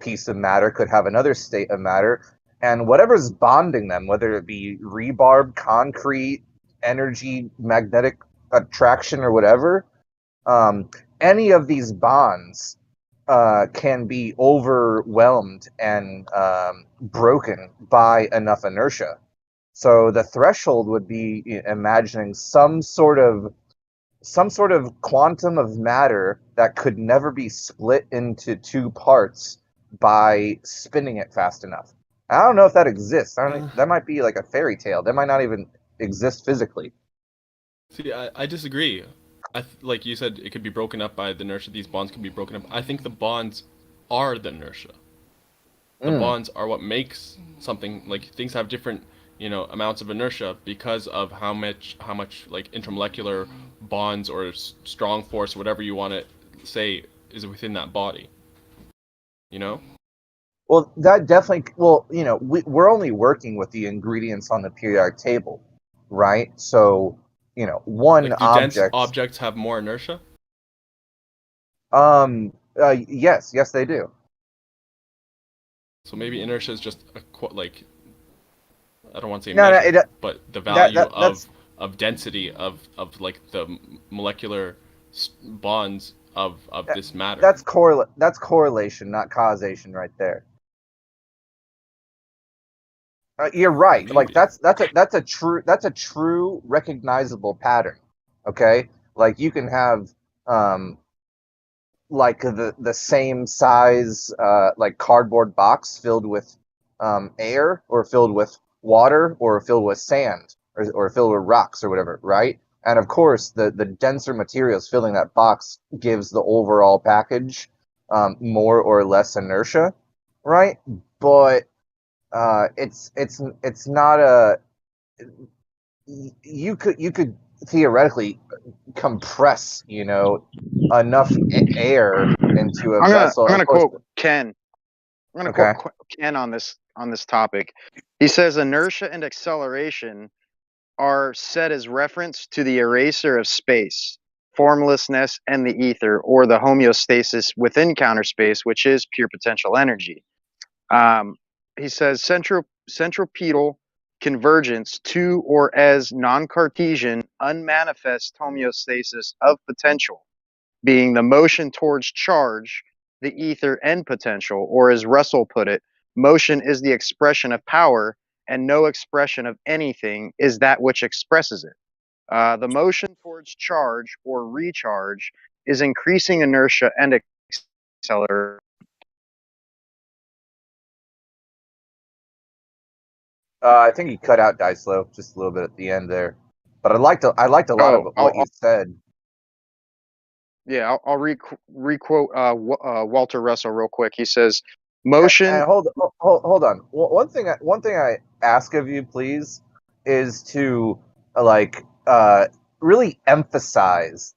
[SPEAKER 21] piece of matter could have another state of matter. And whatever's bonding them, whether it be rebarb, concrete, energy, magnetic attraction, or whatever, any of these bonds can be overwhelmed and broken by enough inertia. So the threshold would be imagining some sort of quantum of matter that could never be split into two parts by spinning it fast enough. I don't know if that exists. That might be like a fairy tale. That might not even exist physically.
[SPEAKER 5] See, I disagree. Like you said, it could be broken up by the inertia. These bonds can be broken up. I think the bonds are the inertia. The bonds are what makes something, like, things have different, amounts of inertia because of how much like intermolecular bonds or strong force, whatever you want to say, is within that body.
[SPEAKER 21] Well, that definitely. Well, we're only working with the ingredients on the periodic table, right? So, one
[SPEAKER 5] like, do
[SPEAKER 21] object.
[SPEAKER 5] dense objects have more inertia?
[SPEAKER 21] Yes, they do.
[SPEAKER 5] So maybe inertia is just like, I don't want to say measure, but the value of density of like the molecular bonds of this matter.
[SPEAKER 21] That's correlation, not causation, right there. You're right. Maybe. Like that's a true recognizable pattern. Okay, like you can have like the same size like cardboard box filled with air, or filled with water, or filled with sand, or filled with rocks, or whatever, right? And of course, the denser materials filling that box gives the overall package more or less inertia, right? But it's not a. You could theoretically compress, enough air into a vessel.
[SPEAKER 12] I'm gonna quote Ken. I'm gonna quote Ken on this topic. He says inertia and acceleration are set as reference to the eraser of space, formlessness, and the ether, or the homeostasis within counter space, which is pure potential energy. He says centripetal convergence to or as non-Cartesian unmanifest homeostasis of potential, being the motion towards charge, the ether and potential, or as Russell put it, motion is the expression of power, and no expression of anything is that which expresses it. The motion towards charge or recharge is increasing inertia and acceleration.
[SPEAKER 21] I think you cut out Dicelo just a little bit at the end there, but I liked a lot of what you said.
[SPEAKER 12] Yeah, I'll requote Walter Russell real quick. He says, "Motion."
[SPEAKER 21] And hold on. One thing I ask of you, please, is to really emphasize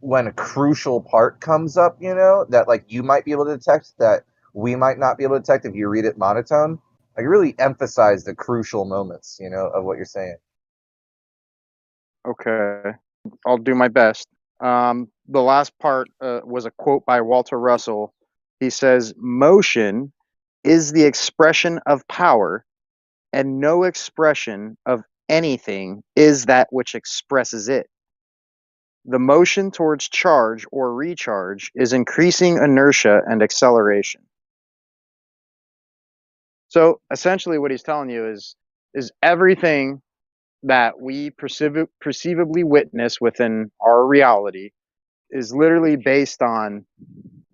[SPEAKER 21] when a crucial part comes up, that you might be able to detect that we might not be able to detect if you read it monotone. Really emphasize the crucial moments, of what you're saying.
[SPEAKER 12] Okay, I'll do my best. The last part was a quote by Walter Russell. He says, "Motion is the expression of power, and no expression of anything is that which expresses it. The motion towards charge or recharge is increasing inertia and acceleration." So essentially what he's telling you is everything that we perceivably witness within our reality is literally based on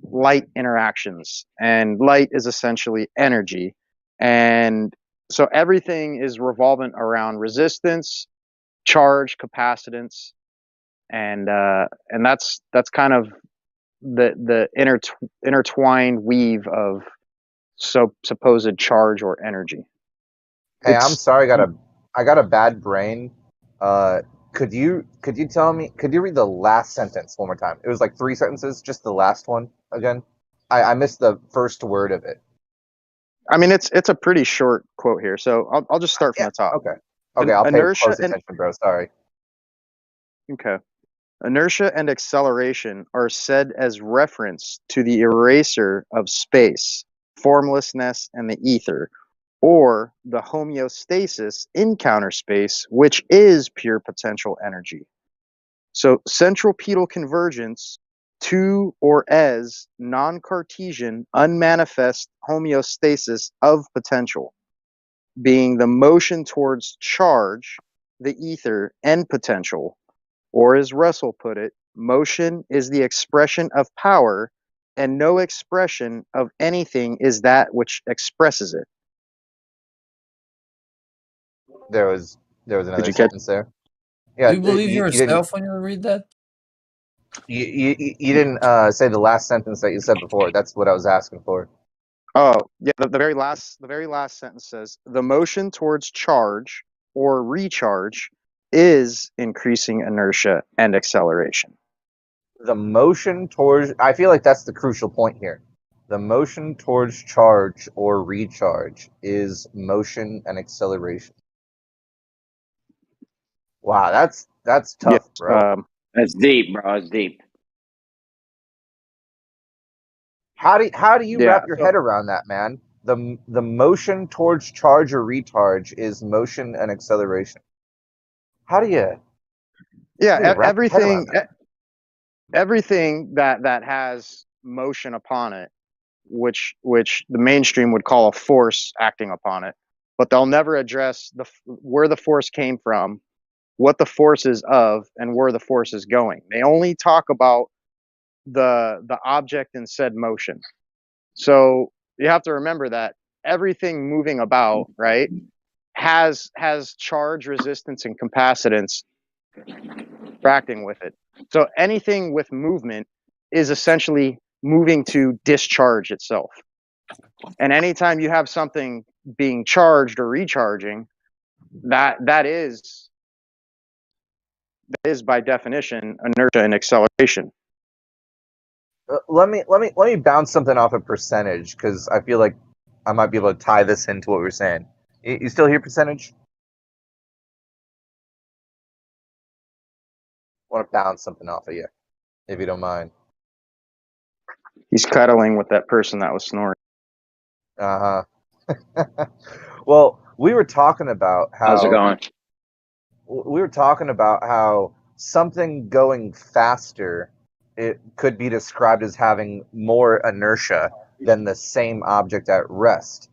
[SPEAKER 12] light interactions, and light is essentially energy. And so everything is revolving around resistance, charge, capacitance, and that's kind of the intertwined weave of supposed charge or energy.
[SPEAKER 21] Hey, I'm sorry, I got a bad brain. Could you tell me? Could you read the last sentence one more time? It was like 3 sentences, just the last one again. I missed the first word of it.
[SPEAKER 12] I mean, it's a pretty short quote here, so I'll just start from the top.
[SPEAKER 21] Okay, I'll pay close attention, bro. Sorry.
[SPEAKER 12] Okay. Inertia and acceleration are said as reference to the eraser of space, formlessness, and the ether, or the homeostasis in counter space, which is pure potential energy. So central-pedal convergence to or as non-Cartesian unmanifest homeostasis of potential, being the motion towards charge, the ether, and potential. Or as Russell put it, motion is the expression of power, and no expression of anything is that which expresses it.
[SPEAKER 21] There was another sentence there.
[SPEAKER 8] Yeah, do you believe yourself when you read that?
[SPEAKER 21] You didn't say the last sentence that you said before. That's what I was asking for.
[SPEAKER 12] Oh, yeah, the very last sentence says, "The motion towards charge or recharge is increasing inertia and acceleration."
[SPEAKER 21] The motion towards, I feel like that's the crucial point here. The motion towards charge or recharge is motion and acceleration. Wow, that's tough, bro.
[SPEAKER 4] That's deep, bro. That's deep.
[SPEAKER 21] How do you wrap your head around that, man? The motion towards charge or recharge is motion and acceleration. How do you?
[SPEAKER 12] Yeah, everything that has motion upon it, which the mainstream would call a force acting upon it, but they'll never address where the force came from, what the force is of, and where the force is going. They only talk about the object in said motion. So you have to remember that everything moving about, right, has charge, resistance, and capacitance interacting with it. So anything with movement is essentially moving to discharge itself. And anytime you have something being charged or recharging, that is by definition inertia and acceleration.
[SPEAKER 21] Let me bounce something off a percentage, because I feel like I might be able to tie this into what we're saying. You still hear percentage? I want to bounce something off of you, if you don't mind.
[SPEAKER 12] He's cuddling with that person that was snoring.
[SPEAKER 21] Well, we were talking about how.
[SPEAKER 4] How's it going?
[SPEAKER 21] We were talking about how something going faster, it could be described as having more inertia than the same object at rest.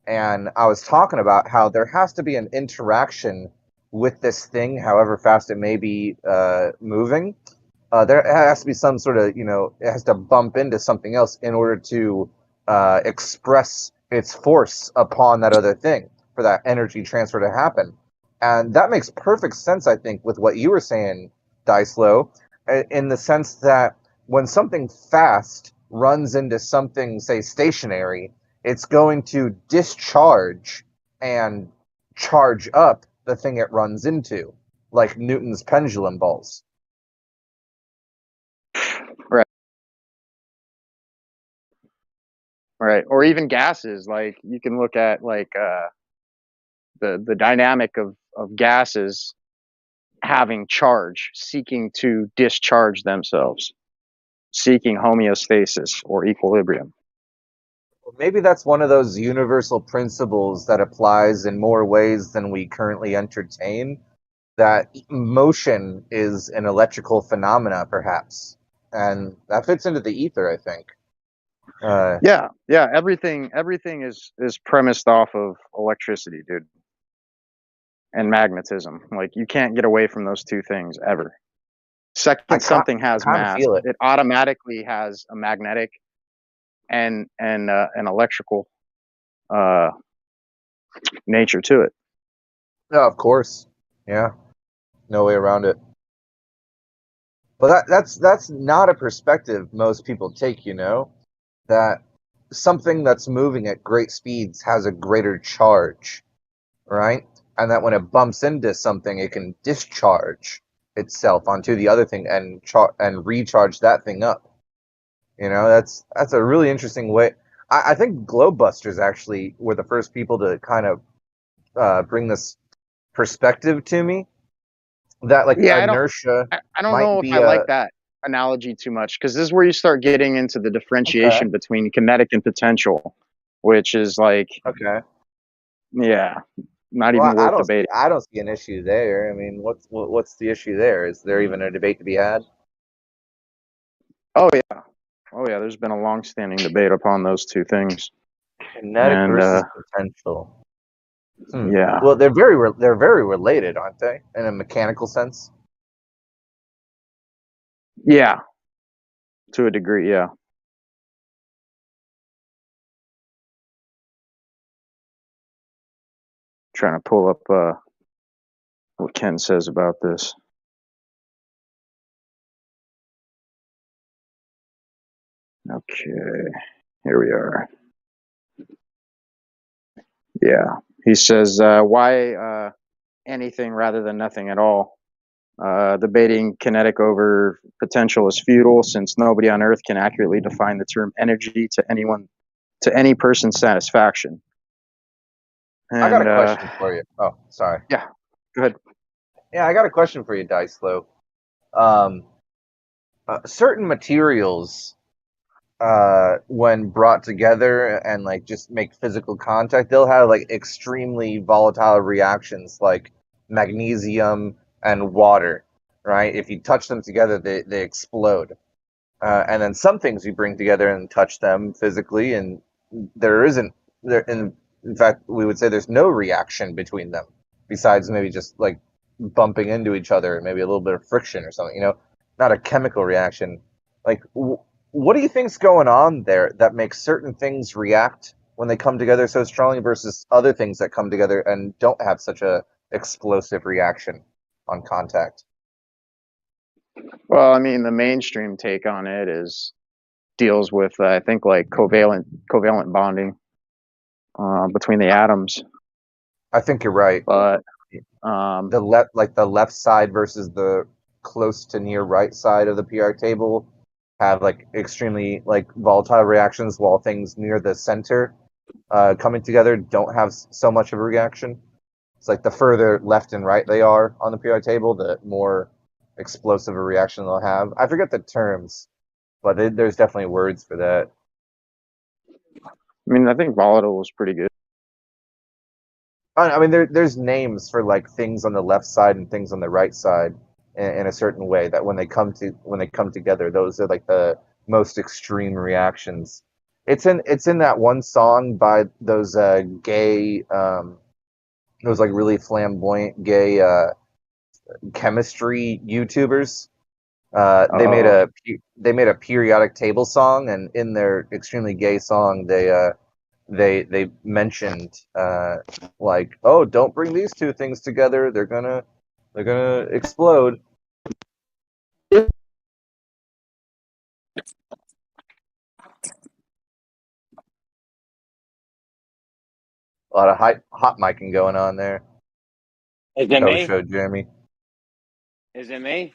[SPEAKER 21] And I was talking about how there has to be an interaction with this thing, however fast it may be moving. There has to be some sort of, it has to bump into something else in order to express its force upon that other thing for that energy transfer to happen. And that makes perfect sense, I think, with what you were saying, Dicelo, in the sense that when something fast runs into something, say, stationary, it's going to discharge and charge up the thing it runs into, like Newton's pendulum balls.
[SPEAKER 12] Right. Right. Or even gases. Like you can look at like the dynamic of gases having charge, seeking to discharge themselves, seeking homeostasis or equilibrium.
[SPEAKER 21] Maybe that's one of those universal principles that applies in more ways than we currently entertain, that motion is an electrical phenomena, perhaps. And that fits into the ether, I think.
[SPEAKER 12] Yeah. Everything is premised off of electricity, dude. And magnetism. Like you can't get away from those two things ever. Second, something has mass, it automatically has a magnetic and an electrical nature to it.
[SPEAKER 21] Yeah, of course. Yeah, no way around it. But that's not a perspective most people take. That something that's moving at great speeds has a greater charge, right? And that when it bumps into something, it can discharge itself onto the other thing and recharge that thing up. That's a really interesting way. I think Globebusters actually were the first people to kind of bring this perspective to me. That like inertia.
[SPEAKER 12] I don't know if I like that analogy too much, because this is where you start getting into the differentiation between kinetic and potential, which is like not even worth debating.
[SPEAKER 21] I don't see an issue there. I mean, what's the issue there? Is there even a debate to be had?
[SPEAKER 12] Oh yeah, there's been a long-standing debate upon those two things.
[SPEAKER 21] Kinetic versus potential.
[SPEAKER 12] Yeah.
[SPEAKER 21] Well, they're very related, aren't they? In a mechanical sense.
[SPEAKER 12] Yeah. To a degree, yeah. Trying to pull up what Ken says about this. Okay, here we are. Yeah, he says, why anything rather than nothing at all? Debating kinetic over potential is futile, since nobody on Earth can accurately define the term energy to any person's satisfaction. And,
[SPEAKER 21] I got a question for you. Oh, sorry.
[SPEAKER 12] Yeah, go ahead.
[SPEAKER 21] Yeah, I got a question for you, Dicelo. Certain materials, when brought together and like just make physical contact, they'll have like extremely volatile reactions, like magnesium and water. Right? If you touch them together, they explode. And then some things you bring together and touch them physically, and there isn't there. In fact, we would say there's no reaction between them, besides maybe just like bumping into each other, maybe a little bit of friction or something. Not a chemical reaction. Like, what do you think's going on there that makes certain things react when they come together so strongly versus other things that come together and don't have such a explosive reaction on contact?
[SPEAKER 12] Well, I mean, the mainstream take on it deals with I think like covalent bonding between the atoms.
[SPEAKER 21] I think you're right.
[SPEAKER 12] But
[SPEAKER 21] the left side versus the close to near right side of the PR table have like extremely like volatile reactions, while things near the center coming together don't have so much of a reaction. It's like the further left and right they are on the PR table, the more explosive a reaction they'll have. I forget the terms, but there's definitely words for that.
[SPEAKER 12] I mean, I think volatile was pretty good.
[SPEAKER 21] I mean, there's names for like things on the left side and things on the right side in a certain way that when they come together, those are like the most extreme reactions. It's in that one song by those gay, those like really flamboyant gay chemistry YouTubers. They made a periodic table song, and in their extremely gay song, they mentioned like, oh, don't bring these two things together, they're gonna explode. A lot of hot micing going on there.
[SPEAKER 4] Is it me?
[SPEAKER 21] Kosho, Jeremy.
[SPEAKER 4] Is it me?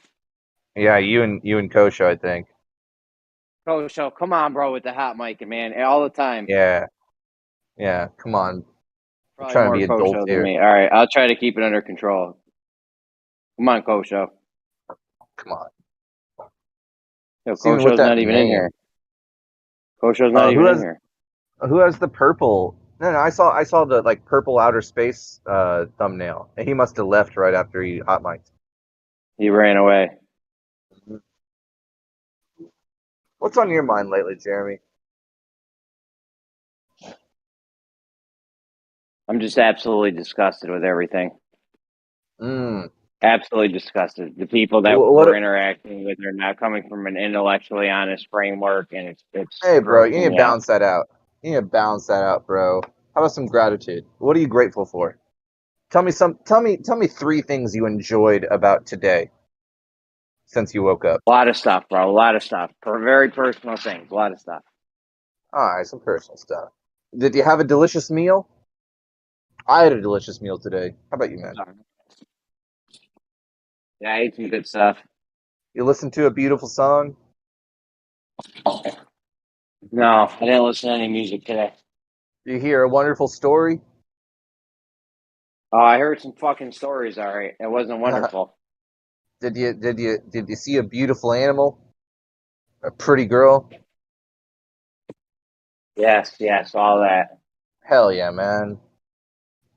[SPEAKER 21] Yeah, you and Kosho, I think.
[SPEAKER 4] Kosho, come on, bro, with the hot mic, man, all the time.
[SPEAKER 21] Yeah. Yeah, come on. I'm
[SPEAKER 4] Probably
[SPEAKER 21] trying to
[SPEAKER 4] more
[SPEAKER 21] be adult
[SPEAKER 4] Kosho than
[SPEAKER 21] here.
[SPEAKER 4] me. All right, I'll try to keep it under control. Come on, Kosho.
[SPEAKER 21] Come on.
[SPEAKER 4] Yo,
[SPEAKER 21] Even with
[SPEAKER 4] Kosho's
[SPEAKER 21] that
[SPEAKER 4] not even in
[SPEAKER 21] name.
[SPEAKER 4] here. Kosho's not even in here.
[SPEAKER 21] Who has the purple? No, I saw the like purple outer space thumbnail. And he must have left right after he hot mic'd.
[SPEAKER 4] He ran away.
[SPEAKER 21] What's on your mind lately, Jeremy?
[SPEAKER 4] I'm just absolutely disgusted with everything. Absolutely disgusted. The people that we're interacting with are not coming from an intellectually honest framework, and it's.
[SPEAKER 21] Hey, bro, you need to
[SPEAKER 4] me out.
[SPEAKER 21] balance that out. You need to balance that out, bro. How about some gratitude? What are you grateful for? Tell me 3 things you enjoyed about today since you woke up.
[SPEAKER 4] A lot of stuff, bro. A lot of stuff. For very personal things. A lot of stuff.
[SPEAKER 21] All right, some personal stuff. Did you have a delicious meal? I had a delicious meal today. How about you, man?
[SPEAKER 4] Yeah, I ate some good stuff.
[SPEAKER 21] You listened to a beautiful song?
[SPEAKER 4] No, I didn't listen to any music today.
[SPEAKER 21] Did you hear a wonderful story?
[SPEAKER 4] Oh, I heard some fucking stories. All right, it wasn't wonderful.
[SPEAKER 21] Did you see a beautiful animal? A pretty girl?
[SPEAKER 4] Yes, all that.
[SPEAKER 21] Hell yeah, man.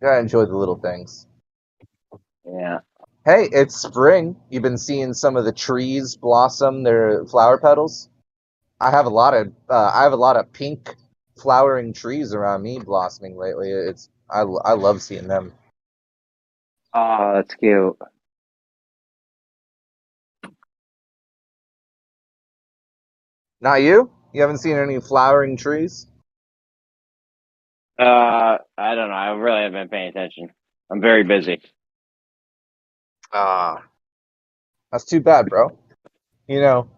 [SPEAKER 21] Gotta enjoy the little things.
[SPEAKER 4] Yeah.
[SPEAKER 21] Hey, it's spring. You've been seeing some of the trees blossom their flower petals. I have a lot of pink flowering trees around me blossoming lately. I love seeing them.
[SPEAKER 4] Oh, that's cute.
[SPEAKER 21] Not you? You haven't seen any flowering trees?
[SPEAKER 4] I don't know. I really haven't been paying attention. I'm very busy.
[SPEAKER 21] That's too bad, bro. You know,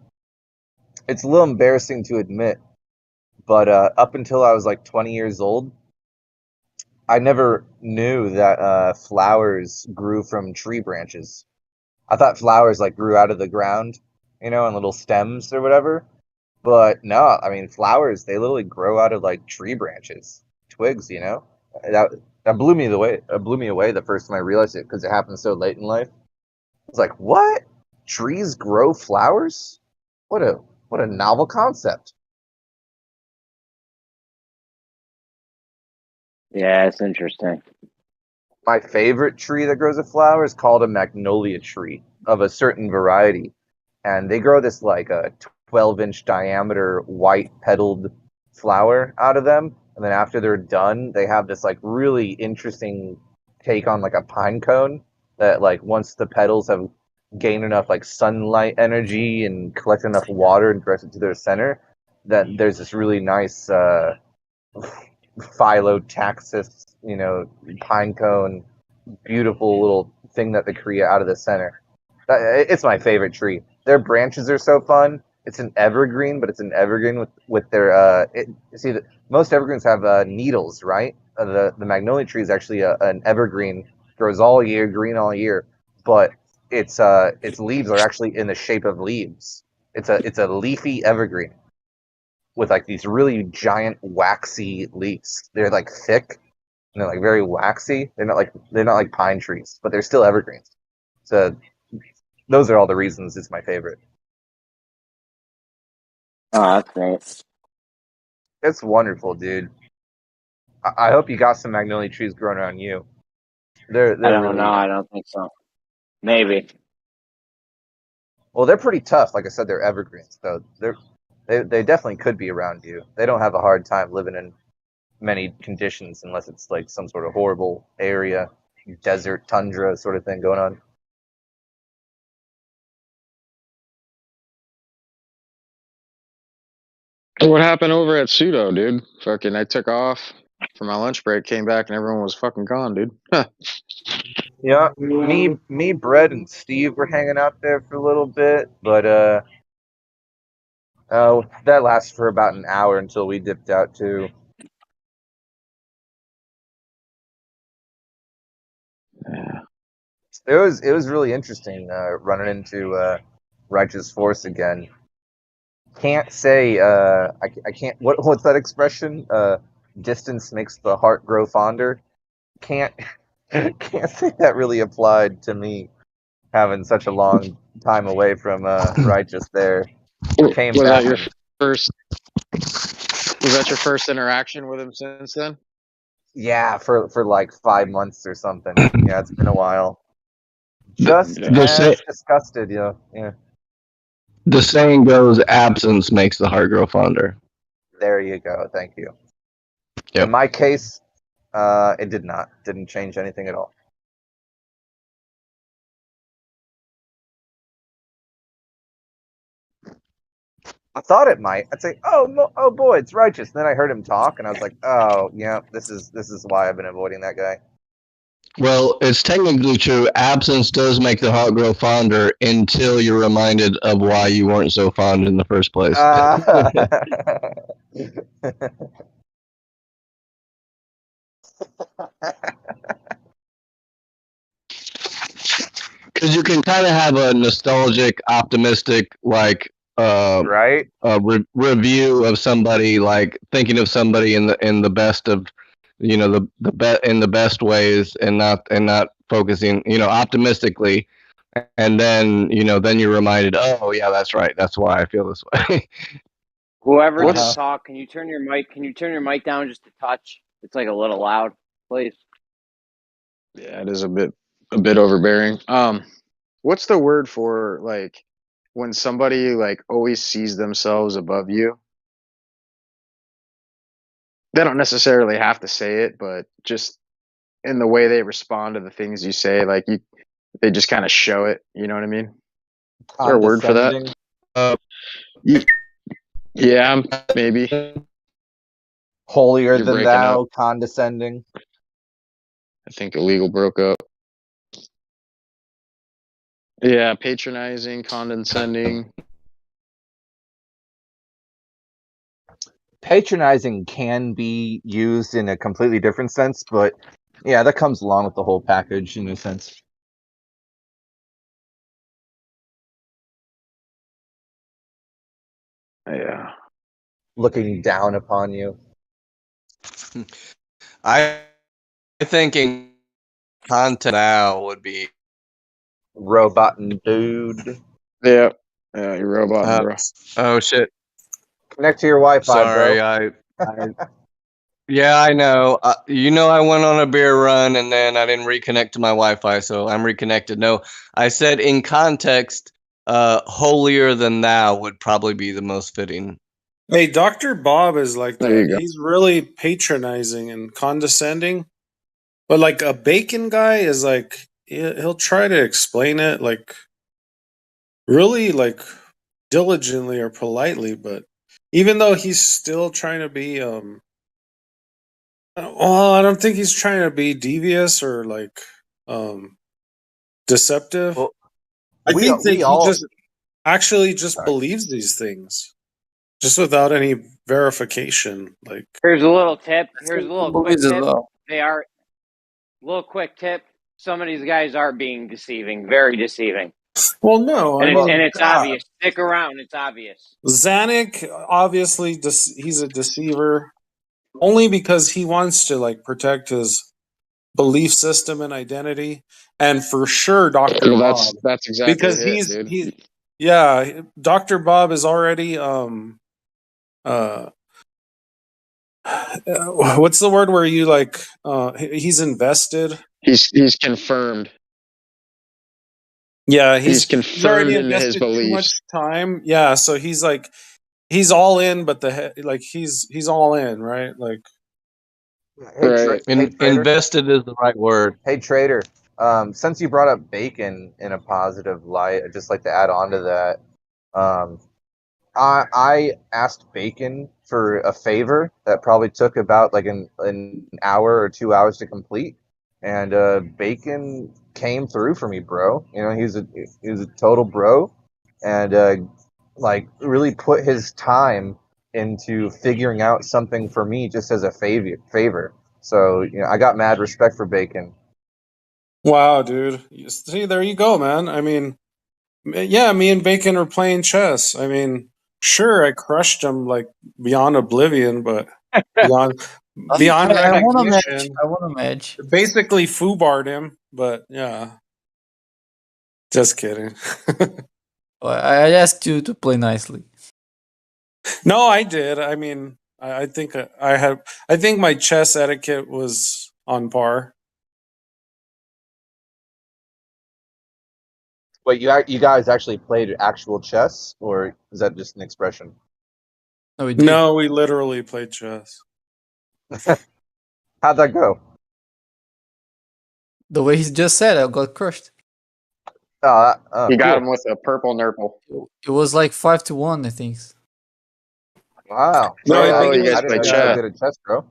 [SPEAKER 21] it's a little embarrassing to admit, but up until I was like 20 years old, I never knew that flowers grew from tree branches. I thought flowers like grew out of the ground, in little stems or whatever. But no, I mean flowers, they literally grow out of like tree branches, twigs, That blew me away. It blew me away the first time I realized it because it happened so late in life. I was like, "What? Trees grow flowers? What a novel concept."
[SPEAKER 4] Yeah, it's interesting.
[SPEAKER 21] My favorite tree that grows a flower is called a magnolia tree of a certain variety. And they grow this like a 12-inch diameter white petaled flower out of them. And then after they're done, they have this like really interesting take on like a pine cone that like once the petals have gained enough like sunlight energy and collect enough water and direct it to their center, that there's this really nice phyllotaxis, pine cone, beautiful little thing that they create out of the center. It's my favorite tree. Their branches are so fun. It's an evergreen, but it's an evergreen with their. Most evergreens have needles, right? The magnolia tree is actually an evergreen, grows all year, green all year, but its leaves are actually in the shape of leaves. It's a leafy evergreen with like these really giant waxy leaves. They're like thick and they're like very waxy. They're not like pine trees, but they're still evergreens. So those are all the reasons it's my favorite.
[SPEAKER 4] Oh, that's great.
[SPEAKER 21] It's wonderful, dude. I hope you got some magnolia trees growing around you. They're
[SPEAKER 4] I don't
[SPEAKER 21] really
[SPEAKER 4] know. I don't think so. Maybe.
[SPEAKER 21] Well, they're pretty tough. Like I said, they're evergreens, so they definitely could be around you. They don't have a hard time living in many conditions unless it's like some sort of horrible area, desert, tundra sort of thing going on.
[SPEAKER 2] What happened over at Pseudo, dude? Fucking, I took off for my lunch break, came back, and everyone was fucking gone, dude. Huh.
[SPEAKER 21] Yeah, me, Brett, and Steve were hanging out there for a little bit, but that lasted for about an hour until we dipped out too. It was really interesting running into Righteous Force again. Can't say I can't. What's that expression? Distance makes the heart grow fonder. Can't say that really applied to me, having such a long time away from Righteous. There came
[SPEAKER 12] Was
[SPEAKER 21] back.
[SPEAKER 12] that your first? Was that your first interaction with him since then?
[SPEAKER 21] Yeah, for like 5 months or something. Yeah, it's been a while. Just
[SPEAKER 20] The
[SPEAKER 21] disgusted, yeah.
[SPEAKER 20] The saying goes, absence makes the heart grow fonder.
[SPEAKER 21] There you go. Thank you.
[SPEAKER 20] Yep.
[SPEAKER 21] In my case, it didn't change anything at all. I thought it might. I'd say, oh boy, it's Righteous. And then I heard him talk, and I was like, oh yeah, this is why I've been avoiding that guy.
[SPEAKER 20] Well, it's technically true. Absence does make the heart grow fonder until you're reminded of why you weren't so fond in the first place. Because you can kind of have a nostalgic, optimistic, like
[SPEAKER 21] right
[SPEAKER 20] review of somebody, like thinking of somebody in the best of, in the best ways, and not focusing, optimistically, and then then you're reminded, oh yeah, that's right, that's why I feel this way.
[SPEAKER 4] Whoever just talked, can you turn your mic down just a touch? It's like a little loud, please.
[SPEAKER 12] Yeah, it is a bit overbearing. What's the word for like when somebody like always sees themselves above you? They don't necessarily have to say it, but just in the way they respond to the things you say, like they just kind of show it. You know what I mean? Is there a word for that? Yeah, maybe.
[SPEAKER 21] Holier
[SPEAKER 12] You're
[SPEAKER 21] than
[SPEAKER 12] breaking
[SPEAKER 21] thou,
[SPEAKER 12] up.
[SPEAKER 21] condescending.
[SPEAKER 12] I think Illegal broke up. Yeah, patronizing, condescending.
[SPEAKER 21] Patronizing can be used in a completely different sense, but yeah, that comes along with the whole package in a sense.
[SPEAKER 12] Yeah.
[SPEAKER 21] Looking down upon you.
[SPEAKER 20] I think in content now would be
[SPEAKER 21] robot and dude.
[SPEAKER 12] Yeah, you're robot, bro.
[SPEAKER 20] Oh shit!
[SPEAKER 21] Connect to your Wi-Fi,
[SPEAKER 20] Sorry,
[SPEAKER 21] bro.
[SPEAKER 20] Yeah, I know. I went on a beer run and then I didn't reconnect to my Wi-Fi, so I'm reconnected. No, I said in context, holier than thou would probably be the most fitting.
[SPEAKER 7] Hey, Dr. Bob is like
[SPEAKER 20] There you
[SPEAKER 7] that.
[SPEAKER 20] go.
[SPEAKER 7] He's really patronizing and condescending. But like a bacon guy is like, he'll try to explain it like really like diligently or politely, but even though he's still trying to be well, I don't think he's trying to be devious or like deceptive.
[SPEAKER 21] Well,
[SPEAKER 7] I think that he just actually
[SPEAKER 21] Sorry.
[SPEAKER 7] believes these things just without any verification. Like,
[SPEAKER 4] here's a little tip. Here's a little quick
[SPEAKER 8] Believes it
[SPEAKER 4] tip.
[SPEAKER 8] though.
[SPEAKER 4] They are little quick tip. Some of these guys are being deceiving, very deceiving.
[SPEAKER 7] well, no,
[SPEAKER 4] And it's obvious. Stick around. It's obvious.
[SPEAKER 7] Zanuck, obviously, he's a deceiver only because he wants to like protect his belief system and identity, and for sure, Dr. Bob.
[SPEAKER 12] That's exactly
[SPEAKER 7] because
[SPEAKER 12] it, dude.
[SPEAKER 7] he's yeah, Dr. Bob is already what's the word where you like he's invested.
[SPEAKER 12] He's confirmed.
[SPEAKER 7] Yeah,
[SPEAKER 12] he's confirmed
[SPEAKER 7] already
[SPEAKER 12] in his
[SPEAKER 7] invested too
[SPEAKER 12] beliefs.
[SPEAKER 7] much time. Yeah, so he's like he's all in, but he's all in, right? Like,
[SPEAKER 20] Right. Invested is the right word.
[SPEAKER 21] Hey, Trader. Since you brought up bacon in a positive light, I'd just like to add on to that. I asked Bacon for a favor that probably took about like an hour or 2 hours to complete, and Bacon came through for me, bro. You know, he's a total bro, and like really put his time into figuring out something for me just as a favor. So I got mad respect for Bacon.
[SPEAKER 7] Wow, dude. See, there you go, man. I mean, yeah, me and Bacon are playing chess. I mean, sure, I crushed him like beyond oblivion, but beyond
[SPEAKER 14] I want a match.
[SPEAKER 7] recognition.
[SPEAKER 14] I want a match.
[SPEAKER 7] Basically, foobarred him, but yeah. Just kidding.
[SPEAKER 14] I asked you to play nicely.
[SPEAKER 7] No, I did. I mean, I think I think my chess etiquette was on par.
[SPEAKER 21] Wait, you guys actually played actual chess, or is that just an expression?
[SPEAKER 14] No, we did.
[SPEAKER 7] No, we literally played chess.
[SPEAKER 21] How'd that go?
[SPEAKER 14] The way he just said, I got crushed.
[SPEAKER 4] You got him with a purple nurple.
[SPEAKER 14] It was like 5-1, I think.
[SPEAKER 21] Wow.
[SPEAKER 4] No, I think
[SPEAKER 21] I
[SPEAKER 4] you guys
[SPEAKER 21] didn't
[SPEAKER 4] played
[SPEAKER 21] know you were
[SPEAKER 4] chess.
[SPEAKER 21] good at chess, bro.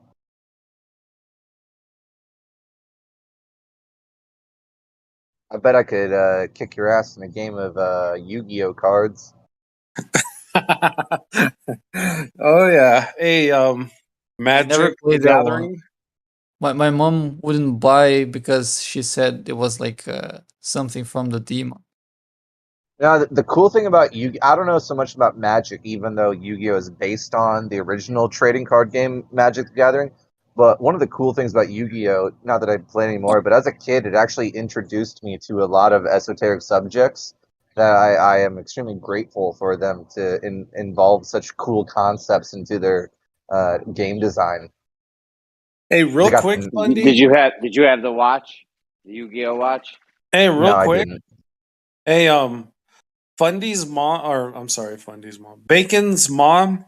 [SPEAKER 21] I bet I could kick your ass in a game of Yu-Gi-Oh cards.
[SPEAKER 7] Oh yeah. Hey, Magic the Gathering.
[SPEAKER 14] My mom wouldn't buy because she said it was like something from the demon.
[SPEAKER 21] Now, the cool thing about Yu-Gi, I don't know so much about Magic, even though Yu-Gi-Oh is based on the original trading card game Magic the Gathering. But one of the cool things about Yu-Gi-Oh, not that I play anymore, but as a kid, it actually introduced me to a lot of esoteric subjects that I am extremely grateful for them to involve such cool concepts into their game design.
[SPEAKER 7] Hey, real quick, Bundy.
[SPEAKER 4] Did you have the watch? The Yu-Gi-Oh watch?
[SPEAKER 7] Hey, real
[SPEAKER 21] No, I
[SPEAKER 7] quick.
[SPEAKER 21] didn't.
[SPEAKER 7] Hey, Fundy's mom, or I'm sorry, Fundy's mom. Bacon's mom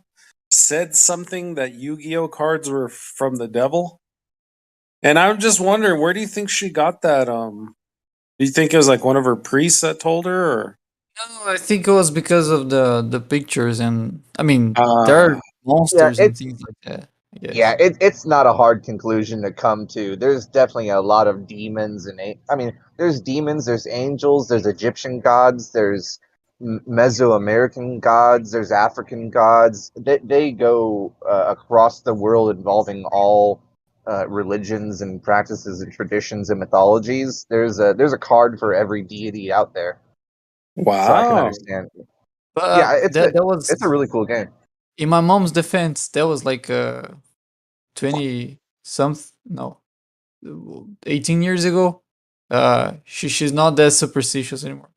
[SPEAKER 7] said something that Yu-Gi-Oh cards were from the devil. And I'm just wondering, where do you think she got that? Do you think it was like one of her priests that told her, or?
[SPEAKER 14] No, I think it was because of the pictures, and I mean there are monsters and things like that.
[SPEAKER 21] Yeah, it's not a hard conclusion to come to. There's definitely a lot of demons and there's demons, there's angels, there's Egyptian gods, there's Mesoamerican gods, there's African gods. They go across the world, involving all religions and practices and traditions and mythologies. There's a card for every deity out there.
[SPEAKER 7] Wow,
[SPEAKER 21] so I can understand.
[SPEAKER 14] But
[SPEAKER 21] Yeah, it's a really cool game.
[SPEAKER 14] In my mom's defense, that was like 18 years ago. She's not that superstitious anymore.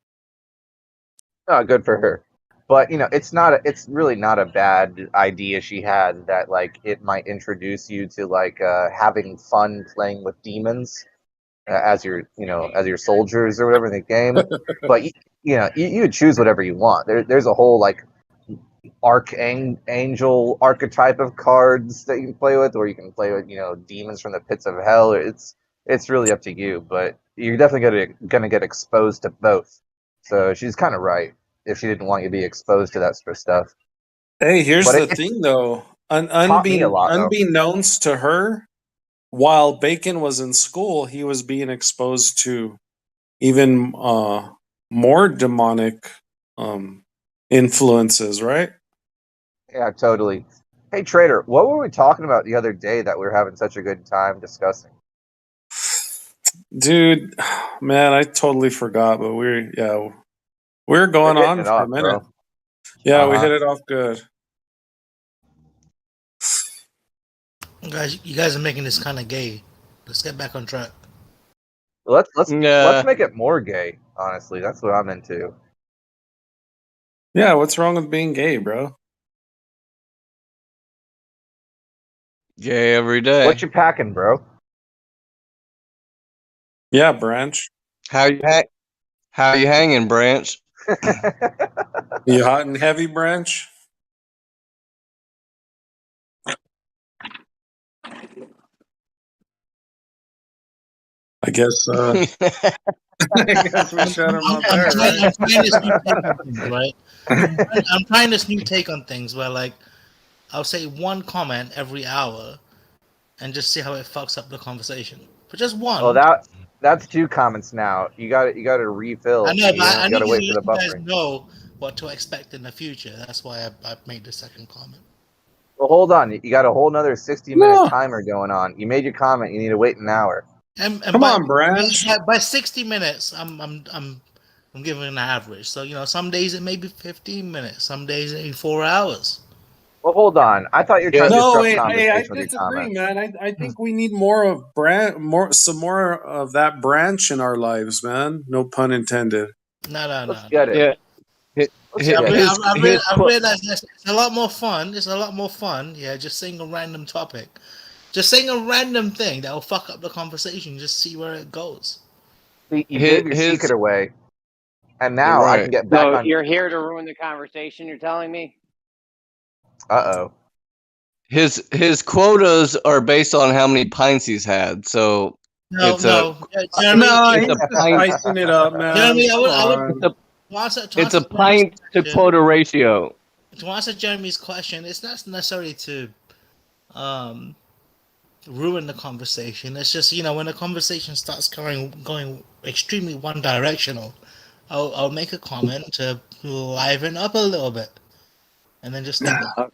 [SPEAKER 21] Oh, good for her. But it's really not a bad idea she had, that like it might introduce you to like having fun playing with demons as your soldiers or whatever in the game. But you would choose whatever you want. There's a whole like archangel archetype of cards that you can play with, or you can play with demons from the pits of hell. It's really up to you, but you're definitely gonna get exposed to both. So she's kind of right if she didn't want you to be exposed to that sort of stuff.
[SPEAKER 7] Hey, here's the thing though.
[SPEAKER 21] Taught me a lot, though.
[SPEAKER 7] Unbeknownst to her, while Bacon was in school, he was being exposed to even more demonic influences, right?
[SPEAKER 21] Yeah, totally. Hey, Trader, what were we talking about the other day that we were having such a good time discussing?
[SPEAKER 7] Dude, man, I totally forgot, but we're going on for a minute.
[SPEAKER 21] Bro.
[SPEAKER 7] Yeah, we hit it off good.
[SPEAKER 16] Guys, you guys are making this kind of gay. Let's get back on track.
[SPEAKER 21] Let's make it more gay. Honestly, that's what I'm into.
[SPEAKER 7] Yeah, what's wrong with being gay, bro?
[SPEAKER 20] Gay every day.
[SPEAKER 21] What you packing, bro?
[SPEAKER 7] Yeah, Branch.
[SPEAKER 20] How you hanging, Branch?
[SPEAKER 7] You hot and heavy, Branch? I guess I guess we shut him up there, right?
[SPEAKER 16] I'm trying this new take on things where, like, I'll say one comment every hour and just see how it fucks up the conversation. But just one.
[SPEAKER 21] Oh, that's 2 comments now. You got to refill.
[SPEAKER 16] I know, but I
[SPEAKER 21] got to wait for the
[SPEAKER 16] you guys
[SPEAKER 21] buffering.
[SPEAKER 16] know what to expect in the future. That's why I made the second comment.
[SPEAKER 21] Well, hold on. You got a whole another 60-minute timer going on. You made your comment. You need to wait an hour.
[SPEAKER 7] Come on, Branch.
[SPEAKER 16] By 60 minutes, I'm giving an average. So some days it may be 15 minutes, some days it may be 4 hours.
[SPEAKER 21] Well, hold on. I thought you were trying to disrupt
[SPEAKER 7] I
[SPEAKER 21] conversation with your
[SPEAKER 7] disagree,
[SPEAKER 21] comment.
[SPEAKER 7] man. I think we need more of some more of that branch in our lives, man. No pun intended.
[SPEAKER 16] No.
[SPEAKER 21] Let's get it.
[SPEAKER 16] Yeah. I realized it's a lot more fun. It's a lot more fun. Yeah, just saying a random topic. Just saying a random thing that will fuck up the conversation. Just see where it goes.
[SPEAKER 21] You gave your secret away. And now I can get back on.
[SPEAKER 4] You're here to ruin the conversation, you're telling me?
[SPEAKER 21] Uh-oh.
[SPEAKER 20] His quotas are based on how many pints he's had. So
[SPEAKER 16] Jeremy,
[SPEAKER 7] spicing it up, man.
[SPEAKER 16] Jeremy,
[SPEAKER 20] it's a pint to quota ratio.
[SPEAKER 16] To answer Jeremy's question, it's not necessarily to ruin the conversation. It's just when the conversation starts going extremely one directional, I'll make a comment to liven up a little bit, and then just leave it.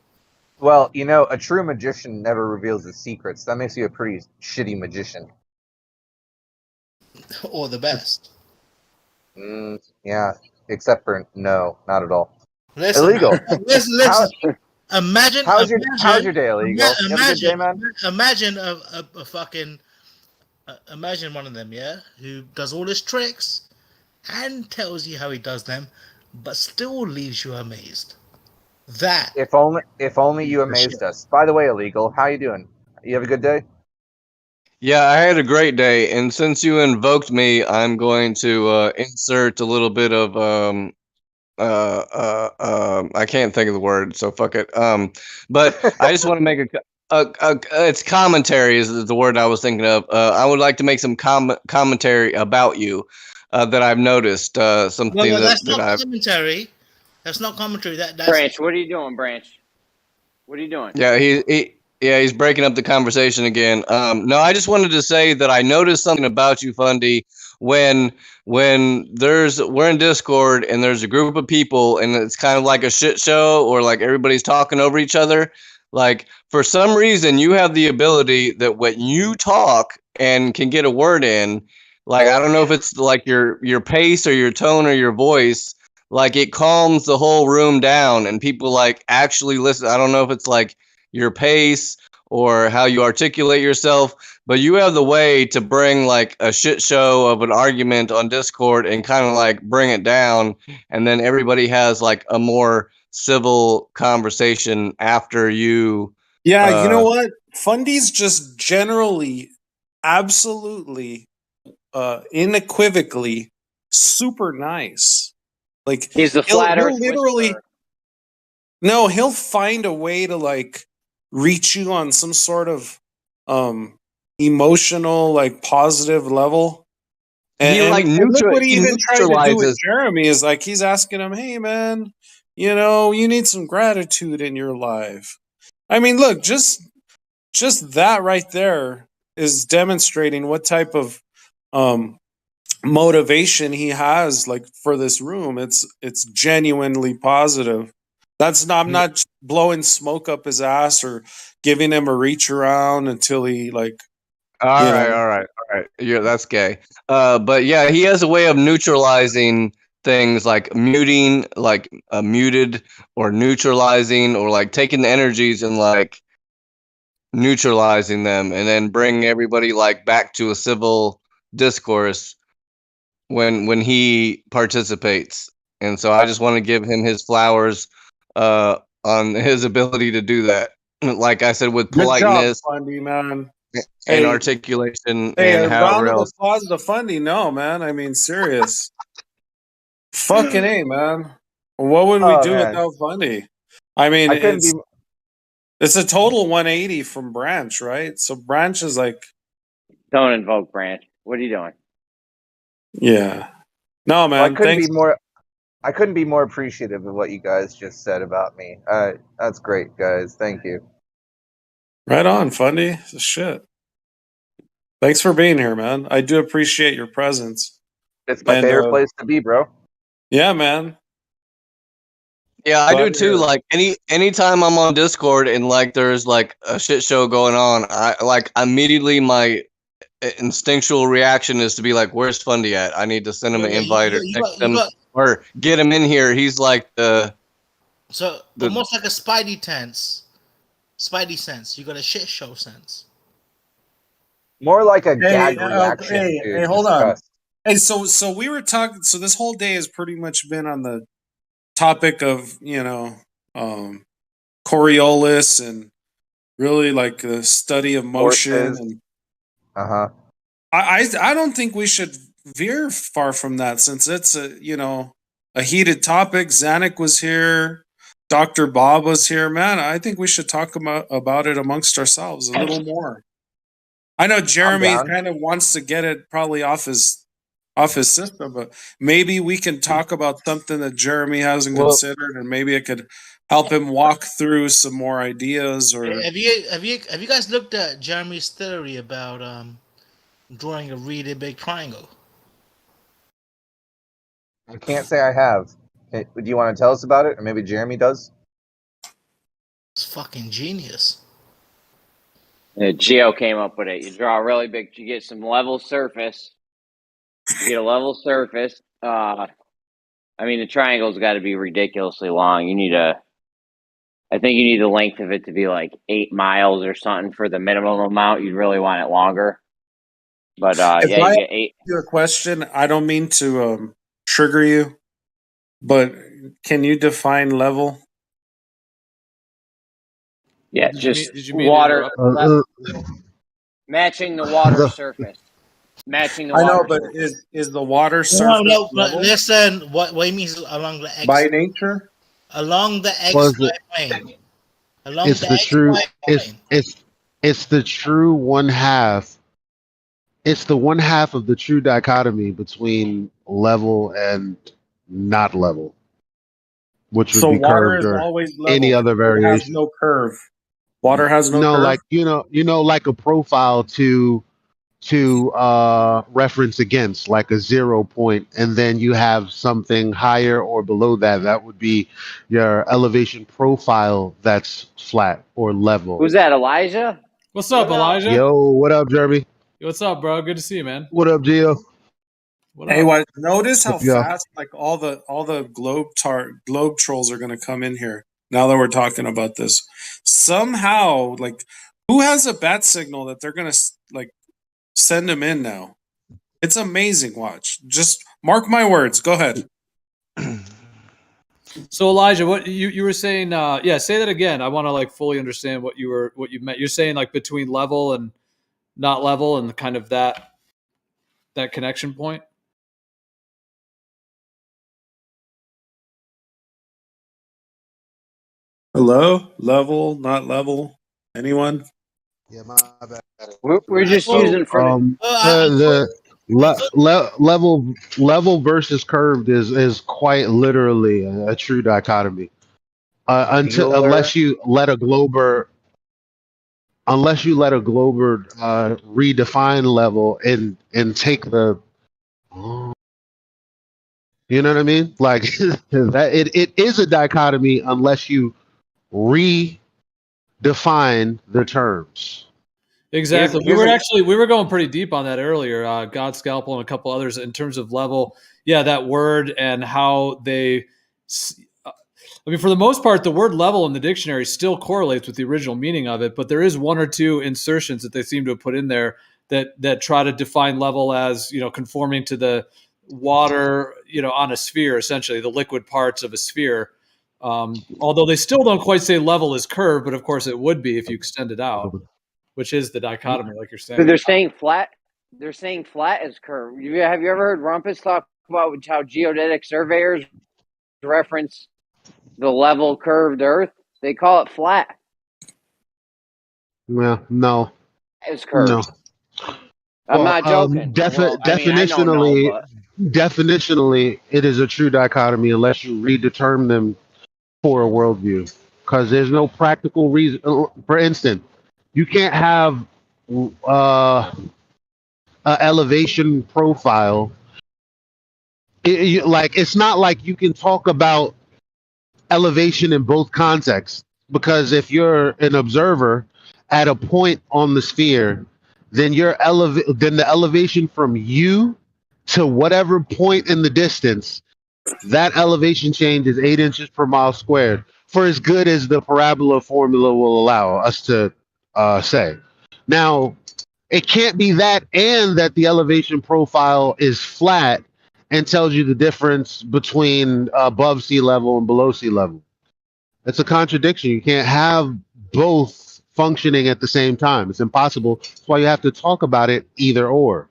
[SPEAKER 21] Well, a true magician never reveals his secrets. That makes you a pretty shitty magician.
[SPEAKER 16] Or the best.
[SPEAKER 21] Yeah, except for no, not at all.
[SPEAKER 16] Listen,
[SPEAKER 21] Illegal.
[SPEAKER 16] Listen. Imagine.
[SPEAKER 21] How's your day, Illegal?
[SPEAKER 16] Imagine a fucking. Imagine one of them, who does all his tricks, and tells you how he does them, but still leaves you amazed. That.
[SPEAKER 21] If only you amazed us. By the way, Illegal, how you doing? You have a good day?
[SPEAKER 20] Yeah, I had a great day, and since you invoked me, I'm going to insert a little bit of I can't think of the word, so fuck it. But I just want to make it's commentary is the word I was thinking of. I would like to make some commentary about you that I've noticed. Something
[SPEAKER 16] that's not commentary. That's not commentary. That's
[SPEAKER 4] Branch. What are you doing, Branch? What are you doing?
[SPEAKER 20] Yeah, he's breaking up the conversation again. No, I just wanted to say that I noticed something about you, Fundy, when we're in Discord and there's a group of people and it's kind of like a shit show or like everybody's talking over each other. Like for some reason you have the ability that when you talk and can get a word in, like I don't know if it's like your pace or your tone or your voice, like it calms the whole room down and people like actually listen. I don't know if it's like your pace or how you articulate yourself, but you have the way to bring like a shit show of an argument on Discord and kind of like bring it down. And then everybody has like a more civil conversation after you.
[SPEAKER 7] Yeah. You know what? Fundy's just generally, absolutely, unequivocally super nice. Like
[SPEAKER 4] he's the flat earth
[SPEAKER 7] literally. No, he'll find a way to like reach you on some sort of emotional, like positive level. And look what he even tried to do with Jeremy is like he's asking him, "Hey, man, you need some gratitude in your life." I mean, look, just that right there is demonstrating what type of motivation he has, like for this room. It's genuinely positive. I'm not blowing smoke up his ass or giving him a reach around until he like.
[SPEAKER 20] All right. Yeah, that's gay. But yeah, he has a way of neutralizing things like muting, like muted or neutralizing or like taking the energies and like neutralizing them and then bring everybody like back to a civil discourse when he participates. And so I just want to give him his flowers on his ability to do that. Like I said, with politeness.
[SPEAKER 7] Good job, Fundy, man.
[SPEAKER 20] And articulation
[SPEAKER 7] and
[SPEAKER 20] and
[SPEAKER 7] round of applause to Fundy. No, man. I mean, serious. Fucking A, man. What would we do without Fundy? I mean, it's a total 180 from Branch, right? So Branch is like...
[SPEAKER 4] Don't invoke Branch. What are you doing?
[SPEAKER 7] Yeah. No, man.
[SPEAKER 21] Well, I couldn't be more appreciative of what you guys just said about me. That's great, guys. Thank you.
[SPEAKER 7] Right on, Fundy. Shit. Thanks for being here, man. I do appreciate your presence.
[SPEAKER 21] It's my favorite place to be, bro.
[SPEAKER 7] Yeah, man.
[SPEAKER 20] Yeah, I do too. Like anytime I'm on Discord and like there's like a shit show going on, I like immediately my instinctual reaction is to be like, "Where's Fundy at? I need to send him an invite or text him or get him in here." He's like
[SPEAKER 16] almost like a Spidey sense. You got a shit show sense.
[SPEAKER 21] More like a gag reaction.
[SPEAKER 7] Hey, hold on. Hey, so we were talking. So this whole day has pretty much been on the topic of Coriolis and really like the study of motion. I don't think we should veer far from that, since it's a heated topic. Zanuck was here, Dr. Bob was here. Man, I think we should talk about it amongst ourselves a little more. I know Jeremy kind of wants to get it probably off his system, but maybe we can talk about something that Jeremy hasn't considered, and maybe it could help him walk through some more ideas. Or
[SPEAKER 16] have you guys looked at Jeremy's theory about drawing a really big triangle?
[SPEAKER 21] I can't say I have. Do you want to tell us about it, or maybe Jeremy does?
[SPEAKER 16] It's fucking genius.
[SPEAKER 4] Geo came up with it. You draw a really big. You get some level surface. You get a level surface. I mean, the triangle's got to be ridiculously long. I think you need the length of it to be like 8 miles or something for the minimum amount. You'd really want it longer. But
[SPEAKER 7] if
[SPEAKER 4] you
[SPEAKER 7] I
[SPEAKER 4] get 8.
[SPEAKER 7] Your question, I don't mean to trigger you, but can you define level?
[SPEAKER 4] Yeah, just water matching the water surface. Matching the water.
[SPEAKER 7] I know, but is the water surface?
[SPEAKER 16] No, but listen, what he means along the X
[SPEAKER 7] by nature?
[SPEAKER 16] Along the XY plane.
[SPEAKER 19] It's the true one half. It's the one half of the true dichotomy between level and not level, which would be curved or any other variation.
[SPEAKER 7] It has no curve. Water has no curve.
[SPEAKER 19] Like like a profile to reference against, like a 0 point, and then you have something higher or below that. That would be your elevation profile that's flat or level.
[SPEAKER 4] Who's that, Elijah?
[SPEAKER 5] What's up, Elijah?
[SPEAKER 19] Yo, what up, Jeremy?
[SPEAKER 5] What's up, bro? Good to see you, man.
[SPEAKER 19] What up, Gio?
[SPEAKER 7] Notice how fast like all the globe trolls are going to come in here now that we're talking about this. Somehow, like, who has a bat signal that they're going to like send them in now? It's amazing. Watch. Just mark my words. Go ahead.
[SPEAKER 9] So Elijah, what you were saying? Say that again. I want to like fully understand what you meant. You're saying like between level and not level, and kind of that connection point.
[SPEAKER 7] Hello, level, not level. Anyone?
[SPEAKER 19] Yeah, my bad.
[SPEAKER 4] We're just using from
[SPEAKER 19] level versus curved is quite literally a true dichotomy. Unless you let a glober redefine level and take the, you know what I mean? Like that it is a dichotomy unless you redefine the terms.
[SPEAKER 9] Exactly. We were going pretty deep on that earlier. God Scalpel and a couple others in terms of level. Yeah, that word and how they. I mean, for the most part, the word level in the dictionary still correlates with the original meaning of it, but there is one or two insertions that they seem to have put in there that try to define level as, conforming to the water, on a sphere, essentially the liquid parts of a sphere. Although they still don't quite say level is curved, but of course it would be if you extend it out, which is the dichotomy, like you're saying.
[SPEAKER 4] So they're saying flat. They're saying flat is curved. Have you ever heard Rumpus talk about how geodetic surveyors reference the level curved Earth? They call it flat.
[SPEAKER 19] Well, no.
[SPEAKER 4] It's curved.
[SPEAKER 19] No.
[SPEAKER 4] I'm not joking.
[SPEAKER 19] Definitionally, it is a true dichotomy unless you redetermine them for a worldview. Because there's no practical reason. For instance, you can't have an elevation profile. It's not like you can talk about elevation in both contexts, because if you're an observer at a point on the sphere then then the elevation from you to whatever point in the distance, that elevation change is 8 inches per mile squared, for as good as the parabola formula will allow us to say. Now, it can't be that and that the elevation profile is flat and tells you the difference between above sea level and below sea level. It's a contradiction. You can't have both functioning at the same time. It's impossible. That's why you have to talk about it either or.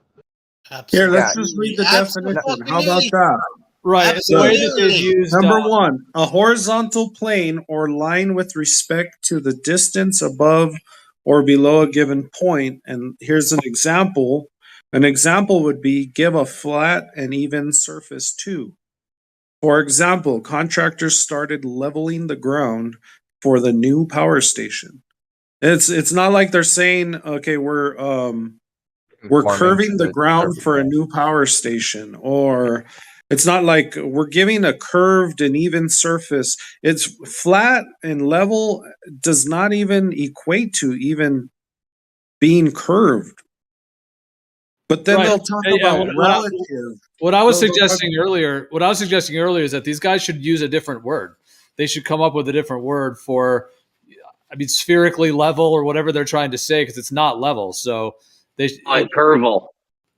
[SPEAKER 1] Here, let's just read the definition. How about that?
[SPEAKER 9] Right.
[SPEAKER 1] So,
[SPEAKER 9] The way that they've used
[SPEAKER 1] number one, a horizontal plane or line with respect to the distance above or below a given point. And here's an example. An example would be give a flat and even surface too. For example, contractors started leveling the ground for the new power station. It's not like they're saying, okay, we're curving the ground for a new power station, or it's not like we're giving a curved and even surface. It's flat and level does not even equate to even being curved. But then they'll talk about relative.
[SPEAKER 9] What I was suggesting earlier is that these guys should use a different word. They should come up with a different word for, I mean, spherically level or whatever they're trying to say, because it's not level. So they
[SPEAKER 4] curval.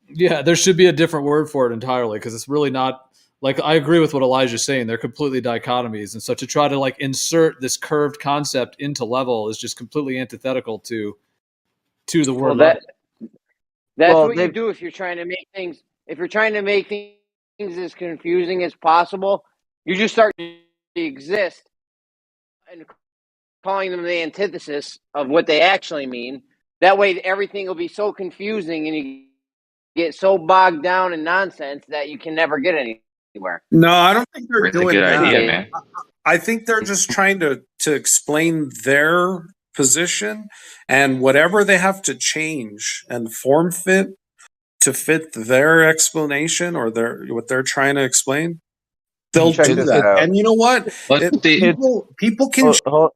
[SPEAKER 9] Yeah, there should be a different word for it entirely, because it's really not, like, I agree with what Elijah's saying. They're completely dichotomies. And so to try to like insert this curved concept into level is just completely antithetical to the word level.
[SPEAKER 4] That's what you do if you're trying to make things. If you're trying to make things as confusing as possible, you just start to exist and calling them the antithesis of what they actually mean. That way, everything will be so confusing, and you get so bogged down in nonsense that you can never get anywhere.
[SPEAKER 1] No, I don't think they're
[SPEAKER 18] It's a
[SPEAKER 1] doing
[SPEAKER 18] good
[SPEAKER 1] that.
[SPEAKER 18] idea, man.
[SPEAKER 1] I think they're just trying to explain their position, and whatever they have to change and form fit to fit their explanation or what they're trying to explain, they'll do that. And you know what? People can
[SPEAKER 20] hold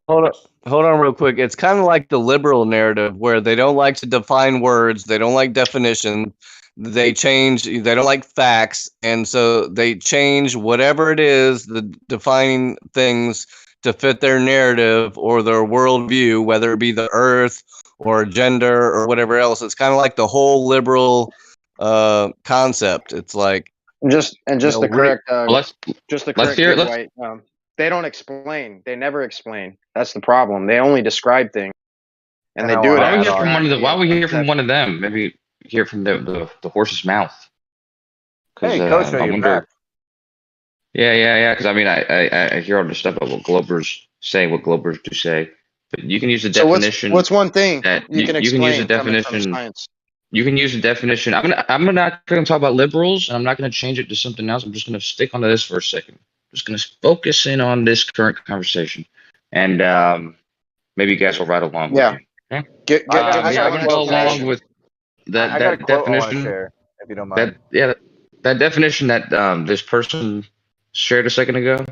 [SPEAKER 20] on real quick. It's kind of like the liberal narrative, where they don't like to define words, they don't like definition, they don't like facts, and so they change whatever it is, the defining things, to fit their narrative or their worldview, whether it be the earth or gender or whatever else. It's kind of like the whole liberal concept. It's like
[SPEAKER 12] just the correct
[SPEAKER 18] hear it.
[SPEAKER 12] White. They don't explain. They never explain. That's the problem. They only describe things, and they do it.
[SPEAKER 18] Why don't we hear from one of them? Maybe hear from the horse's mouth.
[SPEAKER 21] Hey, Coach, are you back?
[SPEAKER 18] Yeah. Because I mean, I hear all this stuff about what Globers say, what Globers do say, but you can use the definition.
[SPEAKER 12] What's one thing
[SPEAKER 18] that
[SPEAKER 12] you can
[SPEAKER 18] explain? You can use the definition. You can use the definition. I'm not going to talk about liberals, and I'm not going to change it to something else. I'm just going to stick onto this for a second. I'm just going to focus in on this current conversation, and maybe you guys will ride along with me. Okay? I'm going to go along with that definition.
[SPEAKER 21] Share, if you don't mind.
[SPEAKER 18] That definition that this person shared a second ago.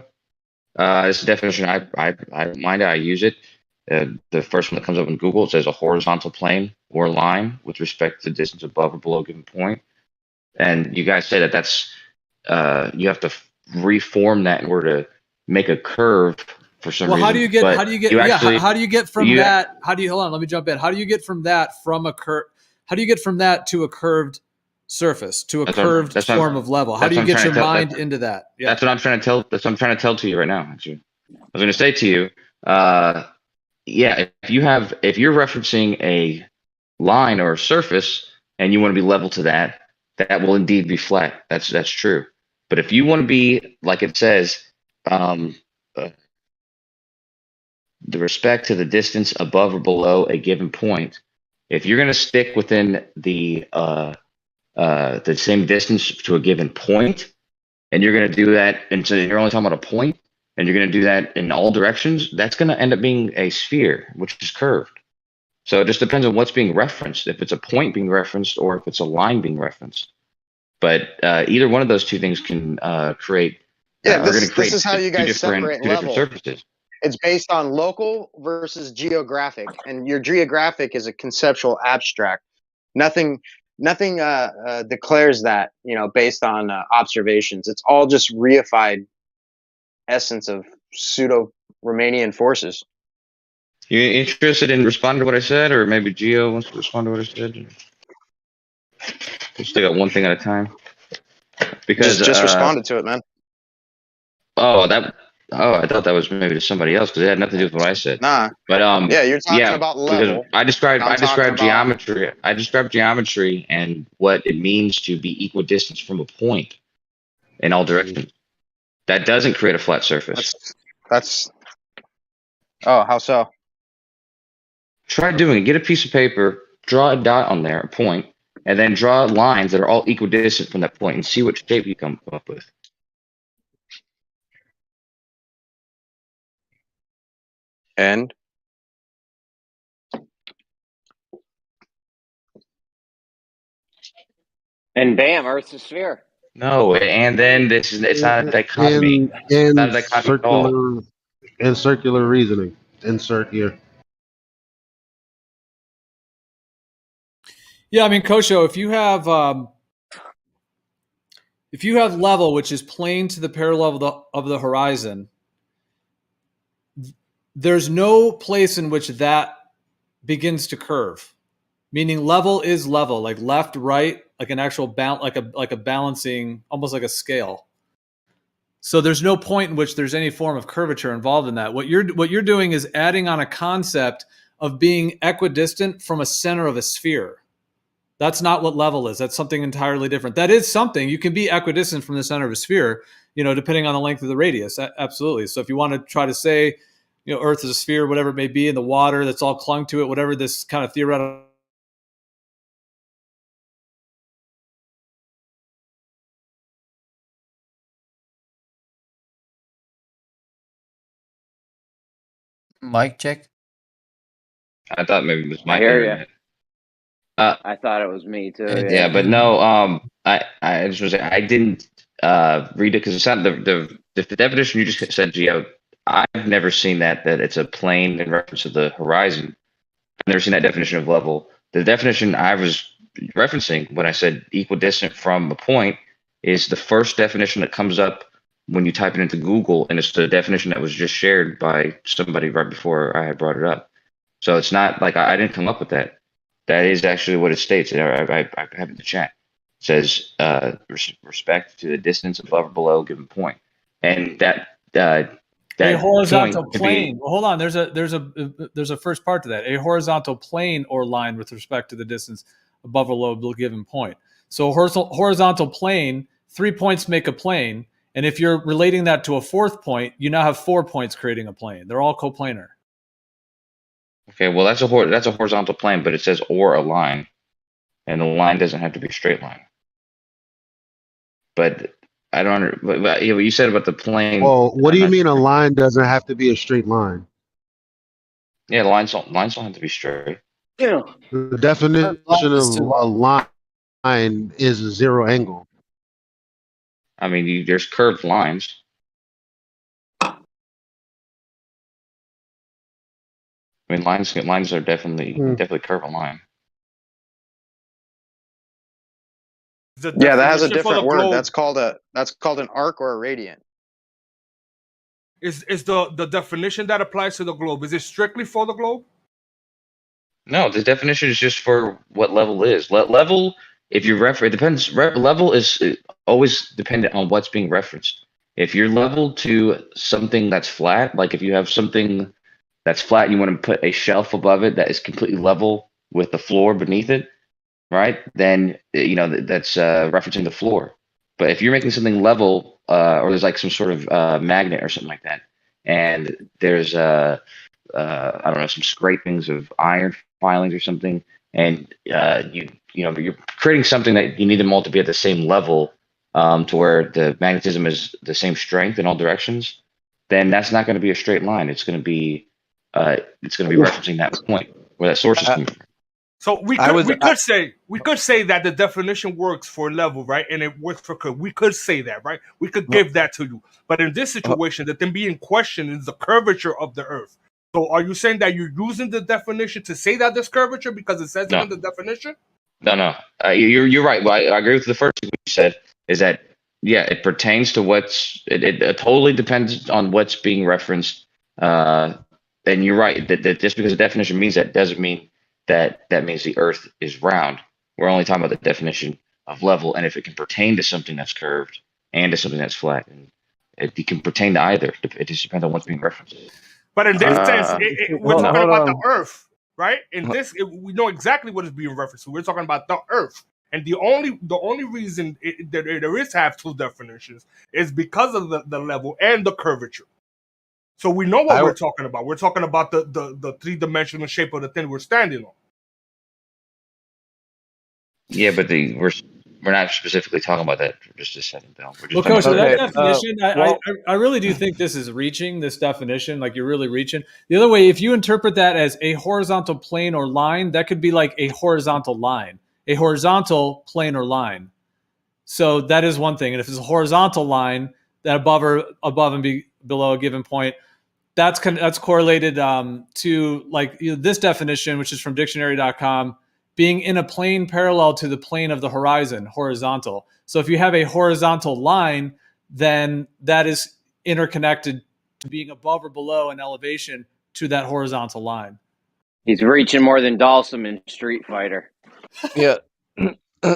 [SPEAKER 18] It's a definition I use it. The first one that comes up in Google, it says a horizontal plane or line with respect to the distance above or below a given point. And you guys say that's you have to reform that in order to make a curve for some reason.
[SPEAKER 9] How do you get from that? Hold on, let me jump in. How do you get from that to a curved surface, to a curved form of level? How do you get your mind into that? Yeah.
[SPEAKER 18] That's what I'm trying to tell. That's what I'm trying to tell to you right now. Actually, I was going to say to you, if you're referencing a line or a surface and you want to be level to that will indeed be flat. That's true. But if you want to be, like it says, the respect to the distance above or below a given point, if you're going to stick within the same distance to a given point, and you're going to do that, and so you're only talking about a point, and you're going to do that in all directions, that's going to end up being a sphere, which is curved. So it just depends on what's being referenced, if it's a point being referenced or if it's a line being referenced. But either one of those two things can create.
[SPEAKER 12] This is how you guys separate
[SPEAKER 18] different surfaces.
[SPEAKER 12] It's based on local versus geographic, and your geographic is a conceptual abstract. Nothing declares that, based on observations. It's all just reified essence of pseudo Romanian forces.
[SPEAKER 18] You interested in responding to what I said, or maybe Gio wants to respond to what I said? Just take out one thing at a time. Because
[SPEAKER 12] just responded to it, man.
[SPEAKER 18] Oh, I thought that was maybe to somebody else because it had nothing to do with what I said.
[SPEAKER 12] Nah.
[SPEAKER 18] But
[SPEAKER 12] yeah, you're talking about level.
[SPEAKER 18] Because I described geometry. I described geometry and what it means to be equidistant from a point in all directions. That doesn't create a flat surface.
[SPEAKER 12] That's how so?
[SPEAKER 18] Try doing it. Get a piece of paper, draw a dot on there, a point, and then draw lines that are all equidistant from that point and see what shape you come up with.
[SPEAKER 12] And
[SPEAKER 4] bam, Earth's a sphere.
[SPEAKER 18] No, and then it's not a dichotomy. It's not a dichotomy at all.
[SPEAKER 19] And circular reasoning. Insert here.
[SPEAKER 9] Yeah, I mean, Kosho, if you have level, which is plane to the parallel of the horizon, there's no place in which that begins to curve. Meaning level is level, like left, right, like an actual like a balancing, almost like a scale. So there's no point in which there's any form of curvature involved in that. What you're doing is adding on a concept of being equidistant from a center of a sphere. That's not what level is. That's something entirely different. That is something. You can be equidistant from the center of a sphere, depending on the length of the radius. Absolutely. So if you want to try to say, Earth is a sphere, whatever it may be, in the water that's all clung to it, whatever this kind of theoretical.
[SPEAKER 14] Mic check.
[SPEAKER 18] I thought maybe it was my
[SPEAKER 4] internet.
[SPEAKER 18] I
[SPEAKER 4] thought it was me too.
[SPEAKER 18] Yeah, but no. I just was saying I didn't read it because it's not the definition you just said, Gio. I've never seen that it's a plane in reference to the horizon. I've never seen that definition of level. The definition I was referencing when I said equidistant from a point is the first definition that comes up when you type it into Google, and it's the definition that was just shared by somebody right before I had brought it up. So it's not like I didn't come up with that. That is actually what it states. I have it in the chat. It says respect to the distance above or below a given point, and that
[SPEAKER 9] a horizontal plane. Well, hold on. There's a first part to that. A horizontal plane or line with respect to the distance above or below a given point. So horizontal plane, 3 points make a plane, and if you're relating that to a fourth point, you now have 4 points creating a plane. They're all coplanar.
[SPEAKER 18] Okay, well that's a horizontal plane, but it says or a line, and the line doesn't have to be a straight line. But I don't. But you said about the plane.
[SPEAKER 19] Well, what do you mean a line doesn't have to be a straight line?
[SPEAKER 18] Yeah, lines don't have to be straight.
[SPEAKER 4] Yeah.
[SPEAKER 19] The definition of a line is a zero angle.
[SPEAKER 18] I mean, there's curved lines. I mean, lines are definitely curve a line.
[SPEAKER 12] Yeah, that has a different word. That's called an arc or a radian.
[SPEAKER 6] Is the definition that applies to the globe? Is it strictly for the globe?
[SPEAKER 18] No, the definition is just for what level is. Level, if you it depends. Level is always dependent on what's being referenced. If you're level to something that's flat, like if you have something that's flat, and you want to put a shelf above it that is completely level with the floor beneath it, right? Then that's referencing the floor. But if you're making something level, or there's like some sort of magnet or something like that, and there's I don't know, some scrapings of iron filings or something, and you're creating something that you need them all to be at the same level, to where the magnetism is the same strength in all directions, then that's not going to be a straight line. It's going to be referencing that point where that source is coming from.
[SPEAKER 6] So we could say that the definition works for level, right? And it works for curve. We could say that, right? We could give that to you. But in this situation, the thing being questioned is the curvature of the Earth. So are you saying that you're using the definition to say that there's curvature because it says it in the definition?
[SPEAKER 18] No. You're right. Well, I agree with the first thing you said. Is that it pertains to it totally depends on what's being referenced. And you're right that just because the definition means that doesn't mean that means the Earth is round. We're only talking about the definition of level, and if it can pertain to something that's curved and to something that's flat, and it can pertain to either. It just depends on what's being referenced.
[SPEAKER 6] But in this sense, we're talking about the Earth, right? In this, we know exactly what is being referenced to. We're talking about the Earth, and the only reason that there is have two definitions is because of the level and the curvature. So we know what we're talking about. We're talking about the 3-dimensional shape of the thing we're standing on.
[SPEAKER 18] Yeah, but we're not specifically talking about that for just a second, though.
[SPEAKER 9] Well, Coach, that definition, I really do think this is reaching this definition. Like you're really reaching. The other way, if you interpret that as a horizontal plane or line, that could be like a horizontal line, a horizontal plane or line. So that is one thing. And if it's a horizontal line that above and below a given point, that's correlated to like this definition, which is from dictionary.com, being in a plane parallel to the plane of the horizon, horizontal. So if you have a horizontal line, then that is interconnected to being above or below an elevation to that horizontal line.
[SPEAKER 4] He's reaching more than Dalsum in Street Fighter.
[SPEAKER 20] Yeah.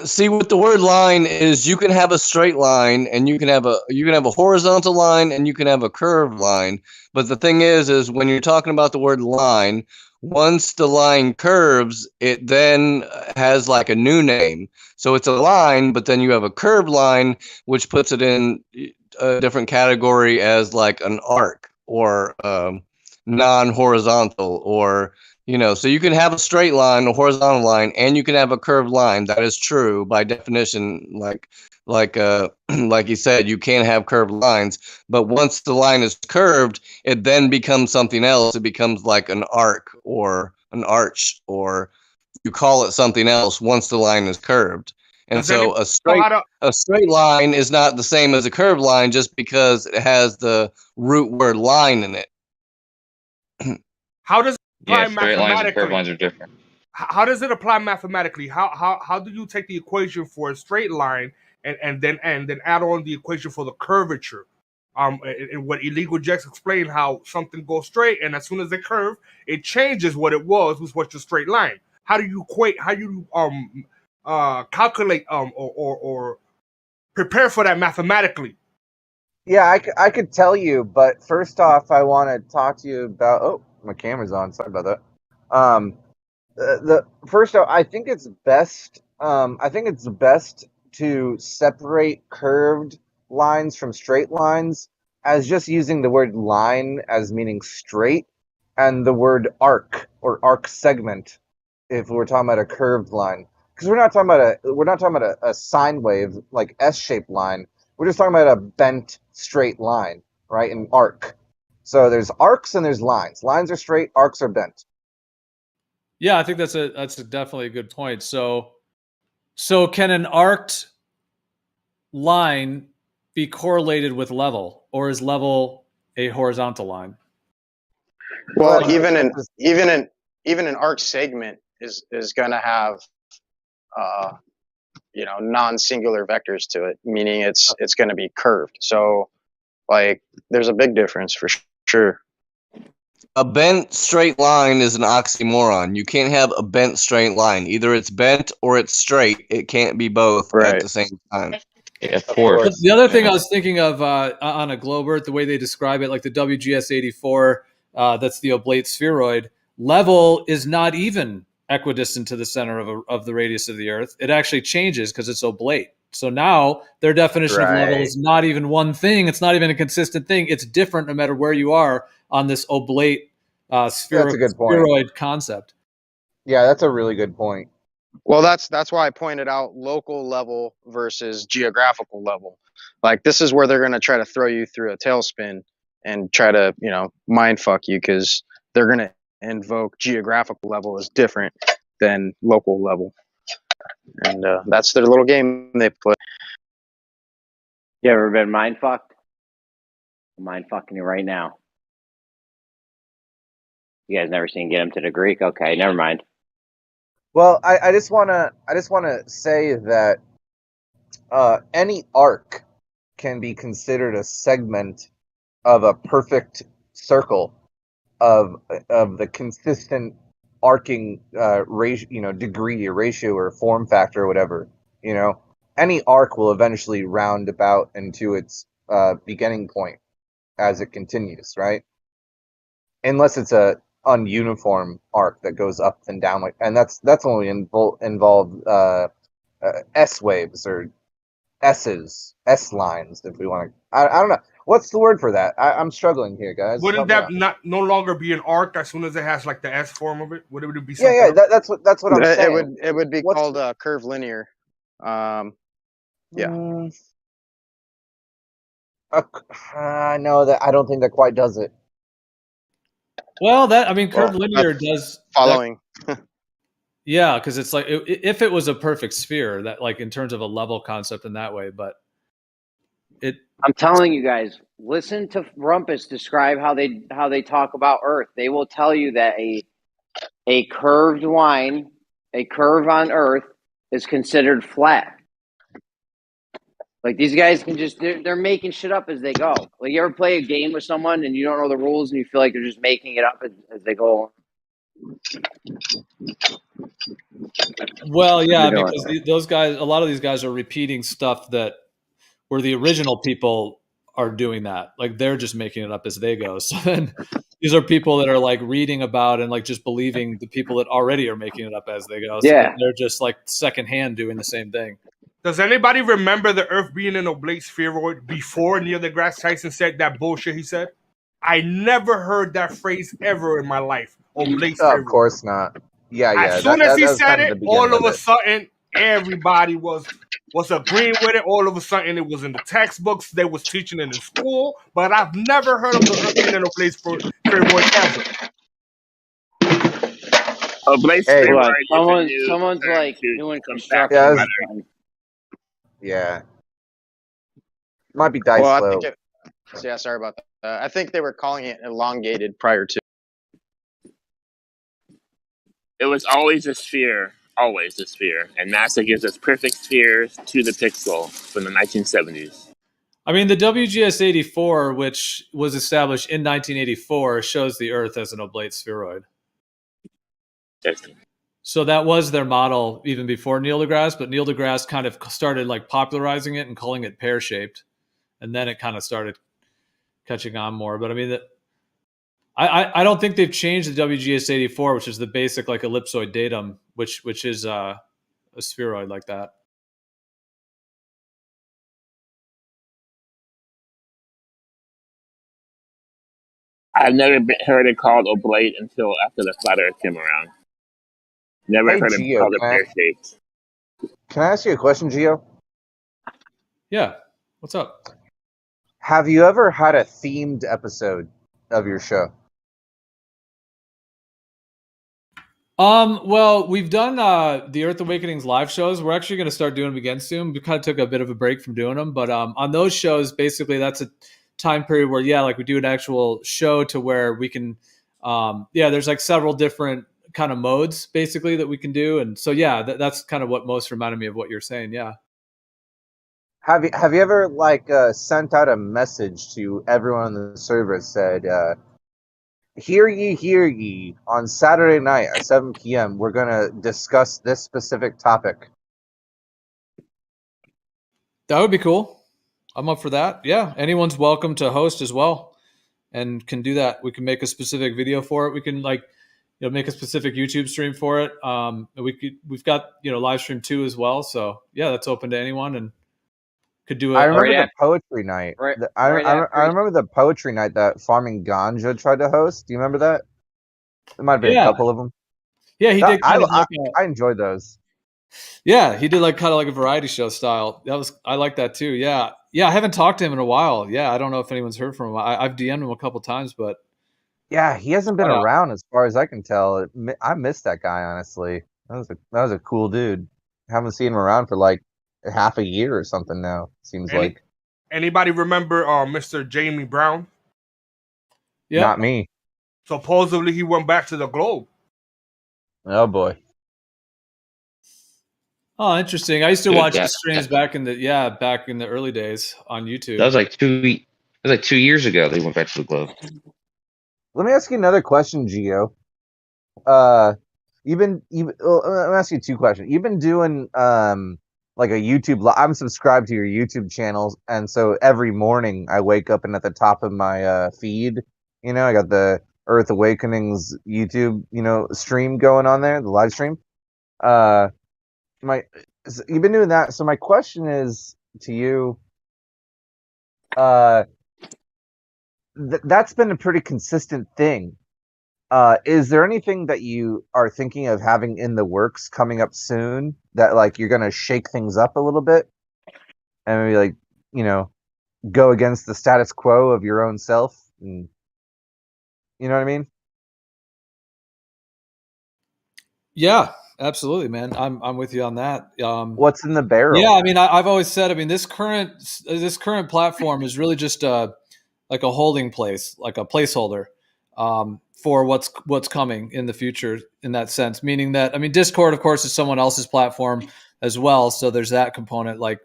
[SPEAKER 20] See, with the word line is you can have a straight line and you can have a horizontal line and you can have a curved line. But the thing is when you're talking about the word line, once the line curves, it then has like a new name. So it's a line, but then you have a curved line, which puts it in a different category as like an arc or non-horizontal or so you can have a straight line, a horizontal line, and you can have a curved line. That is true by definition. Like you said, you can't have curved lines. But once the line is curved, it then becomes something else. It becomes like an arc or an arch, or you call it something else once the line is curved. And so a straight line is not the same as a curved line just because it has the root word line in it.
[SPEAKER 6] How does
[SPEAKER 18] straight lines and curved lines are different.
[SPEAKER 6] How does it apply mathematically? How do you take the equation for a straight line and then add on the equation for the curvature? And what Illegal Jex explained, how something goes straight and as soon as it curve, it changes what it was what's the straight line. How do you calculate or prepare for that mathematically?
[SPEAKER 21] Yeah, I could tell you, but first off, I want to talk to you about. Oh, my camera's on. Sorry about that. First off, I think it's best. I think it's best to separate curved lines from straight lines as just using the word line as meaning straight, and the word arc or arc segment if we're talking about a curved line. Because we're not talking about a sine wave like S-shaped line. We're just talking about a bent straight line, right? An arc. So there's arcs and there's lines. Lines are straight, arcs are bent.
[SPEAKER 9] Yeah, I think that's definitely a good point. So can an arced line be correlated with level, or is level a horizontal line?
[SPEAKER 12] Well, even an arc segment is going to have non-singular vectors to it, meaning it's going to be curved. So like there's a big difference for sure.
[SPEAKER 20] A bent straight line is an oxymoron. You can't have a bent straight line. Either it's bent or it's straight. It can't be both at the same time.
[SPEAKER 18] Yeah, of course.
[SPEAKER 9] The other thing I was thinking of on a globe Earth, the way they describe it, like the WGS-84, that's the oblate spheroid, level is not even equidistant to the center of the radius of the Earth. It actually changes because it's oblate. So now their definition of level is not even one thing. It's not even a consistent thing. It's different no matter where you are on this oblate spheroid concept.
[SPEAKER 21] Yeah, that's a really good point.
[SPEAKER 12] Well, that's why I pointed out local level versus geographical level. Like this is where they're going to try to throw you through a tailspin and try to, mind fuck you because they're going to invoke geographical level as different than local level. And that's their little game they play.
[SPEAKER 4] You ever been mind fucked? I'm mind fucking you right now. You guys never seen Get Him to the Greek? Okay, never mind.
[SPEAKER 21] Well, I just wanna say that any arc can be considered a segment of a perfect circle of the consistent arcing ratio, degree or ratio or form factor or whatever. Any arc will eventually round about into its beginning point as it continues, right? Unless it's a ununiform arc that goes up and down, and that's only involved S waves or S lines, if we want to. I don't know. What's the word for that? I'm struggling here, guys.
[SPEAKER 6] Wouldn't that no longer be an arc as soon as it has like the S form of it? Would it be
[SPEAKER 21] something? Yeah, that's what I'm saying.
[SPEAKER 12] It would be called curve linear. Yeah.
[SPEAKER 21] No, that I don't think that quite does it.
[SPEAKER 9] Well, curved linear does
[SPEAKER 12] following.
[SPEAKER 9] Yeah, because it's like if it was a perfect sphere, that like in terms of a level concept in that way, but
[SPEAKER 4] I'm telling you guys, listen to Rumpus describe how they talk about Earth. They will tell you that a curved line, a curve on Earth, is considered flat. Like these guys can they're making shit up as they go. Like you ever play a game with someone and you don't know the rules and you feel like they're just making it up as they go.
[SPEAKER 9] Well, yeah, because those guys, a lot of these guys are repeating stuff that where the original people are doing that. Like they're just making it up as they go. So then these are people that are like reading about and like just believing the people that already are making it up as they go. So
[SPEAKER 4] yeah.
[SPEAKER 9] They're just like secondhand doing the same thing.
[SPEAKER 6] Does anybody remember the Earth being an oblate spheroid before Neil deGrasse Tyson said that bullshit he said? I never heard that phrase ever in my life. Oblate spheroid.
[SPEAKER 21] Of course not. Yeah.
[SPEAKER 6] As soon as he said it, all of a sudden, everybody was agreeing with it. All of a sudden, it was in the textbooks. They was teaching it in school. But I've never heard of the Earth being an oblate spheroid ever.
[SPEAKER 10] Oblate spheroid.
[SPEAKER 4] Someone's like doing construction.
[SPEAKER 21] Yeah. Might be dice flow.
[SPEAKER 12] Yeah, sorry about that. I think they were calling it elongated prior to.
[SPEAKER 10] It was always a sphere. Always a sphere. And NASA gives us perfect spheres to the pixel from the 1970s.
[SPEAKER 9] I mean, the WGS-84, which was established in 1984, shows the Earth as an oblate spheroid. So that was their model even before Neil deGrasse, but Neil deGrasse kind of started like popularizing it and calling it pear-shaped. And then it kind of started catching on more. But I mean, I don't think they've changed the WGS-84, which is the basic like ellipsoid datum, which is a spheroid like that.
[SPEAKER 10] I've never heard it called oblate until after the flat Earth came around. Never heard it called a pear-shaped.
[SPEAKER 21] Can I ask you a question, Gio?
[SPEAKER 9] Yeah. What's up?
[SPEAKER 21] Have you ever had a themed episode of your show?
[SPEAKER 9] Well, we've done the Earth Awakenings live shows. We're actually going to start doing them again soon. We kind of took a bit of a break from doing them, but on those shows, basically that's a time period where, like we do an actual show to where we can, there's like several different kind of modes basically that we can do. And so, that's kind of what most reminded me of what you're saying. Yeah.
[SPEAKER 21] Have you ever like sent out a message to everyone on the server that said, hear ye, on Saturday night at 7 p.m. we're going to discuss this specific topic?
[SPEAKER 9] That would be cool. I'm up for that. Yeah, anyone's welcome to host as well and can do that. We can make a specific video for it. We can make a specific YouTube stream for it. We've got, live stream 2 as well. So yeah, that's open to anyone and could do it.
[SPEAKER 21] I remember the poetry night. I remember the poetry night that Farming Ganja tried to host. Do you remember that? There might have been a couple of them.
[SPEAKER 9] Yeah, he did.
[SPEAKER 21] I enjoyed those.
[SPEAKER 9] Yeah, he did kind of like a variety show style. I like that too. Yeah. I haven't talked to him in a while. Yeah, I don't know if anyone's heard from him. I've DM'd him a couple times, but
[SPEAKER 21] yeah, he hasn't been around as far as I can tell. I miss that guy, honestly. That was a cool dude. Haven't seen him around for like half a year or something now. Seems like.
[SPEAKER 6] Anybody remember Mr. Jamie Brown?
[SPEAKER 21] Yeah. Not me.
[SPEAKER 6] Supposedly he went back to the globe.
[SPEAKER 21] Oh boy.
[SPEAKER 9] Oh, interesting. I used to watch the streams back in the early days on YouTube.
[SPEAKER 18] That was like 2 years ago. They went back to the globe.
[SPEAKER 21] Let me ask you another question, Gio. Let me ask you two questions. You've been doing like a YouTube. I'm subscribed to your YouTube channels, and so every morning I wake up and at the top of my feed, I got the Earth Awakenings YouTube, stream going on there, the live stream. You've been doing that. So my question is to you. That's been a pretty consistent thing. Is there anything that you are thinking of having in the works coming up soon that like you're gonna shake things up a little bit and maybe like go against the status quo of your own self? And, you know what I mean?
[SPEAKER 9] Yeah, absolutely, man. I'm with you on that.
[SPEAKER 21] What's in the barrel?
[SPEAKER 9] Yeah, I mean, I've always said, I mean, this current platform is really just like a holding place, like a placeholder for what's coming in the future in that sense. Meaning that, I mean, Discord, of course, is someone else's platform as well, so there's that component. Like,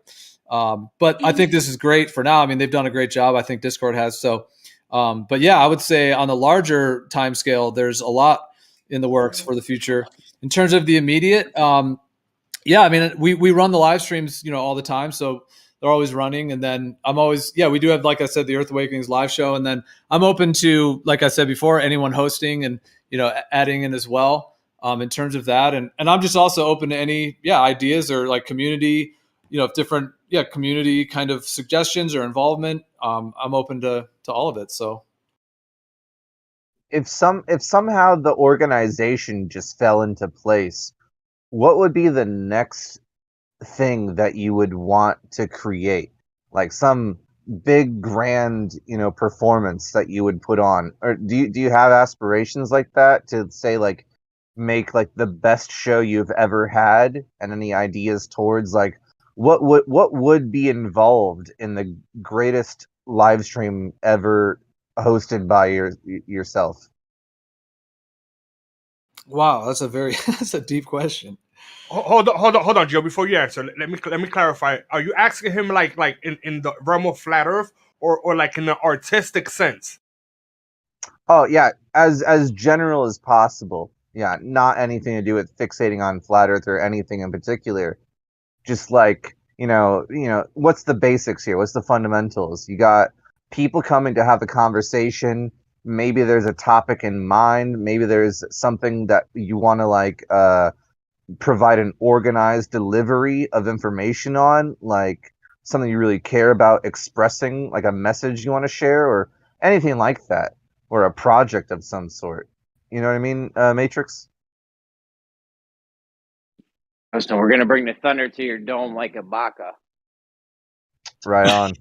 [SPEAKER 9] but I think this is great for now. I mean, they've done a great job. I think Discord has. So, but yeah, I would say on the larger time scale, there's a lot in the works for the future. In terms of the immediate, yeah, I mean, we run the live streams, all the time. So they're always running. And then we do have, like I said, the Earth Awakenings live show. And then I'm open to, like I said before, anyone hosting and, adding in as well in terms of that. And I'm just also open to any, ideas or like community, different, community kind of suggestions or involvement. I'm open to all of it. So.
[SPEAKER 21] If somehow the organization just fell into place, what would be the next thing that you would want to create? Like some big grand, performance that you would put on? Or do you have aspirations like that to say like make like the best show you've ever had, and any ideas towards like what would be involved in the greatest live stream ever hosted by yourself?
[SPEAKER 9] Wow, that's a deep question.
[SPEAKER 6] Hold on, Joe. Before you answer, let me clarify. Are you asking him like in the realm of flat Earth, or like in the artistic sense?
[SPEAKER 21] Oh yeah, as general as possible. Yeah, not anything to do with fixating on flat Earth or anything in particular. Just like what's the basics here? What's the fundamentals? You got people coming to have a conversation. Maybe there's a topic in mind. Maybe there's something that you want to like provide an organized delivery of information on, like something you really care about expressing, like a message you want to share or anything like that, or a project of some sort. You know what I mean, Matrix?
[SPEAKER 4] So we're going to bring the thunder to your dome like a baka.
[SPEAKER 21] Right on.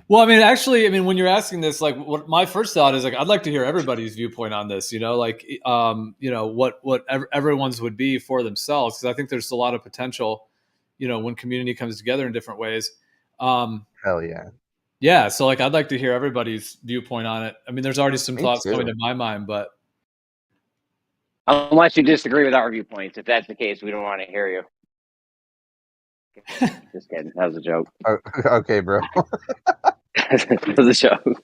[SPEAKER 9] Well, I mean, actually, when you're asking this, like, what my first thought is, like, I'd like to hear everybody's viewpoint on this. What everyone's would be for themselves, because I think there's a lot of potential, when community comes together in different ways.
[SPEAKER 21] Hell yeah.
[SPEAKER 9] Yeah, so like, I'd like to hear everybody's viewpoint on it. I mean, there's already some thoughts coming to my mind, but
[SPEAKER 4] unless you disagree with our viewpoints, if that's the case, we don't want to hear you. Just kidding. That was a joke.
[SPEAKER 21] Okay, bro.
[SPEAKER 4] That was a joke.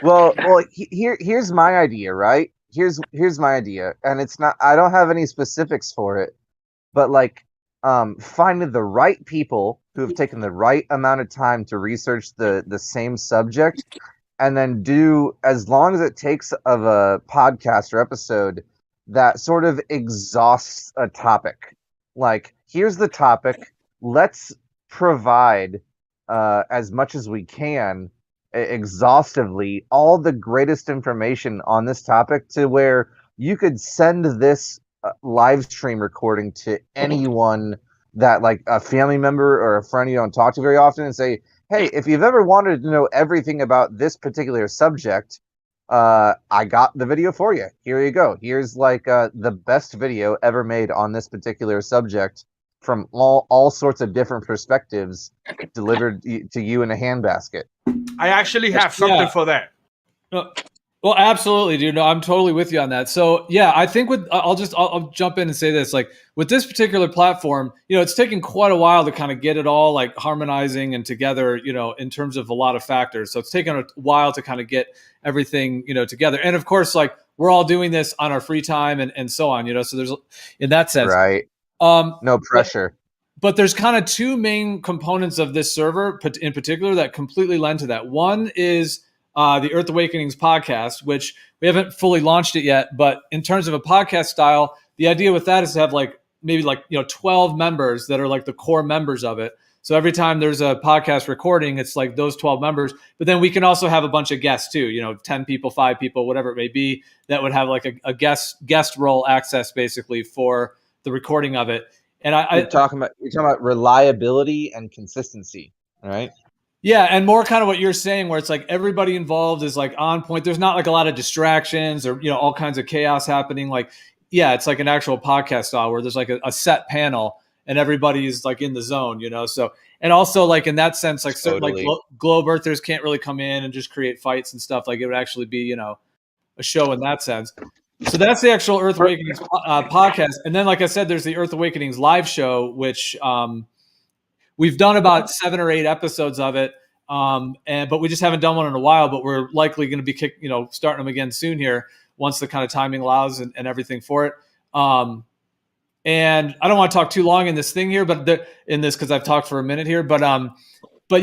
[SPEAKER 21] Well, here's my idea, right? Here's my idea, and it's not. I don't have any specifics for it, but like, finding the right people who have taken the right amount of time to research the same subject, and then do as long as it takes of a podcast or episode that sort of exhausts a topic. Like, here's the topic. Let's provide as much as we can, exhaustively, all the greatest information on this topic, to where you could send this live stream recording to anyone that, like, a family member or a friend you don't talk to very often, and say, hey, if you've ever wanted to know everything about this particular subject, I got the video for you. Here you go. Here's like the best video ever made on this particular subject, from all sorts of different perspectives, delivered to you in a handbasket.
[SPEAKER 6] I actually have something for that.
[SPEAKER 9] Well, Well, absolutely, dude. No, I'm totally with you on that. So yeah, I think I'll jump in and say this, like with this particular platform, it's taken quite a while to kind of get it all like harmonizing and together, in terms of a lot of factors. So it's taken a while to kind of get everything, together. And of course, like we're all doing this on our free time and so on, so there's in that sense.
[SPEAKER 21] Right. No pressure.
[SPEAKER 9] But there's kind of two main components of this server in particular that completely lend to that. One is the Earth Awakenings podcast, which we haven't fully launched it yet. But in terms of a podcast style, the idea with that is to have maybe 12 members that are like the core members of it. So every time there's a podcast recording, it's like those 12 members. But then we can also have a bunch of guests too, 10 people, 5 people, whatever it may be, that would have like a guest role access basically for the recording of it. And you're
[SPEAKER 21] talking about reliability and consistency, right?
[SPEAKER 9] Yeah, and more kind of what you're saying, where it's like everybody involved is like on point. There's not like a lot of distractions or all kinds of chaos happening. Like, yeah, it's like an actual podcast style where there's like a set panel and everybody is like in the zone, So, and also like in that sense, like certain like globe earthers can't really come in and just create fights and stuff. Like it would actually be a show in that sense. So that's the actual Earth Awakenings podcast. And then, like I said, there's the Earth Awakenings live show, which we've done about 7 or 8 episodes of it. But we just haven't done one in a while, but we're likely going to be starting them again soon here once the kind of timing allows and everything for it. And I don't want to talk too long in this thing here, because I've talked for a minute here, but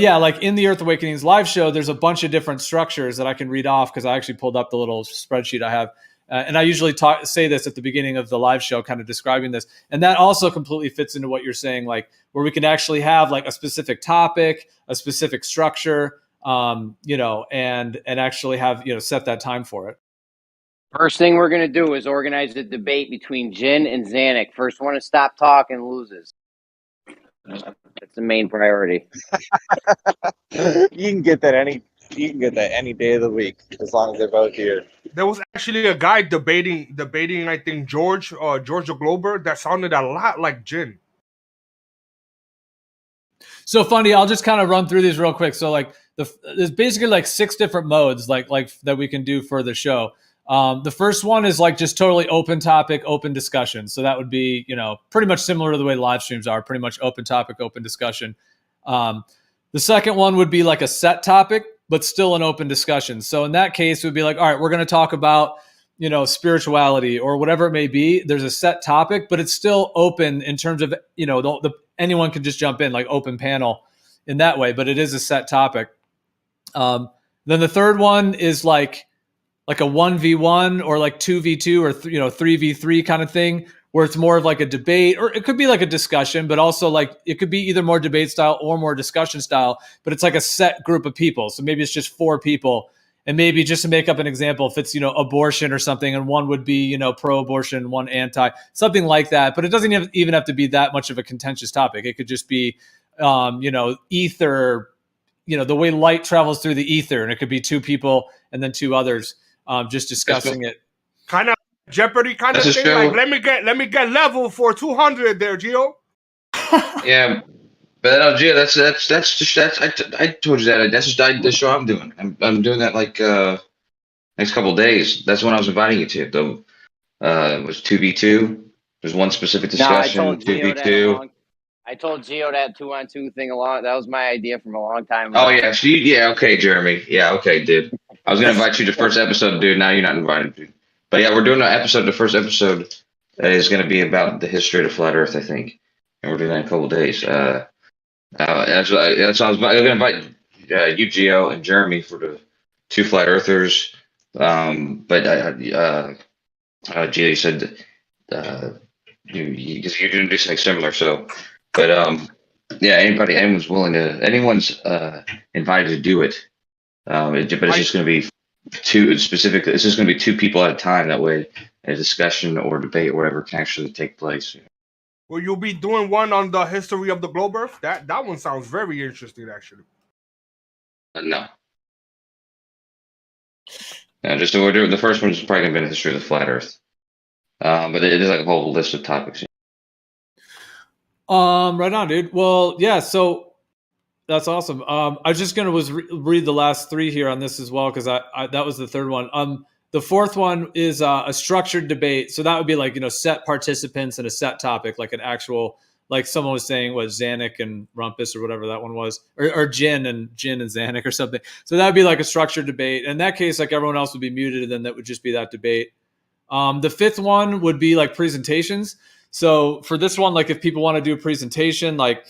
[SPEAKER 9] yeah, like in the Earth Awakenings live show, there's a bunch of different structures that I can read off because I actually pulled up the little spreadsheet I have. And I usually say this at the beginning of the live show, kind of describing this. And that also completely fits into what you're saying, like where we can actually have like a specific topic, a specific structure, and actually have, set that time for it.
[SPEAKER 4] First thing we're going to do is organize a debate between Jin and Zanuck. First one to stop talking loses. That's the main priority.
[SPEAKER 21] You can get that any day of the week as long as they're both here.
[SPEAKER 6] There was actually a guy debating. I think George the Glober that sounded a lot like Jin.
[SPEAKER 9] So funny. I'll just kind of run through these real quick. So like there's basically like 6 different modes like that we can do for the show. The first one is like just totally open topic, open discussion. So that would be pretty much similar to the way live streams are. Pretty much open topic, open discussion. The second one would be like a set topic, but still an open discussion. So in that case, it would be like, all right, we're going to talk about, spirituality or whatever it may be. There's a set topic, but it's still open in terms of, anyone can just jump in, like open panel in that way, but it is a set topic. Then the third one is like a 1v1 or like 2v2 or 3v3 kind of thing, where it's more of like a debate, or it could be like a discussion, but also like it could be either more debate style or more discussion style, but it's like a set group of people. So maybe it's just 4 people. And maybe just to make up an example, if it's, abortion or something, and one would be, pro-abortion, one anti, something like that. But it doesn't even have to be that much of a contentious topic. It could just be, ether, the way light travels through the ether. And it could be 2 people and then 2 others just discussing it.
[SPEAKER 6] Kind of Jeopardy kind of thing. Like, let me get level for 200 there, Gio.
[SPEAKER 18] Yeah, but Gio, I told you that. That's just the show I'm doing. I'm doing that like next couple of days. That's when I was inviting you to. Though it was 2v2. There's one specific discussion. 2v2.
[SPEAKER 4] I told Gio that 2-on-2 thing that was my idea from a long time ago.
[SPEAKER 18] Oh yeah, okay, Jeremy. Yeah, okay, dude. I was gonna invite you to the first episode, dude. Now you're not invited, dude. But yeah, we're doing an episode. The first episode is going to be about the history of the flat Earth, I think, and we're doing that in a couple of days. That's why I was going to invite you, Gio, and Jeremy for the 2 flat Earthers. But Gio said you're going to do something similar. So, but yeah, anyone's willing to, anyone's invited to do it. But it's just going to be 2 specific. It's just going to be 2 people at a time. That way, a discussion or debate or whatever can actually take place.
[SPEAKER 6] Will you be doing one on the history of the globe Earth? That one sounds very interesting, actually.
[SPEAKER 18] No. Just we're doing the first one is probably going to be the history of the flat Earth. But it is like a whole list of topics.
[SPEAKER 9] Right on, dude. Well, yeah. So. That's awesome. I was just going to read the last 3 here on this as well, because I that was the third one. The fourth one is a structured debate. So that would be like, set participants and a set topic, like an actual, like someone was saying, what, Zanuck and Rumpus or whatever that one was, or Jin and Zanuck or something. So that would be like a structured debate. In that case, like everyone else would be muted, and then that would just be that debate. The fifth one would be like presentations. So for this one, like if people want to do a presentation, like,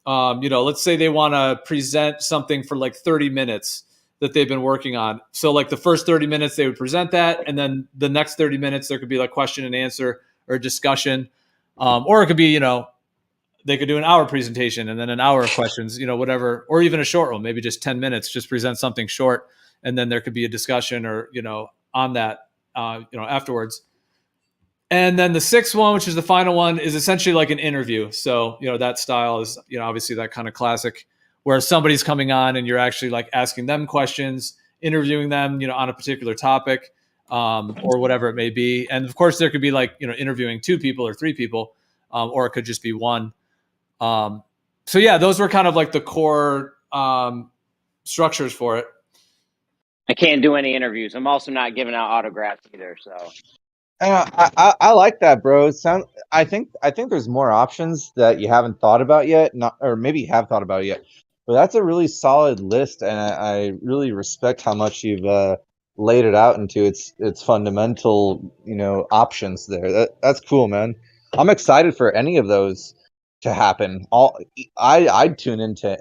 [SPEAKER 9] let's say they want to present something for like 30 minutes that they've been working on. So like the first 30 minutes they would present that, and then the next 30 minutes there could be like question and answer or discussion, or it could be they could do an hour presentation and then an hour of questions, whatever, or even a short one, maybe just 10 minutes, just present something short, and then there could be a discussion or on that afterwards. And then the sixth one, which is the final one, is essentially like an interview. So that style is obviously that kind of classic, where somebody's coming on and you're actually like asking them questions, interviewing them, on a particular topic, or whatever it may be. And of course there could be like, interviewing 2 people or 3 people, or it could just be one. So yeah, those were kind of like the core, structures for it.
[SPEAKER 4] I can't do any interviews. I'm also not giving out autographs either. So
[SPEAKER 21] I like that, bro. I think there's more options that you haven't thought about yet, or maybe you have thought about it yet. But that's a really solid list, and I really respect how much you've laid it out into its fundamental, options there. That's cool, man. I'm excited for any of those to happen. I'd tune into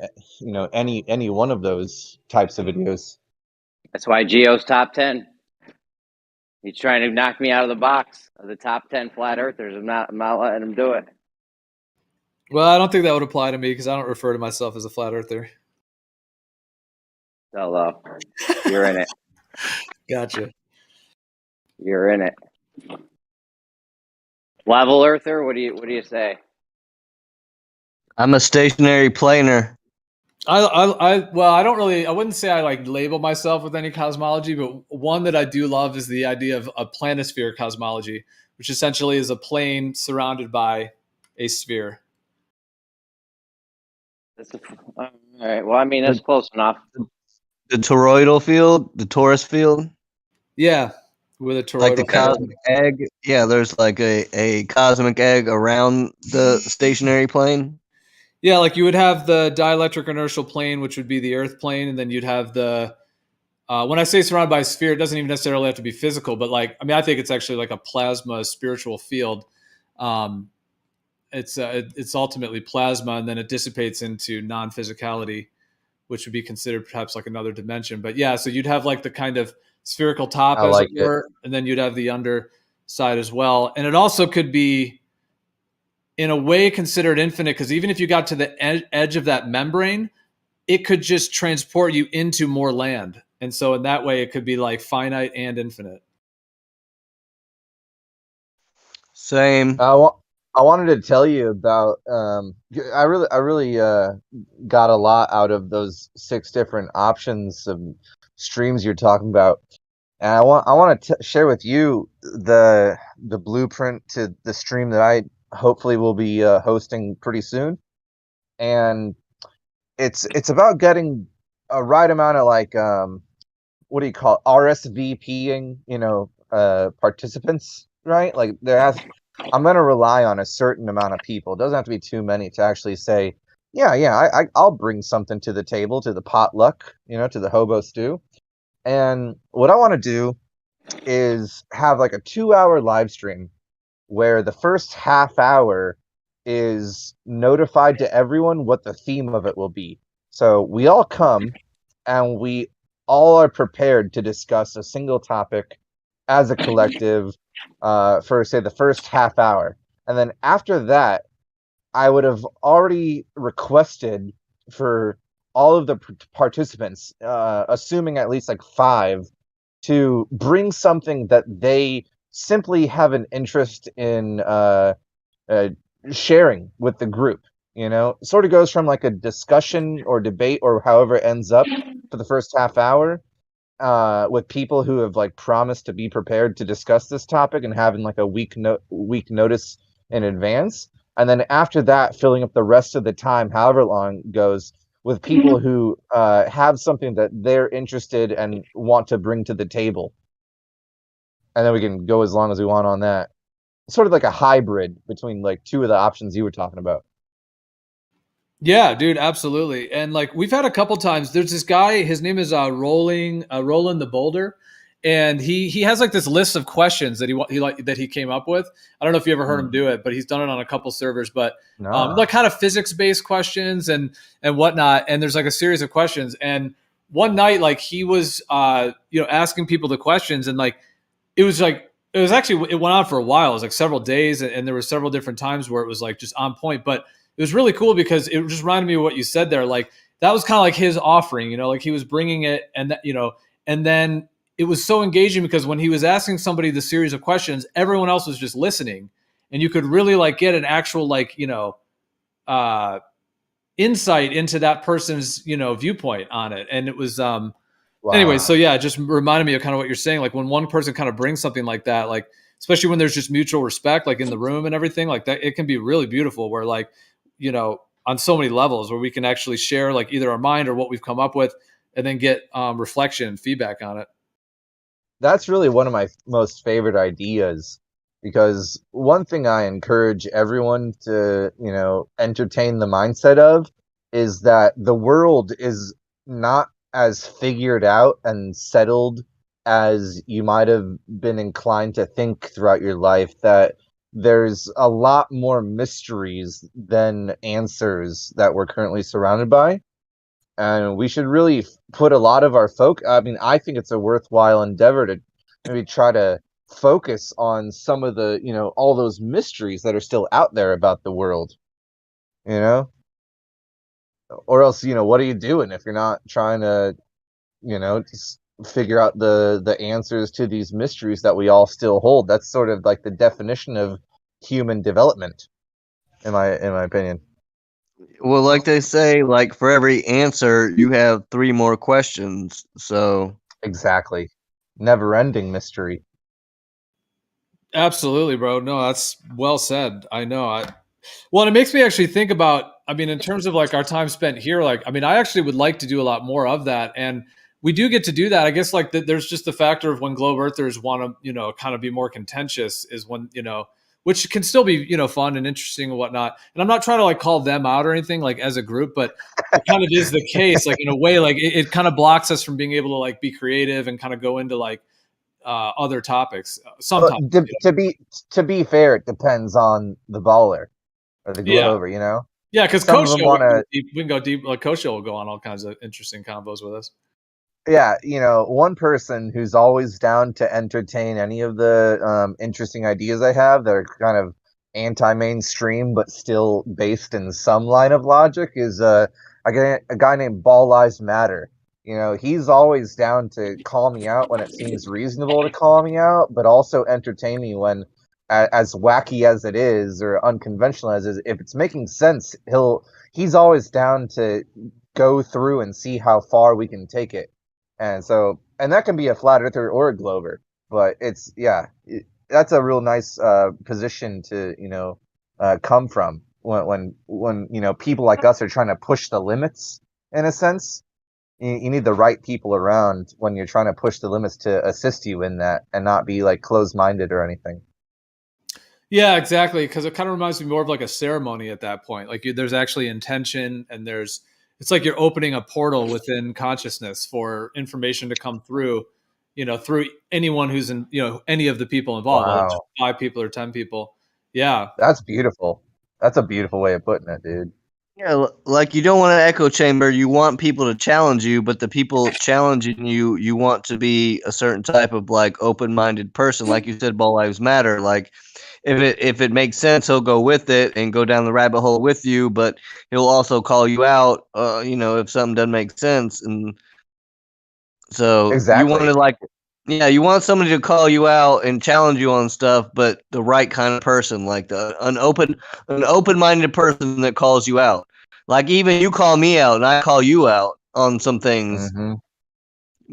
[SPEAKER 21] any one of those types of videos.
[SPEAKER 4] that's why Geo's top 10. He's trying to knock me out of the box of the top 10 flat earthers. I'm not letting him do it.
[SPEAKER 9] Well, I don't think that would apply to me because I don't refer to myself as a flat earther.
[SPEAKER 4] Hello. You're in it.
[SPEAKER 9] Gotcha.
[SPEAKER 4] You're in it. Level earther, what do you say?
[SPEAKER 20] I'm a stationary planer.
[SPEAKER 9] I wouldn't say I like label myself with any cosmology, but one that I do love is the idea of a planisphere cosmology, which essentially is a plane surrounded by a sphere.
[SPEAKER 4] All right. Well, I mean, that's close enough.
[SPEAKER 20] The toroidal field, the torus field.
[SPEAKER 9] Yeah, with a toroidal
[SPEAKER 20] like the cosmic egg. Yeah, there's like a cosmic egg around the stationary plane.
[SPEAKER 9] Yeah, like you would have the dielectric inertial plane, which would be the Earth plane, and then you'd have the. When I say surrounded by a sphere, it doesn't even necessarily have to be physical, but I think it's actually like a plasma spiritual field. It's ultimately plasma, and then it dissipates into non-physicality, which would be considered perhaps like another dimension. But yeah, so you'd have like the kind of spherical top, as it were, and then you'd have the underside as well. And it also could be, in a way, considered infinite, because even if you got to the edge of that membrane, it could just transport you into more land. And so in that way, it could be like finite and infinite.
[SPEAKER 21] Same. I wanted to tell you about. I really got a lot out of those 6 different options of streams you're talking about, and I want to share with you the blueprint to the stream that I hopefully will be hosting pretty soon. And it's about getting a right amount of like what do you call it? RSVPing, participants, right? Like I'm going to rely on a certain amount of people. It doesn't have to be too many to actually say, I'll bring something to the table, to the potluck, to the hobo stew. And what I want to do is have like a 2-hour live stream where the first half hour is notified to everyone what the theme of it will be. So we all come and we all are prepared to discuss a single topic as a collective for, say, the first half hour. And then after that, I would have already requested for all of the participants, assuming at least like 5, to bring something that they simply have an interest in sharing with the group. It sort of goes from like a discussion or debate or however it ends up for the first half hour, with people who have like promised to be prepared to discuss this topic and having like a week notice in advance. And then after that, filling up the rest of the time, however long it goes, with people who have something that they're interested and want to bring to the table. and then we can go as long as we want on that. Sort of like a hybrid between like two of the options you were talking about.
[SPEAKER 9] Yeah, dude, absolutely. And like we've had a couple times. There's this guy. His name is Roland the Boulder, and he has like this list of questions that he came up with. I don't know if you ever heard him do it, but he's done it on a couple servers. But like kind of physics based questions and whatnot. And there's like a series of questions. And one night, like he was asking people the questions, and like it was actually it went on for a while. It was like several days, and there were several different times where it was like just on point. But it was really cool because it just reminded me of what you said there. Like that was kind of like his offering, like he was bringing it, and that, and then it was so engaging because when he was asking somebody the series of questions, everyone else was just listening, and you could really like get an actual like insight into that person's viewpoint on it. And it was anyway, so yeah, it just reminded me of kind of what you're saying. Like when one person kind of brings something like that, like especially when there's just mutual respect, like in the room and everything like that, it can be really beautiful where like, on so many levels where we can actually share like either our mind or what we've come up with and then get reflection and feedback on it.
[SPEAKER 21] That's really one of my most favorite ideas, because one thing I encourage everyone to, entertain the mindset of is that the world is not as figured out and settled as you might have been inclined to think throughout your life, that there's a lot more mysteries than answers that we're currently surrounded by. And we should really put a lot of our focus. I mean, I think it's a worthwhile endeavor to maybe try to focus on some of the, all those mysteries that are still out there about the world, or else, what are you doing if you're not trying to, just figure out the answers to these mysteries that we all still hold? That's sort of like the definition of human development, in my opinion.
[SPEAKER 20] Well, like they say, like for every answer you have 3 more questions. So
[SPEAKER 21] exactly, never-ending mystery.
[SPEAKER 9] Absolutely, bro. No, that's well said. I know. Well, it makes me actually think about, I mean, in terms of like our time spent here, like, I mean, I actually would like to do a lot more of that. And we do get to do that. I guess like there's just the factor of when globe earthers want to, kind of be more contentious is when, which can still be, fun and interesting and whatnot. And I'm not trying to like call them out or anything like as a group, but it kind of is the case, like in a way, like it kind of blocks us from being able to like be creative and kind of go into like other topics sometimes.
[SPEAKER 21] To be fair, it depends on the baller or the glober,
[SPEAKER 9] Yeah, because Kosho, we can go deep. Like Kosho will go on all kinds of interesting combos with us.
[SPEAKER 21] Yeah, one person who's always down to entertain any of the interesting ideas I have that are kind of anti-mainstream but still based in some line of logic is a guy named Ball Lives Matter. He's always down to call me out when it seems reasonable to call me out, but also entertain me when, as wacky as it is or unconventional as it is, if it's making sense, he's always down to go through and see how far we can take it. And that can be a flat earther or a glober, but that's a real nice position to come from when people like us are trying to push the limits in a sense. You need the right people around when you're trying to push the limits to assist you in that and not be like closed-minded or anything.
[SPEAKER 9] Yeah, exactly. Because it kind of reminds me more of like a ceremony at that point. Like there's actually intention, and it's like you're opening a portal within consciousness for information to come through, through anyone who's in, any of the people involved, whether it's 5 people or 10 people. Yeah.
[SPEAKER 21] That's beautiful. That's a beautiful way of putting it, dude.
[SPEAKER 20] Yeah, like you don't want an echo chamber. You want people to challenge you, but the people challenging you want to be a certain type of like open-minded person. Like you said, Ball Lives Matter. Like if it makes sense, he'll go with it and go down the rabbit hole with you. But he'll also call you out, if something doesn't make sense. And so you want to like, you want somebody to call you out and challenge you on stuff, but the right kind of person, like an open-minded person that calls you out. Like even you call me out and I call you out on some things,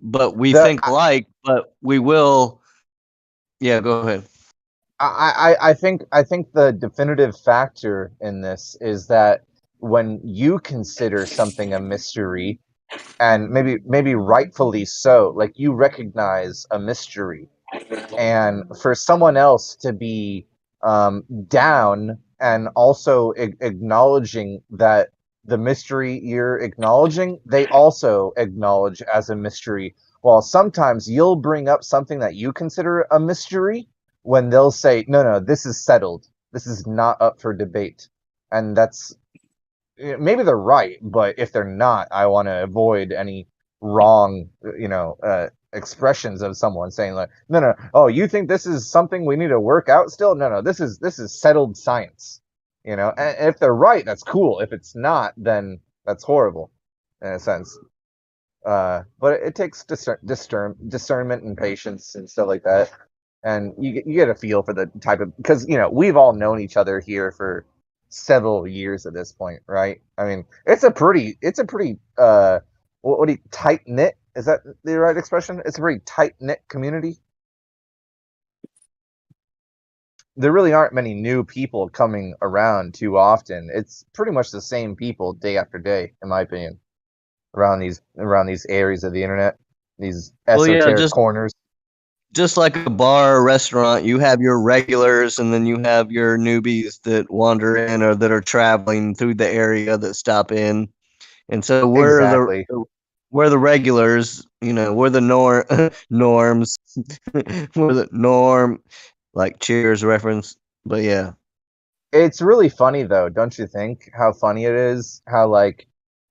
[SPEAKER 20] but we think alike, but we will. Yeah, go ahead.
[SPEAKER 21] I think the definitive factor in this is that when you consider something a mystery, and maybe rightfully so, like you recognize a mystery, And for someone else to be down and also acknowledging that the mystery you're acknowledging, they also acknowledge as a mystery. While sometimes you'll bring up something that you consider a mystery when they'll say, no, this is settled. This is not up for debate. And that's, maybe they're right, but if they're not, I want to avoid any wrong, expressions of someone saying like, no, oh, you think this is something we need to work out still? No, this is settled science. And if they're right, that's cool. If it's not, then that's horrible, in a sense. But it takes discernment and patience and stuff like that, and you get a feel for the type of, because we've all known each other here for several years at this point, right? I mean, it's a pretty what do you, tight knit? Is that the right expression? It's a pretty tight knit community. There really aren't many new people coming around too often. It's pretty much the same people day after day, in my opinion, around these areas of the internet, these esoteric corners.
[SPEAKER 20] Just like a bar or restaurant, you have your regulars and then you have your newbies that wander in or that are traveling through the area that stop in. And so we're the regulars, we're the norms. We're the norm, like Cheers reference. But yeah.
[SPEAKER 21] It's really funny though, don't you think? How funny it is how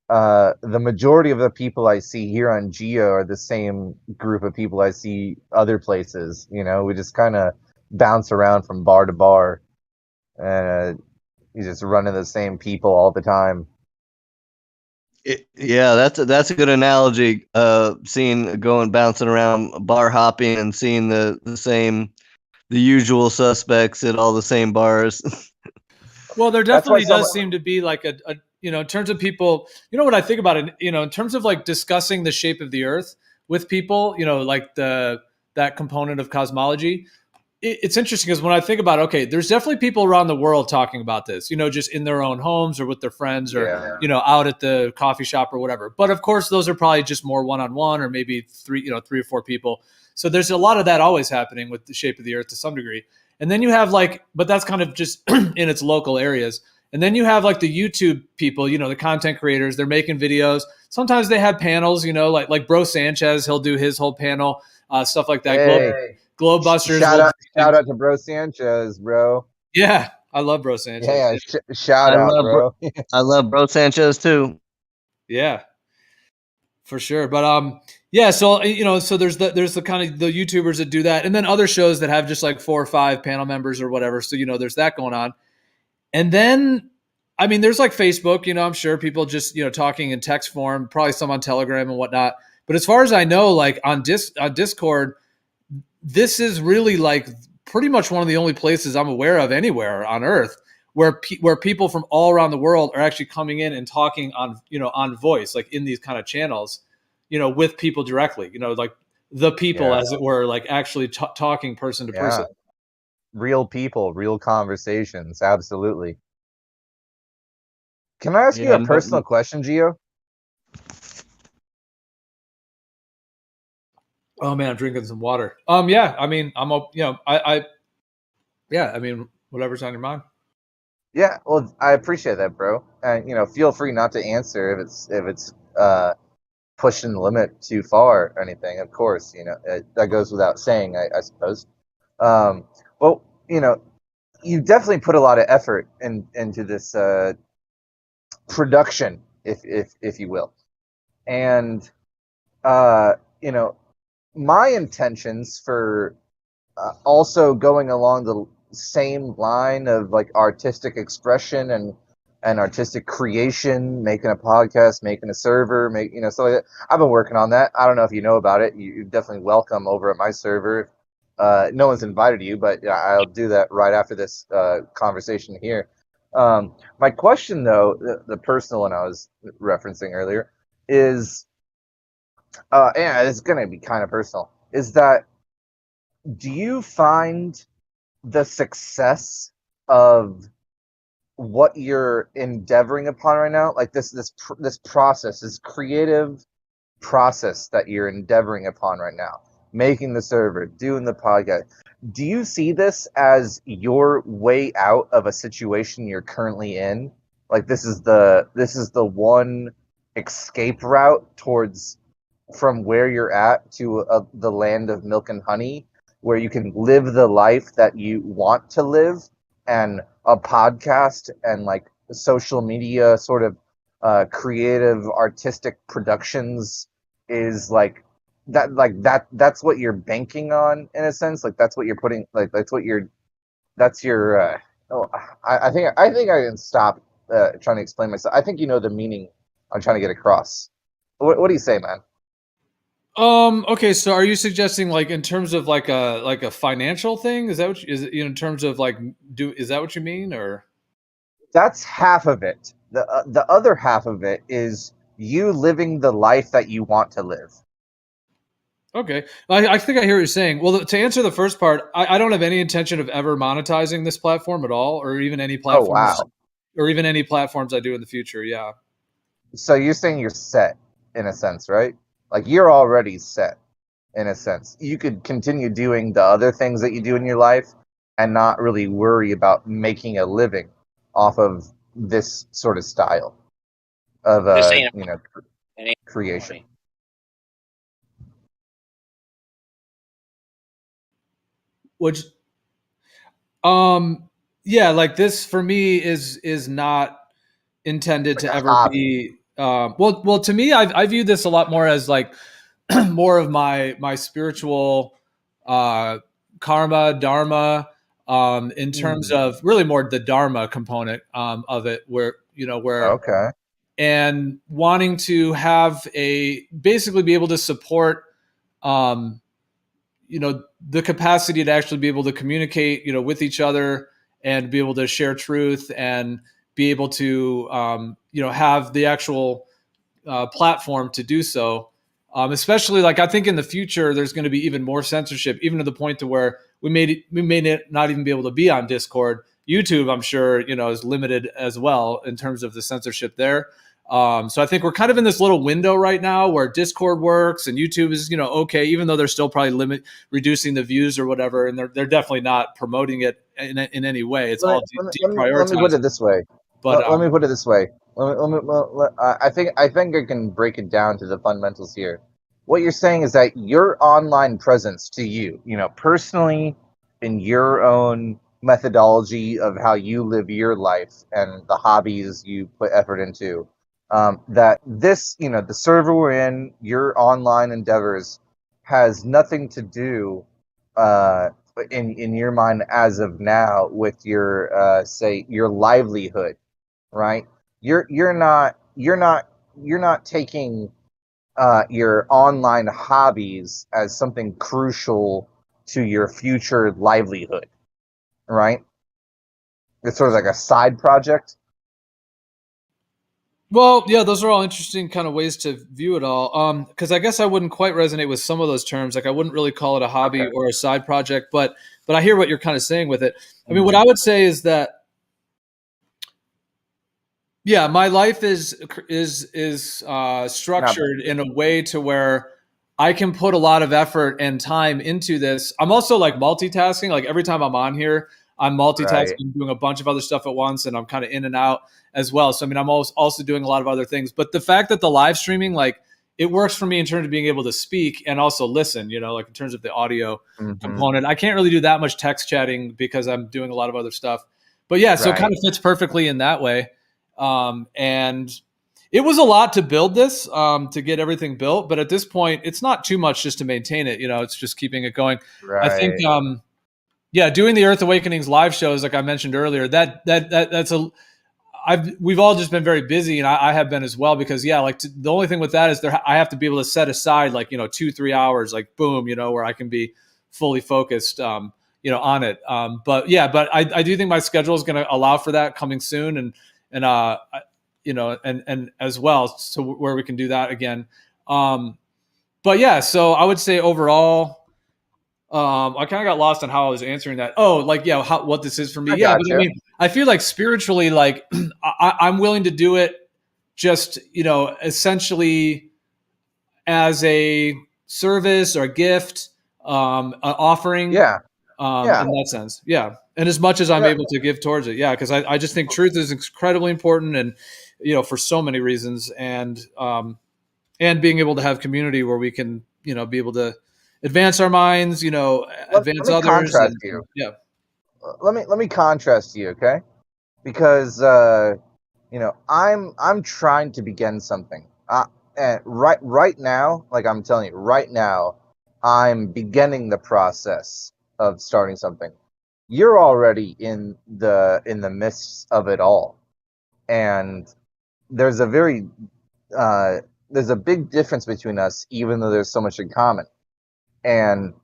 [SPEAKER 21] the majority of the people I see here on Geo are the same group of people I see other places. We just kind of bounce around from bar to bar, and you just run into the same people all the time.
[SPEAKER 20] Yeah, that's a good analogy. Bouncing around, bar hopping, and seeing the usual suspects at all the same bars.
[SPEAKER 9] Well, there definitely does seem to be like a in terms of people, what I think about it, in terms of like discussing the shape of the earth with people, like that component of cosmology. It's interesting because when I think about, okay, there's definitely people around the world talking about this, just in their own homes or with their friends or, out at the coffee shop or whatever. But of course, those are probably just more one-on-one or maybe three or four people. So there's a lot of that always happening with the shape of the earth to some degree. And then you have but that's kind of just in its local areas. And then you have like the YouTube people, the content creators, they're making videos. Sometimes they have panels, like Bro Sanchez, he'll do his whole panel, stuff like that.
[SPEAKER 21] Hey.
[SPEAKER 9] Globebusters.
[SPEAKER 21] Shout out to Bro Sanchez, bro.
[SPEAKER 9] Yeah, I love Bro Sanchez.
[SPEAKER 21] Yeah, shout out, bro.
[SPEAKER 20] I love Bro Sanchez too.
[SPEAKER 9] Yeah, for sure. But yeah. So so there's the kind of the YouTubers that do that, and then other shows that have just like 4 or 5 panel members or whatever. So there's that going on, and then I mean there's like Facebook. I'm sure people just talking in text form, probably some on Telegram and whatnot. But as far as I know, like on Discord. This is really like pretty much one of the only places I'm aware of anywhere on Earth where people from all around the world are actually coming in and talking on on voice, like in these kind of channels, with people directly, like the people as it were, like actually talking person to person.
[SPEAKER 21] Real people, real conversations, absolutely. Can I ask you a personal question, Gio?
[SPEAKER 9] Oh man, I'm drinking some water. Yeah, I mean, I'm, I mean, whatever's on your mind.
[SPEAKER 21] Yeah, well, I appreciate that, bro. And feel free not to answer if it's pushing the limit too far or anything. Of course, that goes without saying, I suppose. Well, you definitely put a lot of effort into this production, if you will, and my intentions for also going along the same line of like artistic expression and artistic creation, making a podcast, making a server, stuff like that. I've been working on that. I don't know if you know about it. You're definitely welcome over at my server. No one's invited you, but I'll do that right after this conversation here. My question, though, the personal one I was referencing earlier, is it's going to be kind of personal, is that do you find the success of what you're endeavoring upon right now, like this process, this creative process that you're endeavoring upon right now, making the server, doing the podcast. Do you see this as your way out of a situation you're currently in? Like this is the one escape route towards from where you're at to the land of milk and honey, where you can live the life that you want to live, and a podcast and like social media sort of creative artistic productions is like that's what you're banking on in a sense. Like that's what you're putting, like that's your I think I can stop trying to explain myself. I think you know the meaning I'm trying to get across. What do you say, man?
[SPEAKER 9] Okay, so are you suggesting like in terms of like a financial thing? Is that what is it, in terms of like is that what you mean, or?
[SPEAKER 21] That's half of it. The other half of it is you living the life that you want to live.
[SPEAKER 9] Okay, I think I hear what you're saying. Well, to answer the first part, I don't have any intention of ever monetizing this platform at all, or even any platforms,
[SPEAKER 21] wow.
[SPEAKER 9] or even any platforms I do in the future. Yeah.
[SPEAKER 21] So you're saying you're set in a sense, right? Like you're already set in a sense. You could continue doing the other things that you do in your life and not really worry about making a living off of this sort of style of creation.
[SPEAKER 9] Which, yeah, like this for me is not intended to ever be. Well, to me, I view this a lot more as like more of my spiritual karma, dharma, in terms of really more the dharma component of it, where
[SPEAKER 21] okay,
[SPEAKER 9] and wanting to have basically be able to support the capacity to actually be able to communicate, with each other and be able to share truth and be able to, have the actual platform to do so. Especially like I think in the future, there's going to be even more censorship, even to the point to where we may not even be able to be on Discord. YouTube, I'm sure, is limited as well in terms of the censorship there. So I think we're kind of in this little window right now where Discord works and YouTube is, okay, even though they're still probably reducing the views or whatever, and they're definitely not promoting it in any way. It's all deprioritized.
[SPEAKER 21] Let me put it this way.
[SPEAKER 9] But
[SPEAKER 21] let me put it this way. I think I can break it down to the fundamentals here. What you're saying is that your online presence to you, personally, in your own methodology of how you live your life and the hobbies you put effort into, that this, the server we're in, your online endeavors, has nothing to do, in your mind as of now, with your say your livelihood, right? You're not taking your online hobbies as something crucial to your future livelihood, right? It's sort of like a side project.
[SPEAKER 9] Well, yeah, those are all interesting kind of ways to view it all. Because I guess I wouldn't quite resonate with some of those terms. Like I wouldn't really call it a hobby or a side project, but I hear what you're kind of saying with it. I mean, what I would say is that, yeah, my life is structured in a way to where I can put a lot of effort and time into this. I'm also like multitasking. Like every time I'm on here, I'm multitasking, doing a bunch of other stuff at once, and I'm kind of in and out as well. So I mean, I'm also doing a lot of other things. But the fact that the live streaming, like, it works for me in terms of being able to speak and also listen. Like in terms of the audio component, I can't really do that much text chatting because I'm doing a lot of other stuff. But yeah, so it kind of fits perfectly in that way. And it was a lot to build this, to get everything built. But at this point, it's not too much just to maintain it. It's just keeping it going. I think. Yeah, doing the Earth Awakenings live shows, like I mentioned earlier, we've all just been very busy, and I have been as well, because the only thing with that is I have to be able to set aside 2-3 hours, like boom, where I can be fully focused, on it. But I do think my schedule is going to allow for that coming soon, and as well, so where we can do that again. But yeah, so I would say overall, I kind of got lost on how I was answering that. Oh, what this is for me. Yeah, but I mean, I feel like spiritually, like I'm willing to do it just, essentially as a service or a gift, offering.
[SPEAKER 21] Yeah.
[SPEAKER 9] In that sense. Yeah. And as much as I'm able to give towards it. Yeah. Cause I just think truth is incredibly important and, for so many reasons and being able to have community where we can, be able to advance our minds, advance others.
[SPEAKER 21] Contrast you.
[SPEAKER 9] Yeah.
[SPEAKER 21] Let me contrast you. Okay. Because, I'm trying to begin something. And right now, like I'm telling you, right now, I'm beginning the process of starting something. You're already in the midst of it all, and there's a big difference between us, even though there's so much in common. And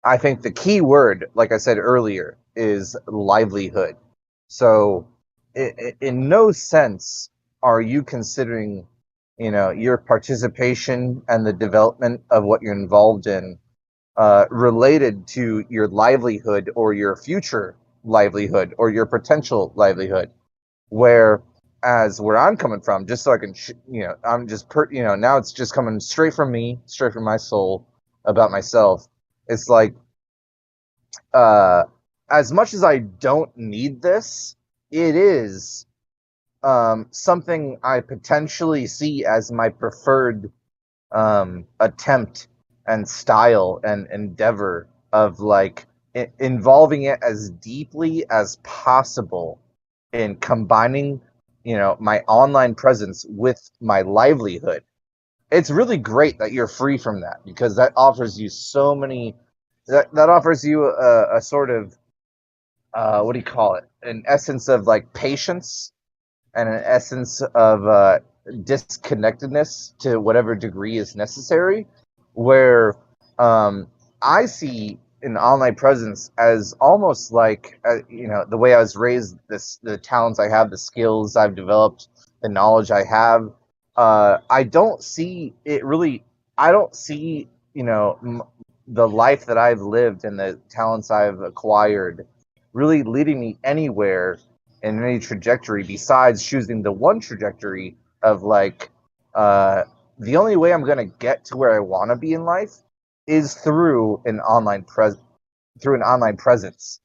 [SPEAKER 21] I think the key word, like I said earlier, is livelihood. So, in no sense are you considering, your participation and the development of what you're involved in related to your livelihood or your future livelihood or your potential livelihood. Whereas where I'm coming from, just so I can, I'm just, now it's just coming straight from me, straight from my soul about myself. It's like, as much as I don't need this, it is something I potentially see as my preferred attempt and style and endeavor of like involving it as deeply as possible in combining, my online presence with my livelihood. It's really great that you're free from that because that offers you so many. That offers you a sort of what do you call it? An essence of like patience and an essence of disconnectedness to whatever degree is necessary, where I see an online presence as almost like, the way I was raised, the talents I have, the skills I've developed, the knowledge I have. I don't see it really. I don't see, the life that I've lived and the talents I've acquired really leading me anywhere in any trajectory besides choosing the one trajectory of like, the only way I'm going to get to where I want to be in life is through an online presence.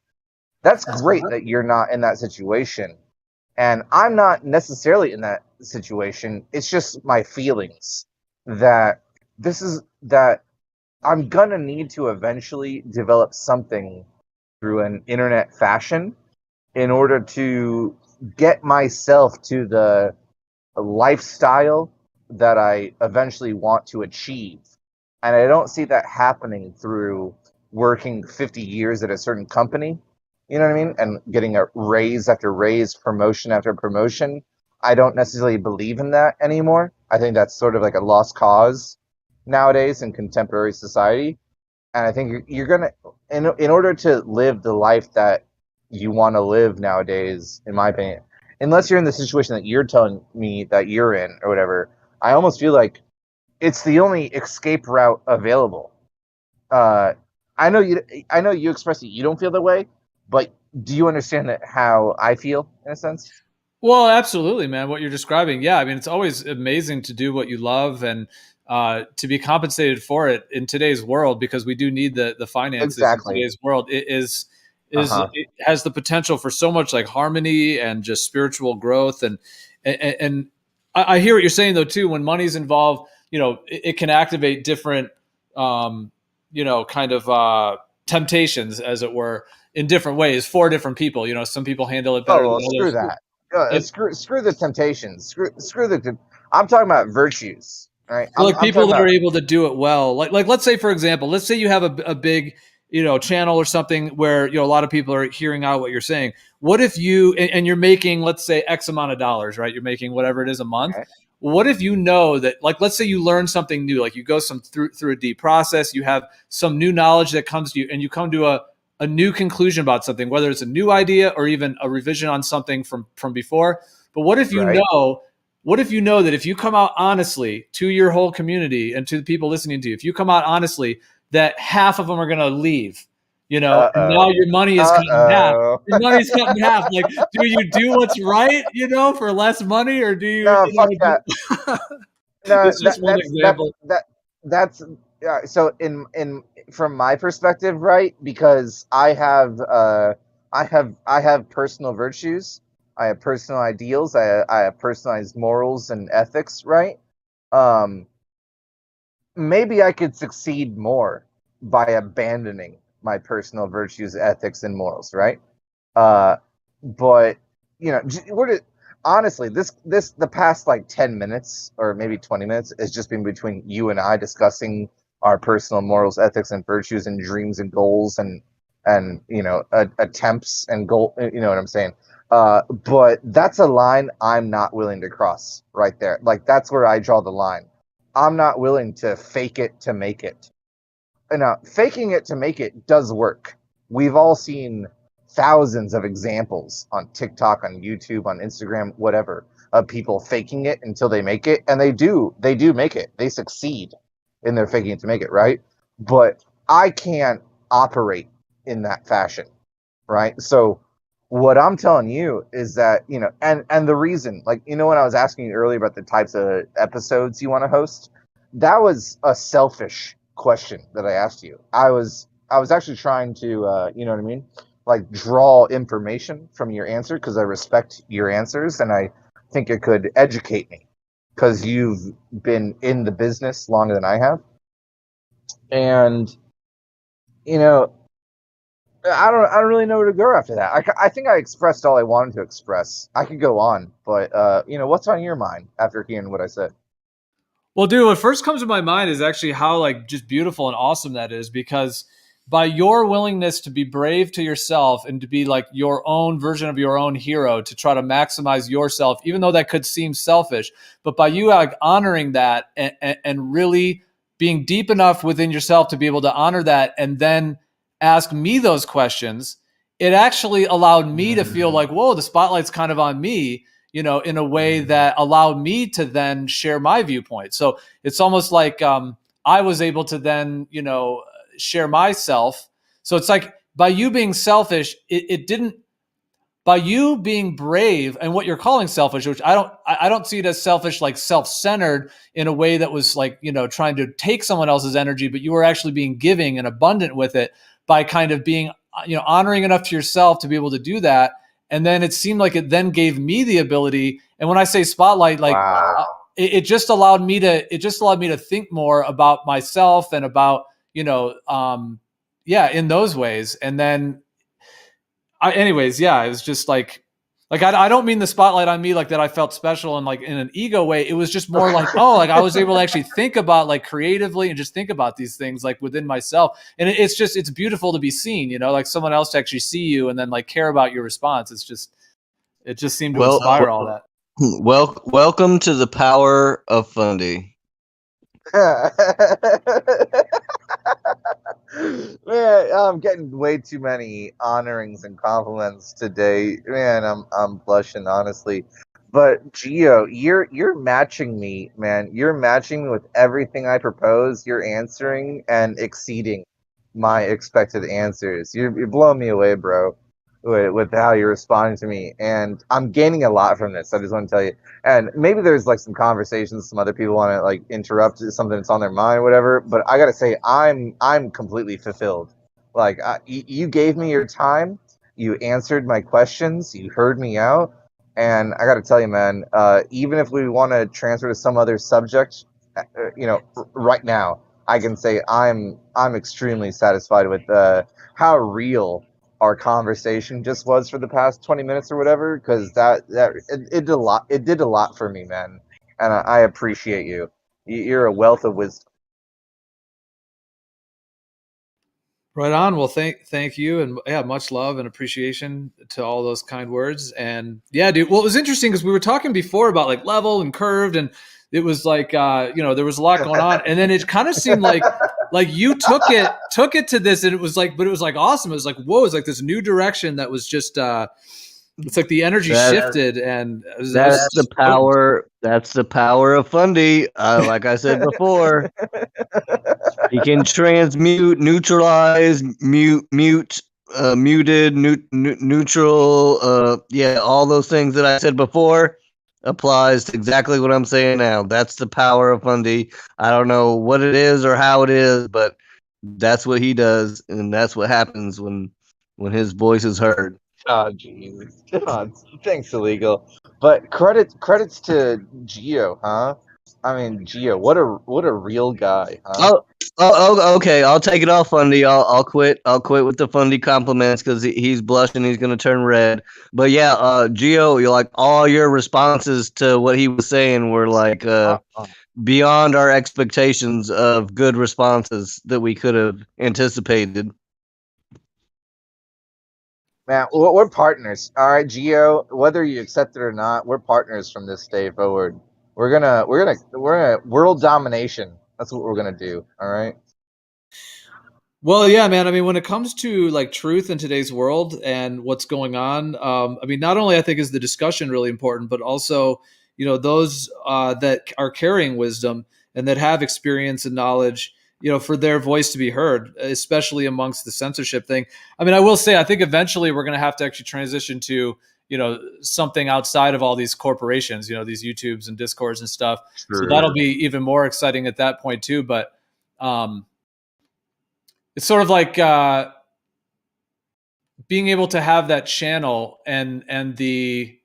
[SPEAKER 21] That's great that you're not in that situation. And I'm not necessarily in that situation. It's just my feelings that I'm going to need to eventually develop something through an internet fashion in order to get myself to the lifestyle that I eventually want to achieve. And I don't see that happening through working 50 years at a certain company, you know what I mean? And getting a raise after raise, promotion after promotion. I don't necessarily believe in that anymore. I think that's sort of like a lost cause nowadays in contemporary society. And I think you're going to, in order to live the life that you want to live nowadays, in my opinion, unless you're in the situation that you're telling me that you're in or whatever, I almost feel like it's the only escape route available. I know you expressed it. You don't feel that way, but do you understand that how I feel in a sense?
[SPEAKER 9] Well, absolutely, man. What you're describing. Yeah. I mean, it's always amazing to do what you love and to be compensated for it in today's world, because we do need the finances in today's world. It it has the potential for so much like harmony and just spiritual growth. And I hear what you're saying though, too, when money's involved, it can activate different, kind of temptations, as it were, in different ways for different people. Some people handle it better.
[SPEAKER 21] Oh, well, screw that. Screw the temptations. Screw the. I'm talking about virtues. Right.
[SPEAKER 9] Like people that are able to do it well, like let's say, for example, let's say you have a big, channel or something where, a lot of people are hearing out what you're saying. What if you, and you're making, let's say X amount of dollars, right? You're making whatever it is a month. Okay. What if you know that, like, let's say you learn something new, like you go through a deep process, you have some new knowledge that comes to you, and you come to a new conclusion about something, whether it's a new idea or even a revision on something from before. But what if you know? What if you know that if you come out honestly to your whole community and to the people listening to you, if you come out honestly, that half of them are going to leave, and now your money is cut in half. Your money's cut in half. Like, do you do what's right, for less money, or do you?
[SPEAKER 21] No, fuck that. No,
[SPEAKER 9] it's just one example.
[SPEAKER 21] That's Yeah, so in from my perspective, right? Because I have personal virtues, I have personal ideals, I have personalized morals and ethics, right? Maybe I could succeed more by abandoning my personal virtues, ethics, and morals, right? But you know, honestly, the past like 10 minutes or maybe 20 minutes has just been between you and I discussing our personal morals, ethics, and virtues, and dreams and goals, and you know, attempts and goal. You know what I'm saying? But that's a line I'm not willing to cross right there. Like that's where I draw the line. I'm not willing to fake it to make it. Now, faking it to make it does work. We've all seen thousands of examples on TikTok, on YouTube, on Instagram, whatever, of people faking it until they make it, and they do make it. They succeed in their faking it to make it, right? But I can't operate in that fashion, right? So what I'm telling you is that, you know, and the reason, like, you know, when I was asking you earlier about the types of episodes you want to host, that was a selfish question that I asked you. I was actually trying to, you know what I mean, like draw information from your answer because I respect your answers and I think it could educate me because you've been in the business longer than I have, and you know, I don't really know where to go after that. I think I expressed all I wanted to express. I could go on, but you know, what's on your mind after hearing what I said?
[SPEAKER 9] Well, dude, what first comes to my mind is actually how like just beautiful and awesome that is, because by your willingness to be brave to yourself and to be like your own version of your own hero, to try to maximize yourself, even though that could seem selfish, but by you like honoring that and really being deep enough within yourself to be able to honor that and then ask me those questions, it actually allowed me to feel like, whoa, the spotlight's kind of on me, you know, in a way that allowed me to then share my viewpoint. So it's almost like I was able to then, you know, share myself. So it's like by you being selfish, it didn't, by you being brave and what you're calling selfish, which I don't see it as selfish, like self-centered in a way that was like, you know, trying to take someone else's energy, but you were actually being giving and abundant with it by kind of being, you know, honoring enough to yourself to be able to do that. And then it seemed like it then gave me the ability. And when I say spotlight, like it just allowed me to think more about myself and about, you know, in those ways. And then anyways, it was just like I don't mean the spotlight on me like that I felt special and like in an ego way. It was just more like, oh, like I was able to actually think about like creatively and just think about these things like within myself. And it's beautiful to be seen, you know, like someone else to actually see you and then like care about your response. It just seemed to inspire all that.
[SPEAKER 20] Welcome to the power of Fundy.
[SPEAKER 21] Man, I'm getting way too many honorings and compliments today. Man, I'm blushing honestly. But Gio, you're matching me, man. You're matching me with everything I propose. You're answering and exceeding my expected answers. You're blowing me away, bro, with how you're responding to me, and I'm gaining a lot from this. I just want to tell you. And maybe there's like some conversations, some other people want to like interrupt something that's on their mind, whatever. But I gotta say, I'm completely fulfilled. Like you gave me your time, you answered my questions, you heard me out, and I gotta tell you, man. Even if we want to transfer to some other subject, you know, right now, I can say I'm extremely satisfied with how real our conversation just was for the past 20 minutes or whatever, because it did a lot. It did a lot for me, man, and I appreciate you. You're a wealth of wisdom.
[SPEAKER 9] Right on. Well, thank you, and much love and appreciation to all those kind words. And dude. Well, it was interesting because we were talking before about like level and curved, and it was like you know, there was a lot going on, and then it kind of seemed like you took it to this, and it was like, but it was like awesome. It was like, whoa, it's like this new direction that was just it's like the energy shifted, and
[SPEAKER 20] that's the power. That's the power of Fundy. Like I said before, he can transmute, neutralize, muted, neutral. All those things that I said before. applies to exactly what I'm saying now. That's the power of Fundy. I don't know what it is or how it is, but that's what he does, and that's what happens when his voice is heard.
[SPEAKER 21] Oh, Jesus. God, thanks, Illegal. But credits to Geo, huh? I mean, Geo, what a real guy, huh?
[SPEAKER 20] Okay. I'll take it off, Fundy. I'll quit. I'll quit with the Fundy compliments because he's blushing. He's gonna turn red. But yeah, Geo, you're like all your responses to what he was saying were like beyond our expectations of good responses that we could have anticipated.
[SPEAKER 21] Man, we're partners. All right, Geo, whether you accept it or not, we're partners from this day forward. We're gonna world domination. That's what we're gonna do. All right.
[SPEAKER 9] Well, yeah, man. I mean, when it comes to like truth in today's world and what's going on, I mean, not only I think is the discussion really important, but also, you know, those that are carrying wisdom and that have experience and knowledge, you know, for their voice to be heard, especially amongst the censorship thing. I mean, I will say, I think eventually we're going to have to actually transition to, you know, something outside of all these corporations, you know, these YouTubes and Discords and stuff.
[SPEAKER 21] Sure.
[SPEAKER 9] So that'll be even more exciting at that point too. But it's sort of like being able to have that channel and the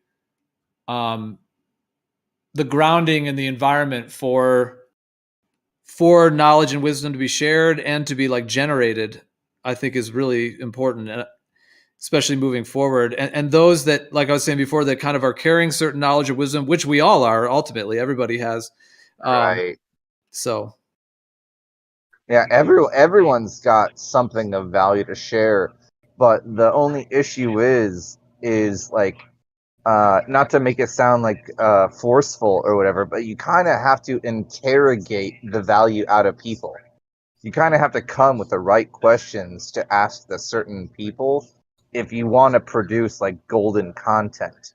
[SPEAKER 9] grounding and the environment for knowledge and wisdom to be shared and to be like generated, I think is really important, especially moving forward. And those that, like I was saying before, that kind of are carrying certain knowledge or wisdom, which we all are, ultimately, everybody has.
[SPEAKER 21] Right.
[SPEAKER 9] So.
[SPEAKER 21] Yeah, everyone's got something of value to share, but the only issue is like not to make it sound like forceful or whatever, but you kind of have to interrogate the value out of people. You kind of have to come with the right questions to ask the certain people if you want to produce like golden content.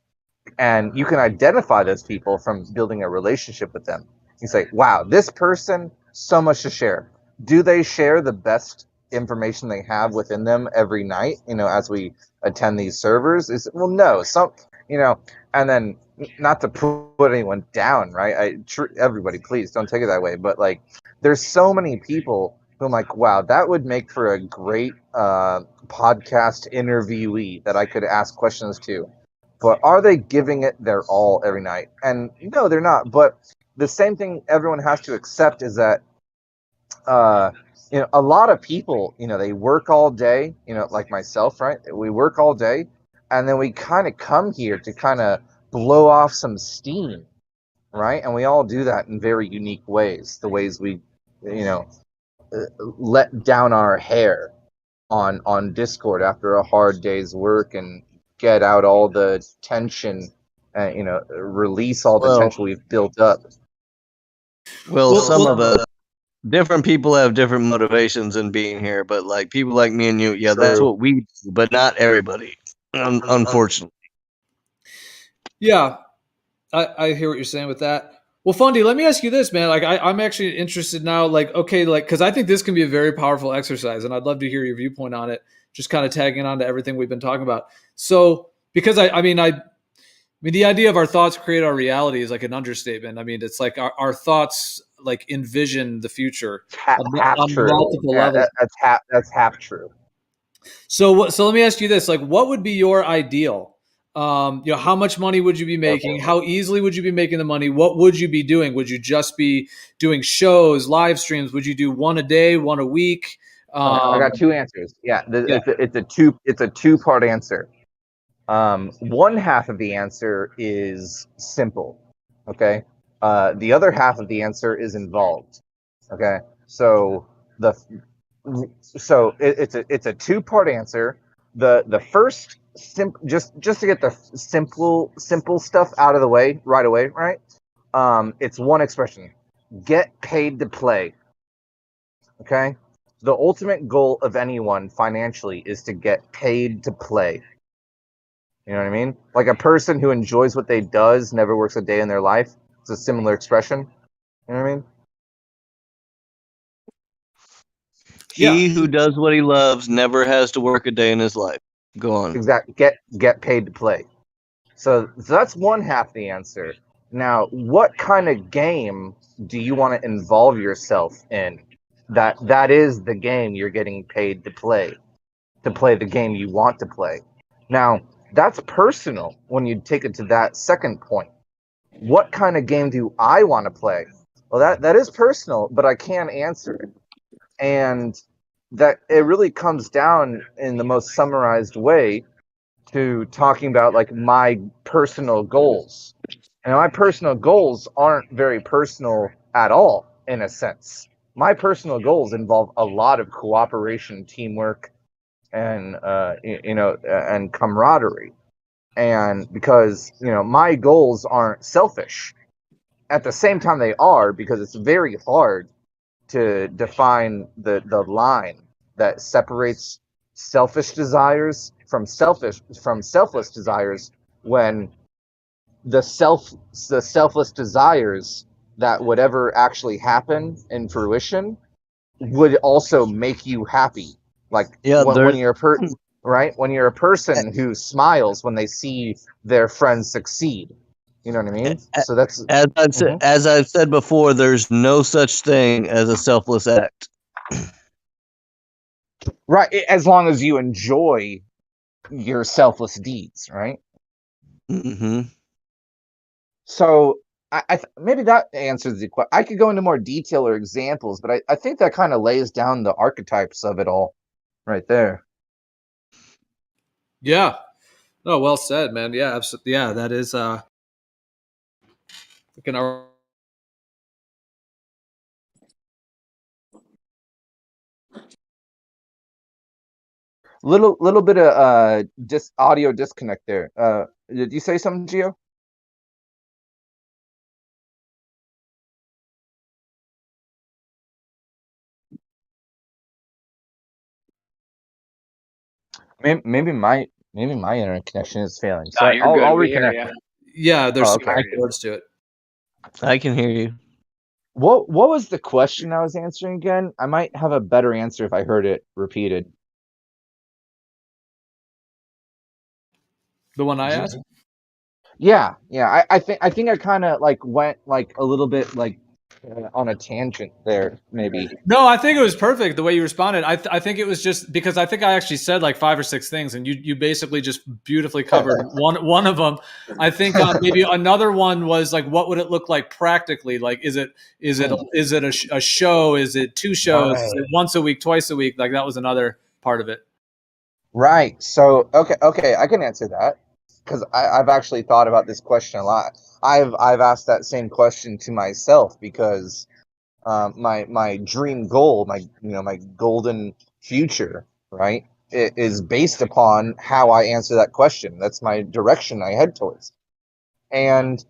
[SPEAKER 21] And you can identify those people from building a relationship with them. You say, wow, this person, so much to share. Do they share the best information they have within them every night, you know, as we attend these servers? Well, no, you know, and then not to put anyone down, right? Everybody, please don't take it that way. But like, there's so many people who I'm like, wow, that would make for a great podcast interviewee that I could ask questions to. But are they giving it their all every night? And no, they're not. But the same thing everyone has to accept is that, you know, a lot of people, you know, they work all day, you know, like myself, right? We work all day, and then we kind of come here to kind of blow off some steam, right? And we all do that in very unique ways. The ways we, you know, let down our hair on Discord after a hard day's work and get out all the tension, you know, release all the tension we've built up.
[SPEAKER 20] Well, some of us, different people have different motivations in being here, but like people like me and you, yeah, that's what we do, but not everybody, unfortunately.
[SPEAKER 9] Yeah, I hear what you're saying with that. Well, Fundy, let me ask you this, man. Like, I'm actually interested now, like, okay, like, because I think this can be a very powerful exercise, and I'd love to hear your viewpoint on it, just kind of tagging on to everything we've been talking about. So, because I mean, the idea of our thoughts create our reality is like an understatement. I mean, it's like our thoughts like envision the future
[SPEAKER 21] half true.
[SPEAKER 9] Multiple levels.
[SPEAKER 21] That's half true.
[SPEAKER 9] So let me ask you this: like, what would be your ideal? You know, how much money would you be making? How easily would you be making the money? What would you be doing? Would you just be doing shows, live streams? Would you do one a day, one a week?
[SPEAKER 21] I got two answers. Yeah, it's a two-part answer. One half of the answer is simple. Okay. The other half of the answer is involved. Okay. So it's a two-part answer. The first just to get the simple stuff out of the way right away, right? It's one expression: get paid to play. Okay. The ultimate goal of anyone financially is to get paid to play. You know what I mean? Like a person who enjoys what they does never works a day in their life. It's a similar expression. You know what I mean?
[SPEAKER 20] He who does what he loves never has to work a day in his life. Go on.
[SPEAKER 21] Exactly. Get paid to play. So that's one half of the answer. Now, what kind of game do you want to involve yourself in? That is the game you're getting paid to play the game you want to play. Now, that's personal when you take it to that second point. What kind of game do I want to play? Well, that is personal, but I can answer it. And that it really comes down in the most summarized way to talking about like my personal goals. And my personal goals aren't very personal at all, in a sense. My personal goals involve a lot of cooperation, teamwork, and and camaraderie. And because my goals aren't selfish. At the same time, they are, because it's very hard to define the line that separates selfish desires from selfless desires, when the selfless desires that would ever actually happen in fruition would also make you happy. Like when you're when you're a person who smiles when they see their friends succeed. You know what I mean? So that's
[SPEAKER 15] as I've said before, there's no such thing as a selfless act.
[SPEAKER 21] Right, as long as you enjoy your selfless deeds, right?
[SPEAKER 15] Mm-hmm.
[SPEAKER 21] So maybe that answers the question. I could go into more detail or examples, but I think that kind of lays down the archetypes of it all right there.
[SPEAKER 9] Yeah. Oh, well said, man. Yeah, absolutely. Yeah, that is
[SPEAKER 21] Little bit of audio disconnect there. Did you say something, Gio? Maybe my internet connection is failing. So I'll reconnect.
[SPEAKER 9] Yeah, there's some words to it.
[SPEAKER 15] I can hear you.
[SPEAKER 21] What was the question I was answering again? I might have a better answer if I heard it repeated.
[SPEAKER 9] The one I asked?
[SPEAKER 21] Yeah. I think I kind of like went like a little bit like on a tangent there, maybe.
[SPEAKER 9] No, I think it was perfect the way you responded. I think it was just because I think I actually said like 5 or 6 things, and you basically just beautifully covered one of them. I think maybe another one was like, what would it look like practically? Like, is it a show? Is it 2 shows? Is it once a week, twice a week? Like that was another part of it.
[SPEAKER 21] Right. So okay, I can answer that because I've actually thought about this question a lot. I've asked that same question to myself because my dream goal, my golden future, right, it is based upon how I answer that question. That's my direction I head towards. And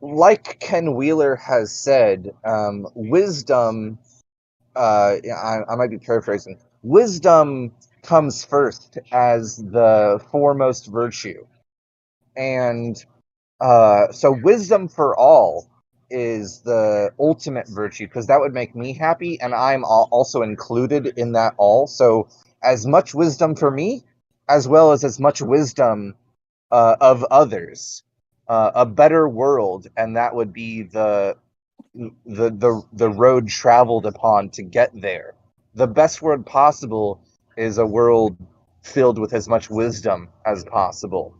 [SPEAKER 21] like Ken Wheeler has said, wisdom, I might be paraphrasing, wisdom comes first as the foremost virtue. And so wisdom for all is the ultimate virtue, because that would make me happy, and I'm also included in that all. So as much wisdom for me, as well as much wisdom of others, a better world, and that would be the road traveled upon to get there. The best world possible is a world filled with as much wisdom as possible.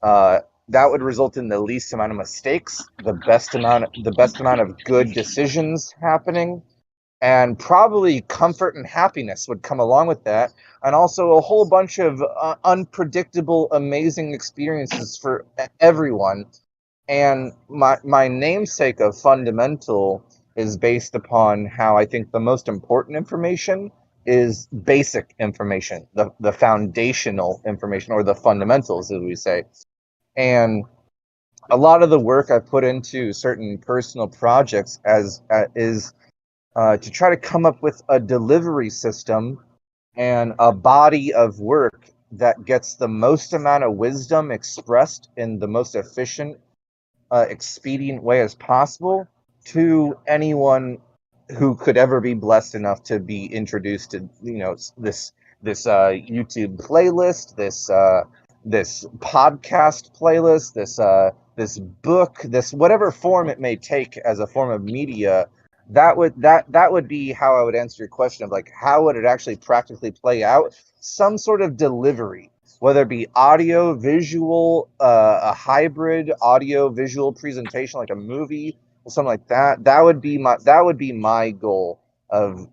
[SPEAKER 21] That would result in the least amount of mistakes, the best amount of good decisions happening, and probably comfort and happiness would come along with that, and also a whole bunch of unpredictable, amazing experiences for everyone. And my namesake of fundamental is based upon how I think the most important information is basic information, the foundational information, or the fundamentals, as we say. And a lot of the work I've put into certain personal projects is to try to come up with a delivery system and a body of work that gets the most amount of wisdom expressed in the most efficient, expedient way as possible to anyone who could ever be blessed enough to be introduced to this YouTube playlist, this podcast playlist, this book, this whatever form it may take as a form of media, that would be how I would answer your question of like, how would it actually practically play out? Some sort of delivery, whether it be audio, visual, a hybrid audio visual presentation like a movie or something like that. That would be my goal of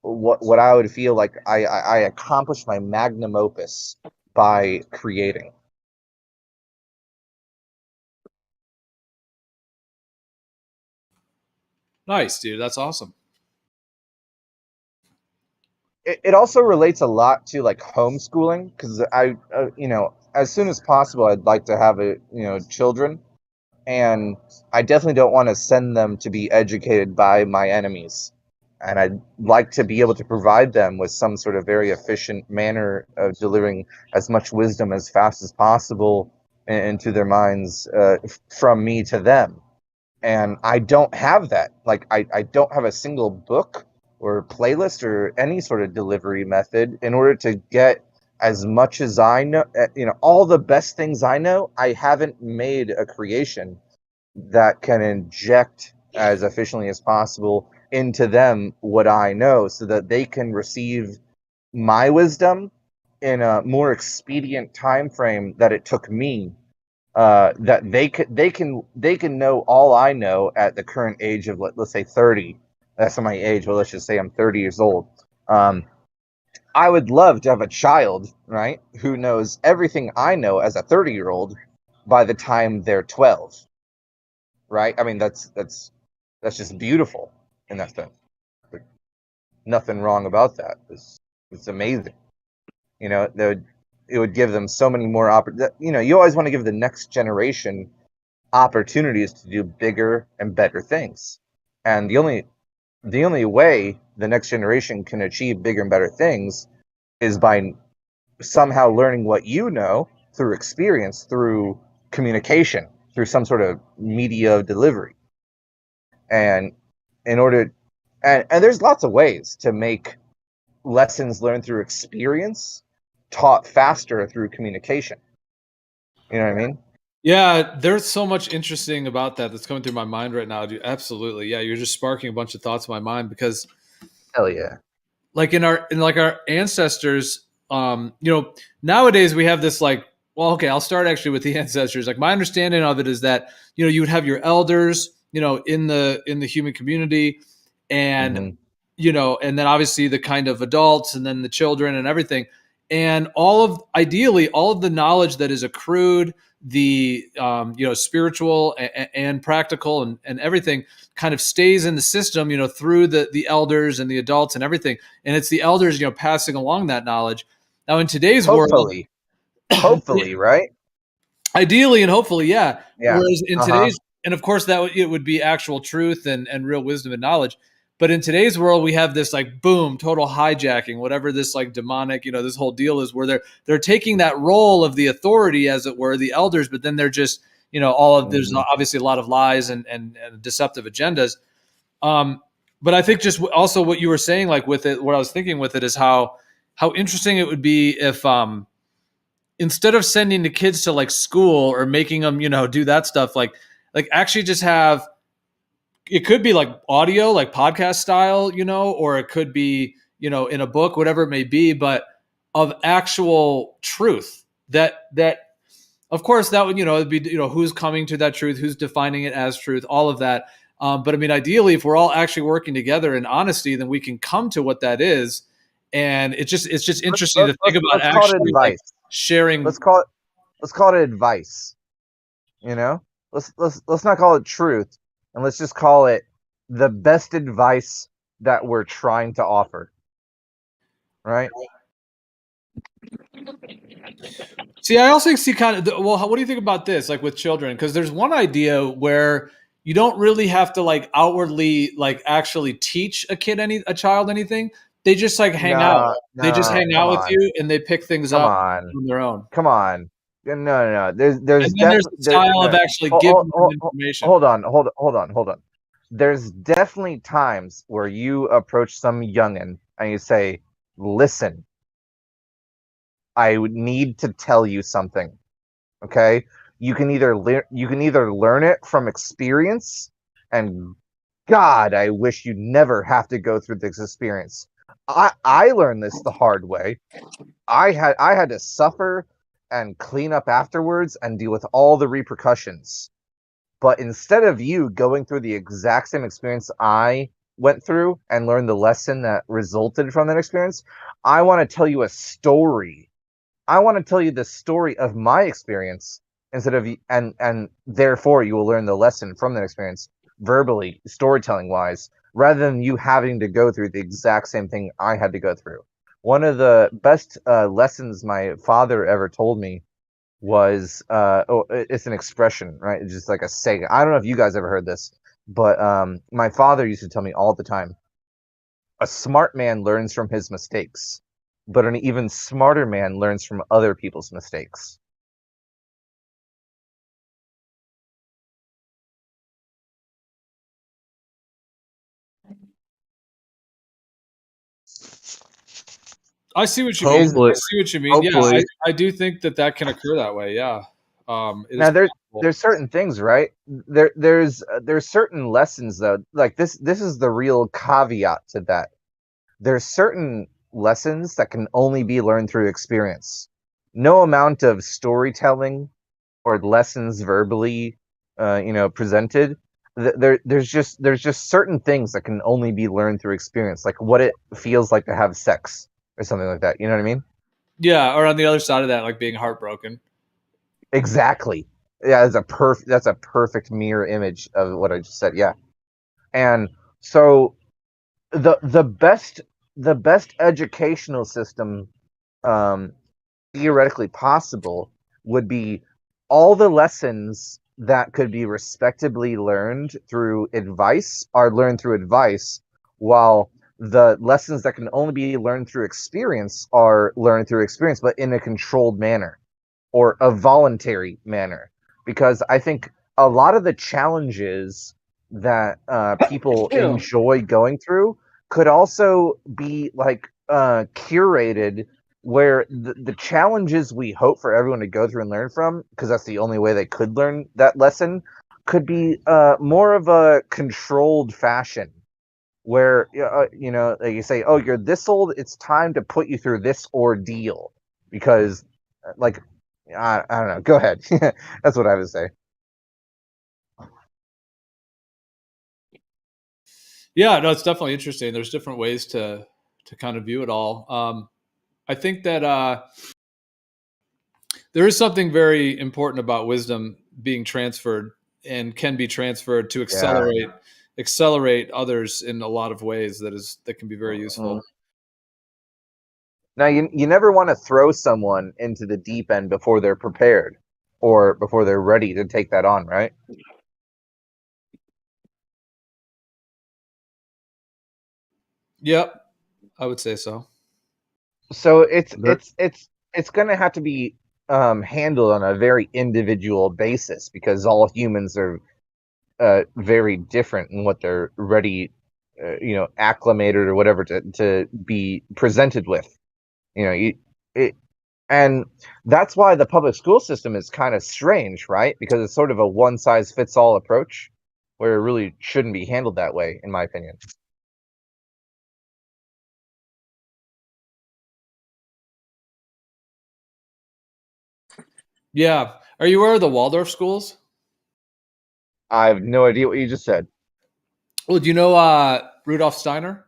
[SPEAKER 21] what I would feel like I accomplished my magnum opus by creating.
[SPEAKER 9] Nice, dude. That's awesome.
[SPEAKER 21] It also relates a lot to like homeschooling, because I, as soon as possible, I'd like to have children, and I definitely don't want to send them to be educated by my enemies. And I'd like to be able to provide them with some sort of very efficient manner of delivering as much wisdom as fast as possible into their minds, from me to them. And I don't have that. Like, I don't have a single book or playlist or any sort of delivery method in order to get as much as I know, all the best things I know. I haven't made a creation that can inject as efficiently as possible into them what I know, so that they can receive my wisdom in a more expedient time frame that it took me. That they can know all I know at the current age of, let's say 30. That's not my age, but let's just say I'm 30 years old. I would love to have a child, right, who knows everything I know as a 30-year-old by the time they're 12. Right? I mean, that's just beautiful in that sense. Nothing wrong about that. It's amazing. It would give them so many more you always want to give the next generation opportunities to do bigger and better things. And the only way the next generation can achieve bigger and better things is by somehow learning what you know through experience, through communication, through some sort of media delivery. And and there's lots of ways to make lessons learned through experience taught faster through communication. You know what I mean?
[SPEAKER 9] Yeah, there's so much interesting about that's coming through my mind right now, dude. Absolutely. Yeah, you're just sparking a bunch of thoughts in my mind, because
[SPEAKER 21] hell yeah.
[SPEAKER 9] Like in our ancestors, nowadays we have this like, well, okay, I'll start actually with the ancestors. Like my understanding of it is that, you would have your elders, in the human community, and and then obviously the kind of adults, and then the children and everything. And ideally all of the knowledge that is accrued, the spiritual and practical and everything kind of stays in the system, through the elders and the adults and everything. And it's the elders, passing along that knowledge. Now in today's world,
[SPEAKER 21] hopefully, right?
[SPEAKER 9] Ideally and hopefully, yeah.
[SPEAKER 21] Yeah.
[SPEAKER 9] Whereas in today's, and of course it would be actual truth and real wisdom and knowledge. But in today's world, we have this like boom, total hijacking, whatever this like demonic, this whole deal is, where they're taking that role of the authority, as it were, the elders, but then they're just, there's obviously a lot of lies and deceptive agendas. But I think just also what you were saying, like with it, what I was thinking with it is how interesting it would be if, instead of sending the kids to like school or making them, do that stuff, like actually just have, it could be like audio, like podcast style, or it could be, in a book, whatever it may be, but of actual truth that of course that would, it'd be, who's coming to that truth, who's defining it as truth, all of that. But I mean, ideally, if we're all actually working together in honesty, then we can come to what that is. And it's just interesting to think about actually like sharing.
[SPEAKER 21] Let's call it advice. Let's not call it truth. And let's just call it the best advice that we're trying to offer. Right?
[SPEAKER 9] See, I also see kind of, what do you think about this? Like with children, because there's one idea where you don't really have to like outwardly, like actually teach a child anything. They just like hang out. They just hang out with you and they pick things up on their own.
[SPEAKER 21] Come on. No. There's
[SPEAKER 9] the style of actually giving information.
[SPEAKER 21] Hold on. There's definitely times where you approach some youngin and you say, "Listen, I would need to tell you something. Okay, you can either learn it from experience, and God, I wish you never have to go through this experience. I learned this the hard way. I had to suffer and clean up afterwards and deal with all the repercussions. But instead of you going through the exact same experience I went through and learned the lesson that resulted from that experience, I want to tell you a story. I want to tell you the story of my experience instead of and therefore you will learn the lesson from that experience verbally, storytelling wise, rather than you having to go through the exact same thing I had to go through. One of the best lessons my father ever told me was it's an expression, right? It's just like a saying. I don't know if you guys ever heard this, but my father used to tell me all the time, a smart man learns from his mistakes, but an even smarter man learns from other people's mistakes.
[SPEAKER 9] I see what you mean. I see what you mean. Yeah, I do think that can occur that way. Yeah.
[SPEAKER 21] Now there's certain things, right? There's certain lessons though. Like this is the real caveat to that. There's certain lessons that can only be learned through experience. No amount of storytelling or lessons verbally, presented. There's just certain things that can only be learned through experience, like what it feels like to have sex or something like that. You know what I mean?
[SPEAKER 9] Yeah, or on the other side of that, like being heartbroken.
[SPEAKER 21] Exactly. Yeah, that's a perfect mirror image of what I just said. Yeah. And so the best educational system theoretically possible would be all the lessons that could be respectably learned through advice are learned through advice, while the lessons that can only be learned through experience are learned through experience, but in a controlled manner or a voluntary manner. Because I think a lot of the challenges that people enjoy going through could also be like curated, where the challenges we hope for everyone to go through and learn from, because that's the only way they could learn that lesson, could be more of a controlled fashion, where like you say, oh, you're this old, it's time to put you through this ordeal, because like I don't know, go ahead. That's what I would say.
[SPEAKER 9] Yeah, no, it's definitely interesting. There's different ways to kind of view it all. I think that there is something very important about wisdom being transferred and can be transferred to accelerate others in a lot of ways that can be very useful.
[SPEAKER 21] Now, you never want to throw someone into the deep end before they're prepared or before they're ready to take that on, right?
[SPEAKER 9] Yep, I would say so.
[SPEAKER 21] So it's going to have to be handled on a very individual basis, because all humans are very different in what they're ready, acclimated or whatever to be presented with. And that's why the public school system is kind of strange, right? Because it's sort of a one size fits all approach, where it really shouldn't be handled that way, in my opinion.
[SPEAKER 9] Yeah. Are you aware of the Waldorf schools?
[SPEAKER 21] I have no idea what you just said.
[SPEAKER 9] Well, do you know Rudolf Steiner?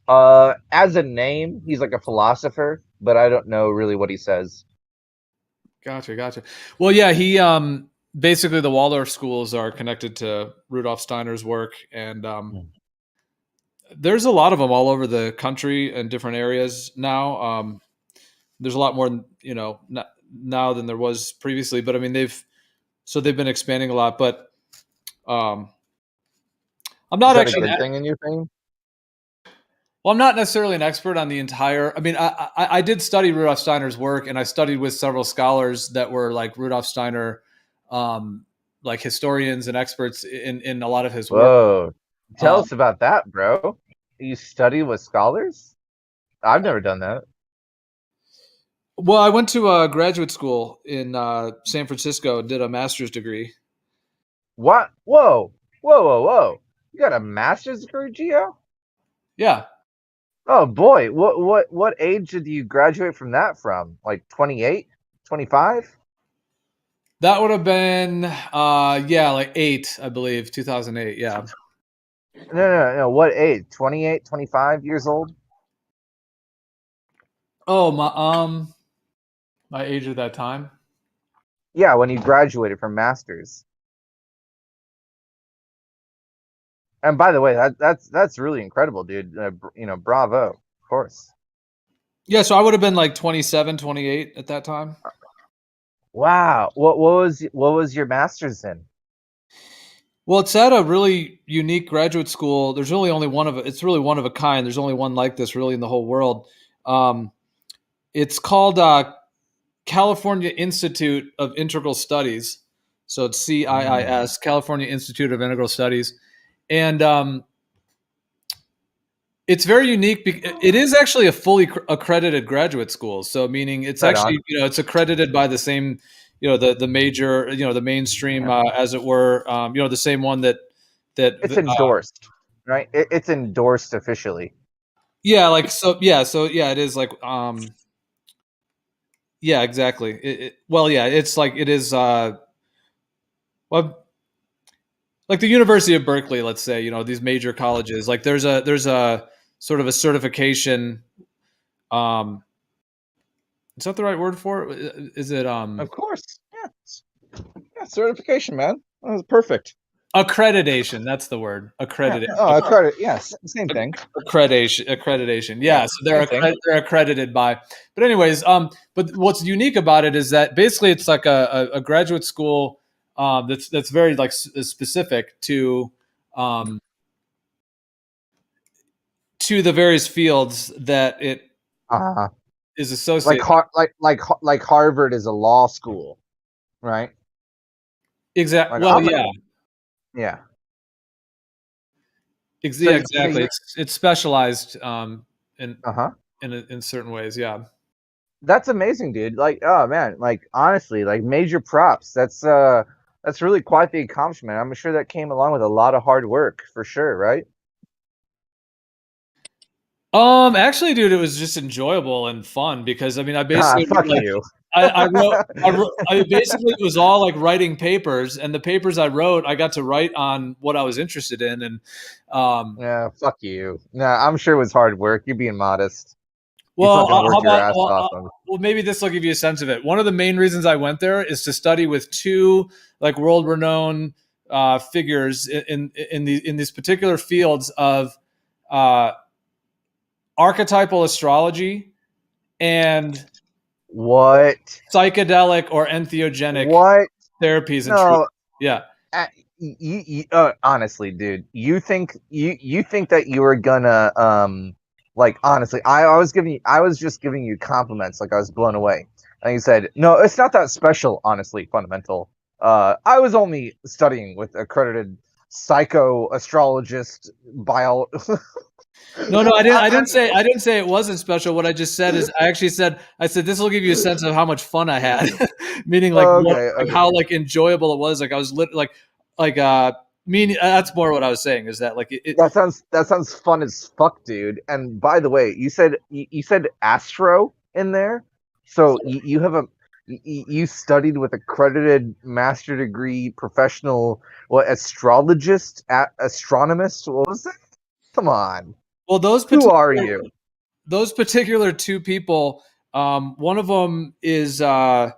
[SPEAKER 21] As a name, he's like a philosopher, but I don't know really what he says.
[SPEAKER 9] Gotcha. Well, yeah, he basically the Waldorf schools are connected to Rudolf Steiner's work, and there's a lot of them all over the country in different areas now. There's a lot more, now than there was previously, but I mean they've been expanding a lot. But I'm not actually
[SPEAKER 21] a good thing in your opinion.
[SPEAKER 9] Well, I'm not necessarily an expert on the entire. I mean, I did study Rudolf Steiner's work, and I studied with several scholars that were like Rudolf Steiner, like historians and experts in a lot of his work.
[SPEAKER 21] Whoa, tell us about that, bro. You study with scholars? I've never done that.
[SPEAKER 9] Well, I went to graduate school in San Francisco, did a master's degree.
[SPEAKER 21] What? Whoa. You got a master's degree, Gio?
[SPEAKER 9] Yeah.
[SPEAKER 21] Oh boy, what age did you graduate from that from? Like 28, 25?
[SPEAKER 9] That would have been like 8, I believe, 2008. Yeah.
[SPEAKER 21] No. What age? 28, 25 years old?
[SPEAKER 9] Oh, my age at that time?
[SPEAKER 21] Yeah, when you graduated from masters. And by the way, that's really incredible, dude. Bravo, of course.
[SPEAKER 9] Yeah, so I would have been like 27, 28 at that time.
[SPEAKER 21] Wow. What was your master's in?
[SPEAKER 9] Well, it's at a really unique graduate school. There's really only one of it. It's really one of a kind. There's only one like this really in the whole world. It's called California Institute of Integral Studies. So it's CIIS, California Institute of Integral Studies. And it's very unique. It is actually a fully accredited graduate school. So meaning it's actually, it's accredited by the same, the major, the mainstream, as it were, the same one that
[SPEAKER 21] it's endorsed, right? It's endorsed officially.
[SPEAKER 9] Yeah. It is like, yeah, exactly. It's like, it is, like the University of Berkeley, let's say, these major colleges, like there's a sort of a certification. Is that the right word for it? Is it?
[SPEAKER 21] Of course. Yeah, certification, man. That was perfect.
[SPEAKER 9] Accreditation. That's the word. Accredited.
[SPEAKER 21] Yes, same thing.
[SPEAKER 9] Accreditation. Yeah. So they're accredited by. But anyways, but what's unique about it is that basically it's like a graduate school. That's very like specific to the various fields that it is associated.
[SPEAKER 21] Like Harvard is a law school, right?
[SPEAKER 9] Exactly.
[SPEAKER 21] Yeah.
[SPEAKER 9] Exactly. It's specialized in certain ways. Yeah.
[SPEAKER 21] That's amazing, dude. Like, oh man, like honestly, like major props. That's really quite the accomplishment. I'm sure that came along with a lot of hard work for sure, right?
[SPEAKER 9] Actually, dude, it was just enjoyable and fun because I mean, I basically
[SPEAKER 21] fuck you.
[SPEAKER 9] I basically it was all like writing papers, and the papers I wrote, I got to write on what I was interested in, and
[SPEAKER 21] yeah, fuck you. Nah, I'm sure it was hard work. You're being modest.
[SPEAKER 9] Well, well, maybe this will give you a sense of it. One of the main reasons I went there is to study with two like world-renowned figures in these particular fields of archetypal astrology and psychedelic or entheogenic therapies and treatment. Yeah.
[SPEAKER 21] Honestly, dude, you think that you were gonna like honestly, I was just giving you compliments, like I was blown away. And you said, no, it's not that special, honestly, fundamental. I was only studying with accredited psycho-astrologist
[SPEAKER 9] No, I didn't say it wasn't special. What I just said is I said this will give you a sense of how much fun I had. Meaning like how like enjoyable it was. Like I was meaning that's more what I was saying is that like
[SPEAKER 21] that sounds fun as fuck, dude. And by the way, you said astro in there, so you studied with accredited master degree professional astrologist, astronomist. What was it? Come on.
[SPEAKER 9] Well,
[SPEAKER 21] who are you?
[SPEAKER 9] Those particular two people, one of them is like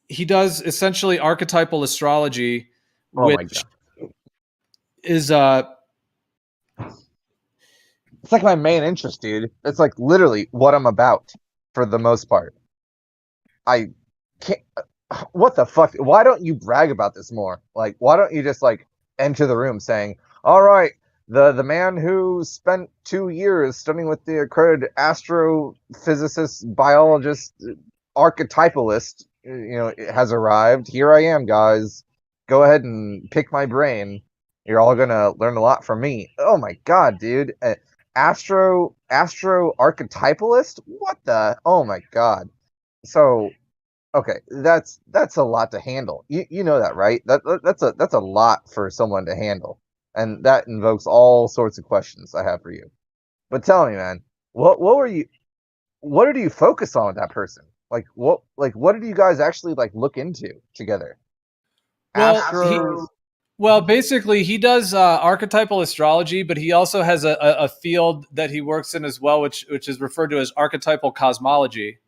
[SPEAKER 9] he does essentially archetypal astrology. Which is
[SPEAKER 21] it's like my main interest, dude. It's like literally what I'm about for the most part. I can't. What the fuck? Why don't you brag about this more? Like, why don't you just like enter the room saying, "All right, the man who spent 2 years studying with the accredited astrophysicist, biologist, archetypalist, has arrived. Here I am, guys. Go ahead and pick my brain. You're all gonna learn a lot from me." Oh my god, dude! Astro archetypalist? What the? Oh my god. So, okay, that's a lot to handle. You know that, right? That's a lot for someone to handle, and that invokes all sorts of questions I have for you. But tell me, man, what did you focus on with that person? What did you guys actually look into together?
[SPEAKER 9] Well, basically, he does archetypal astrology, but he also has a field that he works in as well, which is referred to as archetypal cosmology,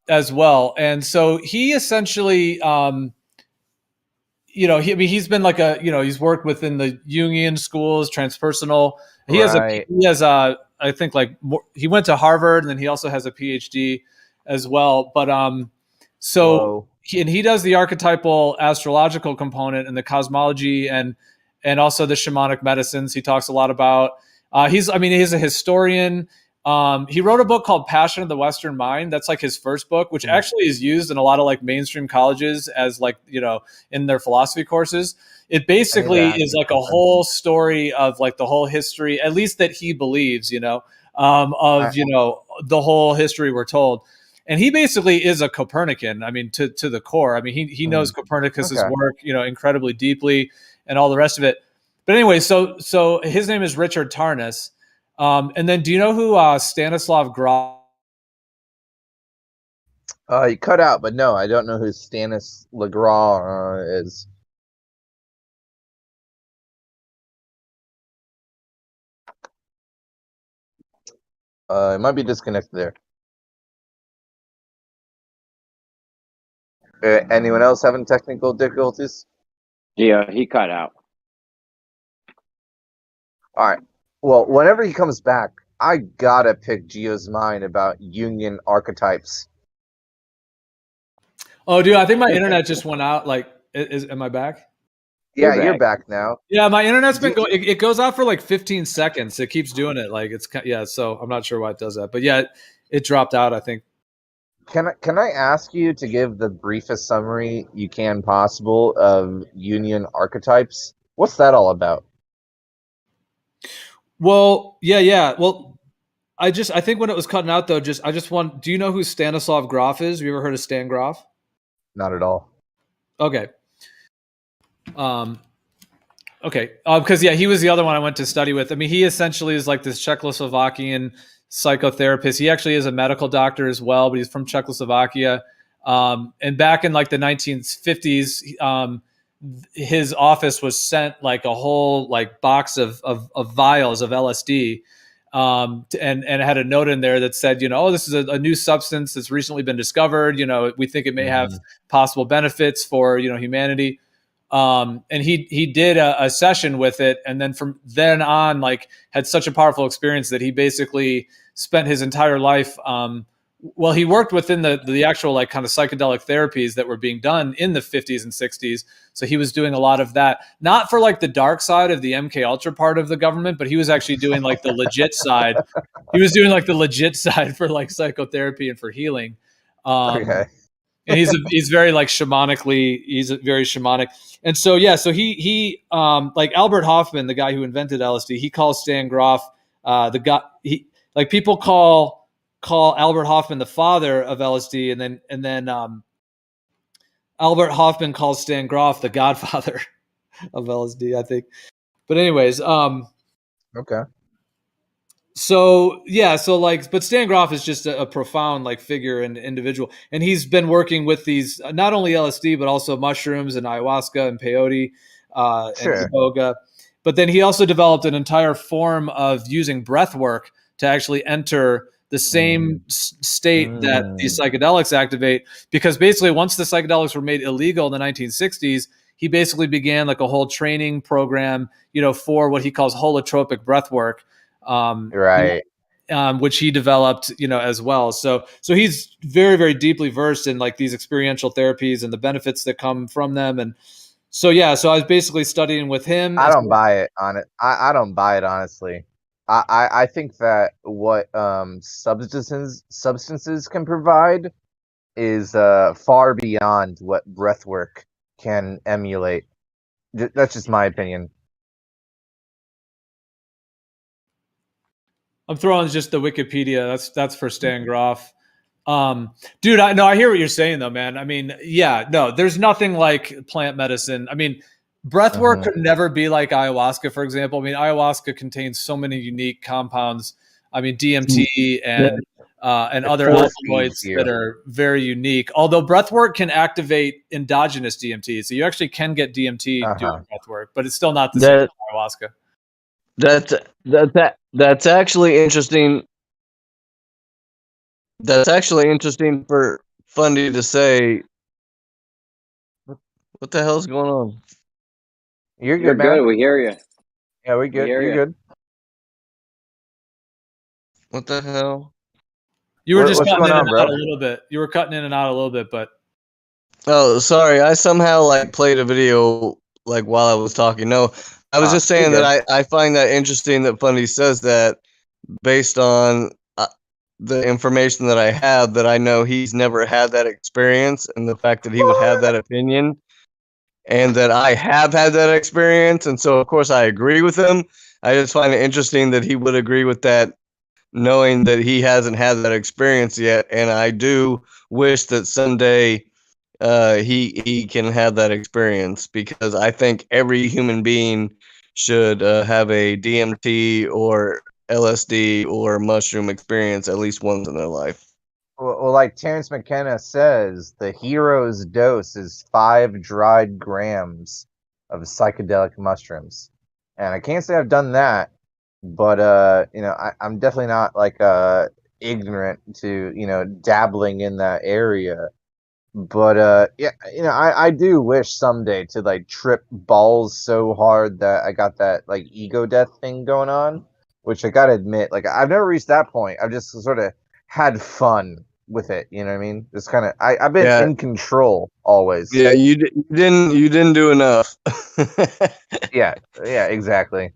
[SPEAKER 9] as well. And so he essentially, he's been he's worked within the Jungian schools, transpersonal. He has I think he went to Harvard, and then he also has a PhD as well. But he does the archetypal astrological component and the cosmology and also the shamanic medicines. He talks a lot about. He's a historian. He wrote a book called Passion of the Western Mind. That's his first book, which actually is used in a lot of mainstream colleges as in their philosophy courses. It basically is a whole story of the whole history, at least that he believes, the whole history we're told. And he basically is a Copernican, to the core. He knows Copernicus's work, incredibly deeply and all the rest of it. But anyway, so his name is Richard Tarnas. And then do you know who Stanislav Grof?
[SPEAKER 21] You cut out, but no, I don't know who Stanis Legras is. It might be disconnected there. Anyone else having technical difficulties?
[SPEAKER 4] Yeah, he cut out.
[SPEAKER 21] All right. Well, whenever he comes back, I gotta pick Gio's mind about Jungian archetypes.
[SPEAKER 9] Oh, dude, I think my internet just went out. Am I back?
[SPEAKER 21] Yeah, you're back now.
[SPEAKER 9] Yeah, my internet's been going. It goes out for 15 seconds. It keeps doing it. So I'm not sure why it does that. But yeah, it dropped out, I think.
[SPEAKER 21] Can I ask you to give the briefest summary you can possible of Jungian archetypes? What's that all about?
[SPEAKER 9] Well, yeah. Well, I think when it was cutting out though, do you know who Stanislav Grof is? Have you ever heard of Stan Grof?
[SPEAKER 21] Not at all.
[SPEAKER 9] Okay. Okay. Because he was the other one I went to study with. He essentially is this Czechoslovakian psychotherapist. He actually is a medical doctor as well, but he's from Czechoslovakia. And back in the 1950s, his office was sent a whole box of vials of LSD. And it had a note in there that said, this is a new substance that's recently been discovered. We think it may have possible benefits for, humanity. And he did a session with it. And then from then on, had such a powerful experience that he basically spent his entire life. He worked within the actual kind of psychedelic therapies that were being done in the 50s and 60s. So he was doing a lot of that, not for the dark side of the MK Ultra part of the government, but he was actually doing the legit side. He was doing the legit side for psychotherapy and for healing.
[SPEAKER 21] Okay.
[SPEAKER 9] And he's very shamanically, he's very shamanic. And so, he Albert Hoffman, the guy who invented LSD, he calls Stan Grof, the guy, people call Albert Hoffman the father of LSD. And then Albert Hoffman calls Stan Grof the godfather of LSD, I think. But anyways,
[SPEAKER 21] okay.
[SPEAKER 9] So but Stan Grof is just a profound figure and individual, and he's been working with these not only LSD but also mushrooms and ayahuasca and peyote and iboga. But then he also developed an entire form of using breath work to actually enter the same state that these psychedelics activate. Because basically, once the psychedelics were made illegal in the 1960s, he basically began a whole training program, for what he calls holotropic breath work. Which he developed, as well. So he's very, very deeply versed in these experiential therapies and the benefits that come from them. And so I was basically studying with him.
[SPEAKER 21] I don't buy it on it. I don't buy it, honestly. I think that what substances can provide is far beyond what breathwork can emulate. That's just my opinion.
[SPEAKER 9] I'm throwing just the Wikipedia. That's for Stan Groff. Dude, I hear what you're saying though, man. I mean, yeah, no, there's nothing like plant medicine. I mean, breath work could never be like ayahuasca, for example. I mean, ayahuasca contains so many unique compounds. I mean, DMT and other alkaloids that are very unique. Although breath work can activate endogenous DMT, so you actually can get DMT doing breath work, but it's still not the same as ayahuasca.
[SPEAKER 20] That's actually interesting. That's actually interesting for Fundy to say. What the hell's going on?
[SPEAKER 21] You're
[SPEAKER 4] You're
[SPEAKER 21] good, man.
[SPEAKER 4] good. We hear you.
[SPEAKER 21] Yeah, we good. You're good.
[SPEAKER 20] What the hell?
[SPEAKER 9] You were just cutting in and out a little bit. You were cutting in and out a little bit, but
[SPEAKER 20] Oh, sorry. I somehow like played a video like while I was talking. No, I was just saying that I find that interesting that Fundy says that based on the information that I have, that I know he's never had that experience, and the fact that he would have that opinion, and that I have had that experience, and so of course I agree with him. I just find it interesting that he would agree with that, knowing that he hasn't had that experience yet, and I do wish that someday he can have that experience, because I think every human being should have a DMT or LSD or mushroom experience at least once in their life.
[SPEAKER 21] Well, like Terrence McKenna says, the hero's dose is 5 dried grams of psychedelic mushrooms, and I can't say I've done that, but I'm definitely not like ignorant to dabbling in that area. But yeah, I do wish someday to like trip balls so hard that I got that like ego death thing going on, which I gotta admit, like I've never reached that point. I've just sort of had fun with it. You know what I mean? Just kind of I've been in control always.
[SPEAKER 20] Yeah, you didn't do enough.
[SPEAKER 21] yeah, exactly.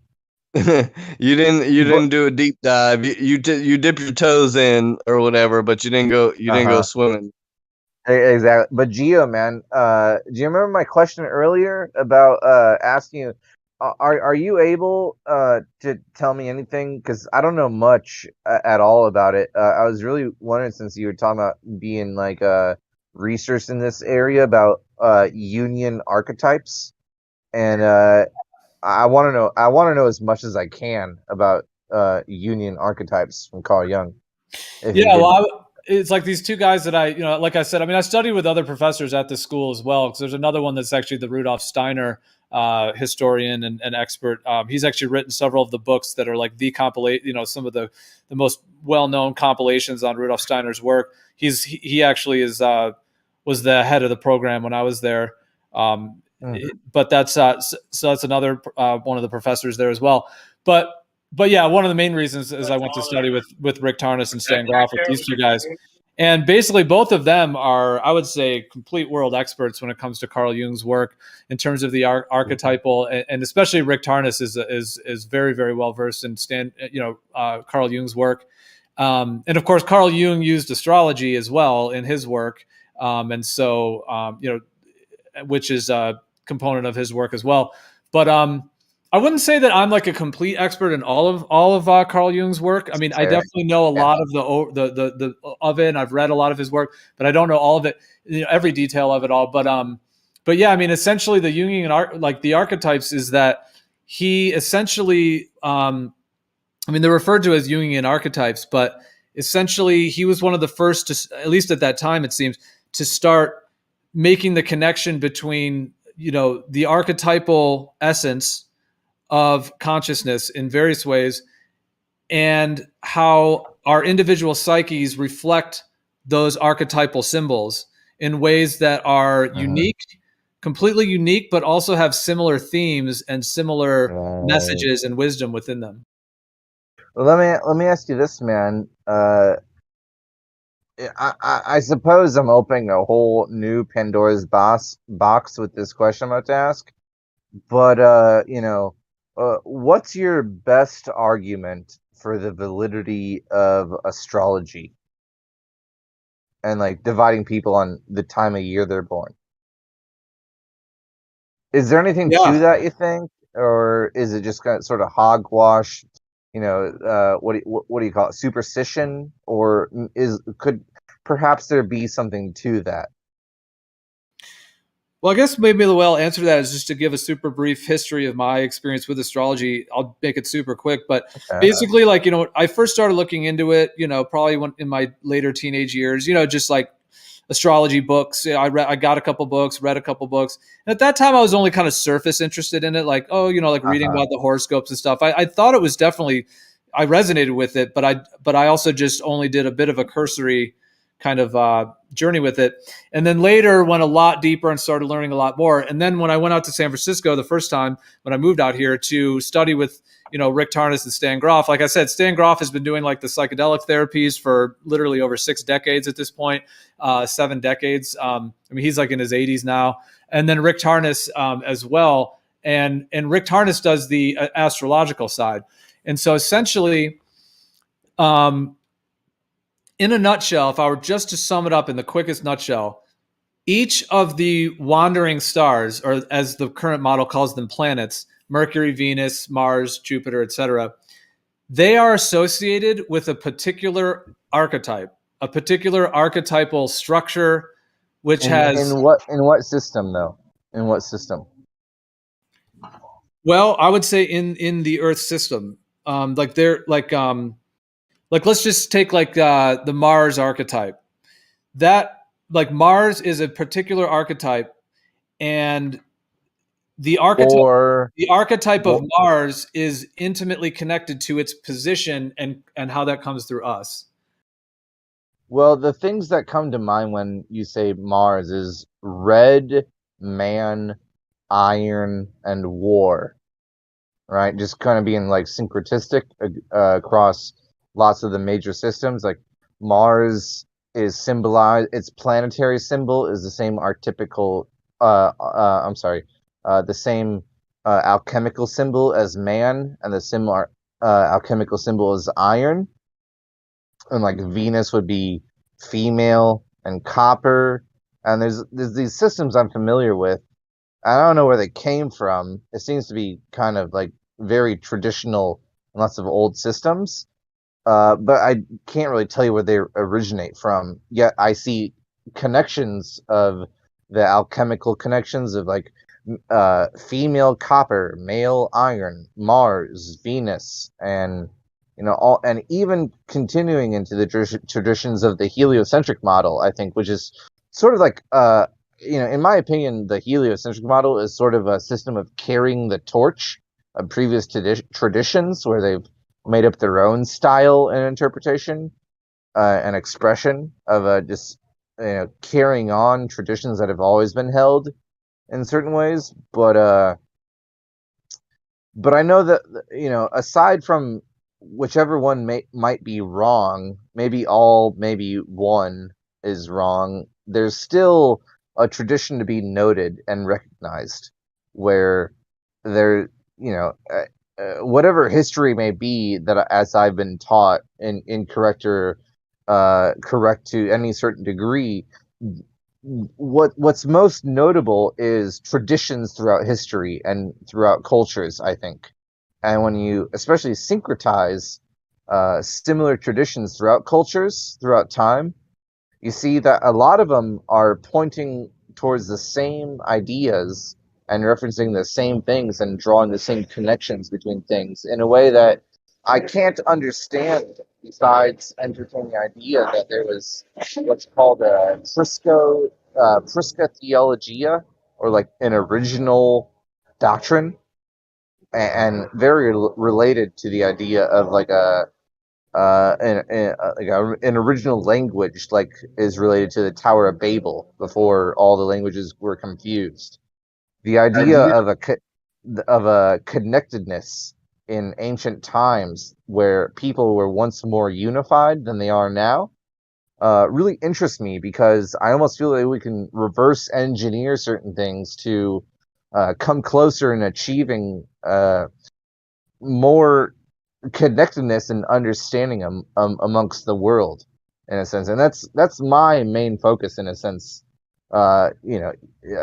[SPEAKER 20] you didn't do a deep dive. You dip your toes in or whatever, but you didn't go swimming.
[SPEAKER 21] Exactly. But Gio, man, do you remember my question earlier about asking you, are you able to tell me anything? Because I don't know much at all about it. I was really wondering, since you were talking about being like research in this area about union archetypes, and I want to know as much as I can about union archetypes from Carl Jung.
[SPEAKER 9] Yeah, well, it's like these two guys that like I said, I mean, I studied with other professors at the school as well, because there's another one that's actually the Rudolf Steiner historian and expert. He's actually written several of the books that are like the some of the most well-known compilations on Rudolf Steiner's work. He actually was the head of the program when I was there. But that's so that's another one of the professors there as well. But yeah, one of the main reasons is I went to study with Rick Tarnas and Stan Groff, with these two guys. And basically both of them are, I would say, complete world experts when it comes to Carl Jung's work in terms of the archetypal, and especially Rick Tarnas is very, very well versed in Carl Jung's work. And of course, Carl Jung used astrology as well in his work. And so, which is a component of his work as well. But I wouldn't say that I'm like a complete expert in all of Carl Jung's work. I mean, I definitely know a lot of the of it, and I've read a lot of his work, but I don't know all of it, every detail of it all. But yeah, I mean, essentially the Jungian like the archetypes is that he essentially, I mean, they're referred to as Jungian archetypes, but essentially he was one of the first to, at least at that time, it seems, to start making the connection between, the archetypal essence of consciousness in various ways, and how our individual psyches reflect those archetypal symbols in ways that are unique, completely unique, but also have similar themes and similar messages and wisdom within them.
[SPEAKER 21] Well, let me ask you this, man. I suppose I'm opening a whole new Pandora's box with this question I'm about to ask, but what's your best argument for the validity of astrology and like dividing people on the time of year they're born? Is there anything to that, you think, or is it just kind of sort of hogwash what do you call it, superstition, or could perhaps there be something to that?
[SPEAKER 9] Well, I guess maybe the way I'll answer that is just to give a super brief history of my experience with astrology. I'll make it super quick, but basically, like, I first started looking into it, probably in my later teenage years, just like astrology books. I got a couple books, read a couple books. And at that time, I was only kind of surface interested in it, like, like reading about the horoscopes and stuff. I thought it was definitely, I resonated with it, but I also just only did a bit of a cursory kind of journey with it. And then later went a lot deeper and started learning a lot more. And then when I went out to San Francisco the first time, when I moved out here to study with, Rick Tarnas and Stan Groff, like I said, Stan Groff has been doing like the psychedelic therapies for literally over 6 decades at this point, 7 decades. He's like in his 80s now. And then Rick Tarnas as well. And Rick Tarnas does the astrological side. And so essentially, in a nutshell, if I were just to sum it up in the quickest nutshell, each of the wandering stars, or as the current model calls them, planets, Mercury, Venus, Mars, Jupiter, etc., they are associated with a particular archetype, a particular archetypal structure, which has...
[SPEAKER 21] In what system, though? In what system?
[SPEAKER 9] Well, I would say in the Earth system. Like, let's just take like the Mars archetype. That, like, Mars is a particular archetype, and the archetype of Mars is intimately connected to its position and how that comes through us.
[SPEAKER 21] Well, the things that come to mind when you say Mars is red, man, iron, and war, right? Just kind of being like syncretistic across lots of the major systems. Like Mars is symbolized, its planetary symbol is the same archetypical, the same alchemical symbol as man, and the similar alchemical symbol is iron. And like Venus would be female and copper. And there's these systems I'm familiar with. I don't know where they came from. It seems to be kind of like very traditional and lots of old systems. But I can't really tell you where they originate from. Yet I see connections of the alchemical connections of like female copper, male iron, Mars, Venus, and all, and even continuing into the traditions of the heliocentric model, I think, which is sort of like in my opinion, the heliocentric model is sort of a system of carrying the torch of previous traditions, where they've made up their own style and interpretation and expression of just carrying on traditions that have always been held in certain ways. But I know that aside from whichever one might be wrong, maybe all, maybe one is wrong, there's still a tradition to be noted and recognized, where there whatever history may be that, as I've been taught, incorrect or correct to any certain degree, what's most notable is traditions throughout history and throughout cultures, I think. And when you especially syncretize similar traditions throughout cultures, throughout time, you see that a lot of them are pointing towards the same ideas and referencing the same things and drawing the same connections between things in a way that I can't understand, besides entertaining the idea that there was what's called a Prisca Theologia, or like an original doctrine, and very related to the idea of like an original language, like is related to the Tower of Babel before all the languages were confused. The idea of a connectedness in ancient times, where people were once more unified than they are now, really interests me, because I almost feel like we can reverse engineer certain things to come closer in achieving more connectedness and understanding amongst the world, in a sense. And that's my main focus, in a sense.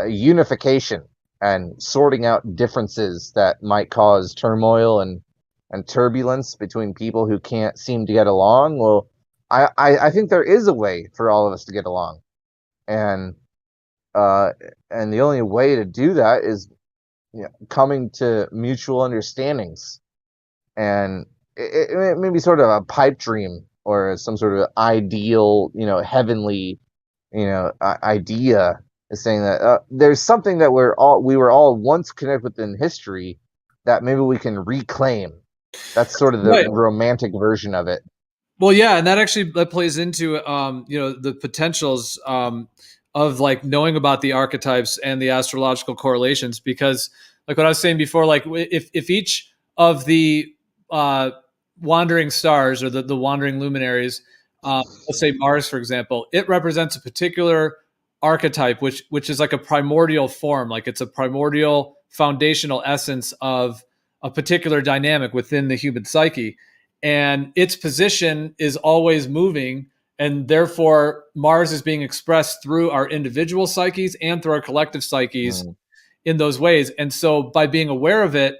[SPEAKER 21] Unification and sorting out differences that might cause turmoil and and turbulence between people who can't seem to get along. Well, I think there is a way for all of us to get along, and the only way to do that is coming to mutual understandings, and it may be sort of a pipe dream or some sort of ideal, heavenly, idea, is saying that there's something that we were all once connected with in history that maybe we can reclaim. That's sort of the romantic version of it.
[SPEAKER 9] Well, yeah, and that plays into the potentials of like knowing about the archetypes and the astrological correlations, because like what I was saying before, like if each of the wandering stars or the wandering luminaries, let's say Mars, for example, it represents a particular archetype, which is like a primordial form, like it's a primordial foundational essence of a particular dynamic within the human psyche. And its position is always moving, and therefore Mars is being expressed through our individual psyches and through our collective psyches in those ways. And so by being aware of it,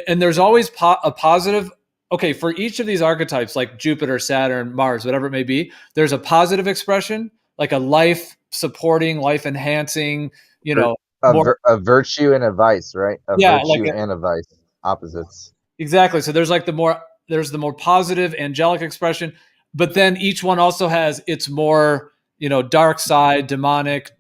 [SPEAKER 9] and there's always a positive, okay, for each of these archetypes, like Jupiter, Saturn, Mars, whatever it may be, there's a positive expression, like a life supporting, life enhancing,
[SPEAKER 21] a virtue and a vice, right? Virtue and a vice, opposites.
[SPEAKER 9] Exactly. So there's the more positive angelic expression, but then each one also has its more, dark side, demonic,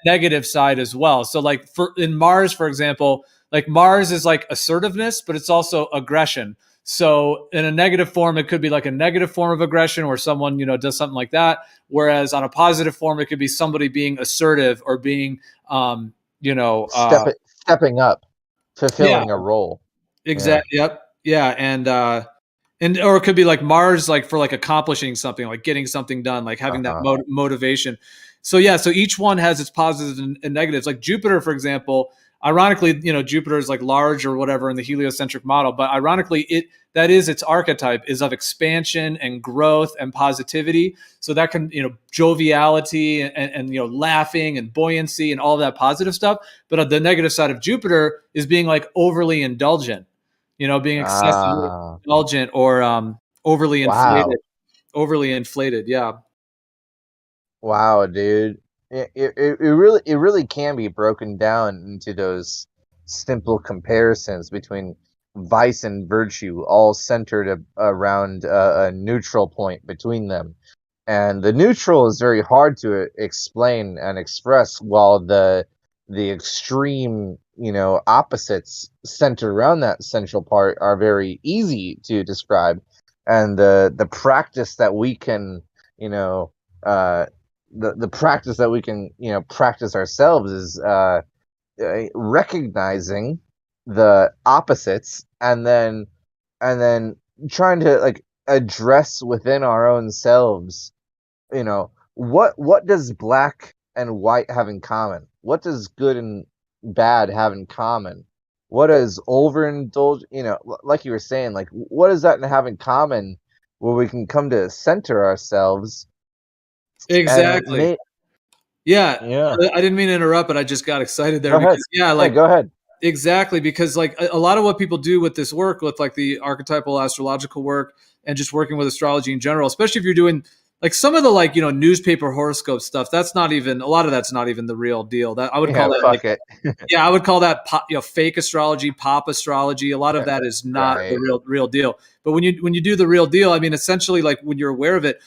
[SPEAKER 9] negative side as well. So like in Mars, for example, like Mars is like assertiveness, but it's also aggression. So in a negative form, it could be like a negative form of aggression where someone, does something like that. Whereas on a positive form, it could be somebody being assertive or being,
[SPEAKER 21] stepping up, fulfilling a role.
[SPEAKER 9] Exactly. Yeah. Yep. Yeah. And or it could be like Mars, like for like accomplishing something, like getting something done, like having that motivation. So yeah, so each one has its positives and negatives. Like Jupiter, for example, ironically, Jupiter is like large or whatever in the heliocentric model, but ironically, that is its archetype is of expansion and growth and positivity. So that can, joviality and laughing and buoyancy and all that positive stuff. But the negative side of Jupiter is being like overly indulgent. Being excessively indulgent or overly inflated. Overly inflated, yeah.
[SPEAKER 21] Wow, dude. It really can be broken down into those simple comparisons between vice and virtue, all centered around a neutral point between them. And the neutral is very hard to explain and express, while the extreme, opposites centered around that central part are very easy to describe. And the practice that we can, the practice that we can, practice ourselves is recognizing the opposites and then trying to like address within our own selves, what does black and white have in common? What does good and bad have in common? What does overindulge, like you were saying, like what does that have in common where we can come to center ourselves?
[SPEAKER 9] Exactly. Yeah. I didn't mean to interrupt, but I just got excited there.
[SPEAKER 21] Go ahead.
[SPEAKER 9] Exactly, because like a lot of what people do with this work, with like the archetypal astrological work and just working with astrology in general, especially if you're doing like some of the like, newspaper horoscope stuff, that's not even, a lot of that's not even the real deal. That I would call that I would call that fake astrology, pop astrology. A lot of that is not the real deal. But when you do the real deal, I mean, essentially like when you're aware of it,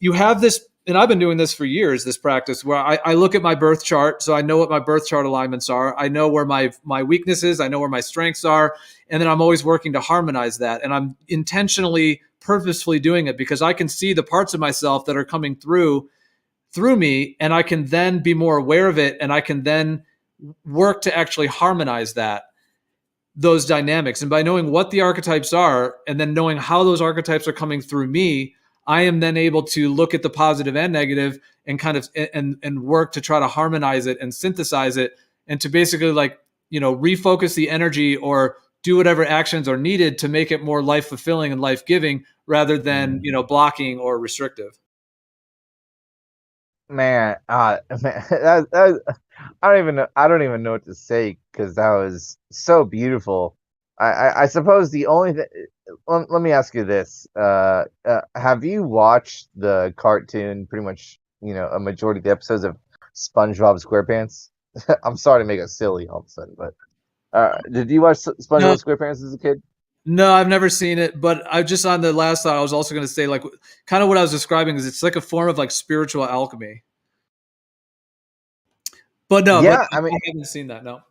[SPEAKER 9] you have this, and I've been doing this for years, this practice where I look at my birth chart. So I know what my birth chart alignments are. I know where my weaknesses, I know where my strengths are. And then I'm always working to harmonize that. And I'm intentionally, purposefully doing it because I can see the parts of myself that are coming through me. And I can then be more aware of it. And I can then work to actually harmonize those dynamics. And by knowing what the archetypes are, and then knowing how those archetypes are coming through me, I am then able to look at the positive and negative and kind of and work to try to harmonize it and synthesize it, and to basically like, refocus the energy or do whatever actions are needed to make it more life fulfilling and life giving rather than, blocking or restrictive.
[SPEAKER 21] Man, I don't even know what to say, because that was so beautiful. I suppose the only thing. Let me ask you this: have you watched the cartoon? Pretty much, a majority of the episodes of SpongeBob SquarePants. I'm sorry to make it silly all of a sudden, but did you watch SpongeBob SquarePants as a kid?
[SPEAKER 9] No, I've never seen it, but I just on the last thought, I was also going to say, like, kind of what I was describing is it's like a form of like spiritual alchemy. But no,
[SPEAKER 21] yeah,
[SPEAKER 9] I haven't seen that. No.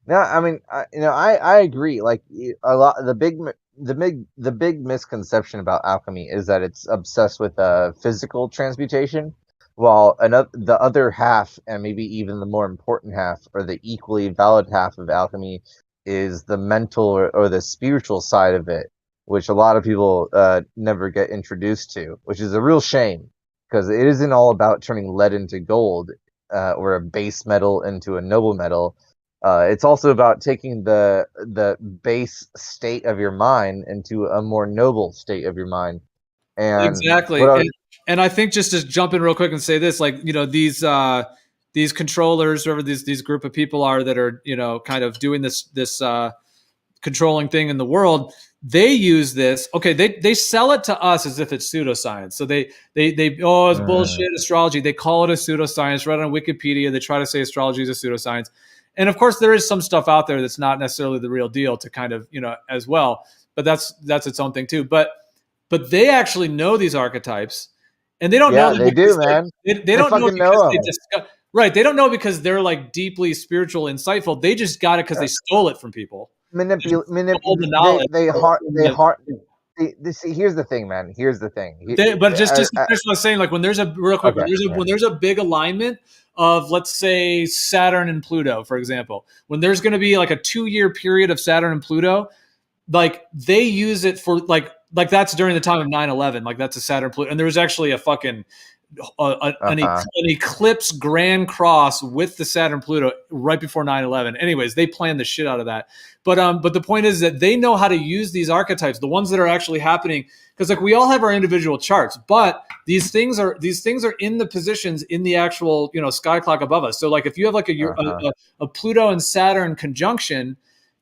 [SPEAKER 21] No, I mean, I agree. Like a lot, the big misconception about alchemy is that it's obsessed with physical transmutation, while the other half, and maybe even the more important half, or the equally valid half of alchemy, is the mental or the spiritual side of it, which a lot of people never get introduced to, which is a real shame because it isn't all about turning lead into gold or a base metal into a noble metal. It's also about taking the base state of your mind into a more noble state of your mind. And
[SPEAKER 9] exactly. And I think just to jump in real quick and say this, like, these controllers, whoever these group of people are that are, kind of doing this controlling thing in the world, they use this. Okay, they sell it to us as if it's pseudoscience. So they it's bullshit astrology. They call it a pseudoscience. Right on Wikipedia, they try to say astrology is a pseudoscience. And of course, there is some stuff out there that's not necessarily the real deal to kind of, as well. But that's its own thing too. But they actually know these archetypes, and they don't know.
[SPEAKER 21] Yeah, they do, man.
[SPEAKER 9] They don't know because they discuss. Right, they don't know because they're like deeply spiritual, insightful. They just got it because they stole it from people.
[SPEAKER 21] Here's the thing, man. Here's the thing.
[SPEAKER 9] But just to finish what I was saying, like when there's a real quick, when there's a big alignment of, let's say, Saturn and Pluto, for example, when there's going to be like a 2-year period of Saturn and Pluto, like they use it for like that's during the time of 9/11, like that's a Saturn Pluto, and there was actually a fucking an eclipse grand cross with the Saturn Pluto right before 9/11. Anyways, they planned the shit out of that. But the point is that they know how to use these archetypes, the ones that are actually happening, because like we all have our individual charts, but these things are in the positions in the actual sky clock above us. So like if you have like a Pluto and Saturn conjunction,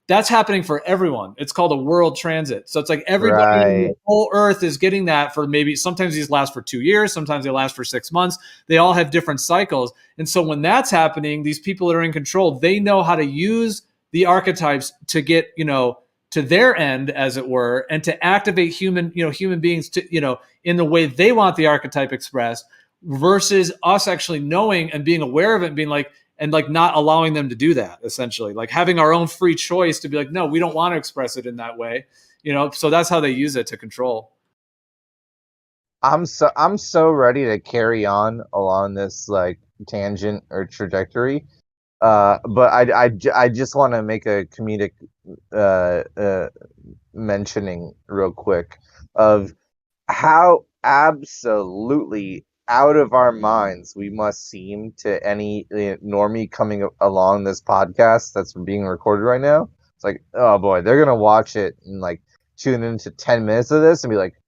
[SPEAKER 9] that's happening for everyone. It's called a world transit. So it's like everybody in the whole Earth is getting that for maybe, sometimes these last for 2 years, sometimes they last for 6 months. They all have different cycles. And so when that's happening, these people that are in control, they know how to use the archetypes to get, to their end, as it were, and to activate human beings to, in the way they want the archetype expressed, versus us actually knowing and being aware of it and being like, and like not allowing them to do that, essentially, like having our own free choice to be like, no, we don't want to express it in that way, so that's how they use it to control.
[SPEAKER 21] I'm so ready to carry on along this like tangent or trajectory, but I just want to make a comedic mentioning real quick of how absolutely out of our minds we must seem to any normie coming along this podcast that's being recorded right now. It's like, oh boy, they're gonna watch it and like tune into 10 minutes of this and be like,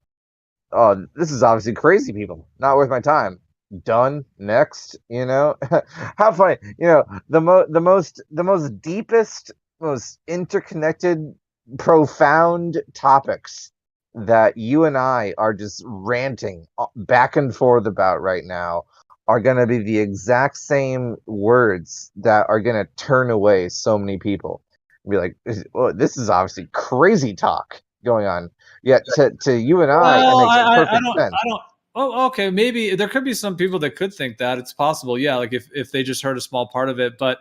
[SPEAKER 21] oh, this is obviously crazy people, not worth my time. Done. Next. How funny. The most deepest, most interconnected, profound topics that you and I are just ranting back and forth about right now are going to be the exact same words that are going to turn away so many people. Be like, well, this is obviously crazy talk going on. Yet to you and it makes perfect sense.
[SPEAKER 9] Oh, okay. Maybe there could be some people that could think that. It's possible. Yeah. Like if they just heard a small part of it. But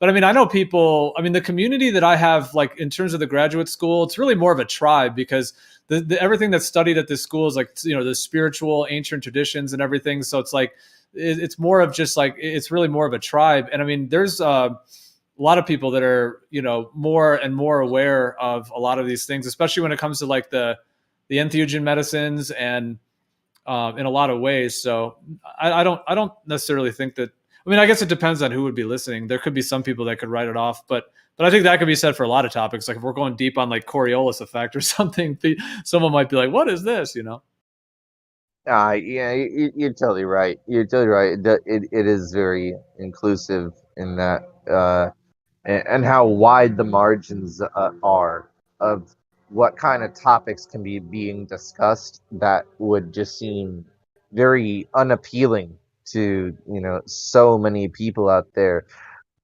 [SPEAKER 9] I mean, I know people, I mean, the community that I have, like in terms of the graduate school, it's really more of a tribe, because the everything that's studied at this school is like, the spiritual ancient traditions and everything. So it's like, it's more of just like, it's really more of a tribe. And I mean, there's a lot of people that are, more and more aware of a lot of these things, especially when it comes to like the entheogen medicines and in a lot of ways. So I don't necessarily think that, I mean, I guess it depends on who would be listening. There could be some people that could write it off, but I think that could be said for a lot of topics. Like if we're going deep on like Coriolis effect or something, someone might be like, what is this,
[SPEAKER 21] Yeah, you're totally right. You're totally right. It is very inclusive in that, and how wide the margins are. of what kind of topics can be being discussed that would just seem very unappealing to, you know, so many people out there,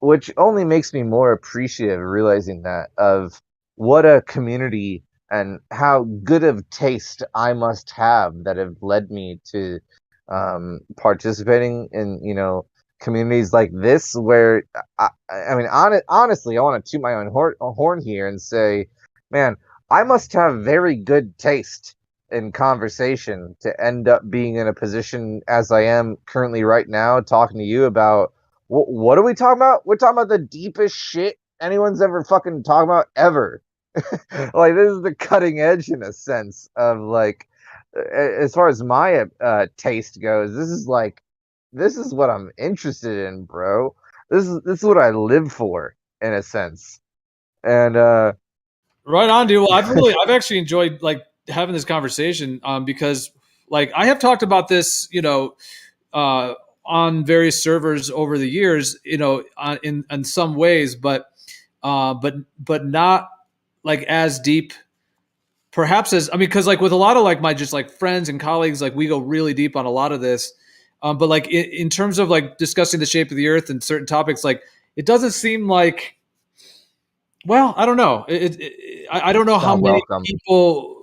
[SPEAKER 21] which only makes me more appreciative realizing that of what a community and how good of taste I must have that have led me to participating in, you know, communities like this, where I mean, honestly, I want to toot my own horn here and say, man, I must have very good taste in conversation to end up being in a position as I am currently right now, talking to you about what are we talking about? We're talking about the deepest shit anyone's ever fucking talking about ever. Like, this is the cutting edge in a sense of, like, as far as my taste goes, this is what I'm interested in, bro. This is what I live for in a sense. And
[SPEAKER 9] right on, dude. Well, I've actually enjoyed like having this conversation because like I have talked about this, you know, on various servers over the years, you know, in some ways, but not like as deep, perhaps as, I mean, because like with a lot of like my just like friends and colleagues, like we go really deep on a lot of this, but like in terms of like discussing the shape of the earth and certain topics, like it doesn't seem like, well, I don't know. I don't know how many people.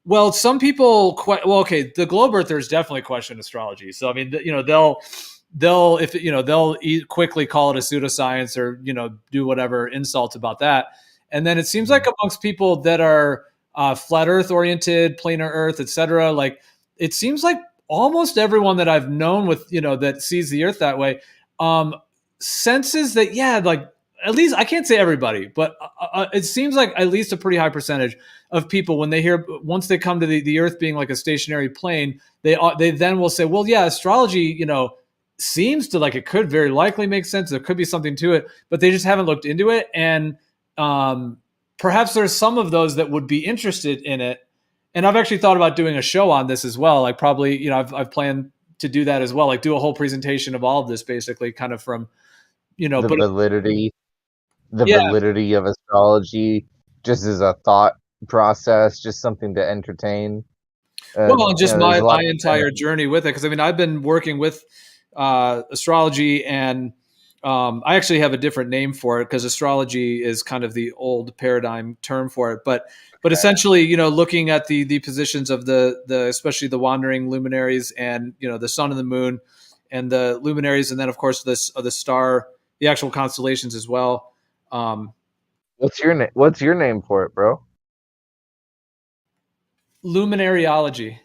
[SPEAKER 9] Well, some people. Well, okay, the globe earthers definitely question astrology. So I mean, you know, they'll if you know they'll quickly call it a pseudoscience or you know do whatever insults about that. And then it seems like amongst people that are flat Earth oriented, planar Earth, etc. Like it seems like almost everyone that I've known with you know that sees the Earth that way senses that like. At least I can't say everybody, but it seems like at least a pretty high percentage of people when they hear once they come to the Earth being like a stationary plane, they then will say, well, yeah, astrology, you know, seems to like it could very likely make sense. There could be something to it, but they just haven't looked into it. And perhaps there's some of those that would be interested in it. And I've actually thought about doing a show on this as well. Like probably, you know, I've planned to do that as well. Like do a whole presentation of all of this, basically, kind of from, you know,
[SPEAKER 21] the validity of astrology just as a thought process, just something to entertain.
[SPEAKER 9] Well, just you know, my entire journey with it, because I mean, I've been working with astrology, and I actually have a different name for it because astrology is kind of the old paradigm term for it. But essentially, you know, looking at the positions of the especially the wandering luminaries, and you know, the sun and the moon, and the luminaries, and then of course the star, the actual constellations as well.
[SPEAKER 21] What's your name for it, bro?
[SPEAKER 9] Luminariology.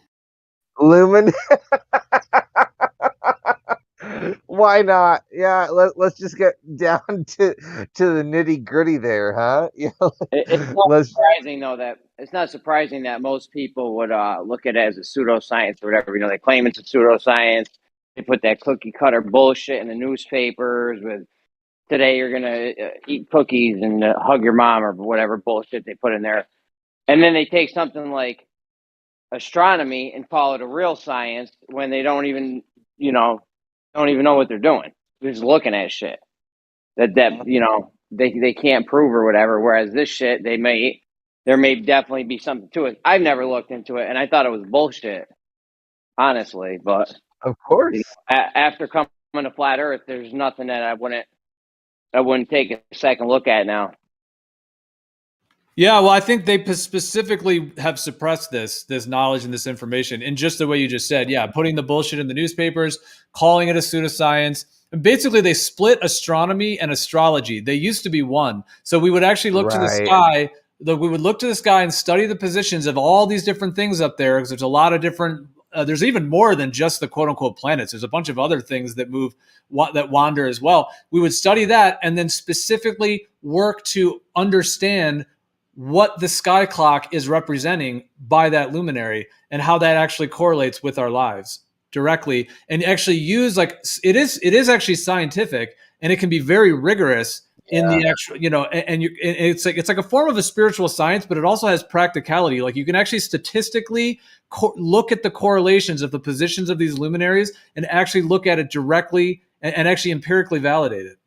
[SPEAKER 21] Why not? Yeah, let's just get down to the nitty gritty there, huh? You know,
[SPEAKER 4] it's not surprising that most people would look at it as a pseudoscience or whatever. You know, they claim it's a pseudoscience. They put that cookie cutter bullshit in the newspapers with today you're gonna eat cookies and hug your mom or whatever bullshit they put in there, and then they take something like astronomy and call it a real science when they don't even know what they're doing. They're just looking at shit that you know they can't prove or whatever. Whereas this shit, there may definitely be something to it. I've never looked into it, and I thought it was bullshit, honestly. But
[SPEAKER 21] of course,
[SPEAKER 4] you know, after coming to flat Earth, there's nothing that I wouldn't take a second look at now.
[SPEAKER 9] Yeah, well, I think they specifically have suppressed this knowledge and this information in just the way you just said. Yeah, putting the bullshit in the newspapers, calling it a pseudoscience. And basically, they split astronomy and astrology. They used to be one. So we would actually look to the sky. We would look to the sky and study the positions of all these different things up there, because there's a lot of different. There's even more than just the quote unquote planets. There's a bunch of other things that move, that wander as well. We would study that and then specifically work to understand what the sky clock is representing by that luminary and how that actually correlates with our lives directly, and actually use like it is actually scientific, and it can be very rigorous in the actual, you know, and it's like a form of a spiritual science, but it also has practicality. Like you can actually statistically look at the correlations of the positions of these luminaries and actually look at it directly and actually empirically validate it.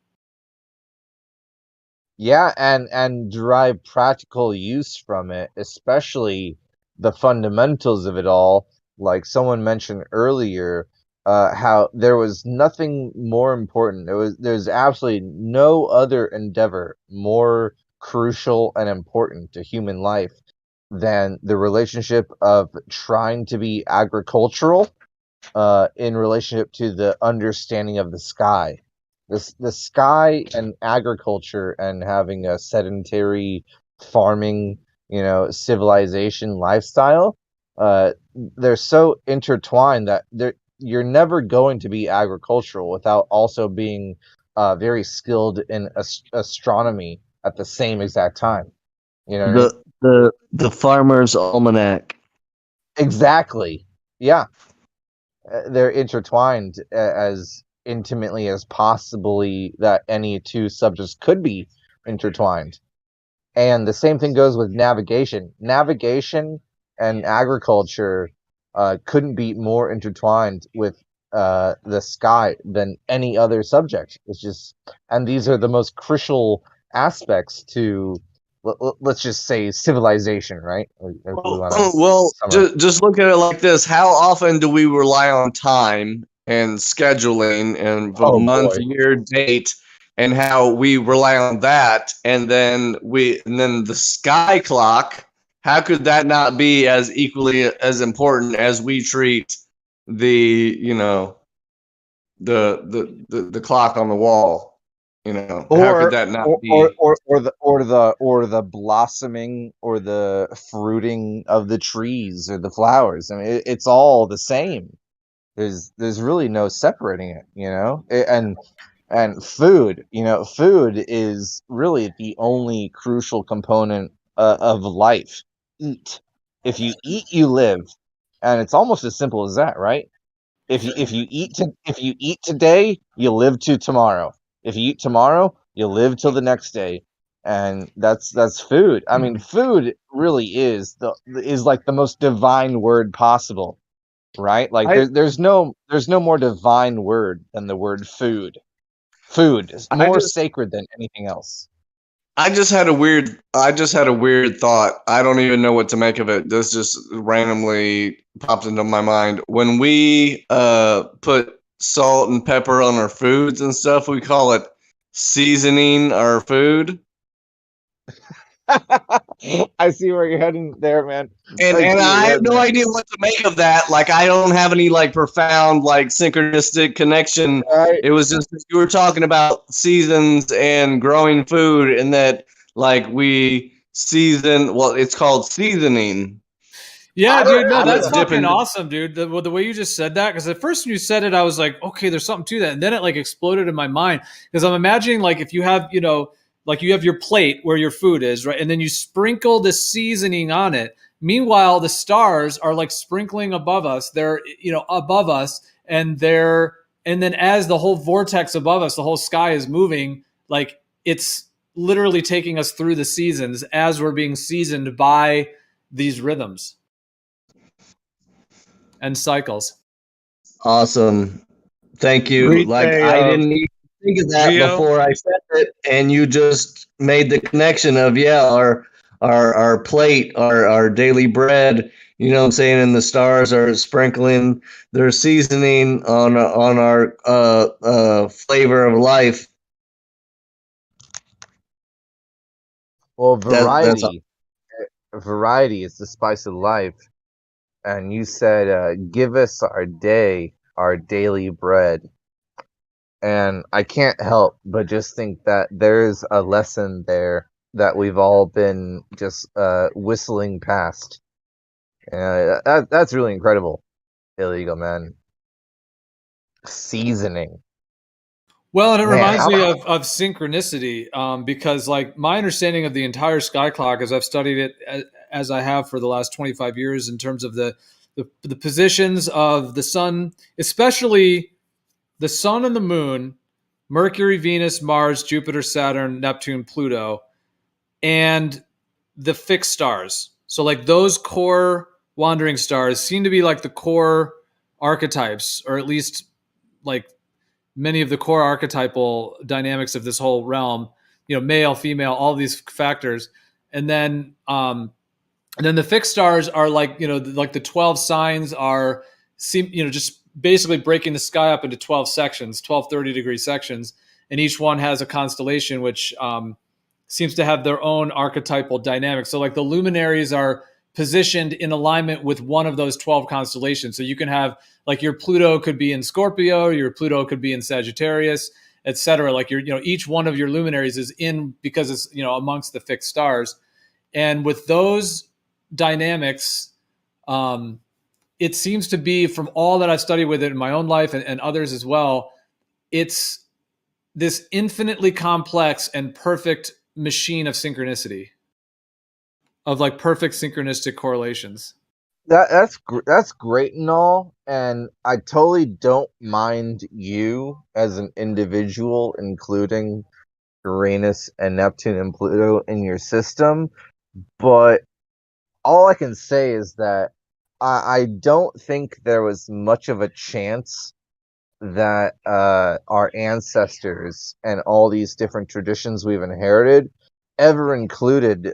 [SPEAKER 21] Yeah, and derive practical use from it, especially the fundamentals of it all. Like someone mentioned earlier, how there was nothing more important. There's absolutely no other endeavor more crucial and important to human life than the relationship of trying to be agricultural in relationship to the understanding of the sky. The sky and agriculture and having a sedentary farming, civilization lifestyle, they're so intertwined that you're never going to be agricultural without also being very skilled in astronomy at the same exact time. You know what I mean?
[SPEAKER 15] The Farmer's Almanac.
[SPEAKER 21] Exactly. Yeah. They're intertwined as intimately as possibly that any two subjects could be intertwined. And the same thing goes with navigation. Navigation and agriculture couldn't be more intertwined with the sky than any other subject. It's just, and these are the most crucial aspects to, let's just say, civilization, right?
[SPEAKER 20] Well, just look at it like this. How often do we rely on time and scheduling and month, year, date, and how we rely on that? And then the sky clock, how could that not be as equally as important as we treat the, the clock on the wall? How could that not be?
[SPEAKER 21] Or the blossoming or the fruiting of the trees or the flowers. I mean, it's all the same. There's really no separating it, and food. Food is really the only crucial component of life. Eat. If you eat, you live, and it's almost as simple as that, right? If you eat today, you live to tomorrow. If you eat tomorrow, you live till the next day, and that's food. I mean, food really is like the most divine word possible, right? Like there's no more divine word than the word food. Food is more sacred than anything else.
[SPEAKER 20] I just had a weird thought. I don't even know what to make of it. This just randomly popped into my mind. When we put salt and pepper on our foods and stuff, we call it seasoning our food.
[SPEAKER 21] I see where you're heading there, man.
[SPEAKER 20] And I have no idea what to make of that. Like, I don't have any profound synchronistic connection. Right. It was just you were talking about seasons and growing food, and that we season. Well, it's called seasoning.
[SPEAKER 9] Yeah, dude, no, that's fucking awesome, dude. The way you just said that, because at first when you said it, I was like, okay, there's something to that, and then it exploded in my mind because I'm imagining if you have you have your plate where your food is, right? And then you sprinkle the seasoning on it. Meanwhile, the stars are sprinkling above us. They're, above us, and then as the whole vortex above us, the whole sky is moving, it's literally taking us through the seasons as we're being seasoned by these rhythms and cycles.
[SPEAKER 20] Awesome. Thank you. I didn't even think of that before I said it, and you just made the connection of our plate, our daily bread. You know what I'm saying? And the stars are sprinkling their seasoning on our flavor of life.
[SPEAKER 21] Well, variety is the spice of life. And you said, give us our daily bread. And I can't help but just think that there's a lesson there that we've all been just whistling past. That's really incredible, Illegal Man. Seasoning.
[SPEAKER 9] Well, and it reminds me of synchronicity, because my understanding of the entire sky clock, as I've studied it as I have for the last 25 years, in terms of the positions of the sun, especially the sun and the moon, Mercury, Venus, Mars, Jupiter, Saturn, Neptune, Pluto, and the fixed stars. So those core wandering stars seem to be the core archetypes, or at least many of the core archetypal dynamics of this whole realm male, female, all these factors. And then the fixed stars are like the 12 signs are just basically breaking the sky up into 12 sections, 12 30-degree sections, and each one has a constellation which seems to have their own archetypal dynamic. So like the luminaries are positioned in alignment with one of those 12 constellations. So you can have like your Pluto could be in Scorpio, your Pluto could be in Sagittarius, etc. Like each one of your luminaries is in because it's amongst the fixed stars. And with those dynamics, it seems to be, from all that I've studied with it in my own life and others as well, it's this infinitely complex and perfect machine of synchronicity, of like perfect synchronistic correlations.
[SPEAKER 21] That's great and all, and I totally don't mind you as an individual including Uranus and Neptune and Pluto in your system, but all I can say is that I don't think there was much of a chance that our ancestors and all these different traditions we've inherited ever included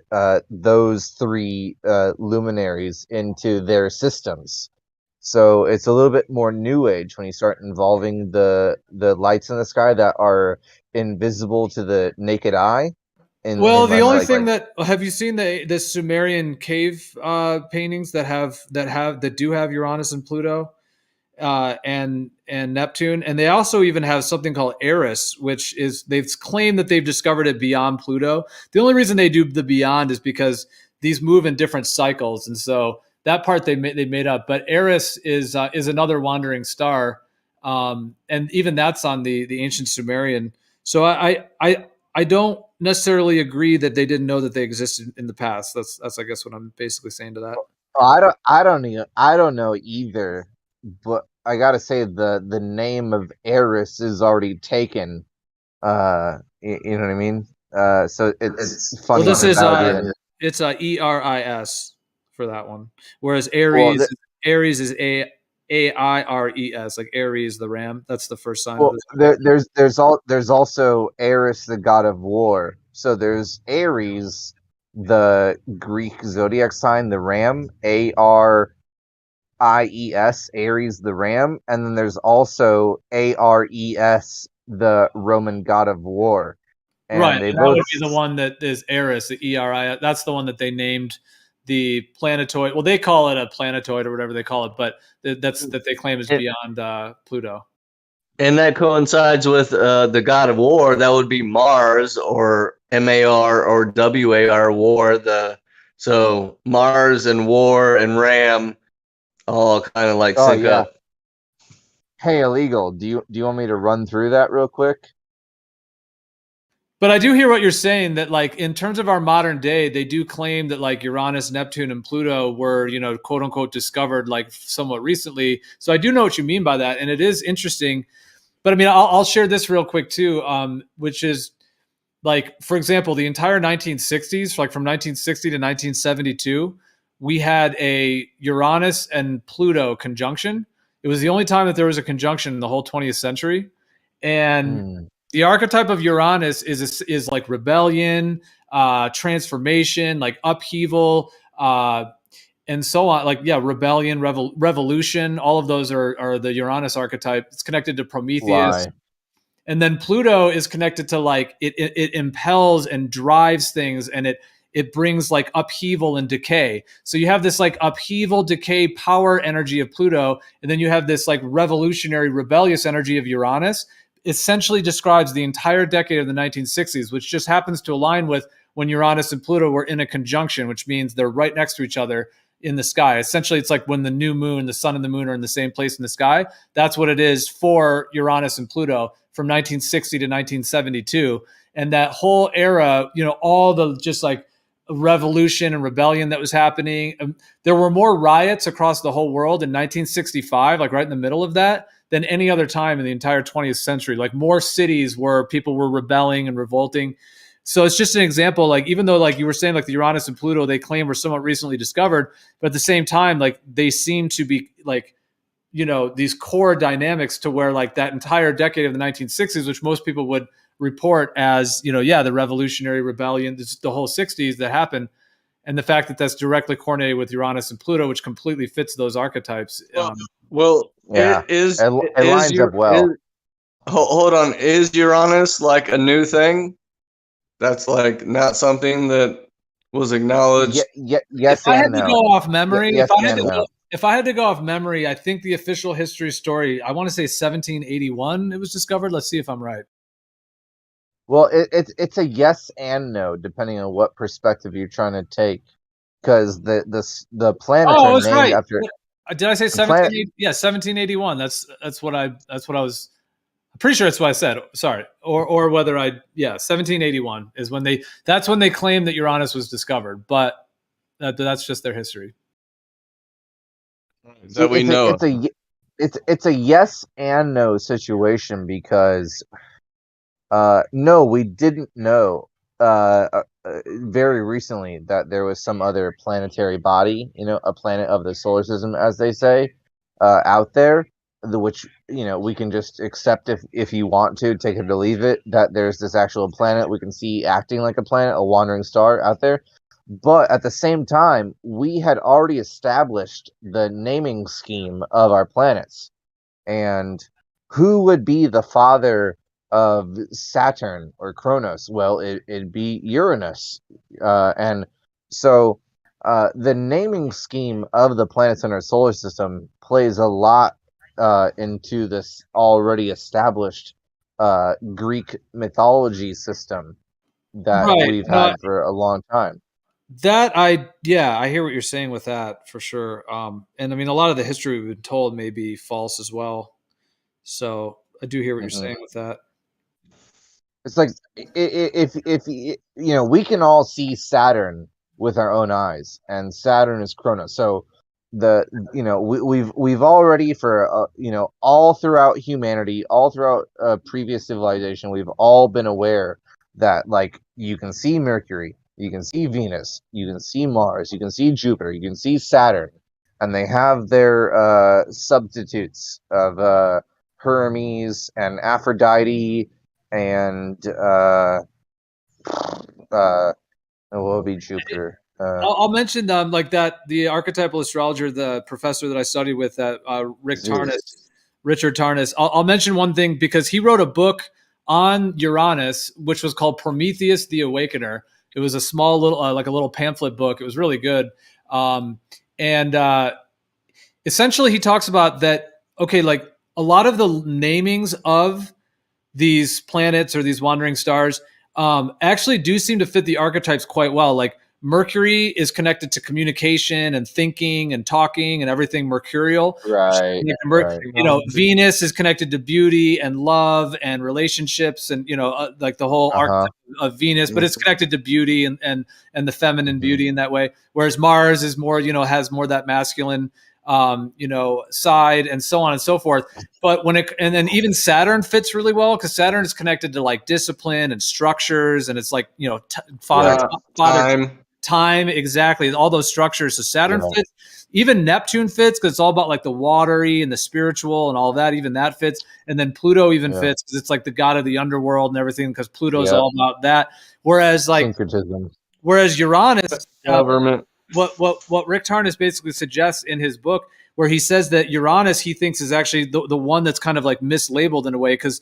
[SPEAKER 21] those three luminaries into their systems. So it's a little bit more new age when you start involving the lights in the sky that are invisible to the naked eye.
[SPEAKER 9] The only thing that, have you seen the Sumerian cave paintings that do have Uranus and Pluto and Neptune, and they also even have something called Eris, which is, they've claimed that they've discovered it beyond Pluto. The only reason they do the beyond is because these move in different cycles, and so that part they made up. But Eris is another wandering star, and even that's on the ancient Sumerian. So I don't necessarily agree that they didn't know that they existed in the past. That's I guess what I'm basically saying to that.
[SPEAKER 21] I don't know either, but I gotta say the name of Eris is already taken. You know what I mean? So it's funny.
[SPEAKER 9] Well, this is it's a ERIS for that one, whereas Aries is AIRES, like Aries the ram. That's the first sign.
[SPEAKER 21] Well, there's also Eris, the god of war. So there's Aries, the Greek zodiac sign, the ram, ARIES, Aries the ram, and then there's also ARES, the Roman god of war. And
[SPEAKER 9] right, and that would be the one that is Eris, the ERI. That's the one that they named the planetoid. Well, they call it a planetoid or whatever they call it, but that they claim is beyond Pluto.
[SPEAKER 20] And that coincides with the god of war. That would be Mars, or MAR, or WAR, war. So Mars and war and Ram all kind of like sync up.
[SPEAKER 21] Hey, Illegal, do you want me to run through that real quick?
[SPEAKER 9] But I do hear what you're saying, that like in terms of our modern day, they do claim that like Uranus, Neptune, and Pluto were, quote unquote, discovered like somewhat recently. So I do know what you mean by that. And it is interesting. But I mean, I'll share this real quick too, which is like, for example, the entire 1960s, like from 1960 to 1972, we had a Uranus and Pluto conjunction. It was the only time that there was a conjunction in the whole 20th century. And the archetype of Uranus is like rebellion, transformation, like upheaval, and so on. Like, yeah, rebellion, revolution, all of those are the Uranus archetype. It's connected to Prometheus.
[SPEAKER 21] Why?
[SPEAKER 9] And then Pluto is connected to like, it impels and drives things, and it brings like upheaval and decay. So you have this like upheaval, decay, power energy of Pluto, and then you have this like revolutionary, rebellious energy of Uranus. Essentially describes the entire decade of the 1960s, which just happens to align with when Uranus and Pluto were in a conjunction, which means they're right next to each other in the sky. Essentially, it's like when the new moon, the sun and the moon are in the same place in the sky. That's what it is for Uranus and Pluto from 1960 to 1972. And that whole era, all the just like revolution and rebellion that was happening. There were more riots across the whole world in 1965, like right in the middle of that, than any other time in the entire 20th century. Like more cities where people were rebelling and revolting. So it's just an example, like even though like you were saying, like the Uranus and Pluto, they claim were somewhat recently discovered, but at the same time, like they seem to be like, these core dynamics to where like that entire decade of the 1960s, which most people would report as, the Revolutionary Rebellion, the whole 60s that happened. And the fact that that's directly coordinated with Uranus and Pluto, which completely fits those archetypes.
[SPEAKER 21] Yeah, it lines up well.
[SPEAKER 20] Hold on. Is Uranus like a new thing? That's like not something that was acknowledged.
[SPEAKER 21] Yes
[SPEAKER 9] If I had
[SPEAKER 21] and
[SPEAKER 9] to
[SPEAKER 21] no.
[SPEAKER 9] go off memory,
[SPEAKER 21] Yes
[SPEAKER 9] if I had to go off memory, I think the official history story, I want to say 1781 it was discovered. Let's see if I'm right.
[SPEAKER 21] Well, it's a yes and no, depending on what perspective you're trying to take, because the planets
[SPEAKER 9] Oh, I
[SPEAKER 21] are
[SPEAKER 9] was
[SPEAKER 21] named
[SPEAKER 9] right.
[SPEAKER 21] after.
[SPEAKER 9] Did I say 1781? That's what I was. I'm pretty sure that's what I said. Sorry, or whether 1781 is when that's when they claimed that Uranus was discovered, but that's just their history.
[SPEAKER 20] That we know.
[SPEAKER 21] It's a yes and no situation because no, we didn't know very recently that there was some other planetary body, a planet of the solar system, as they say, out there, which we can just accept if you want to, take it or leave it, that there's this actual planet we can see acting like a planet, a wandering star out there. But at the same time, we had already established the naming scheme of our planets. And who would be the father of Saturn or Kronos? Well, it'd be Uranus. And so the naming scheme of the planets in our solar system plays a lot into this already established Greek mythology system that we've had for a long time.
[SPEAKER 9] That I hear what you're saying with that for sure. And I mean, a lot of the history we've been told may be false as well. So I do hear what you're saying with that.
[SPEAKER 21] It's like if we can all see Saturn with our own eyes, and Saturn is Kronos. So we've already for all throughout humanity, all throughout previous civilization, we've all been aware that like you can see Mercury, you can see Venus, you can see Mars, you can see Jupiter, you can see Saturn, and they have their substitutes of Hermes and Aphrodite and what would be Jupiter?
[SPEAKER 9] I'll mention like that the archetypal astrologer, the professor that I studied with, Richard Tarnas. I'll mention one thing because he wrote a book on Uranus, which was called Prometheus the Awakener. It was a small little like a little pamphlet book. It was really good. And essentially he talks about that. Okay, like a lot of the namings of these planets or these wandering stars actually do seem to fit the archetypes quite well. Like Mercury is connected to communication and thinking and talking and everything mercurial.
[SPEAKER 21] Right.
[SPEAKER 9] Venus is connected to beauty and love and relationships and, like the whole archetype of Venus, but it's connected to beauty and the feminine beauty in that way. Whereas Mars is more, has more that masculine, side and so on and so forth. But and then even Saturn fits really well because Saturn is connected to like discipline and structures, and it's like time, exactly, all those structures. So Saturn fits. Even Neptune fits because it's all about like the watery and the spiritual and all that. Even that fits, and then Pluto even fits because it's like the god of the underworld and everything. Because Pluto's all about that. Whereas Uranus,
[SPEAKER 20] government.
[SPEAKER 9] What Rick Tarnas basically suggests in his book, where he says that Uranus he thinks is actually the one that's kind of like mislabeled in a way because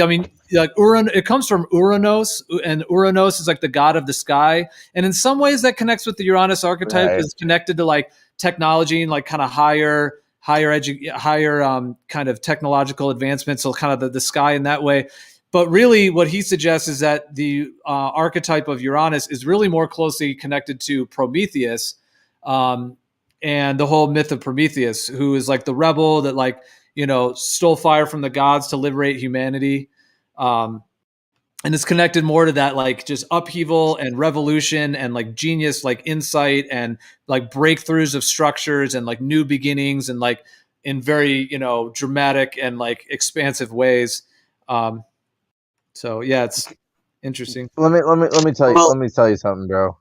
[SPEAKER 9] I mean like it comes from Uranos, and Uranos is like the god of the sky, and in some ways that connects with the Uranus archetype. Is connected to like technology and like kind of higher kind of technological advancement, so kind of the sky in that way. But really what he suggests is that the archetype of Uranus is really more closely connected to Prometheus, and the whole myth of Prometheus, who is like the rebel that like, stole fire from the gods to liberate humanity. And it's connected more to that, like just upheaval and revolution and like genius, like insight and like breakthroughs of structures and like new beginnings and like in very, dramatic and like expansive ways. So yeah, it's interesting.
[SPEAKER 21] Let me tell you something, bro.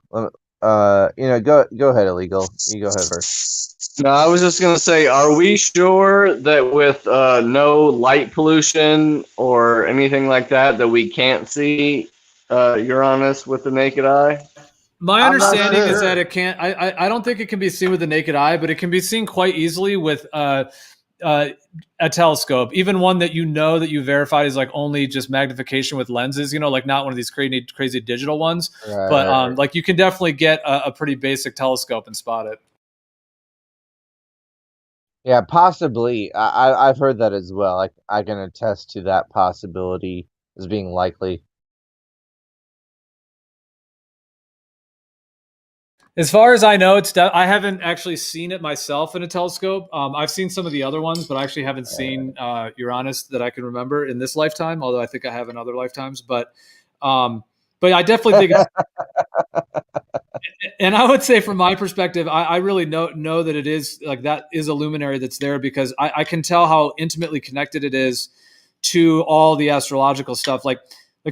[SPEAKER 21] go ahead, Illegal. You go ahead first.
[SPEAKER 20] No, I was just gonna say, are we sure that with no light pollution or anything like that, that we can't see Uranus with the naked eye?
[SPEAKER 9] My understanding is that it can't. I don't think it can be seen with the naked eye, but it can be seen quite easily with a telescope, even one that that you verified is like only just magnification with lenses. Like not one of these crazy digital ones.
[SPEAKER 21] Right,
[SPEAKER 9] but like you can definitely get a pretty basic telescope and spot it.
[SPEAKER 21] Yeah, possibly. I've heard that as well. I can attest to that possibility as being likely.
[SPEAKER 9] As far as I know, I haven't actually seen it myself in a telescope. I've seen some of the other ones, but I actually haven't seen Uranus that I can remember in this lifetime. Although I think I have in other lifetimes, but I definitely think it's. And I would say, from my perspective, I really know that it is like that is a luminary that's there because I can tell how intimately connected it is to all the astrological stuff. Like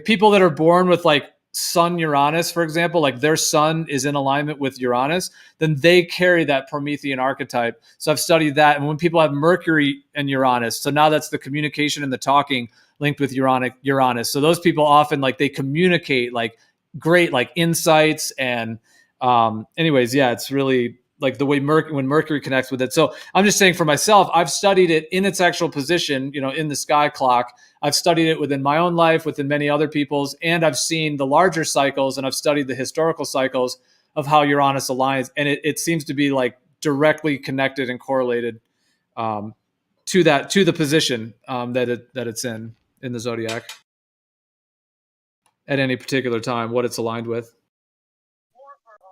[SPEAKER 9] people that are born with like Sun Uranus, for example, like their sun is in alignment with Uranus, then they carry that Promethean archetype. So I've studied that. And when people have Mercury and Uranus, so now that's the communication and the talking linked with Uranus. So those people often like they communicate like great like insights and anyways, yeah, it's really like the way when Mercury connects with it. So I'm just saying for myself, I've studied it in its actual position, in the sky clock. I've studied it within my own life, within many other people's, and I've seen the larger cycles and I've studied the historical cycles of how Uranus aligns. And it seems to be like directly connected and correlated to the position that it's in the zodiac at any particular time, what it's aligned with.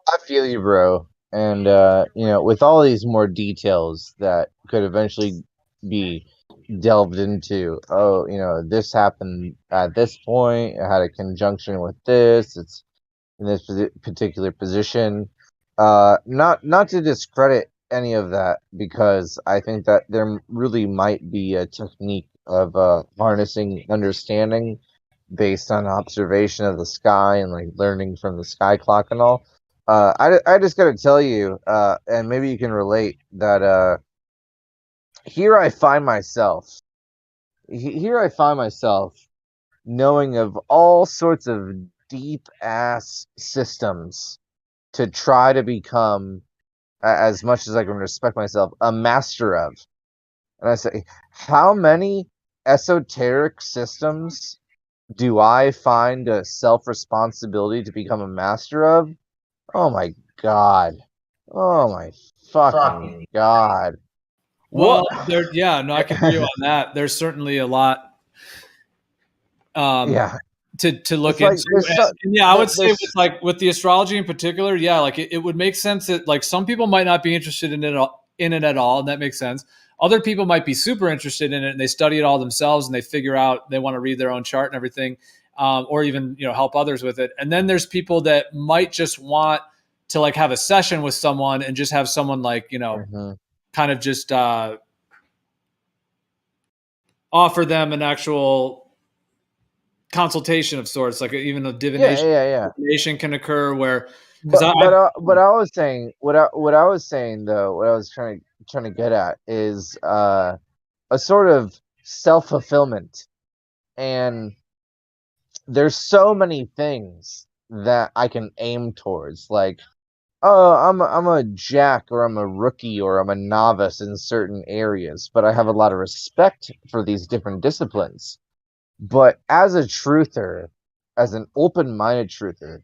[SPEAKER 21] I feel you, bro. And with all these more details that could eventually be delved into, this happened at this point, it had a conjunction with this, it's in this particular position. Not to discredit any of that, because I think that there really might be a technique of harnessing understanding based on observation of the sky and like learning from the sky clock and all. I just gotta tell you, and maybe you can relate, that here I find myself knowing of all sorts of deep ass systems to try to become, as much as I can respect myself, a master of. And I say, how many esoteric systems do I find a self-responsibility to become a master of? Oh my god. Oh my fucking god.
[SPEAKER 9] Well, I can hear you on that. There's certainly a lot to look into. I would say with the astrology in particular, like it would make sense that like some people might not be interested in it at all, and that makes sense. Other people might be super interested in it and they study it all themselves and they figure out they want to read their own chart and everything, or even help others with it. And then there's people that might just want to like have a session with someone and just have someone like kind of just offer them an actual consultation of sorts, like even a divination can occur where.
[SPEAKER 21] What I was saying though, what I was trying to get at is a sort of self-fulfillment, and there's so many things that I can aim towards, like, oh, I'm a jack, or I'm a rookie, or I'm a novice in certain areas, but I have a lot of respect for these different disciplines. But as a truther, as an open-minded truther,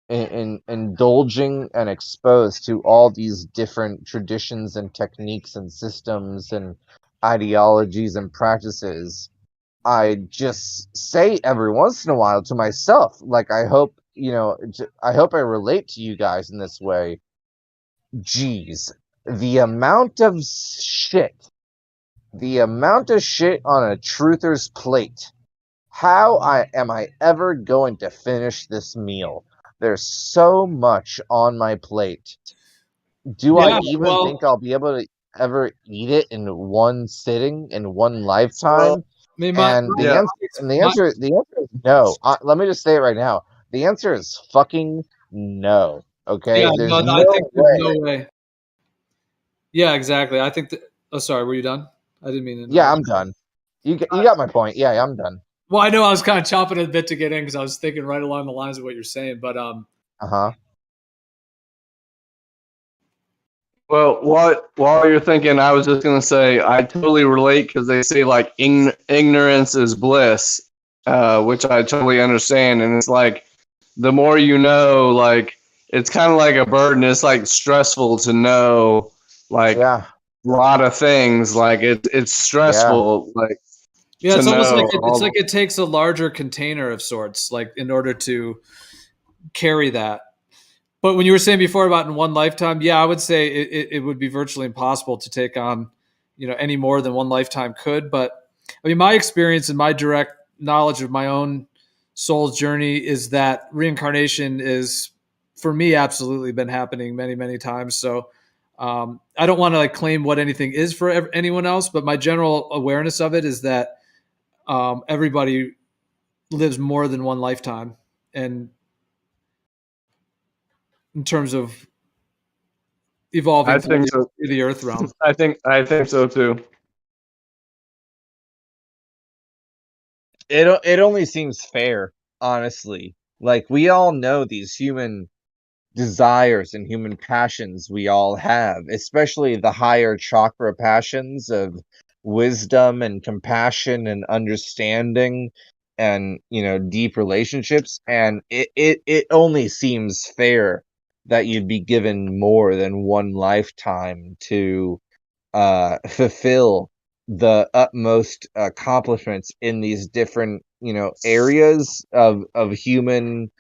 [SPEAKER 21] in indulging and exposed to all these different traditions and techniques and systems and ideologies and practices, I just say every once in a while to myself, like, I hope I relate to you guys in this way. Geez, the amount of shit on a truther's plate. How am I ever going to finish this meal? There's so much on my plate. Do I even think I'll be able to ever eat it in one sitting, in one lifetime? The answer is no. Let me just say it right now. The answer is fucking no. Okay,
[SPEAKER 9] Yeah,
[SPEAKER 21] there's
[SPEAKER 9] no,
[SPEAKER 21] no
[SPEAKER 9] I think
[SPEAKER 21] way.
[SPEAKER 9] there's no way. Yeah, exactly. I think. Oh, sorry. Were you done? I didn't mean to.
[SPEAKER 21] Yeah, I'm done. You got my point. Yeah, I'm done.
[SPEAKER 9] Well, I know I was kind of chomping a bit to get in because I was thinking right along the lines of what you're saying, but
[SPEAKER 20] Well, while you're thinking, I was just gonna say I totally relate because they say like ignorance is bliss, which I totally understand, and it's like the more you know, like it's kind of like a burden. It's like stressful to know, like a lot of things. Like it's stressful, like
[SPEAKER 9] yeah, it's
[SPEAKER 20] to
[SPEAKER 9] almost like
[SPEAKER 20] know
[SPEAKER 9] it takes a larger container of sorts, like in order to carry that. But when you were saying before about in one lifetime, yeah, I would say it would be virtually impossible to take on, any more than one lifetime could. But I mean, my experience and my direct knowledge of my own soul's journey is that reincarnation is, for me, absolutely been happening many, many times. So I don't want to like claim what anything is for anyone else, but my general awareness of it is that everybody lives more than one lifetime, and in terms of evolving
[SPEAKER 20] I think so.
[SPEAKER 9] through the earth realm.
[SPEAKER 20] I think so too.
[SPEAKER 21] It only seems fair, honestly. Like we all know these human desires and human passions we all have, especially the higher chakra passions of wisdom and compassion and understanding and deep relationships, and it only seems fair that you'd be given more than one lifetime to fulfill the utmost accomplishments in these different areas of human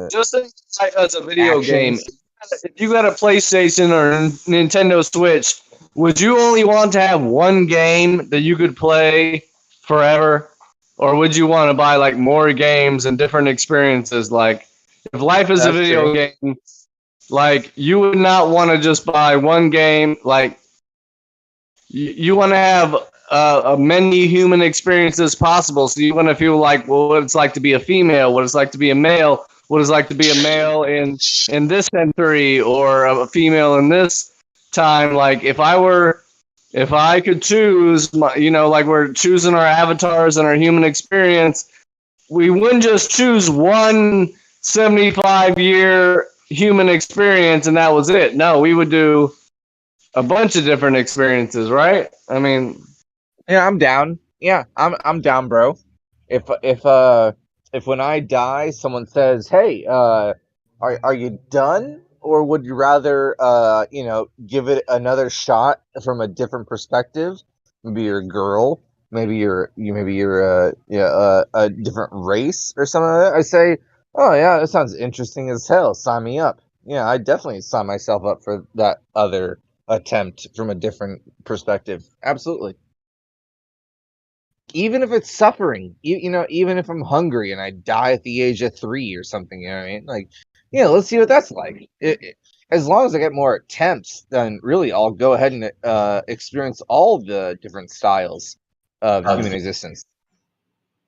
[SPEAKER 20] just like as a video game,
[SPEAKER 21] actions.
[SPEAKER 20] if you got a PlayStation or Nintendo Switch, would you only want to have one game that you could play forever, or would you want to buy like more games and different experiences? Like, if life is a video game, like you would not want to just buy one game. Like, you want to have many human experiences possible. So you want to feel like, well, what it's like to be a female, what it's like to be a male, what it's like to be a male in this century or a female in this time. Like if I could choose, like we're choosing our avatars and our human experience, we wouldn't just choose one 75-year human experience and that was it. No, we would do a bunch of different experiences, right? I mean,
[SPEAKER 21] yeah, I'm down. Yeah, I'm down, bro. If when I die, someone says, "Hey, are you done, or would you rather give it another shot from a different perspective? Maybe you're a girl, maybe you're a different race or something like that." I say, "Oh yeah, that sounds interesting as hell. Sign me up." Yeah, I definitely sign myself up for that other attempt from a different perspective. Absolutely. Even if it's suffering, even if I'm hungry and I die at the age of 3 or something, you know what I mean? Like, let's see what that's like. As long as I get more attempts, then really I'll go ahead and experience all the different styles of human existence.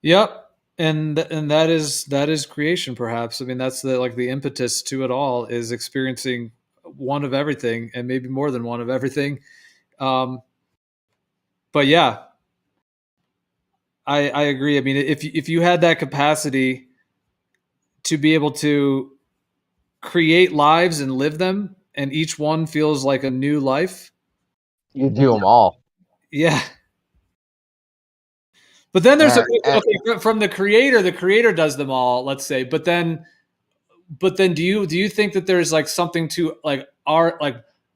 [SPEAKER 9] Yep. And that is creation, perhaps. I mean, that's the impetus to it all is experiencing one of everything and maybe more than one of everything. But yeah, I agree. I mean, if you had that capacity to be able to create lives and live them, and each one feels like a new life,
[SPEAKER 21] you do them all.
[SPEAKER 9] Yeah. But then there's from the creator does them all, let's say. But then do you think that there's like something to like our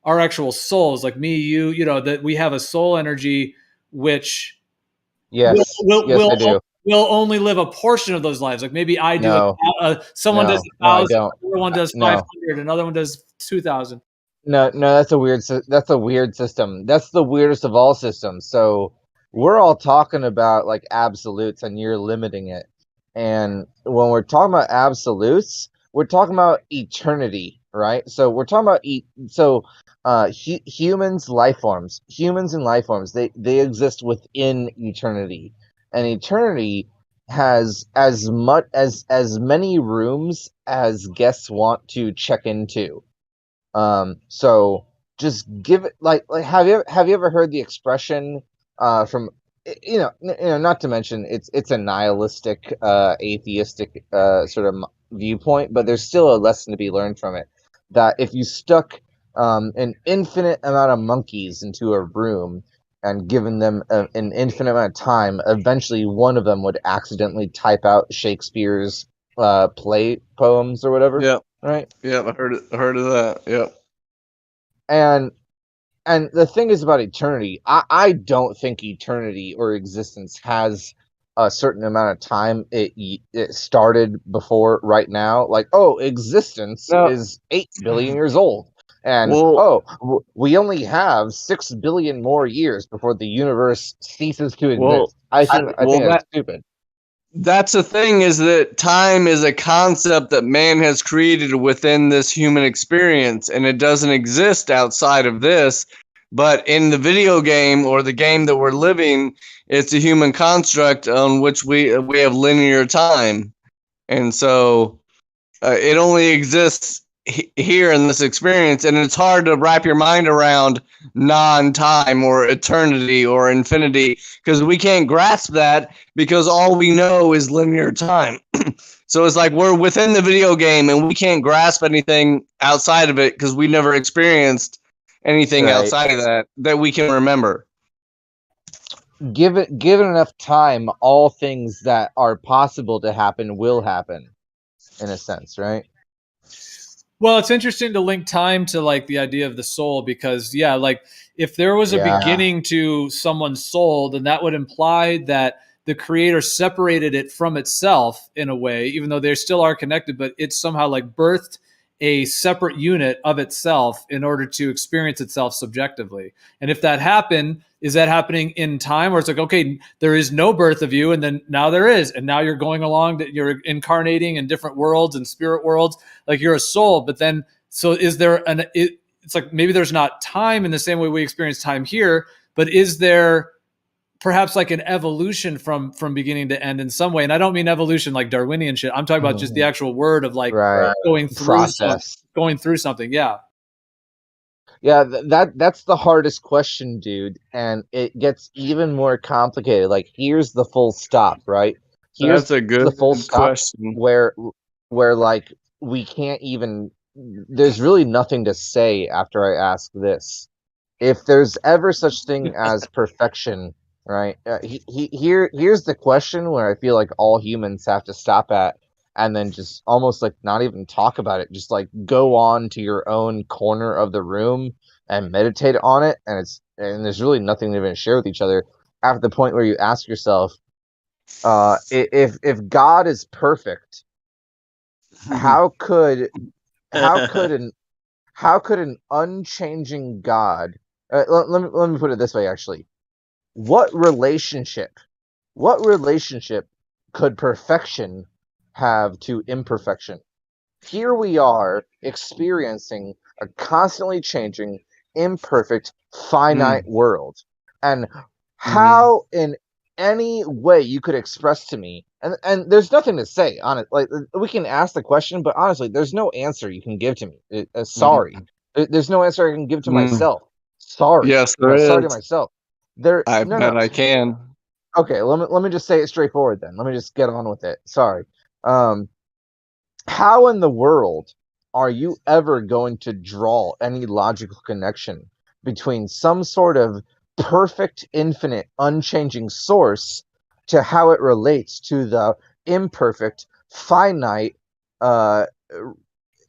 [SPEAKER 9] actual souls, like me, you, that we have a soul energy which will only live a portion of those lives. Like maybe I do someone does 1,000, another one does 500, another one does 2,000.
[SPEAKER 21] No, that's a weird system. That's the weirdest of all systems. So we're all talking about like absolutes and you're limiting it. And when we're talking about absolutes, we're talking about eternity, right? So we're talking about humans and life forms, they exist within eternity. And eternity has as many rooms as guests want to check into. So just give it like have you ever heard the expression from not to mention it's a nihilistic atheistic sort of viewpoint, but there's still a lesson to be learned from it, that if you stuck an infinite amount of monkeys into a room and given them an infinite amount of time, eventually one of them would accidentally type out Shakespeare's play poems or whatever.
[SPEAKER 20] Yeah.
[SPEAKER 21] Right.
[SPEAKER 20] Yeah, I heard of that. Yep.
[SPEAKER 21] And the thing is about eternity, I don't think eternity or existence has a certain amount of time it started before right now. Like, oh, existence is 8 billion years old. And we only have 6 billion more years before the universe ceases to exist. I think that's stupid.
[SPEAKER 20] That's the thing, is that time is a concept that man has created within this human experience, and it doesn't exist outside of this. But in the video game, or the game that we're living, it's a human construct on which we have linear time. And so it only exists here in this experience, and it's hard to wrap your mind around non-time or eternity or infinity, because we can't grasp that, because all we know is linear time. So it's like we're within the video game and we can't grasp anything outside of it because we never experienced anything outside of that we can remember.
[SPEAKER 21] Given enough time, all things that are possible to happen will happen, in a sense, right?
[SPEAKER 9] Well, it's interesting to link time to like the idea of the soul, because like if there was a beginning to someone's soul, then that would imply that the creator separated it from itself in a way, even though they still are connected, but it's somehow like birthed a separate unit of itself in order to experience itself subjectively. And if that happened, is that happening in time, where it's like, okay, there is no birth of you, and then now there is, and now you're going along, that you're incarnating in different worlds and spirit worlds, like you're a soul. But then, so is there it's like maybe there's not time in the same way we experience time here, but is there perhaps like an evolution from beginning to end in some way? And I don't mean evolution like Darwinian shit. I'm talking about just the actual word of like going through something.
[SPEAKER 21] Yeah, that's the hardest question, dude, and it gets even more complicated. Like, here's the full stop, right?
[SPEAKER 20] That's a good
[SPEAKER 21] full stop
[SPEAKER 20] question.
[SPEAKER 21] where like we can't even. There's really nothing to say after I ask this. If there's ever such thing as perfection, right? Here's the question where I feel like all humans have to stop at, and then just almost like not even talk about it. Just like go on to your own corner of the room and meditate on it. And there's really nothing to even share with each other. After the point where you ask yourself, if God is perfect, how could an unchanging God? Let me put it this way. Actually, what relationship could perfection have to imperfection? Here we are experiencing a constantly changing, imperfect, finite world. And how in any way you could express to me, and there's nothing to say on it. Like, we can ask the question, but honestly, there's no answer you can give to me. Sorry. There's no answer I can give to myself. Sorry.
[SPEAKER 20] Yes, there is.
[SPEAKER 21] Sorry to myself.
[SPEAKER 20] I bet I can.
[SPEAKER 21] Okay, let me just say it straightforward then. Let me just get on with it. Sorry. How in the world are you ever going to draw any logical connection between some sort of perfect, infinite, unchanging source to how it relates to the imperfect, finite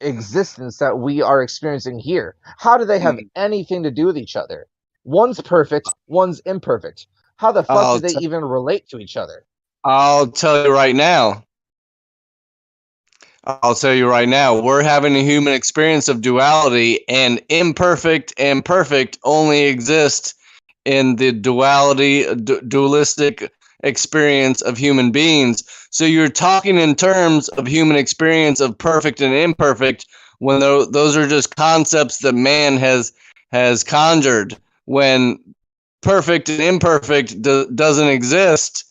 [SPEAKER 21] existence that we are experiencing here? How do they have anything to do with each other? One's perfect, one's imperfect. How the fuck do they even relate to each other?
[SPEAKER 20] I'll tell you right now. We're having a human experience of duality, and imperfect and perfect only exist in the dualistic experience of human beings. So you're talking in terms of human experience of perfect and imperfect, when those are just concepts that man has conjured, when perfect and imperfect doesn't exist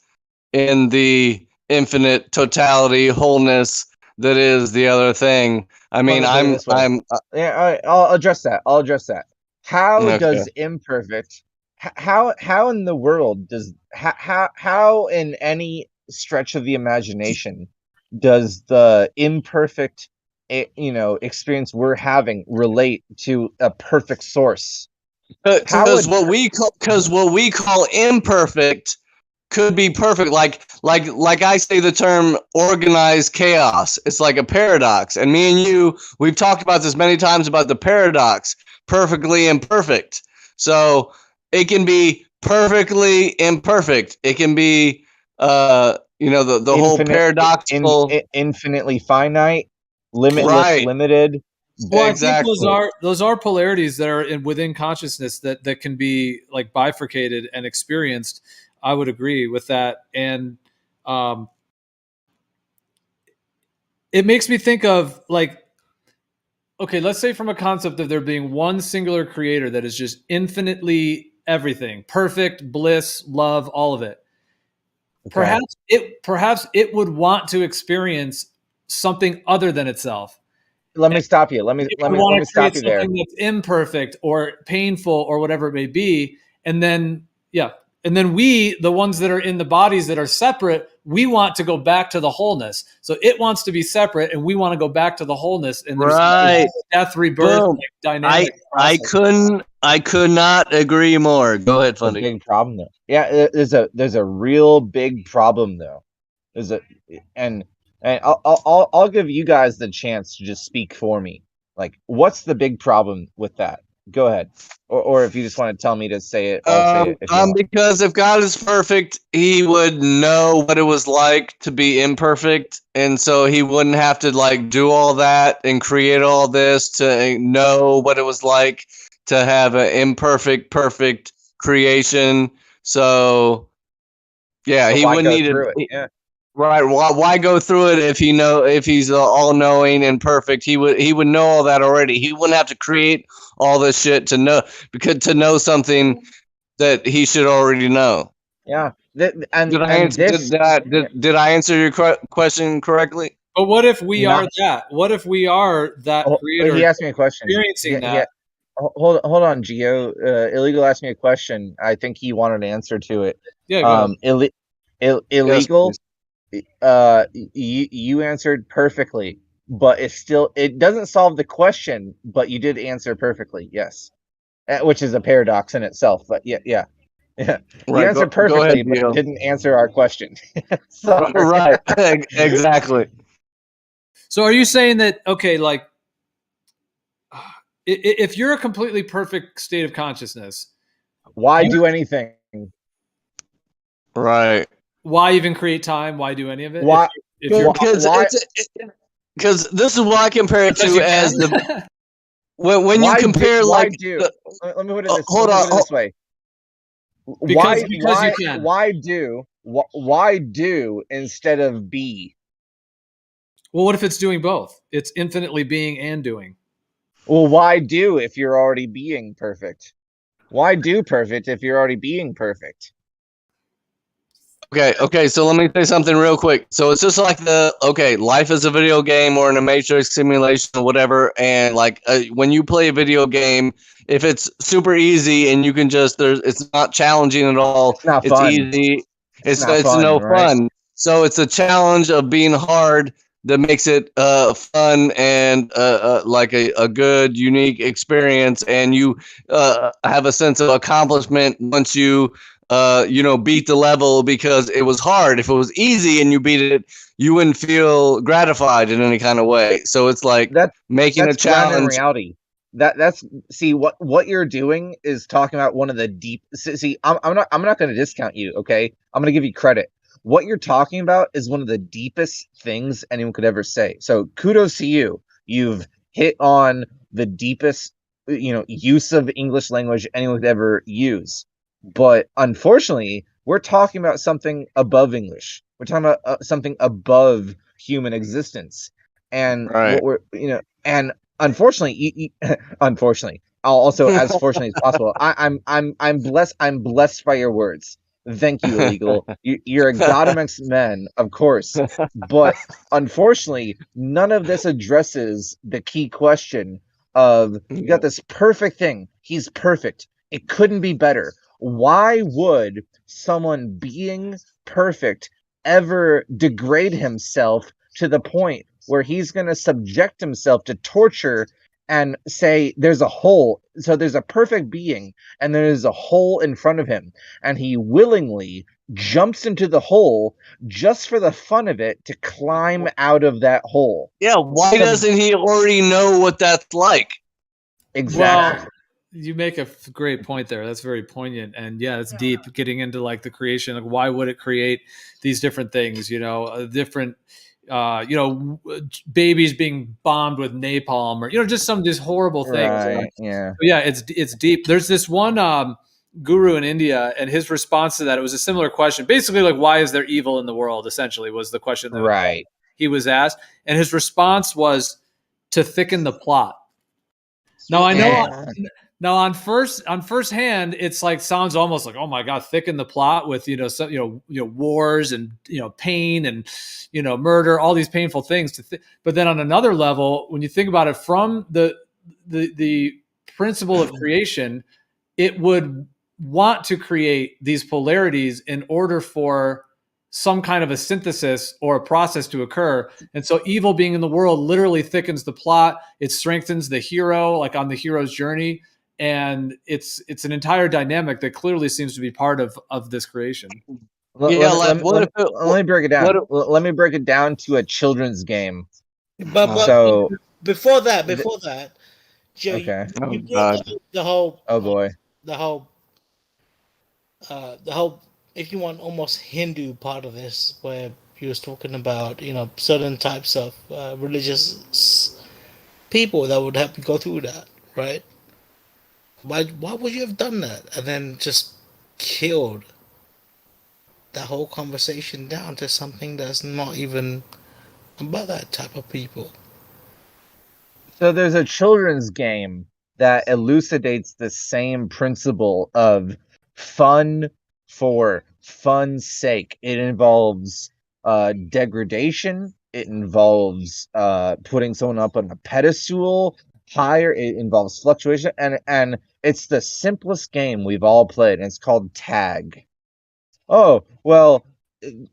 [SPEAKER 20] in the infinite totality, wholeness that is the other thing. I mean, I'm
[SPEAKER 21] yeah. All right, I'll address that. How
[SPEAKER 20] Okay.
[SPEAKER 21] does imperfect? How in the world does how in any stretch of the imagination does the imperfect experience we're having relate to a perfect source?
[SPEAKER 20] Because what we call imperfect could be perfect. Like I say the term organized chaos. It's like a paradox. And me and you, we've talked about this many times about the paradox, perfectly imperfect. So it can be perfectly imperfect. It can be the whole paradoxical,
[SPEAKER 21] infinitely finite, limitless, limited.
[SPEAKER 9] Well, exactly. I think those are polarities that are within consciousness that can be like bifurcated and experienced. I would agree with that, and it makes me think of like, okay, let's say from a concept of there being one singular creator that is just infinitely everything, perfect, bliss, love, all of it. Okay. Perhaps it would want to experience something other than itself.
[SPEAKER 21] Let me stop you. Let me stop you there.
[SPEAKER 9] Something that's imperfect or painful or whatever it may be, and then we, the ones that are in the bodies that are separate, we want to go back to the wholeness. So it wants to be separate, and we want to go back to the wholeness. And there's death, rebirth, like dynamic.
[SPEAKER 20] I could not agree more. Go ahead, Fundy.
[SPEAKER 21] Big problem though. Yeah, there's a real big problem though. And I'll give you guys the chance to just speak for me. Like, what's the big problem with that? Go ahead. Or if you just want to tell me to say it, I'll say it.
[SPEAKER 20] Because if God is perfect, he would know what it was like to be imperfect. And so he wouldn't have to like do all that and create all this to know what it was like to have an imperfect, perfect creation. So yeah, he wouldn't need it. Yeah. Right. Why go through it if he's all knowing and perfect? He would know all that already. He wouldn't have to create all this shit to know something that he should already know.
[SPEAKER 21] Yeah.
[SPEAKER 20] Did I answer your question correctly?
[SPEAKER 9] But what if we are that? What if we are that creator?
[SPEAKER 21] He asked me a question.
[SPEAKER 9] Experiencing that.
[SPEAKER 21] Hold on, Gio. Illegal asked me a question. I think he wanted an answer to it.
[SPEAKER 9] Yeah.
[SPEAKER 21] Illegal. Yes, you answered perfectly, but it doesn't solve the question, but you did answer perfectly. Yes. Which is a paradox in itself, but yeah. Right, you answered perfectly, but you didn't answer our question.
[SPEAKER 20] Right. Exactly.
[SPEAKER 9] So are you saying that, okay, like if you're a completely perfect state of consciousness,
[SPEAKER 21] why do anything?
[SPEAKER 20] Right.
[SPEAKER 9] Why even create time? Why do any of it?
[SPEAKER 21] Why?
[SPEAKER 20] Because this is what I compare it to as the when you compare
[SPEAKER 21] let me put it this way.
[SPEAKER 9] Because you can.
[SPEAKER 21] Why do instead of be?
[SPEAKER 9] Well, what if it's doing both? It's infinitely being and doing.
[SPEAKER 21] Well, why do if you're already being perfect? Why do perfect if you're already being perfect?
[SPEAKER 20] Okay, so let me say something real quick. So it's just like life is a video game or in a matrix simulation or whatever, and like when you play a video game, if it's super easy and you can it's not challenging at all.
[SPEAKER 21] It's not fun.
[SPEAKER 20] Easy. It's no fun. So it's a challenge of being hard that makes it fun and like a good, unique experience, and you have a sense of accomplishment once you beat the level because it was hard. If it was easy and you beat it, you wouldn't feel gratified in any kind of way. So it's like making a challenge.
[SPEAKER 21] In reality. That's what you're doing is talking about one of the deep. See, I'm not going to discount you. Okay, I'm going to give you credit. What you're talking about is one of the deepest things anyone could ever say. So kudos to you. You've hit on the deepest, use of English language anyone could ever use. But unfortunately, we're talking about something above English. We're talking about something above human existence, and what we're, and unfortunately, unfortunately, I'll also as fortunately as possible. I'm blessed. I'm blessed by your words. Thank you, illegal. You're a god amongst men, of course. But unfortunately, none of this addresses the key question of you got this perfect thing. He's perfect. It couldn't be better. Why would someone being perfect ever degrade himself to the point where he's going to subject himself to torture and say there's a hole? So there's a perfect being and there's a hole in front of him, and he willingly jumps into the hole just for the fun of it to climb out of that hole.
[SPEAKER 20] Yeah, why doesn't he already know what that's like?
[SPEAKER 21] Exactly.
[SPEAKER 9] Well, you make a great point there. That's very poignant, and yeah, it's deep. Getting into like the creation, like why would it create these different things? You know, different, babies being bombed with napalm, or just some of these horrible things.
[SPEAKER 21] Right. Yeah.
[SPEAKER 9] But yeah, it's deep. There's this one guru in India, and his response to that, it was a similar question. Basically, like, why is there evil in the world? Essentially, was the question that he was asked, and his response was to thicken the plot. Now I know. Now on first hand, it's like sounds almost like, oh my God, thicken the plot with wars and pain and murder, all these painful things. But then on another level, when you think about it from the principle of creation, it would want to create these polarities in order for some kind of a synthesis or a process to occur. And so evil being in the world literally thickens the plot. It strengthens the hero, like on the hero's journey. And it's an entire dynamic that clearly seems to be part of this creation.
[SPEAKER 21] Let me break it down. Let me break it down to a children's game.
[SPEAKER 16] But
[SPEAKER 21] so
[SPEAKER 16] before that, Joe,
[SPEAKER 21] okay.
[SPEAKER 16] you brought the whole.
[SPEAKER 21] Oh boy.
[SPEAKER 16] The whole, if you want, almost Hindu part of this, where he was talking about certain types of religious people that would have to go through that, right? Why would you have done that and then just killed that whole conversation down to something that's not even about that type of people?
[SPEAKER 21] So there's a children's game that elucidates the same principle of fun for fun's sake. It involves degradation. It involves putting someone up on a pedestal higher. It involves fluctuation, and it's the simplest game we've all played, and it's called tag. Oh, well,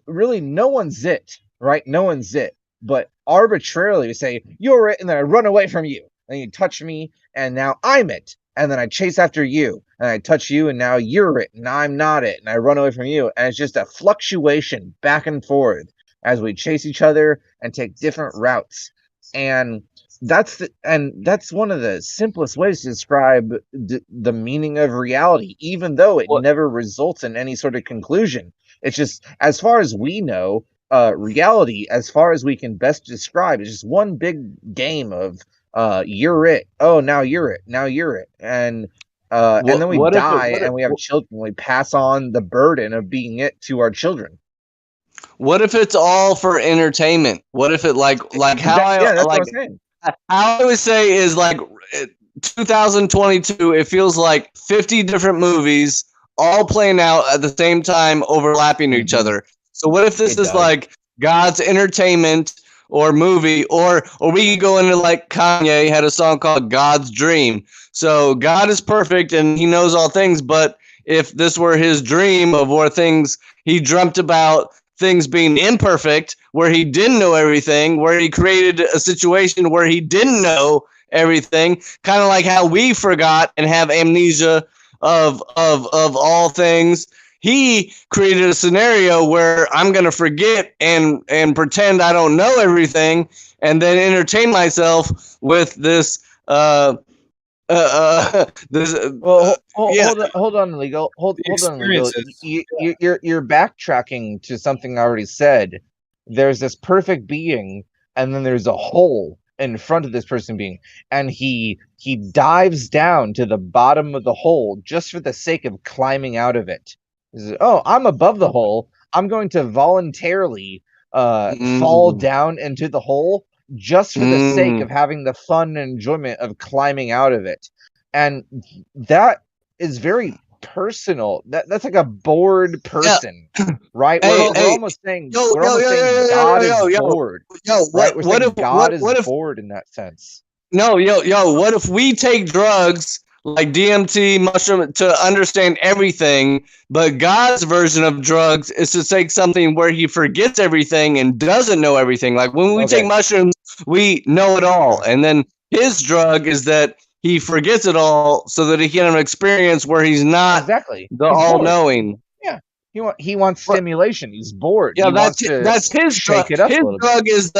[SPEAKER 21] really, no one's it, right? No one's it. But arbitrarily we say, you're it, and then I run away from you. And you touch me, and now I'm it. And then I chase after you, and I touch you, and now you're it, and I'm not it. And I run away from you. And it's just a fluctuation back and forth as we chase each other and take different routes. And that's one of the simplest ways to describe the meaning of reality, even though it never results in any sort of conclusion. It's just, as far as we know, reality, as far as we can best describe, is just one big game of you're it. Oh, now you're it. Now you're it. And then we die, and we have children. We pass on the burden of being it to our children.
[SPEAKER 20] What if it's all for entertainment? What if it like how
[SPEAKER 21] that's what I'm saying.
[SPEAKER 20] How I would say is like 2022, it feels like 50 different movies all playing out at the same time, overlapping each other. So what if this is like God's entertainment or movie, or we could go into like Kanye had a song called God's Dream. So God is perfect and he knows all things, but if this were his dream of where things he dreamt about, things being imperfect, where he didn't know everything, where he created a situation where he didn't know everything, kind of like how we forgot and have amnesia of all things. He created a scenario where I'm going to forget and pretend I don't know everything, and then entertain myself with this
[SPEAKER 21] hold on, legal. Hold on, legal. You're backtracking to something I already said. There's this perfect being, and then there's a hole in front of this person being, and he dives down to the bottom of the hole just for the sake of climbing out of it. Oh, I'm above the hole. I'm going to voluntarily fall down into the hole just for the sake of having the fun and enjoyment of climbing out of it. And that is very personal. That's like a bored person, right? We're almost saying God is bored. Right? We're saying God is bored in that sense.
[SPEAKER 20] What if we take drugs like DMT, mushroom, to understand everything, but God's version of drugs is to take something where he forgets everything and doesn't know everything. Like when we take mushrooms, we know it all. And then his drug is that he forgets it all so that he can have an experience where he's not the all-knowing.
[SPEAKER 21] Yeah. He wants stimulation. He's bored.
[SPEAKER 20] Yeah,
[SPEAKER 21] He
[SPEAKER 20] that's his
[SPEAKER 21] shake
[SPEAKER 20] drug.
[SPEAKER 21] it up
[SPEAKER 20] His
[SPEAKER 21] a little
[SPEAKER 20] drug is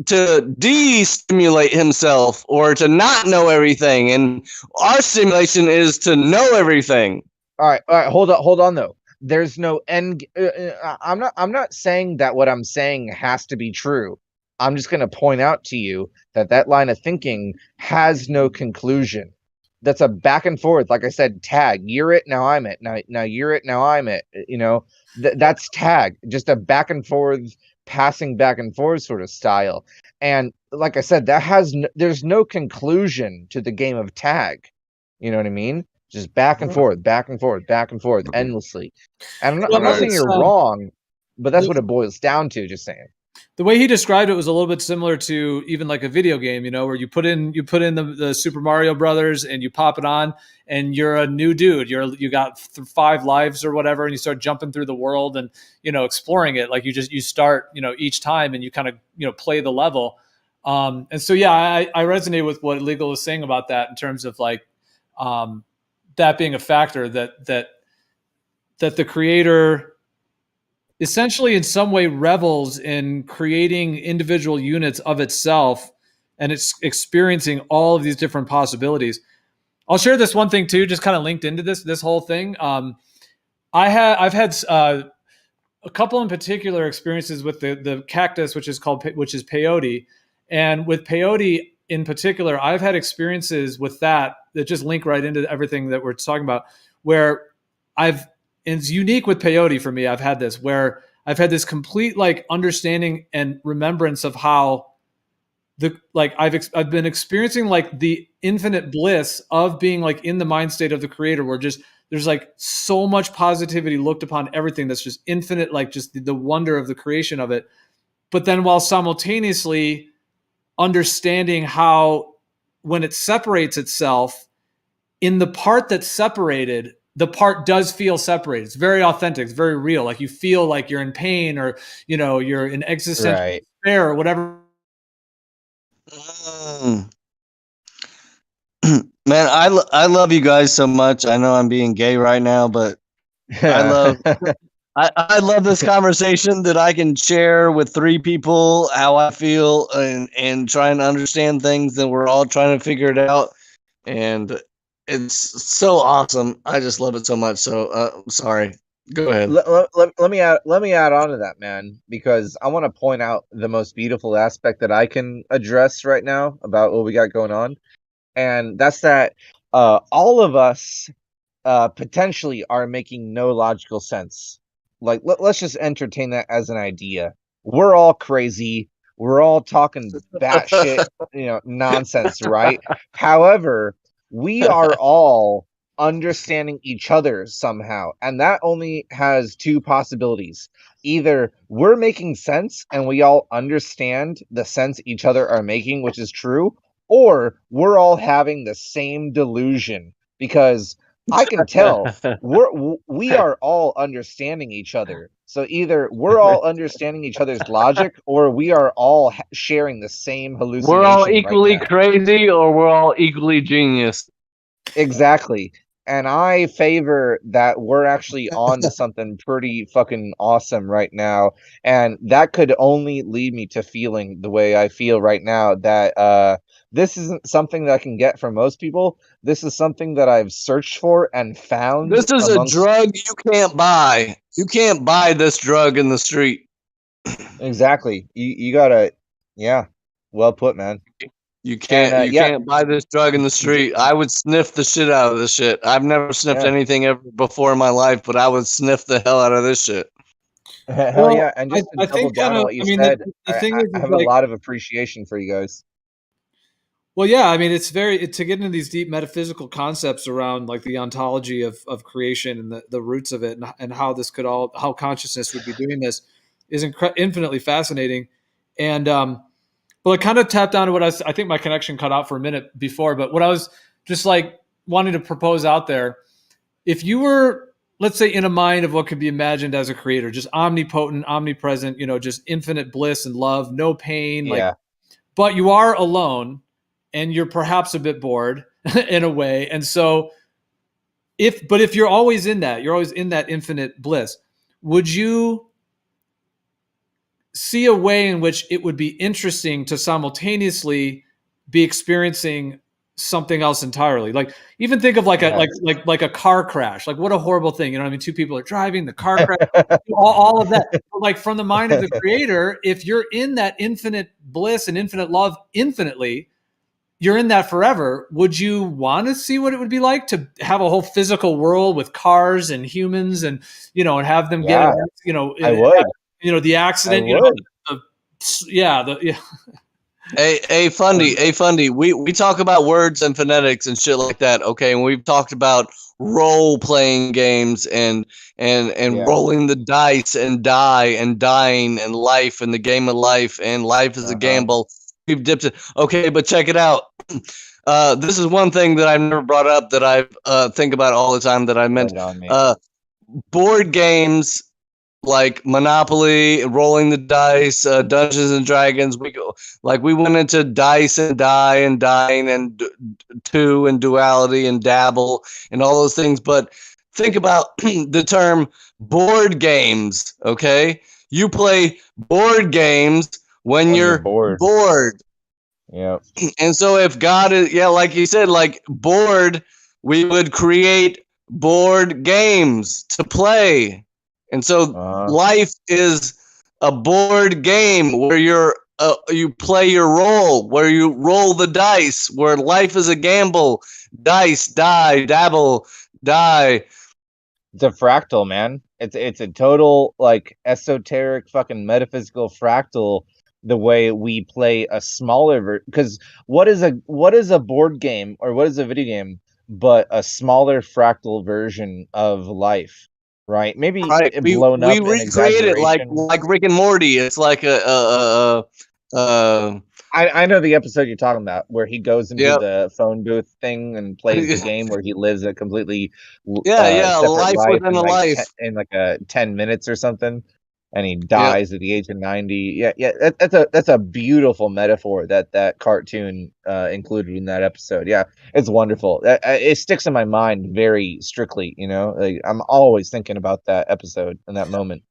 [SPEAKER 20] to de-stimulate himself or to not know everything, and our stimulation is to know everything.
[SPEAKER 21] All right. Hold on though. There's no end. I'm not saying that what I'm saying has to be true. I'm just going to point out to you that line of thinking has no conclusion. That's a back and forth. Like I said, tag. You're it, now I'm it. Now you're it, now I'm it. That's tag. Just a back and forth, passing back and forth sort of style. And like I said, there's no conclusion to the game of tag. You know what I mean? Just back and forth, back and forth, back and forth, endlessly. And I'm not saying you're wrong, but that's what it boils down to. Just saying.
[SPEAKER 9] The way he described it was a little bit similar to even like a video game, where you put in the Super Mario Brothers and you pop it on and you're a new dude. You got 5 lives or whatever, and you start jumping through the world and exploring it. Like you start each time and you kind of play the level. And so I resonate with what Legal was saying about that in terms of like that being a factor that the creator essentially in some way revels in creating individual units of itself, and it's experiencing all of these different possibilities. I'll share this one thing too, just kind of linked into this whole thing. I've had a couple in particular experiences with the cactus, which is peyote, and with peyote in particular, I've had experiences with that just link right into everything that we're talking about, where it's unique with peyote for me. I've had this where I've had this complete like understanding and remembrance of how I've been experiencing like the infinite bliss of being like in the mind state of the creator, where just there's like so much positivity looked upon everything that's just infinite, like just the wonder of the creation of it. But then while simultaneously understanding how when it separates itself in the part that's separated, the part does feel separated. It's very authentic. It's very real. Like you feel like you're in pain or, you're in existential despair or whatever.
[SPEAKER 20] Man, I love you guys so much. I know I'm being gay right now, but I love this conversation that I can share with 3 people how I feel and trying to understand things, and we're all trying to figure it out. And it's so awesome. I just love it so much. So sorry. Go ahead.
[SPEAKER 21] Let me add on to that, man, because I want to point out the most beautiful aspect that I can address right now about what we got going on. And that's that all of us potentially are making no logical sense. Like, let's just entertain that as an idea. We're all crazy. We're all talking batshit, nonsense, right? However, we are all understanding each other somehow, and that only has 2 possibilities. Either we're making sense and we all understand the sense each other are making, which is true, or we're all having the same delusion, because I can tell we are all understanding each other. So either we're all understanding each other's logic, or we are all sharing the same hallucination.
[SPEAKER 20] We're all equally crazy, or we're all equally genius.
[SPEAKER 21] Exactly. And I favor that we're actually on to something pretty fucking awesome right now. And that could only lead me to feeling the way I feel right now, that this isn't something that I can get from most people. This is something that I've searched for and found.
[SPEAKER 20] This is a drug you can't buy. You can't buy this drug in the street.
[SPEAKER 21] Exactly. You gotta, well put, man.
[SPEAKER 20] You can't buy this drug in the street. I would sniff the shit out of this shit. I've never sniffed anything ever before in my life, but I would sniff the hell out of this shit.
[SPEAKER 21] Hell yeah. And just to double down on what you said, I have a lot of appreciation for you guys.
[SPEAKER 9] Well, yeah, I mean, it's to get into these deep metaphysical concepts around like the ontology of creation and the roots of it, and how this could how consciousness would be doing this is infinitely fascinating. And well, it kind of tapped onto what I think my connection cut out for a minute before, but what I was just like wanting to propose out there, if you were, let's say, in a mind of what could be imagined as a creator, just omnipotent, omnipresent, just infinite bliss and love, no pain, but you are alone and you're perhaps a bit bored in a way. And so if you're always in that infinite bliss, would you see a way in which it would be interesting to simultaneously be experiencing something else entirely? Like, even think of like a car crash. Like, what a horrible thing. You know what I mean? Two people are driving, the car crash, all of that. But like, from the mind of the creator, if you're in that infinite bliss and infinite love infinitely, you're in that forever. Would you want to see what it would be like to have a whole physical world with cars and humans and, and have them get,
[SPEAKER 21] I would.
[SPEAKER 9] The accident,
[SPEAKER 20] Hey, Fundy, we talk about words and phonetics and shit like that, okay? And we've talked about role-playing games and rolling the dice and die and dying and life and the game of life and life is a gamble. We've dipped it. Okay, but check it out. This is one thing that I've never brought up that I think about all the time that I meant. Board games like Monopoly, rolling the dice, Dungeons and Dragons. We went into dice and die and dying and two and duality and dabble and all those things. But think about the term board games. Okay, you play board games when you're bored.
[SPEAKER 21] Yeah.
[SPEAKER 20] And so if God is, like you said, like bored, we would create board games to play. And so life is a board game where you play your role, where you roll the dice, where life is a gamble. Dice, die, dabble, die.
[SPEAKER 21] It's a fractal, man. It's a total like esoteric fucking metaphysical fractal. The way we play a smaller because what is a board game or what is a video game but a smaller fractal version of life? Right, maybe blown up. We
[SPEAKER 20] recreate it like Rick and Morty. It's like
[SPEAKER 21] I know the episode you're talking about where he goes into the phone booth thing and plays the game where he lives a completely
[SPEAKER 20] life within a life
[SPEAKER 21] in like 10 minutes or something, and he dies at the age of 90. That's a beautiful metaphor that cartoon included in that episode. It's wonderful. It sticks in my mind very strictly. Like, I'm always thinking about that episode and that moment.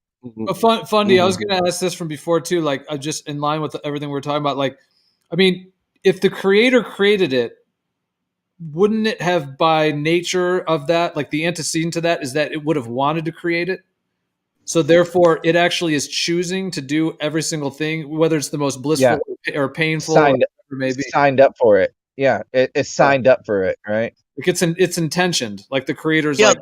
[SPEAKER 9] Fundy, I was going to ask this from before too, like just in line with everything we're talking about. Like, I mean, if the creator created it, wouldn't it have, by nature of that, like the antecedent to that is that it would have wanted to create it? So therefore, it actually is choosing to do every single thing, whether it's the most blissful or painful, or whatever it may be.
[SPEAKER 21] Signed up for it. Yeah, it's signed up for it, right?
[SPEAKER 9] Like it's intentioned. Like the creator's
[SPEAKER 20] that's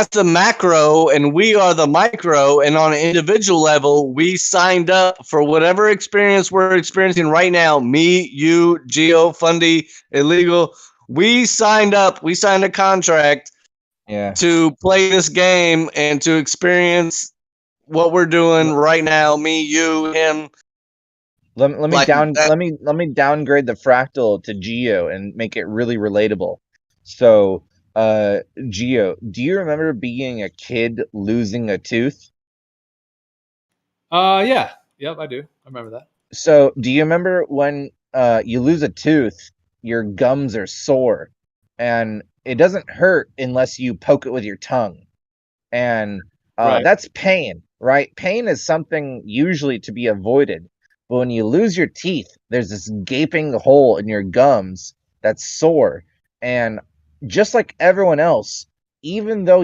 [SPEAKER 20] the macro, and we are the micro. And on an individual level, we signed up for whatever experience we're experiencing right now. Me, you, Geo, Fundy, Illegal. We signed up. We signed a contract. To play this game and to experience what we're doing right now, me, you, him.
[SPEAKER 21] Let me downgrade the fractal to Geo and make it really relatable. So, Geo, do you remember being a kid losing a tooth?
[SPEAKER 9] Yeah. Yep, I do. I remember that.
[SPEAKER 21] So, do you remember when you lose a tooth, your gums are sore and it doesn't hurt unless you poke it with your tongue. And that's pain, right? Pain is something usually to be avoided. But when you lose your teeth, there's this gaping hole in your gums that's sore. And just like everyone else, even though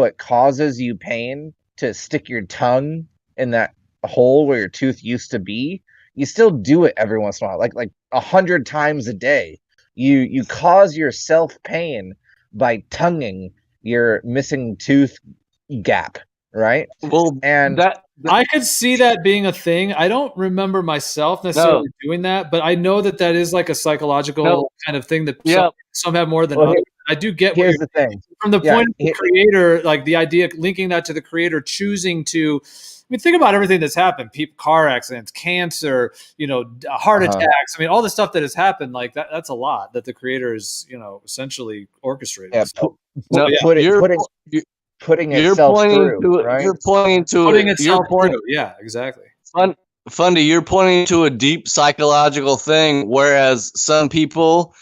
[SPEAKER 21] it causes you pain to stick your tongue in that hole where your tooth used to be, you still do it every once in a while, like 100 times a day. You cause yourself pain by tonguing your missing tooth gap, right?
[SPEAKER 20] Well,
[SPEAKER 21] and
[SPEAKER 9] I could see that being a thing. I don't remember myself necessarily doing that, but I know that that is like a psychological kind of thing that some have more than others. I do get what
[SPEAKER 21] Here's
[SPEAKER 9] you're
[SPEAKER 21] the thing.
[SPEAKER 9] from the point of the creator, like the idea linking that to the creator choosing to. I mean, think about everything that's happened: car accidents, cancer, heart attacks. I mean, all the stuff that has happened, like that's a lot that the creator is, essentially orchestrated.
[SPEAKER 21] Yeah,
[SPEAKER 9] So,
[SPEAKER 21] putting itself through, right?
[SPEAKER 20] You're pointing to
[SPEAKER 9] putting itself through. Yeah, exactly.
[SPEAKER 20] Fundy, you're pointing to a deep psychological thing, whereas some people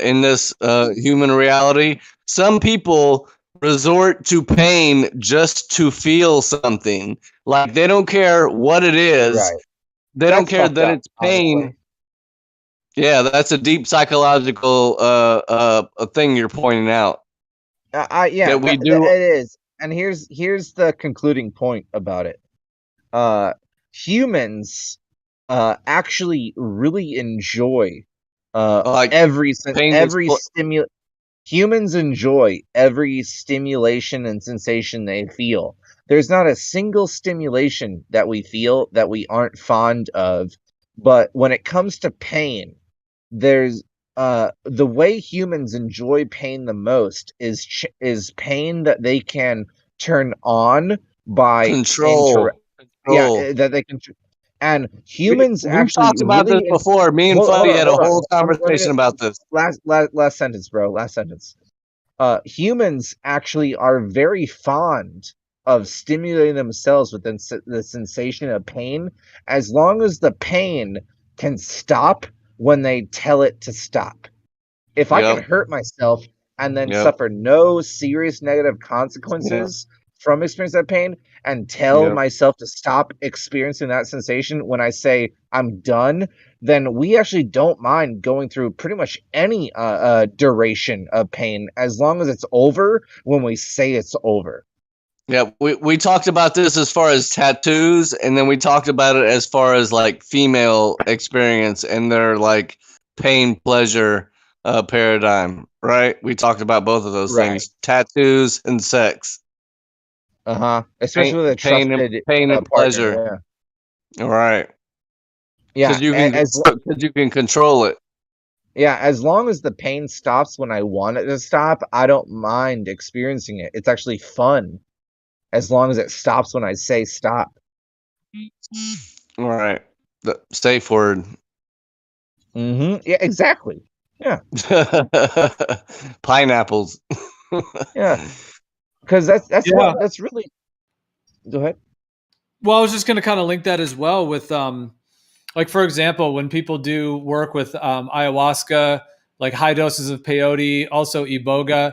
[SPEAKER 20] in this human reality, some people resort to pain just to feel something. Like they don't care what it is.
[SPEAKER 21] Right.
[SPEAKER 20] They don't care that it's pain. Honestly. Yeah, that's a deep psychological thing you're pointing out.
[SPEAKER 21] It is. And here's the concluding point about it. Humans actually really enjoy humans enjoy every stimulation and sensation they feel. There's not a single stimulation that we feel that we aren't fond of, but when it comes to pain, there's the way humans enjoy pain the most is pain that they can turn on by
[SPEAKER 20] control.
[SPEAKER 21] Yeah, that they can. And humans
[SPEAKER 20] we've
[SPEAKER 21] actually
[SPEAKER 20] talked about this before. Me and Funny had a whole conversation about this.
[SPEAKER 21] Last sentence, bro. Last sentence. Humans actually are very fond of stimulating themselves with the sensation of pain, as long as the pain can stop when they tell it to stop. If I can hurt myself and then suffer no serious negative consequences from experiencing that pain and tell myself to stop experiencing that sensation when I say I'm done, then we actually don't mind going through pretty much any duration of pain as long as it's over when we say it's over.
[SPEAKER 20] Yeah, we talked about this as far as tattoos, and then we talked about it as far as like female experience and their like pain pleasure paradigm, right? We talked about both of those things, tattoos and sex.
[SPEAKER 21] Especially with a trusted
[SPEAKER 20] pain and pleasure.
[SPEAKER 21] Partner,
[SPEAKER 20] All right.
[SPEAKER 21] Yeah,
[SPEAKER 20] because you can control it.
[SPEAKER 21] Yeah, as long as the pain stops when I want it to stop, I don't mind experiencing it. It's actually fun. As long as it stops when I say stop.
[SPEAKER 20] All right. The safe word.
[SPEAKER 21] Yeah, exactly. Yeah.
[SPEAKER 20] Pineapples.
[SPEAKER 21] Yeah. Because that's really. Go ahead.
[SPEAKER 9] Well, I was just going to kind of link that as well with, like, for example, when people do work with ayahuasca, like high doses of peyote, also iboga,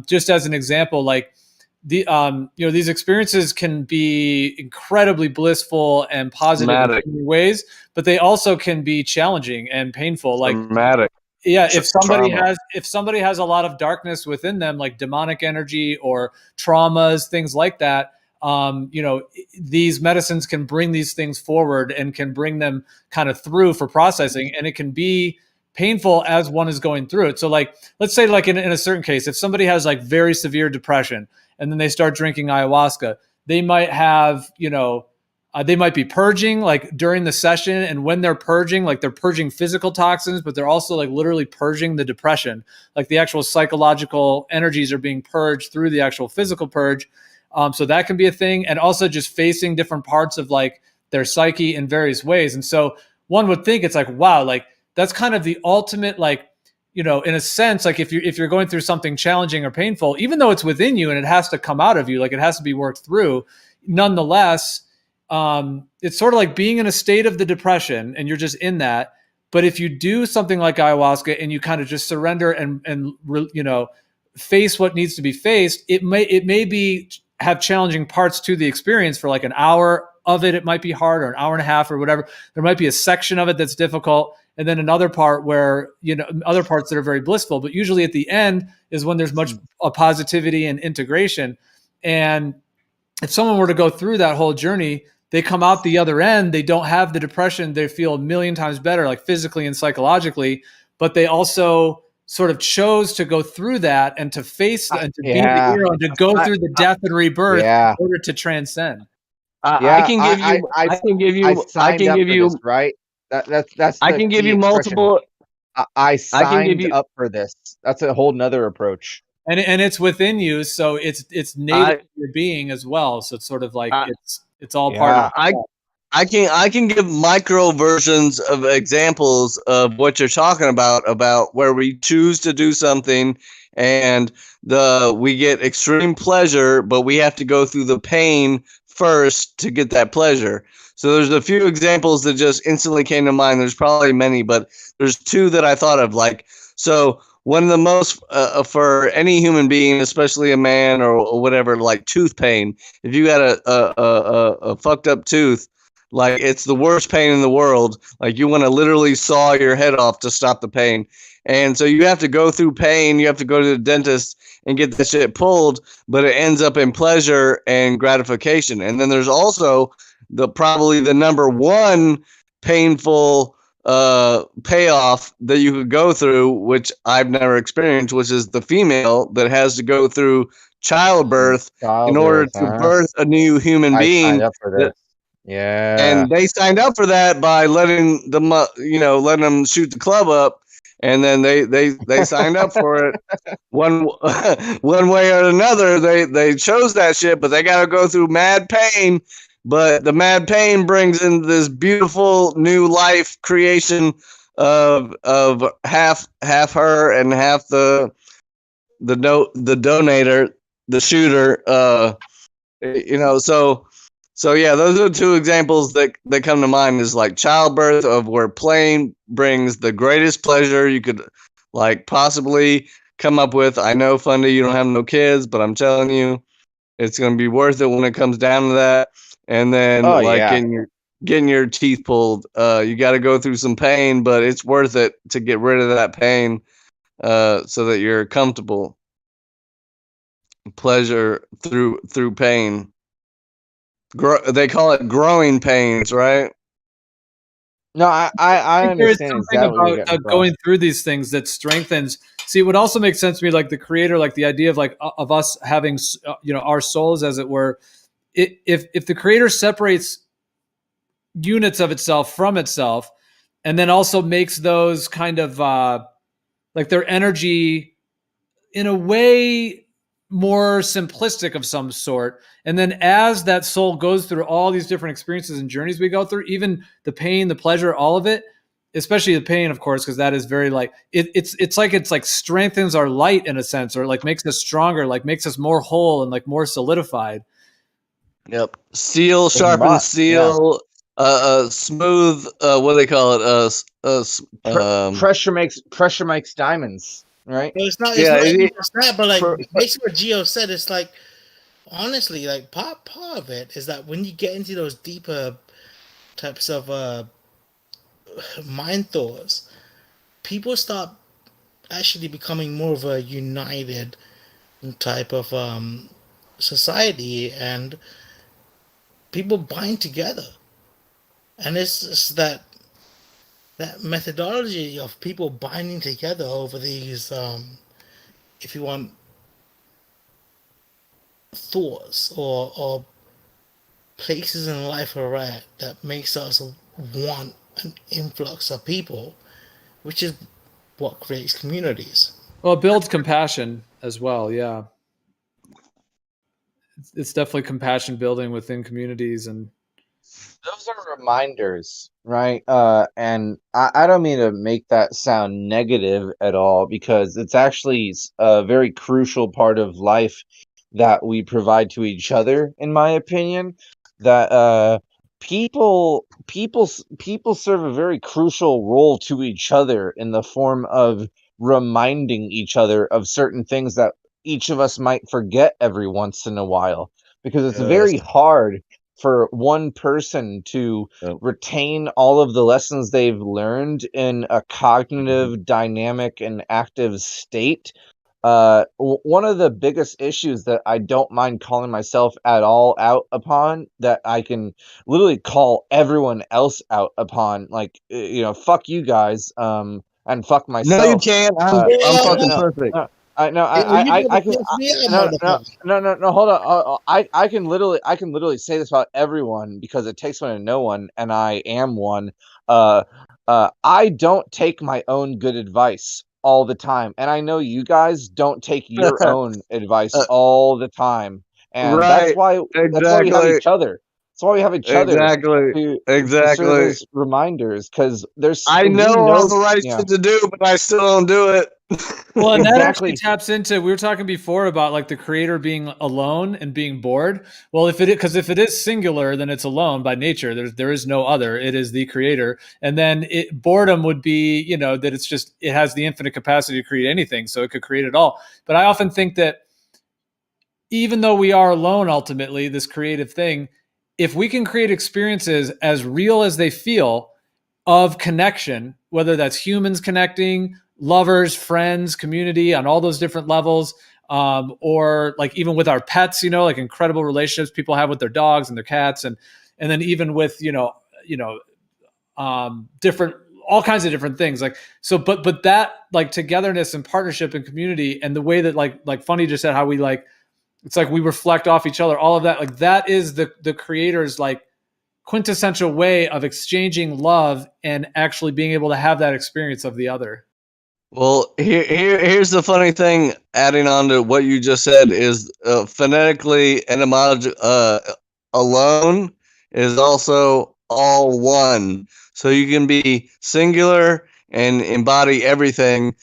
[SPEAKER 9] just as an example, like these experiences can be incredibly blissful and positive in many ways, but they also can be challenging and painful. Like
[SPEAKER 20] traumatic.
[SPEAKER 9] Yeah, if somebody has a lot of darkness within them, like demonic energy or traumas, things like that, these medicines can bring these things forward and can bring them kind of through for processing, and it can be painful as one is going through it. So, like, let's say, like in a certain case, if somebody has like very severe depression and then they start drinking ayahuasca, they might have, they might be purging like during the session, and when they're purging, like they're purging physical toxins, but they're also like literally purging the depression. Like the actual psychological energies are being purged through the actual physical purge. So that can be a thing. And also just facing different parts of like their psyche in various ways. And so one would think it's like, wow, like that's kind of the ultimate, like, in a sense, like if you're going through something challenging or painful, even though it's within you and it has to come out of you, like it has to be worked through, nonetheless, it's sort of like being in a state of the depression and you're just in that. But if you do something like ayahuasca and you kind of just surrender and face what needs to be faced, it may be have challenging parts to the experience for like an hour of it. It might be hard, or an hour and a half or whatever. There might be a section of it that's difficult. And then another part where, other parts that are very blissful, but usually at the end is when there's much positivity and integration. And if someone were to go through that whole journey, they come out the other end, they don't have the depression, they feel a million times better, like physically and psychologically, but they also sort of chose to go through that and to face and to be the hero and to go through the death and rebirth in order to transcend.
[SPEAKER 21] I can give you. I can give you. I can give you. Right. That's. I can give you multiple. I signed up for this. That's a whole nother approach.
[SPEAKER 9] And it's within you, so it's native to your being as well. So it's sort of like it's all part of it.
[SPEAKER 20] I can give micro versions of examples of what you're talking about where we choose to do something and we get extreme pleasure, but we have to go through the pain first to get that pleasure. So there's a few examples that just instantly came to mind. There's probably many, but there's two that I thought of. So one of the most for any human being, especially a man or whatever, like tooth pain. If you got a fucked up tooth, like it's the worst pain in the world. Like you want to literally saw your head off to stop the pain. And so you have to go through pain. You have to go to the dentist and get the shit pulled, but it ends up in pleasure and gratification. And then there's also probably the number one painful payoff that you could go through, which I've never experienced, which is the female that has to go through childbirth in order to birth a new human being.
[SPEAKER 21] Signed up for this. Yeah.
[SPEAKER 20] And they signed up for that by letting them, letting them shoot the club up, and then they signed up for it one way or another. They chose that shit, but they got to go through mad pain. But the mad pain brings in this beautiful new life creation of half her and half the donator, the shooter. So yeah, those are two examples that come to mind. Is like childbirth, of where playing brings the greatest pleasure you could like possibly come up with. I know, Fundy, you don't have no kids, but I'm telling you, it's gonna be worth it when it comes down to that. And then getting your teeth pulled, you got to go through some pain, but it's worth it to get rid of that pain, so that you're comfortable. Pleasure through pain. They call it growing pains, right?
[SPEAKER 21] No, I understand exactly
[SPEAKER 9] about going through these things that strengthens. See, it would also make sense to me, like the creator, like the idea of like of us having, our souls, as it were. If the creator separates units of itself from itself, and then also makes those kind of like their energy in a way more simplistic of some sort, and then as that soul goes through all these different experiences and journeys we go through, even the pain, the pleasure, all of it, especially the pain, of course, because that is very like it's like strengthens our light in a sense, or like makes us stronger, like makes us more whole and like more solidified.
[SPEAKER 20] Yep. Steel sharpens steel. Yeah. Smooth. What do they call it?
[SPEAKER 21] Pressure makes diamonds. Right.
[SPEAKER 16] Well, it's not even just that, but like basically what Gio said, it's like honestly, like part of it is that when you get into those deeper types of mind thoughts, people start actually becoming more of a united type of society, and people bind together. And it's just that methodology of people binding together over these, if you want, thoughts or places in life we're at, that makes us want an influx of people, which is what creates communities.
[SPEAKER 9] Well, it builds compassion as well. Yeah. It's definitely compassion building within communities, and
[SPEAKER 21] those are reminders, right? And I don't mean to make that sound negative at all, because it's actually a very crucial part of life that we provide to each other, in my opinion. That people serve a very crucial role to each other in the form of reminding each other of certain things that each of us might forget every once in a while, because it's very hard for one person to retain all of the lessons they've learned in a cognitive, dynamic, and active state. One of the biggest issues that I don't mind calling myself at all out upon, that I can literally call everyone else out upon, like, fuck you guys, and fuck myself.
[SPEAKER 20] No, you can't. I'm fucking perfect.
[SPEAKER 2] I know. I can. No. Hold on. I can literally say this about everyone because it takes one to know one, and I am one. I don't take my own good advice all the time, and I know you guys don't take your own advice all the time, and that's why we have each other. That's why we have each other to serve as reminders, because there's.
[SPEAKER 20] I know all the right shit to do, but I still don't do it.
[SPEAKER 9] Well, and that actually taps into, we were talking before about like the creator being alone and being bored. Well, if it is singular, then it's alone by nature. There is no other. It is the creator. And then boredom would be, that it has the infinite capacity to create anything. So it could create it all. But I often think that even though we are alone, ultimately, this creative thing, if we can create experiences as real as they feel of connection, whether that's humans connecting, lovers, friends, community on all those different levels, or like even with our pets, like incredible relationships people have with their dogs and their cats, and then even with different, all kinds of different things, like so. But that like togetherness and partnership and community, and the way that like Funny just said, how we like, it's like we reflect off each other, all of that, like that is the creator's like quintessential way of exchanging love and actually being able to have that experience of the other.
[SPEAKER 20] Well, here's the funny thing, adding on to what you just said, is phonetically alone is also all one. So you can be singular and embody everything.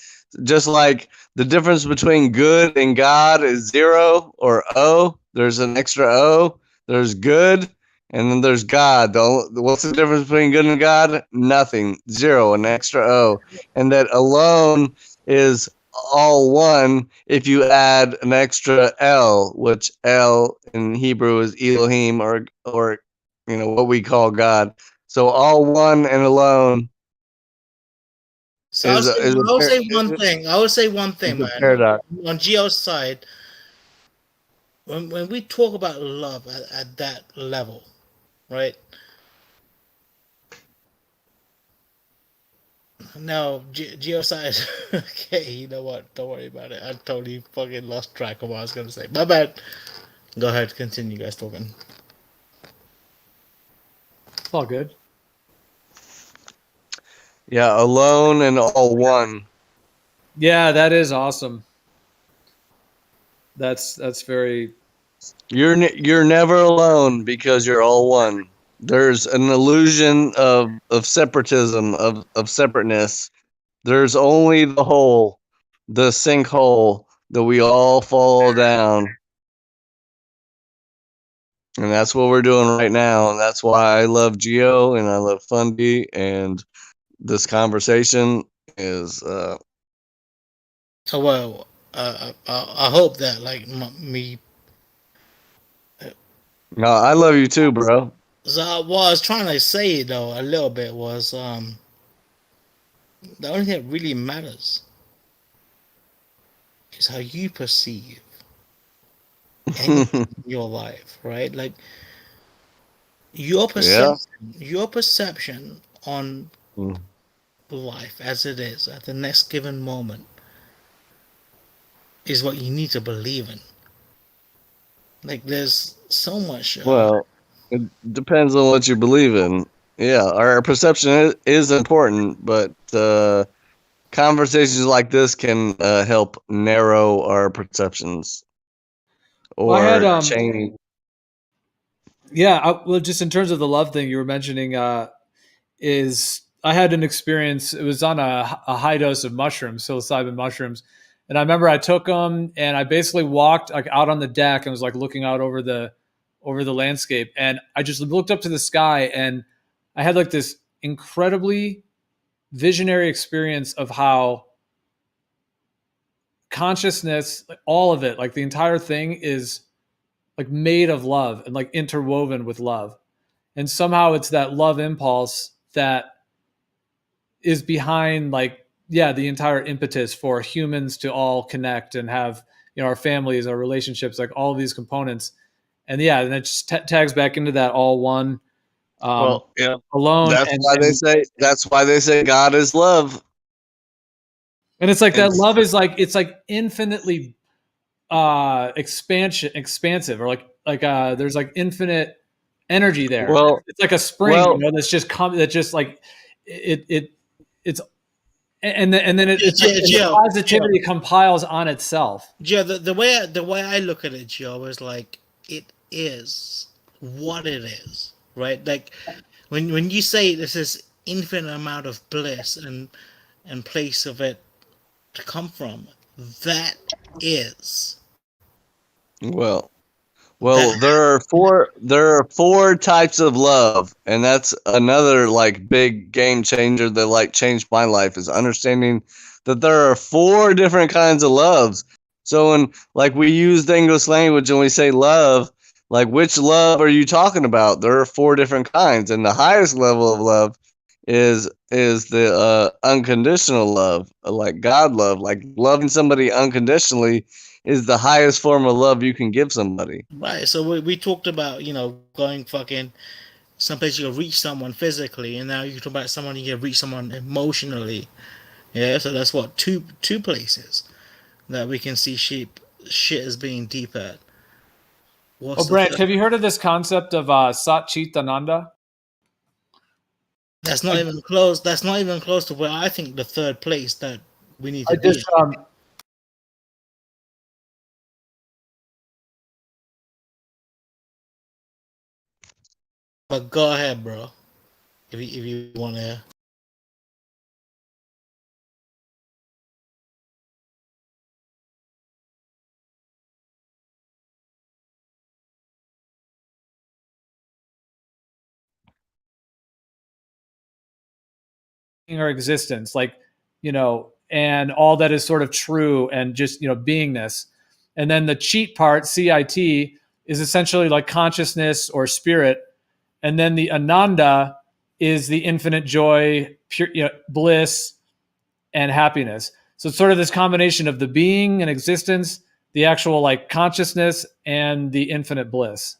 [SPEAKER 20] Just like the difference between good and God is 0 or O. There's an extra O. There's good. And then there's God. What's the difference between good and God? Nothing. 0, an extra O. And that alone is all one if you add an extra L, which L in Hebrew is Elohim, or what we call God. So all one and alone.
[SPEAKER 16] So I would say one thing. I would say one thing, man.
[SPEAKER 20] Paradox.
[SPEAKER 16] On Geo's side, when we talk about love at that level, right? No, Geoside. Okay, you know what? Don't worry about it. I totally fucking lost track of what I was gonna say. My bad. Go ahead, continue, guys talking.
[SPEAKER 9] It's all good.
[SPEAKER 20] Yeah, alone and all one.
[SPEAKER 9] Yeah, that is awesome. That's very.
[SPEAKER 20] You're never alone because you're all one. There's an illusion of separatism, of separateness. There's only the whole, the sinkhole that we all fall down. And that's what we're doing right now. And that's why I love Geo and I love Fundy. And this conversation is.
[SPEAKER 16] I hope that, like, me.
[SPEAKER 20] No, I love you too, bro.
[SPEAKER 16] So what I was trying to say, though, a little bit was the only thing that really matters is how you perceive anything in your life, right? Like your perception on life as it is at the next given moment is what you need to believe in. Like there's so much.
[SPEAKER 20] Well, it depends on what you believe in. Yeah, our perception is important, but conversations like this can help narrow our perceptions or change.
[SPEAKER 9] Yeah, well, just in terms of the love thing you were mentioning, is I had an experience. It was on a high dose of mushrooms, psilocybin mushrooms, and I remember I took them and I basically walked like out on the deck and was like looking out over the landscape, and I just looked up to the sky and I had like this incredibly visionary experience of how consciousness, all of it, like the entire thing is like made of love and like interwoven with love. And somehow it's that love impulse that is behind the entire impetus for humans to all connect and have, our families, our relationships, like all of these components. And and it just tags back into that all one, alone.
[SPEAKER 20] That's why they say God is love.
[SPEAKER 9] And it's like that love is like, it's like infinitely expansive, or like there's like infinite energy there.
[SPEAKER 20] Well,
[SPEAKER 9] it's like a spring, that's just that just like it's and then it's
[SPEAKER 16] Gio,
[SPEAKER 9] positivity compiles on itself.
[SPEAKER 16] Gio, the way I look at it, Gio, is like it is what it is, right? Like when you say there's this infinite amount of bliss and place of it to come from, that is.
[SPEAKER 20] Well, there are four types of love, and that's another like big game changer that like changed my life, is understanding that there are 4 different kinds of loves. So when like we use the English language and we say love, like which love are you talking about? There are 4 different kinds, and the highest level of love is the unconditional love, like God love, like loving somebody unconditionally is the highest form of love you can give somebody.
[SPEAKER 16] Right. So we talked about, going fucking someplace you can reach someone physically, and now you talk about someone you can reach someone emotionally. Yeah. So that's what two places that we can see shit as being deep at.
[SPEAKER 9] Branch, have you heard of this concept of Sat Chit Ananda?
[SPEAKER 16] That's not even close. That's not even close to where I think the third place that we need to be. But go ahead, bro. If you want to.
[SPEAKER 9] Our existence, like, and all that is sort of true, and just, beingness. And then the cheat part, CIT, is essentially like consciousness or spirit. And then the Ananda is the infinite joy, pure, bliss, and happiness. So it's sort of this combination of the being and existence, the actual like consciousness, and the infinite bliss.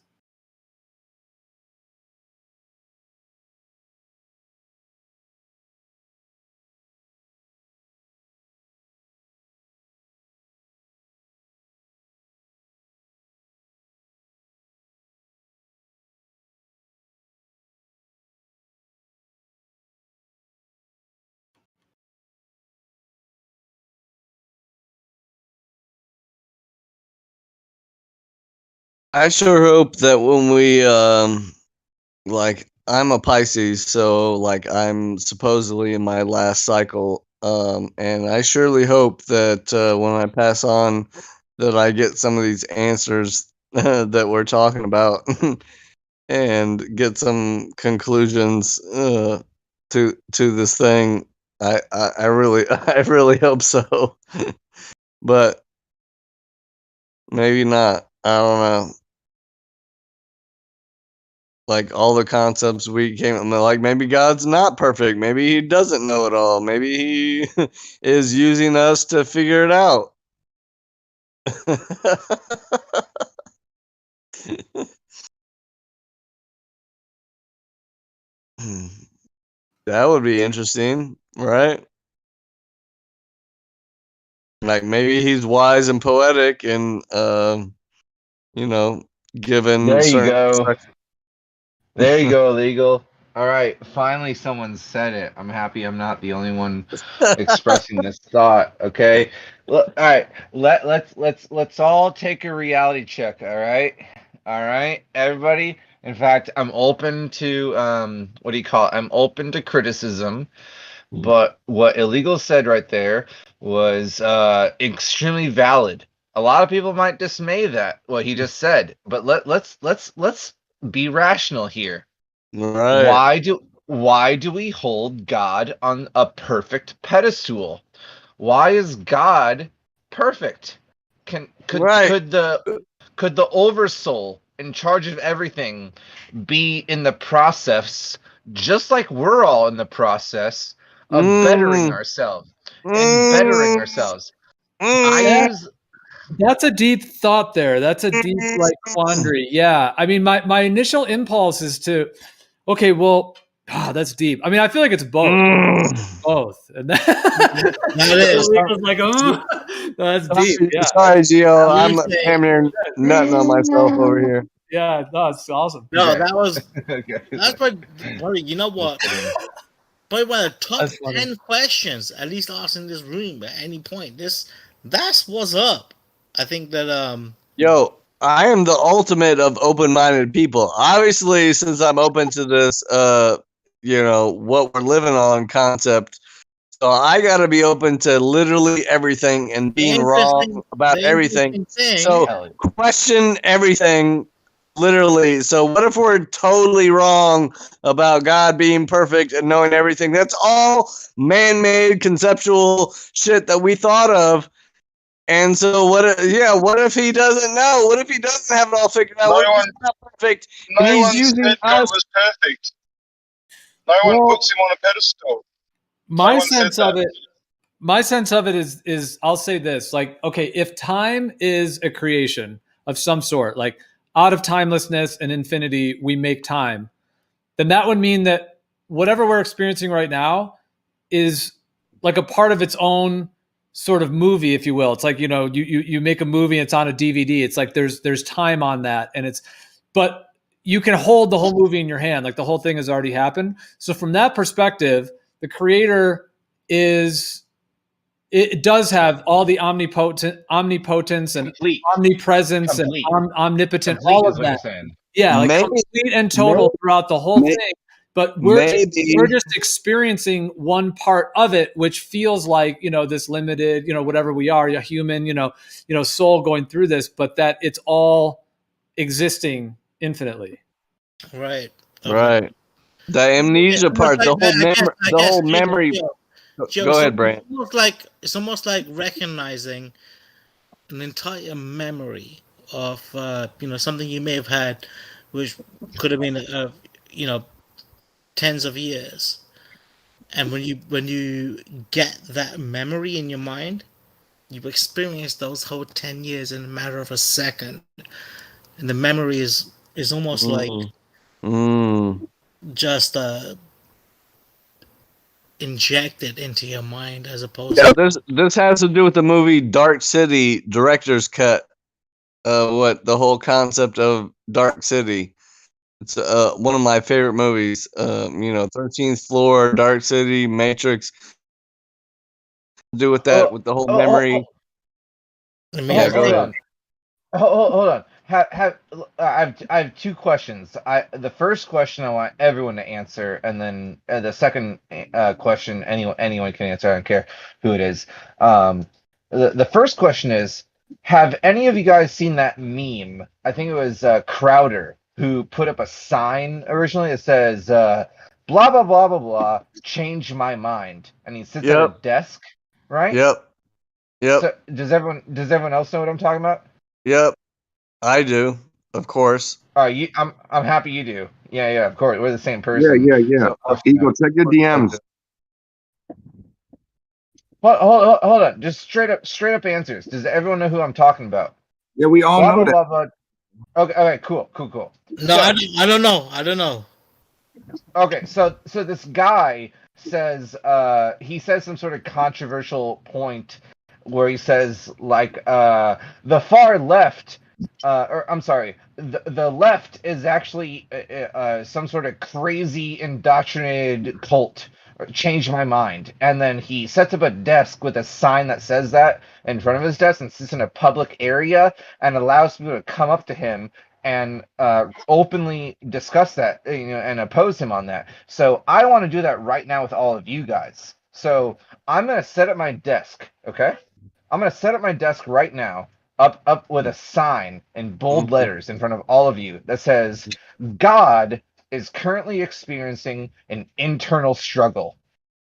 [SPEAKER 20] I sure hope that when we like, I'm a Pisces, so like I'm supposedly in my last cycle, and I surely hope that when I pass on, that I get some of these answers that we're talking about, and get some conclusions to this thing. I really hope so, but maybe not. I don't know. Like all the concepts we came, like maybe God's not perfect. Maybe he doesn't know it all. Maybe he is using us to figure it out. That would be interesting, right? Like maybe he's wise and poetic, and given
[SPEAKER 18] There you
[SPEAKER 20] certain
[SPEAKER 18] go. There you go, Illegal. All right, finally someone said it. I'm happy I'm not the only one expressing this thought. Okay, look, all right. Let's all take a reality check. All right, everybody. In fact, I'm open to what do you call it? I'm open to criticism, but what Illegal said right there was extremely valid. A lot of people might dismay that what he just said, but let's be rational here.
[SPEAKER 20] Right.
[SPEAKER 18] Why do we hold God on a perfect pedestal? Why is God perfect? Could the oversoul in charge of everything be in the process, just like we're all in the process of bettering ourselves and bettering ourselves?
[SPEAKER 9] That's a deep thought there. That's a deep like quandary. Yeah. I mean, my initial impulse is to, okay, well, that's deep. I mean, I feel like it's both. Both. And then was like, oh, that's deep. Yeah.
[SPEAKER 20] Sorry, Gio. I'm hammering nutting on myself over here.
[SPEAKER 9] Yeah, no, it's awesome.
[SPEAKER 16] No, that was that's probably you know what? Probably one of the top 10 questions at least asked in this room at any point. That's what's up. I think that
[SPEAKER 20] Yo, I am the ultimate of open-minded people. Obviously, since I'm open to this what we're living on concept, so I gotta be open to literally everything and being wrong about everything. So question everything. Literally. So what if we're totally wrong about God being perfect and knowing everything? That's all man-made conceptual shit that we thought of. And so what if he doesn't know? What if he doesn't have it all figured out? What if he's not perfect?
[SPEAKER 3] No one said God was perfect. No one puts him on a pedestal.
[SPEAKER 9] My sense of it is I'll say this, like, okay, if time is a creation of some sort, like out of timelessness and infinity, we make time, then that would mean that whatever we're experiencing right now is like a part of its own sort of movie, if you will. It's like, you make a movie, it's on a DVD. It's like there's time on that, but you can hold the whole movie in your hand, like the whole thing has already happened. So from that perspective, the creator it does have all the omnipotence and omnipresence and omnipotent, all of that. Yeah, like complete and total throughout the whole thing. But we're just experiencing one part of it, which feels like, this limited, whatever we are, a human, soul going through this, but that it's all existing infinitely.
[SPEAKER 16] Right.
[SPEAKER 20] Right. The amnesia part, the whole memory. Go ahead, Brian.
[SPEAKER 16] It's almost like recognizing an entire memory of something you may have had, which could have been tens of years, and when you get that memory in your mind, you experience those whole 10 years in a matter of a second, and the memory is almost like just injected into your mind, as opposed to
[SPEAKER 20] this has to do with the movie Dark City director's cut. The whole concept of Dark City. It's one of my favorite movies. 13th Floor, Dark City, Matrix. Do with that, with the whole memory.
[SPEAKER 21] Hold on. Hold on. I have two questions. The first question I want everyone to answer, and then the second question anyone can answer. I don't care who it is. The first question is: have any of you guys seen that meme? I think it was Crowder who put up a sign originally that says blah blah blah blah blah, change my mind, and he sits at a desk, right?
[SPEAKER 20] Yep.
[SPEAKER 21] So does everyone else know what I'm talking about?
[SPEAKER 20] Yep. I do, of course.
[SPEAKER 21] I'm happy you do. Yeah, of course. We're the same person.
[SPEAKER 3] Yeah. So, Ego, check your DMs.
[SPEAKER 21] Hold on. Just straight up answers. Does everyone know who I'm talking about?
[SPEAKER 3] Yeah, we all know that.
[SPEAKER 21] Blah, blah. Okay, cool.
[SPEAKER 16] No, I don't know.
[SPEAKER 21] Okay, so this guy says he says some sort of controversial point where he says like the far left the left is actually some sort of crazy indoctrinated cult. Change my mind. And then he sets up a desk with a sign that says that in front of his desk and sits in a public area and allows people to come up to him and openly discuss that, and oppose him on that. So I want to do that right now with all of you guys. So I'm going to set up my desk, okay? I'm going to set up my desk right now, up with a sign in bold letters in front of all of you that says, God is currently experiencing an internal struggle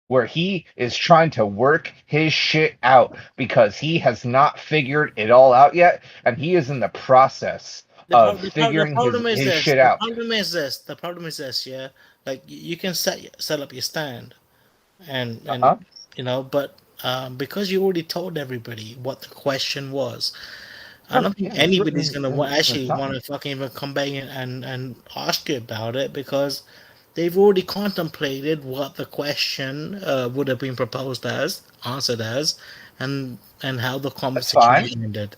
[SPEAKER 21] where he is trying to work his shit out because he has not figured it all out yet, and he is in the process of figuring his shit out.
[SPEAKER 16] The problem is this, yeah? Like, you can set up your stand, and but because you already told everybody what the question was, I don't think anybody's gonna want to fucking even come back and ask you about it, because they've already contemplated what the question would have been proposed as, answered as, and how the conversation ended.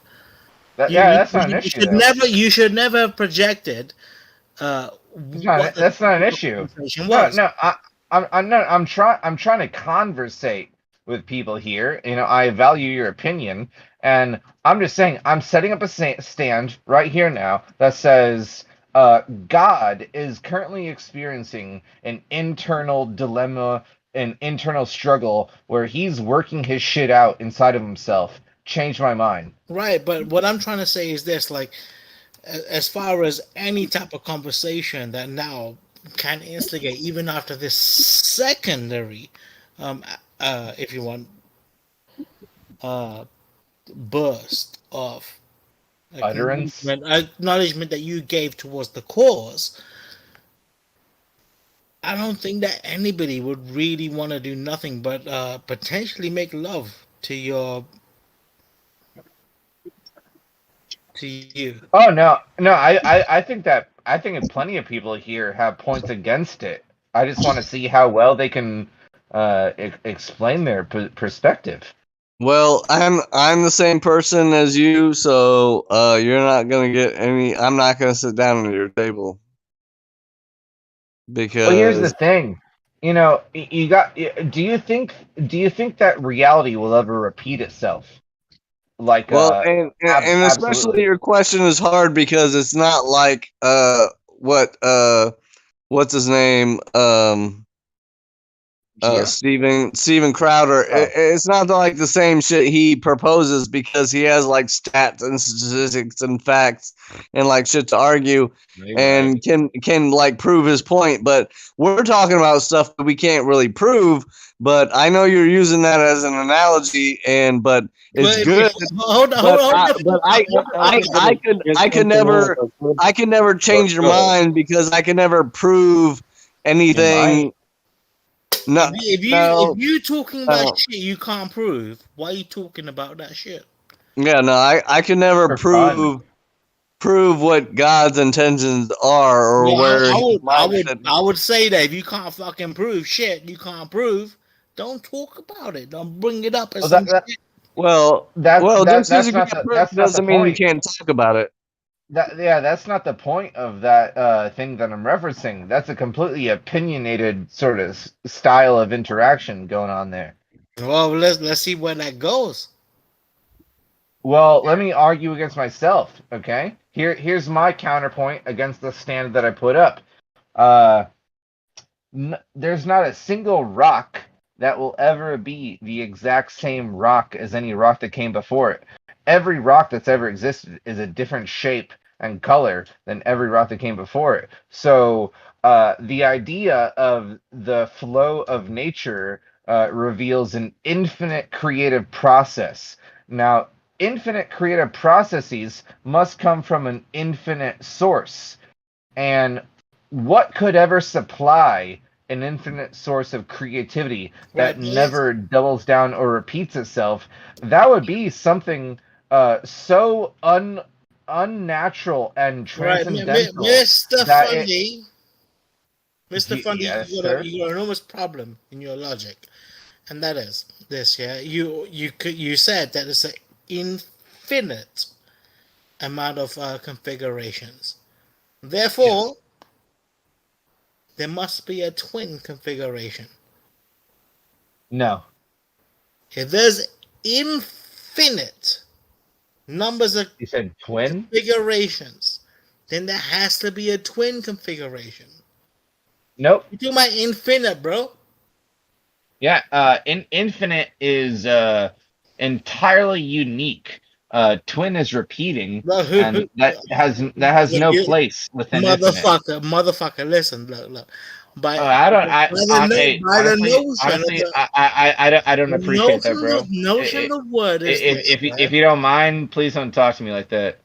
[SPEAKER 17] That's not an issue.
[SPEAKER 16] You should never have projected.
[SPEAKER 17] That's not an issue. No, I'm trying to conversate with people here. You know, I value your opinion, and I'm just saying I'm setting up a stand right here now that says God is currently experiencing an internal dilemma, an internal struggle where he's working his shit out inside of himself. Change my mind.
[SPEAKER 16] Right, but what I'm trying to say is this: like, as far as any type of conversation that now can instigate, even after this secondary, if you want, burst of
[SPEAKER 17] utterance,
[SPEAKER 16] acknowledgement that you gave towards the cause, I don't think that anybody would really want to do nothing but potentially make love to you.
[SPEAKER 17] Oh no, I think that plenty of people here have points against it. I just want to see how well they can explain their perspective.
[SPEAKER 20] Well, I'm the same person as you, so you're not gonna get any. I'm not gonna sit down at your table because.
[SPEAKER 17] Well, here's the thing. You know, you got. Do you think that reality will ever repeat itself? Like,
[SPEAKER 20] well, and especially
[SPEAKER 17] absolutely.
[SPEAKER 20] your question is hard because it's not like what's his name Steven Crowder. It's not like the same shit he proposes because he has like stats and statistics and facts and like shit to argue and can like prove his point. But we're talking about stuff that we can't really prove. But I know you're using that as an analogy, but it's good.
[SPEAKER 16] Hold on.
[SPEAKER 20] But I can never change your mind because I can never prove anything. No,
[SPEAKER 16] if you talking about shit you can't prove, why are you talking about that shit?
[SPEAKER 20] Yeah, no, I can never prove what God's intentions are or where.
[SPEAKER 16] I would say that if you can't fucking prove shit, you can't prove. Don't talk about it. Don't bring it up as
[SPEAKER 20] just because you can't prove doesn't mean you can't talk about it.
[SPEAKER 17] That's not the point of that thing that I'm referencing. That's a completely opinionated sort of style of interaction going on there.
[SPEAKER 16] Well, let's see where that goes.
[SPEAKER 17] Well, let me argue against myself, okay? Here's my counterpoint against the stand that I put up. There's not a single rock that will ever be the exact same rock as any rock that came before it. Every rock that's ever existed is a different shape and color than every rock that came before it. So the idea of the flow of nature reveals an infinite creative process. Now, infinite creative processes must come from an infinite source. And what could ever supply an infinite source of creativity that never doubles down or repeats itself? That would be something so unnatural and transcendental.
[SPEAKER 16] Mr. Fundy, yes, you got an enormous problem in your logic, and that is this. Yeah, you said that it's an infinite amount of configurations. Therefore, there must be a twin configuration.
[SPEAKER 17] No.
[SPEAKER 16] If there's infinite numbers of configurations, then there has to be a twin configuration.
[SPEAKER 17] Nope.
[SPEAKER 16] You're talking about infinite, bro.
[SPEAKER 17] Yeah, infinite is entirely unique. Twin is repeating, and that has no place within
[SPEAKER 16] motherfucker. Listen, look.
[SPEAKER 17] I don't appreciate that, bro.
[SPEAKER 16] Notion of word is
[SPEAKER 17] if you don't mind, please don't talk to me like that.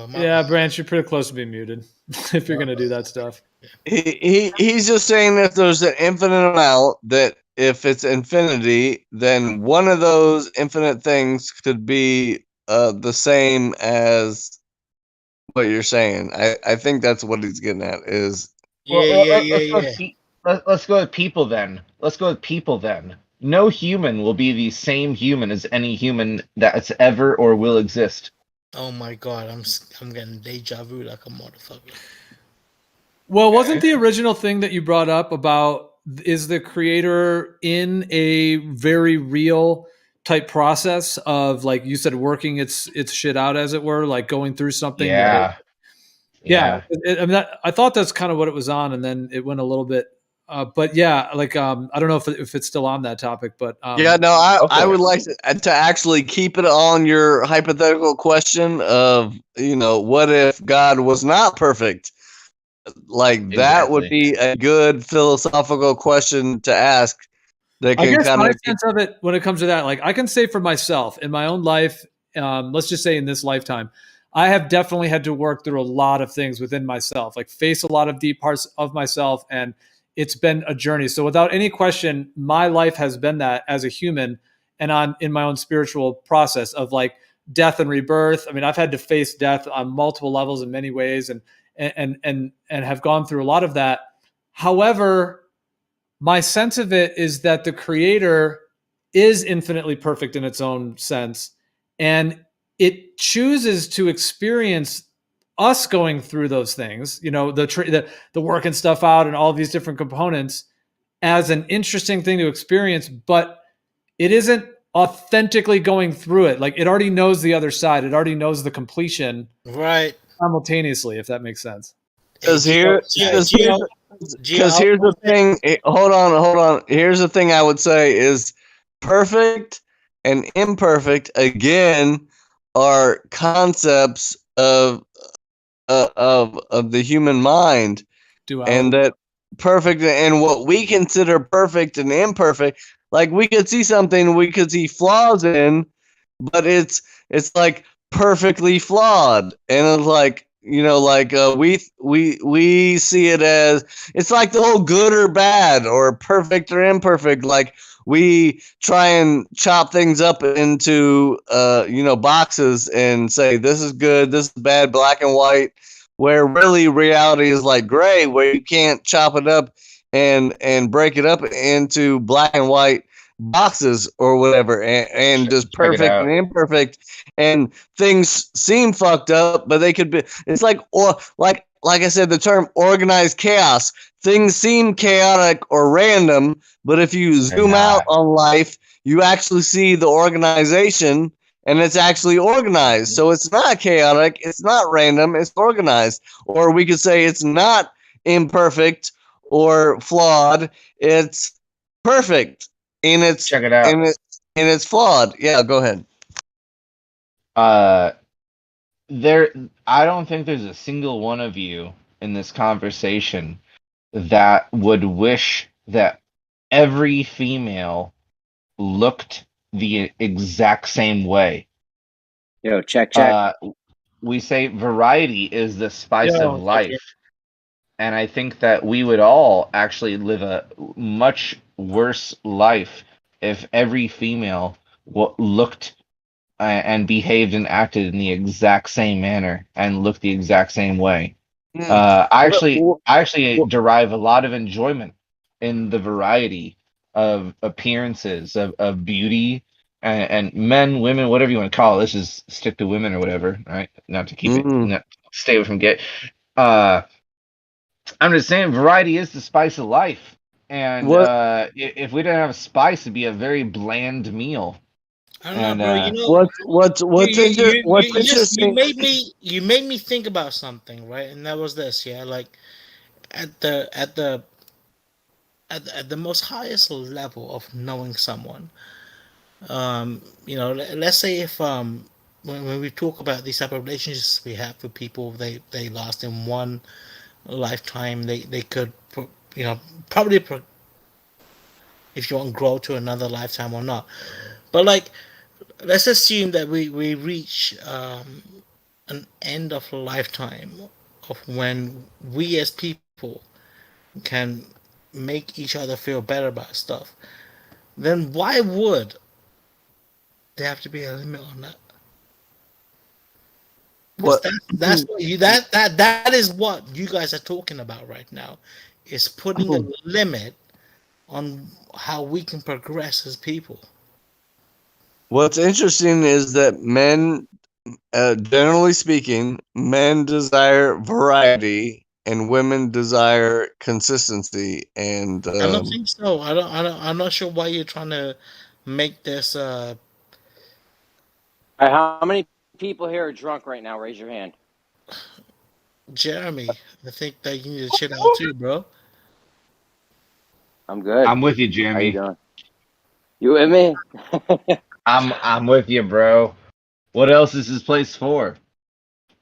[SPEAKER 9] Yeah, Branch, you're pretty close to being muted if you're gonna do that stuff.
[SPEAKER 20] He's just saying that there's an infinite amount, that if it's infinity, then one of those infinite things could be the same as what you're saying. I think that's what he's getting at is
[SPEAKER 17] Let's go with people then. Let's go with people then. No human will be the same human as any human that's ever or will exist.
[SPEAKER 16] Oh my god, I'm getting deja vu like a motherfucker.
[SPEAKER 9] Well, wasn't the original thing that you brought up about is the creator in a very real type process of, like you said, working its shit out, as it were, like going through something?
[SPEAKER 17] Yeah.
[SPEAKER 9] I mean, I thought that's kind of what it was on, and then it went a little bit. But yeah, like I don't know if it's still on that topic, but
[SPEAKER 15] yeah, no, I would like to actually keep it on your hypothetical question of, what if God was not perfect? Like that would be a good philosophical question to ask. That
[SPEAKER 9] I
[SPEAKER 15] can
[SPEAKER 9] guess
[SPEAKER 15] kind
[SPEAKER 9] my
[SPEAKER 15] of
[SPEAKER 9] sense of it when it comes to that, like I can say for myself in my own life, let's just say in this lifetime, I have definitely had to work through a lot of things within myself, like face a lot of deep parts of myself, and it's been a journey. So without any question, my life has been that as a human, and in my own spiritual process of like death and rebirth. I mean, I've had to face death on multiple levels in many ways, and have gone through a lot of that. However, my sense of it is that the creator is infinitely perfect in its own sense, and it chooses to experience us going through those things, the working stuff out and all these different components, as an interesting thing to experience, but it isn't authentically going through it. Like it already knows the other side. It already knows the completion,
[SPEAKER 16] right?
[SPEAKER 9] Simultaneously, if that makes sense.
[SPEAKER 15] Because here's the thing. Hold on. Here's the thing I would say is perfect and imperfect again are concepts of the human mind. And that perfect and what we consider perfect and imperfect, like we could see something we could see flaws in, but it's like perfectly flawed, and it's like we see it as, it's like the whole good or bad or perfect or imperfect. Like we try and chop things up into boxes and say this is good, this is bad, black and white, where really reality is like gray, where you can't chop it up and break it up into black and white boxes or whatever, and just perfect and imperfect, and things seem fucked up, but they could be. It's like, or like I said, the term organized chaos. Things seem chaotic or random, but if you zoom out on life, you actually see the organization, and it's actually organized. So it's not chaotic, it's not random, it's organized. Or we could say it's not imperfect or flawed, it's perfect. And it's
[SPEAKER 17] check it out.
[SPEAKER 15] And it's flawed. Yeah, go ahead.
[SPEAKER 17] I don't think there's a single one of you in this conversation that would wish that every female looked the exact same way.
[SPEAKER 4] Yo, check.
[SPEAKER 17] We say variety is the spice of life. And I think that we would all actually live a much worse life if every female looked and behaved and acted in the exact same manner and looked the exact same way. I actually derive a lot of enjoyment in the variety of appearances, of beauty, and men, women, whatever you want to call it. Let's just stick to women or whatever, right? Not to keep it, not stay away from gay. I'm just saying, variety is the spice of life, and if we didn't have spice, it'd be a very bland meal.
[SPEAKER 16] I don't know, bro.
[SPEAKER 15] What's interesting?
[SPEAKER 16] You made me think about something, right? And that was this, yeah. Like at the most highest level of knowing someone, let's say if when we talk about these type of relationships we have with people, they last in one lifetime, they could probably, if you want, grow to another lifetime or not, but like let's assume that we reach an end of a lifetime of when we as people can make each other feel better about stuff, then why would there have to be a limit on that? What? That's what you that is what you guys are talking about right now, is putting a limit on how we can progress as people.
[SPEAKER 15] What's interesting is that men, generally speaking, men desire variety and women desire consistency. And
[SPEAKER 16] I don't think so. I'm not sure why you're trying to make this.
[SPEAKER 4] All right, how many people here are drunk right now? Raise your hand.
[SPEAKER 16] Jeremy, I think that you need to chill out too, bro.
[SPEAKER 4] I'm good.
[SPEAKER 17] I'm with you,
[SPEAKER 4] How you
[SPEAKER 17] Jeremy.
[SPEAKER 4] doing? You with me?
[SPEAKER 17] I'm with you, bro. What else is this place for?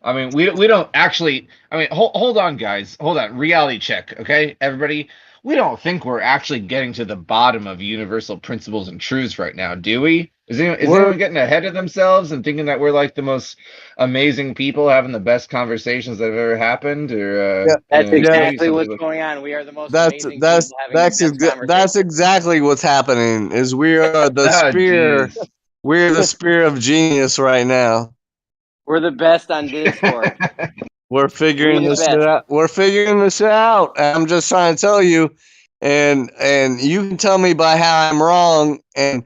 [SPEAKER 17] I mean, we don't actually. I mean, hold on, guys. Hold on. Reality check, okay, everybody. We don't think we're actually getting to the bottom of universal principles and truths right now, do we? Is anyone getting ahead of themselves and thinking that we're like the most amazing people having the best conversations that have ever happened? Or
[SPEAKER 4] That's
[SPEAKER 17] maybe
[SPEAKER 4] exactly
[SPEAKER 17] something
[SPEAKER 4] what's
[SPEAKER 17] like-
[SPEAKER 4] going on. We are the most
[SPEAKER 15] that's
[SPEAKER 4] amazing people having the best conversation.
[SPEAKER 15] that's exactly what's happening. Is we are the
[SPEAKER 17] Oh,
[SPEAKER 15] spear.
[SPEAKER 17] jeez.
[SPEAKER 15] We're the spear of genius right now.
[SPEAKER 4] We're the best on Discord.
[SPEAKER 15] We're figuring
[SPEAKER 4] We're the
[SPEAKER 15] this shit
[SPEAKER 4] best.
[SPEAKER 15] out. We're figuring this shit out. I'm just trying to tell you, and you can tell me by how I'm wrong. And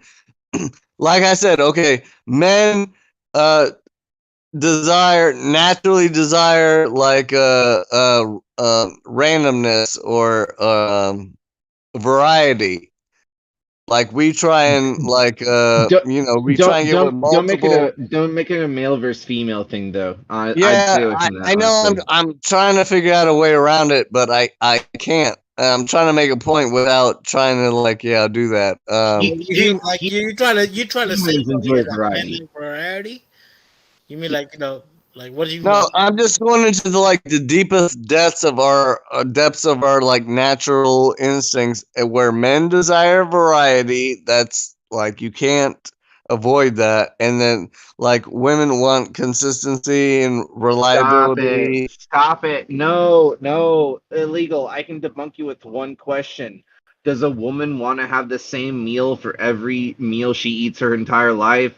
[SPEAKER 15] like I said, okay, men naturally desire like randomness or variety. Like we try and like we try and get with multiple.
[SPEAKER 17] Don't make it a male versus female thing though.
[SPEAKER 15] Yeah, I know. I'm trying to figure out a way around it, but I can't. I'm trying to make a point without trying to do that.
[SPEAKER 16] You're trying to say
[SPEAKER 17] humans enjoy
[SPEAKER 16] that
[SPEAKER 17] variety.
[SPEAKER 16] men like variety. You mean like what do you?
[SPEAKER 15] No, I'm just going into the deepest depths of our like natural instincts, where men desire variety. That's like you can't avoid that, and then like women want consistency and reliability.
[SPEAKER 17] Stop it. No, illegal. I can debunk you with one question. Does a woman want to have the same meal for every meal she eats her entire life?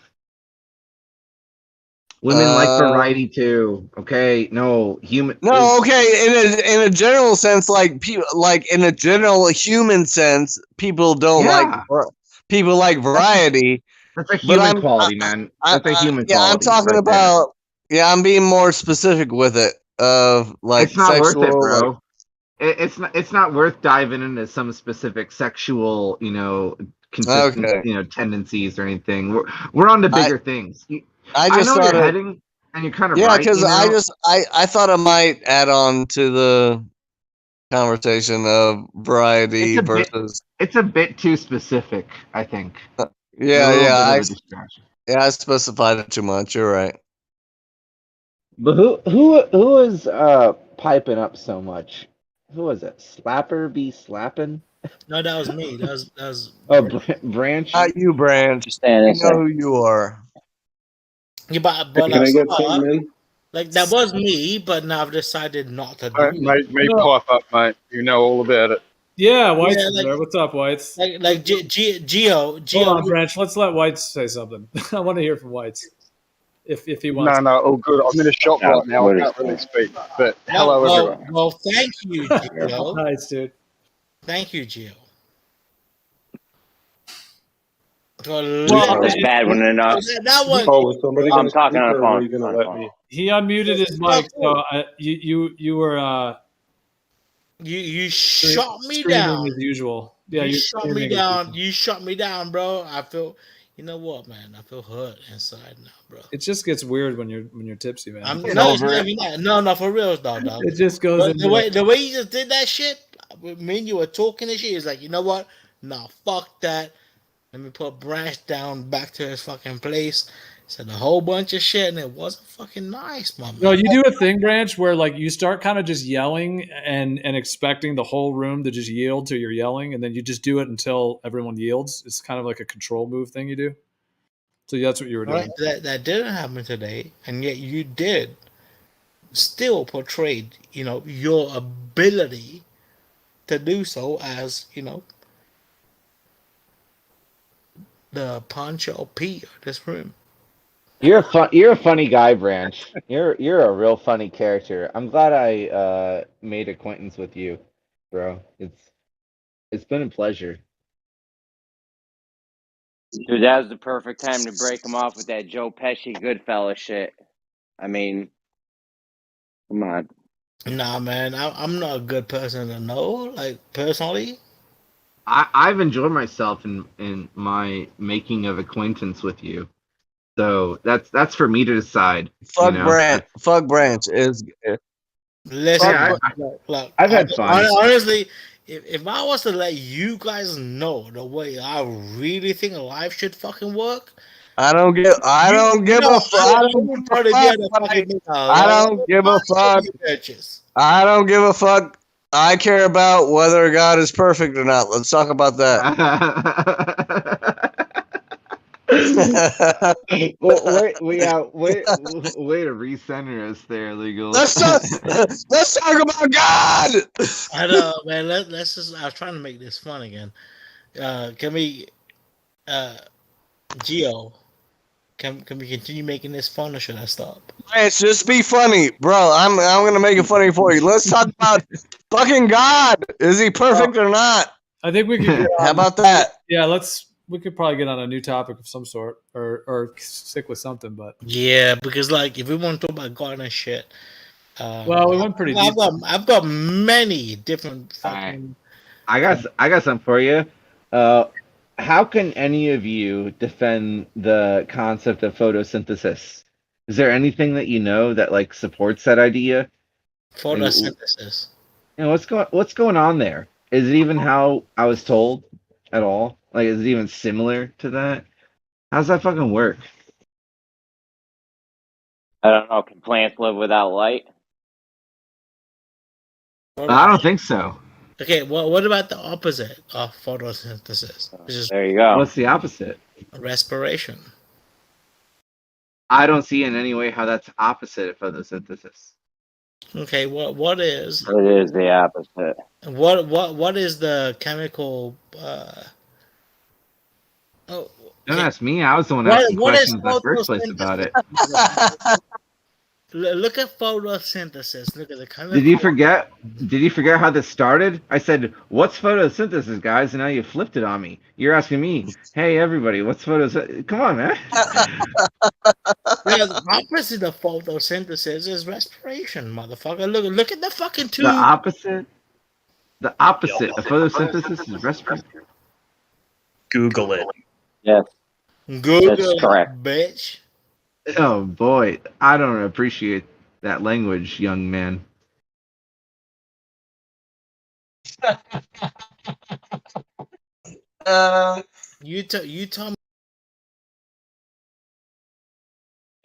[SPEAKER 17] Women like variety too. Okay, no human.
[SPEAKER 15] No, okay. In a general sense, like people, like in a general human sense, people don't like variety.
[SPEAKER 17] That's a human quality, man. That's a human quality.
[SPEAKER 15] I'm talking
[SPEAKER 17] right there.
[SPEAKER 15] about. Yeah, I'm being more specific with it. Of like
[SPEAKER 17] It's not
[SPEAKER 15] sexual,
[SPEAKER 17] worth it, bro.
[SPEAKER 15] like,
[SPEAKER 17] It's not worth diving into some specific sexual, consistent,
[SPEAKER 15] Okay.
[SPEAKER 17] Tendencies or anything. We're on to bigger things.
[SPEAKER 15] I just
[SPEAKER 17] know
[SPEAKER 15] thought
[SPEAKER 17] you're
[SPEAKER 15] it-
[SPEAKER 17] heading, and you're kind of
[SPEAKER 15] yeah,
[SPEAKER 17] right.
[SPEAKER 15] because I thought it might add on to the conversation of variety versus.
[SPEAKER 17] It's a bit too specific, I think.
[SPEAKER 15] Yeah,
[SPEAKER 17] A little
[SPEAKER 15] yeah,
[SPEAKER 17] bit of a distraction.
[SPEAKER 15] I specified it too much. You're right.
[SPEAKER 17] But who is piping up so much? Who was it? Slapper be slapping?
[SPEAKER 16] No, that was me. That was.
[SPEAKER 17] Oh, Branch.
[SPEAKER 15] Not you, Branch. You know who you are.
[SPEAKER 16] Yeah, but
[SPEAKER 13] Can I get something in?
[SPEAKER 16] like that was me, but now I've decided not to do it.
[SPEAKER 13] Mate, pipe up, mate. You know all about it.
[SPEAKER 9] Yeah, White's
[SPEAKER 16] Yeah, like-
[SPEAKER 9] there. What's up, Whites?
[SPEAKER 16] Like Geo.
[SPEAKER 9] Hold on, Branch. Let's let Whites say something. I want to hear from Whites. If he wants.
[SPEAKER 13] No, all good. I'm in a shop right now. I can't really speak. But hello, everyone.
[SPEAKER 16] Well, thank you, Geo.
[SPEAKER 9] Nice, dude.
[SPEAKER 16] Thank you, Geo.
[SPEAKER 4] That was bad one enough.
[SPEAKER 16] That one.
[SPEAKER 13] Oh, was somebody
[SPEAKER 4] I'm
[SPEAKER 13] gonna
[SPEAKER 4] talking
[SPEAKER 13] speak
[SPEAKER 4] on the
[SPEAKER 13] or
[SPEAKER 4] phone.
[SPEAKER 13] Are you gonna let me?
[SPEAKER 9] He unmuted his mic, so you were
[SPEAKER 16] You shot me
[SPEAKER 9] screaming
[SPEAKER 16] down
[SPEAKER 9] as usual. Yeah,
[SPEAKER 16] you
[SPEAKER 9] you're
[SPEAKER 16] shut me
[SPEAKER 9] screaming at
[SPEAKER 16] down.
[SPEAKER 9] people.
[SPEAKER 16] You shut me down, bro. I feel. You know what, man? I feel hurt inside now, bro.
[SPEAKER 9] It just gets weird when you're tipsy, man.
[SPEAKER 16] I'm no, it's not even that. No, for real, dog.
[SPEAKER 9] It just goes
[SPEAKER 16] But
[SPEAKER 9] into
[SPEAKER 16] the way you just did that shit. Me and you were talking and shit. It's like, you know what? Nah, fuck that. Let me put Branch down back to his fucking place. Said a whole bunch of shit, and it wasn't fucking nice, my man.
[SPEAKER 9] No, you do a thing, Branch, where like you start kind of just yelling and expecting the whole room to just yield to your yelling, and then you just do it until everyone yields. It's kind of like a control move thing you do. So that's what you were doing.
[SPEAKER 16] Right? That didn't happen today, and yet you did still portrayed, your ability to do so as, the Pancho P of this room.
[SPEAKER 17] You're a funny guy, Branch. You're a real funny character. I'm glad I made acquaintance with you, bro. It's been a pleasure.
[SPEAKER 4] Dude, that was the perfect time to break him off with that Joe Pesci Goodfella shit. I mean, come on.
[SPEAKER 16] Nah, man, I'm not a good person to know. Like personally,
[SPEAKER 17] I've enjoyed myself in my making of acquaintance with you. So that's for me to decide.
[SPEAKER 15] Fuck
[SPEAKER 17] you know?
[SPEAKER 15] Branch. Fuck Branch is.
[SPEAKER 16] listen,
[SPEAKER 17] Yeah,
[SPEAKER 16] look,
[SPEAKER 17] I've had fun.
[SPEAKER 16] honestly, if I was to let you guys know the way I really think life should fucking work,
[SPEAKER 15] I don't give a fuck. I don't give a fuck. I don't give a fuck. I don't give a fuck. I care about whether God is perfect or not. Let's talk about that.
[SPEAKER 17] Well, wait to recenter us there, legal.
[SPEAKER 15] Let's talk about God.
[SPEAKER 16] I know, man. Let's just. I was trying to make this fun again. Can we, Geo? Can we continue making this fun, or should I stop?
[SPEAKER 15] Branch, just be funny, bro. I'm gonna make it funny for you. Let's talk about fucking God. Is he perfect or not?
[SPEAKER 9] I think we could get
[SPEAKER 15] How about that?
[SPEAKER 9] Yeah, we could probably get on a new topic of some sort, or stick with something. But
[SPEAKER 16] Yeah, because like if we want to talk about God and shit,
[SPEAKER 9] well, we went pretty deep.
[SPEAKER 16] I've got many different fucking.
[SPEAKER 17] I got something for you. How can any of you defend the concept of photosynthesis? Is there anything that you know that like supports that idea?
[SPEAKER 16] Photosynthesis.
[SPEAKER 17] You know, what's going on there? Is it even how I was told at all? Like, is it even similar to that? How's that fucking work?
[SPEAKER 4] I don't know. Can plants live without light?
[SPEAKER 17] I don't think so.
[SPEAKER 16] Okay, well, what about the opposite of photosynthesis? Which is
[SPEAKER 4] There you go.
[SPEAKER 17] What's the opposite?
[SPEAKER 16] respiration.
[SPEAKER 17] I don't see in any way how that's opposite of photosynthesis.
[SPEAKER 16] Okay, what is?
[SPEAKER 4] It is the opposite.
[SPEAKER 16] What is the chemical?
[SPEAKER 17] Don't ask me. I was the one asking questions in the first place about it.
[SPEAKER 16] Look at photosynthesis. Look at the chemical.
[SPEAKER 17] Did you forget how this started? I said, "What's photosynthesis, guys?" And now you flipped it on me. You're asking me, "Hey, everybody, what's photosynthesis?" Come on, man.
[SPEAKER 16] The opposite of photosynthesis is respiration, motherfucker. Look at the fucking tube.
[SPEAKER 17] The opposite of photosynthesis is respiration.
[SPEAKER 11] Google it.
[SPEAKER 4] Yes.
[SPEAKER 16] Google
[SPEAKER 4] That's correct.
[SPEAKER 16] Bitch.
[SPEAKER 17] Oh boy, I don't appreciate that language, young man.
[SPEAKER 16] You told me.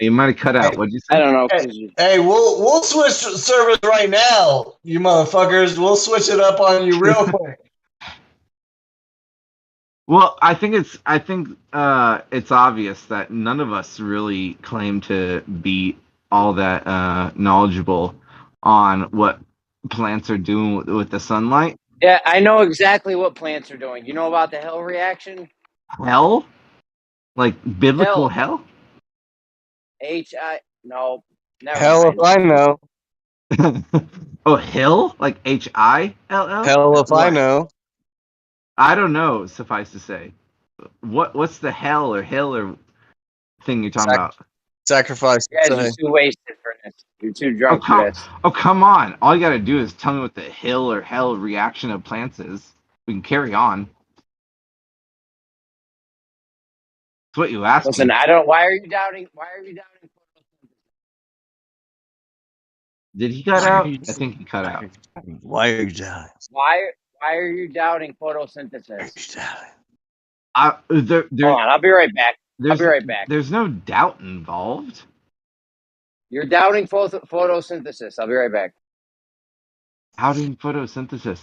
[SPEAKER 17] You might have cut out. What'd you say?
[SPEAKER 4] I don't know.
[SPEAKER 15] Hey, we'll switch service right now, you motherfuckers. We'll switch it up on you real quick.
[SPEAKER 17] Well, I think it's obvious that none of us really claim to be all that knowledgeable on what plants are doing with the sunlight.
[SPEAKER 4] Yeah, I know exactly what plants are doing. You know about the Hill reaction?
[SPEAKER 17] Hell? Like biblical hell?
[SPEAKER 4] No. Never
[SPEAKER 15] Hell
[SPEAKER 4] mind.
[SPEAKER 15] if I know.
[SPEAKER 17] Oh, Hill? Like Hill?
[SPEAKER 15] Hell if I know.
[SPEAKER 17] I don't know, suffice to say. What's the hell or hill or thing you're talking about?
[SPEAKER 15] Sacrifice.
[SPEAKER 4] You guys are too wasted for this. You're too drunk for this.
[SPEAKER 17] Oh, come on. All you gotta do is tell me what the hill or hell reaction of plants is. We can carry on. That's what you asked
[SPEAKER 4] Listen,
[SPEAKER 17] me.
[SPEAKER 4] why are you doubting?
[SPEAKER 17] Did he cut out? I think he cut out.
[SPEAKER 15] Why are you doubting?
[SPEAKER 4] Why are you doubting photosynthesis?
[SPEAKER 17] Hold
[SPEAKER 4] on, I'll be right back.
[SPEAKER 17] There's no doubt involved.
[SPEAKER 4] You're doubting photosynthesis. I'll be right back.
[SPEAKER 17] Doubting photosynthesis.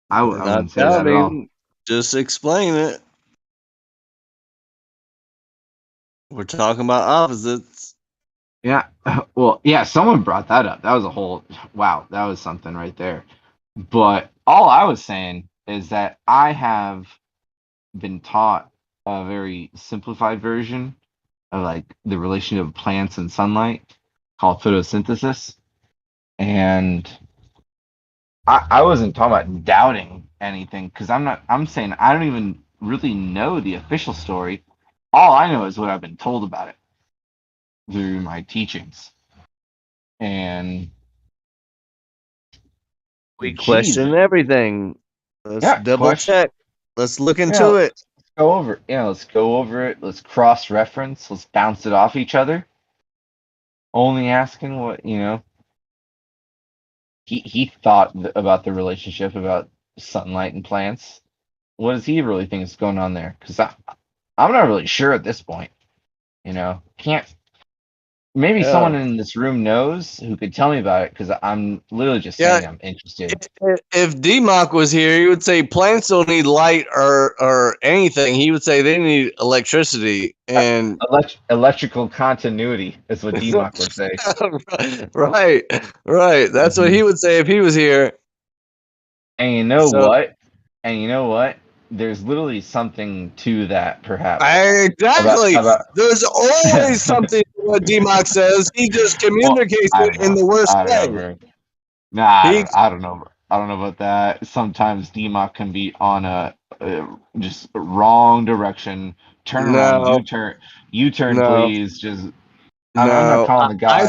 [SPEAKER 17] I wouldn't say that at all.
[SPEAKER 15] Just explain it. We're talking about opposites.
[SPEAKER 17] Yeah. Well, yeah, someone brought that up. That was that was something right there. But all I was saying is that I have been taught a very simplified version of like the relationship of plants and sunlight called photosynthesis. And I wasn't talking about doubting anything because I'm saying I don't even really know the official story. All I know is what I've been told about it through my teachings. And
[SPEAKER 15] we question everything. Let's double check. Let's look into it.
[SPEAKER 17] Let's go over it. Yeah, let's go over it. Let's cross-reference. Let's bounce it off each other. Only asking what, he thought about the relationship about sunlight and plants. What does he really think is going on there? Because I'm not really sure at this point. Can't. Maybe someone in this room knows who could tell me about it because I'm literally just saying I'm interested.
[SPEAKER 15] If D-Mock was here, he would say plants don't need light or anything. He would say they need electricity and
[SPEAKER 17] electrical continuity is what D-Mock would say.
[SPEAKER 15] Right. That's what he would say if he was here.
[SPEAKER 17] And you know what? There's literally something to that, perhaps.
[SPEAKER 15] Exactly. There's always something to what D-Mock says. He just communicates it in the worst way.
[SPEAKER 17] I don't know. I don't know about that. Sometimes D-Mock can be on a just wrong direction. Turn around, U-turn, please. Just I'm not calling the guy.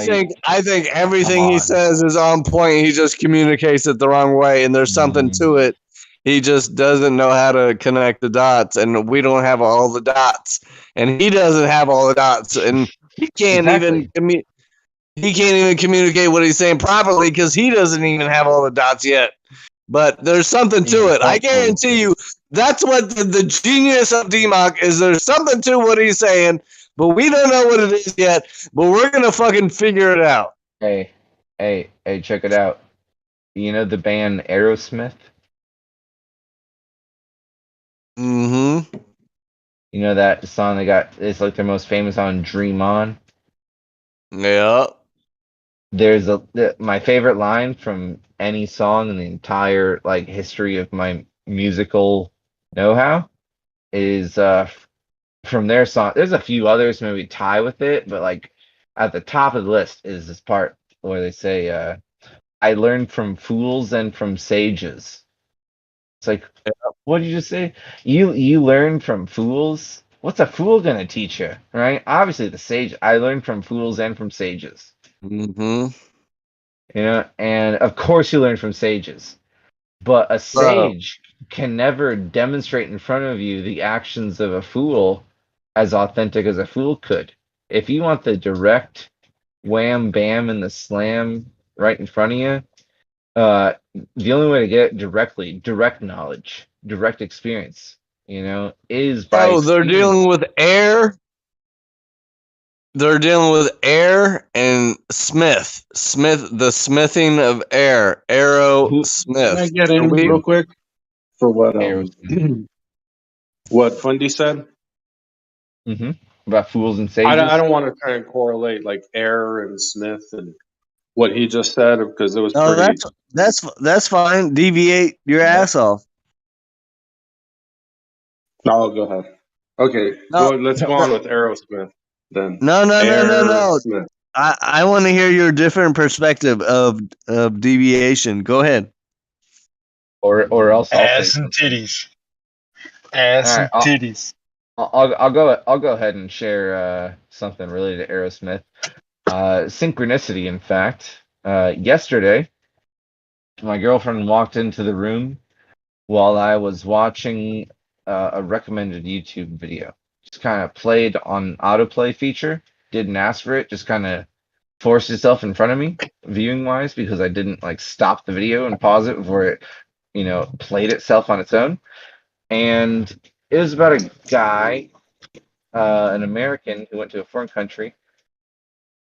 [SPEAKER 15] I think everything he says is on point. He just communicates it the wrong way, and there's something to it. He just doesn't know how to connect the dots, and we don't have all the dots, and he doesn't have all the dots, and he can't even communicate what he's saying properly because he doesn't even have all the dots yet. But there's something to it. I guarantee you, that's what the genius of D-Mock is. There's something to what he's saying, but we don't know what it is yet. But we're gonna fucking figure it out.
[SPEAKER 17] Hey, check it out. You know the band Aerosmith?
[SPEAKER 15] Mm-hmm.
[SPEAKER 17] You know that song it's like their most famous on Dream On?
[SPEAKER 15] Yeah.
[SPEAKER 17] There's my favorite line from any song in the entire history of my musical know-how is from their song. There's a few others maybe tie with it, but at the top of the list is this part where they say, I learned from fools and from sages. It's like, what did you just say? You learn from fools? What's a fool gonna teach you, right? Obviously the sage. I learned from fools and from sages.
[SPEAKER 15] Mm-hmm.
[SPEAKER 17] And of course you learn from sages. But a sage can never demonstrate in front of you the actions of a fool as authentic as a fool could. If you want the direct wham bam and the slam right in front of you, the only way to get it direct knowledge, direct experience, is by
[SPEAKER 15] they're dealing with air. They're dealing with air and Smith, the smithing of air, Smith.
[SPEAKER 7] Can I get in real quick for what what Fundy said?
[SPEAKER 17] Mm-hmm. About fools and sages.
[SPEAKER 7] I don't want to try and correlate air and Smith and what he just said because it was pretty.
[SPEAKER 15] That's fine. Deviate your ass off.
[SPEAKER 7] No, go ahead. Okay, let's go on with Aerosmith then.
[SPEAKER 15] No. Smith. I want to hear your different perspective of deviation. Go ahead.
[SPEAKER 17] Or else
[SPEAKER 11] ass and titties. Ass and titties.
[SPEAKER 17] I'll go ahead and share something related to Aerosmith. Synchronicity, in fact. Yesterday, my girlfriend walked into the room while I was watching a recommended YouTube video. Just kind of played on autoplay feature. Didn't ask for it. Just kind of forced itself in front of me, viewing wise, because I didn't stop the video and pause it before it, played itself on its own. And it was about a guy, an American who went to a foreign country,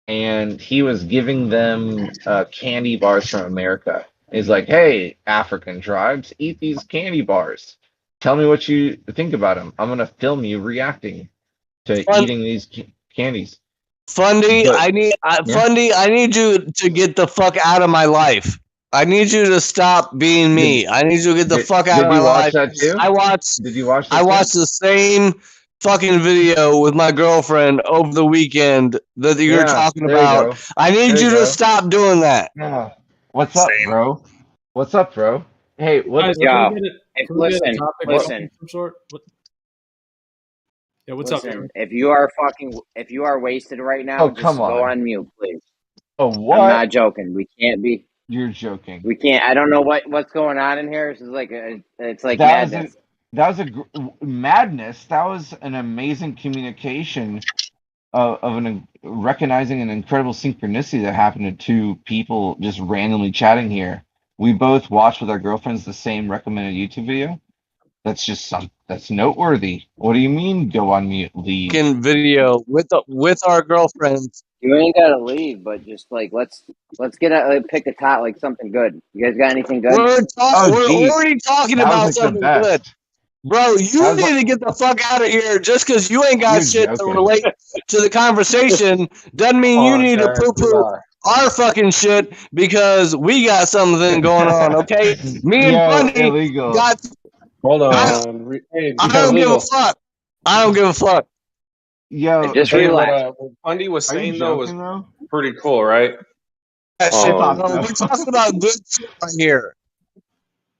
[SPEAKER 17] and he was giving them candy bars from America. He's like, "Hey, African tribes, eat these candy bars. Tell me what you think about them. I'm gonna film you reacting to eating these candies."
[SPEAKER 15] Fundy, I need you to get the fuck out of my life. I need you to stop being me. I need you to get the fuck out of my life.
[SPEAKER 17] Did you watch that too?
[SPEAKER 15] I watched.
[SPEAKER 17] Did you watch?
[SPEAKER 15] I watched the same fucking video with my girlfriend over the weekend that you're talking about. I need you to stop doing that.
[SPEAKER 17] Yeah. What's up, bro? What's up, bro? Hey, what?
[SPEAKER 4] Yeah.
[SPEAKER 9] Listen.
[SPEAKER 4] Listen.
[SPEAKER 9] Some sort. What? Yeah, what's
[SPEAKER 4] Listen,
[SPEAKER 9] up?
[SPEAKER 4] if you are wasted right now,
[SPEAKER 17] Oh,
[SPEAKER 4] just
[SPEAKER 17] come
[SPEAKER 4] go
[SPEAKER 17] on.
[SPEAKER 4] on mute, please.
[SPEAKER 17] Oh, what?
[SPEAKER 4] I'm not joking. We can't be.
[SPEAKER 17] You're joking.
[SPEAKER 4] We can't. I don't know what's going on in here. This is like it's like
[SPEAKER 17] That
[SPEAKER 4] madness.
[SPEAKER 17] was madness. That was an amazing communication of recognizing an incredible synchronicity that happened to two people just randomly chatting here. We both watched with our girlfriends the same recommended YouTube video. That's just that's noteworthy. What do you mean go on mute, leave?
[SPEAKER 15] Video with our girlfriends.
[SPEAKER 4] You ain't gotta leave, but just like let's pick a top like something good. You guys got anything good?
[SPEAKER 15] We're already talking
[SPEAKER 17] That was,
[SPEAKER 15] about
[SPEAKER 17] like, the
[SPEAKER 15] something
[SPEAKER 17] best.
[SPEAKER 15] good. Bro, you need to get the fuck out of here. Just because you ain't got
[SPEAKER 17] You're
[SPEAKER 15] shit to
[SPEAKER 17] joking.
[SPEAKER 15] relate to the conversation doesn't mean you need to poo-poo our fucking shit because we got something going on, okay? Me and Funny
[SPEAKER 17] illegal.
[SPEAKER 15] got...
[SPEAKER 7] Hold on.
[SPEAKER 15] I don't give a fuck. I don't give a fuck.
[SPEAKER 17] Yo,
[SPEAKER 4] just
[SPEAKER 7] Hey,
[SPEAKER 4] relax.
[SPEAKER 7] what Fundy was
[SPEAKER 17] Are you
[SPEAKER 7] saying though was
[SPEAKER 17] joking, though?
[SPEAKER 7] pretty cool, right?
[SPEAKER 15] That shit, no, we're talking about good shit right here.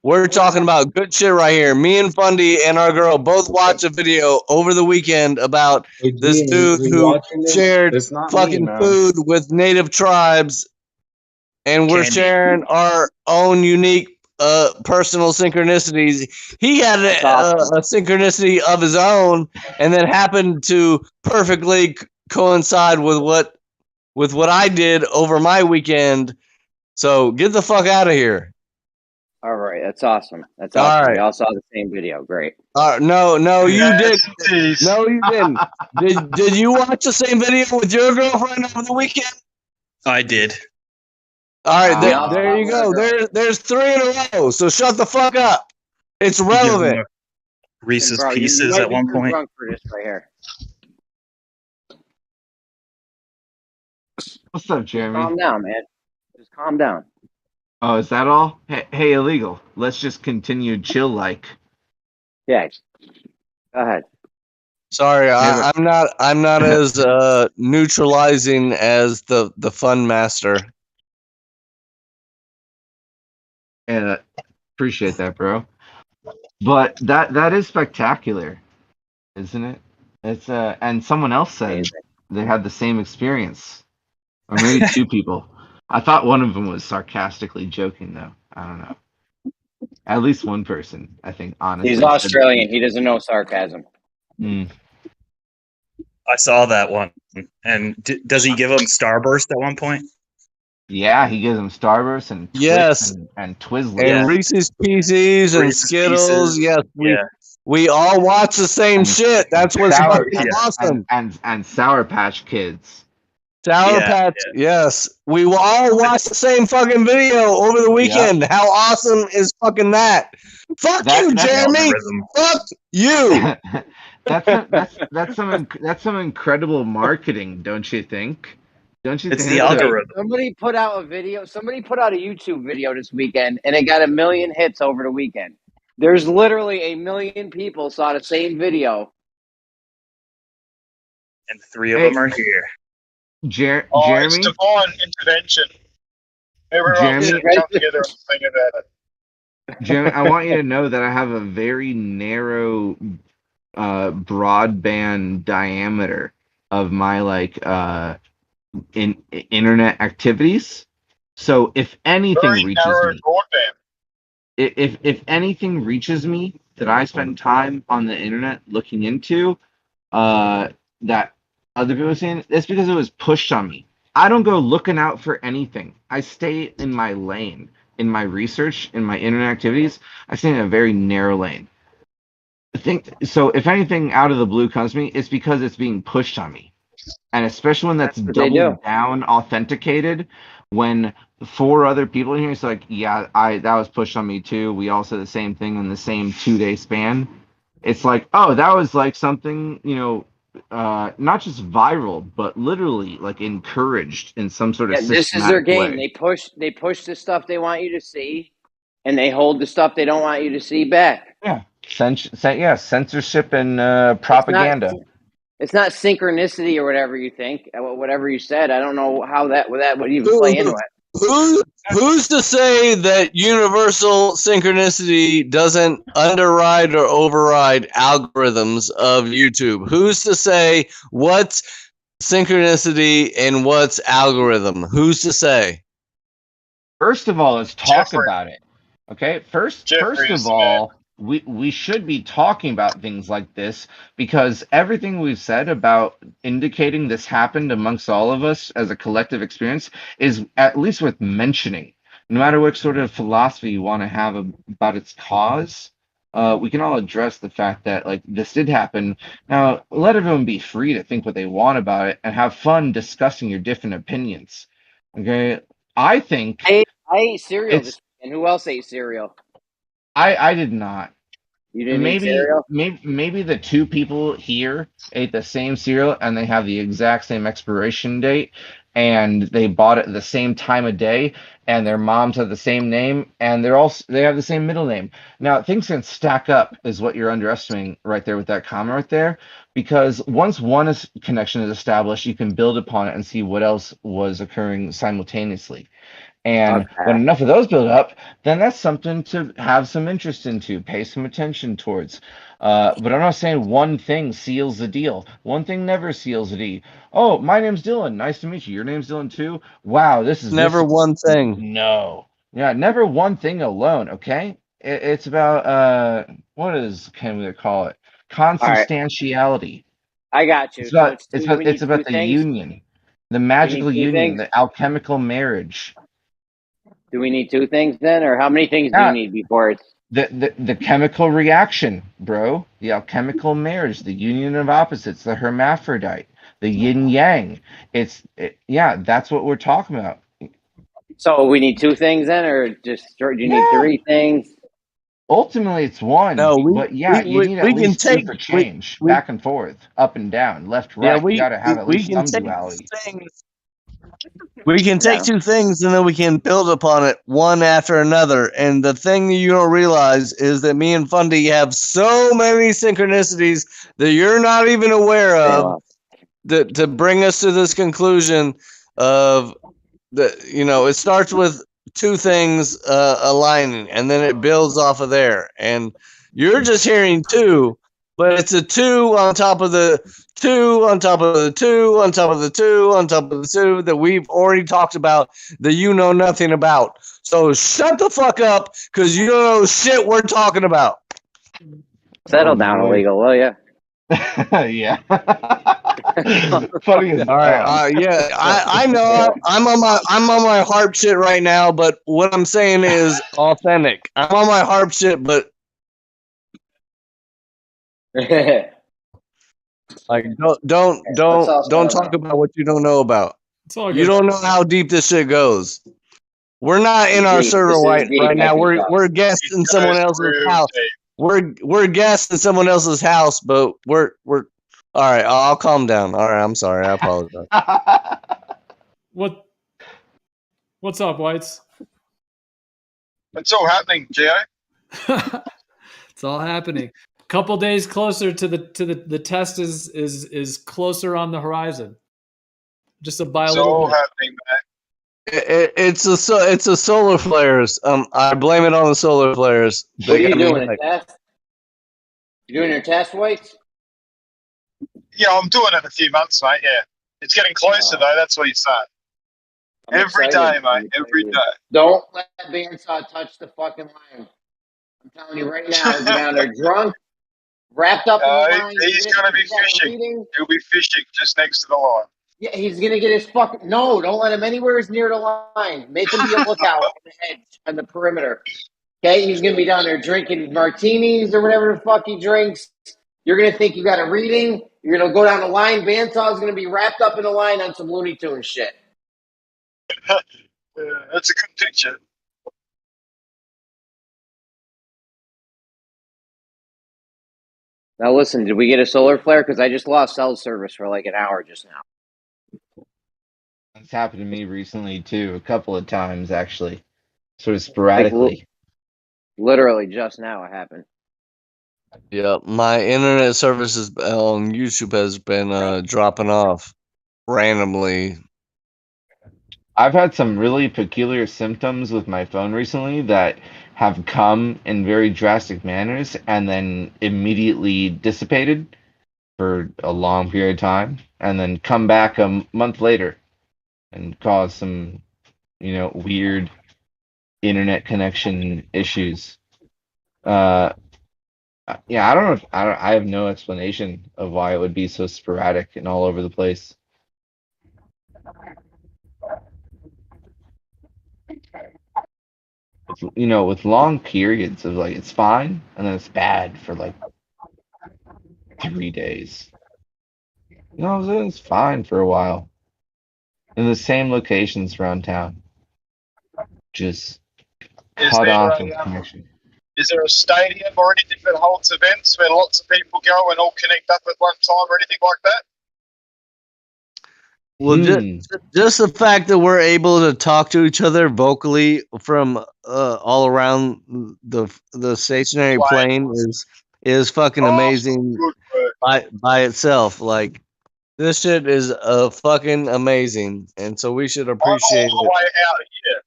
[SPEAKER 15] We're talking about good shit right here. Me and Fundy and our girl both watched a video over the weekend about this dude who shared
[SPEAKER 7] It's not me,
[SPEAKER 15] fucking
[SPEAKER 7] man.
[SPEAKER 15] food with native tribes, and we're sharing our own unique personal synchronicities. He had a synchronicity of his own, and then happened to perfectly coincide with what I did over my weekend. So get the fuck out of here.
[SPEAKER 4] All right, that's awesome. That's
[SPEAKER 15] All
[SPEAKER 4] awesome.
[SPEAKER 15] right.
[SPEAKER 4] We all saw the same video. Great.
[SPEAKER 15] No, you
[SPEAKER 11] Yes,
[SPEAKER 15] didn't.
[SPEAKER 11] please.
[SPEAKER 15] No, you didn't. Did you watch the same video with your girlfriend over the weekend?
[SPEAKER 8] I did.
[SPEAKER 15] All right,
[SPEAKER 4] We all
[SPEAKER 15] there
[SPEAKER 4] saw
[SPEAKER 15] you
[SPEAKER 4] one
[SPEAKER 15] go.
[SPEAKER 4] girl.
[SPEAKER 15] There's 3 in a row. So shut the fuck up. It's
[SPEAKER 8] You give them
[SPEAKER 15] relevant.
[SPEAKER 8] a Reese's
[SPEAKER 4] Bro, you
[SPEAKER 8] Pieces
[SPEAKER 4] might
[SPEAKER 8] at
[SPEAKER 4] be
[SPEAKER 8] one
[SPEAKER 4] too
[SPEAKER 8] point.
[SPEAKER 4] drunk for this right here.
[SPEAKER 17] What's up,
[SPEAKER 4] Just
[SPEAKER 17] Jeremy?
[SPEAKER 4] calm down, man. Just calm down.
[SPEAKER 17] Oh, is that all? Hey, illegal. Let's just continue chill like.
[SPEAKER 4] Yeah. Go ahead.
[SPEAKER 15] Sorry, I'm not as neutralizing as the fun master.
[SPEAKER 17] Yeah, appreciate that, bro. But that is spectacular, isn't it? It's and someone else said they had the same experience, or maybe two people. I thought one of them was sarcastically joking, though. I don't know. At least one person, I think, honestly.
[SPEAKER 4] He's Australian. He doesn't know sarcasm.
[SPEAKER 8] I saw that one. And does he give them Starburst at one point?
[SPEAKER 17] Yeah, he gives them Starburst and Twix
[SPEAKER 15] Yes.
[SPEAKER 17] and Twizzlers.
[SPEAKER 15] And Reese's Pieces and
[SPEAKER 8] Reese's
[SPEAKER 15] Skittles.
[SPEAKER 8] Pieces.
[SPEAKER 15] Yes,
[SPEAKER 8] Yeah.
[SPEAKER 15] we all watch the same shit. That's what's fucking awesome.
[SPEAKER 17] And Sour Patch Kids.
[SPEAKER 15] Sour Patch, yes. We will all watch the same fucking video over the weekend. How awesome is fucking that? Fuck you, Jeremy. Fuck you.
[SPEAKER 17] That's some incredible marketing, don't you think? Don't you
[SPEAKER 8] It's
[SPEAKER 17] think?
[SPEAKER 8] the algorithm.
[SPEAKER 4] Somebody put out a video. Somebody put out a YouTube video this weekend, and it got 1 million hits over the weekend. There's literally 1 million people saw the same video.
[SPEAKER 8] And 3 of them are here.
[SPEAKER 3] It's
[SPEAKER 17] Jeremy?
[SPEAKER 3] divine intervention. Everyone
[SPEAKER 17] Jeremy?
[SPEAKER 3] should come together and sing about it.
[SPEAKER 17] Jeremy, I want you to know that I have a very narrow broadband diameter of my internet activities. So if anything
[SPEAKER 3] Very
[SPEAKER 17] reaches
[SPEAKER 3] narrow
[SPEAKER 17] me,
[SPEAKER 3] broadband.
[SPEAKER 17] if anything reaches me that I spend time on the internet looking into, that other people are saying, it's because it was pushed on me. I don't go looking out for anything. I stay in my lane, in my research, in my internet activities. I stay in a very narrow lane. I think so. If anything out of the blue comes to me, it's because it's being pushed on me, and especially when that's
[SPEAKER 4] what they
[SPEAKER 17] double
[SPEAKER 4] do.
[SPEAKER 17] down authenticated. When 4 other people in here, it's like, yeah, that was pushed on me too. We all said the same thing in the same 2-day span. It's like, oh, that was like something, not just viral, but literally like encouraged in some sort of
[SPEAKER 4] This is their
[SPEAKER 17] systematic
[SPEAKER 4] game.
[SPEAKER 17] way.
[SPEAKER 4] They push the stuff they want you to see, and they hold the stuff they don't want you to see back.
[SPEAKER 17] Yeah, censorship and propaganda.
[SPEAKER 4] It's not synchronicity or whatever you think, whatever you said. I don't know how that would even play into it.
[SPEAKER 15] Who's to say that universal synchronicity doesn't underride or override algorithms of YouTube? Who's to say what's synchronicity and what's algorithm? Who's to say?
[SPEAKER 17] First of all, let's talk about it. Okay, first of all, we should be talking about things like this because everything we've said about indicating this happened amongst all of us as a collective experience is at least worth mentioning. No matter what sort of philosophy you want to have about its cause, we can all address the fact that like this did happen. Now, let everyone be free to think what they want about it and have fun discussing your different opinions. Okay, I think
[SPEAKER 4] I ate cereal this weekend. Who else ate cereal?
[SPEAKER 17] I did not.
[SPEAKER 4] You didn't eat cereal?
[SPEAKER 17] Maybe the two people here ate the same cereal and they have the exact same expiration date and they bought it at the same time of day and their moms have the same name and they have the same middle name. Now things can stack up is what you're underestimating right there with that comment right there, because once one connection is established, you can build upon it and see what else was occurring simultaneously. And when enough of those build up, then that's something to have some interest into, pay some attention towards. But I'm not saying one thing seals the deal. One thing never seals the deal. Oh, my name's Dylan. Nice to meet you. Your name's Dylan too. Wow, this is
[SPEAKER 15] Never one thing.
[SPEAKER 17] No. Yeah, never one thing alone. Okay, it's about can we call it? Consubstantiality.
[SPEAKER 4] I got you.
[SPEAKER 17] It's about the union, the magical union, the alchemical marriage.
[SPEAKER 4] Do we need two things then, or how many things do you need before it's
[SPEAKER 17] the chemical reaction, bro? The alchemical marriage, the union of opposites, the hermaphrodite, the yin yang. That's what we're talking about.
[SPEAKER 4] So we need two things then, or do you need three things?
[SPEAKER 17] Ultimately, it's one.
[SPEAKER 15] No,
[SPEAKER 17] you need at least two for change, back and forth, up and down, left, right. You got to have at least some duality.
[SPEAKER 15] We can take two things and then we can build upon it one after another. And the thing you don't realize is that me and Fundy have so many synchronicities that you're not even aware of to bring us to this conclusion of that, it starts with two things aligning and then it builds off of there. And you're just hearing two, but it's a two on top of the two on top of the two on top of the two on top of the two that we've already talked about that you know nothing about. So shut the fuck up because you don't know shit we're talking about.
[SPEAKER 4] Settle down, illegal, will ya?
[SPEAKER 17] Yeah. Funny as
[SPEAKER 15] all right. Yeah, I know I'm on my harp shit right now, but what I'm saying is authentic. I'm on my harp shit, but like don't talk about what you don't know about. You don't know how deep this shit goes. We're not in our server right now. We're guests in someone else's house. We're guests in someone else's house, but we're all right. I'll calm down. All right, I'm sorry. I apologize.
[SPEAKER 9] What's up, Whites?
[SPEAKER 3] It's all happening, Gio.
[SPEAKER 9] It's all happening. Couple days closer to the test is closer on the horizon. Just a
[SPEAKER 3] It's all happening, man.
[SPEAKER 15] It's a solar flares. I blame it on the solar flares.
[SPEAKER 4] What are you doing? A test? You doing your test, Whites?
[SPEAKER 3] Yeah, I'm doing it in a few months, mate. Yeah, it's getting closer though. That's what you said. Every day, mate. Every day.
[SPEAKER 4] Don't let Bandsaw touch the fucking line. I'm telling you right now, he'll be down there drunk, wrapped up in the line.
[SPEAKER 3] He's going to be fishing. He'll be fishing just next to the line.
[SPEAKER 4] Yeah, he's going to get his fucking... No, don't let him anywhere near the line. Make him be a lookout on the edge, on the perimeter. Okay? He's going to be down there drinking martinis or whatever the fuck he drinks. You're going to think you got a reading. You're going to go down the line. Bandsaw's going to be wrapped up in the line on some Looney Tunes shit.
[SPEAKER 3] That's a good picture.
[SPEAKER 4] Now listen, did we get a solar flare? Because I just lost cell service for like an hour just now.
[SPEAKER 17] It's happened to me recently too, a couple of times actually, sort of sporadically.
[SPEAKER 4] Literally just now it happened.
[SPEAKER 20] Yeah, my internet services on YouTube has been dropping off randomly.
[SPEAKER 17] I've had some really peculiar symptoms with my phone recently that have come in very drastic manners and then immediately dissipated for a long period of time and then come back a month later and cause some, weird internet connection issues. Yeah, I don't know. I have no explanation of why it would be so sporadic and all over the place. With long periods of like it's fine and then it's bad for like 3 days. It's fine for a while in the same locations around town. Just cut off of connection.
[SPEAKER 3] Is there a stadium or anything that holds events where lots of people go and all connect up at one time or anything like that?
[SPEAKER 20] Well, just the fact that we're able to talk to each other vocally from all around the stationary plane is fucking amazing by itself. Like this shit is fucking amazing, and so we should appreciate
[SPEAKER 3] all the way out here,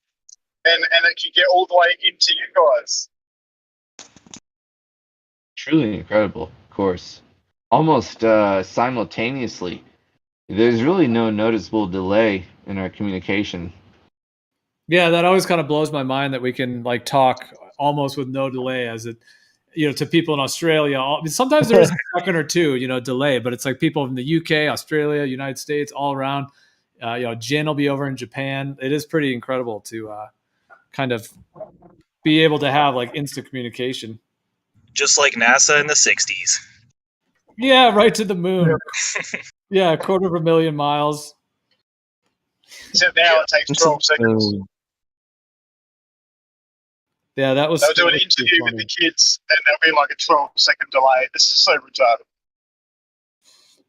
[SPEAKER 3] and it can get all the way into you guys.
[SPEAKER 17] Truly incredible, of course. Almost simultaneously. There's really no noticeable delay in our communication.
[SPEAKER 9] Yeah, that always kind of blows my mind that we can like talk almost with no delay as it, to people in Australia. Sometimes there is a second or two, delay, but it's like people from the UK, Australia, United States, all around. Jin will be over in Japan. It is pretty incredible to kind of be able to have like instant communication.
[SPEAKER 8] Just like NASA in the 60s.
[SPEAKER 9] Yeah, right to the moon. Yeah, 250,000 miles.
[SPEAKER 3] Except now it takes 12 seconds.
[SPEAKER 9] Yeah, that was.
[SPEAKER 3] They'll do an interview with the kids, and there'll be like a 12-second delay. This is so retarded.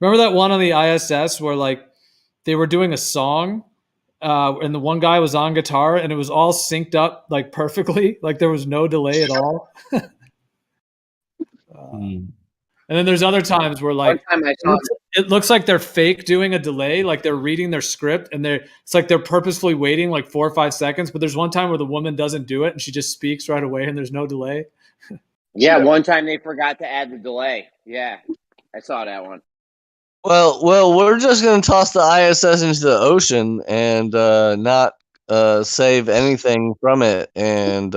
[SPEAKER 9] Remember that one on the ISS where like they were doing a song, and the one guy was on guitar, and it was all synced up like perfectly, like there was no delay at all. And then there's other times where like it looks like they're fake doing a delay, like they're reading their script and it's like they're purposefully waiting like 4 or 5 seconds. But there's one time where the woman doesn't do it and she just speaks right away and there's no delay.
[SPEAKER 4] Yeah, one time they forgot to add the delay. Yeah, I saw that one.
[SPEAKER 20] Well, we're just gonna toss the ISS into the ocean and not save anything from it, and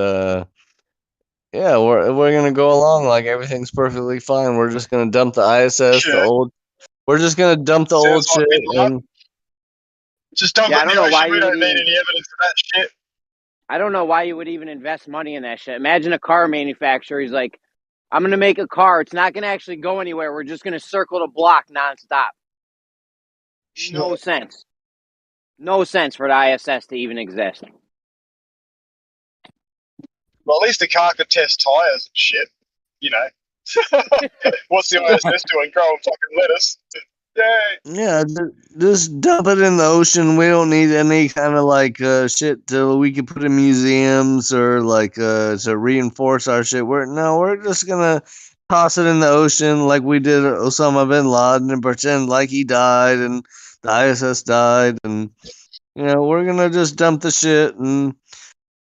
[SPEAKER 20] yeah, we're gonna go along like everything's perfectly fine. We're just gonna dump the ISS, we're just gonna dump the old shit and
[SPEAKER 3] just dump it in the ocean. We don't need any evidence of that shit.
[SPEAKER 4] I don't know why you would even invest money in that shit. Imagine a car manufacturer. He's like, I'm going to make a car. It's not going to actually go anywhere. We're just going to circle the block nonstop. No sense. No sense for the ISS to even exist.
[SPEAKER 3] Well, at least the car could test tires and shit. What's the ISS doing? Growing fucking lettuce. Yay.
[SPEAKER 20] Yeah, just dump it in the ocean. We don't need any kind of like shit till we can put in museums or like to reinforce our shit. We're just gonna toss it in the ocean like we did Osama bin Laden and pretend like he died and the ISS died, and we're gonna just dump the shit and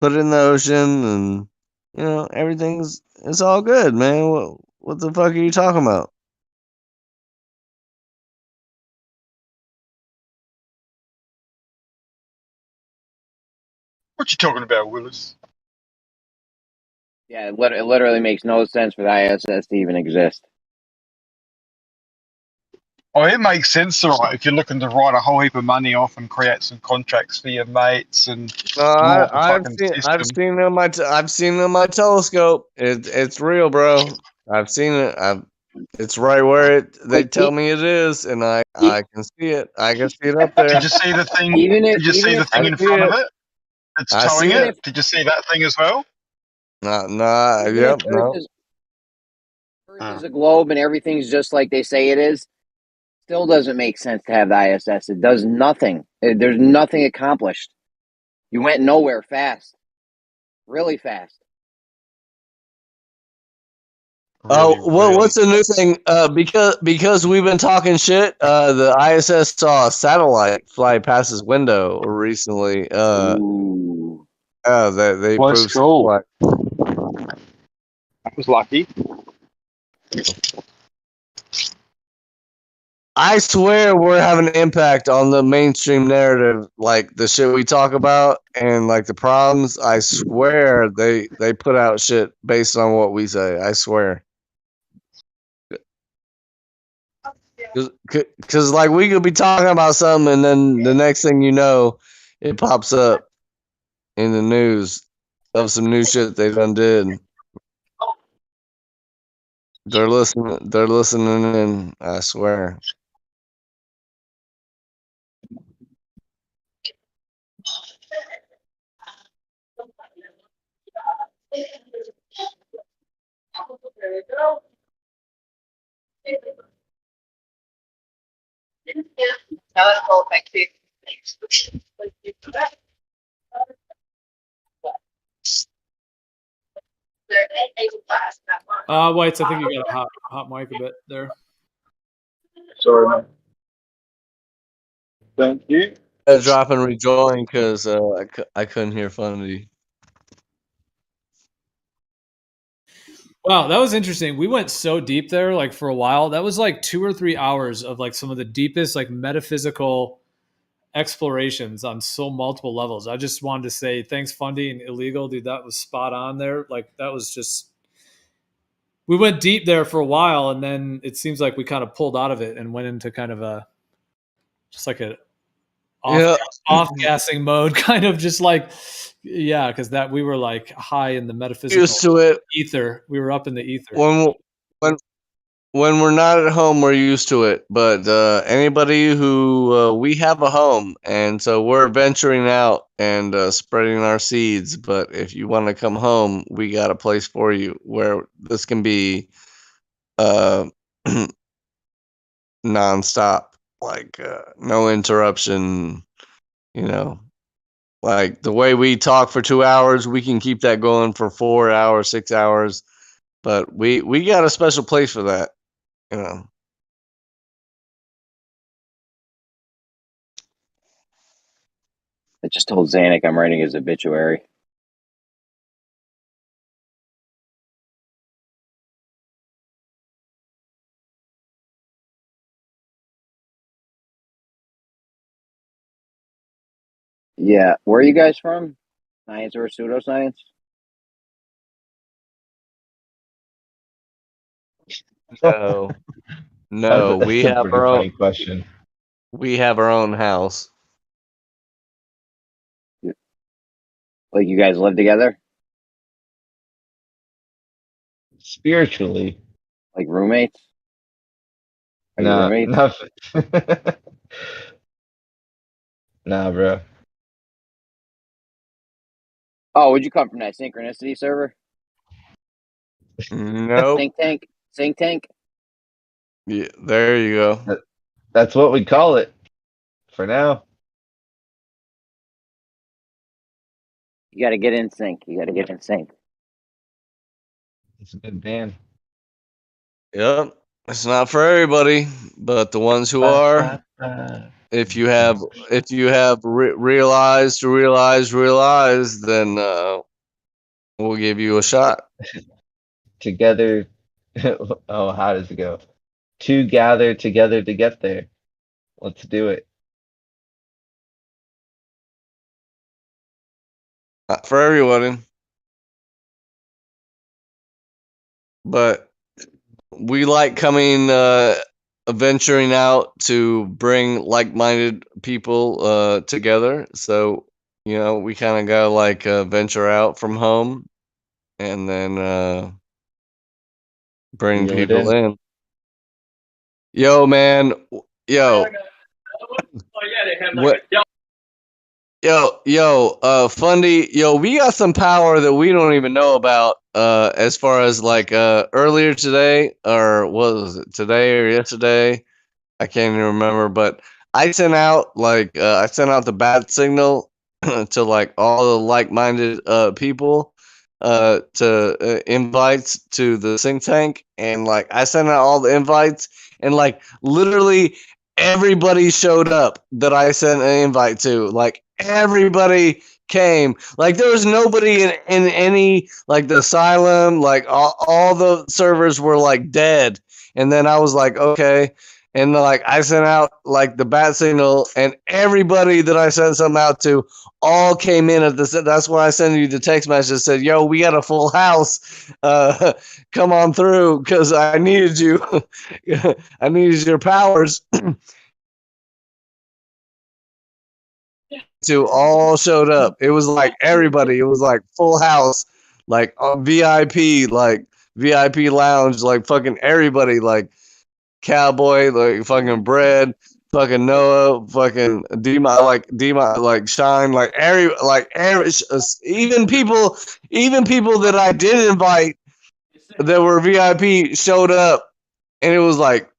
[SPEAKER 20] put it in the ocean, and it's all good, man. What the fuck are you talking about?
[SPEAKER 3] What you talking about, Willis?
[SPEAKER 4] Yeah, it literally makes no sense for the ISS to even exist.
[SPEAKER 3] Oh, it makes sense, all right, if you're looking to write a whole heap of money off and create some contracts for your mates and
[SPEAKER 20] I've seen it on my telescope. It's real, bro. I've seen it. It's right where they tell me it is, and I can see it. I can see it up there.
[SPEAKER 3] Did you see the thing? Did you see the thing in front of it? It's towing it. Did you see that thing as well?
[SPEAKER 20] Yep. No.
[SPEAKER 4] Earth is a globe and everything's just like they say it is. Still doesn't make sense to have the ISS. It does nothing. There's nothing accomplished. You went nowhere fast. Really fast.
[SPEAKER 15] What's the new thing? Because we've been talking shit. The ISS saw a satellite fly past his window recently. They
[SPEAKER 13] Was
[SPEAKER 15] proved
[SPEAKER 13] cool.
[SPEAKER 15] like,
[SPEAKER 13] I was lucky.
[SPEAKER 15] I swear we're having an impact on the mainstream narrative, like the shit we talk about and like the problems. I swear they put out shit based on what we say. I swear. Cause like we could be talking about something and then the next thing you know, it pops up in the news of some new shit they done did. They're listening in, I swear.
[SPEAKER 9] Whites, I think you got a hot mic a bit there.
[SPEAKER 13] Sorry, man. Thank you.
[SPEAKER 15] Drop and rejoin because I couldn't hear Fundy.
[SPEAKER 9] Wow, that was interesting. We went so deep there, like for a while. That was like 2 or 3 hours of like some of the deepest, like metaphysical explorations on so multiple levels. I just wanted to say thanks, Fundy and Illegal, dude. That was spot on there. Like that was just. We went deep there for a while, and then it seems like we kind of pulled out of it and went into kind of a just like a off-gassing mode, kind of just like, yeah, because that we were like high in the metaphysical
[SPEAKER 15] Used to it.
[SPEAKER 9] ether. We were up in the ether.
[SPEAKER 15] When we're not at home, we're used to it. But anybody who we have a home, and so we're venturing out and spreading our seeds. But if you want to come home, we got a place for you where this can be nonstop, like no interruption. You know, like the way we talk for 2 hours, we can keep that going for 4 hours, 6 hours. But we got a special place for that. You know.
[SPEAKER 4] I just told Zanuck I'm writing his obituary. Yeah, where are you guys from? Science or pseudoscience?
[SPEAKER 15] No, we
[SPEAKER 17] That's a
[SPEAKER 15] have
[SPEAKER 17] pretty
[SPEAKER 15] our
[SPEAKER 17] funny
[SPEAKER 15] own
[SPEAKER 17] question.
[SPEAKER 15] We have our own house.
[SPEAKER 4] Like you guys live together?
[SPEAKER 17] Spiritually.
[SPEAKER 4] Like roommates? Are you
[SPEAKER 17] Nah,
[SPEAKER 4] roommates?
[SPEAKER 17] nah, bro.
[SPEAKER 4] Oh, would you come from that synchronicity server?
[SPEAKER 15] Nope.
[SPEAKER 4] Sync tank?
[SPEAKER 15] Yeah, there you go.
[SPEAKER 17] That's what we call it for now.
[SPEAKER 4] You gotta get in sync. You gotta get in sync.
[SPEAKER 17] It's a good band.
[SPEAKER 15] Yep. It's not for everybody, but the ones who are, if you have realized, then we'll give you a shot.
[SPEAKER 17] Together. Oh, how does it go? To gather together to get there. Let's do it.
[SPEAKER 15] Not for everybody. But we like coming, venturing out to bring like-minded people together. So, you know, we kind of gotta like venture out from home and then bring
[SPEAKER 17] Reel it
[SPEAKER 15] people in. Yo, man. Yo. What? Fundy, we got some power that we don't even know about. As far as like earlier today, or what was it, today or yesterday? I can't even remember. But I sent out the bat signal to like all the like-minded people, invites to the think tank, and like I sent out all the invites, and like literally everybody showed up that I sent an invite to. Like everybody came. Like there was nobody in any, like the asylum, like all the servers were like dead. And then I was like, okay. And like I sent out like the bat signal, and everybody that I sent something out to all came in at the. That's why I sent you the text message that said, "Yo, we got a full house. Come on through, because I needed you. I needed your powers." To all showed up. It was like everybody. It was like full house, like VIP, like VIP lounge, like fucking everybody, like Cowboy, like fucking Bread, fucking Noah, fucking Dima, like Shine, like every, even people that I did invite that were VIP showed up, and it was like,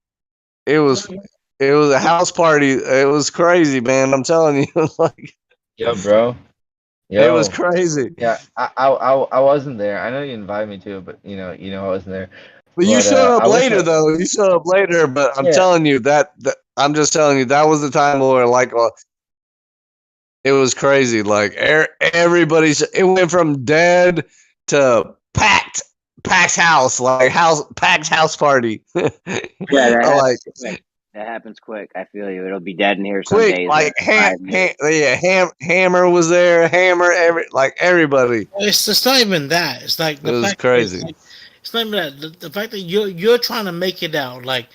[SPEAKER 15] it was a house party. It was crazy, man. I'm telling you, like,
[SPEAKER 17] Yo, bro.
[SPEAKER 15] it was crazy.
[SPEAKER 17] Yeah, I wasn't there. I know you invited me to, but you know I wasn't there.
[SPEAKER 15] But you showed up
[SPEAKER 17] I wish
[SPEAKER 15] later, though. You showed up later, but I'm telling you that I'm just telling you that was the time where like it was crazy. Like everybody, it went from dead to packed house, like packed house party.
[SPEAKER 4] Yeah, that happens quick. I feel you. It'll be dead in here some
[SPEAKER 15] Quick,
[SPEAKER 4] days.
[SPEAKER 15] like Hammer was there. Hammer, everybody.
[SPEAKER 16] It's not even that. It's like
[SPEAKER 15] It was crazy.
[SPEAKER 16] It's not even that. The fact that you're trying to make it out like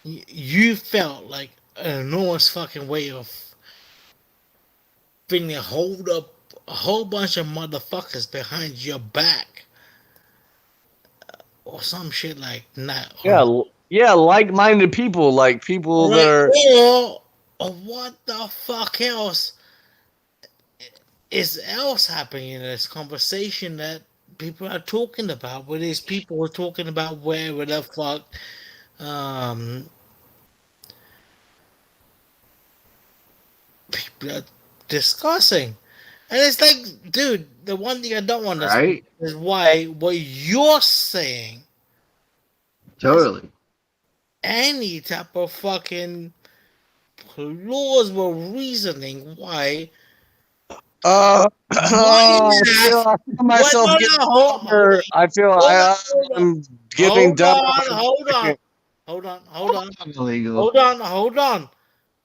[SPEAKER 16] you felt like an enormous fucking weight of feeling hold up a whole bunch of motherfuckers behind your back or some shit like that.
[SPEAKER 15] Yeah, like-minded people, like people that are.
[SPEAKER 16] Or what the fuck else is happening in this conversation that people are talking about? Where these people are talking about where the fuck people are discussing. And it's like, dude, the one thing I don't understand is why what you're saying
[SPEAKER 17] Totally.
[SPEAKER 16] any type of fucking plausible reasoning why
[SPEAKER 15] I feel myself getting. I feel I'm getting dumb.
[SPEAKER 16] Hold on.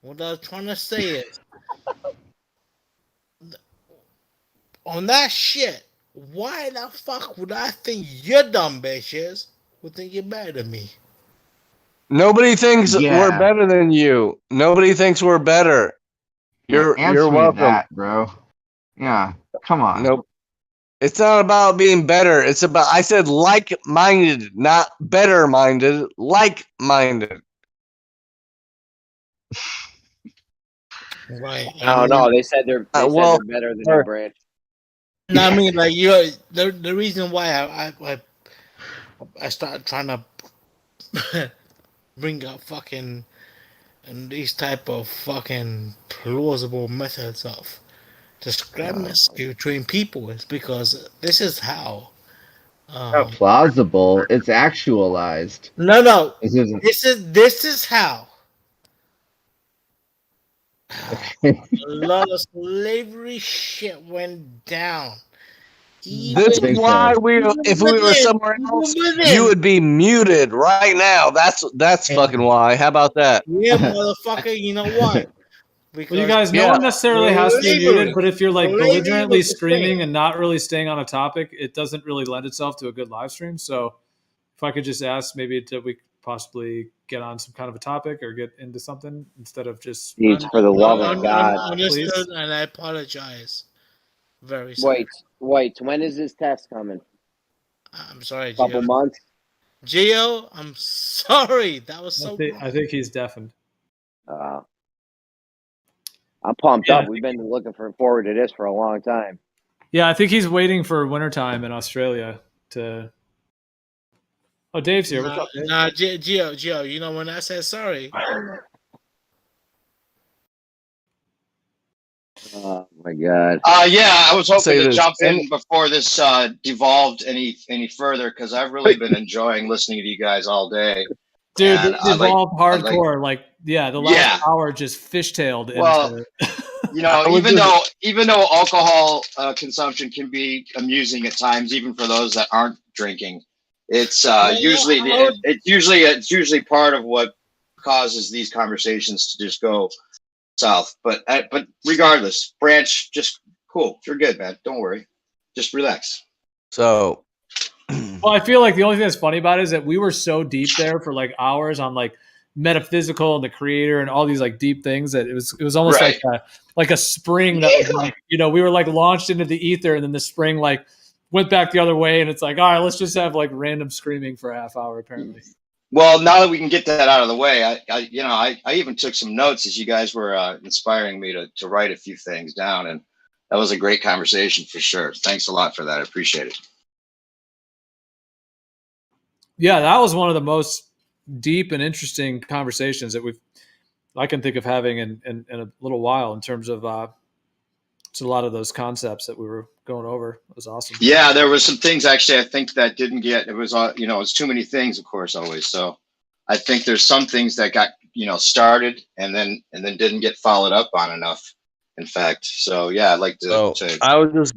[SPEAKER 16] What I'm trying to say is, on that shit, why the fuck would I think you're dumb bitches would think you're better than me?
[SPEAKER 15] Nobody thinks we're better than you. Nobody thinks we're better. You're welcome,
[SPEAKER 17] that, bro. Yeah, come on.
[SPEAKER 15] Nope. It's not about being better. It's about, I said like-minded, not better-minded. Like-minded.
[SPEAKER 16] Right.
[SPEAKER 4] No. They said they're they're better than your branch.
[SPEAKER 16] No, I mean, like, you're the reason why I started trying to bring up fucking and these type of fucking plausible methods of discrepancy between people is because this is how.
[SPEAKER 17] Not plausible. It's actualized.
[SPEAKER 16] No.
[SPEAKER 17] This
[SPEAKER 16] This is how. A lot of slavery shit went down.
[SPEAKER 15] This is why if we were somewhere else, you would be muted right now. That's fucking why. How about that?
[SPEAKER 16] Yeah, motherfucker. You know what?
[SPEAKER 9] Well, you guys, no one necessarily has to be muted, but if you're like belligerently screaming and not really staying on a topic, it doesn't really lend itself to a good live stream. So if I could just ask maybe that we possibly get on some kind of a topic or get into something instead of just...
[SPEAKER 4] For the love of God.
[SPEAKER 16] Understood, and I apologize. Very sorry.
[SPEAKER 4] Wait, when is this test coming?
[SPEAKER 16] I'm sorry,
[SPEAKER 4] Couple months?
[SPEAKER 16] Gio, I'm sorry. That was so
[SPEAKER 9] I think he's deafened.
[SPEAKER 4] I'm pumped up. We've been looking forward to this for a long time.
[SPEAKER 9] Yeah, I think he's waiting for wintertime in Australia to... Oh, Dave's here. What's up, Dave?
[SPEAKER 16] Nah, Gio, you know when I said sorry...
[SPEAKER 4] Oh my god.
[SPEAKER 12] Yeah, I was hoping
[SPEAKER 15] Say
[SPEAKER 12] to
[SPEAKER 15] this.
[SPEAKER 12] jump in before this devolved any further because I've really been enjoying listening to you guys all day.
[SPEAKER 9] Dude,
[SPEAKER 12] And
[SPEAKER 9] this evolved
[SPEAKER 12] I like
[SPEAKER 9] hardcore. Like, yeah, the last
[SPEAKER 12] yeah.
[SPEAKER 9] hour just fishtailed
[SPEAKER 12] Well,
[SPEAKER 9] into.
[SPEAKER 12] you know, even though alcohol consumption can be amusing at times, even for those that aren't drinking, it's usually part of what causes these conversations to just go south. But regardless, Branch, just cool. You're good, man. Don't worry. Just relax.
[SPEAKER 15] So,
[SPEAKER 9] well, I feel like the only thing that's funny about it is that we were so deep there for like hours on like metaphysical and the creator and all these like deep things that it was almost
[SPEAKER 12] right.
[SPEAKER 9] like a spring that was like, you know, we were like launched into the ether and then the spring like went back the other way and it's like, all right, let's just have like random screaming for a half hour apparently.
[SPEAKER 12] Well, now that we can get that out of the way, I even took some notes as you guys were inspiring me to write a few things down, and that was a great conversation for sure. Thanks a lot for that. I appreciate it.
[SPEAKER 9] Yeah, that was one of the most deep and interesting conversations that I can think of having in a little while in terms of it's a lot of those concepts that we were going over. It was awesome.
[SPEAKER 12] Yeah, there was some things actually I think that didn't get. It was it was too many things, of course, always. So I think there's some things that got started and then didn't get followed up on enough. In fact, so yeah, I'd like to.
[SPEAKER 15] I would just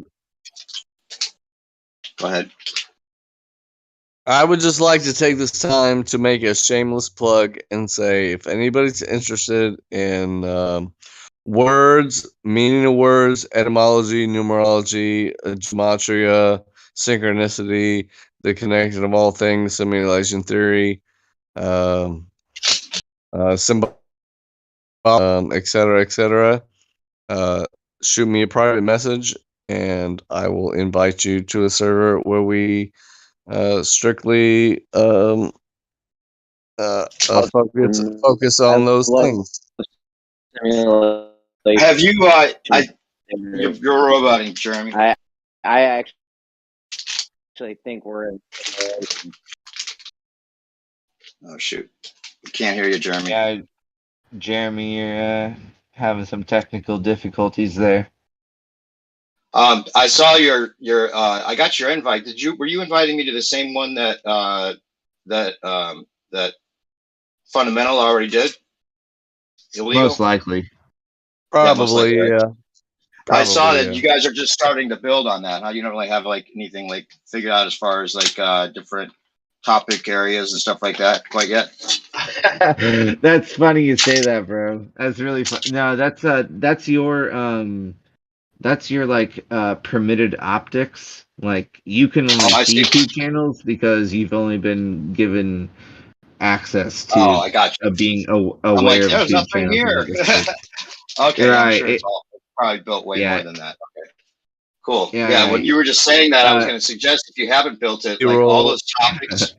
[SPEAKER 12] go ahead.
[SPEAKER 15] I would just like to take this time to make a shameless plug and say if anybody's interested in words, meaning of words, etymology, numerology, gematria, synchronicity, the connection of all things, simulation theory, symbol, etc., shoot me a private message and I will invite you to a server where we strictly focus on those things.
[SPEAKER 12] Have you you're roboting, Jeremy?
[SPEAKER 4] I actually think we're in.
[SPEAKER 12] Oh shoot, we can't hear you, Jeremy.
[SPEAKER 17] Yeah, Jeremy, you're having some technical difficulties there.
[SPEAKER 12] I saw your I got your invite. Were you inviting me to the same one that that Fundamental already did? Illegal?
[SPEAKER 17] Most likely.
[SPEAKER 15] Probably, yeah.
[SPEAKER 12] I saw that you guys are just starting to build on that. Huh? You don't really have like anything like figured out as far as like different topic areas and stuff like that quite yet.
[SPEAKER 17] That's funny you say that, bro. That's really fun. No, that's your like permitted optics. Like you can only see 2 channels because you've only been given access to
[SPEAKER 12] I got you.
[SPEAKER 17] being aware
[SPEAKER 12] like,
[SPEAKER 17] of
[SPEAKER 12] there's
[SPEAKER 17] 2
[SPEAKER 12] nothing
[SPEAKER 17] channels.
[SPEAKER 12] here. Okay,
[SPEAKER 17] right.
[SPEAKER 12] I'm sure it's probably built way more than that. Okay, cool.
[SPEAKER 17] Yeah,
[SPEAKER 12] Yeah, when you were just saying that, I was going to suggest if you haven't built it, like all those topics,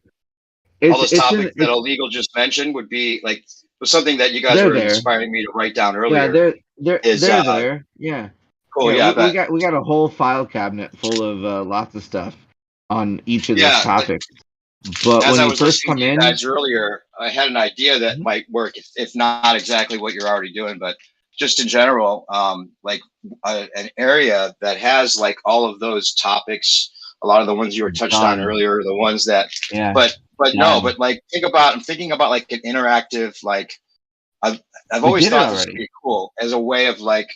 [SPEAKER 12] that Illegal just mentioned would be like was something that you guys were inspiring me to write down earlier.
[SPEAKER 17] Yeah, they're there. Yeah.
[SPEAKER 12] Cool. Yeah,
[SPEAKER 17] we got a whole file cabinet full of lots of stuff on each of those topics. But
[SPEAKER 12] as
[SPEAKER 17] when
[SPEAKER 12] I
[SPEAKER 17] you
[SPEAKER 12] was
[SPEAKER 17] first
[SPEAKER 12] listening
[SPEAKER 17] come
[SPEAKER 12] to you
[SPEAKER 17] in,
[SPEAKER 12] guys earlier, I had an idea that might work, if not exactly what you're already doing, but just in general, like an area that has like all of those topics, a lot of the ones you were touched on earlier, the ones that, but like I'm thinking about like an interactive, like I've always thought this would be cool as a way of like,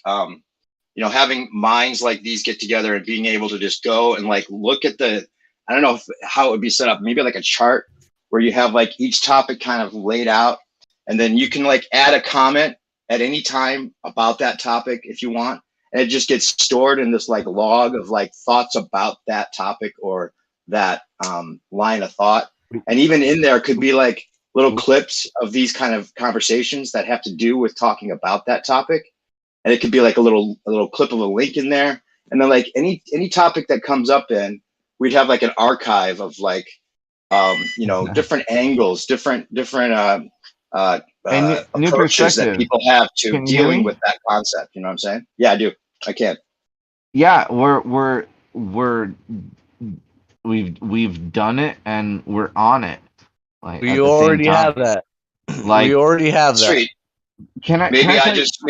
[SPEAKER 12] having minds like these get together and being able to just go and like look at I don't know how it would be set up, maybe like a chart where you have like each topic kind of laid out, and then you can like add a comment at any time about that topic if you want, and it just gets stored in this like log of like thoughts about that topic or that line of thought. And even in there could be like little clips of these kind of conversations that have to do with talking about that topic, and it could be like a little clip of a link in there, and then like any topic that comes up in, we'd have like an archive of like different angles, different approaches that people have to dealing with that concept. You know what I'm saying? Yeah, I do. I can.
[SPEAKER 17] Yeah, we've done it and we're on it. Like
[SPEAKER 15] we already have that.
[SPEAKER 17] Like
[SPEAKER 15] we already have that.
[SPEAKER 12] Maybe I just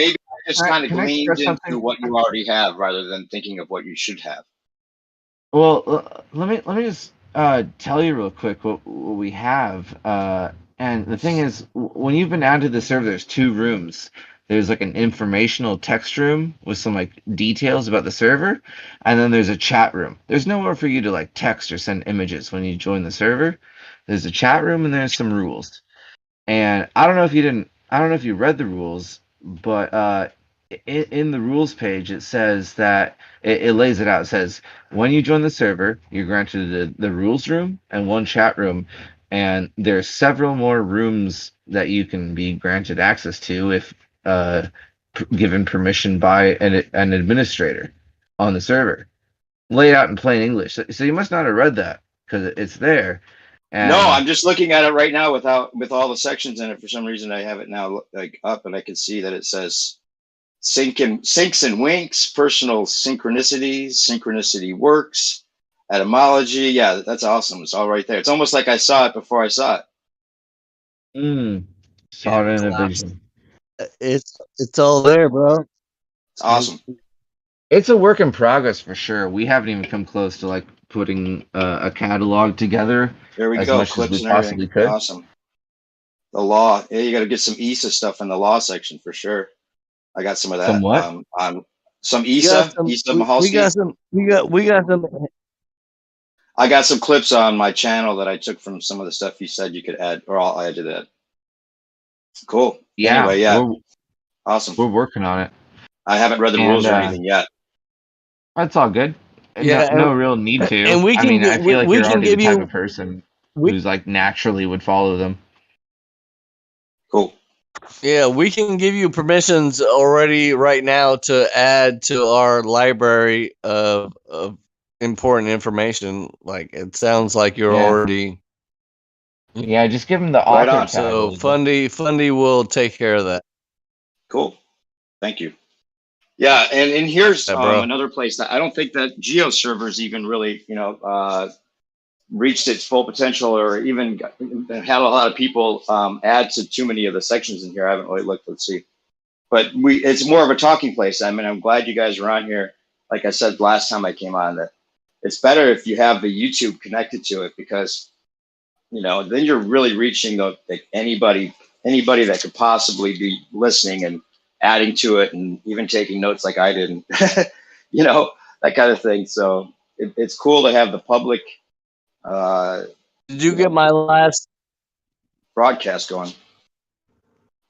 [SPEAKER 5] just kind of gleaned into what you already have rather than thinking of what you should have.
[SPEAKER 17] Well, let me just tell you real quick what we have. And the thing is, when you've been added to the server, there's 2 rooms. There's like an informational text room with some like details about the server, and then there's a chat room. There's nowhere for you to like text or send images when you join the server. There's a chat room and there's some rules. And I don't know if you read the rules, but in the rules page it says that it lays it out. It says when you join the server, you're granted the rules room and 1 chat room, and there's several more rooms that you can be granted access to if given permission by an administrator on the server. Laid out in plain English. So you must not have read that because it's there. And
[SPEAKER 5] No, I'm just looking at it right now with all the sections in it. For some reason, I have it now like up, and I can see that it says syncs and winks, personal synchronicities, synchronicity works, etymology. Yeah, that's awesome. It's all right there. It's almost like I saw it before I saw it.
[SPEAKER 17] Saw it in a vision.
[SPEAKER 15] It's all there, bro.
[SPEAKER 5] It's awesome.
[SPEAKER 17] It's a work in progress for sure. We haven't even come close to like putting a catalog together.
[SPEAKER 5] There we
[SPEAKER 17] as
[SPEAKER 5] go.
[SPEAKER 17] much
[SPEAKER 5] Clips
[SPEAKER 17] as we
[SPEAKER 5] and
[SPEAKER 17] possibly
[SPEAKER 5] everything.
[SPEAKER 17] could.
[SPEAKER 5] Awesome. The law. Yeah, you got to get some ESA stuff in the law section for sure. I got some of that.
[SPEAKER 17] Some what?
[SPEAKER 5] Some
[SPEAKER 15] We
[SPEAKER 5] ESA.
[SPEAKER 15] got some.
[SPEAKER 5] ESA
[SPEAKER 15] We
[SPEAKER 5] Mahalski.
[SPEAKER 15] got some. We got some.
[SPEAKER 5] I got some clips on my channel that I took from some of the stuff you said you could add, or I'll add to that. Cool.
[SPEAKER 17] Yeah.
[SPEAKER 5] Anyway, yeah.
[SPEAKER 17] We're,
[SPEAKER 5] Awesome.
[SPEAKER 17] we're working on it.
[SPEAKER 5] I haven't read the rules or anything yet.
[SPEAKER 17] That's all good.
[SPEAKER 15] Yeah,
[SPEAKER 17] No real need to.
[SPEAKER 15] and we
[SPEAKER 17] I
[SPEAKER 15] can
[SPEAKER 17] mean,
[SPEAKER 15] get-
[SPEAKER 17] I feel like
[SPEAKER 15] we
[SPEAKER 17] you're
[SPEAKER 15] can
[SPEAKER 17] already
[SPEAKER 15] give
[SPEAKER 17] the type
[SPEAKER 15] you-
[SPEAKER 17] of person
[SPEAKER 15] we-
[SPEAKER 17] who's like naturally would follow them.
[SPEAKER 5] Cool.
[SPEAKER 15] Yeah, we can give you permissions already right now to add to our library of important information. Like it sounds like you're
[SPEAKER 17] Yeah.
[SPEAKER 15] already.
[SPEAKER 17] Yeah, just give them the
[SPEAKER 5] Right
[SPEAKER 17] author
[SPEAKER 5] on.
[SPEAKER 17] tag.
[SPEAKER 15] So Fundy will take care of that.
[SPEAKER 5] Cool. Thank you. Yeah, and here's
[SPEAKER 15] Yeah, bro.
[SPEAKER 5] another place that I don't think that Geo servers even really, reached its full potential, or even had a lot of people add to too many of the sections in here. I haven't really looked. Let's see. But it's more of a talking place. I mean, I'm glad you guys are on here. Like I said last time I came on, that it's better if you have the YouTube connected to it, because then you're really reaching anybody that could possibly be listening and adding to it, and even taking notes like I did, and that kind of thing. So it's cool to have the public
[SPEAKER 15] Did you get my last?
[SPEAKER 5] broadcast going.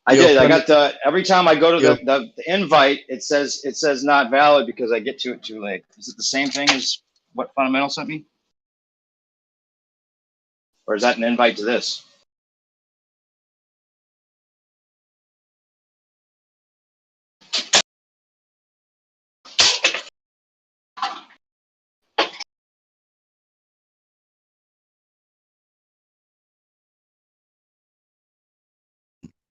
[SPEAKER 5] I
[SPEAKER 15] Yo,
[SPEAKER 5] did. I
[SPEAKER 15] Fundy-
[SPEAKER 5] got every time I go to
[SPEAKER 15] Yo.
[SPEAKER 5] the invite, it says not valid because I get to it too late. Is it the same thing as what Fundamental sent me? Or is that an invite to this?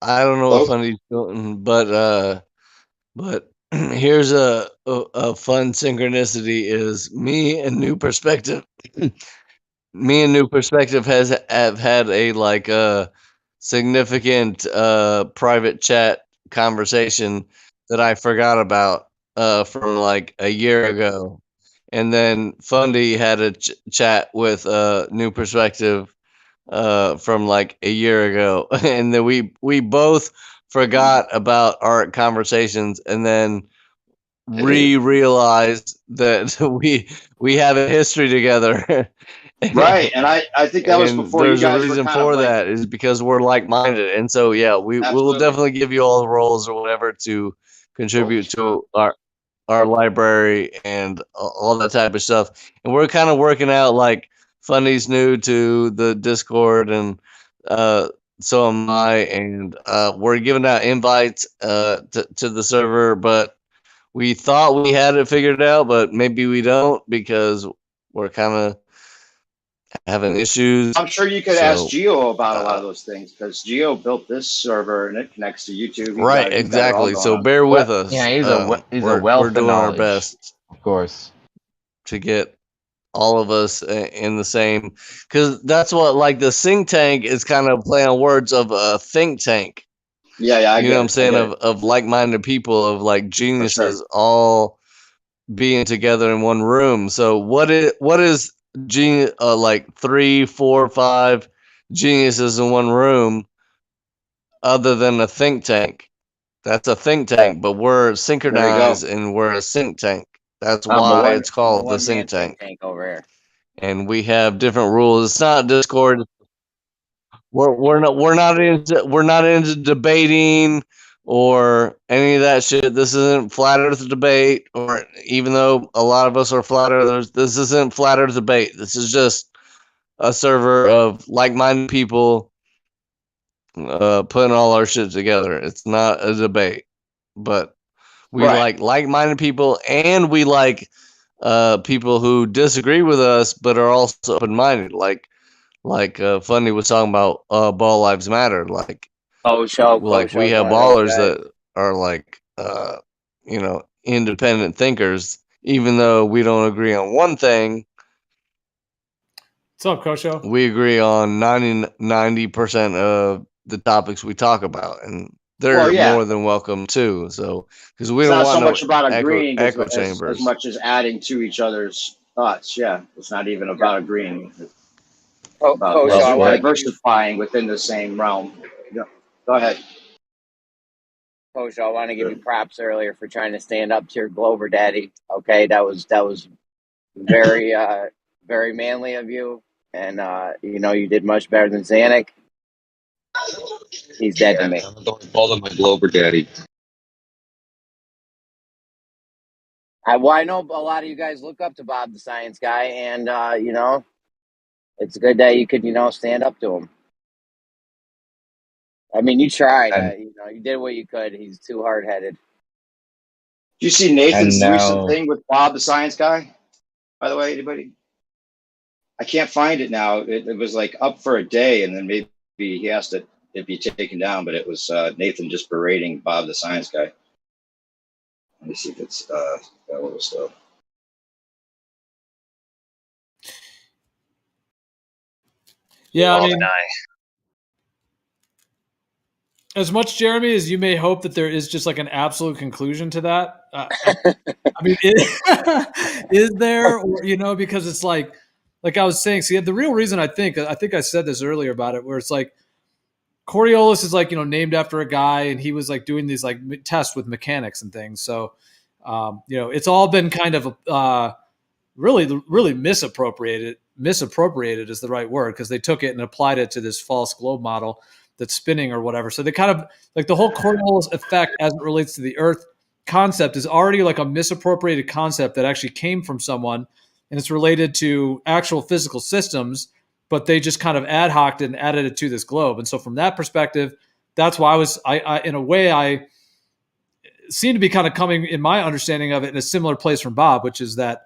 [SPEAKER 15] I don't know what Fundy's doing, but here's a fun synchronicity: is me and New Perspective. Me and New Perspective have had a significant private chat conversation that I forgot about from like a year ago, and then Fundy had a chat with New Perspective from like a year ago, and then we both forgot about our conversations, and then realized that we have a history together.
[SPEAKER 5] Right, and I think that was
[SPEAKER 15] And
[SPEAKER 5] before you
[SPEAKER 15] there's
[SPEAKER 5] guys
[SPEAKER 15] a reason
[SPEAKER 5] were
[SPEAKER 15] for that is because we're like-minded, and so yeah, we will
[SPEAKER 5] Absolutely.
[SPEAKER 15] definitely give you all the roles or whatever to contribute to our library and all that type of stuff. And we're kind of working out, like, Fundy's new to the Discord, and so am I, and we're giving out invites to the server, but we thought we had it figured out, but maybe we don't, because we're kind of having issues.
[SPEAKER 5] I'm sure you could
[SPEAKER 15] So,
[SPEAKER 5] ask Geo about a lot of those things, because Geo built this server and it connects to YouTube.
[SPEAKER 15] Right, exactly. So bear with us.
[SPEAKER 17] Yeah, he's a
[SPEAKER 15] we're
[SPEAKER 17] wealth
[SPEAKER 15] doing
[SPEAKER 17] of
[SPEAKER 15] our
[SPEAKER 17] knowledge,
[SPEAKER 15] best,
[SPEAKER 17] of course,
[SPEAKER 15] to get all of us in the same, because that's what, like, the think tank is kind of play on words of a think tank.
[SPEAKER 5] Yeah, I
[SPEAKER 15] you
[SPEAKER 5] get
[SPEAKER 15] know what I'm
[SPEAKER 5] it.
[SPEAKER 15] saying, of like-minded people, of like geniuses all being together in one room. So what is like 3, 4, 5 geniuses in one room other than a think tank? That's a think tank, but we're synchronized and we're a think tank. That's
[SPEAKER 4] I'm
[SPEAKER 15] why it's called the
[SPEAKER 4] one man
[SPEAKER 15] think tank.
[SPEAKER 4] over here.
[SPEAKER 15] And we have different rules. It's not Discord. We're not into debating or any of that shit. This isn't flat Earth debate, or even though a lot of us are flat earthers, this isn't flat Earth debate. This is just a server of like-minded people putting all our shit together. It's not a debate, but we like-minded people, and we like people who disagree with us but are also open-minded. Like Funny was talking about Ball Lives Matter. Like we have ballers that are like independent thinkers, even though we don't agree on one thing.
[SPEAKER 9] What's up, Kosho?
[SPEAKER 15] We agree on 90% of the topics we talk about, and they're more than welcome too. So because we
[SPEAKER 5] It's
[SPEAKER 15] don't
[SPEAKER 5] not
[SPEAKER 15] want
[SPEAKER 5] so
[SPEAKER 15] no
[SPEAKER 5] much about agreeing
[SPEAKER 15] echo
[SPEAKER 5] as
[SPEAKER 15] chambers.
[SPEAKER 5] much as adding to each other's thoughts. Yeah, it's not even about agreeing.
[SPEAKER 4] Kosho, I want to
[SPEAKER 5] diversifying within the same realm. Yeah. Go ahead.
[SPEAKER 4] Kosho, I want to give you props earlier for trying to stand up to your Glover daddy. Okay, that was very very manly of you, and you did much better than Zanuck. He's dead to me.
[SPEAKER 18] Don't call him my Glover daddy.
[SPEAKER 4] I know a lot of you guys look up to Bob the Science Guy, and it's good that you could stand up to him. I mean, you tried. You did what you could. He's too hard-headed.
[SPEAKER 5] Did you see Nathan's recent thing with Bob the Science Guy? By the way, anybody? I can't find it now. It was like up for a day, and then maybe he asked it be taken down. But it was Nathan just berating Bob the Science Guy. Let me see if it's that little stuff.
[SPEAKER 9] Yeah, I mean, as much, Jeremy, as you may hope that there is just like an absolute conclusion to that. I mean, is there, or, because it's like I was saying, see, the real reason I think I said this earlier about it, where it's like Coriolis is like, named after a guy, and he was like doing these like tests with mechanics and things. So, it's all been kind of really misappropriated. Misappropriated is the right word, because they took it and applied it to this false globe model that's spinning or whatever. So they kind of like the whole Coriolis effect as it relates to the Earth concept is already like a misappropriated concept that actually came from someone, and it's related to actual physical systems, but they just kind of ad hoc'd it and added it to this globe. And so from that perspective, that's why I in a way, I seem to be kind of coming in my understanding of it in a similar place from Bob, which is that,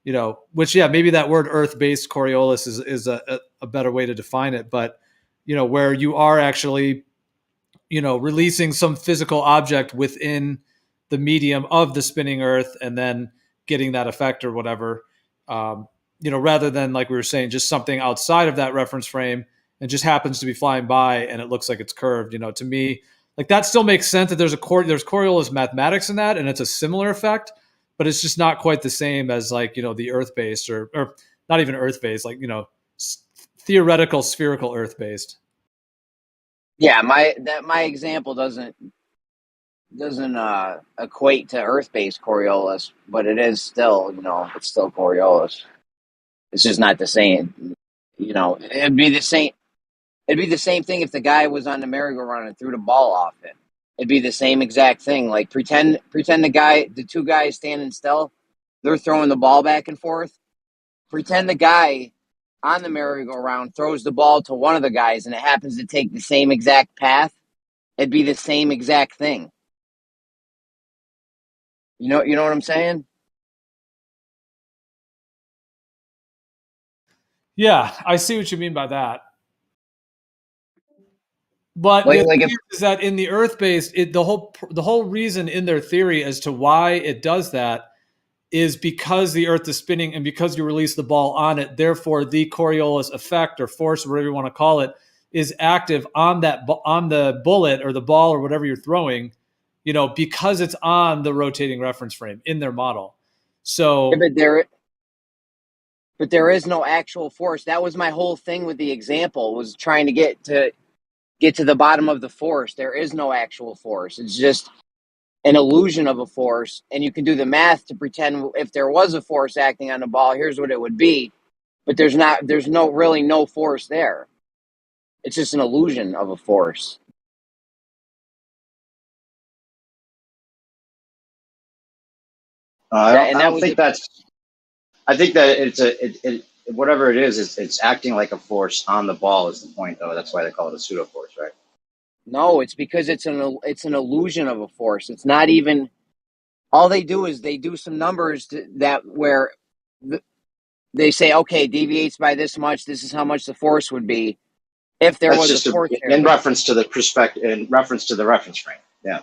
[SPEAKER 9] maybe that word Earth-based Coriolis is a better way to define it. But, where you are actually, releasing some physical object within the medium of the spinning Earth and then getting that effect or whatever, rather than, like we were saying, just something outside of that reference frame and just happens to be flying by and it looks like it's curved. To me, like that still makes sense that there's Coriolis mathematics in that, and it's a similar effect, but it's just not quite the same as like, the Earth-based or not even Earth-based, like, theoretical spherical Earth-based.
[SPEAKER 4] Yeah, my example doesn't equate to Earth-based Coriolis, but it is still, it's still Coriolis. It's just not the same. It'd be the same. It'd be the same thing if the guy was on the merry-go-round and threw the ball off it. It'd be the same exact thing. Like pretend the two guys standing still, they're throwing the ball back and forth. Pretend the guy on the merry-go-round throws the ball to one of the guys and it happens to take the same exact path. It'd be the same exact thing. You know what I'm saying?
[SPEAKER 9] Yeah, I see what you mean by that. But the thing is that in the Earth-based, the whole reason in their theory as to why it does that is because the Earth is spinning and because you release the ball on it. Therefore, the Coriolis effect or force, whatever you want to call it, is active on on the bullet or the ball or whatever you're throwing, because it's on the rotating reference frame in their model. So,
[SPEAKER 4] but there is no actual force. That was my whole thing with the example, was trying to get to the bottom of the force. There is no actual force. It's just an illusion of a force, and you can do the math to pretend if there was a force acting on the ball, here's what it would be. But there's really no force there. It's just an illusion of a force.
[SPEAKER 5] I think that it's whatever it is, it's acting like a force on the ball is the point, though. That's why they call it a pseudo force, right?
[SPEAKER 4] No, it's because it's an illusion of a force. It's not even. All they do is they do some numbers where they say, okay, deviates by this much. This is how much the force would be if there was a force
[SPEAKER 5] in reference to the reference frame. Yeah.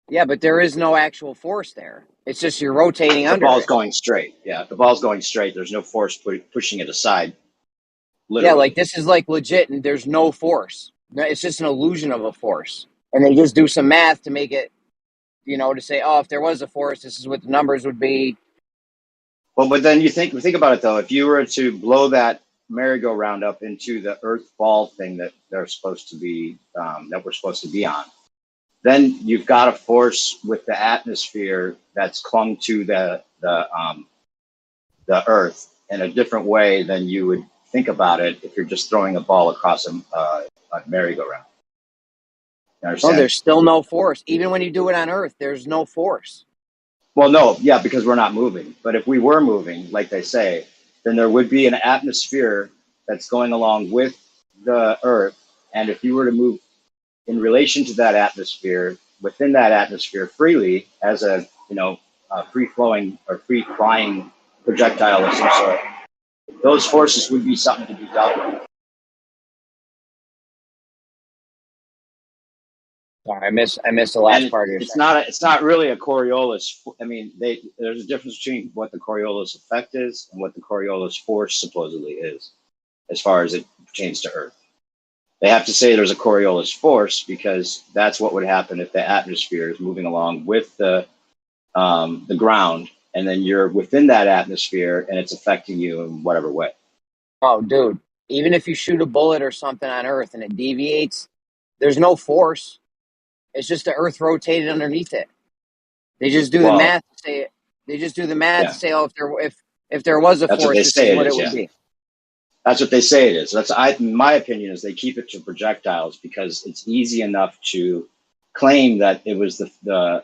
[SPEAKER 4] Yeah, but there is no actual force there. It's just you're rotating under.
[SPEAKER 5] The ball's going straight. Yeah, the ball's going straight. There's no force pushing it aside. Literally.
[SPEAKER 4] Yeah, like this is like legit, and there's no force. It's just an illusion of a force, and they just do some math to make it, to say, oh, if there was a force, this is what the numbers would be.
[SPEAKER 5] Well, but then you think about it though. If you were to blow that merry-go-round up into the Earth ball thing that they're supposed to be, that we're supposed to be on, then you've got a force with the atmosphere that's clung to the Earth in a different way than you would think about it if you're just throwing a ball across a merry-go-round.
[SPEAKER 4] Oh, there's still no force. Even when you do it on Earth, there's no force.
[SPEAKER 5] Well, no, yeah, because we're not moving. But if we were moving, like they say, then there would be an atmosphere that's going along with the Earth. And if you were to move in relation to that atmosphere, within that atmosphere freely, as a free-flowing or free-flying projectile of some sort, those forces would be something to be dealt with.
[SPEAKER 4] Sorry, I missed the last part of your
[SPEAKER 5] sentence. It's not really a Coriolis. I mean, there's a difference between what the Coriolis effect is and what the Coriolis force supposedly is, as far as it pertains to Earth. They have to say there's a Coriolis force because that's what would happen if the atmosphere is moving along with the ground, and then you're within that atmosphere and it's affecting you in whatever way.
[SPEAKER 4] Oh, dude, even if you shoot a bullet or something on Earth and it deviates, there's no force. It's just the Earth rotated underneath it. They just do the math to say it. They just do the math to say, oh, if there was a force, this is what it would be.
[SPEAKER 5] That's what they say it is. My opinion is they keep it to projectiles because it's easy enough to claim that it was the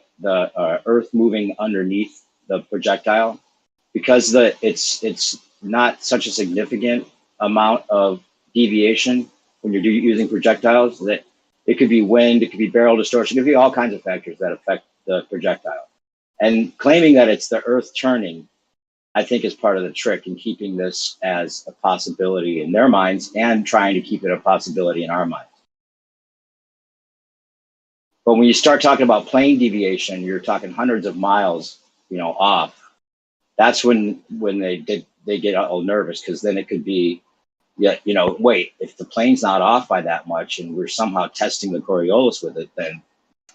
[SPEAKER 5] Earth moving underneath the projectile, because it's not such a significant amount of deviation when you're using projectiles that it could be wind, it could be barrel distortion, it could be all kinds of factors that affect the projectile. And claiming that it's the Earth turning, I think, is part of the trick in keeping this as a possibility in their minds and trying to keep it a possibility in our minds. But when you start talking about plane deviation, you're talking hundreds of miles, off. That's when they get all nervous, because then it could be, wait, if the plane's not off by that much and we're somehow testing the Coriolis with it, then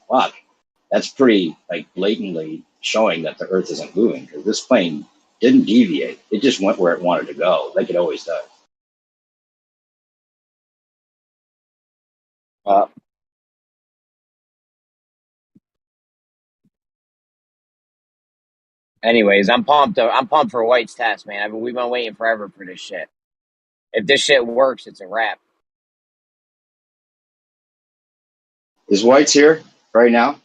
[SPEAKER 5] fuck, that's pretty blatantly showing that the Earth isn't moving, because this plane didn't deviate. It just went where it wanted to go, like it always does.
[SPEAKER 4] Anyways, I'm pumped. I'm pumped for White's test, man. We've been waiting forever for this shit. If this shit works, it's a wrap.
[SPEAKER 5] Is White's here right now?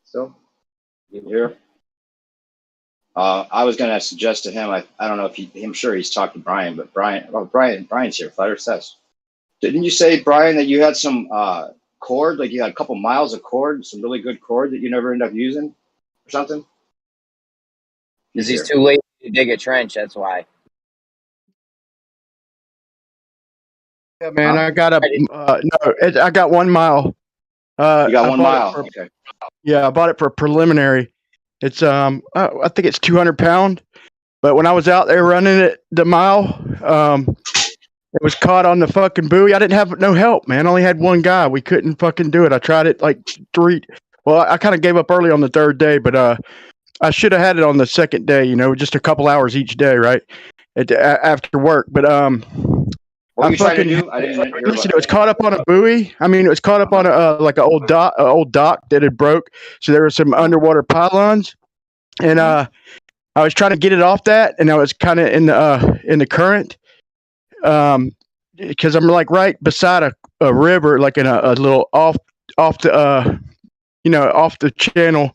[SPEAKER 5] So, you here? I was going to suggest to him, I don't know if I'm sure he's talked to Brian, but Brian's here. Flutter says, didn't you say, Brian, that you had some cord, like you had a couple miles of cord, some really good cord that you never end up using or something?
[SPEAKER 4] Because he's too lazy to dig a trench, that's why.
[SPEAKER 1] Yeah, man, I got I got 1 mile.
[SPEAKER 5] You got 1 mile. Okay.
[SPEAKER 1] Yeah, I bought it for a preliminary. It's I think it's 200 pound. But when I was out there running it the mile, It was caught on the fucking buoy. I didn't have no help, man. I only had one guy. We couldn't fucking do it. I tried it like 3. Well, I kind of gave up early on the 3rd day, but I should have had it on the 2nd day. You know, just a couple hours each day, right? After work, but
[SPEAKER 5] What were you trying to do? I didn't hear about
[SPEAKER 1] listen. It was caught up on a buoy. I mean, it was caught up on a like an old dock that had broke. So there were some underwater pylons, and I was trying to get it off that, and I was kind of in the current, because I'm like right beside a river, like in a little off the off the channel,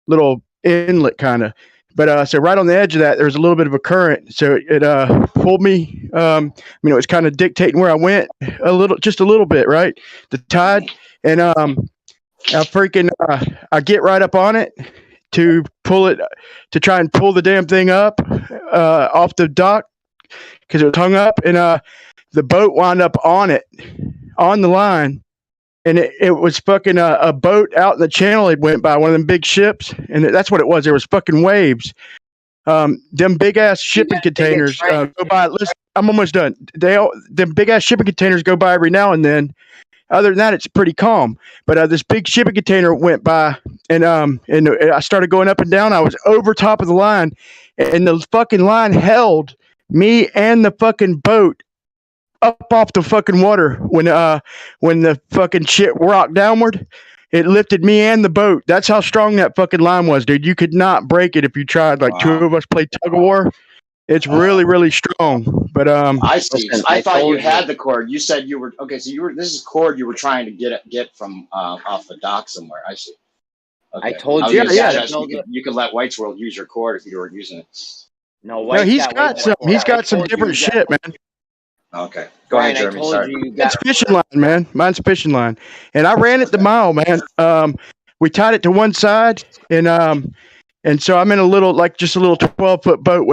[SPEAKER 1] little inlet kind of. But so right on the edge of that, there was a little bit of a current, so it pulled me. I mean, it was kind of dictating where I went just a little bit, right? The tide, and I get right up on it to pull it, to try and pull the damn thing up off the dock because it was hung up, and the boat wound up on it, on the line. And it was fucking a boat out in the channel. It went by one of them big ships, and that's what it was. There was fucking waves. Them big ass shipping containers go by. Listen, I'm almost done. Them big ass shipping containers go by every now and then. Other than that, it's pretty calm. But this big shipping container went by, and I started going up and down. I was over top of the line, and the fucking line held me and the fucking boat up off the fucking water when the fucking shit rocked downward. It lifted me and the boat. That's how strong that fucking line was, dude. You could not break it if you tried. Like, two of us played tug of war. It's really, really strong. But
[SPEAKER 5] I see. I thought you had the cord. You said you were okay. So this is cord you were trying to get from off the dock somewhere. I see. Okay.
[SPEAKER 4] I told you.
[SPEAKER 5] You can let White's World use your cord if you were using it.
[SPEAKER 4] No,
[SPEAKER 1] he's got some different shit, man.
[SPEAKER 5] Okay. Go ahead, Jeremy. Sorry.
[SPEAKER 1] It's fishing line, man. Mine's fishing line. And I ran it the mile, man. We tied it to one side, and so I'm in just a little 12-foot boat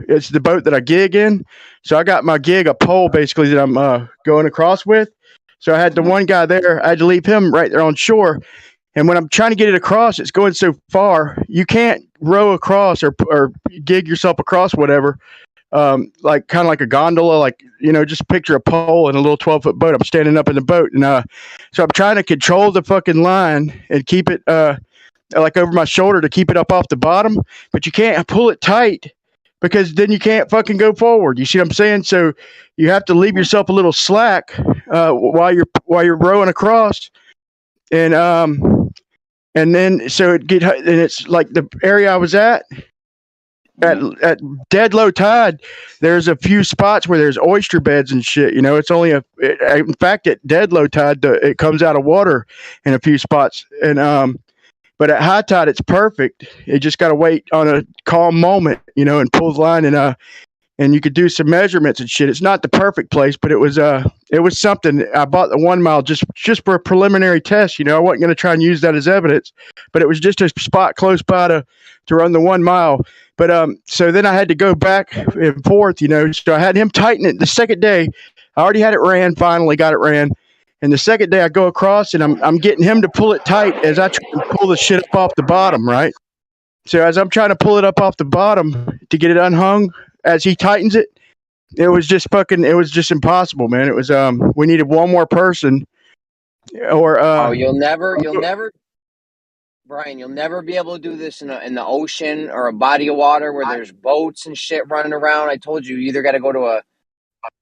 [SPEAKER 1] it's the boat that I gig in. So I got my gig, a pole basically that I'm going across with. So I had the one guy there. I had to leave him right there on shore. And when I'm trying to get it across, it's going so far, you can't row across or gig yourself across whatever. Like kind of like a gondola, like, just picture a pole and a little 12-foot boat. I'm standing up in the boat, and so I'm trying to control the fucking line and keep it like over my shoulder to keep it up off the bottom, but you can't pull it tight because then you can't fucking go forward. You see what I'm saying? So you have to leave yourself a little slack while you're rowing across, and then so and it's like the area I was at at dead low tide, there's a few spots where there's oyster beds and shit. It's only in fact, at dead low tide, it comes out of water in a few spots. And, but at high tide, it's perfect. You just got to wait on a calm moment, and pull the line, and you could do some measurements and shit. It's not the perfect place, but it was something. I bought the 1 mile just for a preliminary test. I wasn't going to try and use that as evidence, but it was just a spot close by to run the 1 mile. But so then I had to go back and forth, So I had him tighten it. The second day, I already had it ran. Finally got it ran. And the second day, I go across, and I'm getting him to pull it tight as I try to pull the shit up off the bottom, right? So as I'm trying to pull it up off the bottom to get it unhung, as he tightens it, it was just impossible, man. It was we needed one more person, or
[SPEAKER 4] you'll never. Brian, you'll never be able to do this in the ocean or a body of water where there's boats and shit running around. I told you, you either got to go to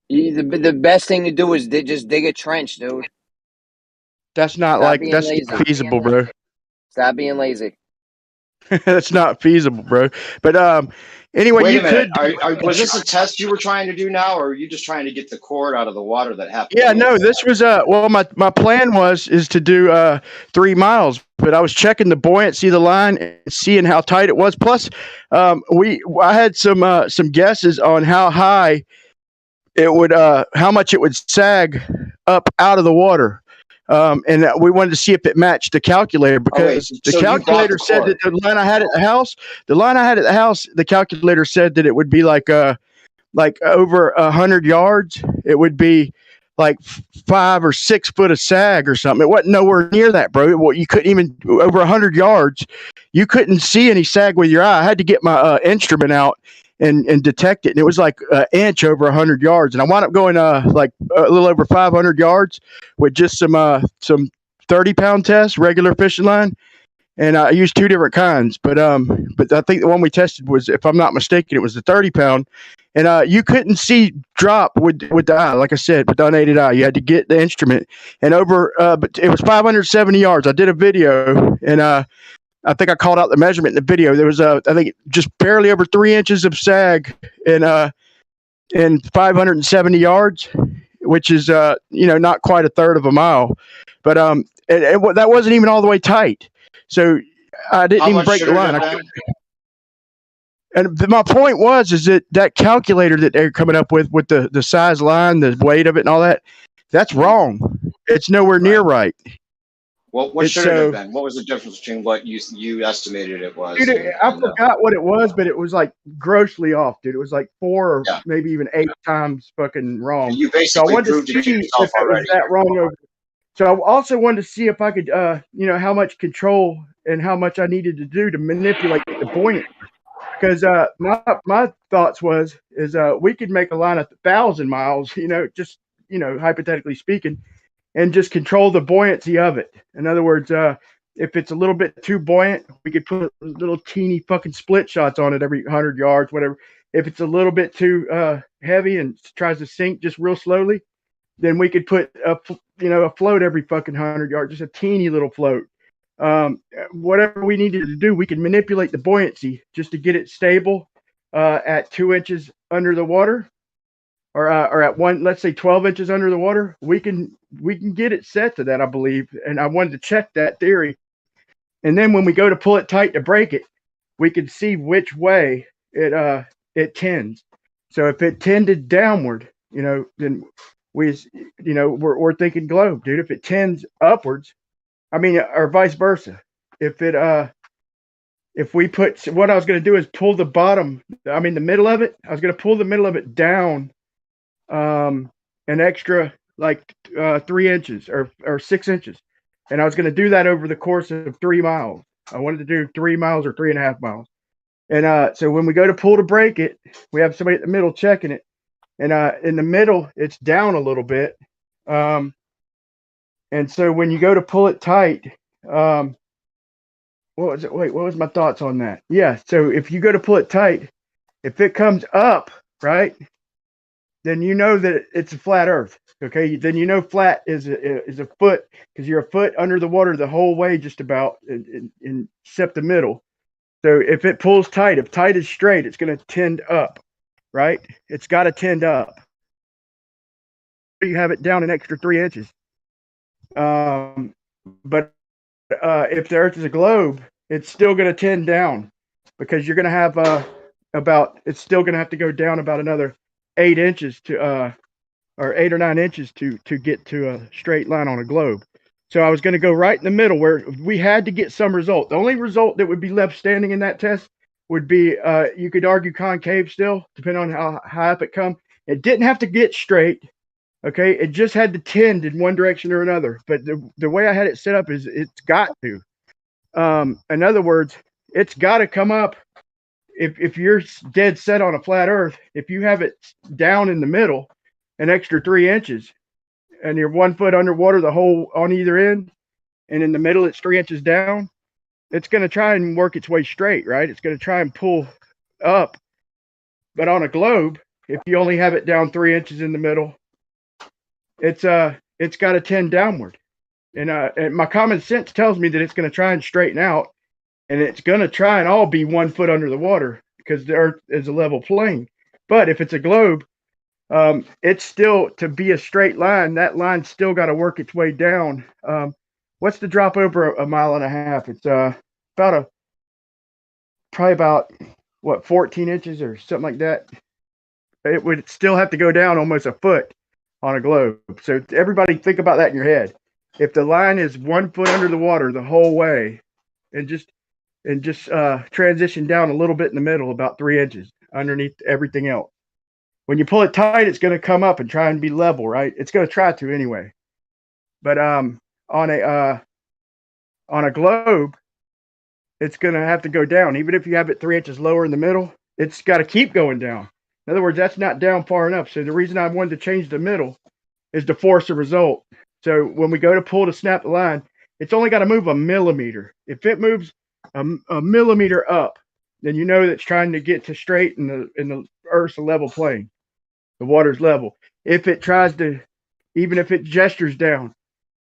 [SPEAKER 4] the best thing to do is just dig a trench, dude.
[SPEAKER 1] That's not that's not feasible, bro.
[SPEAKER 4] Stop being lazy.
[SPEAKER 1] That's not feasible, bro. But anyway,
[SPEAKER 5] wait
[SPEAKER 1] you
[SPEAKER 5] a minute.
[SPEAKER 1] could.
[SPEAKER 5] Was this a test you were trying to do now, or are you just trying to get the cord out of the water that happened?
[SPEAKER 1] Yeah, no. This was well, my plan is to do 3 miles, but I was checking the buoyancy of the line and seeing how tight it was. Plus, I had some guesses on how high it would, how much it would sag up out of the water. And we wanted to see if it matched the calculator, because the calculator said that the line I had at the house, the calculator said that it would be like over 100 yards. It would be like 5 or 6 foot of sag or something. It wasn't nowhere near that, bro. Well, you couldn't even, over 100 yards, you couldn't see any sag with your eye. I had to get my instrument out and detect it. And it was like an inch over 100 yards. And I wound up going like a little over 500 yards with just some 30-pound test, regular fishing line. And I used two different kinds, but I think the one we tested was, if I'm not mistaken, it was the 30-pound. And you couldn't see drop with the eye, like I said, with the unaided eye. You had to get the instrument. And but it was 570 yards. I did a video, and I think I called out the measurement in the video. There was I think just barely over 3 inches of sag in 570 yards, which is not quite a third of a mile, but that wasn't even all the way tight. So I didn't even break the line. And my point is that calculator that they're coming up with the size line, the weight of it, and all that, that's wrong. It's nowhere near right.
[SPEAKER 5] Well, what should it have been? What was the difference between what you estimated it was?
[SPEAKER 1] Dude, I forgot what it was, but it was like grossly off, dude. It was like 4 or maybe even 8 times fucking wrong.
[SPEAKER 5] You basically proved it to yourself already.
[SPEAKER 1] That wrong over. So I also wanted to see if I could, how much control and how much I needed to do to manipulate the buoyant. Because my thoughts is we could make a line 1,000 miles, just hypothetically speaking, and just control the buoyancy of it. In other words, if it's a little bit too buoyant, we could put little teeny fucking split shots on it every 100 yards, whatever. If it's a little bit too heavy and tries to sink just real slowly, then we could put a float every fucking 100 yards, just a teeny little float. Whatever we needed to do, we could manipulate the buoyancy just to get it stable at 2 inches under the water, or at let's say 12 inches under the water. We can get it set to that, I believe. And I wanted to check that theory. And then when we go to pull it tight to break it, we can see which way it tends. So if it tended downward, then we're thinking globe, dude. If it tends upwards, or vice versa. If we put, what I was going to do is pull the middle of it. I was going to pull the middle of it down an extra like 3 inches or 6 inches. And I was going to do that over the course of 3 miles. I wanted to do 3 miles or 3.5 miles. And so when we go to pull to break it, we have somebody at the middle checking it. And in the middle, it's down a little bit. And so when you go to pull it tight, what was it? Wait, what was my thoughts on that? Yeah. So if you go to pull it tight, if it comes up, right, then you know that it's a flat earth. Okay. Then flat is a foot, because you're a foot under the water the whole way, just about, except the middle. So if it pulls tight, if tight is straight, it's going to tend up, right? It's got to tend up. You have it down an extra 3 inches. But if the Earth is a globe, it's still going to tend down, because you're going to have it's still going to have to go down about another 8 inches or 8 or 9 inches to get to a straight line on a globe. So I was going to go right in the middle where we had to get some result. The only result that would be left standing in that test would be, you could argue concave still, depending on how high up it come. It didn't have to get straight. Okay, it just had to tend in one direction or another. But the way I had it set up is it's got to. In other words, it's got to come up. If you're dead set on a flat Earth, if you have it down in the middle, an extra 3 inches, and you're 1 foot underwater the whole on either end, and in the middle it's 3 inches down, it's going to try and work its way straight, right? It's going to try and pull up. But on a globe, if you only have it down 3 inches in the middle, it's got to tend downward. And my common sense tells me that it's going to try and straighten out, and it's going to try and all be 1 foot under the water, because the Earth is a level plane. But if it's a globe, it's still, to be a straight line, that line's still got to work its way down. What's the drop over 1.5 miles? It's probably about 14 inches or something like that. It would still have to go down almost a foot on a globe. So everybody think about that in your head. If the line is 1 foot under the water the whole way, and just transition down a little bit in the middle, about 3 inches underneath everything else. When you pull it tight, it's going to come up and try and be level, right? It's going to try to anyway. But on a globe, it's going to have to go down. Even if you have it 3 inches lower in the middle, it's got to keep going down. In other words, that's not down far enough. So the reason I wanted to change the middle is to force a result. So when we go to pull to snap the line, it's only got to move a millimeter. If it moves a millimeter up, then you know that it's trying to get to straight and the Earth's a level plane. The water's level. If it tries to, even if it gestures down,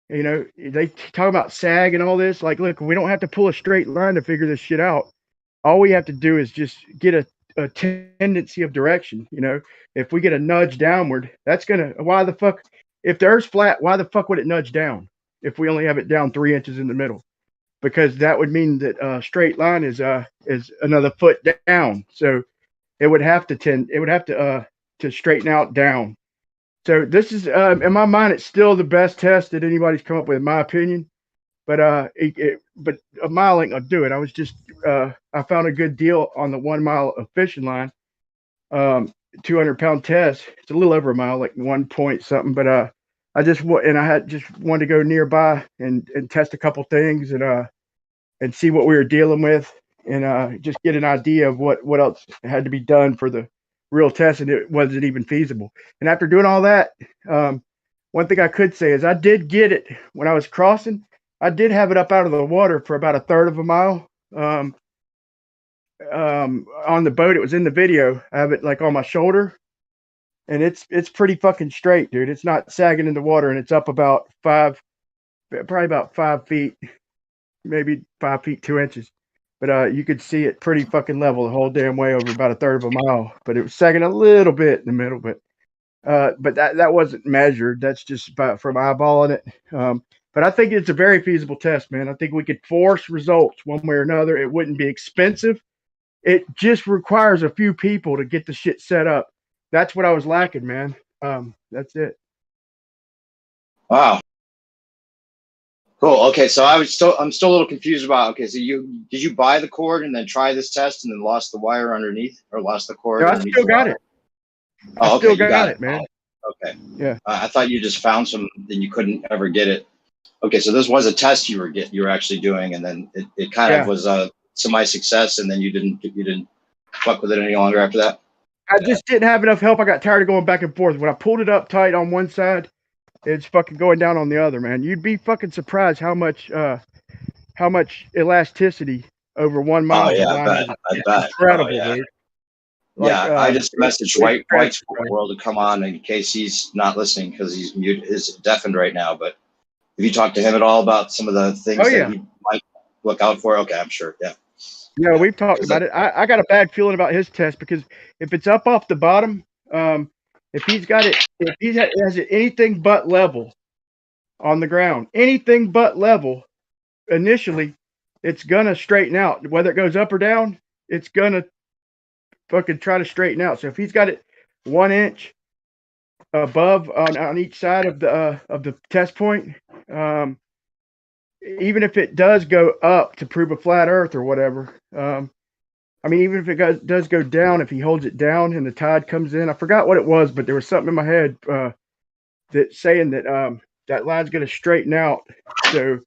[SPEAKER 1] you know, they talk about sag and all this. Like, look, we don't have to pull a straight line to figure this shit out. All we have to do is just get a tendency of direction. You know, if we get a nudge downward, that's gonna. Why the fuck? If the Earth's flat, why the fuck would it nudge down? If we only have it down 3 inches in the middle, because that would mean that a straight line is another foot down. So it would have to tend. It would have to straighten out down. So this is, in my mind, it's still the best test that anybody's come up with, in my opinion. But but a mile ain't gonna do it. I was just, I found a good deal on the 1 mile of fishing line, 200-pound test. It's a little over a mile, like 1 point something. But I just had just wanted to go nearby and test a couple things and see what we were dealing with and just get an idea of what else had to be done for the real test, and it wasn't even feasible. And after doing all that, one thing I could say is I did get it when I was crossing. I did have it up out of the water for about a third of a mile. On the boat, it was in the video. I have it like on my shoulder, and it's pretty fucking straight, dude. It's not sagging in the water, and it's up about probably about 5 feet, maybe 5 feet 2 inches. But you could see it pretty fucking level the whole damn way over about a third of a mile. But it was sagging a little bit in the middle. But that wasn't measured. That's just from eyeballing it. But I think it's a very feasible test, man. I think we could force results one way or another. It wouldn't be expensive. It just requires a few people to get the shit set up. That's what I was lacking, man. That's it.
[SPEAKER 5] Wow. Cool. Okay, so I'm still a little confused about. Okay, so did you buy the cord and then try this test and then lost the wire underneath, or lost the cord?
[SPEAKER 1] No, I still got it.
[SPEAKER 5] Oh, okay,
[SPEAKER 1] I still got it, man.
[SPEAKER 5] Okay.
[SPEAKER 1] Yeah.
[SPEAKER 5] I thought you just found some, then you couldn't ever get it. Okay, so this was a test you were actually doing, and then it kind of was semi-success, and then you didn't fuck with it any longer after that.
[SPEAKER 1] I just didn't have enough help. I got tired of going back and forth. When I pulled it up tight on one side, it's fucking going down on the other, man. You'd be fucking surprised how much elasticity over 1 mile.
[SPEAKER 5] Oh yeah, I bet.
[SPEAKER 1] Incredible,
[SPEAKER 5] yeah.
[SPEAKER 1] dude.
[SPEAKER 5] Yeah, I just messaged White's World to come on in case he's not listening because he's deafened right now. But have you talked to him at all about some of the things that he might look out for? Okay, I'm sure. Yeah.
[SPEAKER 1] Yeah, we've talked about it. I got a bad feeling about his test because if it's up off the bottom, if he has it anything but level on the ground, anything but level, initially, it's gonna straighten out. Whether it goes up or down, it's gonna fucking try to straighten out. So if he's got it 1 inch above on each side of the test point, even if it does go up to prove a flat Earth or whatever, I mean, even if it does go down, if he holds it down and the tide comes in, I forgot what it was, but there was something in my head that saying that that line's going to straighten out, so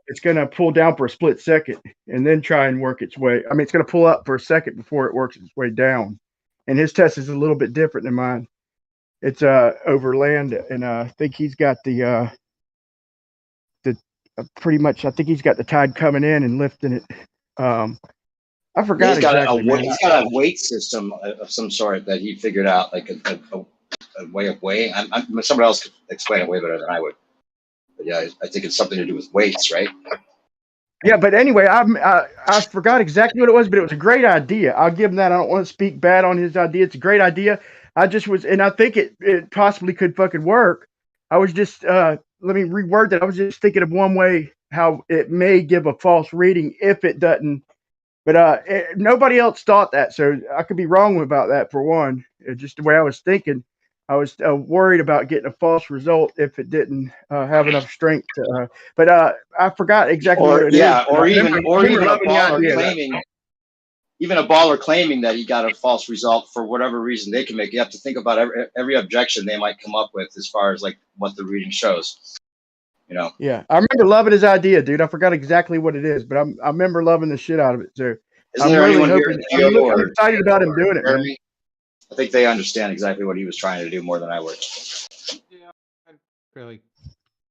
[SPEAKER 1] it's going to pull down for a split second and then try and work its way. I mean, it's going to pull up for a second before it works its way down. And his test is a little bit different than mine. It's over land, and I think he's got the pretty much. I think he's got the tide coming in and lifting it. I forgot exactly.
[SPEAKER 5] He's got a weight system of some sort that he figured out, like a way of weighing. Somebody else could explain it way better than I would. But yeah, I think it's something to do with weights, right?
[SPEAKER 1] Yeah, but anyway, I forgot exactly what it was, but it was a great idea. I'll give him that. I don't want to speak bad on his idea. It's a great idea. I just was, and I think it possibly could fucking work. I was just let me reword that. I was just thinking of one way how it may give a false reading if it doesn't. But nobody else thought that, so I could be wrong about that for one. It's just the way I was thinking. I was worried about getting a false result if it didn't have enough strength. But I forgot exactly what it is.
[SPEAKER 5] Or even a baller claiming, even a baller claiming that he got a false result for whatever reason they can make. You have to think about every objection they might come up with as far as like what the reading shows. You know.
[SPEAKER 1] Yeah, I remember loving his idea, dude. I forgot exactly what it is, but I remember loving the shit out of it too.
[SPEAKER 5] Is
[SPEAKER 1] I'm
[SPEAKER 5] there
[SPEAKER 1] really
[SPEAKER 5] anyone here
[SPEAKER 1] hoping.
[SPEAKER 5] in Geo
[SPEAKER 1] I'm
[SPEAKER 5] or
[SPEAKER 1] excited about him doing it, man.
[SPEAKER 5] Jeremy? I think they understand exactly what he was trying to do more than I would.
[SPEAKER 14] Yeah, I'm fairly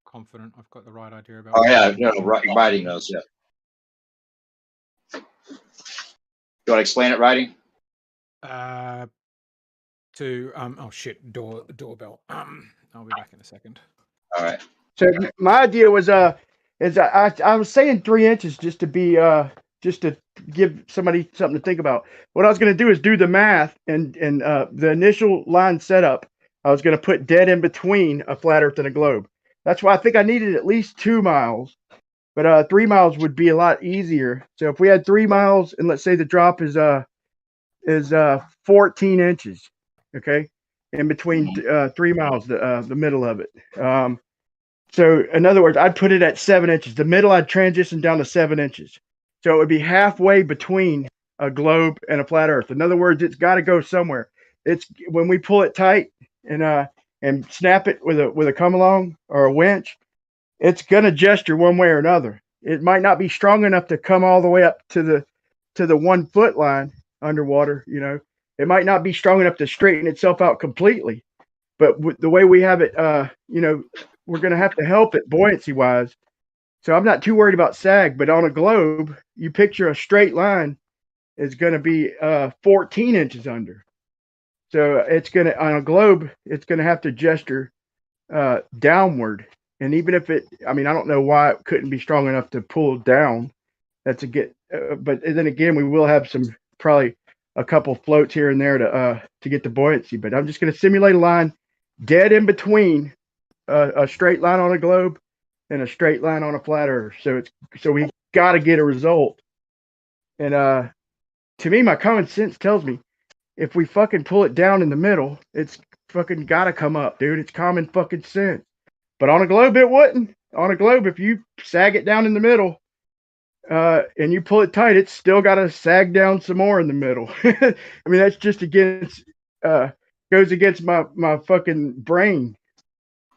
[SPEAKER 14] confident I've got the right idea about.
[SPEAKER 5] Oh yeah, writing knows. Yeah. You want to explain it, writing?
[SPEAKER 14] Oh shit, doorbell. I'll be back in a second.
[SPEAKER 5] All right.
[SPEAKER 1] So my idea was I was saying 3 inches just to be just to give somebody something to think about. What I was going to do is do the math and the initial line setup. I was going to put dead in between a flat Earth and a globe. That's why I think I needed at least 2 miles, but 3 miles would be a lot easier. So if we had 3 miles and let's say the drop is 14 inches, okay, in between 3 miles, the middle of it. So in other words, I'd put it at 7 inches. The middle, I'd transition down to 7 inches. So it would be halfway between a globe and a flat Earth. In other words, it's got to go somewhere. It's when we pull it tight and snap it with a come along or a winch, it's gonna gesture one way or another. It might not be strong enough to come all the way up to the 1 foot line underwater. You know, it might not be strong enough to straighten itself out completely. But the way we have it, we're going to have to help it buoyancy wise. So I'm not too worried about sag, but on a globe, you picture a straight line is going to be 14 inches under. So it's going to, on a globe, it's going to have to gesture downward. And even if I don't know why it couldn't be strong enough to pull down. That's but then again, we will have probably a couple floats here and there to get the buoyancy. But I'm just going to simulate a line dead in between a straight line on a globe and a straight line on a flat Earth. So we got to get a result. And to me, my common sense tells me if we fucking pull it down in the middle, it's fucking got to come up, dude. It's common fucking sense. But on a globe, it wouldn't. On a globe, if you sag it down in the middle and you pull it tight, it's still got to sag down some more in the middle. I mean, that's just goes against my fucking brain.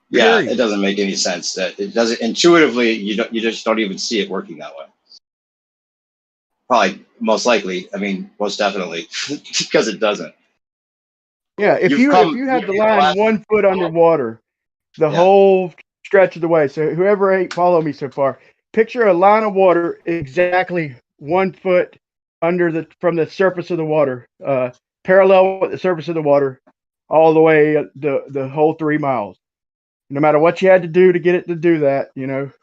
[SPEAKER 5] Yeah, it doesn't make any sense. That it doesn't intuitively. You just don't even see it working that way. Probably, most likely. I mean, most definitely, because it doesn't.
[SPEAKER 1] Yeah, if you have the line 1 foot underwater, the whole stretch of the way. So whoever ain't follow me so far, picture a line of water exactly 1 foot from the surface of the water, parallel with the surface of the water, all the way the whole 3 miles. No matter what you had to do to get it to do that,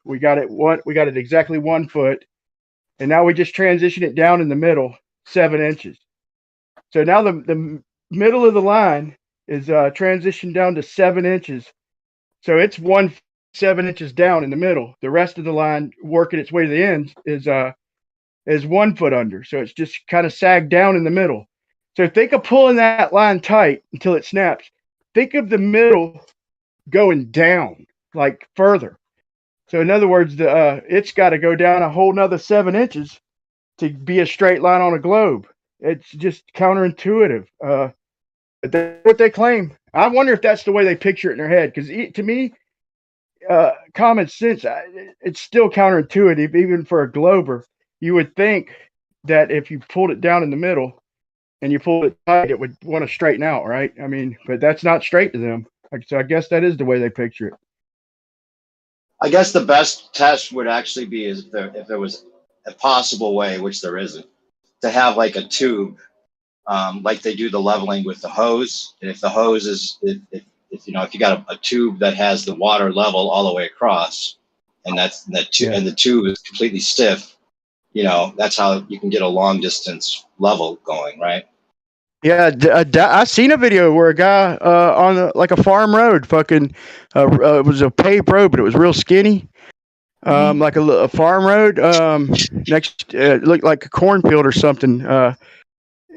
[SPEAKER 1] we got it exactly 1 foot, and now we just transition it down in the middle 7 inches. So now the middle of the line is transitioned down to 7 inches. So it's 7 inches down in the middle. The rest of the line working its way to the end is 1 foot under. So it's just kind of sagged down in the middle. So think of pulling that line tight until it snaps. Think of the middle going down like further. So in other words, it's got to go down a whole nother 7 inches to be a straight line on a globe. It's just counterintuitive. But that's what they claim. I wonder if that's the way they picture it in their head. Because to me, common sense, it's still counterintuitive. Even for a glober, you would think that if you pulled it down in the middle and you pulled it tight, it would want to straighten out, right? I mean, but that's not straight to them. So I guess that is the way they picture it.
[SPEAKER 5] I guess the best test would actually be if there was a possible way, which there isn't, to have like a tube, like they do the leveling with the hose. And if the hose is, if you got a tube that has the water level all the way across, and and the tube is completely stiff, that's how you can get a long distance level going, right?
[SPEAKER 1] Yeah, I seen a video where a guy on a farm road, fucking, it was a paved road, but it was real skinny, like a farm road. It looked like a cornfield or something.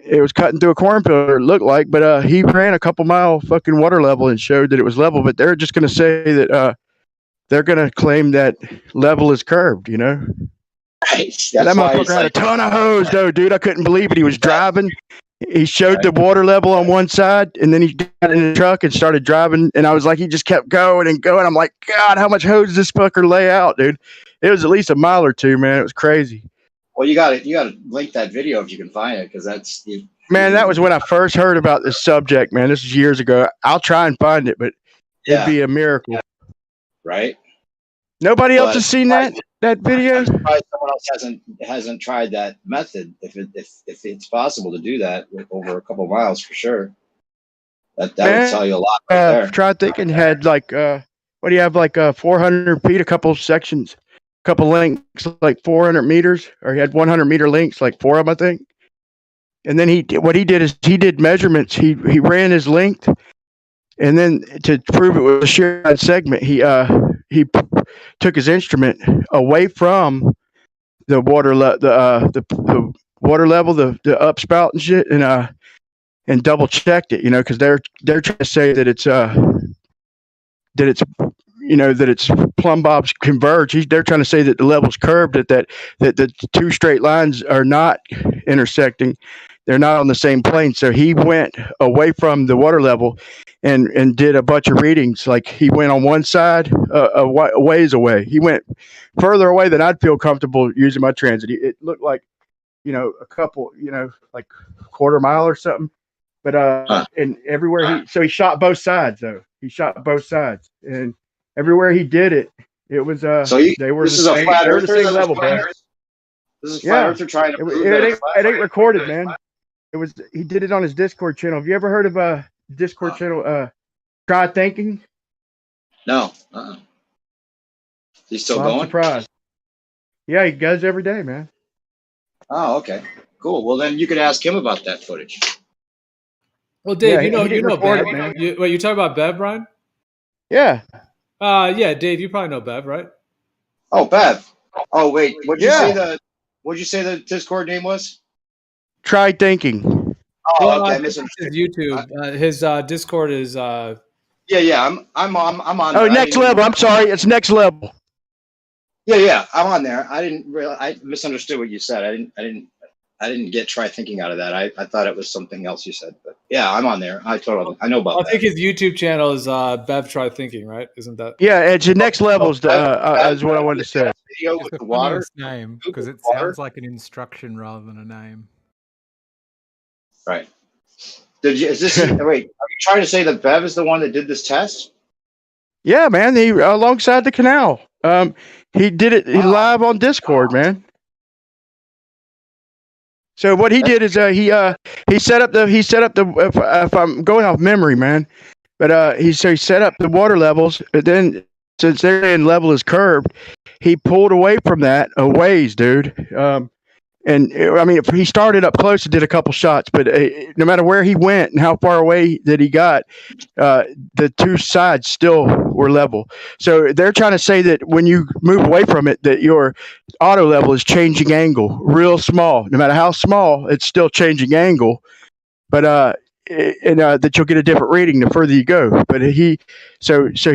[SPEAKER 1] It was cutting through a cornfield. It looked like, but he ran a couple mile fucking water level and showed that it was level. But they're just going to say that they're going to claim that level is curved. Right. That motherfucker had a ton of hose, though, dude. I couldn't believe it. He was driving. He showed the water level on one side, and then he got in the truck and started driving. And I was like, he just kept going and going. I'm like, God, how much hose does this fucker lay out, dude? It was at least a mile or two, man. It was crazy.
[SPEAKER 5] Well, you got to link that video if you can find it, because that's
[SPEAKER 1] Man, that was when I first heard about this subject, man. This is years ago. I'll try and find it, but it'd be a miracle.
[SPEAKER 5] Right.
[SPEAKER 1] Nobody else
[SPEAKER 5] But
[SPEAKER 1] has seen that video?
[SPEAKER 5] I'm surprised someone else hasn't tried that method. If it's possible to do that over a couple miles, for sure. That would tell you a lot right there.
[SPEAKER 1] Try thinking had like what do you have, like 400 feet, a couple sections, a couple links, like 400 meters, or he had 100 meter links, like 4 of them, I think. And then what he did is he did measurements. He ran his length, and then to prove it was a shared segment, he took his instrument away from the water the water level, the upspout and shit, and double checked it, because they're trying to say that it's plumb bobs converge. They're trying to say that the level's curved, that the two straight lines are not intersecting. They're not on the same plane. So he went away from the water level and did a bunch of readings. Like he went on one side a ways away. He went further away than I'd feel comfortable using my transit. It looked like, a couple, like a quarter mile or something. But and everywhere he shot both sides though. He shot both sides, and everywhere he did it, it was they were the same level, bro.
[SPEAKER 5] This is flat earther trying to prove
[SPEAKER 1] it ain't recorded, man. He did it on his Discord channel. Have you ever heard of a Discord channel? Try Thinking.
[SPEAKER 5] No. He's still going.
[SPEAKER 1] I'm surprised. Yeah, he goes every day, man.
[SPEAKER 5] Oh, okay, cool. Well, then you could ask him about that footage.
[SPEAKER 9] Well, Dave,
[SPEAKER 1] Yeah,
[SPEAKER 9] you know
[SPEAKER 1] record
[SPEAKER 9] Bev.
[SPEAKER 1] it, man.
[SPEAKER 9] You talking about Bev, Brian?
[SPEAKER 1] Yeah.
[SPEAKER 9] Yeah, Dave, you probably know Bev, right?
[SPEAKER 5] Oh, Bev. Oh, wait. What'd you say the Discord name was?
[SPEAKER 1] Try Thinking.
[SPEAKER 5] Oh, okay.
[SPEAKER 9] His YouTube. His Discord is.
[SPEAKER 5] Yeah. I'm on.
[SPEAKER 1] Oh,
[SPEAKER 5] there.
[SPEAKER 1] Next Level. I'm sorry. It's Next Level.
[SPEAKER 5] Yeah. I'm on there. I misunderstood what you said. I didn't get Try Thinking out of that. I thought it was something else you said. But yeah, I'm on there. I know about that.
[SPEAKER 9] I think his YouTube channel is Bev Try Thinking, right? Isn't that?
[SPEAKER 1] Yeah, it's the Next Level is what I wanted to say.
[SPEAKER 5] Video
[SPEAKER 14] It's
[SPEAKER 5] with
[SPEAKER 14] the
[SPEAKER 5] the water.
[SPEAKER 14] funniest name because it sounds like an instruction rather than a name.
[SPEAKER 5] Right. Wait, are you trying to say that Bev is the one that did this test?
[SPEAKER 1] Yeah, man. He alongside the canal. He did it live on Discord, man. So what he did is he set up the if I'm going off memory, man, but he set up the water levels, but then since their end level is curved, he pulled away from that a ways, dude. And I mean, he started up close and did a couple shots, but no matter where he went and how far away that he got, the two sides still were level. So they're trying to say that when you move away from it, that your auto level is changing angle real small. No matter how small, it's still changing angle. But that you'll get a different reading the further you go. But he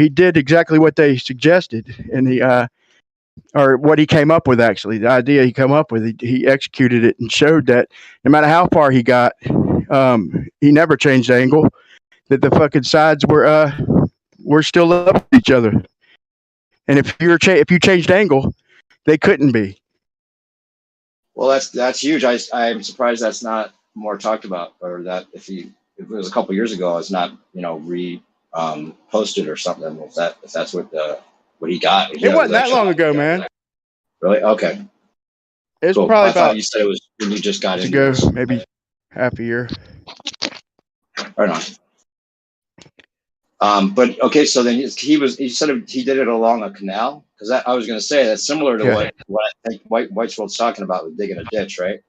[SPEAKER 1] did exactly what they suggested, and or what he came up with, actually. The idea he came up with, he executed it and showed that no matter how far he got, he never changed angle, that the fucking sides were still up with each other. And if you changed angle, they couldn't be.
[SPEAKER 5] Well, that's huge. I'm surprised that's not more talked about, or that if it was a couple years ago, it's not posted or something. If that's what he got.
[SPEAKER 1] It wasn't that long ago, man.
[SPEAKER 5] Really? Okay.
[SPEAKER 1] It's
[SPEAKER 5] cool.
[SPEAKER 1] probably
[SPEAKER 5] I thought
[SPEAKER 1] about
[SPEAKER 5] you said it was when you just got
[SPEAKER 1] ago,
[SPEAKER 5] into
[SPEAKER 1] maybe half a year.
[SPEAKER 5] Right on. But okay, so then he said he did it along a canal, because I was going to say that's similar to what I think Whitesworld's talking about with digging a ditch, right?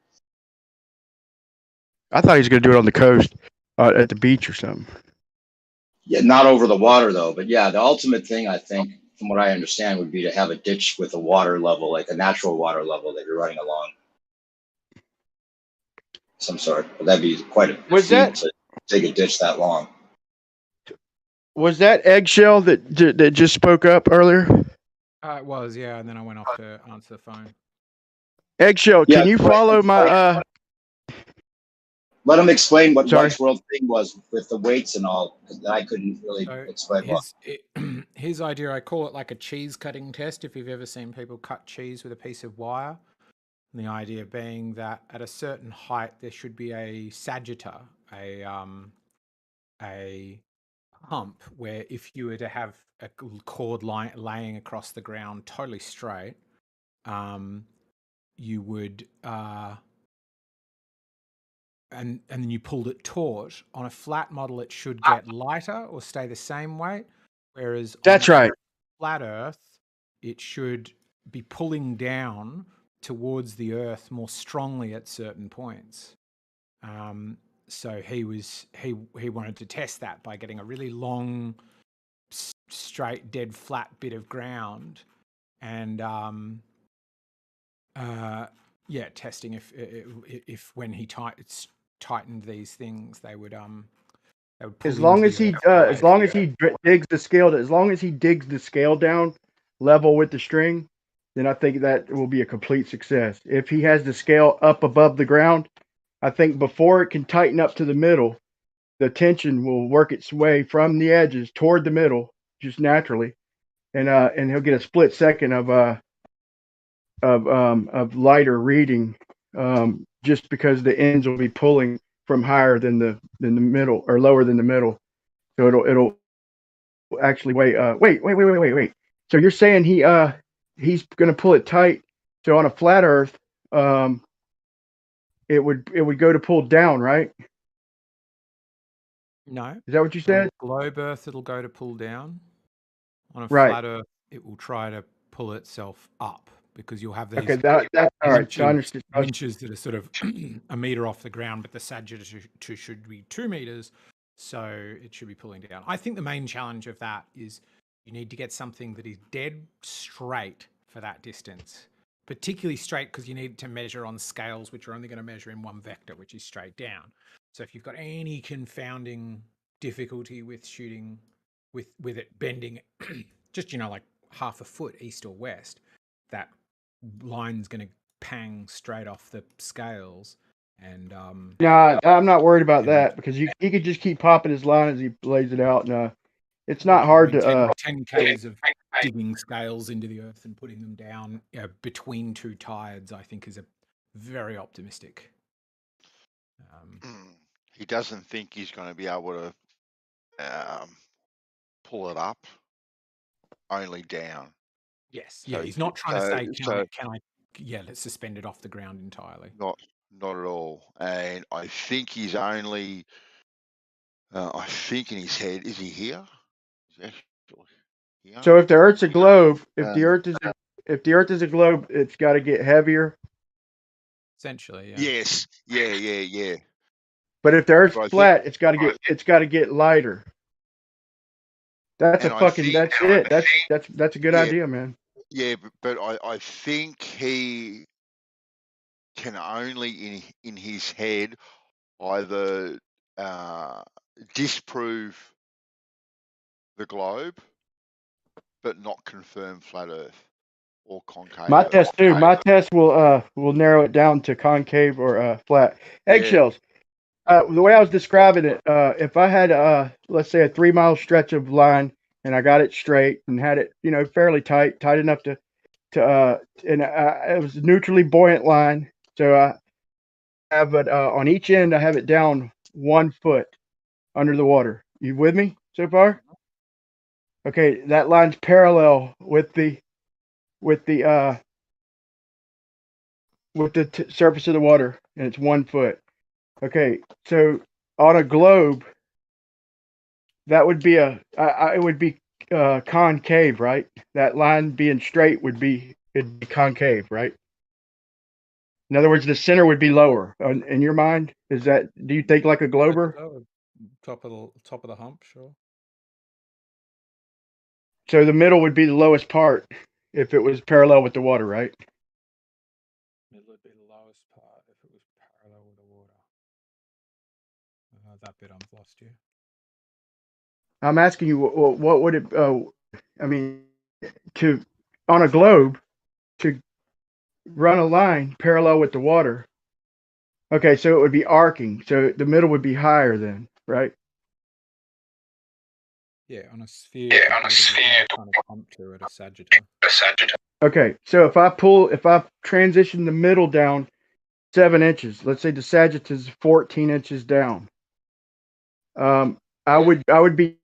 [SPEAKER 1] I thought he was going to do it on the coast, at the beach or something.
[SPEAKER 5] Yeah, not over the water though. But yeah, the ultimate thing, I think, from what I understand, would be to have a ditch with a water level, like a natural water level that you're running along. Some sort. But that'd be quite a feat to dig a ditch that long.
[SPEAKER 1] Was that Eggshell that just spoke up earlier?
[SPEAKER 14] It was, yeah, and then I went off to answer the phone.
[SPEAKER 1] Eggshell, can you follow my
[SPEAKER 5] Let him explain what White's World thing was with the weights and all, because I couldn't really explain
[SPEAKER 14] his idea, I call it like a cheese cutting test. If you've ever seen people cut cheese with a piece of wire, And the idea being that at a certain height there should be a sagitta, a hump, where if you were to have a cord laying across the ground totally straight, you would and then you pulled it taut. On a flat model, it should get lighter or stay the same weight, whereas
[SPEAKER 1] That's
[SPEAKER 14] on
[SPEAKER 1] right.
[SPEAKER 14] flat Earth, it should be pulling down towards the Earth more strongly at certain points. So he wanted to test that by getting a really long, straight, dead flat bit of ground, and testing if when he tightened these things, they would pull
[SPEAKER 1] As long
[SPEAKER 14] into
[SPEAKER 1] as
[SPEAKER 14] the
[SPEAKER 1] he
[SPEAKER 14] Earth.
[SPEAKER 1] as long as he digs the scale down level with the string, then I think that will be a complete success. If he has the scale up above the ground, I think before it can tighten up to the middle, the tension will work its way from the edges toward the middle just naturally, and he'll get a split second of lighter reading, just because the ends will be pulling from higher than the middle or lower than the middle. So it'll actually wait. So you're saying he's gonna pull it tight. So on a flat Earth, it would go to pull down, right?
[SPEAKER 14] No.
[SPEAKER 1] Is that what you said?
[SPEAKER 14] Globe Earth, it'll go to pull down. On a
[SPEAKER 1] Right.
[SPEAKER 14] flat Earth, it will try to pull itself up, because you'll have these
[SPEAKER 1] Okay, that's all right. So I understood.
[SPEAKER 14] winches that are sort of a meter off the ground, but the sagitta should be 2 meters, so it should be pulling down. I think the main challenge of that is you need to get something that is dead straight for that distance, particularly straight because you need to measure on scales which are only going to measure in one vector, which is straight down. So if you've got any confounding difficulty with shooting with it bending just like half a foot east or west, that line's going to pang straight off the scales. And
[SPEAKER 1] Nah, I'm not worried about that, because he could just keep popping his line as he lays it out, and it's not hard to
[SPEAKER 14] 10 Ks of digging scales into the earth and putting them down between two tides, I think, is a very optimistic.
[SPEAKER 19] He doesn't think he's going to be able to pull it up, only down.
[SPEAKER 14] Yes,
[SPEAKER 19] So,
[SPEAKER 14] he's not trying to say, can I let's suspend it off the ground entirely.
[SPEAKER 19] Not at all. And I think he's only, I think in his head, is he here? Is he actually here?
[SPEAKER 1] So if the Earth's a globe, if the Earth is a globe, it's got to get heavier.
[SPEAKER 14] Essentially, yeah.
[SPEAKER 19] Yes. Yeah.
[SPEAKER 1] But if the Earth's
[SPEAKER 19] But I
[SPEAKER 1] flat, it's got to get lighter. That's
[SPEAKER 19] And
[SPEAKER 1] a
[SPEAKER 19] I
[SPEAKER 1] fucking.
[SPEAKER 19] think-
[SPEAKER 1] That's a good
[SPEAKER 19] Yeah.
[SPEAKER 1] idea, man.
[SPEAKER 19] Yeah, but I think he can only in his head either disprove the globe, but not confirm flat Earth or concave.
[SPEAKER 1] My
[SPEAKER 19] Earth.
[SPEAKER 1] test too. My test will narrow it down to concave or flat. Eggshells. The way I was describing it, if I had let's say a 3 mile stretch of line, and I got it straight and had it fairly tight enough to and it was a neutrally buoyant line. So I have it on each end. I have it down 1 foot under the water. You with me so far? Okay, that line's parallel with the surface of the water, and it's 1 foot. Okay, so on a globe, that would be it would be concave, right? That line being straight it'd be concave, right? In other words, the center would be lower. In your mind, do you think like a glober?
[SPEAKER 14] Top of the hump, sure.
[SPEAKER 1] So the middle would be the lowest part if it was parallel with the water, right?
[SPEAKER 14] Middle would be the lowest part if it was parallel with the water. That bit I've lost you.
[SPEAKER 1] I'm asking you, what would it? I mean, on a globe, to run a line parallel with the water. Okay, so it would be arcing. So the middle would be higher then, right?
[SPEAKER 14] Yeah, on a sphere. Yeah, on a sphere. Kind of hump to it, a sagitta.
[SPEAKER 1] Okay, so if I transition the middle down 7 inches, let's say the sagittus is 14 inches down, I would be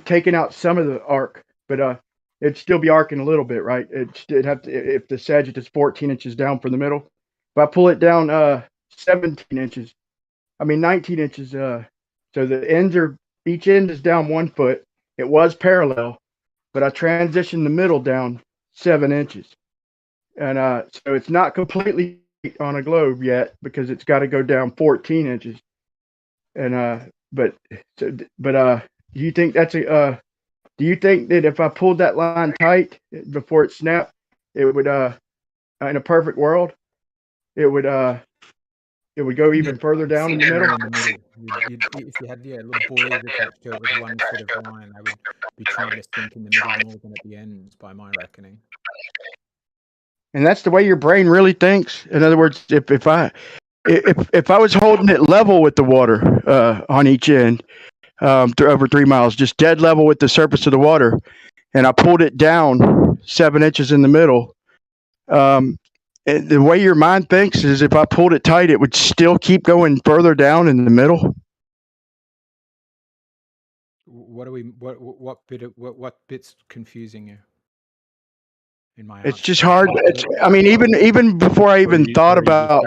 [SPEAKER 1] taking out some of the arc, but it'd still be arcing a little bit, right? It'd have to, if the sagittus is 14 inches down from the middle. If I pull it down 17 inches, 19 inches, so the ends are, each end is down 1 foot. It was parallel, but I transitioned the middle down 7 inches. And so it's not completely on a globe yet because it's got to go down 14 inches. And but do you think that's a do you think that if I pulled that line tight before it snapped, it would in a perfect world, it would go even further down in the middle?
[SPEAKER 14] If you had little buoys attached to it with 1 foot of line, they would be trying to sink in the middle more than at the ends, by my reckoning.
[SPEAKER 1] And that's the way your brain really thinks. In other words, if I was holding it level with the water on each end, over 3 miles, just dead level with the surface of the water, and I pulled it down 7 inches in the middle, the way your mind thinks is if I pulled it tight, it would still keep going further down in the middle.
[SPEAKER 14] What bit's confusing you? In my
[SPEAKER 1] It's just hard. Even before I even thought about.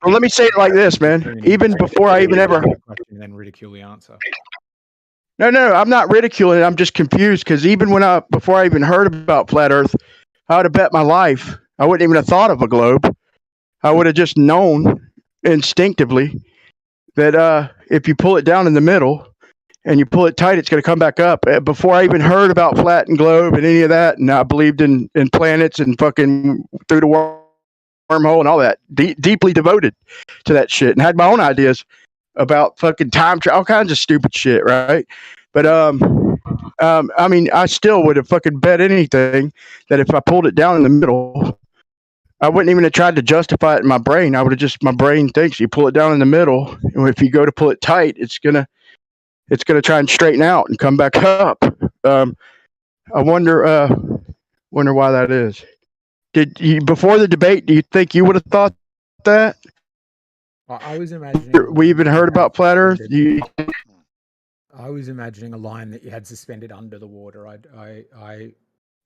[SPEAKER 1] Well, let me say it like this, man. Even before I even ever.
[SPEAKER 14] And then ridicule the answer.
[SPEAKER 1] No, I'm not ridiculing it. I'm just confused because even before I even heard about flat Earth, I would have bet my life I wouldn't even have thought of a globe. I would have just known instinctively that if you pull it down in the middle and you pull it tight, it's going to come back up. Before I even heard about flat and globe and any of that, and I believed in planets and fucking through the wormhole and all that, deeply devoted to that shit, and had my own ideas about fucking time travel, all kinds of stupid shit, right? But I still would have fucking bet anything that if I pulled it down in the middle, I wouldn't even have tried to justify it in my brain. I would have just, my brain thinks you pull it down in the middle, and if you go to pull it tight, it's gonna try and straighten out and come back up. I wonder why that is. Did you, before the debate, do you think you would have thought that?
[SPEAKER 14] I was imagining.
[SPEAKER 1] We even heard about flat Earth.
[SPEAKER 14] I was imagining a line that you had suspended under the water.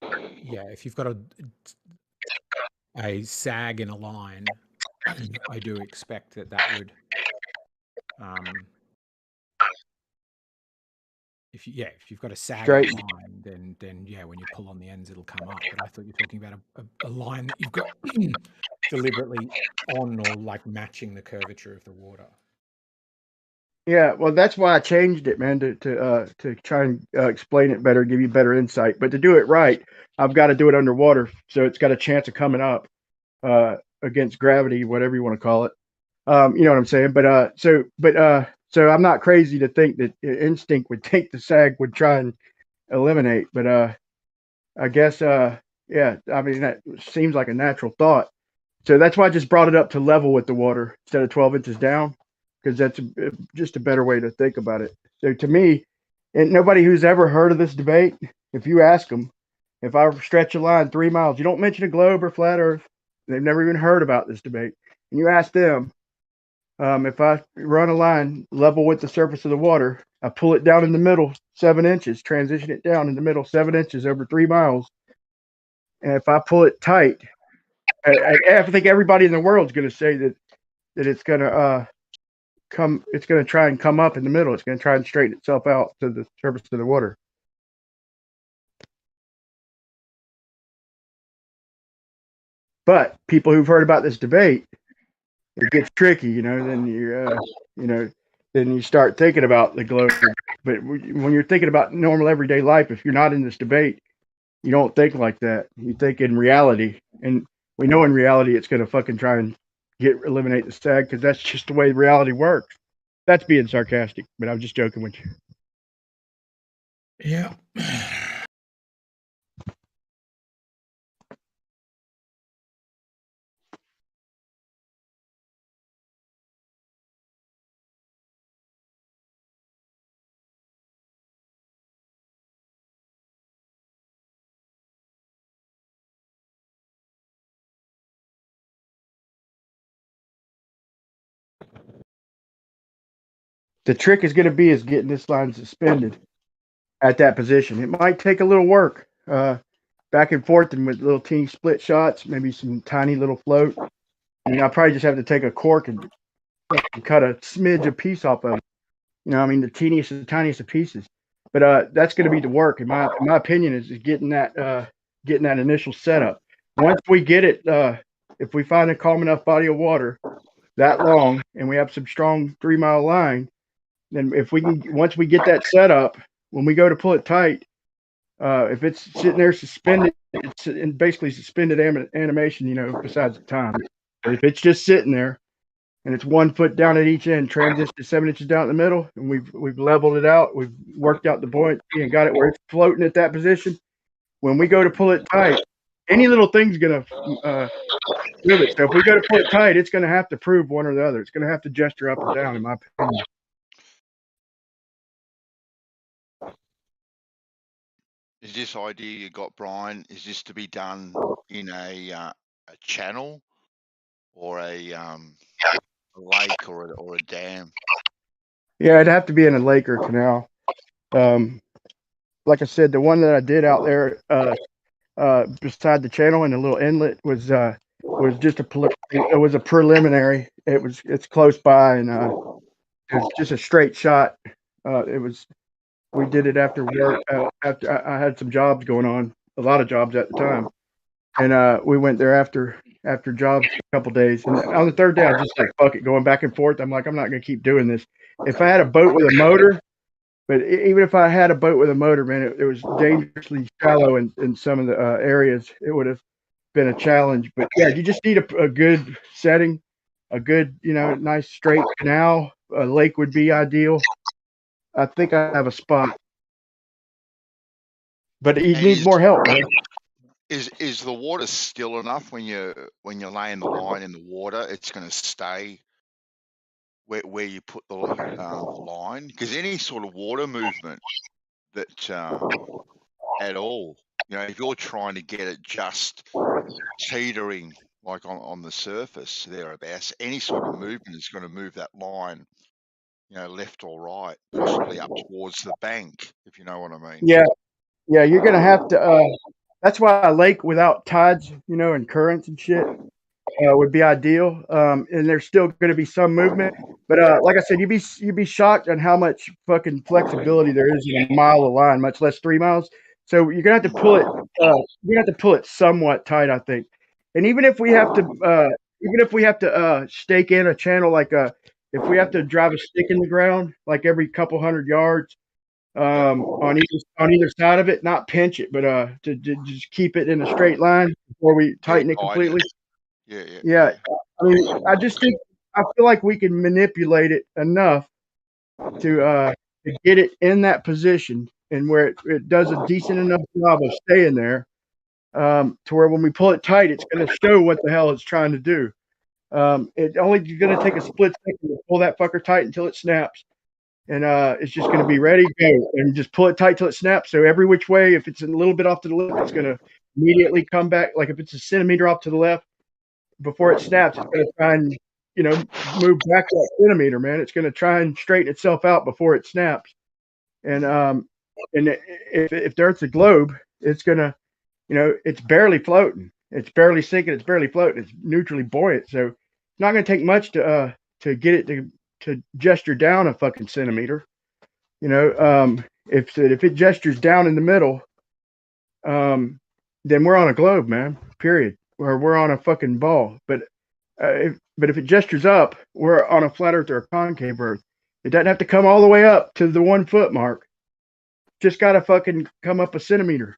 [SPEAKER 14] If you've got a sag in a line, I do expect that would. If you've got a sag line, then when you pull on the ends, it'll come up. But I thought you were talking about a line that you've got deliberately on or like matching the curvature of the water.
[SPEAKER 1] Yeah, well, that's why I changed it, man, to try and explain it better, give you better insight. But to do it right, I've got to do it underwater, so it's got a chance of coming up against gravity, whatever you want to call it. You know what I'm saying? So I'm not crazy to think that instinct would think the sag would try and eliminate. But I guess that seems like a natural thought. So that's why I just brought it up to level with the water instead of 12 inches down, because that's just a better way to think about it. So to me, and nobody who's ever heard of this debate, if you ask them, if I stretch a line 3 miles, you don't mention a globe or flat Earth, they've never even heard about this debate, and you ask them, if I run a line level with the surface of the water, I pull it down in the middle 7 inches, transition it down in the middle 7 inches over 3 miles, and if I pull it tight, I think everybody in the world is going to say that it's going to it's going to try and come up in the middle. It's going to try and straighten itself out to the surface of the water. But people who've heard about this debate, it gets tricky, then then you start thinking about the globe. But when you're thinking about normal everyday life, if you're not in this debate, you don't think like that. You think in reality, and we know in reality it's going to fucking try and eliminate the sag, because that's just the way reality works. That's being sarcastic, but I'm just joking with you.
[SPEAKER 14] Yeah.
[SPEAKER 1] The trick is going to be is getting this line suspended at that position. It might take a little work, back and forth, and with little teeny split shots, maybe some tiny little float. I mean, I'll probably just have to take a cork and cut a smidge of piece off of it. You know, I mean, the teeniest and tiniest of pieces. But that's going to be the work, in my opinion, is getting that initial setup. Once we get it, if we find a calm enough body of water that long, and we have some strong 3-mile line, then if we can, once we get that set up, when we go to pull it tight, if it's sitting there suspended, it's in basically suspended animation, you know, besides the time. But if it's just sitting there and it's 1 foot down at each end, transition to 7 inches down in the middle, and we've leveled it out, we've worked out the buoyancy and got it where it's floating at that position. When we go to pull it tight, any little thing's gonna move it. So if we go to pull it tight, it's gonna have to prove one or the other. It's gonna have to gesture up or down, in my opinion.
[SPEAKER 19] Is this idea you got, Brian, is this to be done in a channel or a lake or a dam?
[SPEAKER 1] Yeah, it'd have to be in a lake or canal. Like I said, the one that I did out there beside the channel in a little inlet was just it was a preliminary. It's close by, and it was just a straight shot. We did it after work. After I had some jobs going on, a lot of jobs at the time, and we went there after jobs for a couple days. And on the third day, I was just like, "Fuck it," going back and forth. I'm like, I'm not gonna keep doing this. If I had a boat with a motor, but even if I had a boat with a motor, man, it was dangerously shallow in some of the areas. It would have been a challenge. But yeah, you just need a good setting, a good, you know, nice straight canal. A lake would be ideal. I think I have a spot, but you need more help, man.
[SPEAKER 19] Is the water still enough when you're laying the line in the water? It's going to stay where you put the line, because any sort of water movement that at all, you know, if you're trying to get it just teetering like on the surface thereabouts, any sort of movement is going to move that line, you know, left or right, possibly up towards the bank, if you know what I mean.
[SPEAKER 1] Yeah, you're gonna have to. That's why a lake without tides, you know, and currents and shit would be ideal. And there's still going to be some movement, but like I said, you'd be shocked on how much fucking flexibility there is in a mile of line, much less 3 miles. So you're gonna have to pull it. You're gonna have to pull it somewhat tight, I think. And even if we have to, stake in a channel, like if we have to drive a stick in the ground, like every couple hundred yards, on either side of it, not pinch it, but to just keep it in a straight line before we tighten it completely. Yeah. I mean, I feel like we can manipulate it enough to get it in that position and where it does a decent enough job of staying there, to where when we pull it tight, it's going to show what the hell it's trying to do. It's only going to take a split second to pull that fucker tight until it snaps. And it's just going to be ready to go, and just pull it tight till it snaps. So every which way, if it's a little bit off to the left, it's going to immediately come back. Like if it's a centimeter off to the left before it snaps, it's going to try and, you know, move back that centimeter, man. It's going to try and straighten itself out before it snaps. And if the Earth's a globe, it's going to, you know, it's barely floating. It's barely sinking. It's barely floating. It's neutrally buoyant. So it's not going to take much to get it to gesture down a fucking centimeter. You know, if it gestures down in the middle, then we're on a globe, man, period. Or we're on a fucking ball. But if it gestures up, we're on a flat earth or a concave earth. It doesn't have to come all the way up to the 1 foot mark. Just got to fucking come up a centimeter,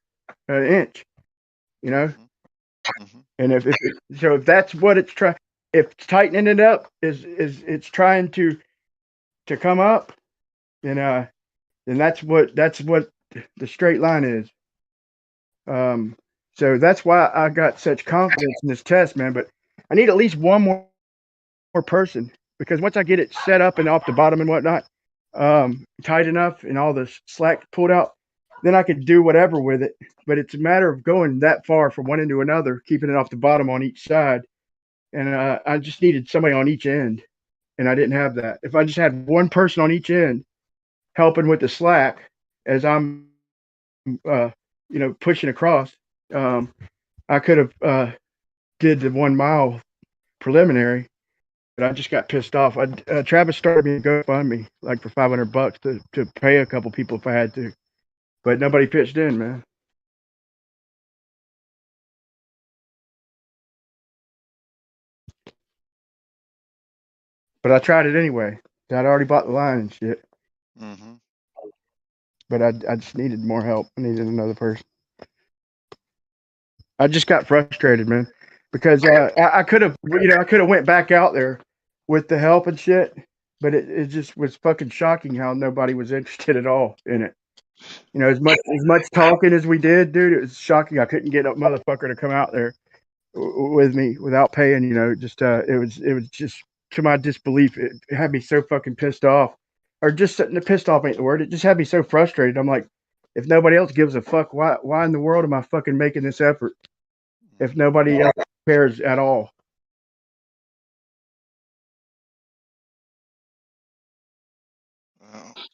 [SPEAKER 1] an inch, you know? And if that's what it's trying, if tightening it up is it's trying to come up, then that's what the straight line is. So that's why I got such confidence in this test, man. But I need at least one more person, because once I get it set up and off the bottom and whatnot, tight enough and all the slack pulled out, then I could do whatever with it. But it's a matter of going that far from one end to another, keeping it off the bottom on each side. And I just needed somebody on each end and I didn't have that. If I just had one person on each end helping with the slack as I'm, pushing across, I could have did the 1 mile preliminary, but I just got pissed off. Travis started me to GoFundMe like for $500 to pay a couple people if I had to, but nobody pitched in, man. But I tried it anyway. I'd already bought the line and shit.
[SPEAKER 19] Mm-hmm.
[SPEAKER 1] But I just needed more help. I needed another person. I just got frustrated, man, because I could have, went back out there with the help and shit, but it just was fucking shocking how nobody was interested at all in it. As much talking as we did, dude, it was shocking. I couldn't get a motherfucker to come out there with me without paying. It was just to my disbelief. It had me so fucking pissed off, or just pissed off ain't the word. It just had me so frustrated. I'm like, if nobody else gives a fuck, why in the world am I fucking making this effort if nobody else cares at all?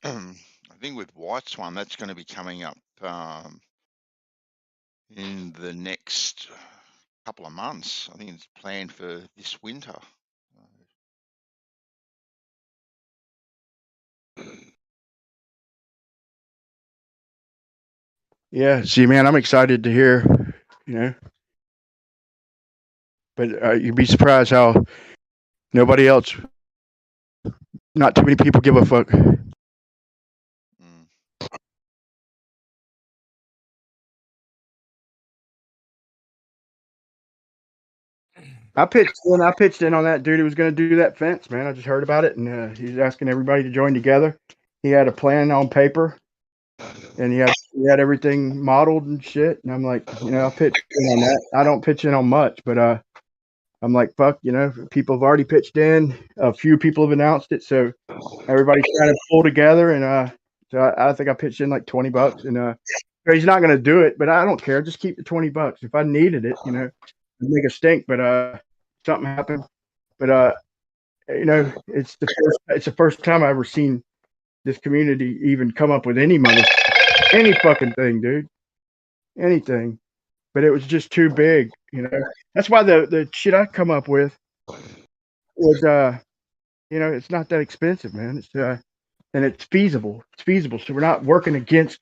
[SPEAKER 19] I think with White's one, that's going to be coming up in the next couple of months. I think it's planned for this winter.
[SPEAKER 1] Yeah, see, man, I'm excited to hear, but you'd be surprised how nobody else, not too many people give a fuck. I pitched in on that dude who was going to do that fence, man. I just heard about it, and he was asking everybody to join together. He had a plan on paper, and he had everything modeled and shit. And I'm like, I pitched in on that. I don't pitch in on much, but I'm like, fuck, people have already pitched in. A few people have announced it, so everybody's trying to pull together. And so I think I pitched in like $20, and he's not going to do it, but I don't care. Just keep the $20. If I needed it, I'd make a stink. But something happened. But it's the first time I've ever seen this community even come up with any fucking thing, dude. Anything. But it was just too big, That's why the shit I come up with was it's not that expensive, man. It's and it's feasible. It's feasible. So we're not working against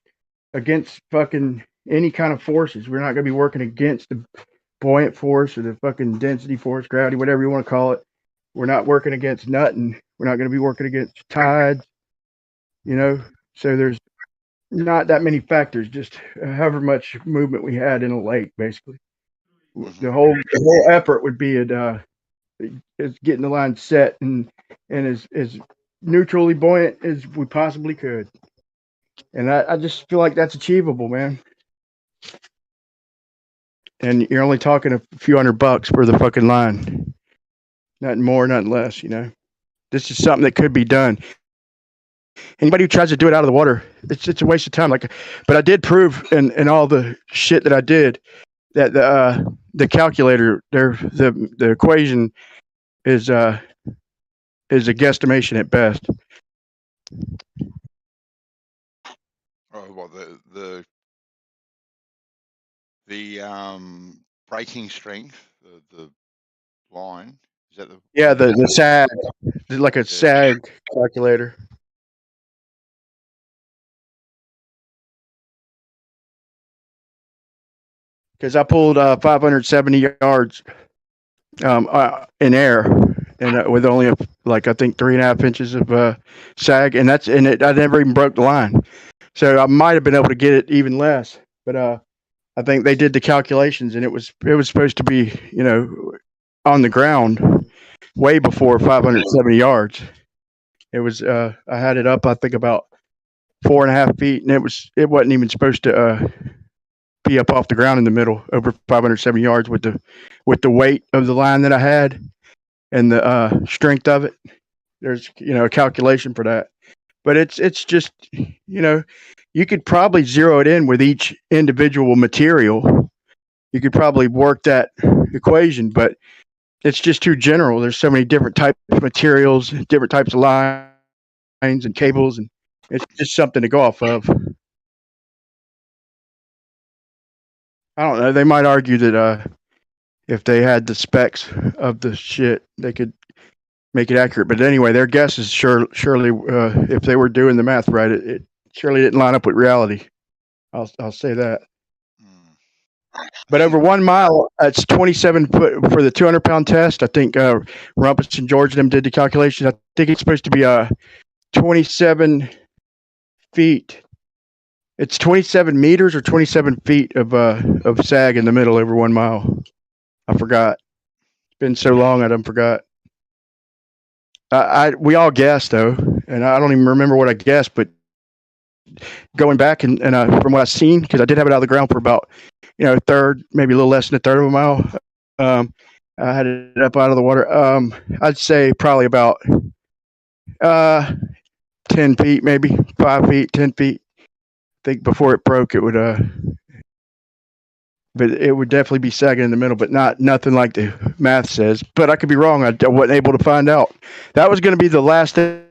[SPEAKER 1] fucking any kind of forces. We're not gonna be working against the buoyant force or the fucking density force, gravity, whatever you want to call it. We're not working against nothing. We're not going to be working against tides, So there's not that many factors. Just however much movement we had in a lake, basically. The whole effort would be at is getting the line set and as neutrally buoyant as we possibly could. And I just feel like that's achievable, man. And you're only talking a few $100 for the fucking line. Nothing more, nothing less, This is something that could be done. Anybody who tries to do it out of the water, it's a waste of time. But I did prove in all the shit that I did that the calculator, the equation is a guesstimation at best.
[SPEAKER 19] Oh, well, the braking strength, the line, is that
[SPEAKER 1] the SAG, like a SAG calculator. Because I pulled 570 yards in air, and with only I think 3.5 inches of sag, and I never even broke the line. So I might have been able to get it even less, but I think they did the calculations, and it was supposed to be on the ground way before 570 yards. It was I had it up I think about 4.5 feet, and it wasn't even supposed to be up off the ground in the middle over 570 yards with the weight of the line that I had and the strength of it. There's a calculation for that, but it's just you could probably zero it in with each individual material. You could probably work that equation, but it's just too general. There's so many different types of materials, different types of lines and cables, and it's just something to go off of. I don't know. They might argue that if they had the specs of the shit, they could make it accurate. But anyway, their guess is surely if they were doing the math right, it surely didn't line up with reality. I'll say that. But over 1 mile, it's 27 foot for the 200-pound test. I think Rumpus and George and them did the calculations. I think it's supposed to be 27 feet. It's 27 meters or 27 feet of sag in the middle over 1 mile. I forgot. It's been so long I done forgot. We all guessed though, and I don't even remember what I guessed. But going back and from what I've seen, because I did have it out of the ground for about a third, maybe a little less than a third of a mile. I had it up out of the water. I'd say probably about 10 feet, maybe 5 feet, 10 feet. I think before it broke, it would but it would definitely be sagging in the middle, but nothing like the math says. But I could be wrong. I wasn't able to find out. That was going to be the last thing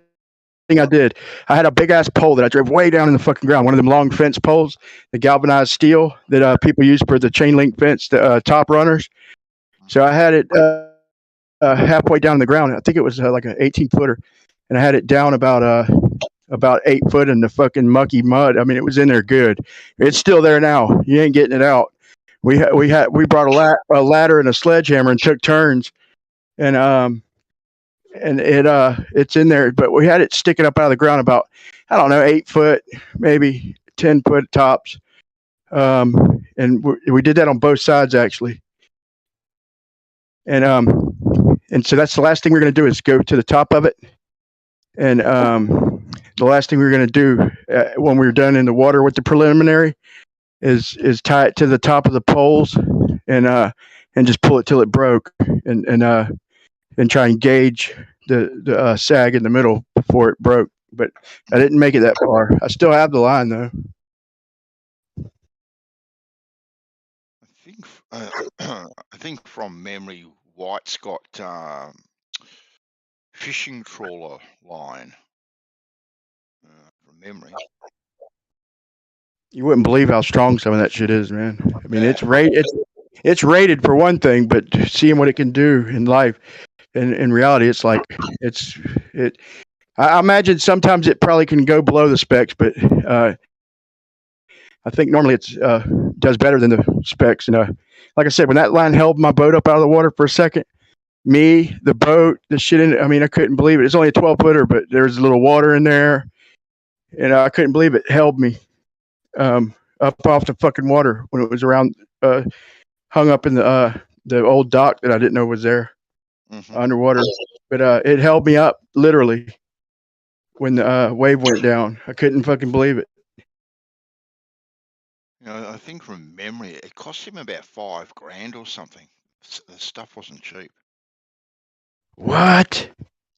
[SPEAKER 1] I did. I had a big ass pole that I drove way down in the fucking ground. One of them long fence poles, the galvanized steel that people use for the chain link fence, the top runners. So I had it halfway down the ground. I think it was like an 18-footer, and I had it down about 8 foot in the fucking mucky mud. I mean, it was in there good. It's still there now. You ain't getting it out. We brought a ladder and a sledgehammer and took turns, and it's in there. But we had it sticking up out of the ground about 8 foot, maybe 10 foot tops, and we did that on both sides actually. And so that's the last thing we're going to do is go to the top of it, and the last thing we're going to do when we're done in the water with the preliminary is tie it to the top of the poles and just pull it till it broke and try and gauge the sag in the middle before it broke. But I didn't make it that far. I still have the line though.
[SPEAKER 19] I think from memory, White's got fishing trawler line from memory.
[SPEAKER 1] You wouldn't believe how strong some of that shit is, man. I mean, it's rated for one thing, but seeing what it can do in life, in reality, it's like I imagine sometimes it probably can go below the specs, but I think normally it's does better than the specs. And like I said, when that line held my boat up out of the water for a second, the boat, the shit in it, I mean, I couldn't believe it. It's only a 12-footer, but there's a little water in there, and I couldn't believe it held me up off the fucking water when it was around hung up in the old dock that I didn't know was there underwater. But it held me up literally when the wave went down. I couldn't fucking believe it.
[SPEAKER 19] I think from memory, it cost him about $5,000 or something. The stuff wasn't cheap.
[SPEAKER 1] What?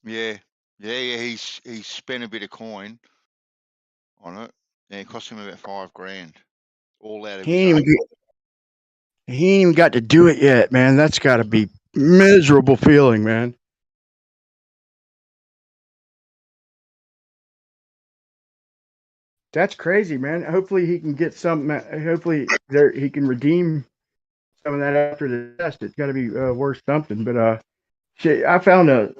[SPEAKER 19] Yeah. He spent a bit of coin on it. Yeah, it cost him about $5,000. All out of
[SPEAKER 1] He ain't even got to do it yet, man. That's got to be miserable feeling, man. That's crazy, man. Hopefully he can get some. Hopefully he can redeem some of that after the test. It's got to be worth something. But shit, I found it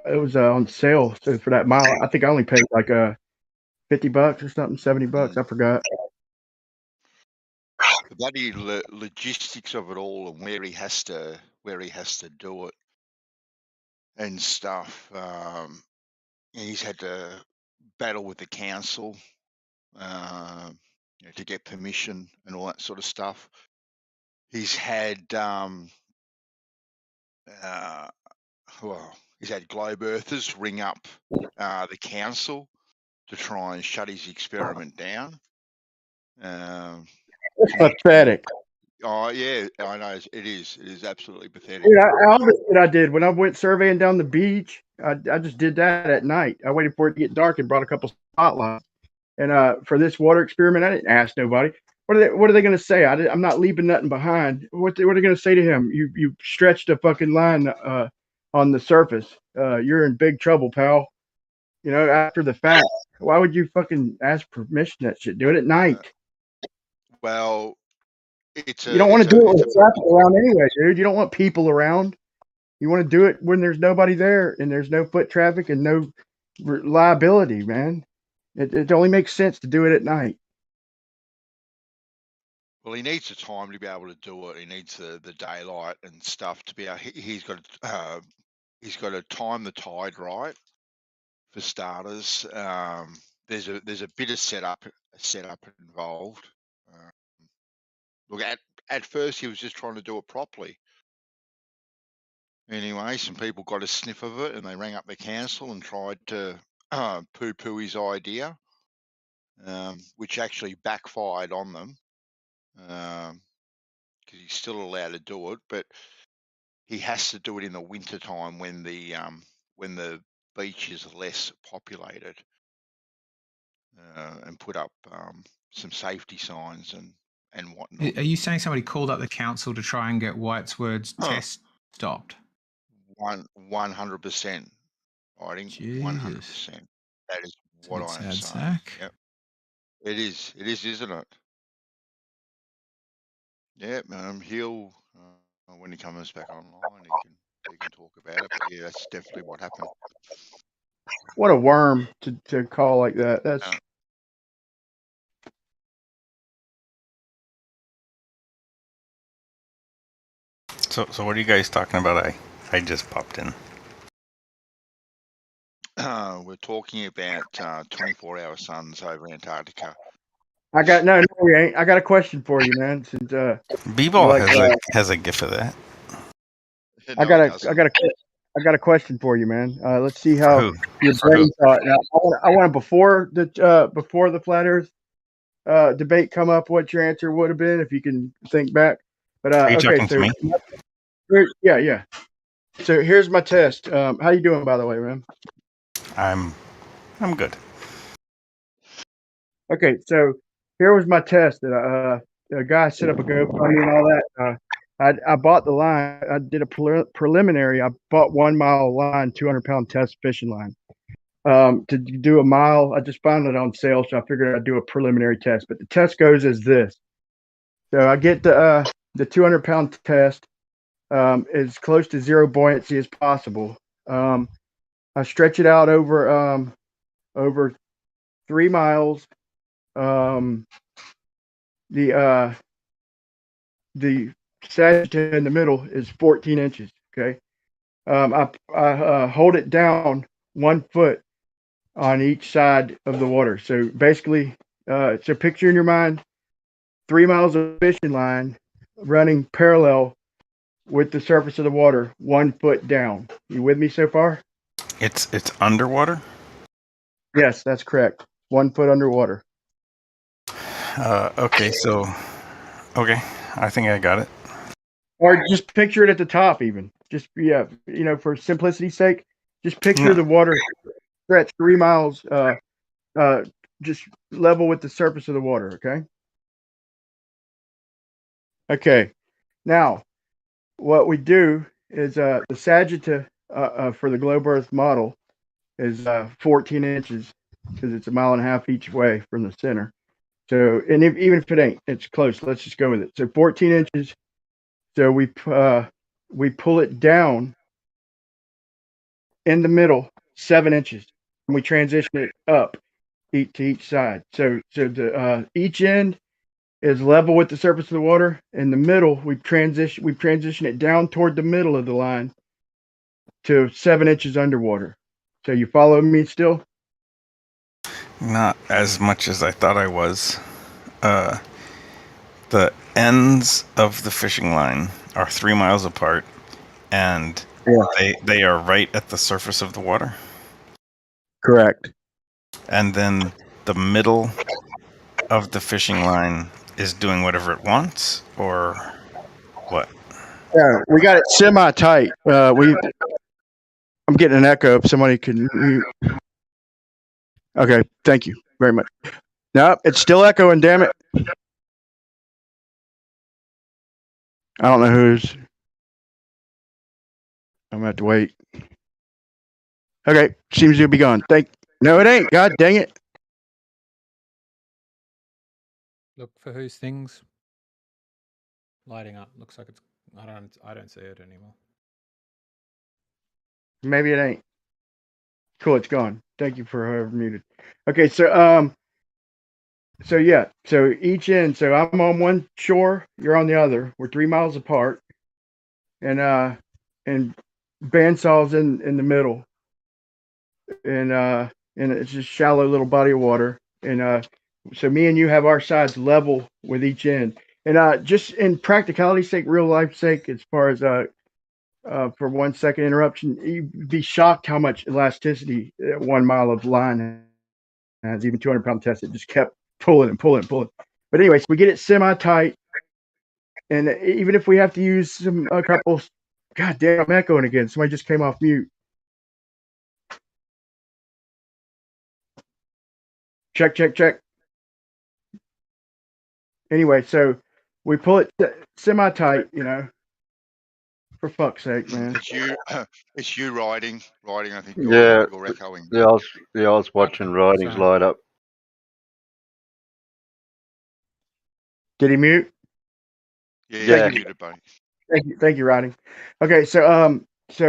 [SPEAKER 1] was on sale. So for that mile, I think I only paid like $50 or something, $70. I forgot.
[SPEAKER 19] The bloody logistics of it all and where he has to do it and stuff. He's had to battle with the council to get permission and all that sort of stuff. He's had he's had globe earthers ring up the council to try and shut his experiment down.
[SPEAKER 1] It's pathetic.
[SPEAKER 19] Oh yeah, I know it is. It is absolutely pathetic.
[SPEAKER 1] Dude, all the shit I did when I went surveying down the beach, I just did that at night. I waited for it to get dark and brought a couple spotlights. And for this water experiment, I didn't ask nobody. What are they going to say? I'm not leaving nothing behind. What are they going to say to him? You stretched a fucking line on the surface. You're in big trouble, pal. You know, after the fact. Why would you fucking ask permission? That shit. Do it at night.
[SPEAKER 19] Well,
[SPEAKER 1] You don't want to do it with traffic around anyway, dude. You don't want people around. You want to do it when there's nobody there and there's no foot traffic and no liability, man. It only makes sense to do it at night.
[SPEAKER 19] Well, he needs the time to be able to do it. He needs the daylight and stuff to be able. He's got to time the tide right. For starters, there's a bit of setup involved. Look, at first he was just trying to do it properly. Anyway, some people got a sniff of it and they rang up the council and tried to poo-poo his idea, which actually backfired on them, because he's still allowed to do it, but he has to do it in the winter time when the beach is less populated, and put up some safety signs and whatnot.
[SPEAKER 14] Are you saying somebody called up the council to try and get White's words test stopped?
[SPEAKER 19] 100%. I think 100%. That is what I am saying.
[SPEAKER 14] Sack.
[SPEAKER 19] Yep. It is, isn't it? Yeah. He'll when he comes back online, he can talk about it. But yeah, that's definitely what happened.
[SPEAKER 1] What a worm to call like that. That's
[SPEAKER 10] So what are you guys talking about? I just popped in.
[SPEAKER 19] We're talking about 24-hour suns over Antarctica.
[SPEAKER 1] I got no, we ain't. I got a question for you, man. Since
[SPEAKER 10] B-ball
[SPEAKER 1] like,
[SPEAKER 10] has a gif of that.
[SPEAKER 1] I got a question for you, man. Let's see how
[SPEAKER 10] Who?
[SPEAKER 1] your
[SPEAKER 10] For
[SPEAKER 1] brain
[SPEAKER 10] who?
[SPEAKER 1] thought. Now, I want to before the flat Earth debate come up, what your answer would have been if you can think back. But
[SPEAKER 10] Are you
[SPEAKER 1] okay,
[SPEAKER 10] talking to me?
[SPEAKER 1] Yeah. So here's my test. How you doing, by the way, man?
[SPEAKER 10] I'm good.
[SPEAKER 1] Okay, so here was my test that a guy set up a GoFundMe and all that. I bought the line. I did a preliminary. I bought 1 mile line, 200-pound test fishing line. To do a mile, I just found it on sale, so I figured I'd do a preliminary test. But the test goes as this. So I get the 200-pound test as close to zero buoyancy as possible. I stretch it out over 3 miles. The sagittal in the middle is 14 inches. Okay. I hold it down 1 foot on each side of the water. So basically, so picture in your mind 3 miles of fishing line running parallel with the surface of the water, 1 foot down. You with me so far?
[SPEAKER 10] It's underwater?
[SPEAKER 1] Yes, that's correct. 1 foot underwater.
[SPEAKER 10] Okay, I think I got it.
[SPEAKER 1] Or just picture it at the top, even. Just for simplicity's sake, just picture the water stretch 3 miles, just level with the surface of the water. Okay. Okay. Now, what we do is the sagittal for the globe Earth model is 14 inches because it's 1.5 miles each way from the center. So, and even if it ain't, it's close. Let's just go with it. So 14 inches. So we pull it down in the middle 7 inches, and we transition it up to each side. So the each end is level with the surface of the water. In the middle, we transition it down toward the middle of the line to 7 inches underwater. So you follow me still?
[SPEAKER 10] Not as much as I thought I was. The ends of the fishing line are 3 miles apart, and they are right at the surface of the water.
[SPEAKER 1] Correct.
[SPEAKER 10] And then the middle of the fishing line is doing whatever it wants, or what?
[SPEAKER 1] Yeah, we got it semi-tight. I'm getting an echo. If somebody can mute. Okay, thank you very much. No, it's still echoing. Damn it. I don't know whose. I'm gonna have to wait. Okay, seems to be gone. No, it ain't. God dang it.
[SPEAKER 14] Look for whose things lighting up. Looks like it's. I don't see it anymore.
[SPEAKER 1] Maybe it ain't. Cool, it's gone. Thank you for whoever muted. Okay, so yeah, so each end. So I'm on one shore, you're on the other. We're 3 miles apart, and Bandsaw's in the middle, and it's just shallow little body of water, and so me and you have our sides level with each end, and just in practicality's sake, real life sake, as far as for 1 second interruption, you'd be shocked how much elasticity 1 mile of line has. Even 200-pound test, it just kept pulling and pulling and pulling. But anyways, we get it semi-tight, and even if we have to use a couple. God damn, I'm echoing again. Somebody just came off mute. Check. Anyway, so we pull it semi-tight, for fuck's sake, man.
[SPEAKER 19] It's you riding. I think
[SPEAKER 6] Yeah,
[SPEAKER 19] you're echoing.
[SPEAKER 6] I was watching writings light up.
[SPEAKER 1] Did he mute?
[SPEAKER 19] Yeah, you muted, buddy.
[SPEAKER 1] Thank you, Rodney. Okay, so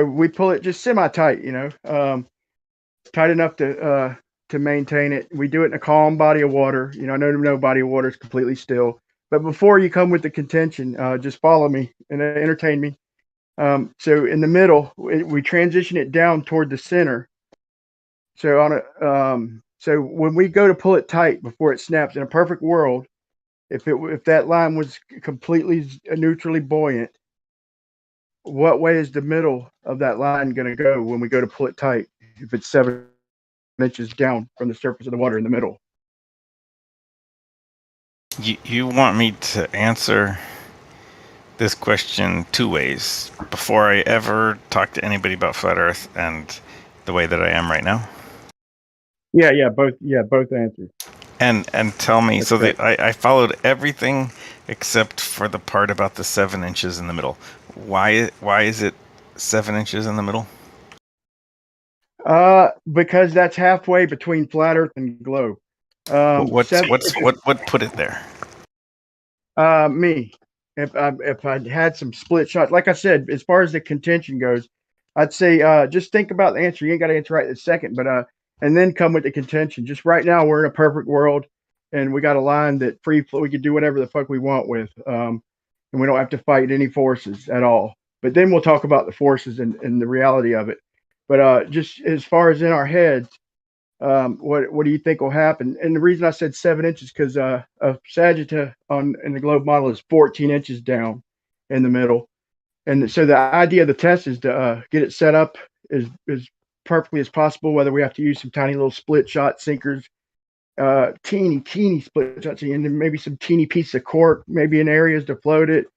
[SPEAKER 1] we pull it just semi-tight, tight enough to maintain it. We do it in a calm body of water. No body of water is completely still. But before you come with the contention, just follow me and entertain me. So in the middle, we transition it down toward the center. So so when we go to pull it tight before it snaps, in a perfect world, if that line was completely neutrally buoyant, what way is the middle of that line going to go when we go to pull it tight? If it's 7 inches down from the surface of the water in the middle.
[SPEAKER 10] You want me to answer this question 2 ways before I ever talk to anybody about flat Earth and the way that I am right now?
[SPEAKER 1] Yeah, both answers.
[SPEAKER 10] And tell me,
[SPEAKER 1] That's
[SPEAKER 10] so
[SPEAKER 1] right.
[SPEAKER 10] I followed everything except for the part about the 7 inches in the middle. Why is it 7 inches in the middle?
[SPEAKER 1] Because that's halfway between flat Earth and globe.
[SPEAKER 10] What put it there?
[SPEAKER 1] Me. If I had some split shots, like I said, as far as the contention goes, I'd say just think about the answer. You ain't got to answer right this second, but and then come with the contention. Just right now, we're in a perfect world, and we got a line that free flow. We can do whatever the fuck we want with, and we don't have to fight any forces at all. But then we'll talk about the forces and the reality of it. But just as far as in our heads, what do you think will happen? And the reason I said 7 inches because a Sagitta in the globe model is 14 inches down in the middle, and so the idea of the test is to get it set up as perfectly as possible. Whether we have to use some tiny little split shot sinkers, teeny split shots, and then maybe some teeny pieces of cork, maybe in areas to float it.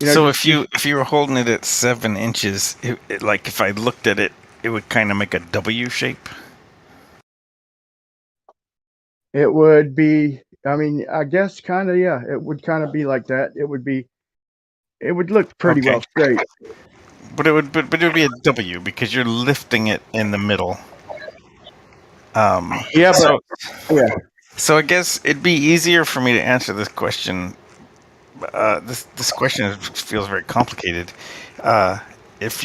[SPEAKER 10] So if you were holding it at 7 inches, like if I looked at it, it would kind of make a W shape.
[SPEAKER 1] It would be. I mean, I guess kind of. Yeah, it would kind of be like that. It would look pretty well straight.
[SPEAKER 10] But it would be a W because you're lifting it in the middle.
[SPEAKER 1] Yeah.
[SPEAKER 10] So I guess it'd be easier for me to answer this question. This question feels very complicated. If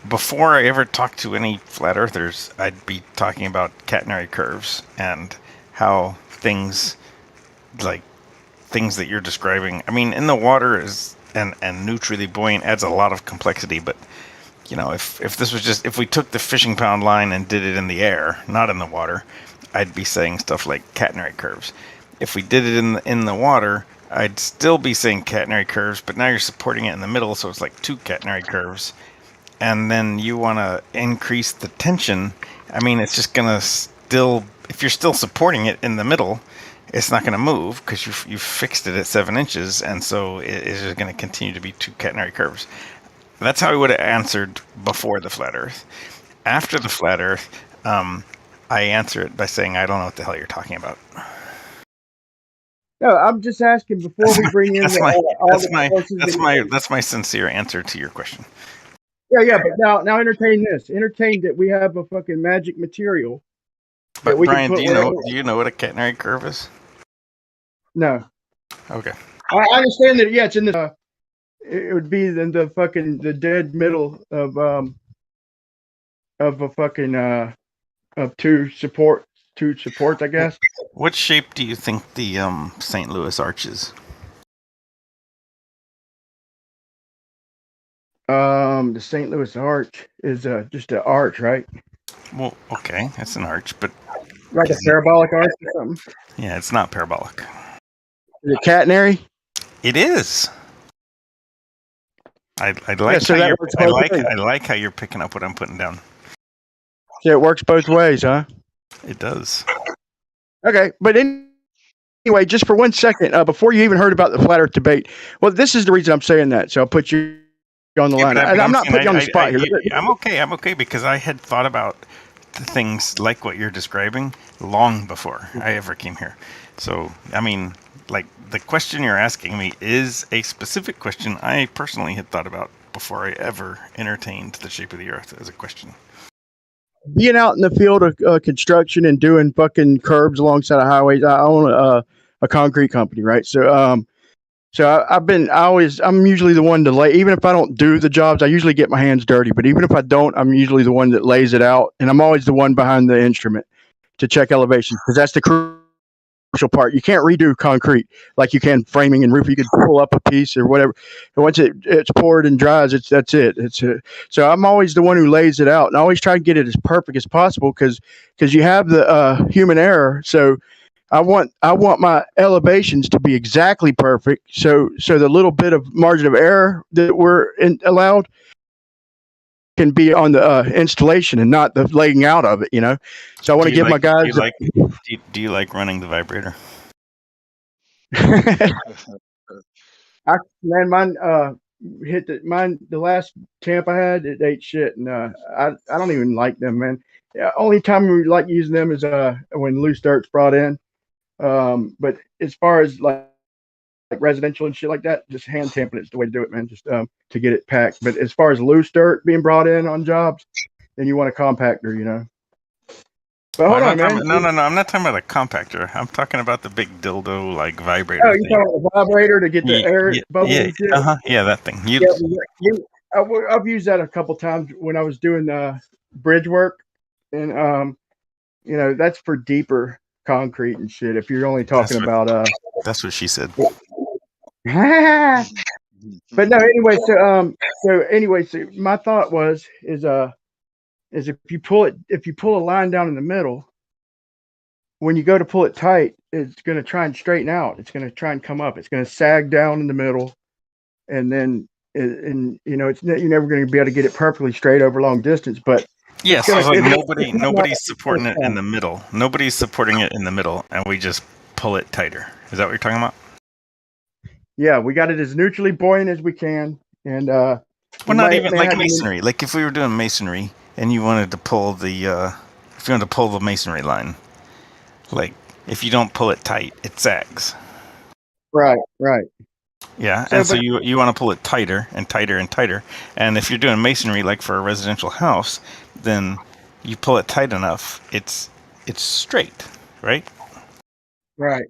[SPEAKER 10] before I ever talk to any flat earthers, I'd be talking about catenary curves and how things that you're describing. I mean, in the water is and neutrally buoyant adds a lot of complexity, but if this was just, if we took the fishing pound line and did it in the air, not in the water, I'd be saying stuff like catenary curves. If we did it in the water, I'd still be saying catenary curves, but now you're supporting it in the middle, so it's like 2 catenary curves. And then you want to increase the tension. I mean, it's just going to still, if you're still supporting it in the middle, it's not going to move because you fixed it at 7 inches, and so it's just going to continue to be 2 catenary curves. That's how I would have answered before the flat Earth. After the flat Earth, I answer it by saying I don't know what the hell you're talking about.
[SPEAKER 1] No, I'm just asking before we bring in
[SPEAKER 10] That's
[SPEAKER 1] the,
[SPEAKER 10] my
[SPEAKER 1] all
[SPEAKER 10] that's
[SPEAKER 1] the
[SPEAKER 10] my
[SPEAKER 1] forces
[SPEAKER 10] that's
[SPEAKER 1] and-
[SPEAKER 10] my that's my sincere answer to your question.
[SPEAKER 1] Yeah, but now entertain this. Entertain that we have a fucking magic material that
[SPEAKER 10] But
[SPEAKER 1] we
[SPEAKER 10] Brian,
[SPEAKER 1] can
[SPEAKER 10] do
[SPEAKER 1] put
[SPEAKER 10] you know what a catenary curve is?
[SPEAKER 1] No.
[SPEAKER 10] Okay.
[SPEAKER 1] I understand that. Yeah, it's in the. It would be in the fucking the dead middle of a fucking of two supports, I guess.
[SPEAKER 10] What shape do you think the St. Louis Arch is?
[SPEAKER 1] The St. Louis Arch is just an arch, right?
[SPEAKER 10] Well, okay, it's an arch, but
[SPEAKER 1] Like a parabolic arch or something.
[SPEAKER 10] yeah, it's not parabolic.
[SPEAKER 1] Is it catenary?
[SPEAKER 10] It is. I like
[SPEAKER 1] so
[SPEAKER 10] how
[SPEAKER 1] that
[SPEAKER 10] you're,
[SPEAKER 1] works both ways.
[SPEAKER 10] I like how you're picking up what I'm putting down.
[SPEAKER 1] So it works both ways, huh?
[SPEAKER 10] It does.
[SPEAKER 1] Okay, but anyway, just for 1 second, before you even heard about the flat Earth debate, well, this is the reason I'm saying that. So I'll put you on the line.
[SPEAKER 10] but
[SPEAKER 1] I'm not
[SPEAKER 10] saying
[SPEAKER 1] putting you on the spot here.
[SPEAKER 10] I'm okay because I had thought about the things like what you're describing long before I ever came here. So, I mean, like the question you're asking me is a specific question I personally had thought about before I ever entertained the shape of the Earth as a question.
[SPEAKER 1] Being out in the field of construction and doing fucking curbs alongside of highways, I own a concrete company, right? So, I'm usually the one to lay. Even if I don't do the jobs, I usually get my hands dirty. But even if I don't, I'm usually the one that lays it out, and I'm always the one behind the instrument to check elevation because that's the crucial part. You can't redo concrete like you can framing and roof. You can pull up a piece or whatever. And once it's poured and dries, that's it. So I'm always the one who lays it out, and I always try to get it as perfect as possible because you have the human error. So I want my elevations to be exactly perfect. So the little bit of margin of error that we're allowed can be on the installation and not the laying out of it. You know. So I want to give my guys.
[SPEAKER 10] Do you like running the vibrator?
[SPEAKER 1] Mine hit the last camp I had, it ate shit, and I don't even like them, man. Only time we like using them is when loose dirt's brought in. But as far as like residential and shit like that, just hand tamping is the way to do it, man. Just to get it packed. But as far as loose dirt being brought in on jobs, then you want a compactor, you know. But hold on, man.
[SPEAKER 10] No. I'm not talking about a compactor. I'm talking about the big dildo like vibrator.
[SPEAKER 1] Oh, you're talking about the vibrator to get the air bubbles and shit?
[SPEAKER 10] Yeah, that thing.
[SPEAKER 1] I've used that a couple times when I was doing bridge work, and you know, that's for deeper concrete and shit. If you're only talking about
[SPEAKER 10] that's what she said.
[SPEAKER 1] But no, anyway, so my thought is if you pull a line down in the middle, when you go to pull it tight, it's going to try and straighten out. It's going to try and come up. It's going to sag down in the middle, and then you know, you're never going to be able to get it perfectly straight over long distance. But
[SPEAKER 10] yeah, so it's like nobody's supporting it in the middle. Nobody's supporting it in the middle, and we just pull it tighter. Is that what you're talking about?
[SPEAKER 1] Yeah, we got it as neutrally buoyant as we can, and
[SPEAKER 10] well, not even like masonry. Like if we were doing masonry and you wanted to pull the masonry line, like if you don't pull it tight, it sags.
[SPEAKER 1] Right.
[SPEAKER 10] Yeah, so you want to pull it tighter and tighter and tighter. And if you're doing masonry, like for a residential house, then you pull it tight enough, it's straight, right?
[SPEAKER 1] Right.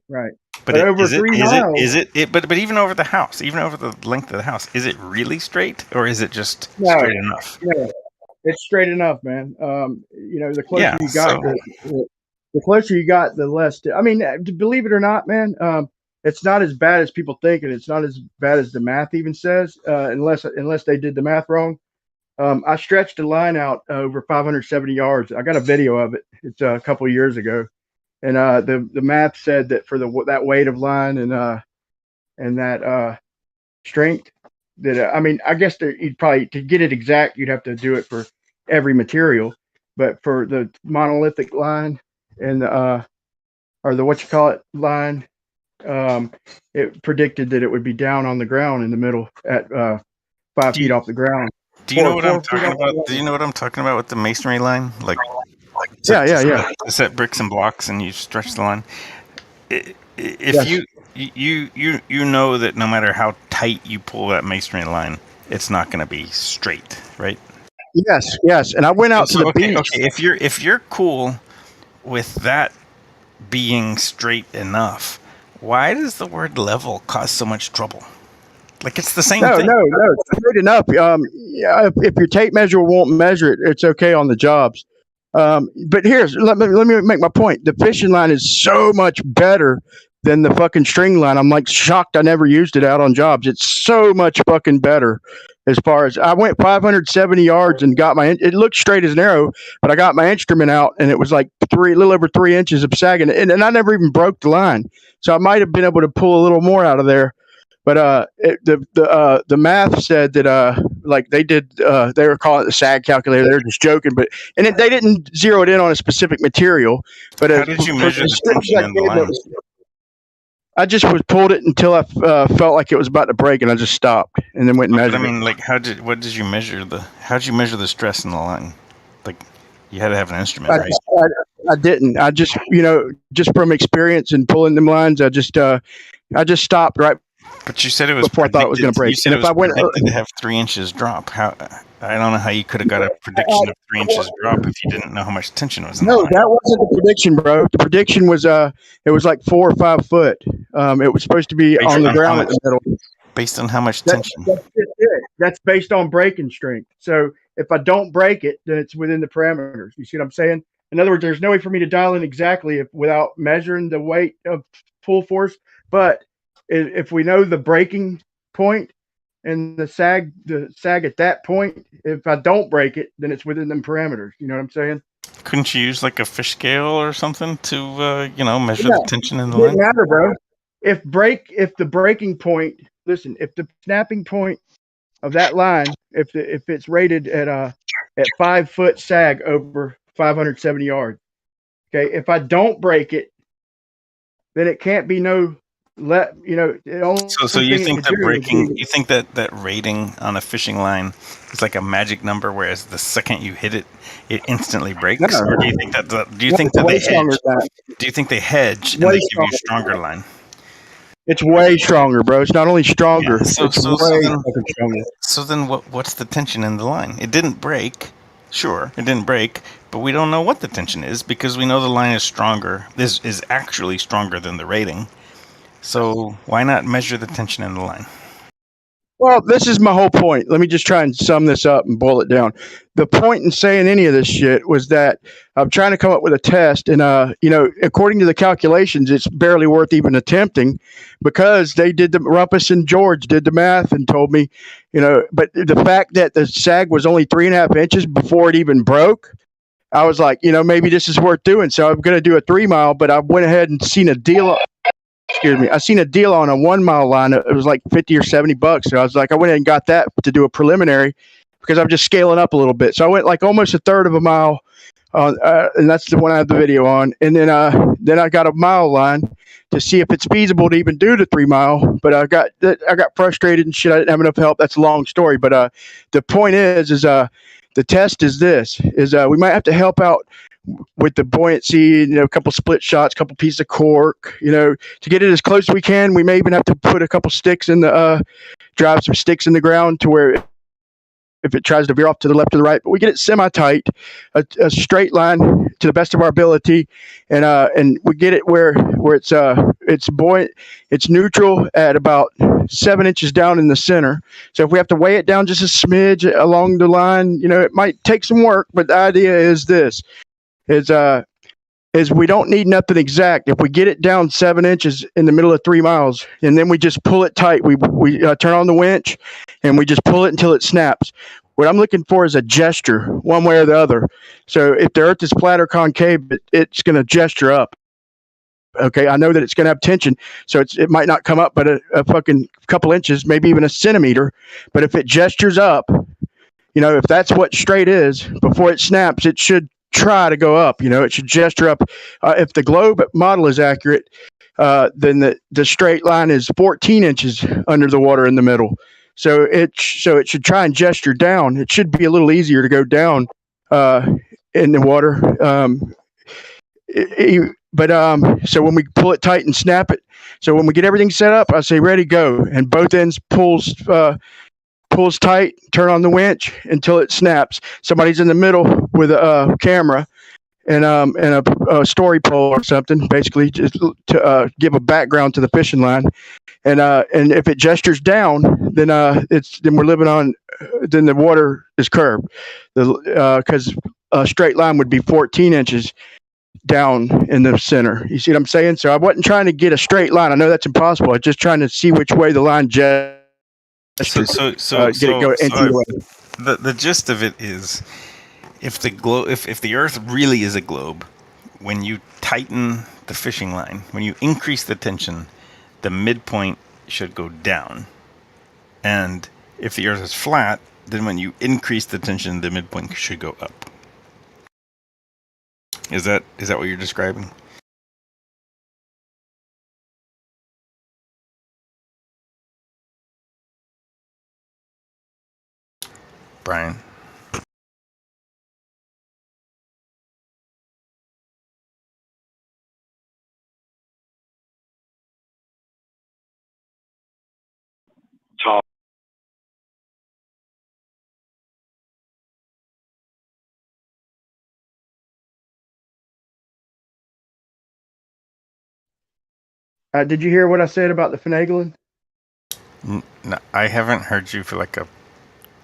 [SPEAKER 10] But
[SPEAKER 1] over 3 miles,
[SPEAKER 10] but even over the house, even over the length of the house, is it really straight or is it just straight enough?
[SPEAKER 1] No, it's straight enough, man. You know, the closer you got, the closer you got, the less. I mean, believe it or not, man, it's not as bad as people think, and it's not as bad as the math even says, unless they did the math wrong. I stretched a line out over 570 yards. I got a video of it. It's a couple of years ago. And the math said that for that weight of line and that strength, that I mean, I guess you'd probably, to get it exact, you'd have to do it for every material. But for the monolithic line and or the line, it predicted that it would be down on the ground in the middle at 5 feet off the ground.
[SPEAKER 10] Do you know what I'm talking about? Do you know what I'm talking about with the masonry line? Like
[SPEAKER 1] yeah.
[SPEAKER 10] Set bricks and blocks, and you stretch the line. If you know that no matter how tight you pull that masonry line, it's not going to be straight, right?
[SPEAKER 1] Yes. And I went out to the beach.
[SPEAKER 10] Okay. If you're cool with that being straight enough, why does the word level cause so much trouble? Like, it's the same thing.
[SPEAKER 1] No, it's straight enough. Yeah, if your tape measure won't measure it, it's okay on the jobs. But let me make my point. The fishing line is so much better than the fucking string line. I'm like shocked I never used it out on jobs. It's so much fucking better. As far as I went 570 yards and got it looked straight as an arrow, but I got my instrument out and it was like a little over 3 inches of sagging, and I never even broke the line. So I might have been able to pull a little more out of there. But the math said that like they did, they were calling it the sag calculator. They were just joking, they didn't zero it in on a specific material. But
[SPEAKER 10] how did you measure the tension in the line?
[SPEAKER 1] I just pulled it until I felt like it was about to break, and I just stopped and then went and measured.
[SPEAKER 10] I mean, like, how did you measure the stress in the line? Like, you had to have an instrument, right?
[SPEAKER 1] I didn't. I just just from experience and pulling them lines, I just stopped right.
[SPEAKER 10] But you said it was
[SPEAKER 1] before I thought it was going to break.
[SPEAKER 10] You said it was predicted to have 3 inches drop. How? I don't know how you could have got a prediction of 3 inches drop if you didn't know how much tension was in the line.
[SPEAKER 1] That wasn't the prediction, bro. The prediction was it was like 4 or 5 foot. It was supposed to be on the ground at the middle.
[SPEAKER 10] Based on how much tension?
[SPEAKER 1] That's based on breaking strength. So if I don't break it, then it's within the parameters. You see what I'm saying? In other words, there's no way for me to dial in exactly without measuring the weight of pull force. But if we know the breaking point and the sag at that point, if I don't break it, then it's within them parameters. You know what I'm saying?
[SPEAKER 10] Couldn't you use like a fish scale or something to measure the tension in the line?
[SPEAKER 1] Doesn't matter, bro. If the breaking point, listen, if the snapping point of that line, if it's rated at 5 foot sag over 570 yards, okay. If I don't break it, then it can't be no. So
[SPEAKER 10] you think that rating on a fishing line is like a magic number, whereas the second you hit it, it instantly breaks?
[SPEAKER 1] No.
[SPEAKER 10] Or do you think that they hedge? Do you think they hedge and they give you a stronger line?
[SPEAKER 1] It's way stronger, bro. It's not only stronger.
[SPEAKER 10] Yeah,
[SPEAKER 1] it's way fucking stronger.
[SPEAKER 10] So then what's the tension in the line? It didn't break. Sure, it didn't break, but we don't know what the tension is because we know the line is stronger. This is actually stronger than the rating. So why not measure the tension in the line?
[SPEAKER 1] Well, this is my whole point. Let me just try and sum this up and boil it down. The point in saying any of this shit was that I'm trying to come up with a test, and according to the calculations, it's barely worth even attempting because they did Rumpus and George did the math and told me, but the fact that the sag was only 3.5 inches before it even broke, I was like, maybe this is worth doing. So I'm going to do a 3 mile, but I went ahead and seen a deal. I seen a deal on a 1 mile line. It was like $50 or $70. So I was like, I went ahead and got that to do a preliminary because I'm just scaling up a little bit. So I went like almost a third of a mile, and that's the one I have the video on. And then I got a mile line to see if it's feasible to even do the 3 mile. But I got frustrated and shit. I didn't have enough help. That's a long story. But the point is the test is this: we might have to help out with the buoyancy, a couple split shots, a couple pieces of cork, to get it as close as we can. We may even have to put a couple sticks in drive some sticks in the ground to where if it tries to veer off to the left or the right, but we get it semi-tight, a straight line to the best of our ability, and we get it where it's buoyant, it's neutral at about 7 inches down in the center. So if we have to weigh it down just a smidge along the line, it might take some work, but the idea is this. Is we don't need nothing exact. If we get it down 7 inches in the middle of 3 miles, and then we just pull it tight, we turn on the winch, and we just pull it until it snaps. What I'm looking for is a gesture, one way or the other. So if the earth is flat or concave, it's going to gesture up. Okay, I know that it's going to have tension, so it might not come up, but a fucking couple inches, maybe even a centimeter. But if it gestures up, if that's what straight is, before it snaps, it should try to go up. It should gesture up. If the globe model is accurate, then the straight line is 14 inches under the water in the middle. So it should try and gesture down. It should be a little easier to go down in the water. so when we pull it tight and snap it, so when we get everything set up, I say ready, go, and both ends pulls tight, turn on the winch until it snaps. Somebody's in the middle with a camera and a story pole or something, basically just to give a background to the fishing line. And if it gestures down, then we're living on. Then the water is curved, because a straight line would be 14 inches down in the center. You see what I'm saying? So I wasn't trying to get a straight line. I know that's impossible. I'm just trying to see which way the line gestures.
[SPEAKER 10] The gist of it is, if the Earth really is a globe, when you tighten the fishing line, when you increase the tension, the midpoint should go down. And if the Earth is flat, then when you increase the tension, the midpoint should go up. Is that what you're describing? Brian?
[SPEAKER 1] Did you hear what I said about the finagling?
[SPEAKER 10] No, I haven't heard you for like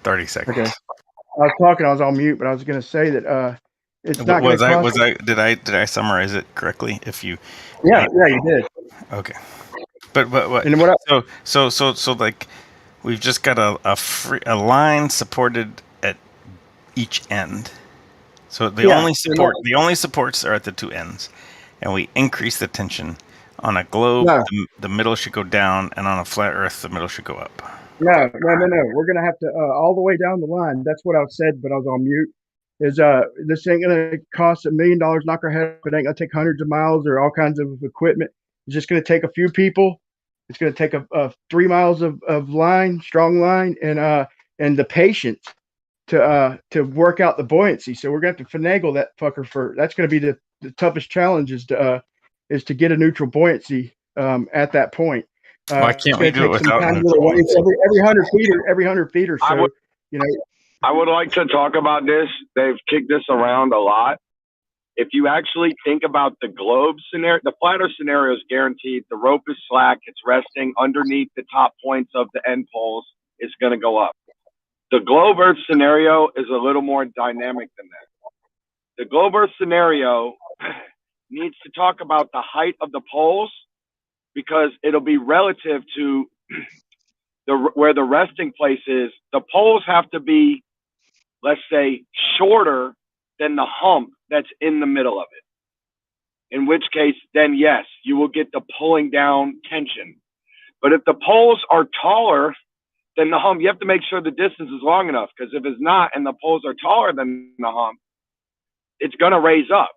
[SPEAKER 10] 30 seconds.
[SPEAKER 1] Okay. I was talking. I was on mute, but I was going to say that it's not going to cost.
[SPEAKER 10] Did I summarize it correctly? If you.
[SPEAKER 1] Yeah, you did.
[SPEAKER 10] Okay. But what?
[SPEAKER 1] And what?
[SPEAKER 10] So like, we've just got a line supported at each end. So the only supports are at the two ends, and we increase the tension. On a globe, the middle should go down, and on a flat Earth, the middle should go up.
[SPEAKER 1] No. We're gonna have to all the way down the line. That's what I said, but I was on mute. Is this ain't gonna cost $1 million? Knock our head off. It ain't gonna take hundreds of miles or all kinds of equipment. It's just gonna take a few people. It's gonna take a 3 miles of line, strong line, and the patience to work out the buoyancy. So we're gonna have to finagle that fucker that's gonna be the toughest challenge is to get a neutral buoyancy at that point.
[SPEAKER 10] Why can't we do it without
[SPEAKER 1] neutral buoyancy? Every 100 feet or so.
[SPEAKER 2] I would like to talk about this. They've kicked this around a lot. If you actually think about the globe scenario, the flatter scenario is guaranteed. The rope is slack. It's resting underneath the top points of the end poles. It's going to go up. The globe Earth scenario is a little more dynamic than that. The globe Earth scenario needs to talk about the height of the poles, because it'll be relative to where the resting place is. The poles have to be, let's say, shorter than the hump that's in the middle of it. In which case, then yes, you will get the pulling down tension. But if the poles are taller than the hump, you have to make sure the distance is long enough, because if it's not and the poles are taller than the hump, it's going to raise up.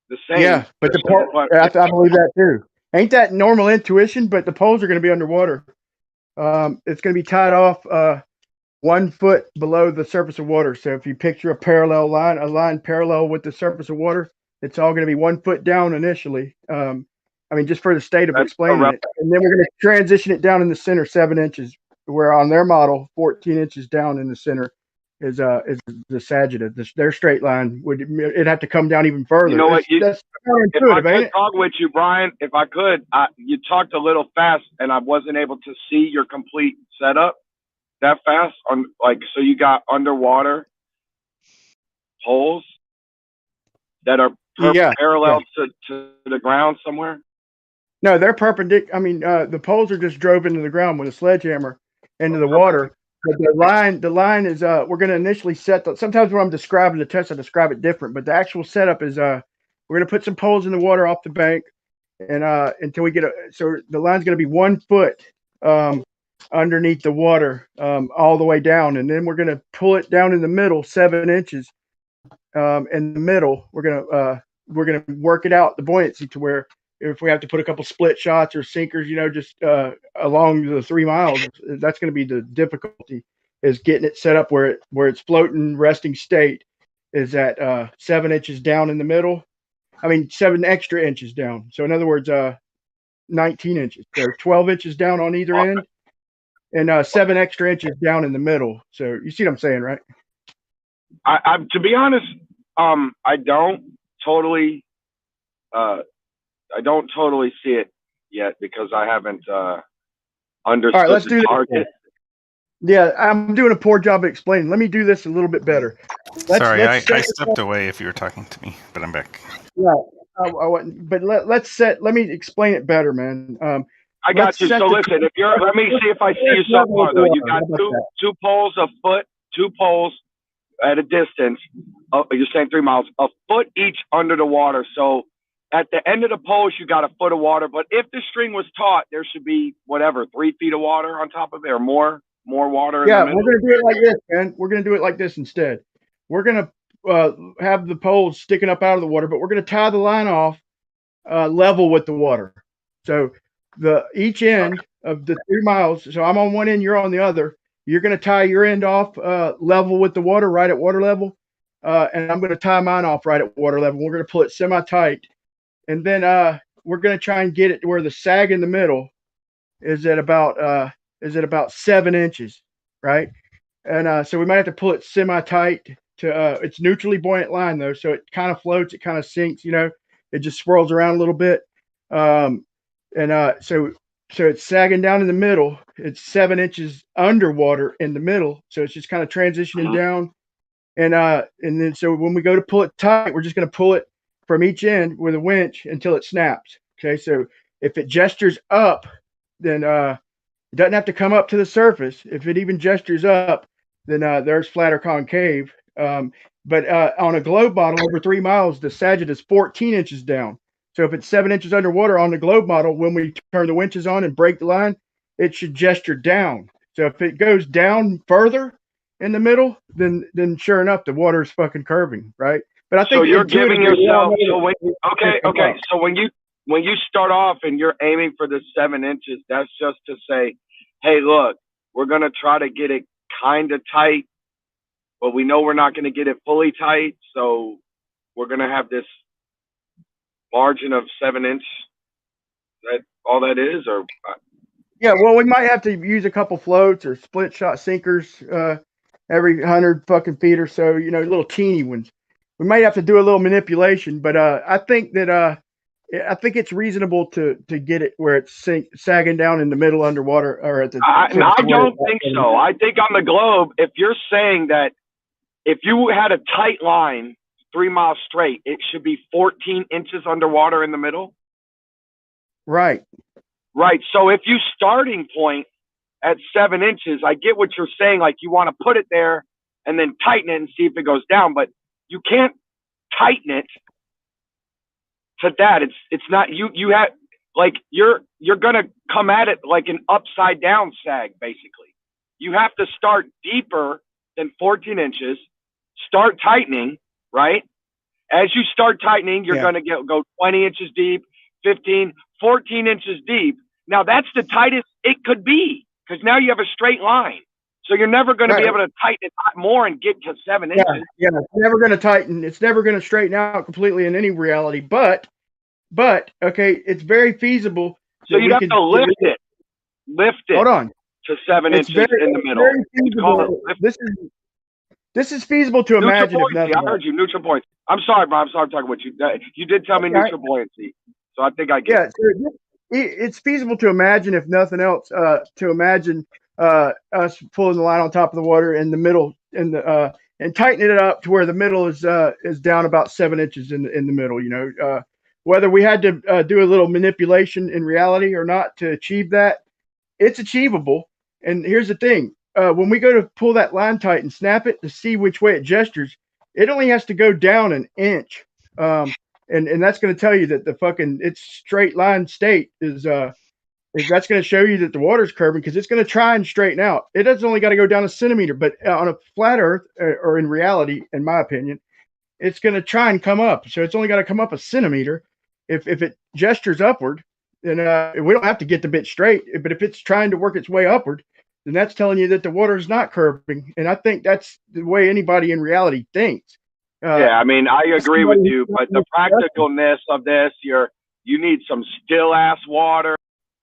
[SPEAKER 2] The same.
[SPEAKER 1] Yeah, but I believe that too. Ain't that normal intuition? But the poles are going to be underwater. It's going to be tied off 1 foot below the surface of water. So if you picture a parallel line, a line parallel with the surface of water, it's all going to be 1 foot down initially. Just for the state of explaining it, and then we're going to transition it down in the center 7 inches, where on their model 14 inches down in the center is the sagittal. Their straight line it'd have to come down even further.
[SPEAKER 2] You know what?
[SPEAKER 1] That's
[SPEAKER 2] if I could talk with you, Brian, if I could, you talked a little fast, and I wasn't able to see your complete setup that fast. So you got underwater poles that are parallel to the ground somewhere.
[SPEAKER 1] No, they're perpendicular. The poles are just drove into the ground with a sledgehammer into the water. But the line is we're going to initially set sometimes when I'm describing the test, I describe it different, but the actual setup is we're going to put some poles in the water off the bank, and until we get so the line's going to be 1 foot underneath the water all the way down, and then we're going to pull it down in the middle 7 inches in the middle. We're going to work it out, the buoyancy, to where if we have to put a couple split shots or sinkers, just along the 3 miles, that's going to be the difficulty, is getting it set up where it's floating resting state is at 7 inches down in the middle. 7 extra inches down. So in other words, 19 inches. So 12 inches down on either end, and 7 extra inches down in the middle. So you see what I'm saying, right?
[SPEAKER 2] I to be honest, I don't totally see it yet because I haven't understood
[SPEAKER 1] All right, let's
[SPEAKER 2] the
[SPEAKER 1] do
[SPEAKER 2] target.
[SPEAKER 1] this. Yeah, I'm doing a poor job of explaining. Let me do this a little bit better.
[SPEAKER 10] Sorry, I
[SPEAKER 1] set
[SPEAKER 10] stepped away if you were talking to me, but I'm back.
[SPEAKER 1] Yeah, I wasn't, but let me explain it better, man.
[SPEAKER 2] I got you. So listen, if you're, let me see if I see you so far though. You got two poles a foot, 2 poles at a distance. You're saying 3 miles, a foot each under the water. So at the end of the poles, you got a foot of water. But if the string was taut, there should be whatever 3 feet of water on top of it, or more water.
[SPEAKER 1] Yeah,
[SPEAKER 2] in the
[SPEAKER 1] we're
[SPEAKER 2] middle.
[SPEAKER 1] gonna do it like this, man. We're gonna do it like this instead. We're gonna have the poles sticking up out of the water, but we're gonna tie the line off level with the water. So each end of the 3 miles. So I'm on one end, you're on the other. You're gonna tie your end off level with the water, right at water level, and I'm gonna tie mine off right at water level. We're gonna pull it semi-tight, and then we're gonna try and get it to where the sag in the middle is at about 7 inches, right? And so we might have to pull it semi-tight to it's neutrally buoyant line though, so it kind of floats, it kind of sinks, it just swirls around a little bit. So it's sagging down in the middle. It's 7 inches underwater in the middle, so it's just kind of transitioning down. And then so when we go to pull it tight, we're just going to pull it from each end with a winch until it snaps. Okay, so if it gestures up, then it doesn't have to come up to the surface. If it even gestures up, then there's flat or concave. But on a globe model over 3 miles, the Sagitt is 14 inches down. So if it's 7 inches underwater on the globe model, when we turn the winches on and break the line, it should gesture down. So if it goes down further in the middle, then sure enough, the water is fucking curving, right? But I think
[SPEAKER 2] so you're giving yourself. So
[SPEAKER 1] okay.
[SPEAKER 2] So when you start off and you're aiming for the 7 inches, that's just to say, hey, look, we're gonna try to get it kind of tight, but we know we're not gonna get it fully tight, so we're gonna have this margin of 7 inch. That all that is, or
[SPEAKER 1] yeah, well, we might have to use a couple floats or split shot sinkers every 100 fucking feet or so, little teeny ones. We might have to do a little manipulation, but I think it's reasonable to get it where it's sagging down in the middle underwater or at the.
[SPEAKER 2] I don't think so. I think on the globe, if you're saying that if you had a tight line 3 miles straight, it should be 14 inches underwater in the middle.
[SPEAKER 1] Right.
[SPEAKER 2] Right. So if you starting point at 7 inches, I get what you're saying. Like you want to put it there and then tighten it and see if it goes down, but you can't tighten it to that. It's not, you have, like, you're going to come at it like an upside down sag, basically. You have to start deeper than 14 inches, start tightening, right? As you start tightening, you're going to go 20 inches deep, 15, 14 inches deep. Now that's the tightest it could be because now you have a straight line. So you're never going to be able to tighten it more and get to 7 inches.
[SPEAKER 1] Yeah, it's never going to tighten. It's never going to straighten out completely in any reality. But okay, it's very feasible.
[SPEAKER 2] So you have to lift it.
[SPEAKER 1] Hold on.
[SPEAKER 2] To 7 inches in the middle.
[SPEAKER 1] This is feasible to imagine.
[SPEAKER 2] I heard you. Neutral buoyancy. I'm sorry, Bob. I'm sorry I'm talking about you. You did tell me neutral buoyancy, so I think I get it.
[SPEAKER 1] So it's feasible to imagine, if nothing else, to imagine us pulling the line on top of the water in the middle, and tightening it up to where the middle is down about 7 inches in the middle. Whether we had to do a little manipulation in reality or not to achieve that, it's achievable. And here's the thing. When we go to pull that line tight and snap it to see which way it gestures, it only has to go down an inch. And that's going to tell you that its straight line state is that's going to show you that the water's curving because it's going to try and straighten out. It doesn't only got to go down a centimeter, but on a flat earth or in reality, in my opinion, it's going to try and come up. So it's only got to come up a centimeter. If it gestures upward, then we don't have to get the bit straight. But if it's trying to work its way upward, then that's telling you that the water is not curving. And I think that's the way anybody in reality thinks.
[SPEAKER 2] Yeah, I mean, I agree with you, but the practicalness of this, you need some still ass water.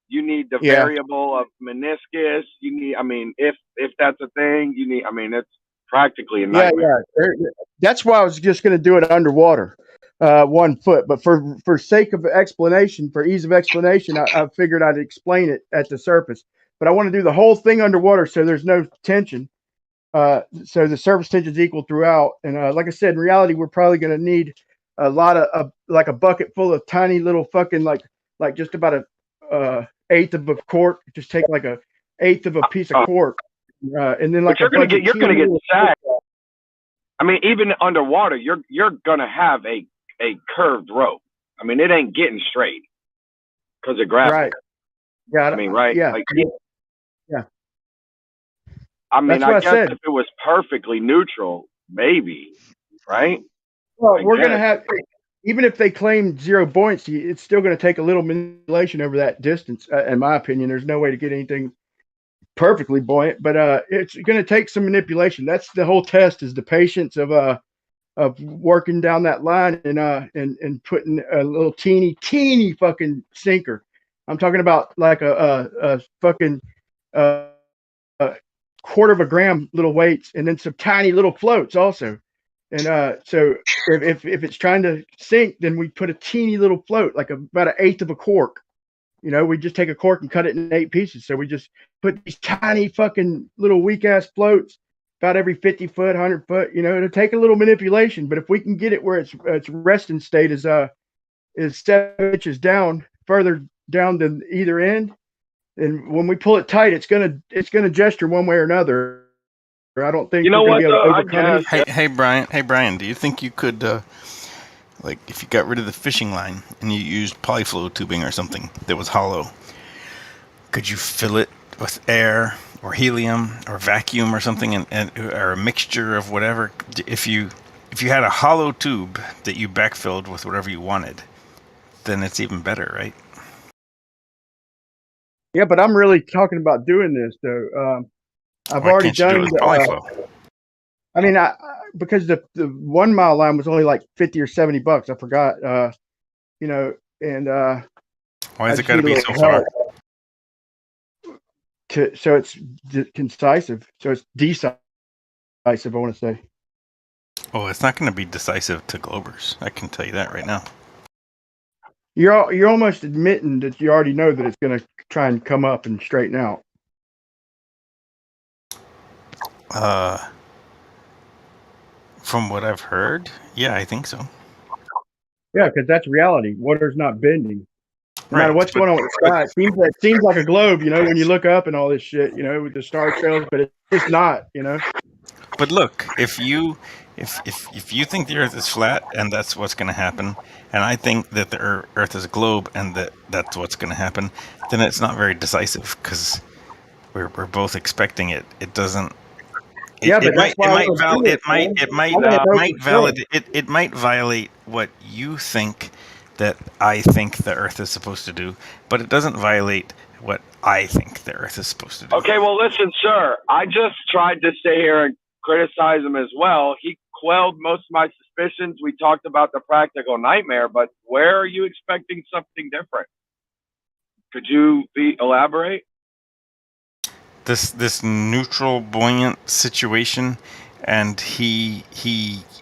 [SPEAKER 2] You need the
[SPEAKER 1] Yeah.
[SPEAKER 2] variable of meniscus. You need, I mean, if that's a thing, you need. I mean, it's practically a
[SPEAKER 1] Yeah,
[SPEAKER 2] nightmare.
[SPEAKER 1] yeah. That's why I was just going to do it underwater, 1 foot. But for sake of explanation, for ease of explanation, I figured I'd explain it at the surface. But I want to do the whole thing underwater so there's no tension. So the surface tension is equal throughout. And like I said, in reality, we're probably going to need a lot of like a bucket full of tiny little fucking like just about a eighth of a cork. Just take like a eighth of a piece of cork, and then like
[SPEAKER 2] but you're gonna get sagged. I mean, even underwater, you're gonna have a curved rope. I mean, it ain't getting straight because of gravity.
[SPEAKER 1] Right. Yeah.
[SPEAKER 2] I mean, right?
[SPEAKER 1] Yeah.
[SPEAKER 2] Like,
[SPEAKER 1] yeah.
[SPEAKER 2] I mean,
[SPEAKER 1] That's what
[SPEAKER 2] I
[SPEAKER 1] I
[SPEAKER 2] guess
[SPEAKER 1] said.
[SPEAKER 2] if it was perfectly neutral, maybe, right?
[SPEAKER 1] Well,
[SPEAKER 2] I
[SPEAKER 1] we're going to
[SPEAKER 2] guess.
[SPEAKER 1] have, even if they claim 0 buoyancy, it's still going to take a little manipulation over that distance. In my opinion, there's no way to get anything perfectly buoyant, but it's going to take some manipulation. That's the whole test, is the patience of working down that line and putting a little teeny fucking sinker. I'm talking about like a fucking a quarter of a gram little weights, and then some tiny little floats also. And so if it's trying to sink, then we put a teeny little float, like about an eighth of a cork. You know, we just take a cork and cut it in 8 pieces. So we just put these tiny fucking little weak ass floats about every 50 foot, 100 foot. You know, it'll take a little manipulation, but if we can get it where its resting state is 7 inches down, further down than either end, and when we pull it tight, it's gonna gesture one way or another. I don't think
[SPEAKER 2] You know
[SPEAKER 1] we're gonna
[SPEAKER 2] what,
[SPEAKER 1] be able to
[SPEAKER 2] though? I
[SPEAKER 1] overcome
[SPEAKER 2] guess.
[SPEAKER 10] Hey Brian, do you think you could, like, if you got rid of the fishing line and you used polyflow tubing or something that was hollow, could you fill it with air or helium or vacuum or something, or a mixture of whatever? If you had a hollow tube that you backfilled with whatever you wanted, then it's even better, right?
[SPEAKER 1] Yeah, but I'm really talking about doing this though. I've
[SPEAKER 10] Why
[SPEAKER 1] already
[SPEAKER 10] can't you do
[SPEAKER 1] done.
[SPEAKER 10] it with polyflow?
[SPEAKER 1] I mean, because the 1 mile line was only like $50 or $70. I forgot. You know, and
[SPEAKER 10] Why has it got to be so far?
[SPEAKER 1] So it's concisive. So it's decisive. I want to say.
[SPEAKER 10] Oh, it's not going to be decisive to Globers. I can tell you that right now.
[SPEAKER 1] You're almost admitting that you already know that it's going to try and come up and straighten out.
[SPEAKER 10] From what I've heard, yeah, I think so.
[SPEAKER 1] Yeah, because that's reality. Water's not bending. No matter
[SPEAKER 10] Right,
[SPEAKER 1] what's going on with the sky, it seems like a globe, you know, when you look up and all this shit, you know, with the star trails, but it's not, you know.
[SPEAKER 10] But look, if you think the Earth is flat and that's what's going to happen, and I think that the Earth is a globe and that's what's going to happen, then it's not very decisive because we're both expecting it. It doesn't. It might violate what you think that I think the Earth is supposed to do, but it doesn't violate what I think the Earth is supposed to do.
[SPEAKER 2] Okay, well, listen, sir. I just tried to stay here and criticize him as well. He quelled most of my suspicions. We talked about the practical nightmare, but where are you expecting something different? Could you elaborate?
[SPEAKER 10] This neutral buoyant situation, and he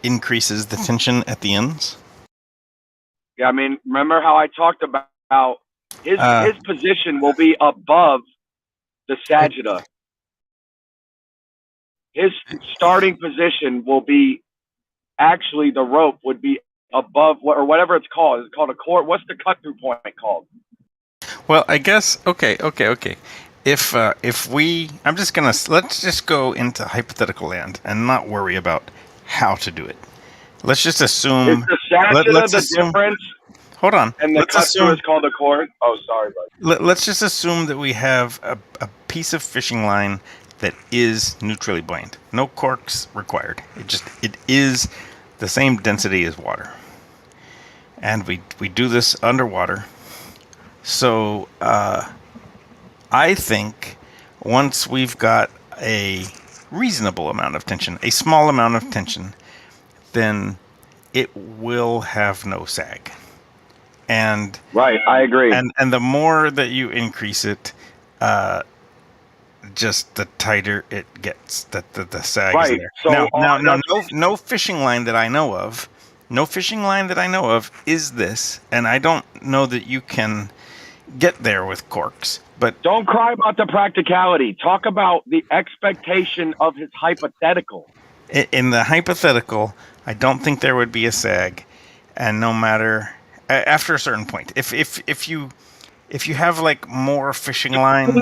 [SPEAKER 10] increases the tension at the ends.
[SPEAKER 2] Yeah, I mean, remember how I talked about how his position will be above the sagitta. His starting position will be, actually the rope would be above or whatever it's called. Is it called a cord? What's the cut through point called?
[SPEAKER 10] Well, I guess okay. If let's just go into hypothetical land and not worry about how to do it. Let's just assume.
[SPEAKER 2] Is the sagitta the difference?
[SPEAKER 10] Hold on.
[SPEAKER 2] And the cut through is called a cord. Oh, sorry, buddy.
[SPEAKER 10] Let's just assume that we have a piece of fishing line that is neutrally buoyant. No corks required. It is the same density as water. And we do this underwater. So I think once we've got a reasonable amount of tension, a small amount of tension, then it will have no sag. And
[SPEAKER 2] right, I agree.
[SPEAKER 10] And the more that you increase it, just the tighter it gets. The sag is
[SPEAKER 2] Right.
[SPEAKER 10] there.
[SPEAKER 2] So
[SPEAKER 10] Now, no fishing line that I know of. No fishing line that I know of is this, and I don't know that you can get there with corks. But
[SPEAKER 2] don't cry about the practicality. Talk about the expectation of his hypothetical.
[SPEAKER 10] In the hypothetical, I don't think there would be a sag, and no matter after a certain point, if you have like more fishing line.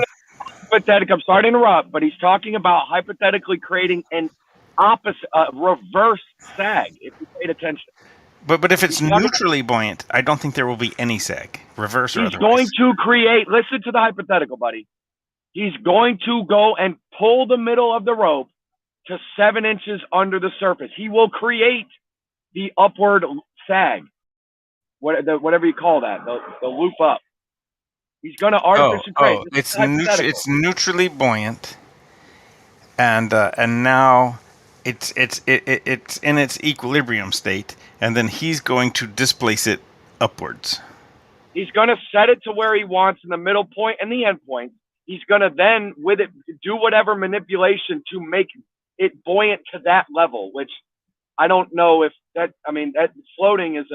[SPEAKER 2] Hypothetical. I'm sorry to interrupt, but he's talking about hypothetically creating an opposite, reverse sag. If you paid attention.
[SPEAKER 10] But if it's neutrally buoyant, I don't think there will be any sag, reverse or
[SPEAKER 2] He's
[SPEAKER 10] otherwise.
[SPEAKER 2] going to create. Listen to the hypothetical, buddy. He's going to go and pull the middle of the rope to 7 inches under the surface. He will create the upward sag, whatever you call that, the loop up. He's going to artificially create.
[SPEAKER 10] It's neutrally buoyant, and now it's in its equilibrium state, and then he's going to displace it upwards.
[SPEAKER 2] He's going to set it to where he wants in the middle point and the end point. He's going to then, with it, do whatever manipulation to make it buoyant to that level, which I don't know if that, I mean, that floating is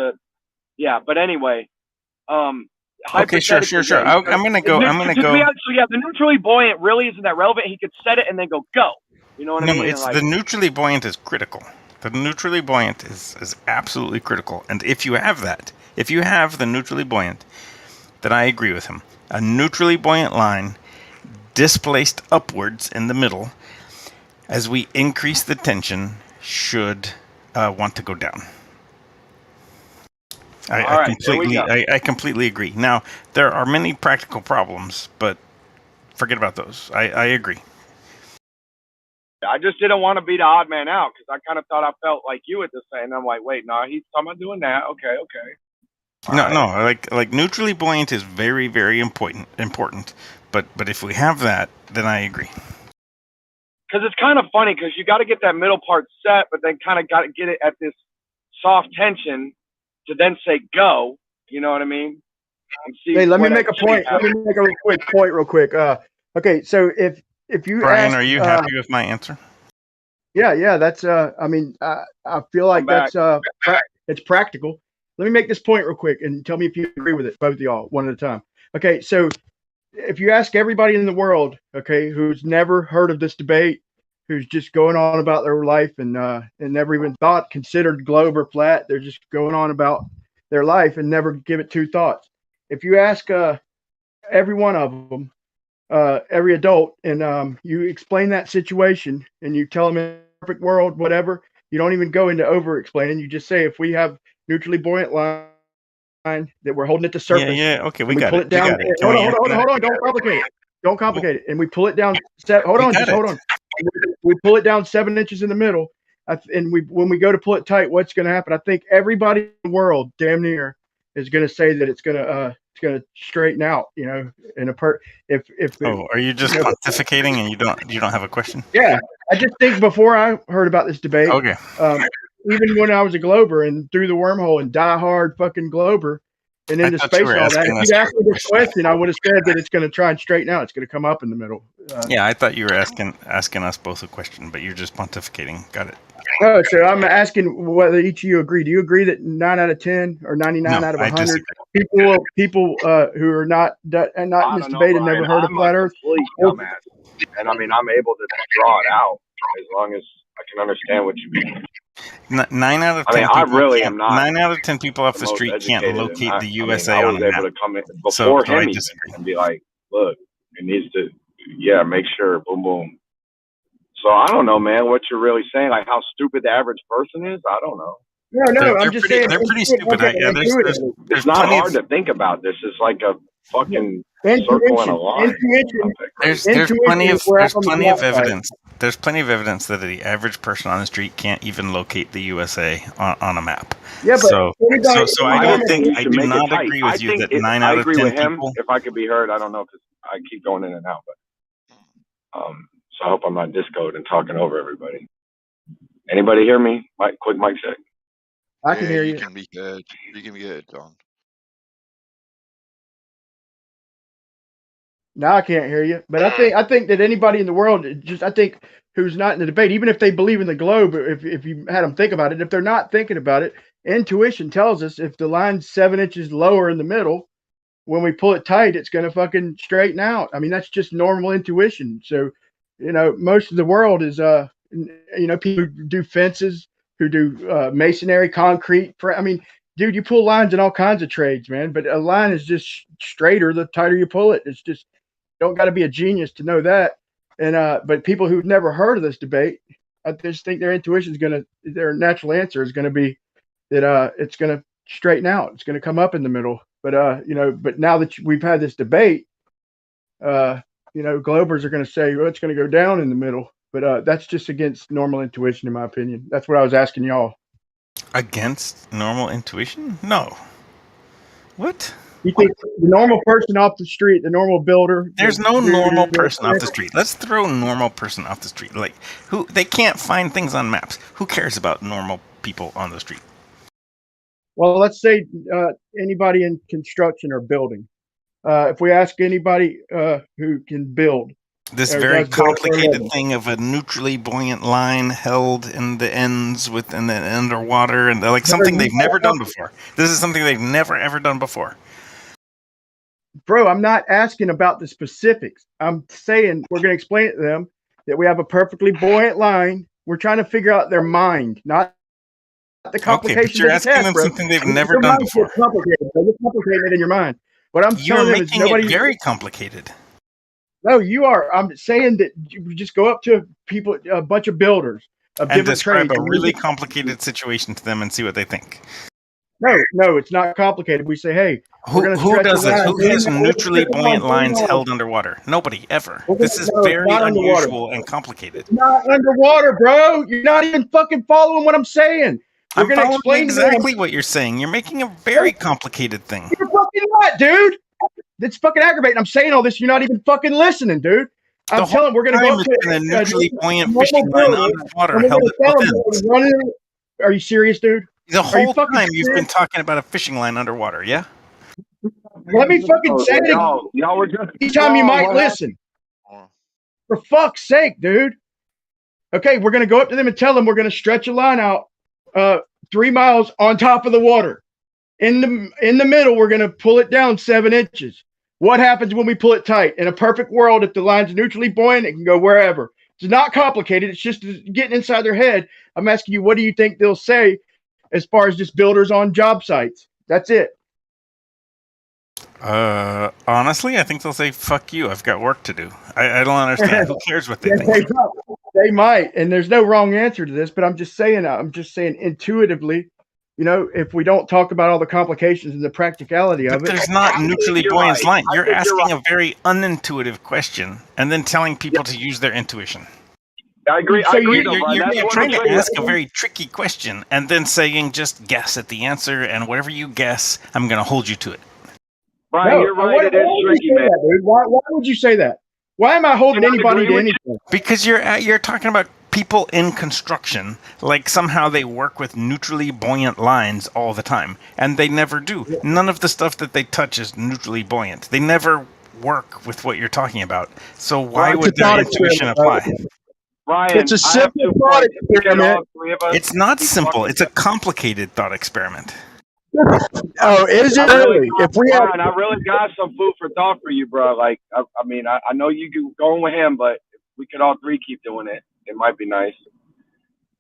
[SPEAKER 2] but anyway.
[SPEAKER 10] Okay, sure. I'm going to go.
[SPEAKER 2] The neutrally buoyant really isn't that relevant. He could set it and then go. You know what I mean?
[SPEAKER 10] No, the neutrally buoyant is critical. The neutrally buoyant is absolutely critical. And if you have the neutrally buoyant, then I agree with him. A neutrally buoyant line displaced upwards in the middle, as we increase the tension, should want to go down. I completely agree. Now, there are many practical problems, but forget about those. I agree.
[SPEAKER 2] I just didn't want to be the odd man out because I kind of thought I felt like you at this thing. And I'm like, wait, no, he's talking about doing that. Okay.
[SPEAKER 10] No, like neutrally buoyant is very, very important. But if we have that, then I agree.
[SPEAKER 2] Because it's kind of funny because you got to get that middle part set, but then kind of got to get it at this soft tension to then say go. You know what I mean?
[SPEAKER 1] Hey, let me make a point. Let me make a quick point real quick. Okay, so if you
[SPEAKER 10] Brian,
[SPEAKER 1] ask,
[SPEAKER 10] are you happy with my answer?
[SPEAKER 1] Yeah, that's I mean, I feel like that's it's practical. Let me make this point real quick and tell me if you agree with it, both of y'all, one at a time. Okay, so if you ask everybody in the world, okay, who's never heard of this debate, who's just going on about their life and never even considered globe or flat, they're just going on about their life and never give it two thoughts. If you ask every one of them, every adult, and you explain that situation and you tell them in a perfect world, whatever, you don't even go into over explaining. You just say, if we have neutrally buoyant line that we're holding it to surface.
[SPEAKER 10] Okay, we got
[SPEAKER 1] pull
[SPEAKER 10] it.
[SPEAKER 1] it down. Hold on. Don't complicate it. And we pull it down. Hold on. We pull it down 7 inches in the middle. And when we go to pull it tight, what's going to happen? I think everybody in the world, damn near, is going to say that it's going to straighten out. You know, in a
[SPEAKER 10] are you just pontificating and you don't have a question?
[SPEAKER 1] Yeah, I just think before I heard about this debate,
[SPEAKER 10] okay.
[SPEAKER 1] Even when I was a Glober and through the wormhole and die-hard fucking Glober and into space and all that, if you'd asked me this question, I would have said that it's going to try and straighten out. It's going to come up in the middle.
[SPEAKER 10] Yeah, I thought you were asking us both a question, but you're just pontificating. Got it.
[SPEAKER 1] No, so I'm asking whether each of you agree. Do you agree that 9 out of 10 or 99 out of 100 people who are not in this debate and never heard of flat Earth?
[SPEAKER 2] And I mean, I'm able to draw it out as long as I can understand what you mean.
[SPEAKER 10] 9 out of 10.
[SPEAKER 2] I mean, I really am not.
[SPEAKER 10] 9 out of 10 people off the street can't locate the USA on the map.
[SPEAKER 2] I was able to come in before him and be like, look, it needs to, make sure, boom, boom. So I don't know, man, what you're really saying, like how stupid the average person is. I don't know.
[SPEAKER 1] No, I'm just saying
[SPEAKER 10] they're pretty stupid.
[SPEAKER 2] It's not hard to think about this. It's like a fucking circle and a line.
[SPEAKER 10] There's plenty of evidence. There's plenty of evidence that the average person on the street can't even locate the USA on a map.
[SPEAKER 1] Yeah, but
[SPEAKER 10] so I do not agree with you that 9 out of 10 people.
[SPEAKER 2] If I could be heard, I don't know because I keep going in and out, but so I hope I'm not discoed and talking over everybody. Anybody hear me? Quick mic check.
[SPEAKER 1] I can hear
[SPEAKER 19] you
[SPEAKER 1] you.
[SPEAKER 19] can be heard. You can be heard, Don.
[SPEAKER 1] Now I can't hear you. But I think that anybody in the world, I think who's not in the debate, even if they believe in the globe, if you had them think about it, if they're not thinking about it, intuition tells us if the line's 7 inches lower in the middle, when we pull it tight, it's going to fucking straighten out. I mean, that's just normal intuition. So, most of the world is, people who do fences, who do masonry, concrete. I mean, dude, you pull lines in all kinds of trades, man. But a line is just straighter the tighter you pull it. It's just, don't got to be a genius to know that. And but people who've never heard of this debate, I just think their intuition is their natural answer is going to be that it's going to straighten out. It's going to come up in the middle. But but now that we've had this debate, Globers are going to say, well, it's going to go down in the middle. But that's just against normal intuition, in my opinion. That's what I was asking y'all.
[SPEAKER 10] Against normal intuition? No. What?
[SPEAKER 1] You think the normal person off the street, the normal builder?
[SPEAKER 10] There's no normal person off the street. Let's throw normal person off the street. Like, who? They can't find things on maps. Who cares about normal people on the street?
[SPEAKER 1] Well, let's say anybody in construction or building. If we ask anybody who can build,
[SPEAKER 10] This very complicated thing of a neutrally buoyant line held in the ends and then underwater, and like something they've never done before. This is something they've never ever done before.
[SPEAKER 1] Bro, I'm not asking about the specifics. I'm saying we're going to explain it to them that we have a perfectly buoyant line. We're trying to figure out their mind, not the complications.
[SPEAKER 10] Okay, but you're asking them something they've never done before.
[SPEAKER 1] You're complicated in your mind. What I'm
[SPEAKER 10] You're
[SPEAKER 1] telling them is
[SPEAKER 10] making it very complicated.
[SPEAKER 1] No, you are. I'm saying that you just go up to people, a bunch of builders of
[SPEAKER 10] And
[SPEAKER 1] different
[SPEAKER 10] describe
[SPEAKER 1] trades.
[SPEAKER 10] a really complicated situation to them and see what they think.
[SPEAKER 1] No, it's not complicated. We say, hey,
[SPEAKER 10] Who does this? Who has neutrally buoyant lines
[SPEAKER 1] held?
[SPEAKER 10] held underwater? Nobody, ever. This is very unusual and complicated.
[SPEAKER 1] Not underwater, bro. You're not even fucking following what I'm saying. We're
[SPEAKER 10] I'm
[SPEAKER 1] gonna
[SPEAKER 10] following
[SPEAKER 1] explain
[SPEAKER 10] exactly what you're saying. You're making a very complicated thing.
[SPEAKER 1] You're fucking not, dude. It's fucking aggravating. I'm saying all this. You're not even fucking listening, dude. I'm telling. We're gonna go up
[SPEAKER 10] to a neutrally buoyant fishing line underwater held at both ends.
[SPEAKER 1] Are you serious, dude?
[SPEAKER 10] The whole time you've been talking about a fishing line underwater, yeah?
[SPEAKER 1] Let me fucking say it.
[SPEAKER 2] Y'all were just
[SPEAKER 1] Anytime you might listen. For fuck's sake, dude. Okay, we're gonna go up to them and tell them we're gonna stretch a line out 3 miles on top of the water. In the middle, we're gonna pull it down 7 inches. What happens when we pull it tight? In a perfect world, if the line's neutrally buoyant, it can go wherever. It's not complicated. It's just getting inside their head. I'm asking you, what do you think they'll say as far as just builders on job sites? That's it.
[SPEAKER 10] Honestly, I think they'll say, fuck you, I've got work to do. I don't understand. Who cares what they think?
[SPEAKER 1] They might, and there's no wrong answer to this, but I'm just saying intuitively, if we don't talk about all the complications and the practicality of it.
[SPEAKER 10] There's not neutrally buoyant line. You're asking a very unintuitive question and then telling people to use their intuition.
[SPEAKER 2] I agree.
[SPEAKER 10] So
[SPEAKER 2] I agree.
[SPEAKER 10] you're trying to ask a very tricky question and then saying just guess at the answer, and whatever you guess, I'm going to hold you to it.
[SPEAKER 2] Brian, you're right. It is tricky, man.
[SPEAKER 1] Why would you say that? Why am I holding anybody to anything?
[SPEAKER 10] Because you're talking about people in construction, like somehow they work with neutrally buoyant lines all the time, and they never do. None of the stuff that they touch is neutrally buoyant. They never work with what you're talking about. So why would their intuition apply?
[SPEAKER 2] Ryan,
[SPEAKER 1] it's a simple thought experiment.
[SPEAKER 10] It's not simple. It's a complicated thought experiment.
[SPEAKER 1] Oh, is it really? If we
[SPEAKER 2] Brian, I really got some food for thought for you, bro. Like, I know you going with him, but if we could all three keep doing it, it might be nice.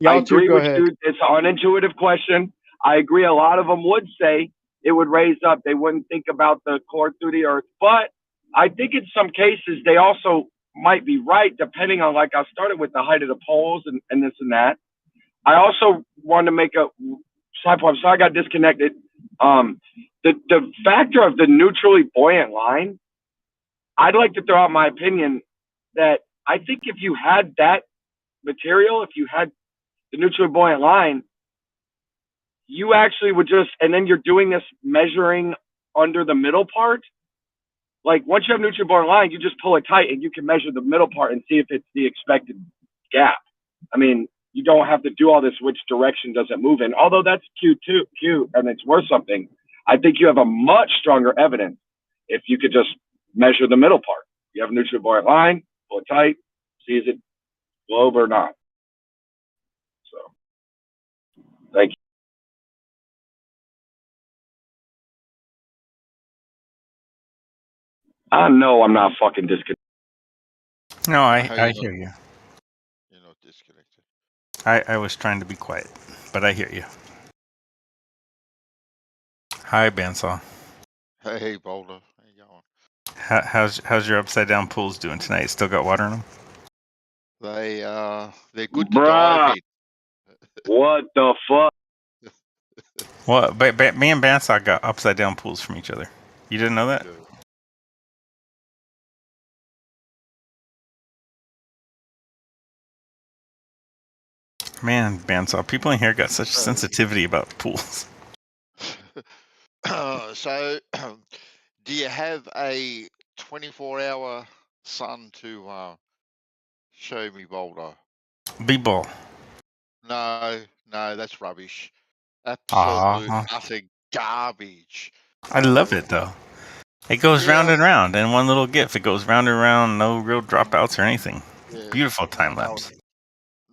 [SPEAKER 2] I agree with you. It's an unintuitive question. I agree. A lot of them would say it would raise up. They wouldn't think about the core through the earth. But I think in some cases they also might be right, depending on, like I started with the height of the poles and this and that. I also want to make a side point. I'm sorry I got disconnected. The factor of the neutrally buoyant line, I'd like to throw out my opinion that I think if you had that material, if you had the neutrally buoyant line, you actually would just, and then you're doing this measuring under the middle part. Like once you have neutrally buoyant line, you just pull it tight and you can measure the middle part and see if it's the expected gap. I mean, you don't have to do all this which direction does it move in. Although that's cute, and it's worth something. I think you have a much stronger evidence if you could just measure the middle part. You have a neutral buoyant line, pull it tight, see is it globe or not. So, thank you. I know I'm not fucking disconnected.
[SPEAKER 10] No, I hear you.
[SPEAKER 19] You're not disconnected.
[SPEAKER 10] I was trying to be quiet, but I hear you. Hi, Bandsaw.
[SPEAKER 19] Hey, Boulder. How you going?
[SPEAKER 10] How's your upside down pools doing tonight? Still got water in them?
[SPEAKER 19] They're good to dive in.
[SPEAKER 2] What the fuck?
[SPEAKER 10] Well, me and Bandsaw got upside down pools from each other. You didn't know that? Man, Bandsaw, people in here got such sensitivity about pools.
[SPEAKER 19] So, do you have a 24-hour sun to show me, Boulder?
[SPEAKER 10] B-ball.
[SPEAKER 19] No, that's rubbish. Absolute utter garbage.
[SPEAKER 10] I love it though. It goes round and round in one little GIF. It goes round and round, no real dropouts or anything. Beautiful time lapse.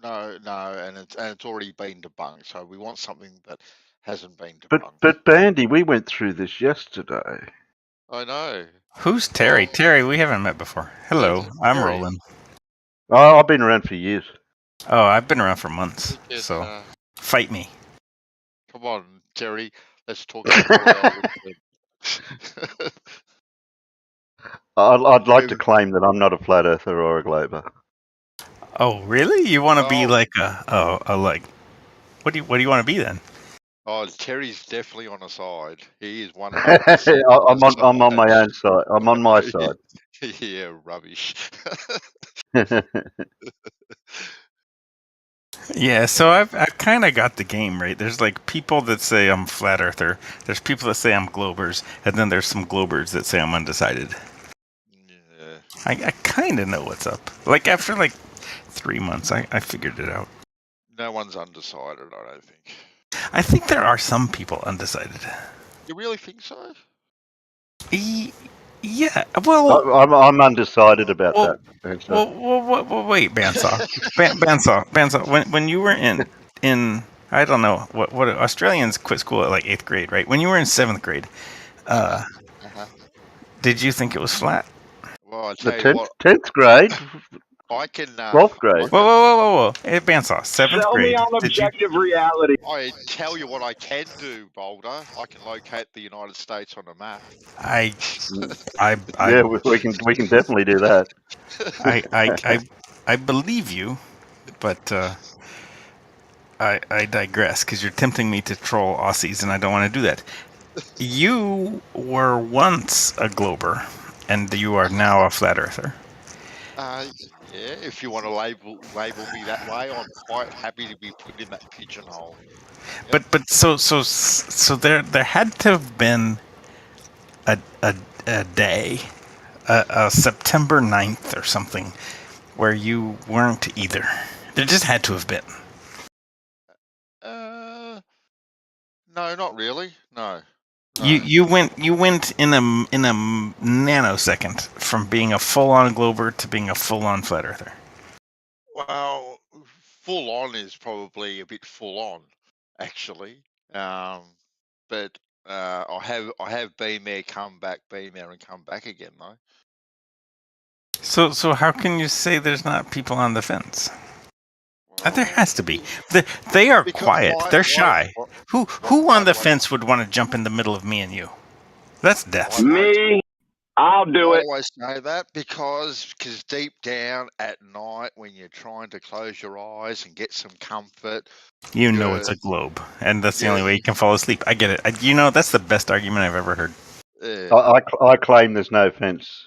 [SPEAKER 19] No, and it's already been debunked. So we want something that hasn't been debunked.
[SPEAKER 6] But Bandy, we went through this yesterday.
[SPEAKER 19] I know.
[SPEAKER 10] Who's Terry? Terry, we haven't met before. Hello, I'm Roland.
[SPEAKER 6] Oh, I've been around for years.
[SPEAKER 10] Oh, I've been around for months. So, fight me.
[SPEAKER 19] Come on, Terry. Let's talk about
[SPEAKER 6] I'd like to claim that I'm not a flat earther or a glober.
[SPEAKER 10] Oh, really? You want to be like a like? What do you want to be then?
[SPEAKER 19] Oh, Terry's definitely on a side. He is 100%.
[SPEAKER 6] I'm on my own side. I'm on my side.
[SPEAKER 19] Yeah, rubbish.
[SPEAKER 10] Yeah, so I kind of got the game right. There's like people that say I'm flat earther. There's people that say I'm globers, and then there's some globers that say I'm undecided.
[SPEAKER 19] Yeah.
[SPEAKER 10] I kind of know what's up. Like after like 3 months, I figured it out.
[SPEAKER 19] No one's undecided, I don't think.
[SPEAKER 10] I think there are some people undecided.
[SPEAKER 19] You really think so?
[SPEAKER 10] Yeah. Well,
[SPEAKER 6] I'm undecided about that.
[SPEAKER 10] Well, wait, Bandsaw. Bandsaw. When you were in I don't know what Australians quit school at like 8th grade, right? When you were in 7th grade, did you think it was flat?
[SPEAKER 19] Well, I tell you what,
[SPEAKER 6] 10th grade.
[SPEAKER 19] I can.
[SPEAKER 6] 12th grade.
[SPEAKER 10] Whoa! Hey, Bandsaw, 7th
[SPEAKER 2] Tell
[SPEAKER 10] grade.
[SPEAKER 2] me on objective reality.
[SPEAKER 19] I tell you what I can do, Boulder. I can locate the United States on a map.
[SPEAKER 6] Yeah, we can definitely do that.
[SPEAKER 10] I believe you, but I digress because you're tempting me to troll Aussies, and I don't want to do that. You were once a glober, and you are now a flat earther.
[SPEAKER 19] Yeah, if you want to label me that way, I'm quite happy to be put in that pigeonhole.
[SPEAKER 10] Yep. But so there had to have been a day, a September 9th or something, where you weren't either. There just had to have been.
[SPEAKER 19] No, not really. No.
[SPEAKER 10] You went in a nanosecond from being a full-on glober to being a full-on flat earther.
[SPEAKER 19] Well, full on is probably a bit full on, actually. But I have been there, come back, been there, and come back again, though.
[SPEAKER 10] So how can you say there's not people on the fence? There has to be. They are quiet. They're shy. Who on the fence would want to jump in the middle of me and you? That's death.
[SPEAKER 2] Me. I'll do it.
[SPEAKER 19] I always say that because deep down at night when you're trying to close your eyes and get some comfort,
[SPEAKER 10] You know it's a globe, and that's the only way you can fall asleep. I get it. That's the best argument I've ever heard.
[SPEAKER 6] I claim there's no fence.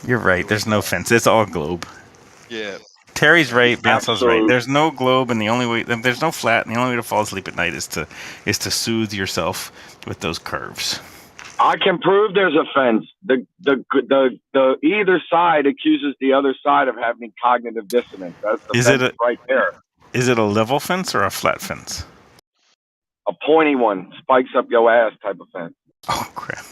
[SPEAKER 10] You're right. There's no fence. It's all globe.
[SPEAKER 19] Yeah.
[SPEAKER 10] Terry's right. Bansaw's right. There's no globe, and the only way there's no flat, and the only way to fall asleep at night is to soothe yourself with those curves.
[SPEAKER 2] I can prove there's a fence. The either side accuses the other side of having cognitive dissonance. That's the fence right there.
[SPEAKER 10] Is it a level fence or a flat fence?
[SPEAKER 2] A pointy one, spikes up your ass type of fence.
[SPEAKER 10] Oh crap!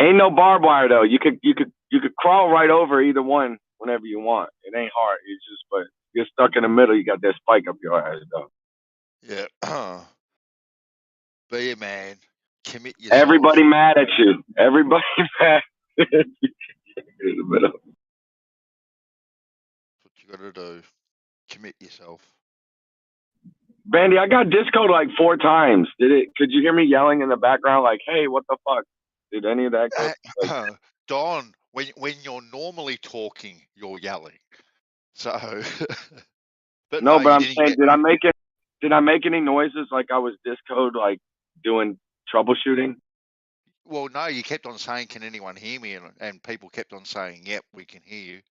[SPEAKER 2] Ain't no barbed wire though. You could crawl right over either one whenever you want. It ain't hard. It's just, but you're stuck in the middle. You got that spike up your ass though.
[SPEAKER 19] Yeah. Be a man. Commit yourself.
[SPEAKER 2] Everybody mad at you. Everybody mad at you. In the middle.
[SPEAKER 19] What you got to do. Commit yourself.
[SPEAKER 2] Bandy, I got discoed like 4 times. Could you hear me yelling in the background like, "Hey, what the fuck"? Did any of that go?
[SPEAKER 19] Don, when you're normally talking, you're yelling. So, but
[SPEAKER 2] No, but I'm
[SPEAKER 19] you didn't
[SPEAKER 2] saying,
[SPEAKER 19] get.
[SPEAKER 2] did I make any noises like I was discode, like doing troubleshooting?
[SPEAKER 19] Well, no, you kept on saying, "Can anyone hear me?" And people kept on saying, "Yep, we can hear you."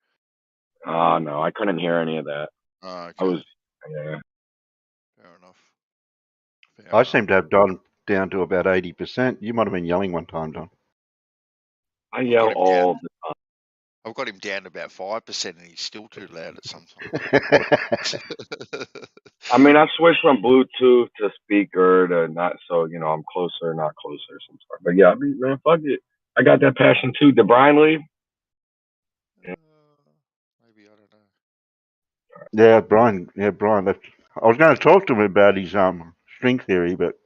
[SPEAKER 2] Oh no, I couldn't hear any of that.
[SPEAKER 19] Okay.
[SPEAKER 2] I was, yeah.
[SPEAKER 19] Fair enough.
[SPEAKER 6] I seem to have Don down to about 80%. You might have been yelling one time, Don.
[SPEAKER 2] I yell all the time.
[SPEAKER 19] I've got him down to about 5%, and he's still too loud at some times.
[SPEAKER 2] I mean, I switched from Bluetooth to speaker to not, so I'm closer, not closer, sometimes. But yeah, I mean, man, fuck it. I got that passion too. Did Brian leave?
[SPEAKER 19] Maybe, I don't know.
[SPEAKER 6] Yeah, Brian left. I was going to talk to him about his string theory, but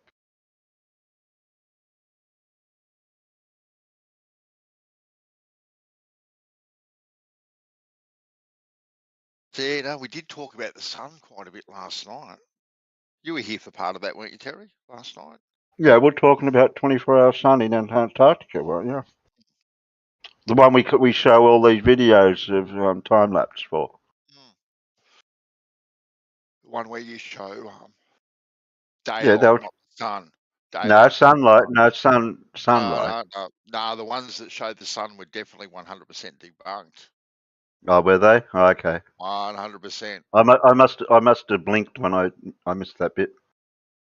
[SPEAKER 19] Yeah, no, we did talk about the sun quite a bit last night. You were here for part of that, weren't you, Terry? Last night.
[SPEAKER 6] yeah, we're talking about 24-hour sun in Antarctica, weren't you? The one we show all these videos of time lapse for.
[SPEAKER 19] The one where you show
[SPEAKER 6] Yeah,
[SPEAKER 19] daylight, not the sun.
[SPEAKER 6] no
[SPEAKER 19] Daylight,
[SPEAKER 6] sunlight, no sunlight.
[SPEAKER 19] No, the ones that showed the sun were definitely 100% debunked.
[SPEAKER 6] Oh, were they? Oh, okay.
[SPEAKER 19] 100%.
[SPEAKER 6] I must have blinked when I missed that bit.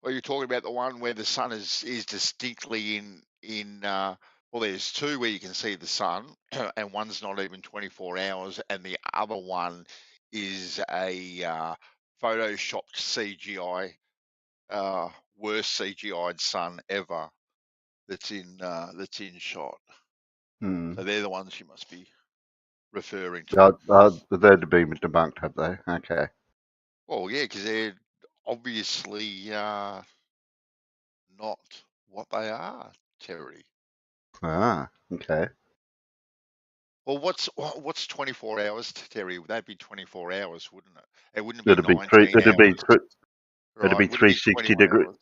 [SPEAKER 19] Well, you're talking about the one where the sun is distinctly in well, there's 2 where you can see the sun, and one's not even 24 hours, and the other one is a photoshopped CGI, worst CGI'd sun ever. That's in shot. So they're the ones you must be referring to.
[SPEAKER 6] They'd have been debunked, have they? Okay.
[SPEAKER 19] Well, yeah, because they're obviously not what they are, Terry.
[SPEAKER 6] Ah, okay.
[SPEAKER 19] Well, what's 24 hours, Terry? That'd be 24 hours, wouldn't it? It wouldn't
[SPEAKER 6] It'd
[SPEAKER 19] be
[SPEAKER 6] be three.
[SPEAKER 19] 19
[SPEAKER 6] It'd be
[SPEAKER 19] hours.
[SPEAKER 6] three.
[SPEAKER 19] Right,
[SPEAKER 6] It'd be
[SPEAKER 19] wouldn't
[SPEAKER 6] 360
[SPEAKER 19] 21
[SPEAKER 6] degrees.
[SPEAKER 19] hours.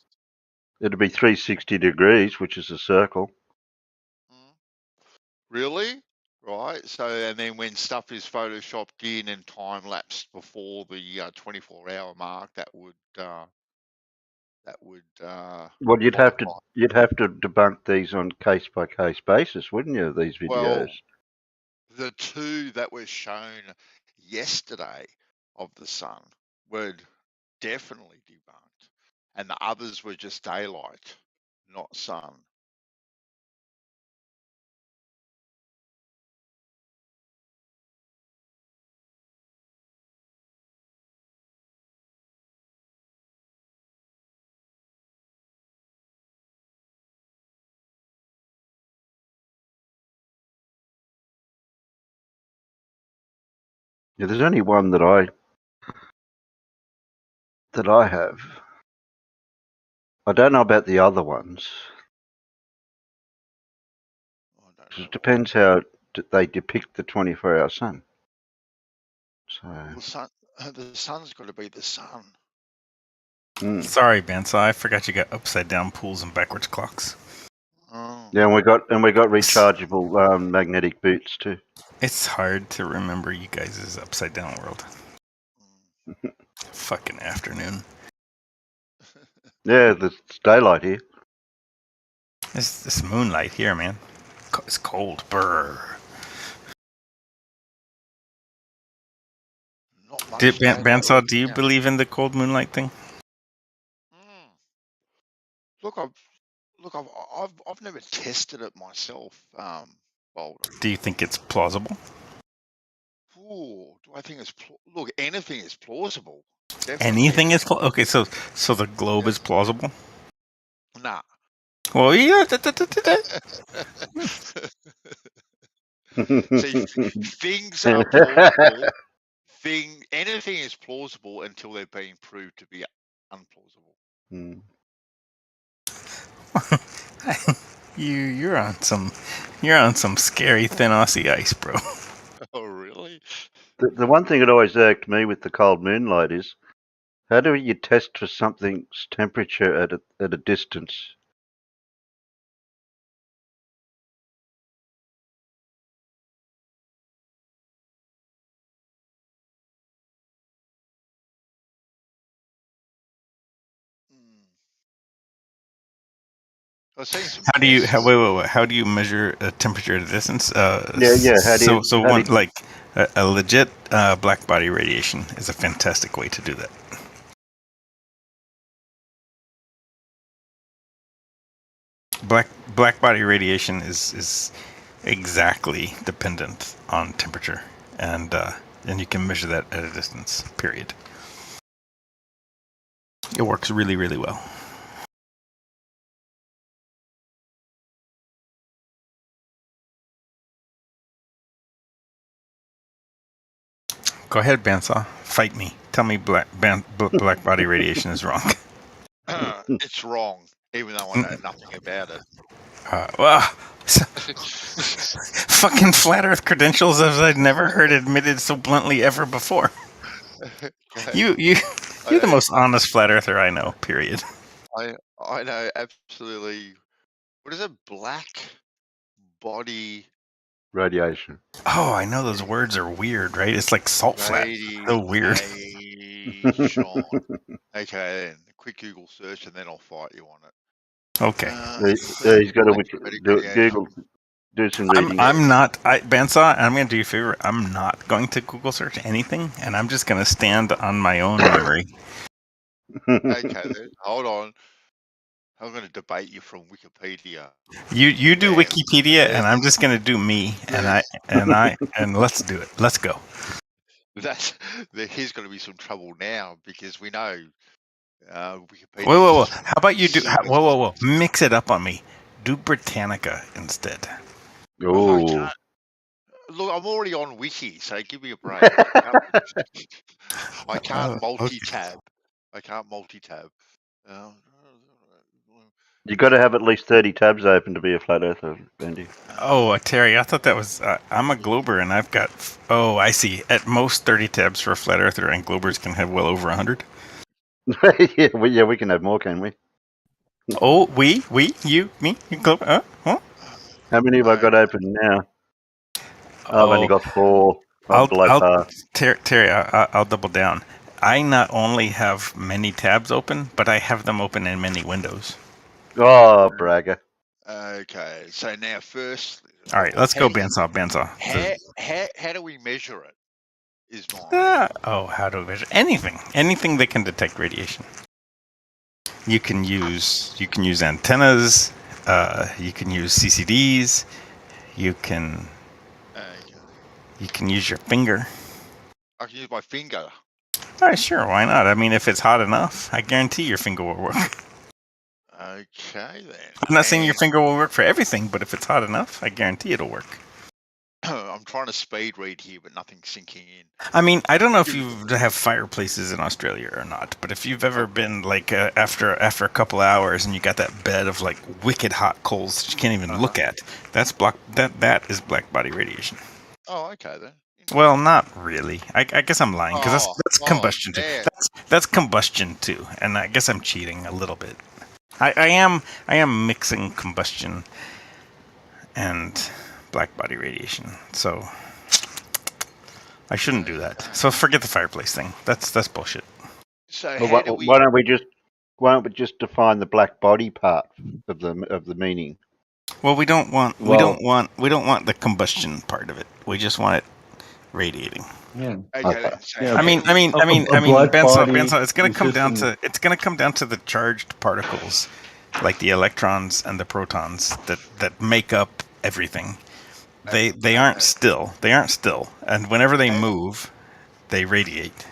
[SPEAKER 6] It'd be 360 degrees, which is a circle.
[SPEAKER 19] Really? Right. So, and then when stuff is photoshopped in and time lapsed before the 24-hour mark, that would
[SPEAKER 6] Well, you'd have to
[SPEAKER 19] qualify.
[SPEAKER 6] debunk these on case by case basis, wouldn't you? These videos.
[SPEAKER 19] Well, the 2 that were shown yesterday of the sun were definitely debunked, and the others were just daylight, not sun.
[SPEAKER 6] Yeah, there's only one that I have. I don't know about the other ones. It depends how they depict the 24-hour sun. So.
[SPEAKER 19] The sun's got to be the sun.
[SPEAKER 10] Sorry, Ben. So I forgot you got upside down pools and backwards clocks.
[SPEAKER 6] Yeah, and we got rechargeable magnetic boots too.
[SPEAKER 10] It's hard to remember you guys' upside down world. Fucking afternoon.
[SPEAKER 6] Yeah, there's daylight here.
[SPEAKER 10] This moonlight here, man. It's cold. Brr. Bandsaw, do you believe in the cold moonlight thing?
[SPEAKER 19] Look, I've never tested it myself. boulder.
[SPEAKER 10] Do you think it's plausible?
[SPEAKER 19] Ooh, do I think it's look? Anything is plausible.
[SPEAKER 10] Anything is okay. So the globe is plausible.
[SPEAKER 19] Nah.
[SPEAKER 10] Well, yeah.
[SPEAKER 19] See, things are plausible. Anything is plausible until they're being proved to be unplausible.
[SPEAKER 10] You're on some scary thin Aussie ice, bro.
[SPEAKER 19] Oh, really?
[SPEAKER 6] The one thing that always irked me with the cold moonlight is, how do you test for something's temperature at a distance?
[SPEAKER 10] How do you wait? How do you measure a temperature at a distance?
[SPEAKER 6] Yeah. How do you?
[SPEAKER 10] Like a legit black body radiation is a fantastic way to do that. Black body radiation is exactly dependent on temperature, and you can measure that at a distance. Period. It works really, really well. Go ahead, Bandsaw. Fight me. Tell me black body radiation is wrong.
[SPEAKER 19] It's wrong, even though I know nothing about it.
[SPEAKER 10] Fucking flat Earth credentials as I'd never heard admitted so bluntly ever before. You're the most honest flat earther I know. Period.
[SPEAKER 19] I know absolutely. What is it? Black body
[SPEAKER 6] radiation.
[SPEAKER 10] Oh, I know those words are weird, right? It's like salt flat. So weird.
[SPEAKER 19] Okay, then quick Google search, and then I'll fight you on it.
[SPEAKER 10] Okay.
[SPEAKER 6] He's got to Google. Do some reading.
[SPEAKER 10] I'm not. Bandsaw, I'm going to do you a favor. I'm not going to Google search anything, and I'm just going to stand on my own memory.
[SPEAKER 19] Okay, then, hold on. I'm going to debate you from Wikipedia.
[SPEAKER 10] You do Wikipedia, and I'm just going to do me, and let's do it. Let's go.
[SPEAKER 19] Here's going to be some trouble now because we know Wikipedia.
[SPEAKER 10] Whoa! How about you do? Whoa! Mix it up on me. Do Britannica instead.
[SPEAKER 6] Oh.
[SPEAKER 19] Look, I'm already on Wiki, so give me a break. I can't multi-tab.
[SPEAKER 6] You got to have at least 30 tabs open to be a flat earther, Bendy.
[SPEAKER 10] Oh, Terry, I thought that was. I'm a Glober, and I've got. Oh, I see. At most 30 tabs for a flat earther, and Globers can have well over 100.
[SPEAKER 6] yeah, we can have more, can we?
[SPEAKER 10] Oh, you, me, Glober. Huh?
[SPEAKER 6] How many have I got open now? I've only got 4.
[SPEAKER 10] Terry, I'll double down. I not only have many tabs open, but I have them open in many windows.
[SPEAKER 6] Oh, bragger.
[SPEAKER 19] Okay, so now first...
[SPEAKER 10] All right, let's go bandsaw.
[SPEAKER 19] How do we measure it? Is mine.
[SPEAKER 10] How do we measure anything? Anything that can detect radiation. You can use antennas. You can use CCDs. You can use your finger.
[SPEAKER 19] I can use my finger.
[SPEAKER 10] All right, sure, why not? I mean, if it's hot enough, I guarantee your finger will work.
[SPEAKER 19] Okay, then.
[SPEAKER 10] I'm not saying your finger will work for everything, but if it's hot enough, I guarantee it'll work.
[SPEAKER 19] I'm trying to speed read here, but nothing's sinking in.
[SPEAKER 10] I mean, I don't know if you have fireplaces in Australia or not, but if you've ever been like after a couple hours and you got that bed of like wicked hot coals that you can't even look at, that is black body radiation.
[SPEAKER 19] Oh, okay then.
[SPEAKER 10] Well, not really. I guess I'm lying because that's combustion too. That's combustion too, and I guess I'm cheating a little bit. I am mixing combustion and black body radiation, so I shouldn't do that. So forget the fireplace thing. That's bullshit.
[SPEAKER 19] So
[SPEAKER 6] why don't we just define the black body part of the meaning?
[SPEAKER 10] Well, we don't want the combustion part of it. We just want it radiating.
[SPEAKER 19] Yeah. Okay.
[SPEAKER 10] I mean, Bandsaw, it's gonna come down to the charged particles, like the electrons and the protons that make up everything. They aren't still. They aren't still. And whenever they move, they radiate.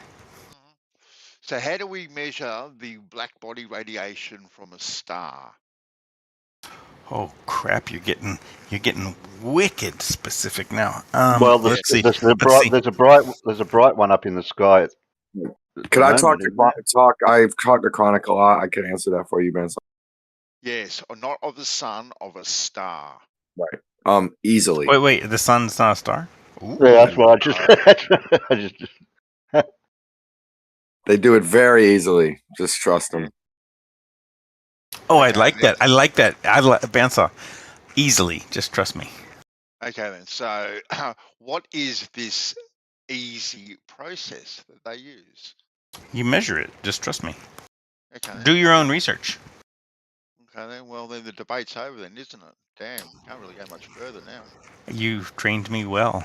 [SPEAKER 19] So how do we measure the black body radiation from a star?
[SPEAKER 10] Oh crap! You're getting wicked specific now.
[SPEAKER 6] Well,
[SPEAKER 10] let's see.
[SPEAKER 6] there's
[SPEAKER 10] Let's
[SPEAKER 6] a bright one up in the sky.
[SPEAKER 21] Could I talk
[SPEAKER 6] moment,
[SPEAKER 21] to
[SPEAKER 6] isn't there?
[SPEAKER 21] talk? I've talked to Chronic a lot. I could answer that for you, Ben.
[SPEAKER 19] Yes, or not of the sun, of a star.
[SPEAKER 21] Right. Easily.
[SPEAKER 10] Wait. The sun's not a star. Ooh.
[SPEAKER 6] Yeah, that's what I just.
[SPEAKER 21] They do it very easily. Just trust them.
[SPEAKER 10] Oh, I like that. I like that. Bandsaw. Easily. Just trust me.
[SPEAKER 19] Okay then. So, what is this easy process that they use?
[SPEAKER 10] You measure it. Just trust me.
[SPEAKER 19] Okay.
[SPEAKER 10] Do your own research.
[SPEAKER 19] Okay then. Well, then the debate's over then, isn't it? Damn, can't really go much further now.
[SPEAKER 10] You've trained me well.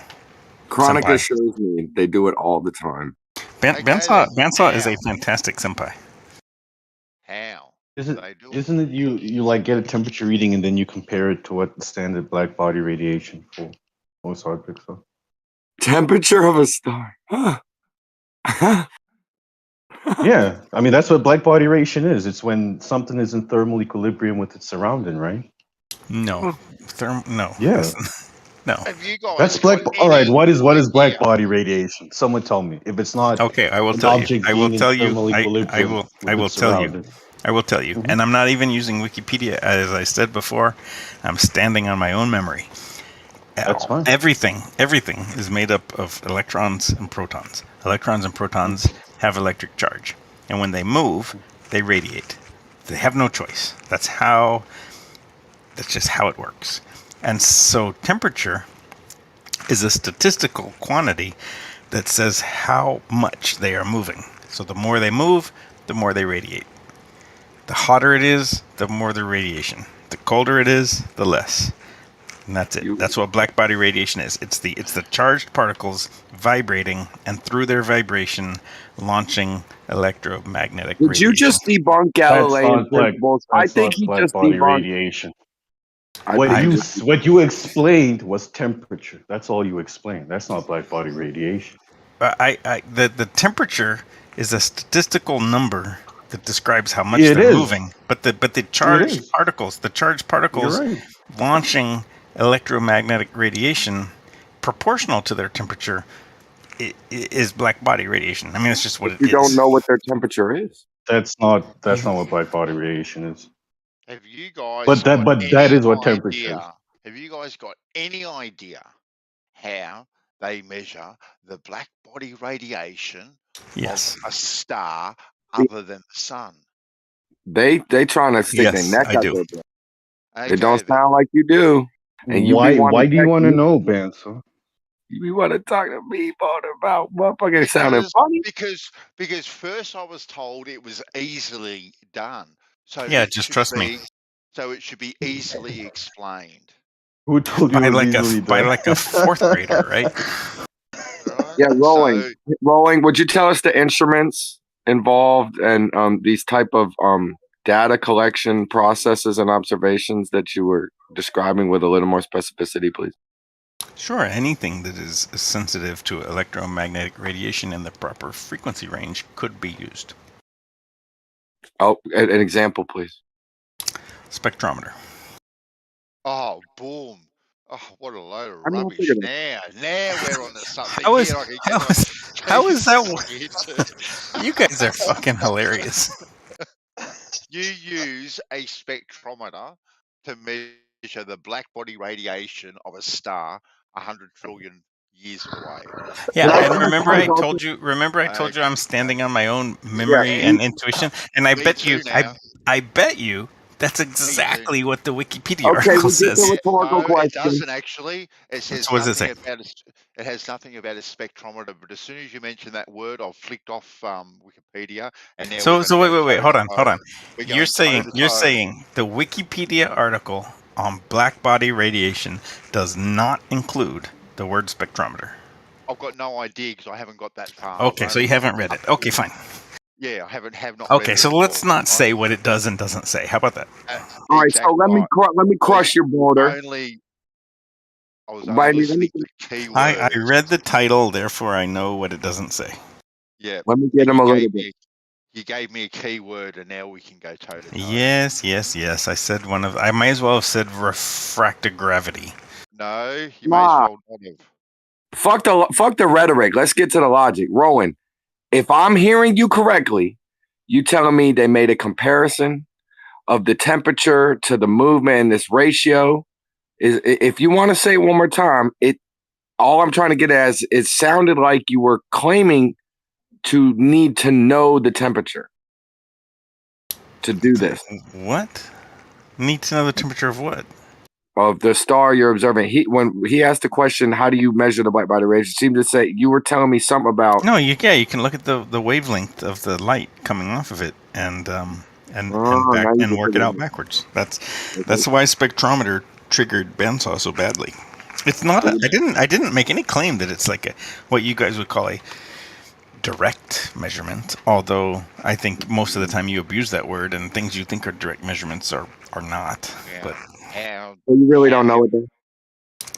[SPEAKER 21] Chronic
[SPEAKER 10] Senpai.
[SPEAKER 21] assures me they do it all the time.
[SPEAKER 10] Bandsaw is a fantastic senpai.
[SPEAKER 19] How?
[SPEAKER 22] Isn't it you like get a temperature reading and then you compare it to what the standard black body radiation for most objects are?
[SPEAKER 21] Temperature of a star.
[SPEAKER 22] Yeah, I mean that's what black body radiation is. It's when something is in thermal equilibrium with its surrounding, right?
[SPEAKER 10] No, no.
[SPEAKER 22] Yeah.
[SPEAKER 10] No.
[SPEAKER 19] Have you guys
[SPEAKER 22] That's black.
[SPEAKER 19] got
[SPEAKER 22] All right,
[SPEAKER 19] any
[SPEAKER 22] what is black
[SPEAKER 19] idea?
[SPEAKER 22] body radiation? Someone tell me. If it's not
[SPEAKER 10] Okay, I will
[SPEAKER 22] an
[SPEAKER 10] tell you.
[SPEAKER 22] object
[SPEAKER 10] I will
[SPEAKER 22] being in
[SPEAKER 10] tell you.
[SPEAKER 22] thermal
[SPEAKER 10] I
[SPEAKER 22] equilibrium
[SPEAKER 10] will.
[SPEAKER 22] with
[SPEAKER 10] I will
[SPEAKER 22] its
[SPEAKER 10] tell you.
[SPEAKER 22] surrounding.
[SPEAKER 10] I will tell you. And I'm not even using Wikipedia, as I said before. I'm standing on my own memory.
[SPEAKER 22] That's fine.
[SPEAKER 10] Everything is made up of electrons and protons. Electrons and protons have electric charge, and when they move, they radiate. They have no choice. That's just how it works. And so temperature is a statistical quantity that says how much they are moving. So the more they move, the more they radiate. The hotter it is, the more the radiation. The colder it is, the less. And that's it. That's what black body radiation is. It's the charged particles vibrating, and through their vibration, launching electromagnetic
[SPEAKER 21] Did
[SPEAKER 10] radiation.
[SPEAKER 21] you just debunk Galilean principles? I think he just
[SPEAKER 22] body
[SPEAKER 21] debunked.
[SPEAKER 22] radiation. What you explained was temperature. That's all you explained. That's not black body radiation.
[SPEAKER 10] The temperature is a statistical number that describes how much
[SPEAKER 22] Yeah, it
[SPEAKER 10] they're
[SPEAKER 22] is.
[SPEAKER 10] moving. But the charged particles
[SPEAKER 22] You're right.
[SPEAKER 10] launching electromagnetic radiation proportional to their temperature is black body radiation. I mean, it's just what it is.
[SPEAKER 21] You don't know what their temperature is.
[SPEAKER 22] That's not what black body radiation is.
[SPEAKER 19] Have you guys
[SPEAKER 22] But that
[SPEAKER 19] got
[SPEAKER 22] that
[SPEAKER 19] any
[SPEAKER 22] is what temperature is.
[SPEAKER 19] idea? Have you guys got any idea how they measure the black body radiation
[SPEAKER 10] Yes.
[SPEAKER 19] of a star other than the sun?
[SPEAKER 21] They trying to stick
[SPEAKER 10] Yes,
[SPEAKER 21] their neck
[SPEAKER 10] I
[SPEAKER 21] out
[SPEAKER 10] do.
[SPEAKER 21] their butt.
[SPEAKER 19] Okay,
[SPEAKER 21] It don't sound like you do. And you be
[SPEAKER 22] Why do you want to
[SPEAKER 21] to
[SPEAKER 22] know, Banso?
[SPEAKER 21] You want to talk to people about motherfucking sounding funny?
[SPEAKER 19] Because first I was told it was easily done. So
[SPEAKER 10] Yeah,
[SPEAKER 19] it
[SPEAKER 10] just
[SPEAKER 19] should
[SPEAKER 10] trust me.
[SPEAKER 19] be, so it should be easily explained.
[SPEAKER 22] Who told you
[SPEAKER 10] By
[SPEAKER 22] it was
[SPEAKER 10] like
[SPEAKER 22] easily done?
[SPEAKER 10] a fourth grader, right?
[SPEAKER 21] Yeah, rolling.
[SPEAKER 19] So
[SPEAKER 21] Rolling. Would you tell us the instruments involved and these type of data collection processes and observations that you were describing with a little more specificity, please?
[SPEAKER 10] Sure, anything that is sensitive to electromagnetic radiation in the proper frequency range could be used.
[SPEAKER 21] Oh, an example, please.
[SPEAKER 10] Spectrometer.
[SPEAKER 19] oh, boom. Oh, what a load of
[SPEAKER 21] I'm not
[SPEAKER 19] rubbish.
[SPEAKER 21] thinking
[SPEAKER 19] Now we're on to something
[SPEAKER 10] How is
[SPEAKER 19] here. I can
[SPEAKER 10] how is that?
[SPEAKER 19] into.
[SPEAKER 10] You guys are fucking hilarious.
[SPEAKER 19] You use a spectrometer to measure the black body radiation of a star 100 trillion years away.
[SPEAKER 10] Yeah,
[SPEAKER 21] Can I
[SPEAKER 10] and
[SPEAKER 21] ask
[SPEAKER 10] remember
[SPEAKER 21] you
[SPEAKER 10] I
[SPEAKER 21] guys
[SPEAKER 10] told you. Remember I told you I'm standing on my own
[SPEAKER 21] Yeah.
[SPEAKER 10] memory and intuition, and I
[SPEAKER 19] Me
[SPEAKER 10] bet
[SPEAKER 19] too
[SPEAKER 10] you,
[SPEAKER 19] now.
[SPEAKER 10] I bet you that's exactly what the Wikipedia
[SPEAKER 21] Okay,
[SPEAKER 10] article
[SPEAKER 21] we get
[SPEAKER 10] says.
[SPEAKER 21] the rhetorical
[SPEAKER 19] No, it
[SPEAKER 21] question.
[SPEAKER 19] doesn't actually. It says
[SPEAKER 10] So what does it
[SPEAKER 19] nothing
[SPEAKER 10] say?
[SPEAKER 19] about it has nothing about a spectrometer. But as soon as you mention that word, I've flicked off Wikipedia, and now
[SPEAKER 10] So
[SPEAKER 19] we're
[SPEAKER 10] so
[SPEAKER 19] going to
[SPEAKER 10] wait,
[SPEAKER 19] go
[SPEAKER 10] hold
[SPEAKER 19] toe
[SPEAKER 10] on,
[SPEAKER 19] to
[SPEAKER 10] hold
[SPEAKER 19] toe.
[SPEAKER 10] on.
[SPEAKER 19] We're
[SPEAKER 10] You're
[SPEAKER 19] going
[SPEAKER 10] saying
[SPEAKER 19] toe to toe.
[SPEAKER 10] the Wikipedia article on black body radiation does not include the word spectrometer.
[SPEAKER 19] I've got no idea because I haven't got that far.
[SPEAKER 10] Okay, so you haven't read it. Okay, fine.
[SPEAKER 19] Yeah, I have not read
[SPEAKER 10] Okay,
[SPEAKER 19] it
[SPEAKER 10] so
[SPEAKER 19] at
[SPEAKER 10] let's
[SPEAKER 19] all.
[SPEAKER 10] not say what it does and doesn't say. How about that?
[SPEAKER 21] All right, so
[SPEAKER 19] Exactly
[SPEAKER 21] let me
[SPEAKER 19] right.
[SPEAKER 21] crush your border.
[SPEAKER 19] Only I was
[SPEAKER 21] By
[SPEAKER 19] only
[SPEAKER 21] the way,
[SPEAKER 19] listening to keywords.
[SPEAKER 10] I read the title, therefore I know what it doesn't say.
[SPEAKER 19] Yeah.
[SPEAKER 21] let me get
[SPEAKER 19] and
[SPEAKER 21] him a
[SPEAKER 19] you
[SPEAKER 21] little
[SPEAKER 19] gave
[SPEAKER 21] bit.
[SPEAKER 19] me you gave me a keyword, and now we can go toe to toe.
[SPEAKER 10] Yes, yes, yes. I said one of. I might as well have said refractogravity.
[SPEAKER 19] No, you may as
[SPEAKER 21] Nah.
[SPEAKER 19] well not have.
[SPEAKER 21] Fuck the rhetoric. Let's get to the logic. Rowan, if I'm hearing you correctly, you telling me they made a comparison of the temperature to the movement in this ratio. If you want to say it one more time, all I'm trying to get at is it sounded like you were claiming to need to know the temperature to do this.
[SPEAKER 10] What? Need to know the temperature of what?
[SPEAKER 21] Of the star you're observing. When he asked the question, how do you measure the black body radiation? It seemed to say you were telling me something about.
[SPEAKER 10] No, you can look at the wavelength of the light coming off of it and work it out backwards. That's why spectrometer triggered bandsaw so badly. It's not. I didn't make any claim that it's like what you guys would call a direct measurement. Although I think most of the time you abuse that word, and things you think are direct measurements are not.
[SPEAKER 19] Yeah.
[SPEAKER 10] But
[SPEAKER 21] You really don't know it then?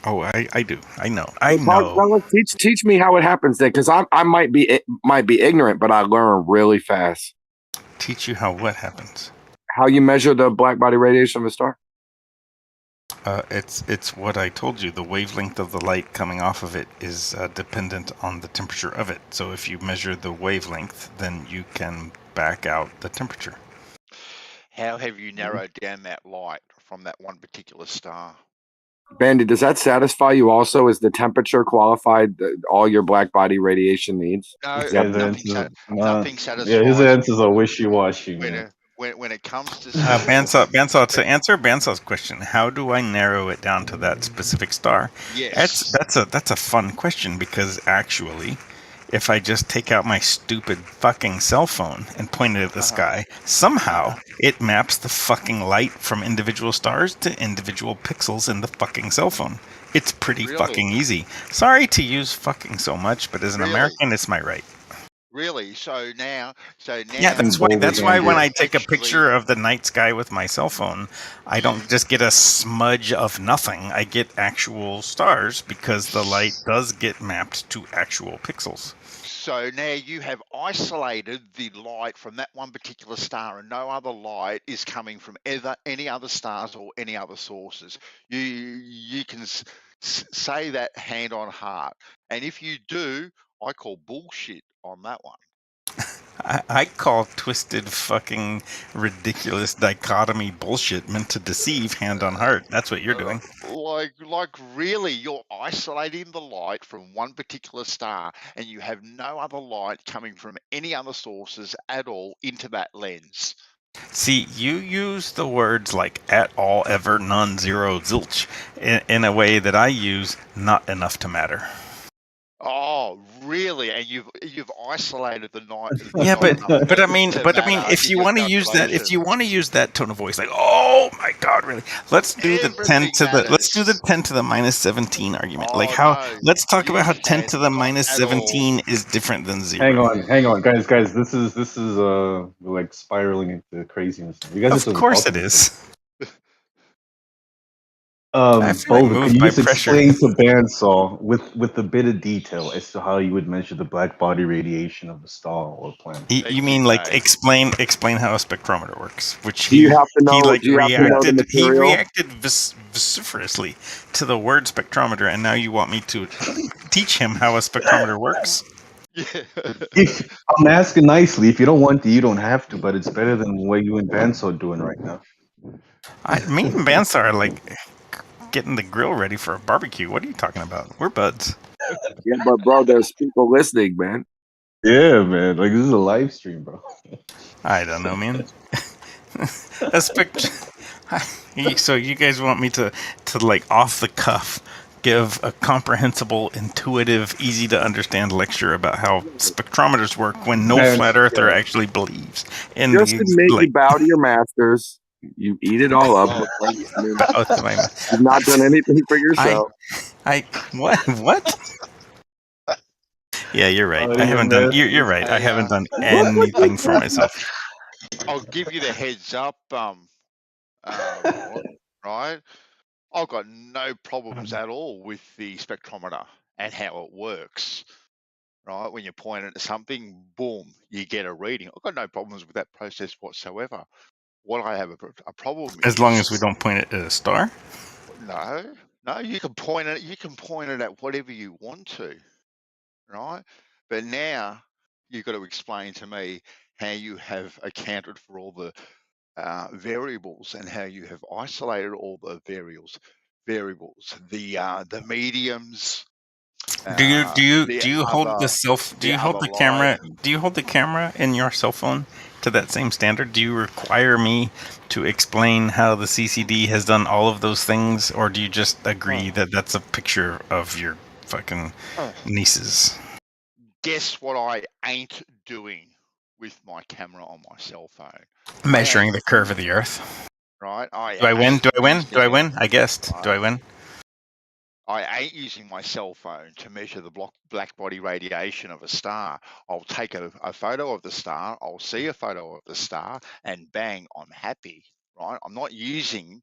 [SPEAKER 10] oh, I do. I know. I know.
[SPEAKER 21] Well, teach me how it happens then, because I might be ignorant, but I learn really fast.
[SPEAKER 10] Teach you how what happens?
[SPEAKER 21] How you measure the black body radiation of a star?
[SPEAKER 10] It's what I told you. The wavelength of the light coming off of it is dependent on the temperature of it. So if you measure the wavelength, then you can back out the temperature.
[SPEAKER 19] How have you narrowed down that light from that one particular star?
[SPEAKER 21] Bandy, does that satisfy you also? Is the temperature qualified all your black body radiation needs?
[SPEAKER 19] No,
[SPEAKER 22] nothing
[SPEAKER 19] satisfies.
[SPEAKER 22] Yeah, his answers are wishy-washy.
[SPEAKER 19] When it comes to
[SPEAKER 10] Bandsaw, to answer Bandsaw's question, how do I narrow it down to that specific star?
[SPEAKER 19] Yes.
[SPEAKER 10] That's a fun question, because actually, if I just take out my stupid fucking cell phone and point it at the sky, somehow it maps the fucking light from individual stars to individual pixels in the fucking cell phone. It's pretty fucking easy. Sorry to use fucking so much, but as an American, it's my right.
[SPEAKER 19] Really? So now.
[SPEAKER 10] Yeah, that's why when I take a picture of the night sky with my cell phone, I don't just get a smudge of nothing. I get actual stars, because the light does get mapped to actual pixels.
[SPEAKER 19] So now you have isolated the light from that one particular star, and no other light is coming from any other stars or any other sources. You can say that hand on heart, and if you do, I call bullshit on that one.
[SPEAKER 10] I call twisted fucking ridiculous dichotomy bullshit meant to deceive hand on heart. That's what you're doing.
[SPEAKER 19] Like really, you're isolating the light from one particular star, and you have no other light coming from any other sources at all into that lens.
[SPEAKER 10] See, you use the words like at all, ever, none, zero, zilch in a way that I use not enough to matter.
[SPEAKER 19] Oh, really? And you've isolated the night.
[SPEAKER 10] Yeah, but I mean, if you want to use that tone of voice, like, oh my god, really? Let's do the 10 to the minus 17 argument. Let's talk about how 10 to the minus 17 is different than 0.
[SPEAKER 22] Hang on, guys. This is like spiraling into craziness. You guys,
[SPEAKER 10] of course it is.
[SPEAKER 22] Boulder, can you just explain to Bandsaw with a bit of detail as to how you would measure the black body radiation of a star or planet?
[SPEAKER 10] You mean like explain how a spectrometer works? Which
[SPEAKER 21] he
[SPEAKER 10] reacted vociferously to the word spectrometer, and now you want me to teach him how a spectrometer works?
[SPEAKER 22] I'm asking nicely. If you don't want to, you don't have to. But it's better than what you and Bandsaw are doing right now.
[SPEAKER 10] Me and Bandsaw are like getting the grill ready for a barbecue. What are you talking about? We're buds.
[SPEAKER 21] Yeah, but bro, there's people listening, man.
[SPEAKER 22] Yeah, man. Like, this is a live stream, bro.
[SPEAKER 10] I don't know, man. So you guys want me to like off the cuff give a comprehensible, intuitive, easy to understand lecture about how spectrometers work when no flat earther actually believes in
[SPEAKER 21] just to make you bow to your masters. You eat it all up. You've not done anything for yourself.
[SPEAKER 10] What? Yeah, you're right. I haven't done. You're right. I haven't done anything for myself.
[SPEAKER 19] I'll give you the heads up. Right. I've got no problems at all with the spectrometer and how it works. Right, when you point it at something, boom, you get a reading. I've got no problems with that process whatsoever. What I have a problem
[SPEAKER 10] As long
[SPEAKER 19] is
[SPEAKER 10] as we don't point it at a star.
[SPEAKER 19] no, you can point it. You can point it at whatever you want to, right? But now you've got to explain to me how you have accounted for all the variables and how you have isolated all the variables, the mediums.
[SPEAKER 10] Do you hold
[SPEAKER 19] Other,
[SPEAKER 10] the self? Do you hold
[SPEAKER 19] other
[SPEAKER 10] the camera?
[SPEAKER 19] light.
[SPEAKER 10] Do you hold the camera in your cell phone to that same standard? Do you require me to explain how the CCD has done all of those things, or do you just agree that that's a picture of your fucking nieces?
[SPEAKER 19] Guess what I ain't doing with my camera on my cell phone?
[SPEAKER 10] Measuring the curve of the Earth.
[SPEAKER 19] Right?
[SPEAKER 10] Do I win? Do I win? Do I win? I guessed. Do I win?
[SPEAKER 19] I ain't using my cell phone to measure the black body radiation of a star. I'll take a photo of the star, I'll see a photo of the star, and bang, I'm happy, right? I'm not using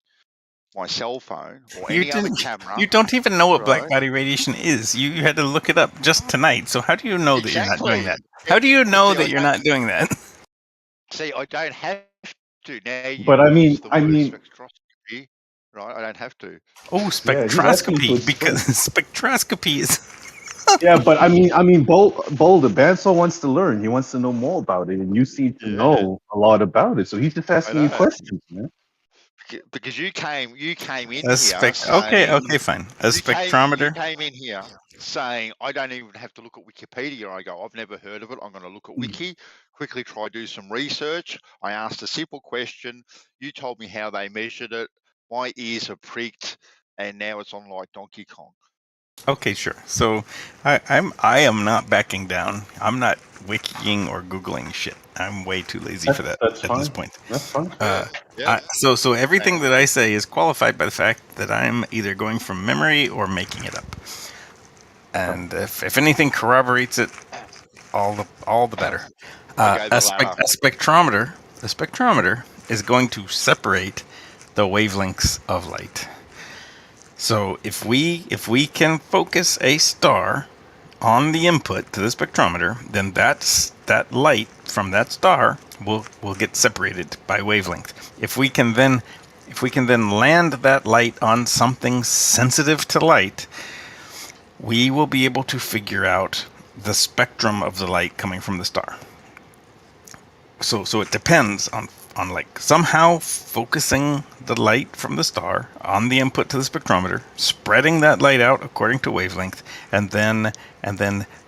[SPEAKER 19] my cell phone or any other camera.
[SPEAKER 10] You don't even know what black
[SPEAKER 19] right?
[SPEAKER 10] body radiation is. You had to look it up just tonight. So how do you know that you're not doing that?
[SPEAKER 19] Exactly.
[SPEAKER 10] How do you know
[SPEAKER 19] See,
[SPEAKER 10] that you're not doing that?
[SPEAKER 19] See, I don't have to. Now you
[SPEAKER 22] But I mean,
[SPEAKER 19] use the word spectroscopy, right? I don't have to.
[SPEAKER 10] Oh,
[SPEAKER 22] Yeah, he's asking to
[SPEAKER 10] spectroscopy, because spectroscopy is.
[SPEAKER 22] yeah, but I mean, Boulder Bansal wants to learn. He wants to know more about it, and you seem to know a lot about it. So he's just asking you questions, man.
[SPEAKER 19] Because you came in
[SPEAKER 10] A
[SPEAKER 19] here
[SPEAKER 10] okay, fine. A spectrometer.
[SPEAKER 19] You came in here saying, I don't even have to look at Wikipedia. I go, I've never heard of it. I'm going to look at Wiki, quickly try do some research. I asked a simple question. You told me how they measured it. My ears are pricked, and now it's on like Donkey Kong.
[SPEAKER 10] Okay, sure. So I am not backing down. I'm not wikiing or googling shit. I'm way too lazy for that at this point.
[SPEAKER 22] That's fine.
[SPEAKER 10] So everything that I say is qualified by the fact that I'm either going from memory or making it up. And if anything corroborates it, all the better. A spectrometer is going to separate the wavelengths of light. So if we can focus a star on the input to the spectrometer, then that light from that star will get separated by wavelength. If we can then land that light on something sensitive to light, we will be able to figure out the spectrum of the light coming from the star. So it depends on like somehow focusing the light from the star on the input to the spectrometer, spreading that light out according to wavelength, and then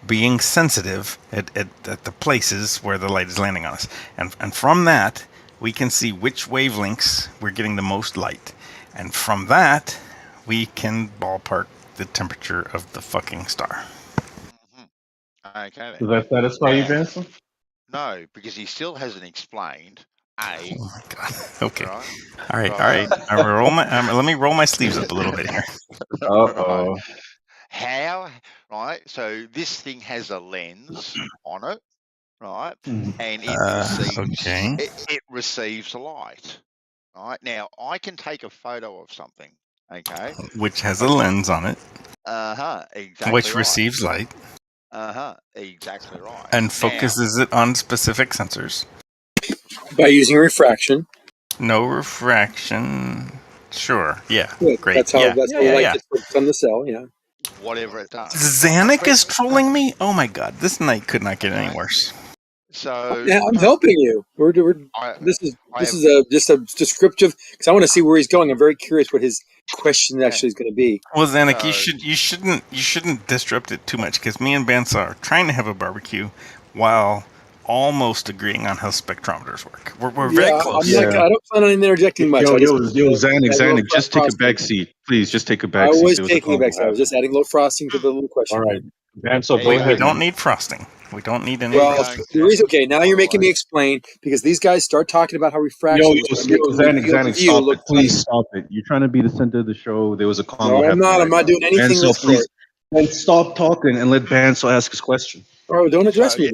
[SPEAKER 10] being sensitive at the places where the light is landing on us. And from that, we can see which wavelengths we're getting the most light. And from that, we can ballpark the temperature of the fucking star.
[SPEAKER 19] Okay.
[SPEAKER 22] Does that satisfy you, Vanessa?
[SPEAKER 19] No, because he still hasn't explained.
[SPEAKER 10] Oh my god. Okay. All right. Let me roll my sleeves up a little bit here.
[SPEAKER 22] Uh-oh.
[SPEAKER 19] How? Right. So this thing has a lens on it, right? And it receives light. Right. Now I can take a photo of something. Okay.
[SPEAKER 10] Which has a lens on it.
[SPEAKER 19] Exactly.
[SPEAKER 10] Which receives light.
[SPEAKER 19] Exactly right.
[SPEAKER 10] And focuses it on specific sensors.
[SPEAKER 7] By using refraction.
[SPEAKER 10] No refraction. Sure. Yeah.
[SPEAKER 7] Good.
[SPEAKER 10] Great.
[SPEAKER 7] That's how light gets focused on the cell. Yeah.
[SPEAKER 19] Whatever it does.
[SPEAKER 10] Zanuck is trolling me. Oh my god! This night could not get any worse.
[SPEAKER 19] So
[SPEAKER 7] yeah, I'm helping you. This is just a descriptive because I want to see where he's going. I'm very curious what his question actually is going to be.
[SPEAKER 10] Well, Zanuck, you shouldn't disrupt it too much because me and Bansa are trying to have a barbecue while almost agreeing on how spectrometers work. We're very close.
[SPEAKER 7] I don't plan on interjecting much.
[SPEAKER 22] Zanuck, just take a back seat. Please, just take a back seat.
[SPEAKER 7] I was taking a back seat. I was just adding a little frosting to the little question.
[SPEAKER 22] All right. Bansa, go ahead.
[SPEAKER 10] We don't need frosting. We don't need any.
[SPEAKER 7] Well, the reason, okay, now you're making me explain because these guys start talking about how refraction.
[SPEAKER 22] Zanuck, stop it. Please stop it. You're trying to be the center of the show. There was a convo.
[SPEAKER 7] No, I'm not. I'm not doing anything.
[SPEAKER 22] Bansa, please. Then stop talking and let Bansa ask his question.
[SPEAKER 7] Oh, don't address me.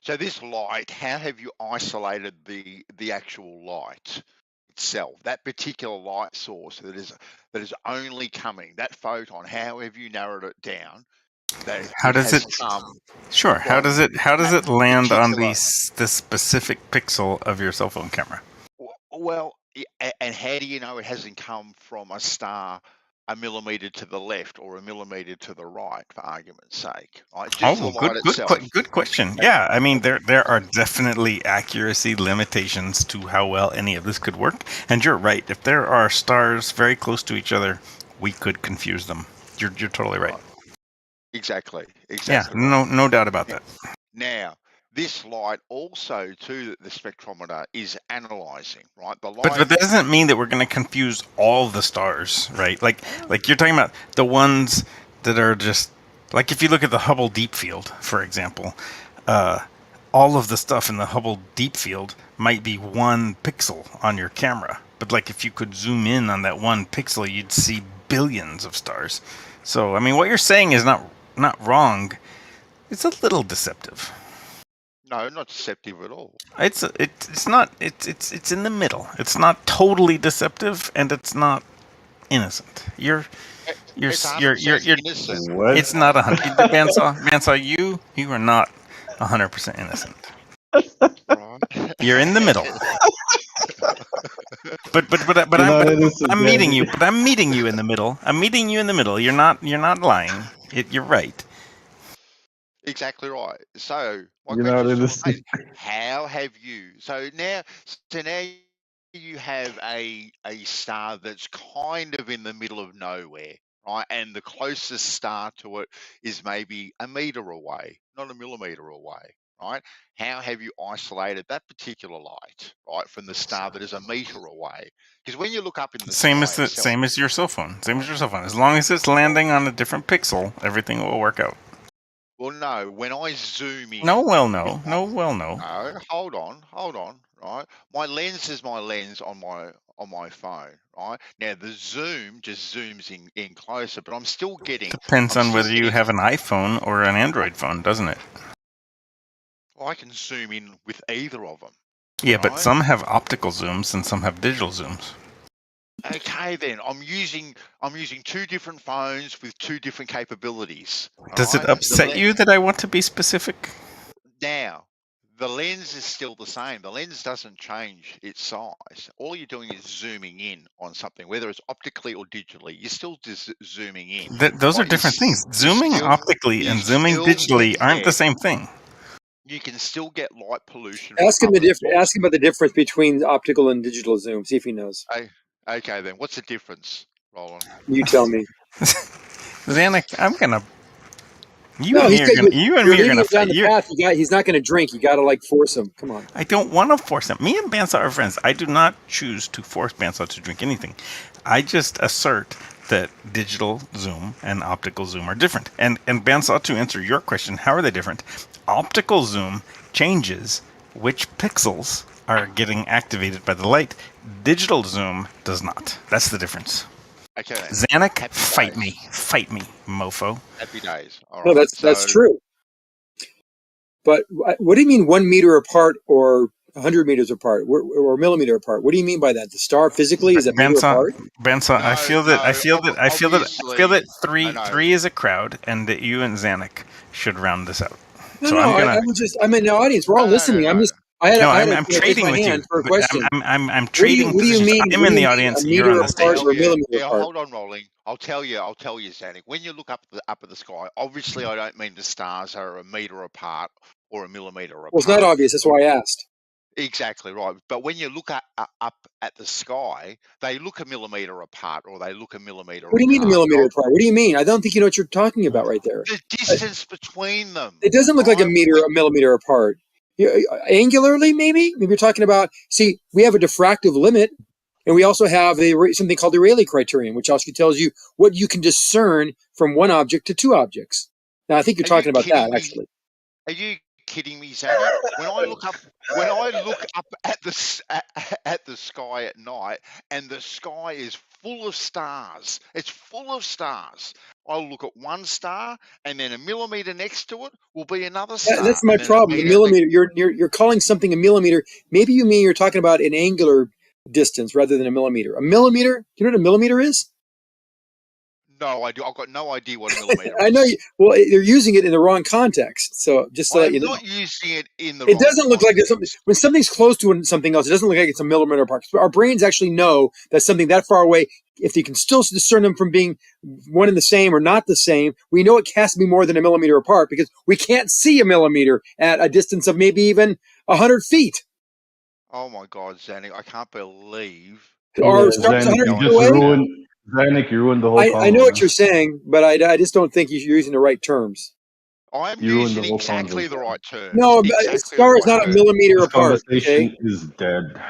[SPEAKER 19] So this light, how have you isolated the actual light? itself, that particular light source that is only coming, that photon, however you narrowed it down, that
[SPEAKER 10] How
[SPEAKER 19] it
[SPEAKER 10] does
[SPEAKER 19] has
[SPEAKER 10] it?
[SPEAKER 19] come
[SPEAKER 10] Sure. How
[SPEAKER 19] from
[SPEAKER 10] does it land on
[SPEAKER 19] particular.
[SPEAKER 10] the specific pixel of your cell phone camera?
[SPEAKER 19] Well, and how do you know it hasn't come from a star a millimeter to the left or a millimeter to the right, for argument's sake? Right? Just the
[SPEAKER 10] Oh,
[SPEAKER 19] light itself.
[SPEAKER 10] good question. Yeah, I mean there are definitely accuracy limitations to how well any of this could work, and you're right. If there are stars very close to each other, we could confuse them. You're totally right.
[SPEAKER 19] Exactly.
[SPEAKER 10] Yeah, no doubt about that.
[SPEAKER 19] Now, this light also, too, the spectrometer is analyzing, right? The light.
[SPEAKER 10] But that doesn't mean that we're going to confuse all the stars, right? Like you're talking about the ones that are just like if you look at the Hubble Deep Field, for example, all of the stuff in the Hubble Deep Field might be 1 pixel on your camera. But like if you could zoom in on that 1 pixel, you'd see billions of stars. So I mean, what you're saying is not wrong. It's a little deceptive.
[SPEAKER 19] No, not deceptive at all.
[SPEAKER 10] It's not. It's in the middle. It's not totally deceptive, and it's not innocent. You're
[SPEAKER 19] innocent.
[SPEAKER 22] What?
[SPEAKER 10] It's not 100. Bandsaw, you are not 100% innocent. You're in the middle. But I'm meeting you. But I'm meeting you in the middle. I'm meeting you in the middle. You're not lying. You're right.
[SPEAKER 19] Exactly right. So my
[SPEAKER 22] You're not
[SPEAKER 19] question is,
[SPEAKER 22] innocent.
[SPEAKER 19] how have you? So now you have a star that's kind of in the middle of nowhere, right? And the closest star to it is maybe a meter away, not a millimeter away, right? How have you isolated that particular light, right, from the star that is a meter away? Because when you look up in the
[SPEAKER 10] Same
[SPEAKER 19] sky
[SPEAKER 10] as same as your cell phone. Same as your cell phone. As long as it's landing on a different pixel, everything will work out.
[SPEAKER 19] Well, no. When I zoom in.
[SPEAKER 10] No.
[SPEAKER 19] No, hold on. Right, my lens is my lens on my phone. Right now, the zoom just zooms in closer, but I'm still getting.
[SPEAKER 10] Depends on whether you have an iPhone or an Android phone, doesn't it?
[SPEAKER 19] Well, I can zoom in with either of them.
[SPEAKER 10] Yeah,
[SPEAKER 19] right?
[SPEAKER 10] but some have optical zooms and some have digital zooms.
[SPEAKER 19] Okay, then I'm using 2 different phones with 2 different capabilities.
[SPEAKER 10] Does it upset you that I want to be specific?
[SPEAKER 19] Now, the lens is still the same. The lens doesn't change its size. All you're doing is zooming in on something, whether it's optically or digitally. You're still just zooming in.
[SPEAKER 10] Those are different things. Zooming optically and zooming digitally aren't the same thing.
[SPEAKER 19] You can still get light pollution.
[SPEAKER 7] Ask him Ask him about the difference between optical and digital zoom. See if he knows.
[SPEAKER 19] Okay, then what's the difference, Roland?
[SPEAKER 7] You tell me.
[SPEAKER 10] Zanuck, I'm gonna. You
[SPEAKER 7] No,
[SPEAKER 10] and
[SPEAKER 7] he
[SPEAKER 10] me
[SPEAKER 7] said
[SPEAKER 10] are gonna. You and me are gonna
[SPEAKER 7] down
[SPEAKER 10] fight.
[SPEAKER 7] the path. He's not going to drink. You got to like force him. Come on.
[SPEAKER 10] I don't want to force him. Me and Bandsaw are friends. I do not choose to force Bandsaw to drink anything. I just assert that digital zoom and optical zoom are different. And Bandsaw, to answer your question, how are they different? Optical zoom changes which pixels are getting activated by the light. Digital zoom does not. That's the difference.
[SPEAKER 19] Okay.
[SPEAKER 10] Zanuck, fight me, mofo.
[SPEAKER 19] Happy days. All
[SPEAKER 7] No,
[SPEAKER 19] right,
[SPEAKER 7] that's true. But what do you mean 1 meter apart or 100 meters apart or millimeter apart? What do you mean by that? The star physically is a meter apart?
[SPEAKER 10] Bandsaw, I feel that three is a crowd, and that you and Zanuck should round this out.
[SPEAKER 7] I'm in the audience. We're all listening. I'm
[SPEAKER 10] trading with you.
[SPEAKER 7] For a question.
[SPEAKER 10] I'm trading.
[SPEAKER 7] What do you mean?
[SPEAKER 10] I'm in the audience. You're on the stage.
[SPEAKER 7] Or a millimeter apart?
[SPEAKER 19] Hold on, Rolling. I'll tell you, Zanuck. When you look up at the sky, obviously I don't mean the stars are a meter apart or a millimeter apart.
[SPEAKER 7] Well, it's not obvious. That's why I asked.
[SPEAKER 19] Exactly right. But when you look up at the sky, they look a millimeter apart, or they look a millimeter.
[SPEAKER 7] What do you mean a millimeter apart? What do you mean? I don't think you know what you're talking about right there.
[SPEAKER 19] The distance between them.
[SPEAKER 7] It doesn't look like a millimeter apart. Angularly, maybe you're talking about. See, we have a diffractive limit, and we also have something called the Rayleigh criterion, which also tells you what you can discern from one object to 2 objects. Now, I think you're talking about that, actually.
[SPEAKER 19] Are you kidding me, Zanuck? When I look up at the sky at night, and the sky is full of stars. It's full of stars. I'll look at one star, and then a millimeter next to it will be another star.
[SPEAKER 7] That's my problem. A millimeter. You're calling something a millimeter. Maybe you mean you're talking about an angular distance rather than a millimeter. A millimeter, you know what a millimeter is?
[SPEAKER 19] No, I do. I've got no idea what a millimeter
[SPEAKER 7] I
[SPEAKER 19] is.
[SPEAKER 7] know. Well, they're using it in the wrong context. So just to let
[SPEAKER 19] I'm
[SPEAKER 7] you know,
[SPEAKER 19] not using it in the
[SPEAKER 7] it
[SPEAKER 19] wrong
[SPEAKER 7] doesn't look like it's something. When something's close to something else, it doesn't look like it's a millimeter apart. Our brains actually know that something that far away, if you can still discern them from being one and the same or not the same, we know it has to be more than a millimeter apart because we can't see a millimeter at a distance of maybe even 100 feet.
[SPEAKER 19] Oh my God, Zanik, I can't believe.
[SPEAKER 7] Or starts 100 feet away.
[SPEAKER 22] Zanik, you ruined the whole
[SPEAKER 7] I know
[SPEAKER 22] convo,
[SPEAKER 7] what
[SPEAKER 22] man.
[SPEAKER 7] you're saying, but I just don't think you're using the right terms.
[SPEAKER 19] I'm
[SPEAKER 22] You ruined the
[SPEAKER 19] using
[SPEAKER 22] whole
[SPEAKER 19] exactly
[SPEAKER 22] convo.
[SPEAKER 19] the right terms.
[SPEAKER 7] No, a
[SPEAKER 19] Exactly
[SPEAKER 7] star
[SPEAKER 19] the
[SPEAKER 7] is
[SPEAKER 19] right
[SPEAKER 7] not a
[SPEAKER 19] terms.
[SPEAKER 7] millimeter
[SPEAKER 22] This
[SPEAKER 7] apart.
[SPEAKER 22] conversation
[SPEAKER 7] Okay,
[SPEAKER 22] is dead.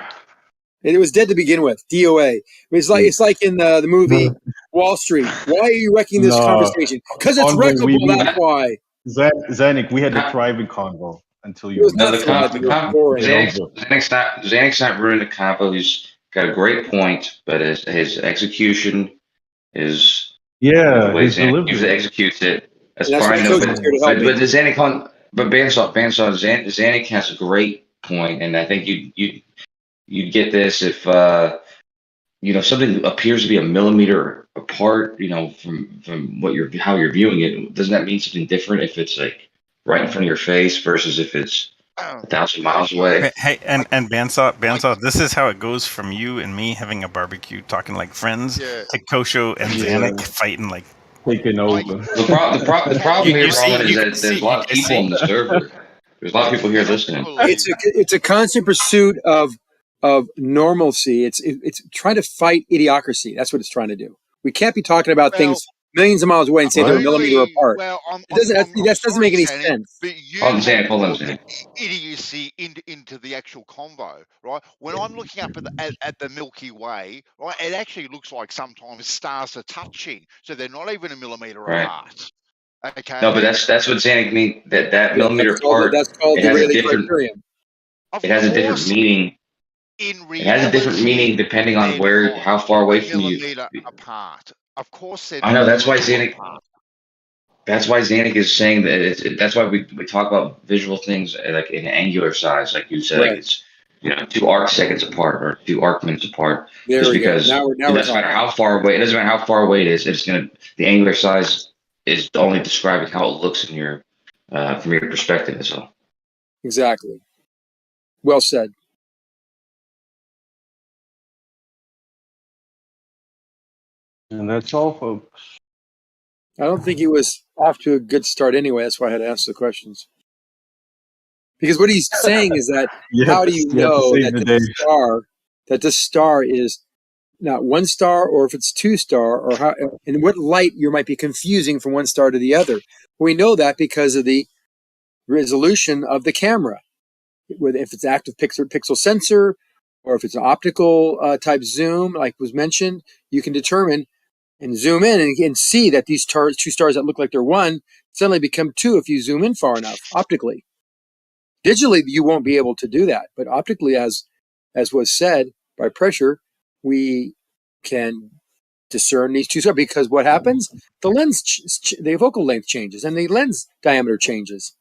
[SPEAKER 7] it was dead to begin with. DOA. It's like in the movie Wall Street. Why are you wrecking this
[SPEAKER 22] No,
[SPEAKER 7] conversation? Because it's
[SPEAKER 22] convo.
[SPEAKER 7] wreckable. That's why.
[SPEAKER 22] Zanik, we had the thriving convo until
[SPEAKER 7] It was
[SPEAKER 22] you.
[SPEAKER 18] No,
[SPEAKER 7] not thriving. It was boring.
[SPEAKER 18] Xanax not ruining the combo. He's got a great point, but his execution is
[SPEAKER 22] Yeah,
[SPEAKER 18] the way
[SPEAKER 22] his
[SPEAKER 18] Xanax
[SPEAKER 22] delivery.
[SPEAKER 18] usually executes it. That's
[SPEAKER 7] And that's why
[SPEAKER 18] fine, though.
[SPEAKER 7] Coach is here to help me.
[SPEAKER 18] But the Xanax has a great point, and I think you'd get this if something appears to be a millimeter apart, from how you're viewing it. Doesn't that mean something different if it's like right in front of your face versus if it's 1,000 miles away?
[SPEAKER 10] Hey, and Bandsaw, this is how it goes from you and me having a barbecue, talking like friends,
[SPEAKER 19] Yeah.
[SPEAKER 10] to Kosho and Zanik fighting like
[SPEAKER 22] taking over.
[SPEAKER 18] The problem here, Roman, is that there's a lot of
[SPEAKER 10] you
[SPEAKER 18] people on the server. There's a lot of people here listening.
[SPEAKER 7] It's a constant pursuit of normalcy. It's trying to fight idiocracy. That's what it's trying to do. We can't be talking about things millions of miles away and say they're a millimeter apart. That doesn't make any sense.
[SPEAKER 19] But you
[SPEAKER 18] Hold on, Zanik, hold on,
[SPEAKER 19] brought
[SPEAKER 18] Zanik.
[SPEAKER 19] the idiocy into the actual convo, right? When I'm looking up at the Milky Way, right, it actually looks like sometimes stars are touching, so they're not even a millimeter
[SPEAKER 18] Right.
[SPEAKER 19] apart. Okay.
[SPEAKER 18] No, but that's what Zanik means. That millimeter apart.
[SPEAKER 7] That's called
[SPEAKER 18] It
[SPEAKER 7] the
[SPEAKER 18] has a
[SPEAKER 7] Rayleigh
[SPEAKER 18] different.
[SPEAKER 7] criterion.
[SPEAKER 18] It has a different meaning. It has a different meaning depending on how far away from you.
[SPEAKER 19] Millimeter apart. Of course, they're
[SPEAKER 18] I know that's why
[SPEAKER 19] millimeter
[SPEAKER 18] Zanik.
[SPEAKER 19] apart.
[SPEAKER 18] That's why Zanik is saying that. That's why we talk about visual things like in angular size, like you said, like it's 2 arc seconds apart or 2 arc minutes apart.
[SPEAKER 7] There
[SPEAKER 18] Just
[SPEAKER 7] we go.
[SPEAKER 18] because
[SPEAKER 7] Now
[SPEAKER 18] it
[SPEAKER 7] we're
[SPEAKER 18] doesn't matter how far away. It doesn't matter how far away it is. It's the angular size is only describing how it looks in your from your perspective. That's all.
[SPEAKER 7] Exactly. Well said.
[SPEAKER 22] And that's all, folks.
[SPEAKER 7] I don't think he was off to a good start anyway. That's why I had to ask the questions. Because what he's saying is that how do you know that this star is not 1 star or if it's 2 star or how and what light you might be confusing from 1 star to the other? We know that because of the resolution of the camera. If it's active pixel sensor or if it's an optical type zoom, like was mentioned, you can determine and zoom in and see that these 2 stars that look like they're 1 suddenly become 2 if you zoom in far enough optically. Digitally, you won't be able to do that, but optically, as was said, by pressure, we can discern these 2 stars because what happens? The lens, the focal length changes and the lens diameter changes.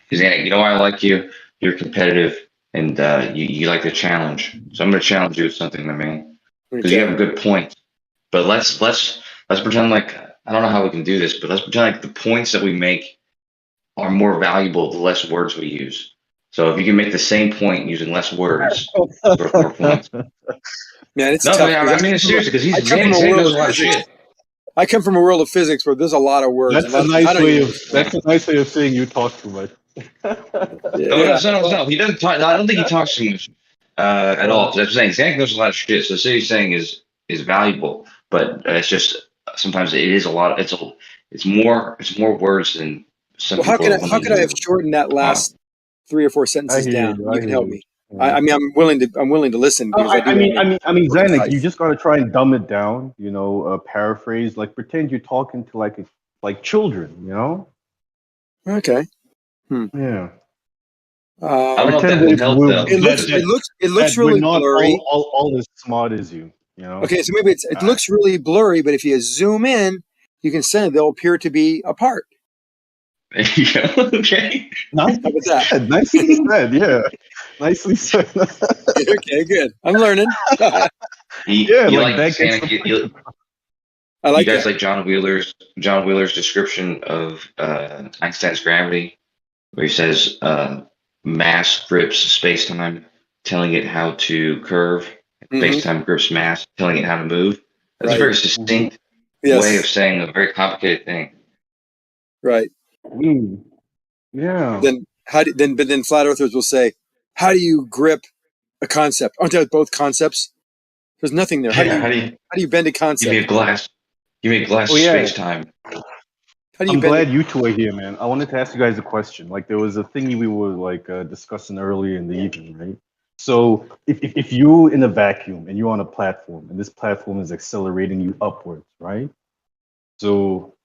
[SPEAKER 18] Because Zanik, I like you. You're competitive and you like the challenge. So I'm going to challenge you with something, my man, because you have a good point. But let's pretend like I don't know how we can do this, but let's pretend like the points that we make are more valuable the less words we use. So if you can make the same point using less words, worth more points.
[SPEAKER 7] Man, it's
[SPEAKER 18] no,
[SPEAKER 7] tough.
[SPEAKER 18] I mean, seriously, because Zanik knows a lot of shit.
[SPEAKER 7] I come from a world of physics where there's a lot of words.
[SPEAKER 22] That's a nice way of saying you talk too much.
[SPEAKER 18] No, he doesn't talk. I don't think he talks too much at all. That's what I'm saying. Zanik knows a lot of shit. So what he's saying is valuable, but it's just sometimes it is a lot. It's more words than.
[SPEAKER 7] Well, how could I have shortened that last 3 or 4 sentences down? You can help me. I mean, I'm willing to listen. Because
[SPEAKER 22] I mean, Zanik, you just got to try and dumb it down. Paraphrase, like pretend you're talking to like children.
[SPEAKER 7] Okay.
[SPEAKER 22] Yeah.
[SPEAKER 18] I don't know if that will help though.
[SPEAKER 7] It looks really
[SPEAKER 22] we're not
[SPEAKER 7] blurry.
[SPEAKER 22] all as smart as you.
[SPEAKER 7] Okay, so maybe it looks really blurry, but if you zoom in, you can see they'll appear to be apart.
[SPEAKER 18] There you go. Okay.
[SPEAKER 22] Nicely
[SPEAKER 7] that?
[SPEAKER 22] said. Nicely said. Yeah. Nicely said.
[SPEAKER 7] Okay, good. I'm learning.
[SPEAKER 22] Yeah,
[SPEAKER 18] You
[SPEAKER 22] like
[SPEAKER 18] like
[SPEAKER 22] that gets
[SPEAKER 18] Santa?
[SPEAKER 22] the point across.
[SPEAKER 7] I
[SPEAKER 18] You
[SPEAKER 7] like
[SPEAKER 18] guys
[SPEAKER 7] that.
[SPEAKER 18] like John Wheeler's description of Einstein's gravity, where he says mass grips space-time, telling it how to curve. Space-time grips mass, telling it how to move. That's a
[SPEAKER 7] Right.
[SPEAKER 18] very succinct way of
[SPEAKER 7] Yes.
[SPEAKER 18] saying a very complicated thing.
[SPEAKER 7] Right.
[SPEAKER 22] Yeah.
[SPEAKER 7] Then but then flat earthers will say, how do you grip a concept? Aren't they both concepts? There's nothing there. How
[SPEAKER 18] Yeah,
[SPEAKER 7] do you bend a concept?
[SPEAKER 18] give me a glass? Give me a glass
[SPEAKER 22] Oh
[SPEAKER 18] of
[SPEAKER 22] yeah.
[SPEAKER 18] space-time.
[SPEAKER 7] How do you
[SPEAKER 22] I'm
[SPEAKER 7] bend it?
[SPEAKER 22] glad you two are here, man. I wanted to ask you guys a question. Like there was a thingy we were like discussing earlier in the evening, right? So if you're in a vacuum and you're on a platform and this platform is accelerating you upwards, right? So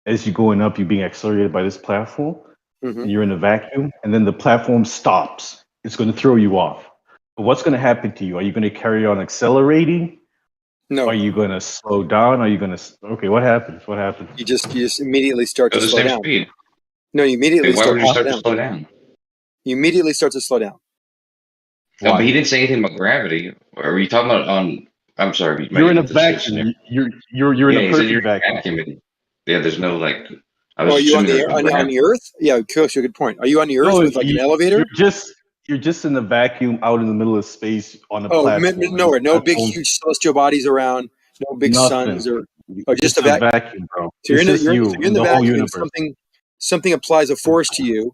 [SPEAKER 22] as you're going up, you're being accelerated by this platform, and you're in a vacuum, and then the platform stops. It's going to throw you off. But what's going to happen to you? Are you going to carry on accelerating?
[SPEAKER 7] No.
[SPEAKER 22] Are you going to slow down? Are you going to? Okay, what happens? What happens?
[SPEAKER 7] You just immediately start
[SPEAKER 18] Go
[SPEAKER 7] to
[SPEAKER 18] the
[SPEAKER 7] slow
[SPEAKER 18] same
[SPEAKER 7] down.
[SPEAKER 18] speed.
[SPEAKER 7] No, you immediately
[SPEAKER 18] Why
[SPEAKER 7] start
[SPEAKER 18] would
[SPEAKER 7] to
[SPEAKER 18] you
[SPEAKER 7] slow
[SPEAKER 18] start to
[SPEAKER 7] down.
[SPEAKER 18] slow down?
[SPEAKER 7] You immediately start to slow down.
[SPEAKER 18] No,
[SPEAKER 22] Why?
[SPEAKER 18] but he didn't say anything about gravity. Or were you talking about on? I'm sorry,
[SPEAKER 22] You're in a
[SPEAKER 18] this is
[SPEAKER 22] vacuum. You're in
[SPEAKER 18] yeah,
[SPEAKER 22] a
[SPEAKER 18] he said you're
[SPEAKER 22] perfect vacuum.
[SPEAKER 18] in a vacuum. Yeah, there's no like. I
[SPEAKER 7] Oh,
[SPEAKER 18] was
[SPEAKER 7] are you on
[SPEAKER 18] assuming
[SPEAKER 7] the
[SPEAKER 18] there's no
[SPEAKER 7] on
[SPEAKER 18] gravity.
[SPEAKER 7] the Earth? Yeah, Coach, a good point. Are you on the Earth
[SPEAKER 22] No,
[SPEAKER 7] with like an elevator?
[SPEAKER 22] you're just in a vacuum out in the middle of space on a
[SPEAKER 7] Oh,
[SPEAKER 22] platform. And
[SPEAKER 7] nowhere.
[SPEAKER 22] this
[SPEAKER 7] No big,
[SPEAKER 22] platform,
[SPEAKER 7] huge celestial bodies around. No big suns
[SPEAKER 22] nothing.
[SPEAKER 7] or just
[SPEAKER 22] It's
[SPEAKER 7] a
[SPEAKER 22] a
[SPEAKER 7] vacuum.
[SPEAKER 22] vacuum, bro.
[SPEAKER 7] So
[SPEAKER 22] It's just
[SPEAKER 7] you're
[SPEAKER 22] you
[SPEAKER 7] in
[SPEAKER 22] and
[SPEAKER 7] the
[SPEAKER 22] the whole
[SPEAKER 7] vacuum, and
[SPEAKER 22] universe.
[SPEAKER 7] something applies a force to you,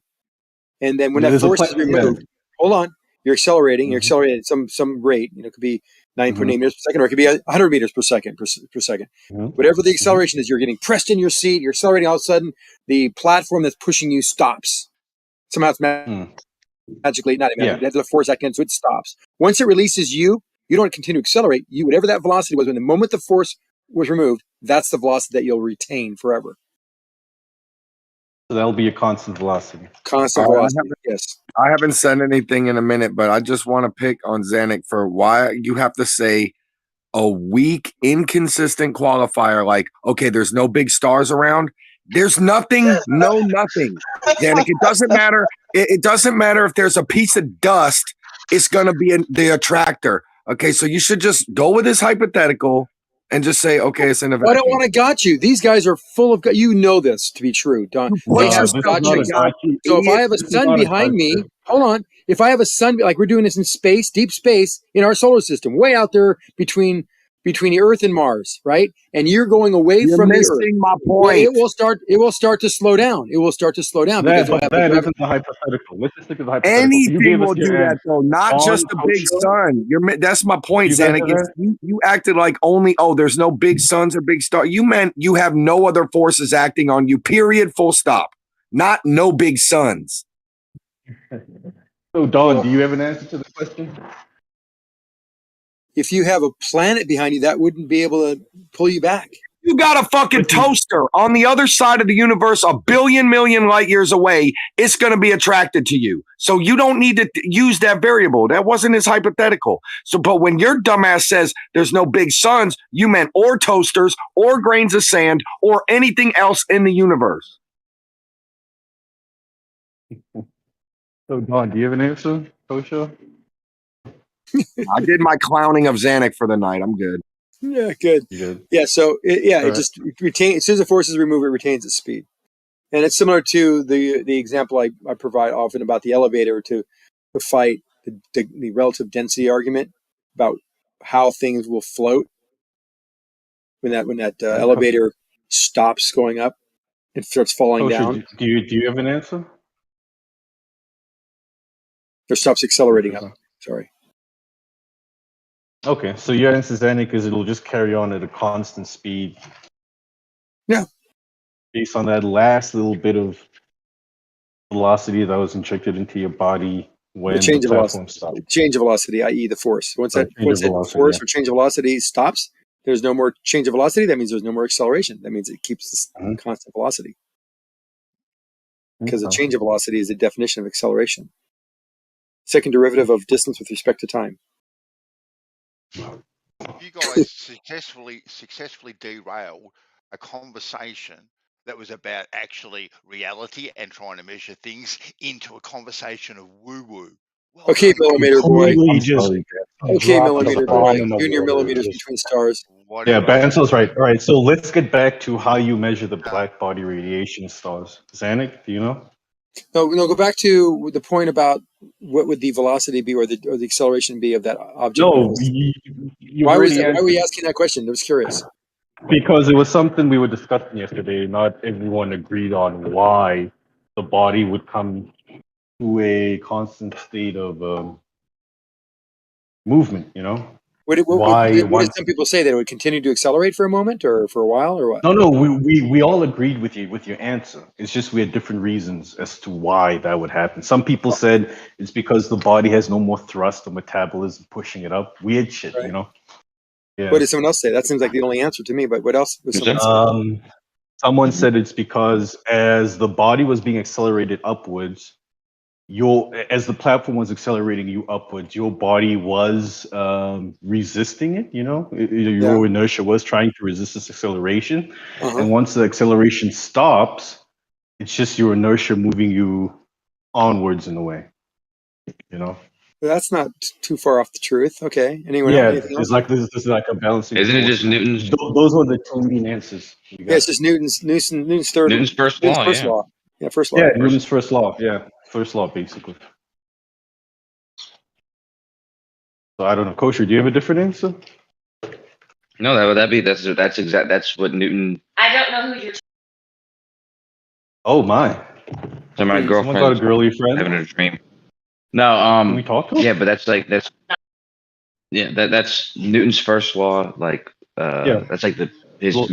[SPEAKER 7] and then when that
[SPEAKER 22] There's a
[SPEAKER 7] force is
[SPEAKER 22] yeah.
[SPEAKER 7] removed, hold on, you're accelerating. You're accelerating at some rate. You know, it could be 9.8 meters per second, or it could be 100 meters per second per second. Whatever the acceleration is, you're getting pressed in your seat. You're accelerating. All of a sudden, the platform that's pushing you stops. Somehow it's magically not magically. There's a force acting, so it stops. Once it releases you, you don't continue to accelerate. You whatever that velocity was, when the moment the force was removed, that's the velocity that you'll retain forever.
[SPEAKER 22] So that'll be a constant velocity.
[SPEAKER 7] Constant
[SPEAKER 21] All right,
[SPEAKER 7] velocity. Yes.
[SPEAKER 21] I haven't said anything in a minute, but I just want to pick on Zanuck for why you have to say a weak, inconsistent qualifier like, okay, there's no big stars around. There's nothing, nothing. Zanuck, it doesn't matter. It doesn't matter if there's a piece of dust, it's going to be the attractor. Okay, so you should just go with this hypothetical and just say, okay, it's in a vacuum.
[SPEAKER 7] I don't want to got you. These guys are full of. You know this to be true, Don.
[SPEAKER 21] Put
[SPEAKER 7] They have
[SPEAKER 21] yourself in
[SPEAKER 7] gotcha.
[SPEAKER 21] a gotcha,
[SPEAKER 7] So if I
[SPEAKER 21] idiot.
[SPEAKER 7] have a
[SPEAKER 21] This is
[SPEAKER 7] sun
[SPEAKER 21] not a
[SPEAKER 7] behind me,
[SPEAKER 21] gotcha.
[SPEAKER 7] hold on. If I have a sun, like we're doing this in space, deep space, in our solar system, way out there between the Earth and Mars, right? And you're going away
[SPEAKER 21] You're
[SPEAKER 7] from the Earth.
[SPEAKER 21] missing my
[SPEAKER 7] Well,
[SPEAKER 21] point.
[SPEAKER 7] it will start to slow down. It will start to slow down because it'll have
[SPEAKER 22] That
[SPEAKER 7] the
[SPEAKER 22] isn't the hypothetical. Let's just look at the hypothetical. So you
[SPEAKER 21] Anything
[SPEAKER 22] gave us
[SPEAKER 21] will do
[SPEAKER 22] your
[SPEAKER 21] that
[SPEAKER 22] answer.
[SPEAKER 21] though, not
[SPEAKER 22] On
[SPEAKER 21] just the big
[SPEAKER 22] Kosho,
[SPEAKER 21] sun. That's my point,
[SPEAKER 22] you guys
[SPEAKER 21] Zanuck.
[SPEAKER 22] are there?
[SPEAKER 21] You acted like only there's no big suns or big stars. You meant you have no other forces acting on you. Period. Full stop. Not no big suns.
[SPEAKER 22] So Don, do you have an answer to the question?
[SPEAKER 7] If you have a planet behind you, that wouldn't be able to pull you back.
[SPEAKER 21] You got a fucking toaster on the other side of the universe, a billion million light years away. It's going to be attracted to you. So you don't need to use that variable. That wasn't his hypothetical. So, but when your dumbass says there's no big suns, you meant or toasters or grains of sand or anything else in the universe.
[SPEAKER 22] So Don, do you have an answer, Kosho?
[SPEAKER 21] I did my clowning of Zanuck for the night. I'm good.
[SPEAKER 7] Yeah, good.
[SPEAKER 22] You good?
[SPEAKER 7] Yeah, so it
[SPEAKER 22] All right.
[SPEAKER 7] just retains. As soon as the force is removed, it retains its speed, and it's similar to the example I provide often about the elevator to fight the relative density argument about how things will float when that elevator stops going up and starts falling
[SPEAKER 22] Kosho,
[SPEAKER 7] down
[SPEAKER 22] do you have an answer?
[SPEAKER 7] or stops accelerating up. Sorry.
[SPEAKER 22] Okay, so your answer, Zanuck, is it'll just carry on at a constant speed.
[SPEAKER 7] Yeah.
[SPEAKER 22] Based on that last little bit of velocity that was injected into your body when
[SPEAKER 7] The change
[SPEAKER 22] the
[SPEAKER 7] of
[SPEAKER 22] platform
[SPEAKER 7] velocity,
[SPEAKER 22] stopped.
[SPEAKER 7] change of velocity, i.e., the force. Once that
[SPEAKER 22] Change of
[SPEAKER 7] force
[SPEAKER 22] velocity,
[SPEAKER 7] or change of velocity stops, there's no more change of velocity. That means there's no more acceleration. That means it keeps this constant velocity. Because the change of velocity is the definition of acceleration. Second derivative of distance with respect to time.
[SPEAKER 19] If you guys successfully derail a conversation that was about actually reality and trying to measure things into a conversation of woo-woo. Well
[SPEAKER 7] Okay,
[SPEAKER 19] done.
[SPEAKER 7] millimeter boy.
[SPEAKER 22] I'm sorry.
[SPEAKER 7] Okay,
[SPEAKER 22] Dropped
[SPEAKER 7] millimeter
[SPEAKER 22] the
[SPEAKER 7] boy.
[SPEAKER 22] bomb in the
[SPEAKER 7] Junior
[SPEAKER 22] water.
[SPEAKER 7] millimeters
[SPEAKER 22] Just
[SPEAKER 7] between stars.
[SPEAKER 22] yeah, Bansel's right. All right, so let's get back to how you measure the black body radiation of stars. Zanuck, do you know?
[SPEAKER 7] No, go back to the point about what would the velocity be or the acceleration be of that object.
[SPEAKER 22] No, you've
[SPEAKER 7] Why was
[SPEAKER 22] already
[SPEAKER 7] that? Why were
[SPEAKER 22] answered
[SPEAKER 7] you
[SPEAKER 22] it.
[SPEAKER 7] asking that question? I was curious.
[SPEAKER 22] Because it was something we were discussing yesterday. Not everyone agreed on why the body would come to a constant state of movement, you know?
[SPEAKER 7] What
[SPEAKER 22] Why
[SPEAKER 7] did
[SPEAKER 22] one.
[SPEAKER 7] some people say that it would continue to accelerate for a moment or for a while or what?
[SPEAKER 22] No, we all agreed with your answer. It's just we had different reasons as to why that would happen. Some people said it's because the body has no more thrust or metabolism pushing it up. Weird shit, you know? Yeah.
[SPEAKER 7] What did someone else say? That seems like the only answer to me. But what else was someone saying?
[SPEAKER 22] Someone said it's because as the body was being accelerated upwards, as the platform was accelerating you upwards, your body was resisting it. You know, your inertia was trying to resist this acceleration, and once the acceleration stops, it's just your inertia moving you onwards in a way. You know.
[SPEAKER 7] That's not too far off the truth. Okay. Anyone
[SPEAKER 22] Yeah,
[SPEAKER 7] else? Anything else?
[SPEAKER 22] it's like this is like a balancing.
[SPEAKER 18] Isn't it
[SPEAKER 22] force.
[SPEAKER 18] just Newton's
[SPEAKER 22] Those were the two main answers.
[SPEAKER 7] Yeah, it's just Newton's third.
[SPEAKER 18] Newton's first law?
[SPEAKER 7] First
[SPEAKER 18] Yeah.
[SPEAKER 7] law. Yeah, first law.
[SPEAKER 22] Yeah, Newton's first law. Yeah, first law basically. So I don't know, Kosher. Do you have a different answer?
[SPEAKER 18] No, that's what Newton.
[SPEAKER 8] I don't know who you're.
[SPEAKER 22] Oh my!
[SPEAKER 18] So my
[SPEAKER 22] Someone
[SPEAKER 18] girlfriend
[SPEAKER 22] got a girly friend.
[SPEAKER 18] having a dream. No,
[SPEAKER 22] Can we talk to him?
[SPEAKER 18] yeah, but that's that's Newton's first law. Like,
[SPEAKER 22] Yeah.
[SPEAKER 18] that's like the
[SPEAKER 22] law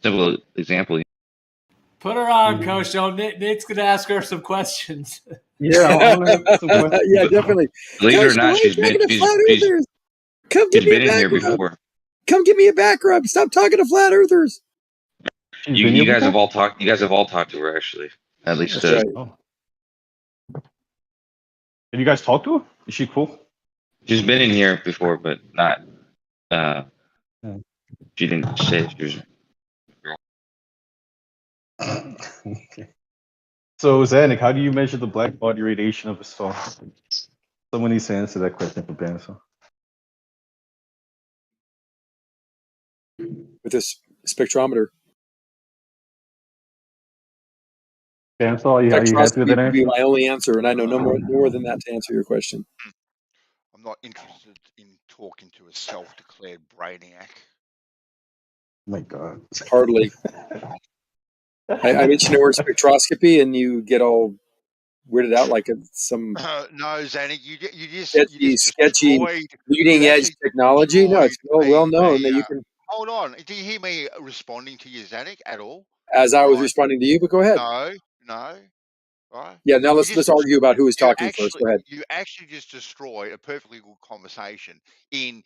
[SPEAKER 18] simple example.
[SPEAKER 9] Put her on, Coach. Nate's gonna ask her some questions.
[SPEAKER 22] Yeah, I wanna have some questions.
[SPEAKER 7] Yeah, definitely.
[SPEAKER 18] Believe it or not,
[SPEAKER 7] Coach,
[SPEAKER 18] she's
[SPEAKER 7] talking
[SPEAKER 18] been
[SPEAKER 7] to flat earthers. Come give me
[SPEAKER 18] been
[SPEAKER 7] a
[SPEAKER 18] in
[SPEAKER 7] back
[SPEAKER 18] here
[SPEAKER 7] rub.
[SPEAKER 18] before.
[SPEAKER 7] Come give me a back rub. Stop talking to flat earthers.
[SPEAKER 18] You guys have all talked. You guys have all talked to her actually. At least.
[SPEAKER 7] That's right.
[SPEAKER 22] Oh. Have you guys talked to her? Is she cool?
[SPEAKER 18] She's been in here before, but not. She didn't say she was.
[SPEAKER 22] Okay. So Zanuck, how do you measure the black body radiation of a star? Someone needs to answer that question for Banso.
[SPEAKER 7] With this spectrometer.
[SPEAKER 22] Banso, are you happy with that
[SPEAKER 7] Spectroscopy would
[SPEAKER 22] answer?
[SPEAKER 7] be my only answer, and I know no more than that to answer your question.
[SPEAKER 19] I'm not interested in talking to a self-declared brainiac.
[SPEAKER 22] Oh my God.
[SPEAKER 7] Hardly. I mentioned the word spectroscopy, and you get all weirded out like it's some
[SPEAKER 19] No, Zanuck, you just
[SPEAKER 7] sketchy
[SPEAKER 19] destroyed.
[SPEAKER 7] leading
[SPEAKER 19] You
[SPEAKER 7] edge
[SPEAKER 19] actually
[SPEAKER 7] technology. No, it's well known that you
[SPEAKER 19] a,
[SPEAKER 7] can.
[SPEAKER 19] hold on. Do you hear me responding to you, Zanuck, at all?
[SPEAKER 7] As I was
[SPEAKER 19] Right.
[SPEAKER 7] responding to you, but go ahead.
[SPEAKER 19] No. Right?
[SPEAKER 7] Yeah, now let's argue about who was talking first. Go ahead.
[SPEAKER 19] You actually just destroyed a perfectly good conversation in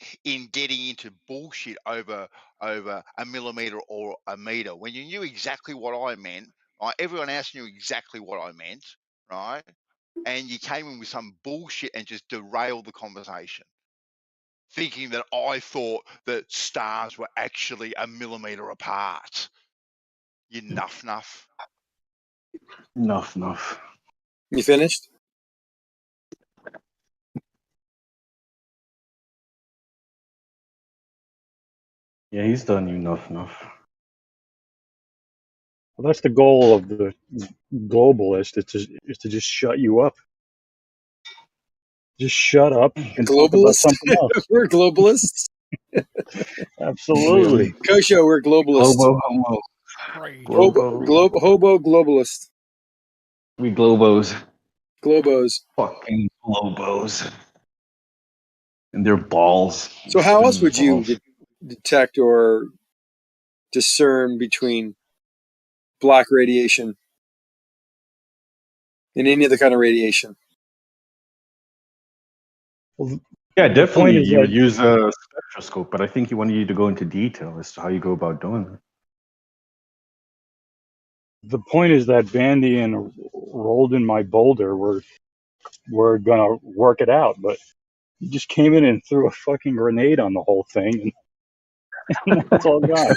[SPEAKER 19] getting into bullshit over a millimeter or a meter when you knew exactly what I meant. Right? Everyone else knew exactly what I meant, right? And you came in with some bullshit and just derailed the conversation, thinking that I thought that stars were actually a millimeter apart. You nuff.
[SPEAKER 22] Enough.
[SPEAKER 7] You finished?
[SPEAKER 22] Yeah, he's done. Enough.
[SPEAKER 11] Well, that's the goal of the globalist. Is to just shut you up. Just shut up and talk about something else.
[SPEAKER 7] We're globalists.
[SPEAKER 11] Absolutely.
[SPEAKER 7] Kosho, we're globalists.
[SPEAKER 22] Homo.
[SPEAKER 7] Hobo globalist.
[SPEAKER 22] We globos.
[SPEAKER 7] Globos.
[SPEAKER 22] Fucking globos. And their balls.
[SPEAKER 7] So how else would you detect or discern between black radiation and any other kind of radiation?
[SPEAKER 11] Well,
[SPEAKER 22] yeah, definitely.
[SPEAKER 11] is
[SPEAKER 22] You would
[SPEAKER 11] that-
[SPEAKER 22] use a spectroscope, but I think you wanted you to go into detail as to how you go about doing that.
[SPEAKER 11] The point is that Bandy and Rolled in My Boulder were gonna work it out, but you just came in and threw a fucking grenade on the whole thing. And
[SPEAKER 22] It's all gone.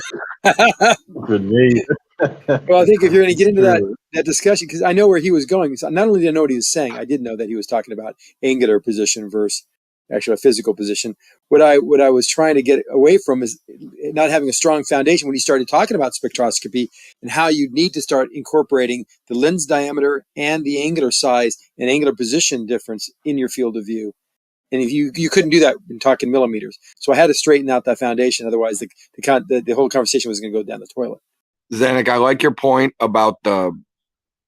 [SPEAKER 22] Grenade.
[SPEAKER 7] Well, I think if you're going to get into that discussion, because I know where he was going. So not only did I know what he was saying, I did know that he was talking about angular position versus actually a physical position. What I was trying to get away from is not having a strong foundation when he started talking about spectroscopy and how you need to start incorporating the lens diameter and the angular size and angular position difference in your field of view. And if you couldn't do that in talking millimeters, so I had to straighten out that foundation. Otherwise, the whole conversation was going to go down the toilet.
[SPEAKER 21] Zanuck, I like your point about the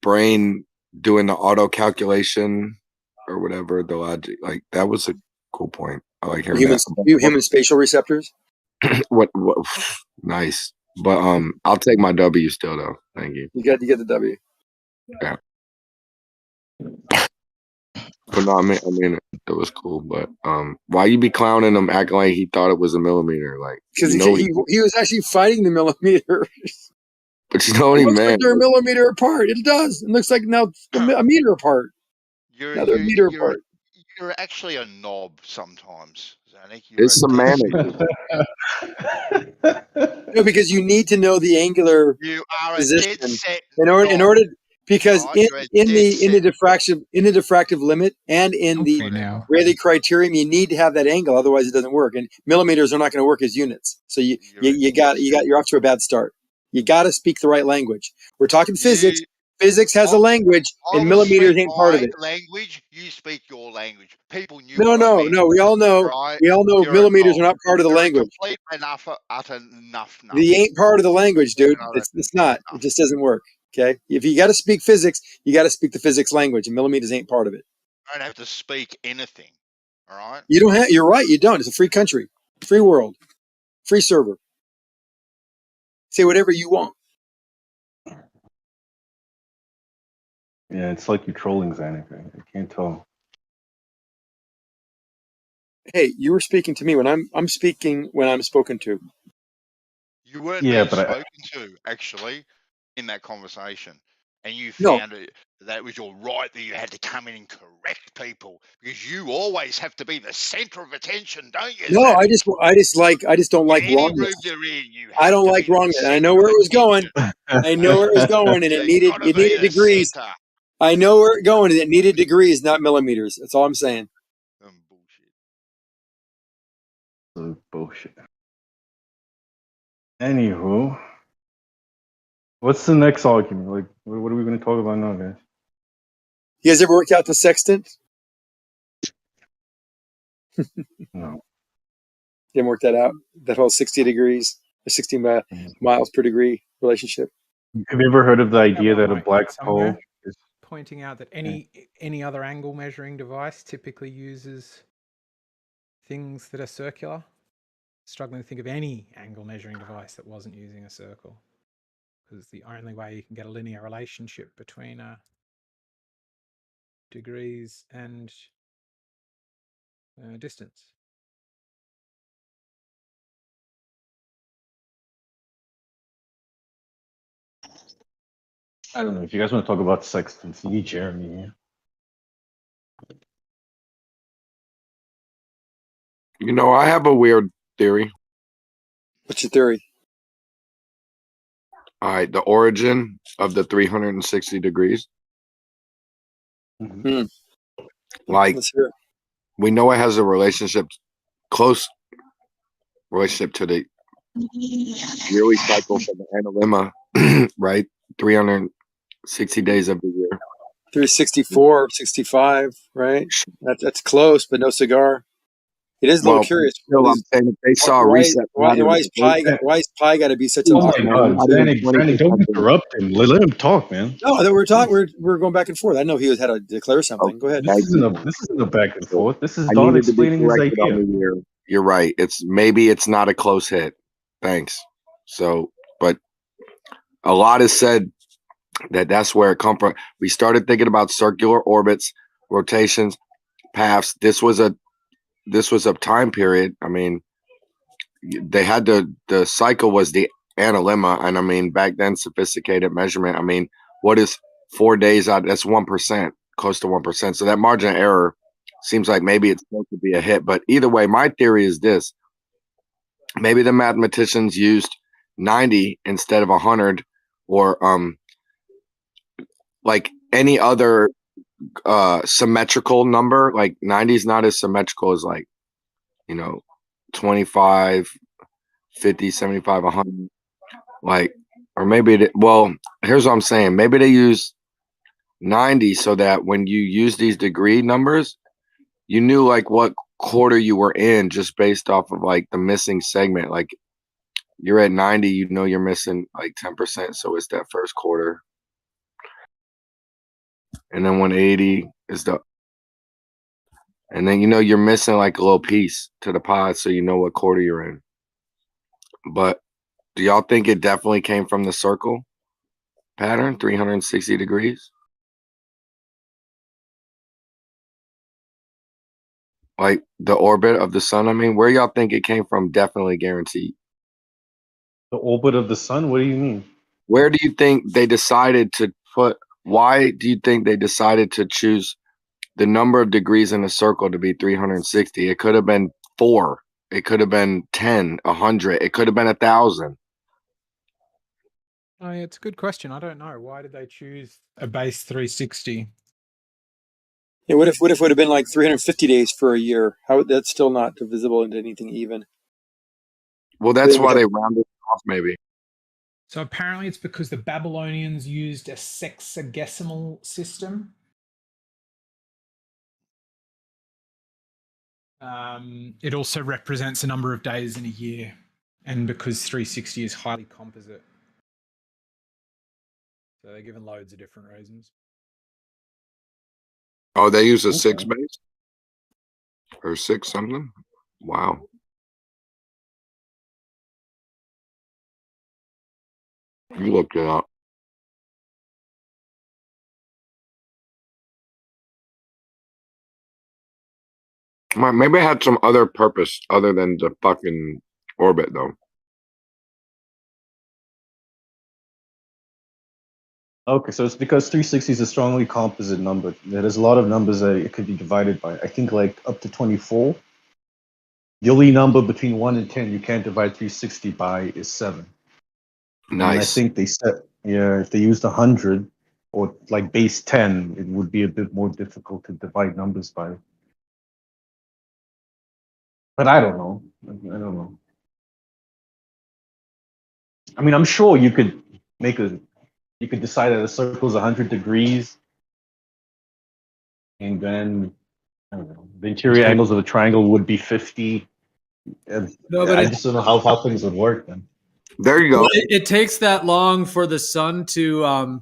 [SPEAKER 21] brain doing the auto calculation or whatever, the logic. Like, that was a cool point. I like hearing
[SPEAKER 7] Human spatial receptors.
[SPEAKER 21] What nice. But I'll take my W still though. Thank you.
[SPEAKER 7] You get the W.
[SPEAKER 21] Yeah. But no, I mean it was cool. But why you be clowning him, acting like he thought it was a millimeter? Like,
[SPEAKER 7] Because he was actually fighting the millimeter.
[SPEAKER 21] But you know what
[SPEAKER 7] It
[SPEAKER 21] he
[SPEAKER 7] looks like
[SPEAKER 21] meant.
[SPEAKER 7] they're a millimeter apart. It does. It looks like now a meter apart. Now they're a meter apart.
[SPEAKER 19] You're actually a knob sometimes, Zanuck.
[SPEAKER 21] It's semantic.
[SPEAKER 7] No, because you need to know the angular
[SPEAKER 19] You are a
[SPEAKER 7] position
[SPEAKER 19] dead set
[SPEAKER 7] in order because
[SPEAKER 19] Right, you're a
[SPEAKER 7] in
[SPEAKER 19] dead
[SPEAKER 7] the diffractive limit and in the Rayleigh criterion, you need to have that angle, otherwise it doesn't work. And millimeters are not going to work as units. So you're off to a bad start. You got to speak the right language. We're talking physics. Physics has a language, and millimeters ain't part of it.
[SPEAKER 19] Language, you speak your language. People knew.
[SPEAKER 7] No. We all know.
[SPEAKER 19] Right?
[SPEAKER 7] We all know millimeters are not part of the language.
[SPEAKER 19] Complete utter enough.
[SPEAKER 7] They ain't part of the language, dude. It's not. It just doesn't work. Okay. If you got to speak physics, you got to speak the physics language, and millimeters ain't part of it.
[SPEAKER 19] I don't have to speak anything. All right.
[SPEAKER 7] You don't have. You're right. You don't. It's a free country, free world, free server. Say whatever you want.
[SPEAKER 22] Yeah, it's like you're trolling Zanuck. I can't tell.
[SPEAKER 7] Hey, you were speaking to me when I'm speaking when I'm spoken to.
[SPEAKER 19] You weren't being spoken to, actually, in that conversation. And you found that it was your right that you had to come in and correct people because you always have to be the center of attention, don't you?
[SPEAKER 7] No, I just don't like wrongness. I don't like wrongness. I know where it was going. I know where it was going, and it needed degrees. I know where it's going, and it needed degrees, not millimeters. That's all I'm saying.
[SPEAKER 22] Bullshit. Anywho, what's the next argument? Like, what are we going to talk about now, guys?
[SPEAKER 7] You guys ever worked out the sextant?
[SPEAKER 22] No.
[SPEAKER 7] Didn't work that out? That whole 60 degrees, or 60 miles per degree relationship?
[SPEAKER 22] Have you ever heard of the idea that a black hole is...
[SPEAKER 14] Pointing out that any other angle measuring device typically uses things that are circular. Struggling to think of any angle measuring device that wasn't using a circle, because it's the only way you can get a linear relationship between degrees and distance.
[SPEAKER 22] I don't know. If you guys want to talk about sextants, you need Jeremy here.
[SPEAKER 21] You know, I have a weird theory.
[SPEAKER 7] What's your theory?
[SPEAKER 21] All right, the origin of the 360 degrees.
[SPEAKER 7] Mm-hmm.
[SPEAKER 21] Like, we know it has a close relationship to the yearly cycle for the analemma, right? 360 days of the year.
[SPEAKER 7] 364, 65, right? That's close, but no cigar. It is a little curious.
[SPEAKER 21] Still, I'm saying if they saw a reset.
[SPEAKER 7] Why is pi got to be such a?
[SPEAKER 22] Oh my God, Brandon, don't interrupt him. Let him talk, man.
[SPEAKER 7] No, we're talking. We're going back and forth. I know he had to declare something. Go ahead.
[SPEAKER 22] This isn't a back and forth. This is Don explaining his idea.
[SPEAKER 21] You're right. It's not a close hit. Thanks. So, but a lot is said that's where it comes from. We started thinking about circular orbits, rotations, paths. This was a time period. I mean, they had the cycle was the analemma, and I mean, back then, sophisticated measurement. I mean, what is 4 days out? That's 1%, close to 1%. So that margin of error seems like maybe it's supposed to be a hit. But either way, my theory is this: maybe the mathematicians used 90 instead of 100, or like any other symmetrical number. Like 90 is not as symmetrical as, like, 25, 50, 75, 100. Like, or maybe well, here's what I'm saying. Maybe they use 90 so that when you use these degree numbers, you knew like what quarter you were in just based off of like the missing segment. Like, you're at 90, you're missing like 10%, so it's that first quarter. And then 180 is and then you're missing like a little piece to the pod, so you know what quarter you're in. But do y'all think it definitely came from the circle pattern, 360 degrees? Like the orbit of the sun, I mean, where y'all think it came from? Definitely guaranteed.
[SPEAKER 22] The orbit of the sun? What do you mean?
[SPEAKER 21] Where do you think they decided to why do you think they decided to choose the number of degrees in a circle to be 360? It could have been 4. It could have been 10, 100. It could have been 1,000.
[SPEAKER 14] Oh, yeah, it's a good question. I don't know. Why did they choose a base 360?
[SPEAKER 7] Yeah, what if it would have been like 350 days for a year? How that's still not divisible into anything even.
[SPEAKER 21] Well, that's why they rounded off, maybe.
[SPEAKER 14] So apparently it's because the Babylonians used a sexagesimal system. It also represents a number of days in a year, and because 360 is highly composite. So they're given loads of different reasons.
[SPEAKER 21] Oh, they use a 6 base? Or 6 something? Wow. You looked it up. Maybe it had some other purpose other than the fucking orbit, though.
[SPEAKER 22] Okay, so it's because 360 is a strongly composite number. There's a lot of numbers that it could be divided by. I think like up to 24. The only number between 1 and 10 you can't divide 360 by is 7.
[SPEAKER 21] Nice.
[SPEAKER 22] And I think they said, if they used 100 or like base 10, it would be a bit more difficult to divide numbers by. But I don't know. I don't know. I mean, I'm sure you could you could decide that a circle is 100 degrees, and then I don't know, the interior angles of a triangle would be 50. And
[SPEAKER 9] No, but
[SPEAKER 22] I just don't know how things would work then.
[SPEAKER 21] There you go.
[SPEAKER 9] Well, it takes that long for the sun to.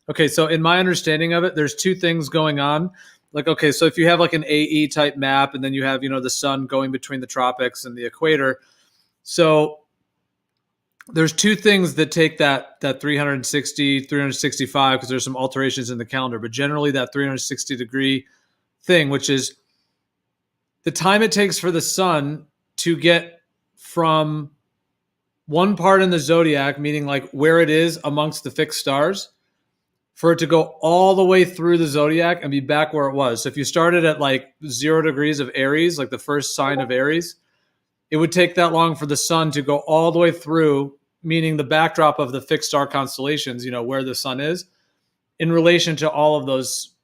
[SPEAKER 9] Okay, so in my understanding of it, there's 2 things going on. Like, okay, so if you have like an AE type map, and then you have the sun going between the tropics and the equator, so there's 2 things that take that 360, 365, because there's some alterations in the calendar, but generally that 360 degree thing, which is the time it takes for the sun to get from one part in the zodiac, meaning like where it is amongst the fixed stars, for it to go all the way through the zodiac and be back where it was. So if you started at like 0 degrees of Aries, like the first sign of Aries, it would take that long for the sun to go all the way through, meaning the backdrop of the fixed star constellations, where the sun is, in relation to all of those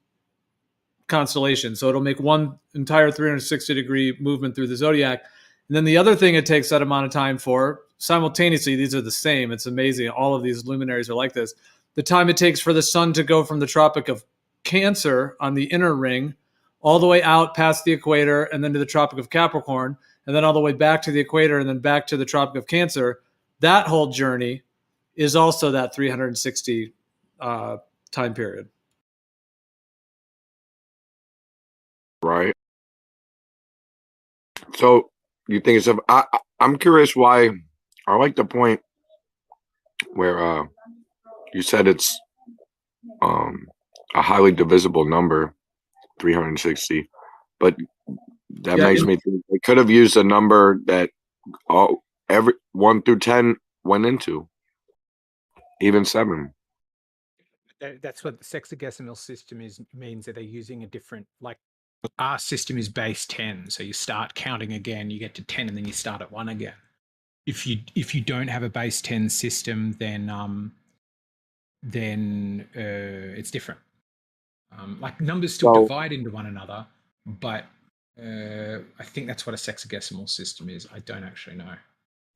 [SPEAKER 9] constellations. So it'll make one entire 360 degree movement through the zodiac. And then the other thing it takes that amount of time for, simultaneously, these are the same. It's amazing. All of these luminaries are like this. The time it takes for the sun to go from the Tropic of Cancer on the inner ring all the way out past the equator and then to the Tropic of Capricorn, and then all the way back to the equator and then back to the Tropic of Cancer, that whole journey is also that 360 time period.
[SPEAKER 21] Right. So you think it's I'm curious why. I like the point where you said it's a highly divisible number, 360, but that makes me think they could have used a number that every 1 through 10 went into, even 7.
[SPEAKER 14] That's what the sexagesimal system means that they're using a different, like our system is base 10. So you start counting again, you get to 10, and then you start at 1 again. if you don't have a base 10 system, then it's different. Like numbers still divide into one another, but I think that's what a sexagesimal system is. I don't actually know.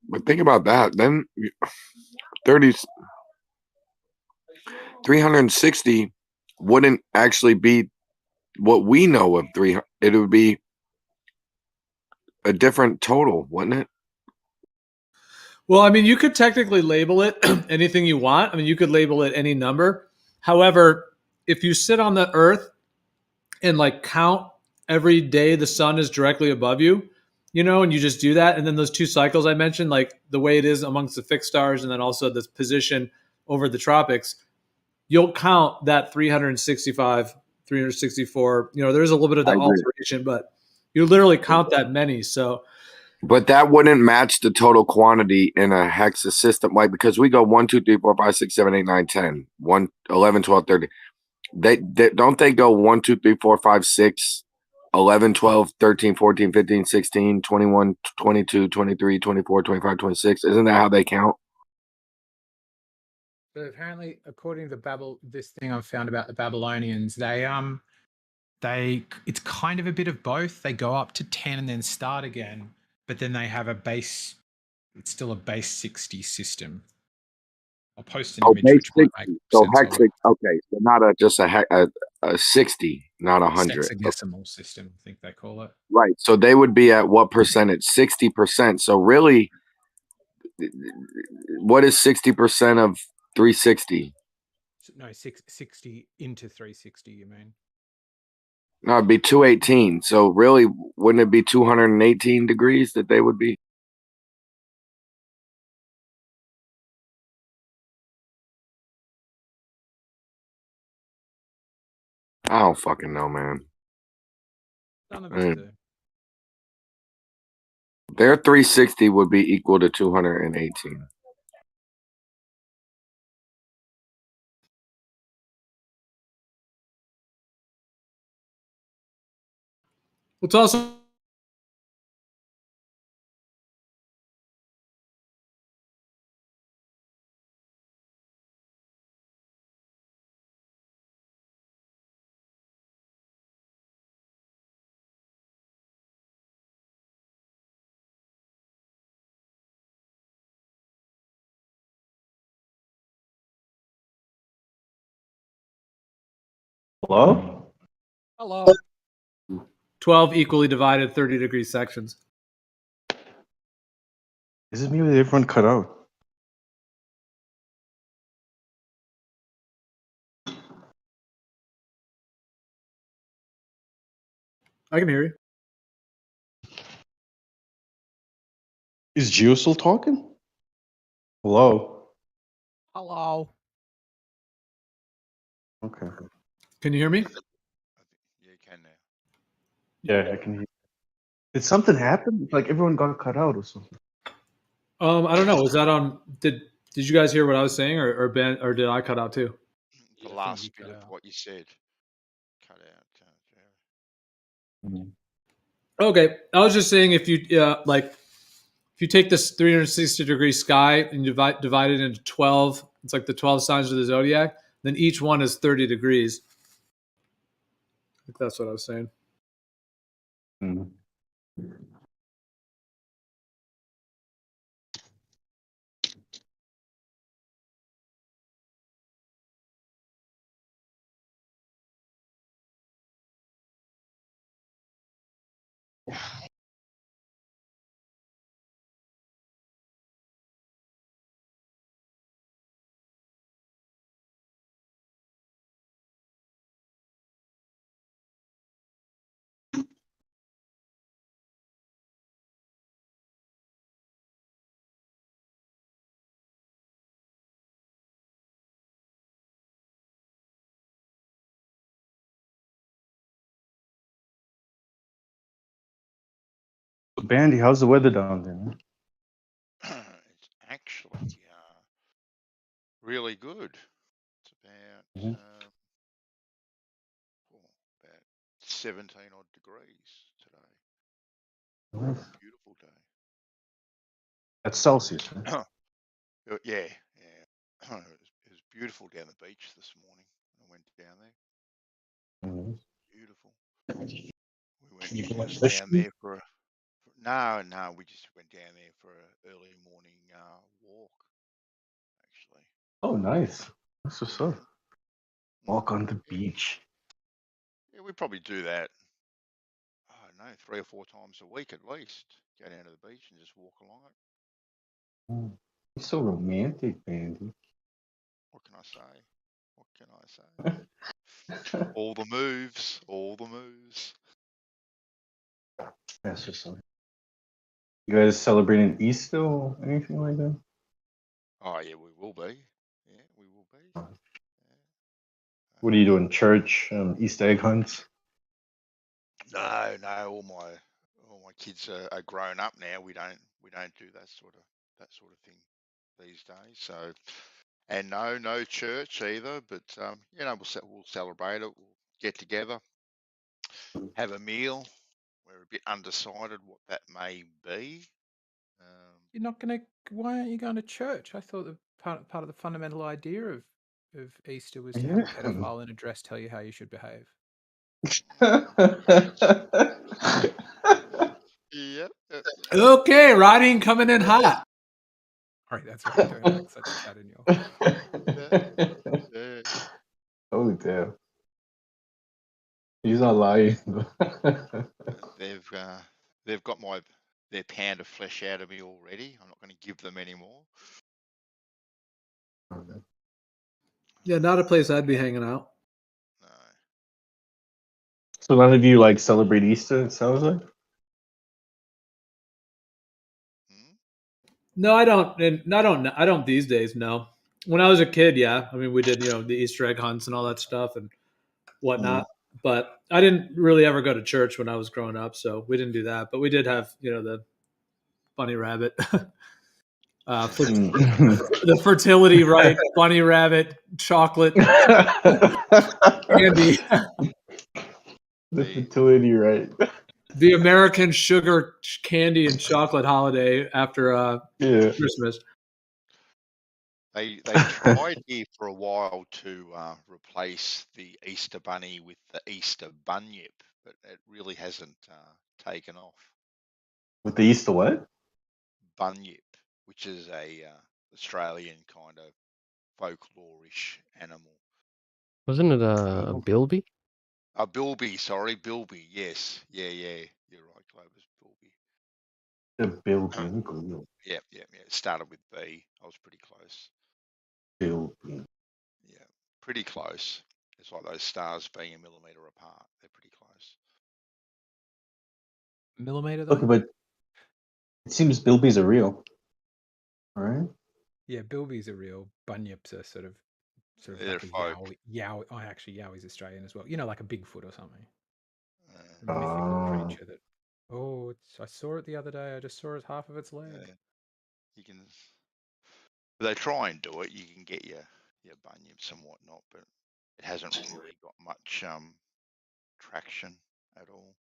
[SPEAKER 21] But think about that. Then 360 wouldn't actually be what we know of 300. It would be a different total, wouldn't it?
[SPEAKER 9] Well, I mean, you could technically label it anything you want. I mean, you could label it any number. However, if you sit on the Earth and like count every day the sun is directly above you, you know, and you just do that, and then those 2 cycles I mentioned, like the way it is amongst the fixed stars, and then also this position over the tropics, you'll count that 365, 364. You know, there's a little bit of
[SPEAKER 21] I
[SPEAKER 9] the
[SPEAKER 21] agree.
[SPEAKER 9] alteration, but you literally count that many. So
[SPEAKER 21] But that wouldn't match the total quantity in a hexa system, like because we go 1, 2, 3, 4, 5, 6, 7, 8, 9, 10, 1, 11, 12, 13. They don't they go 1, 2, 3, 4, 5, 6, 11, 12, 13, 14, 15, 16, 21, 22, 23, 24, 25, 26. Isn't that how they count?
[SPEAKER 14] But apparently, according to this thing I've found about the Babylonians, they it's kind of a bit of both. They go up to 10 and then start again, but then they have a base. It's still a base 60 system. I'll post an
[SPEAKER 21] Oh,
[SPEAKER 14] image
[SPEAKER 21] base
[SPEAKER 14] which might
[SPEAKER 21] 60.
[SPEAKER 14] make
[SPEAKER 21] So
[SPEAKER 14] sense of
[SPEAKER 21] hexa.
[SPEAKER 14] it.
[SPEAKER 21] Okay, so not a 60, not 100.
[SPEAKER 14] Sexagesimal system, I think they call it.
[SPEAKER 21] Right. So they would be at what percentage? 60%. So really, what is 60% of 360?
[SPEAKER 14] No, 60 into 360. You mean?
[SPEAKER 21] No, it'd be 218. So really, wouldn't it be 218 degrees that they would be? I don't fucking know, man.
[SPEAKER 14] None of us do.
[SPEAKER 21] Their 360 would be equal to 218.
[SPEAKER 9] it's also
[SPEAKER 22] Hello?
[SPEAKER 14] Hello.
[SPEAKER 9] 12 equally divided 30-degree sections.
[SPEAKER 22] Is it me or did everyone cut out?
[SPEAKER 9] I can hear you.
[SPEAKER 22] Is Geo still talking? Hello?
[SPEAKER 14] Hello.
[SPEAKER 22] Okay.
[SPEAKER 9] Can you hear me?
[SPEAKER 19] Yeah, you can now.
[SPEAKER 22] Yeah, I can hear. Did something happen? Like everyone got cut out or something?
[SPEAKER 9] I don't know. Was that on? Did you guys hear what I was saying, or Ben, or did I cut out too?
[SPEAKER 19] The last bit of what you said cut out.
[SPEAKER 9] Okay, I was just saying if you if you take this 360-degree sky and divide it into 12, it's like the 12 signs of the zodiac. Then each one is 30 degrees. I think that's what I was saying.
[SPEAKER 22] So Bandy, how's the weather down there? Man?
[SPEAKER 19] It's actually really good. It's about
[SPEAKER 22] Mhm.
[SPEAKER 19] about 17 odd degrees today.
[SPEAKER 22] Nice.
[SPEAKER 19] Beautiful day.
[SPEAKER 22] That's Celsius, right?
[SPEAKER 19] Yeah. It was beautiful down the beach this morning. I went down there.
[SPEAKER 22] Mhm.
[SPEAKER 19] Beautiful. We went
[SPEAKER 22] You go
[SPEAKER 19] down
[SPEAKER 22] fishing?
[SPEAKER 19] there no, we just went down there for an early morning walk, actually.
[SPEAKER 22] Oh, nice. That's what's up. Walk on the beach.
[SPEAKER 19] Yeah, we probably do that, I don't know, 3 or 4 times a week at least. Go down to the beach and just walk along it.
[SPEAKER 22] Oh, you're so romantic, Bandy.
[SPEAKER 19] What can I say? What can I say? All the moves, all the moves.
[SPEAKER 22] That's just so. You guys celebrating Easter or anything like that?
[SPEAKER 19] Oh yeah, we will be. Yeah, we will be.
[SPEAKER 22] What are you doing? Church, Easter egg hunts?
[SPEAKER 19] No, all my kids are grown up now. We don't do that sort of thing these days. So, and no church either. But we'll celebrate it. We'll get together, have a meal. We're a bit undecided what that may be.
[SPEAKER 14] You're not going to. Why aren't you going to church? I thought the part of the fundamental idea of Easter was to have a pedophile in a dress tell you how you should behave.
[SPEAKER 19] Yep.
[SPEAKER 9] Okay, Riding coming in hot.
[SPEAKER 14] All right, that's right. Don't act such a cat in your.
[SPEAKER 22] Holy damn. He's not lying.
[SPEAKER 19] They've got their pound of flesh out of me already. I'm not going to give them any more.
[SPEAKER 9] Yeah, not a place I'd be hanging out.
[SPEAKER 22] So none of you like celebrate Easter, it sounds like?
[SPEAKER 9] No, I don't. And I don't these days. No. When I was a kid, yeah. I mean, we did, the Easter egg hunts and all that stuff and whatnot. But I didn't really ever go to church when I was growing up, so we didn't do that. But we did have, the bunny rabbit, the fertility rite, bunny rabbit, chocolate, candy,
[SPEAKER 22] The fertility rite.
[SPEAKER 9] the American sugar candy and chocolate holiday after Christmas.
[SPEAKER 19] They tried here for a while to replace the Easter bunny with the Easter bunyip, but it really hasn't taken off.
[SPEAKER 22] With the Easter what?
[SPEAKER 19] Bunyip, which is a Australian kind of folklorish animal.
[SPEAKER 3] Wasn't it a bilby?
[SPEAKER 19] Bilby, sorry, Bilby. Yes, yeah. You're right, Clovis. Bilby.
[SPEAKER 22] The Bilby.
[SPEAKER 19] Yeah. It started with B. I was pretty close.
[SPEAKER 22] Bilby.
[SPEAKER 19] Yeah, pretty close. It's like those stars being a millimeter apart. They're pretty close.
[SPEAKER 14] Millimeter though?
[SPEAKER 22] Okay, but it seems bilbies are real. Alright?
[SPEAKER 14] Yeah, bilbies are real. Bunyips are sort of
[SPEAKER 19] They're
[SPEAKER 14] like a
[SPEAKER 19] folk.
[SPEAKER 14] yowie. Oh, actually, yowie's Australian as well. Like a Bigfoot or something. A mythical creature that. Oh, I saw it the other day. I just saw it half of its leg.
[SPEAKER 19] You can. They try and do it. You can get your bunyips and whatnot, but it hasn't really got much traction at all.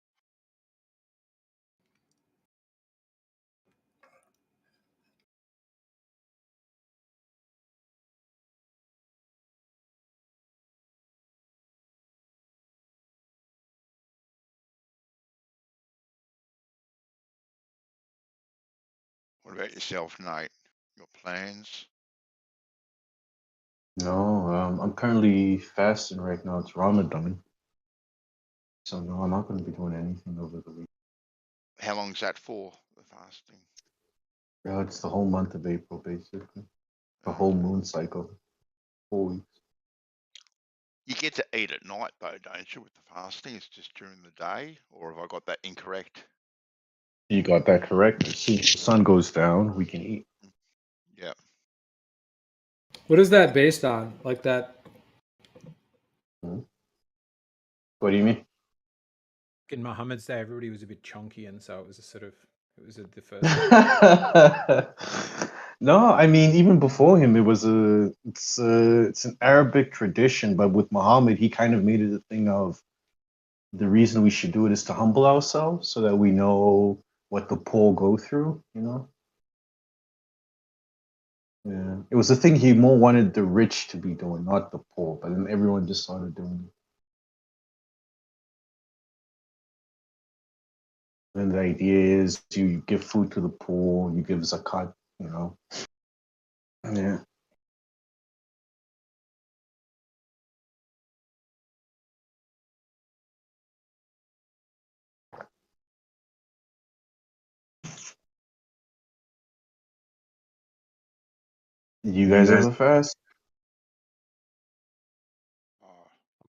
[SPEAKER 19] What about yourself, Nate? Your plans?
[SPEAKER 22] No, I'm currently fasting right now. It's Ramadan. So no, I'm not going to be doing anything over the week.
[SPEAKER 19] How long's that for, the fasting?
[SPEAKER 22] Yeah, it's the whole month of April, basically. The whole moon cycle. 4 weeks.
[SPEAKER 19] You get to eat at night, though, don't you, with the fasting? It's just during the day, or have I got that incorrect?
[SPEAKER 22] You got that correct. As soon as the sun goes down, we can eat.
[SPEAKER 19] Yeah.
[SPEAKER 9] What is that based on? Like that?
[SPEAKER 22] What do you mean?
[SPEAKER 14] In Muhammad's day, everybody was a bit chunky, and so it was the first.
[SPEAKER 22] No, I mean even before him, it's an Arabic tradition, but with Muhammad, he kind of made it a thing of the reason we should do it is to humble ourselves so that we know what the poor go through, Yeah, it was a thing he more wanted the rich to be doing, not the poor. But then everyone just started doing it. And the idea is you give food to the poor, you give zakat, you know. Yeah. You guys ever fast?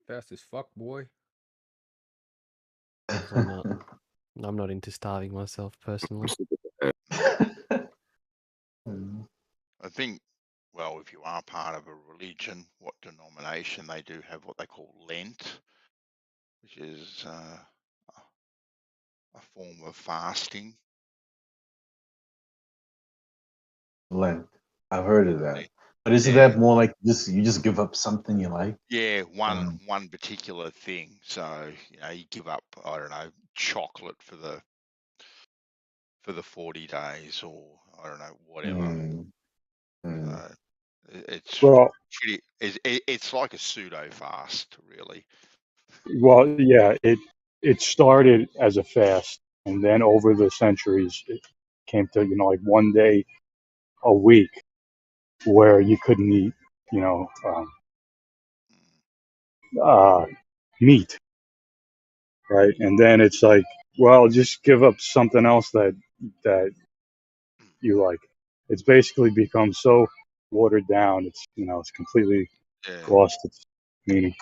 [SPEAKER 8] Fast as fuck, boy.
[SPEAKER 3] I'm not. I'm not into starving myself personally.
[SPEAKER 19] I think, well, if you are part of a religion, what denomination, they do have what they call Lent, which is a form of fasting.
[SPEAKER 22] Lent. I've heard of that. But isn't
[SPEAKER 19] Yeah.
[SPEAKER 22] that more like this? You just give up something you like?
[SPEAKER 19] Yeah, one particular thing. So you give up, I don't know, chocolate for the 40 days, or I don't know, whatever. So it's
[SPEAKER 11] Well,
[SPEAKER 19] pretty. It's like a pseudo fast, really.
[SPEAKER 11] well, yeah, it started as a fast, and then over the centuries, it came to like one day a week where you couldn't eat, meat, right? And then it's like, well, just give up something else that you like. It's basically become so watered down. It's completely lost its meaning.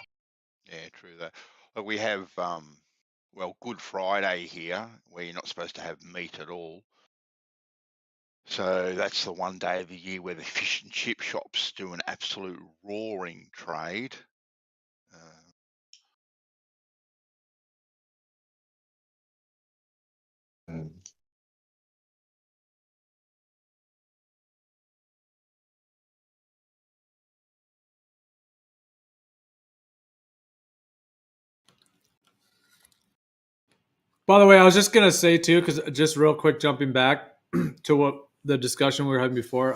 [SPEAKER 19] Yeah, true that. But we have well, Good Friday here, where you're not supposed to have meat at all. So that's the one day of the year where the fish and chip shops do an absolute roaring trade.
[SPEAKER 9] By the way, I was just gonna say too, because just real quick, jumping back to what the discussion we were having before.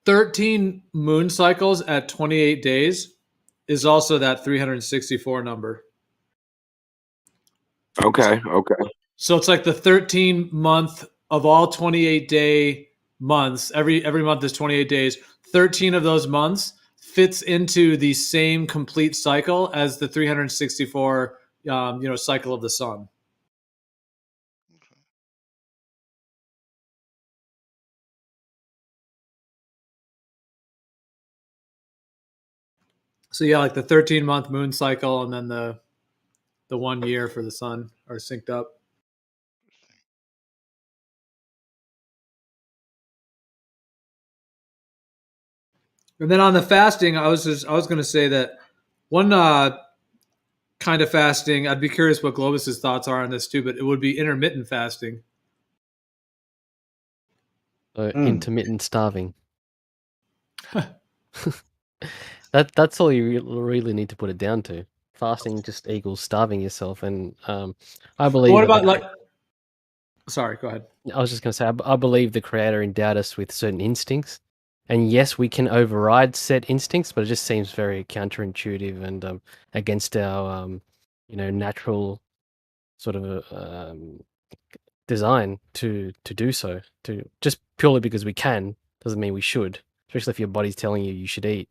[SPEAKER 9] 13 moon cycles at 28 days is also that 364 number.
[SPEAKER 21] Okay.
[SPEAKER 9] So it's like the 13 month of all 28 day months. Every month is 28 days. 13 of those months fits into the same complete cycle as the 364 cycle of the sun. So yeah, like the 13-month moon cycle and then the 1 year for the sun are synced up. And then on the fasting, I was going to say that one kind of fasting, I'd be curious what Globus's thoughts are on this too, but it would be intermittent fasting.
[SPEAKER 3] Intermittent starving. That's all you really need to put it down to. Fasting just equals starving yourself, and I believe.
[SPEAKER 9] What about Sorry, go ahead.
[SPEAKER 3] I was just going to say, I believe the creator endowed us with certain instincts, and yes, we can override set instincts, but it just seems very counterintuitive and against our natural sort of design to do so. To just purely because we can doesn't mean we should, especially if your body's telling you should eat.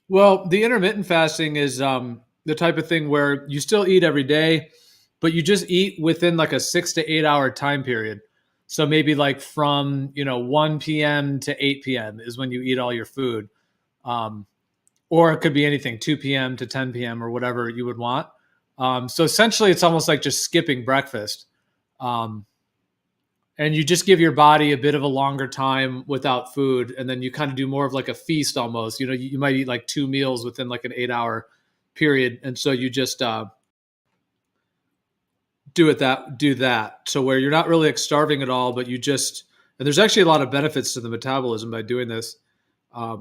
[SPEAKER 9] Well, the intermittent fasting is the type of thing where you still eat every day, but you just eat within like a 6 to 8 hour time period. So maybe like from 1 p.m. to 8 p.m. is when you eat all your food, or it could be anything 2 p.m. to 10 p.m. or whatever you would want. So essentially, it's almost like just skipping breakfast, and you just give your body a bit of a longer time without food, and then you kind of do more of like a feast almost. You might eat like 2 meals within like an 8 hour period, and so you just do that. So where you're not really starving at all, but and there's actually a lot of benefits to the metabolism by doing this. I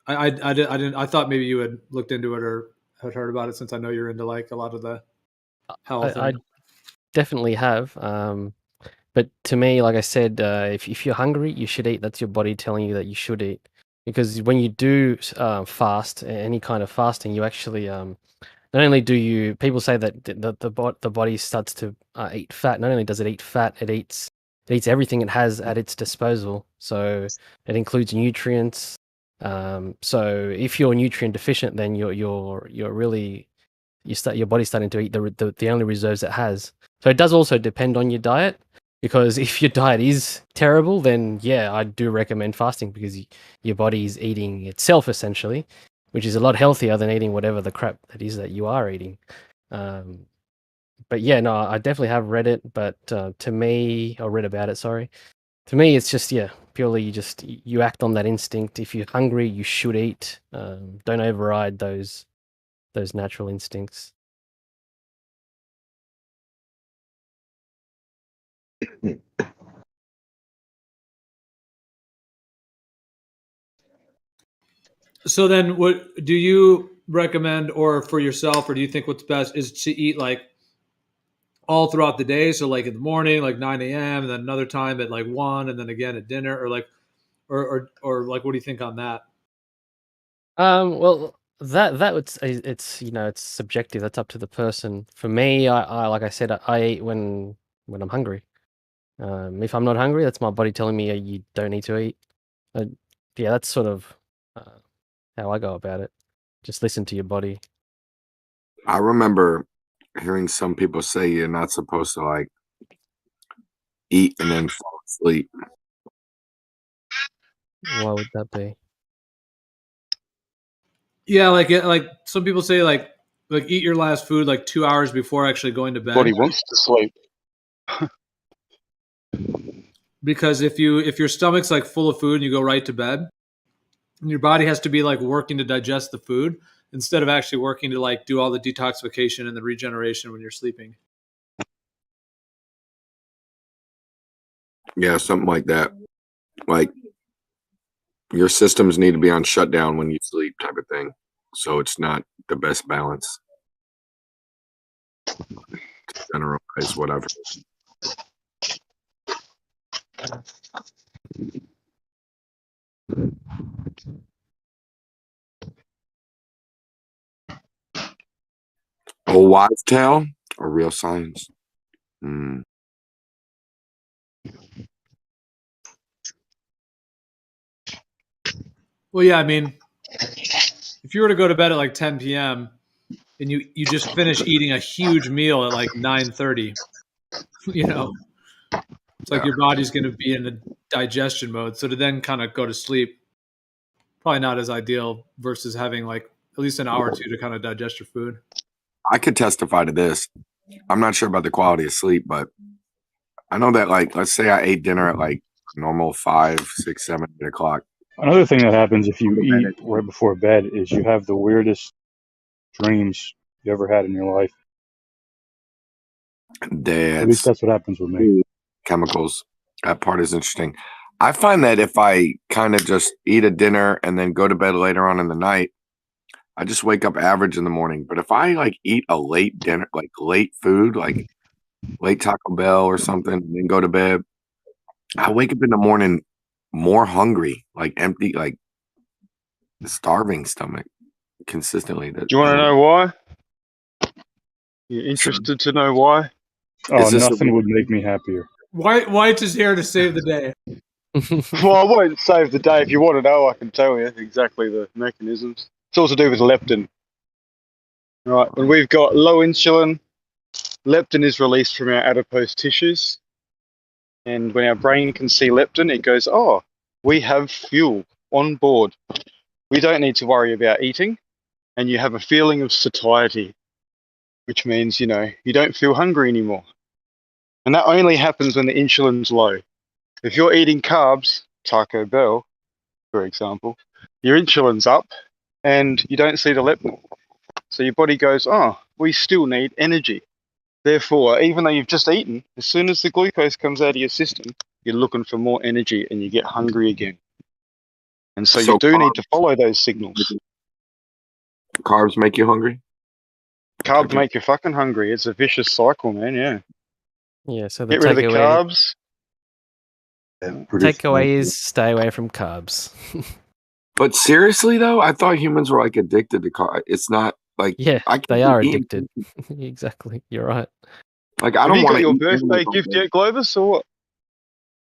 [SPEAKER 9] thought maybe you had looked into it or had heard about it, since I know you're into like a lot of the health.
[SPEAKER 3] I definitely have. But to me, like I said, if you're hungry, you should eat. That's your body telling you that you should eat. Because when you do fast, any kind of fasting, you actually not only do you people say that the body starts to eat fat. Not only does it eat fat, it eats everything it has at its disposal. So it includes nutrients. So if you're nutrient deficient, then you're really your body's starting to eat the only reserves it has. So it does also depend on your diet, because if your diet is terrible, then yeah, I do recommend fasting, because your body is eating itself essentially, which is a lot healthier than eating whatever the crap that is that you are eating. But yeah, no, I definitely have read it, but to me, or read about it, sorry. To me, it's just, yeah, purely you act on that instinct. If you're hungry, you should eat. Don't override those natural instincts.
[SPEAKER 9] So then, what do you recommend, or for yourself, or do you think what's best is to eat like all throughout the day? So like in the morning, like 9 a.m., and then another time at like 1, and then again at dinner, or like, or like, what do you think on that?
[SPEAKER 3] Well, it's it's subjective. That's up to the person. For me, I like I said, I eat when I'm hungry. If I'm not hungry, that's my body telling me you don't need to eat. Yeah, that's sort of how I go about it. Just listen to your body.
[SPEAKER 21] I remember hearing some people say you're not supposed to like eat and then fall asleep.
[SPEAKER 3] Why would that be?
[SPEAKER 9] Yeah, like some people say like eat your last food like 2 hours before actually going to bed.
[SPEAKER 13] Body wants to sleep.
[SPEAKER 9] Because if your stomach's like full of food and you go right to bed, your body has to be like working to digest the food instead of actually working to like do all the detoxification and the regeneration when you're sleeping.
[SPEAKER 21] Yeah, something like that. Like your systems need to be on shutdown when you sleep, type of thing. So it's not the best balance. Generalize whatever. A wives' tale or real science?
[SPEAKER 9] Well, yeah, I mean, if you were to go to bed at like 10 p.m. and you just finish eating a huge meal at like 9:30, you know, it's like your body's going to be in a digestion mode. So to then kind of go to sleep, probably not as ideal versus having like at least an hour or two to kind of digest your food.
[SPEAKER 21] I could testify to this. I'm not sure about the quality of sleep, but I know that, like, let's say I ate dinner at like normal 5, 6, 7, 8 o'clock.
[SPEAKER 11] Another thing that happens if you eat right before bed is you have the weirdest dreams you ever had in your life. At least that's what happens with me.
[SPEAKER 21] Chemicals. That part is interesting. I find that if I kind of just eat a dinner and then go to bed later on in the night, I just wake up average in the morning. But if I like eat a late dinner, like late food, like late Taco Bell or something, and then go to bed, I wake up in the morning more hungry, like empty, like starving stomach consistently.
[SPEAKER 13] Do you want to know why? You're interested to know why?
[SPEAKER 11] Oh, nothing would make me happier.
[SPEAKER 9] White is here to save the day.
[SPEAKER 13] Well, I won't save the day. If you want to know, I can tell you exactly the mechanisms. It's all to do with leptin. Right, when we've got low insulin, leptin is released from our adipose tissues. And when our brain can see leptin, it goes, oh, we have fuel on board. We don't need to worry about eating. And you have a feeling of satiety, which means, you know, you don't feel hungry anymore. And that only happens when the insulin's low. If you're eating carbs, Taco Bell, for example, your insulin's up and you don't see the leptin. So your body goes, oh, we still need energy. Therefore, even though you've just eaten, as soon as the glucose comes out of your system, you're looking for more energy and you get hungry again. And so you do need to follow those signals.
[SPEAKER 21] Carbs make you hungry?
[SPEAKER 13] Carbs make you fucking hungry. It's a vicious cycle, man, yeah.
[SPEAKER 3] Yeah, so they
[SPEAKER 13] Get rid of
[SPEAKER 3] take
[SPEAKER 13] the
[SPEAKER 3] away
[SPEAKER 13] carbs,
[SPEAKER 3] Takeaway is stay away from carbs.
[SPEAKER 21] But seriously though, I thought humans were like addicted to carbs. It's not like
[SPEAKER 3] Yeah,
[SPEAKER 21] I can't
[SPEAKER 3] they are
[SPEAKER 21] eat-
[SPEAKER 3] addicted. Exactly. You're right.
[SPEAKER 21] Like I
[SPEAKER 13] Have
[SPEAKER 21] don't
[SPEAKER 13] you
[SPEAKER 21] want
[SPEAKER 13] got
[SPEAKER 21] to
[SPEAKER 13] your
[SPEAKER 21] eat
[SPEAKER 13] birthday
[SPEAKER 21] animals.
[SPEAKER 13] gift yet, Globus, or what?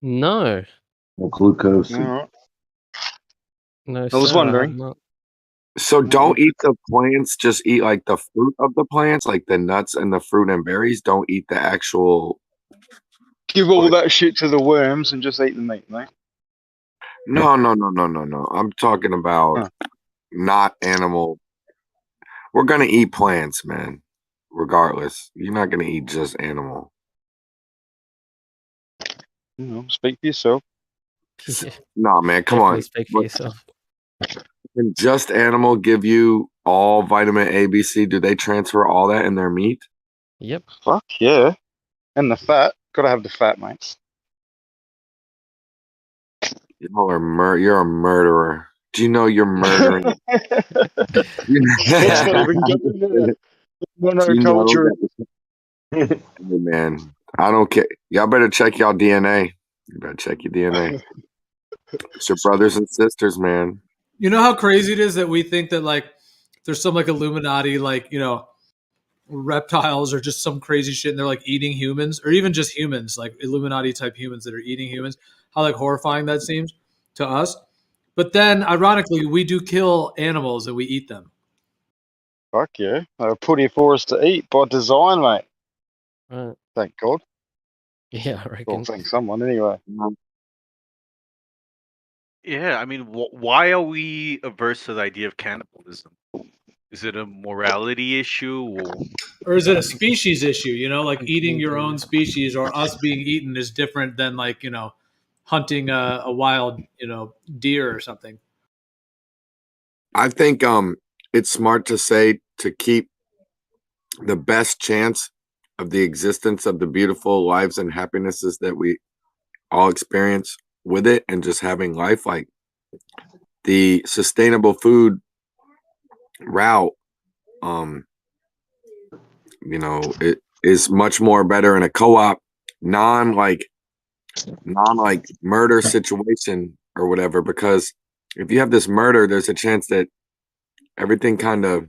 [SPEAKER 3] No.
[SPEAKER 22] No glucose.
[SPEAKER 13] All right.
[SPEAKER 3] No,
[SPEAKER 13] I was
[SPEAKER 3] sir, I have
[SPEAKER 13] wondering.
[SPEAKER 3] not.
[SPEAKER 21] So don't eat the plants, just eat like the fruit of the plants, like the nuts and the fruit and berries. Don't eat the actual.
[SPEAKER 13] Give all that shit to the worms and just eat the meat, mate.
[SPEAKER 21] No. I'm talking about not animal. We're gonna eat plants, man. Regardless, you're not gonna eat just animal.
[SPEAKER 13] Speak for yourself.
[SPEAKER 3] Yeah.
[SPEAKER 21] Nah, man, come
[SPEAKER 3] Definitely
[SPEAKER 21] on.
[SPEAKER 3] speak for
[SPEAKER 21] But
[SPEAKER 3] yourself.
[SPEAKER 21] can just animal give you all vitamin A, B, C? Do they transfer all that in their meat?
[SPEAKER 3] Yep.
[SPEAKER 13] Fuck yeah. And the fat. Gotta have the fat, mate.
[SPEAKER 21] You're a murderer. Do you know you're murdering?
[SPEAKER 13] Let's not even get into that.
[SPEAKER 21] Do you know
[SPEAKER 13] Monoculture.
[SPEAKER 21] that? Hey, man, I don't care. Y'all better check y'all DNA. You better check your DNA. It's your brothers and sisters, man.
[SPEAKER 9] You know how crazy it is that we think that like there's some like Illuminati, like, you know, reptiles or just some crazy shit and they're like eating humans, or even just humans, like Illuminati type humans that are eating humans. How like horrifying that seems to us. But then ironically, we do kill animals and we eat them.
[SPEAKER 13] Fuck yeah. They were put here for us to eat by design, mate.
[SPEAKER 3] Right.
[SPEAKER 13] Thank God.
[SPEAKER 3] Yeah, I
[SPEAKER 13] Well,
[SPEAKER 3] reckon.
[SPEAKER 13] thank someone anyway.
[SPEAKER 16] Yeah, I mean, why are we averse to the idea of cannibalism? Is it a morality issue,
[SPEAKER 9] Or is it a species issue? You know, like eating your own species or us being eaten is different than like, you know, hunting a wild, you know, deer or something.
[SPEAKER 21] I think it's smart to say to keep the best chance of the existence of the beautiful lives and happinesses that we all experience with it, and just having life. Like the sustainable food route, you know, it is much more better in a co-op, non murder situation or whatever, because if you have this murder, there's a chance that everything kind of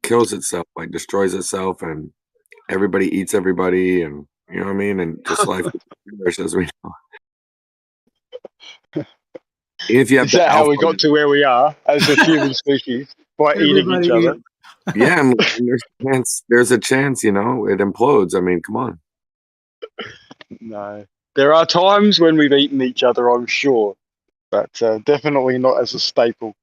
[SPEAKER 21] kills itself, like destroys itself, and everybody eats everybody, and you know what I mean, and just life as we know. If you have
[SPEAKER 13] Is that
[SPEAKER 21] the
[SPEAKER 13] how we
[SPEAKER 21] alpha,
[SPEAKER 13] got to where we are as a human species? By eating each other?
[SPEAKER 21] yeah, and there's a chance, you know, it implodes. I mean, come on.
[SPEAKER 13] No. There are times when we've eaten each other, I'm sure. But definitely not as a staple.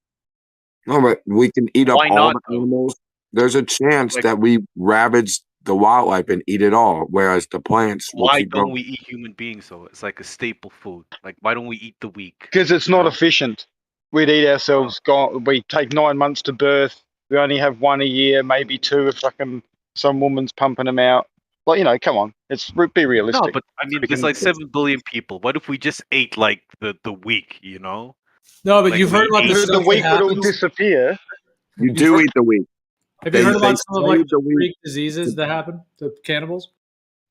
[SPEAKER 21] No, but we can eat up
[SPEAKER 16] Why
[SPEAKER 21] all
[SPEAKER 16] not,
[SPEAKER 21] the animals. There's a chance
[SPEAKER 16] Like-
[SPEAKER 21] that we ravage the wildlife and eat it all, whereas the plants will
[SPEAKER 16] why
[SPEAKER 21] keep
[SPEAKER 16] don't
[SPEAKER 21] growing.
[SPEAKER 16] we eat human beings though? It's like a staple food. Like, why don't we eat the weak?
[SPEAKER 13] Because it's not efficient. We'd eat ourselves. We take 9 months to birth. We only have one a year, maybe two if fucking some woman's pumping them out. Like, you know, come on. Be realistic.
[SPEAKER 16] No, but I mean, there's like 7 billion people. What if we just ate like the weak? You know?
[SPEAKER 9] No, but
[SPEAKER 16] Like,
[SPEAKER 9] you've heard
[SPEAKER 16] we
[SPEAKER 9] about the
[SPEAKER 16] ate-
[SPEAKER 9] stuff
[SPEAKER 13] The weak
[SPEAKER 9] that
[SPEAKER 13] would all
[SPEAKER 9] happens.
[SPEAKER 13] disappear.
[SPEAKER 21] You do eat the wheat.
[SPEAKER 9] Have you heard about some of like
[SPEAKER 21] the
[SPEAKER 9] the
[SPEAKER 21] wheat.
[SPEAKER 9] freak diseases that happen to cannibals?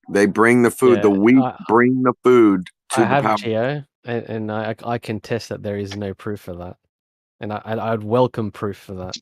[SPEAKER 21] They bring the food.
[SPEAKER 3] Yeah,
[SPEAKER 21] The wheat bring the food to
[SPEAKER 3] I
[SPEAKER 21] the
[SPEAKER 3] have
[SPEAKER 21] power.
[SPEAKER 3] Geo, and I can test that there is no proof for that, and I'd welcome proof for that.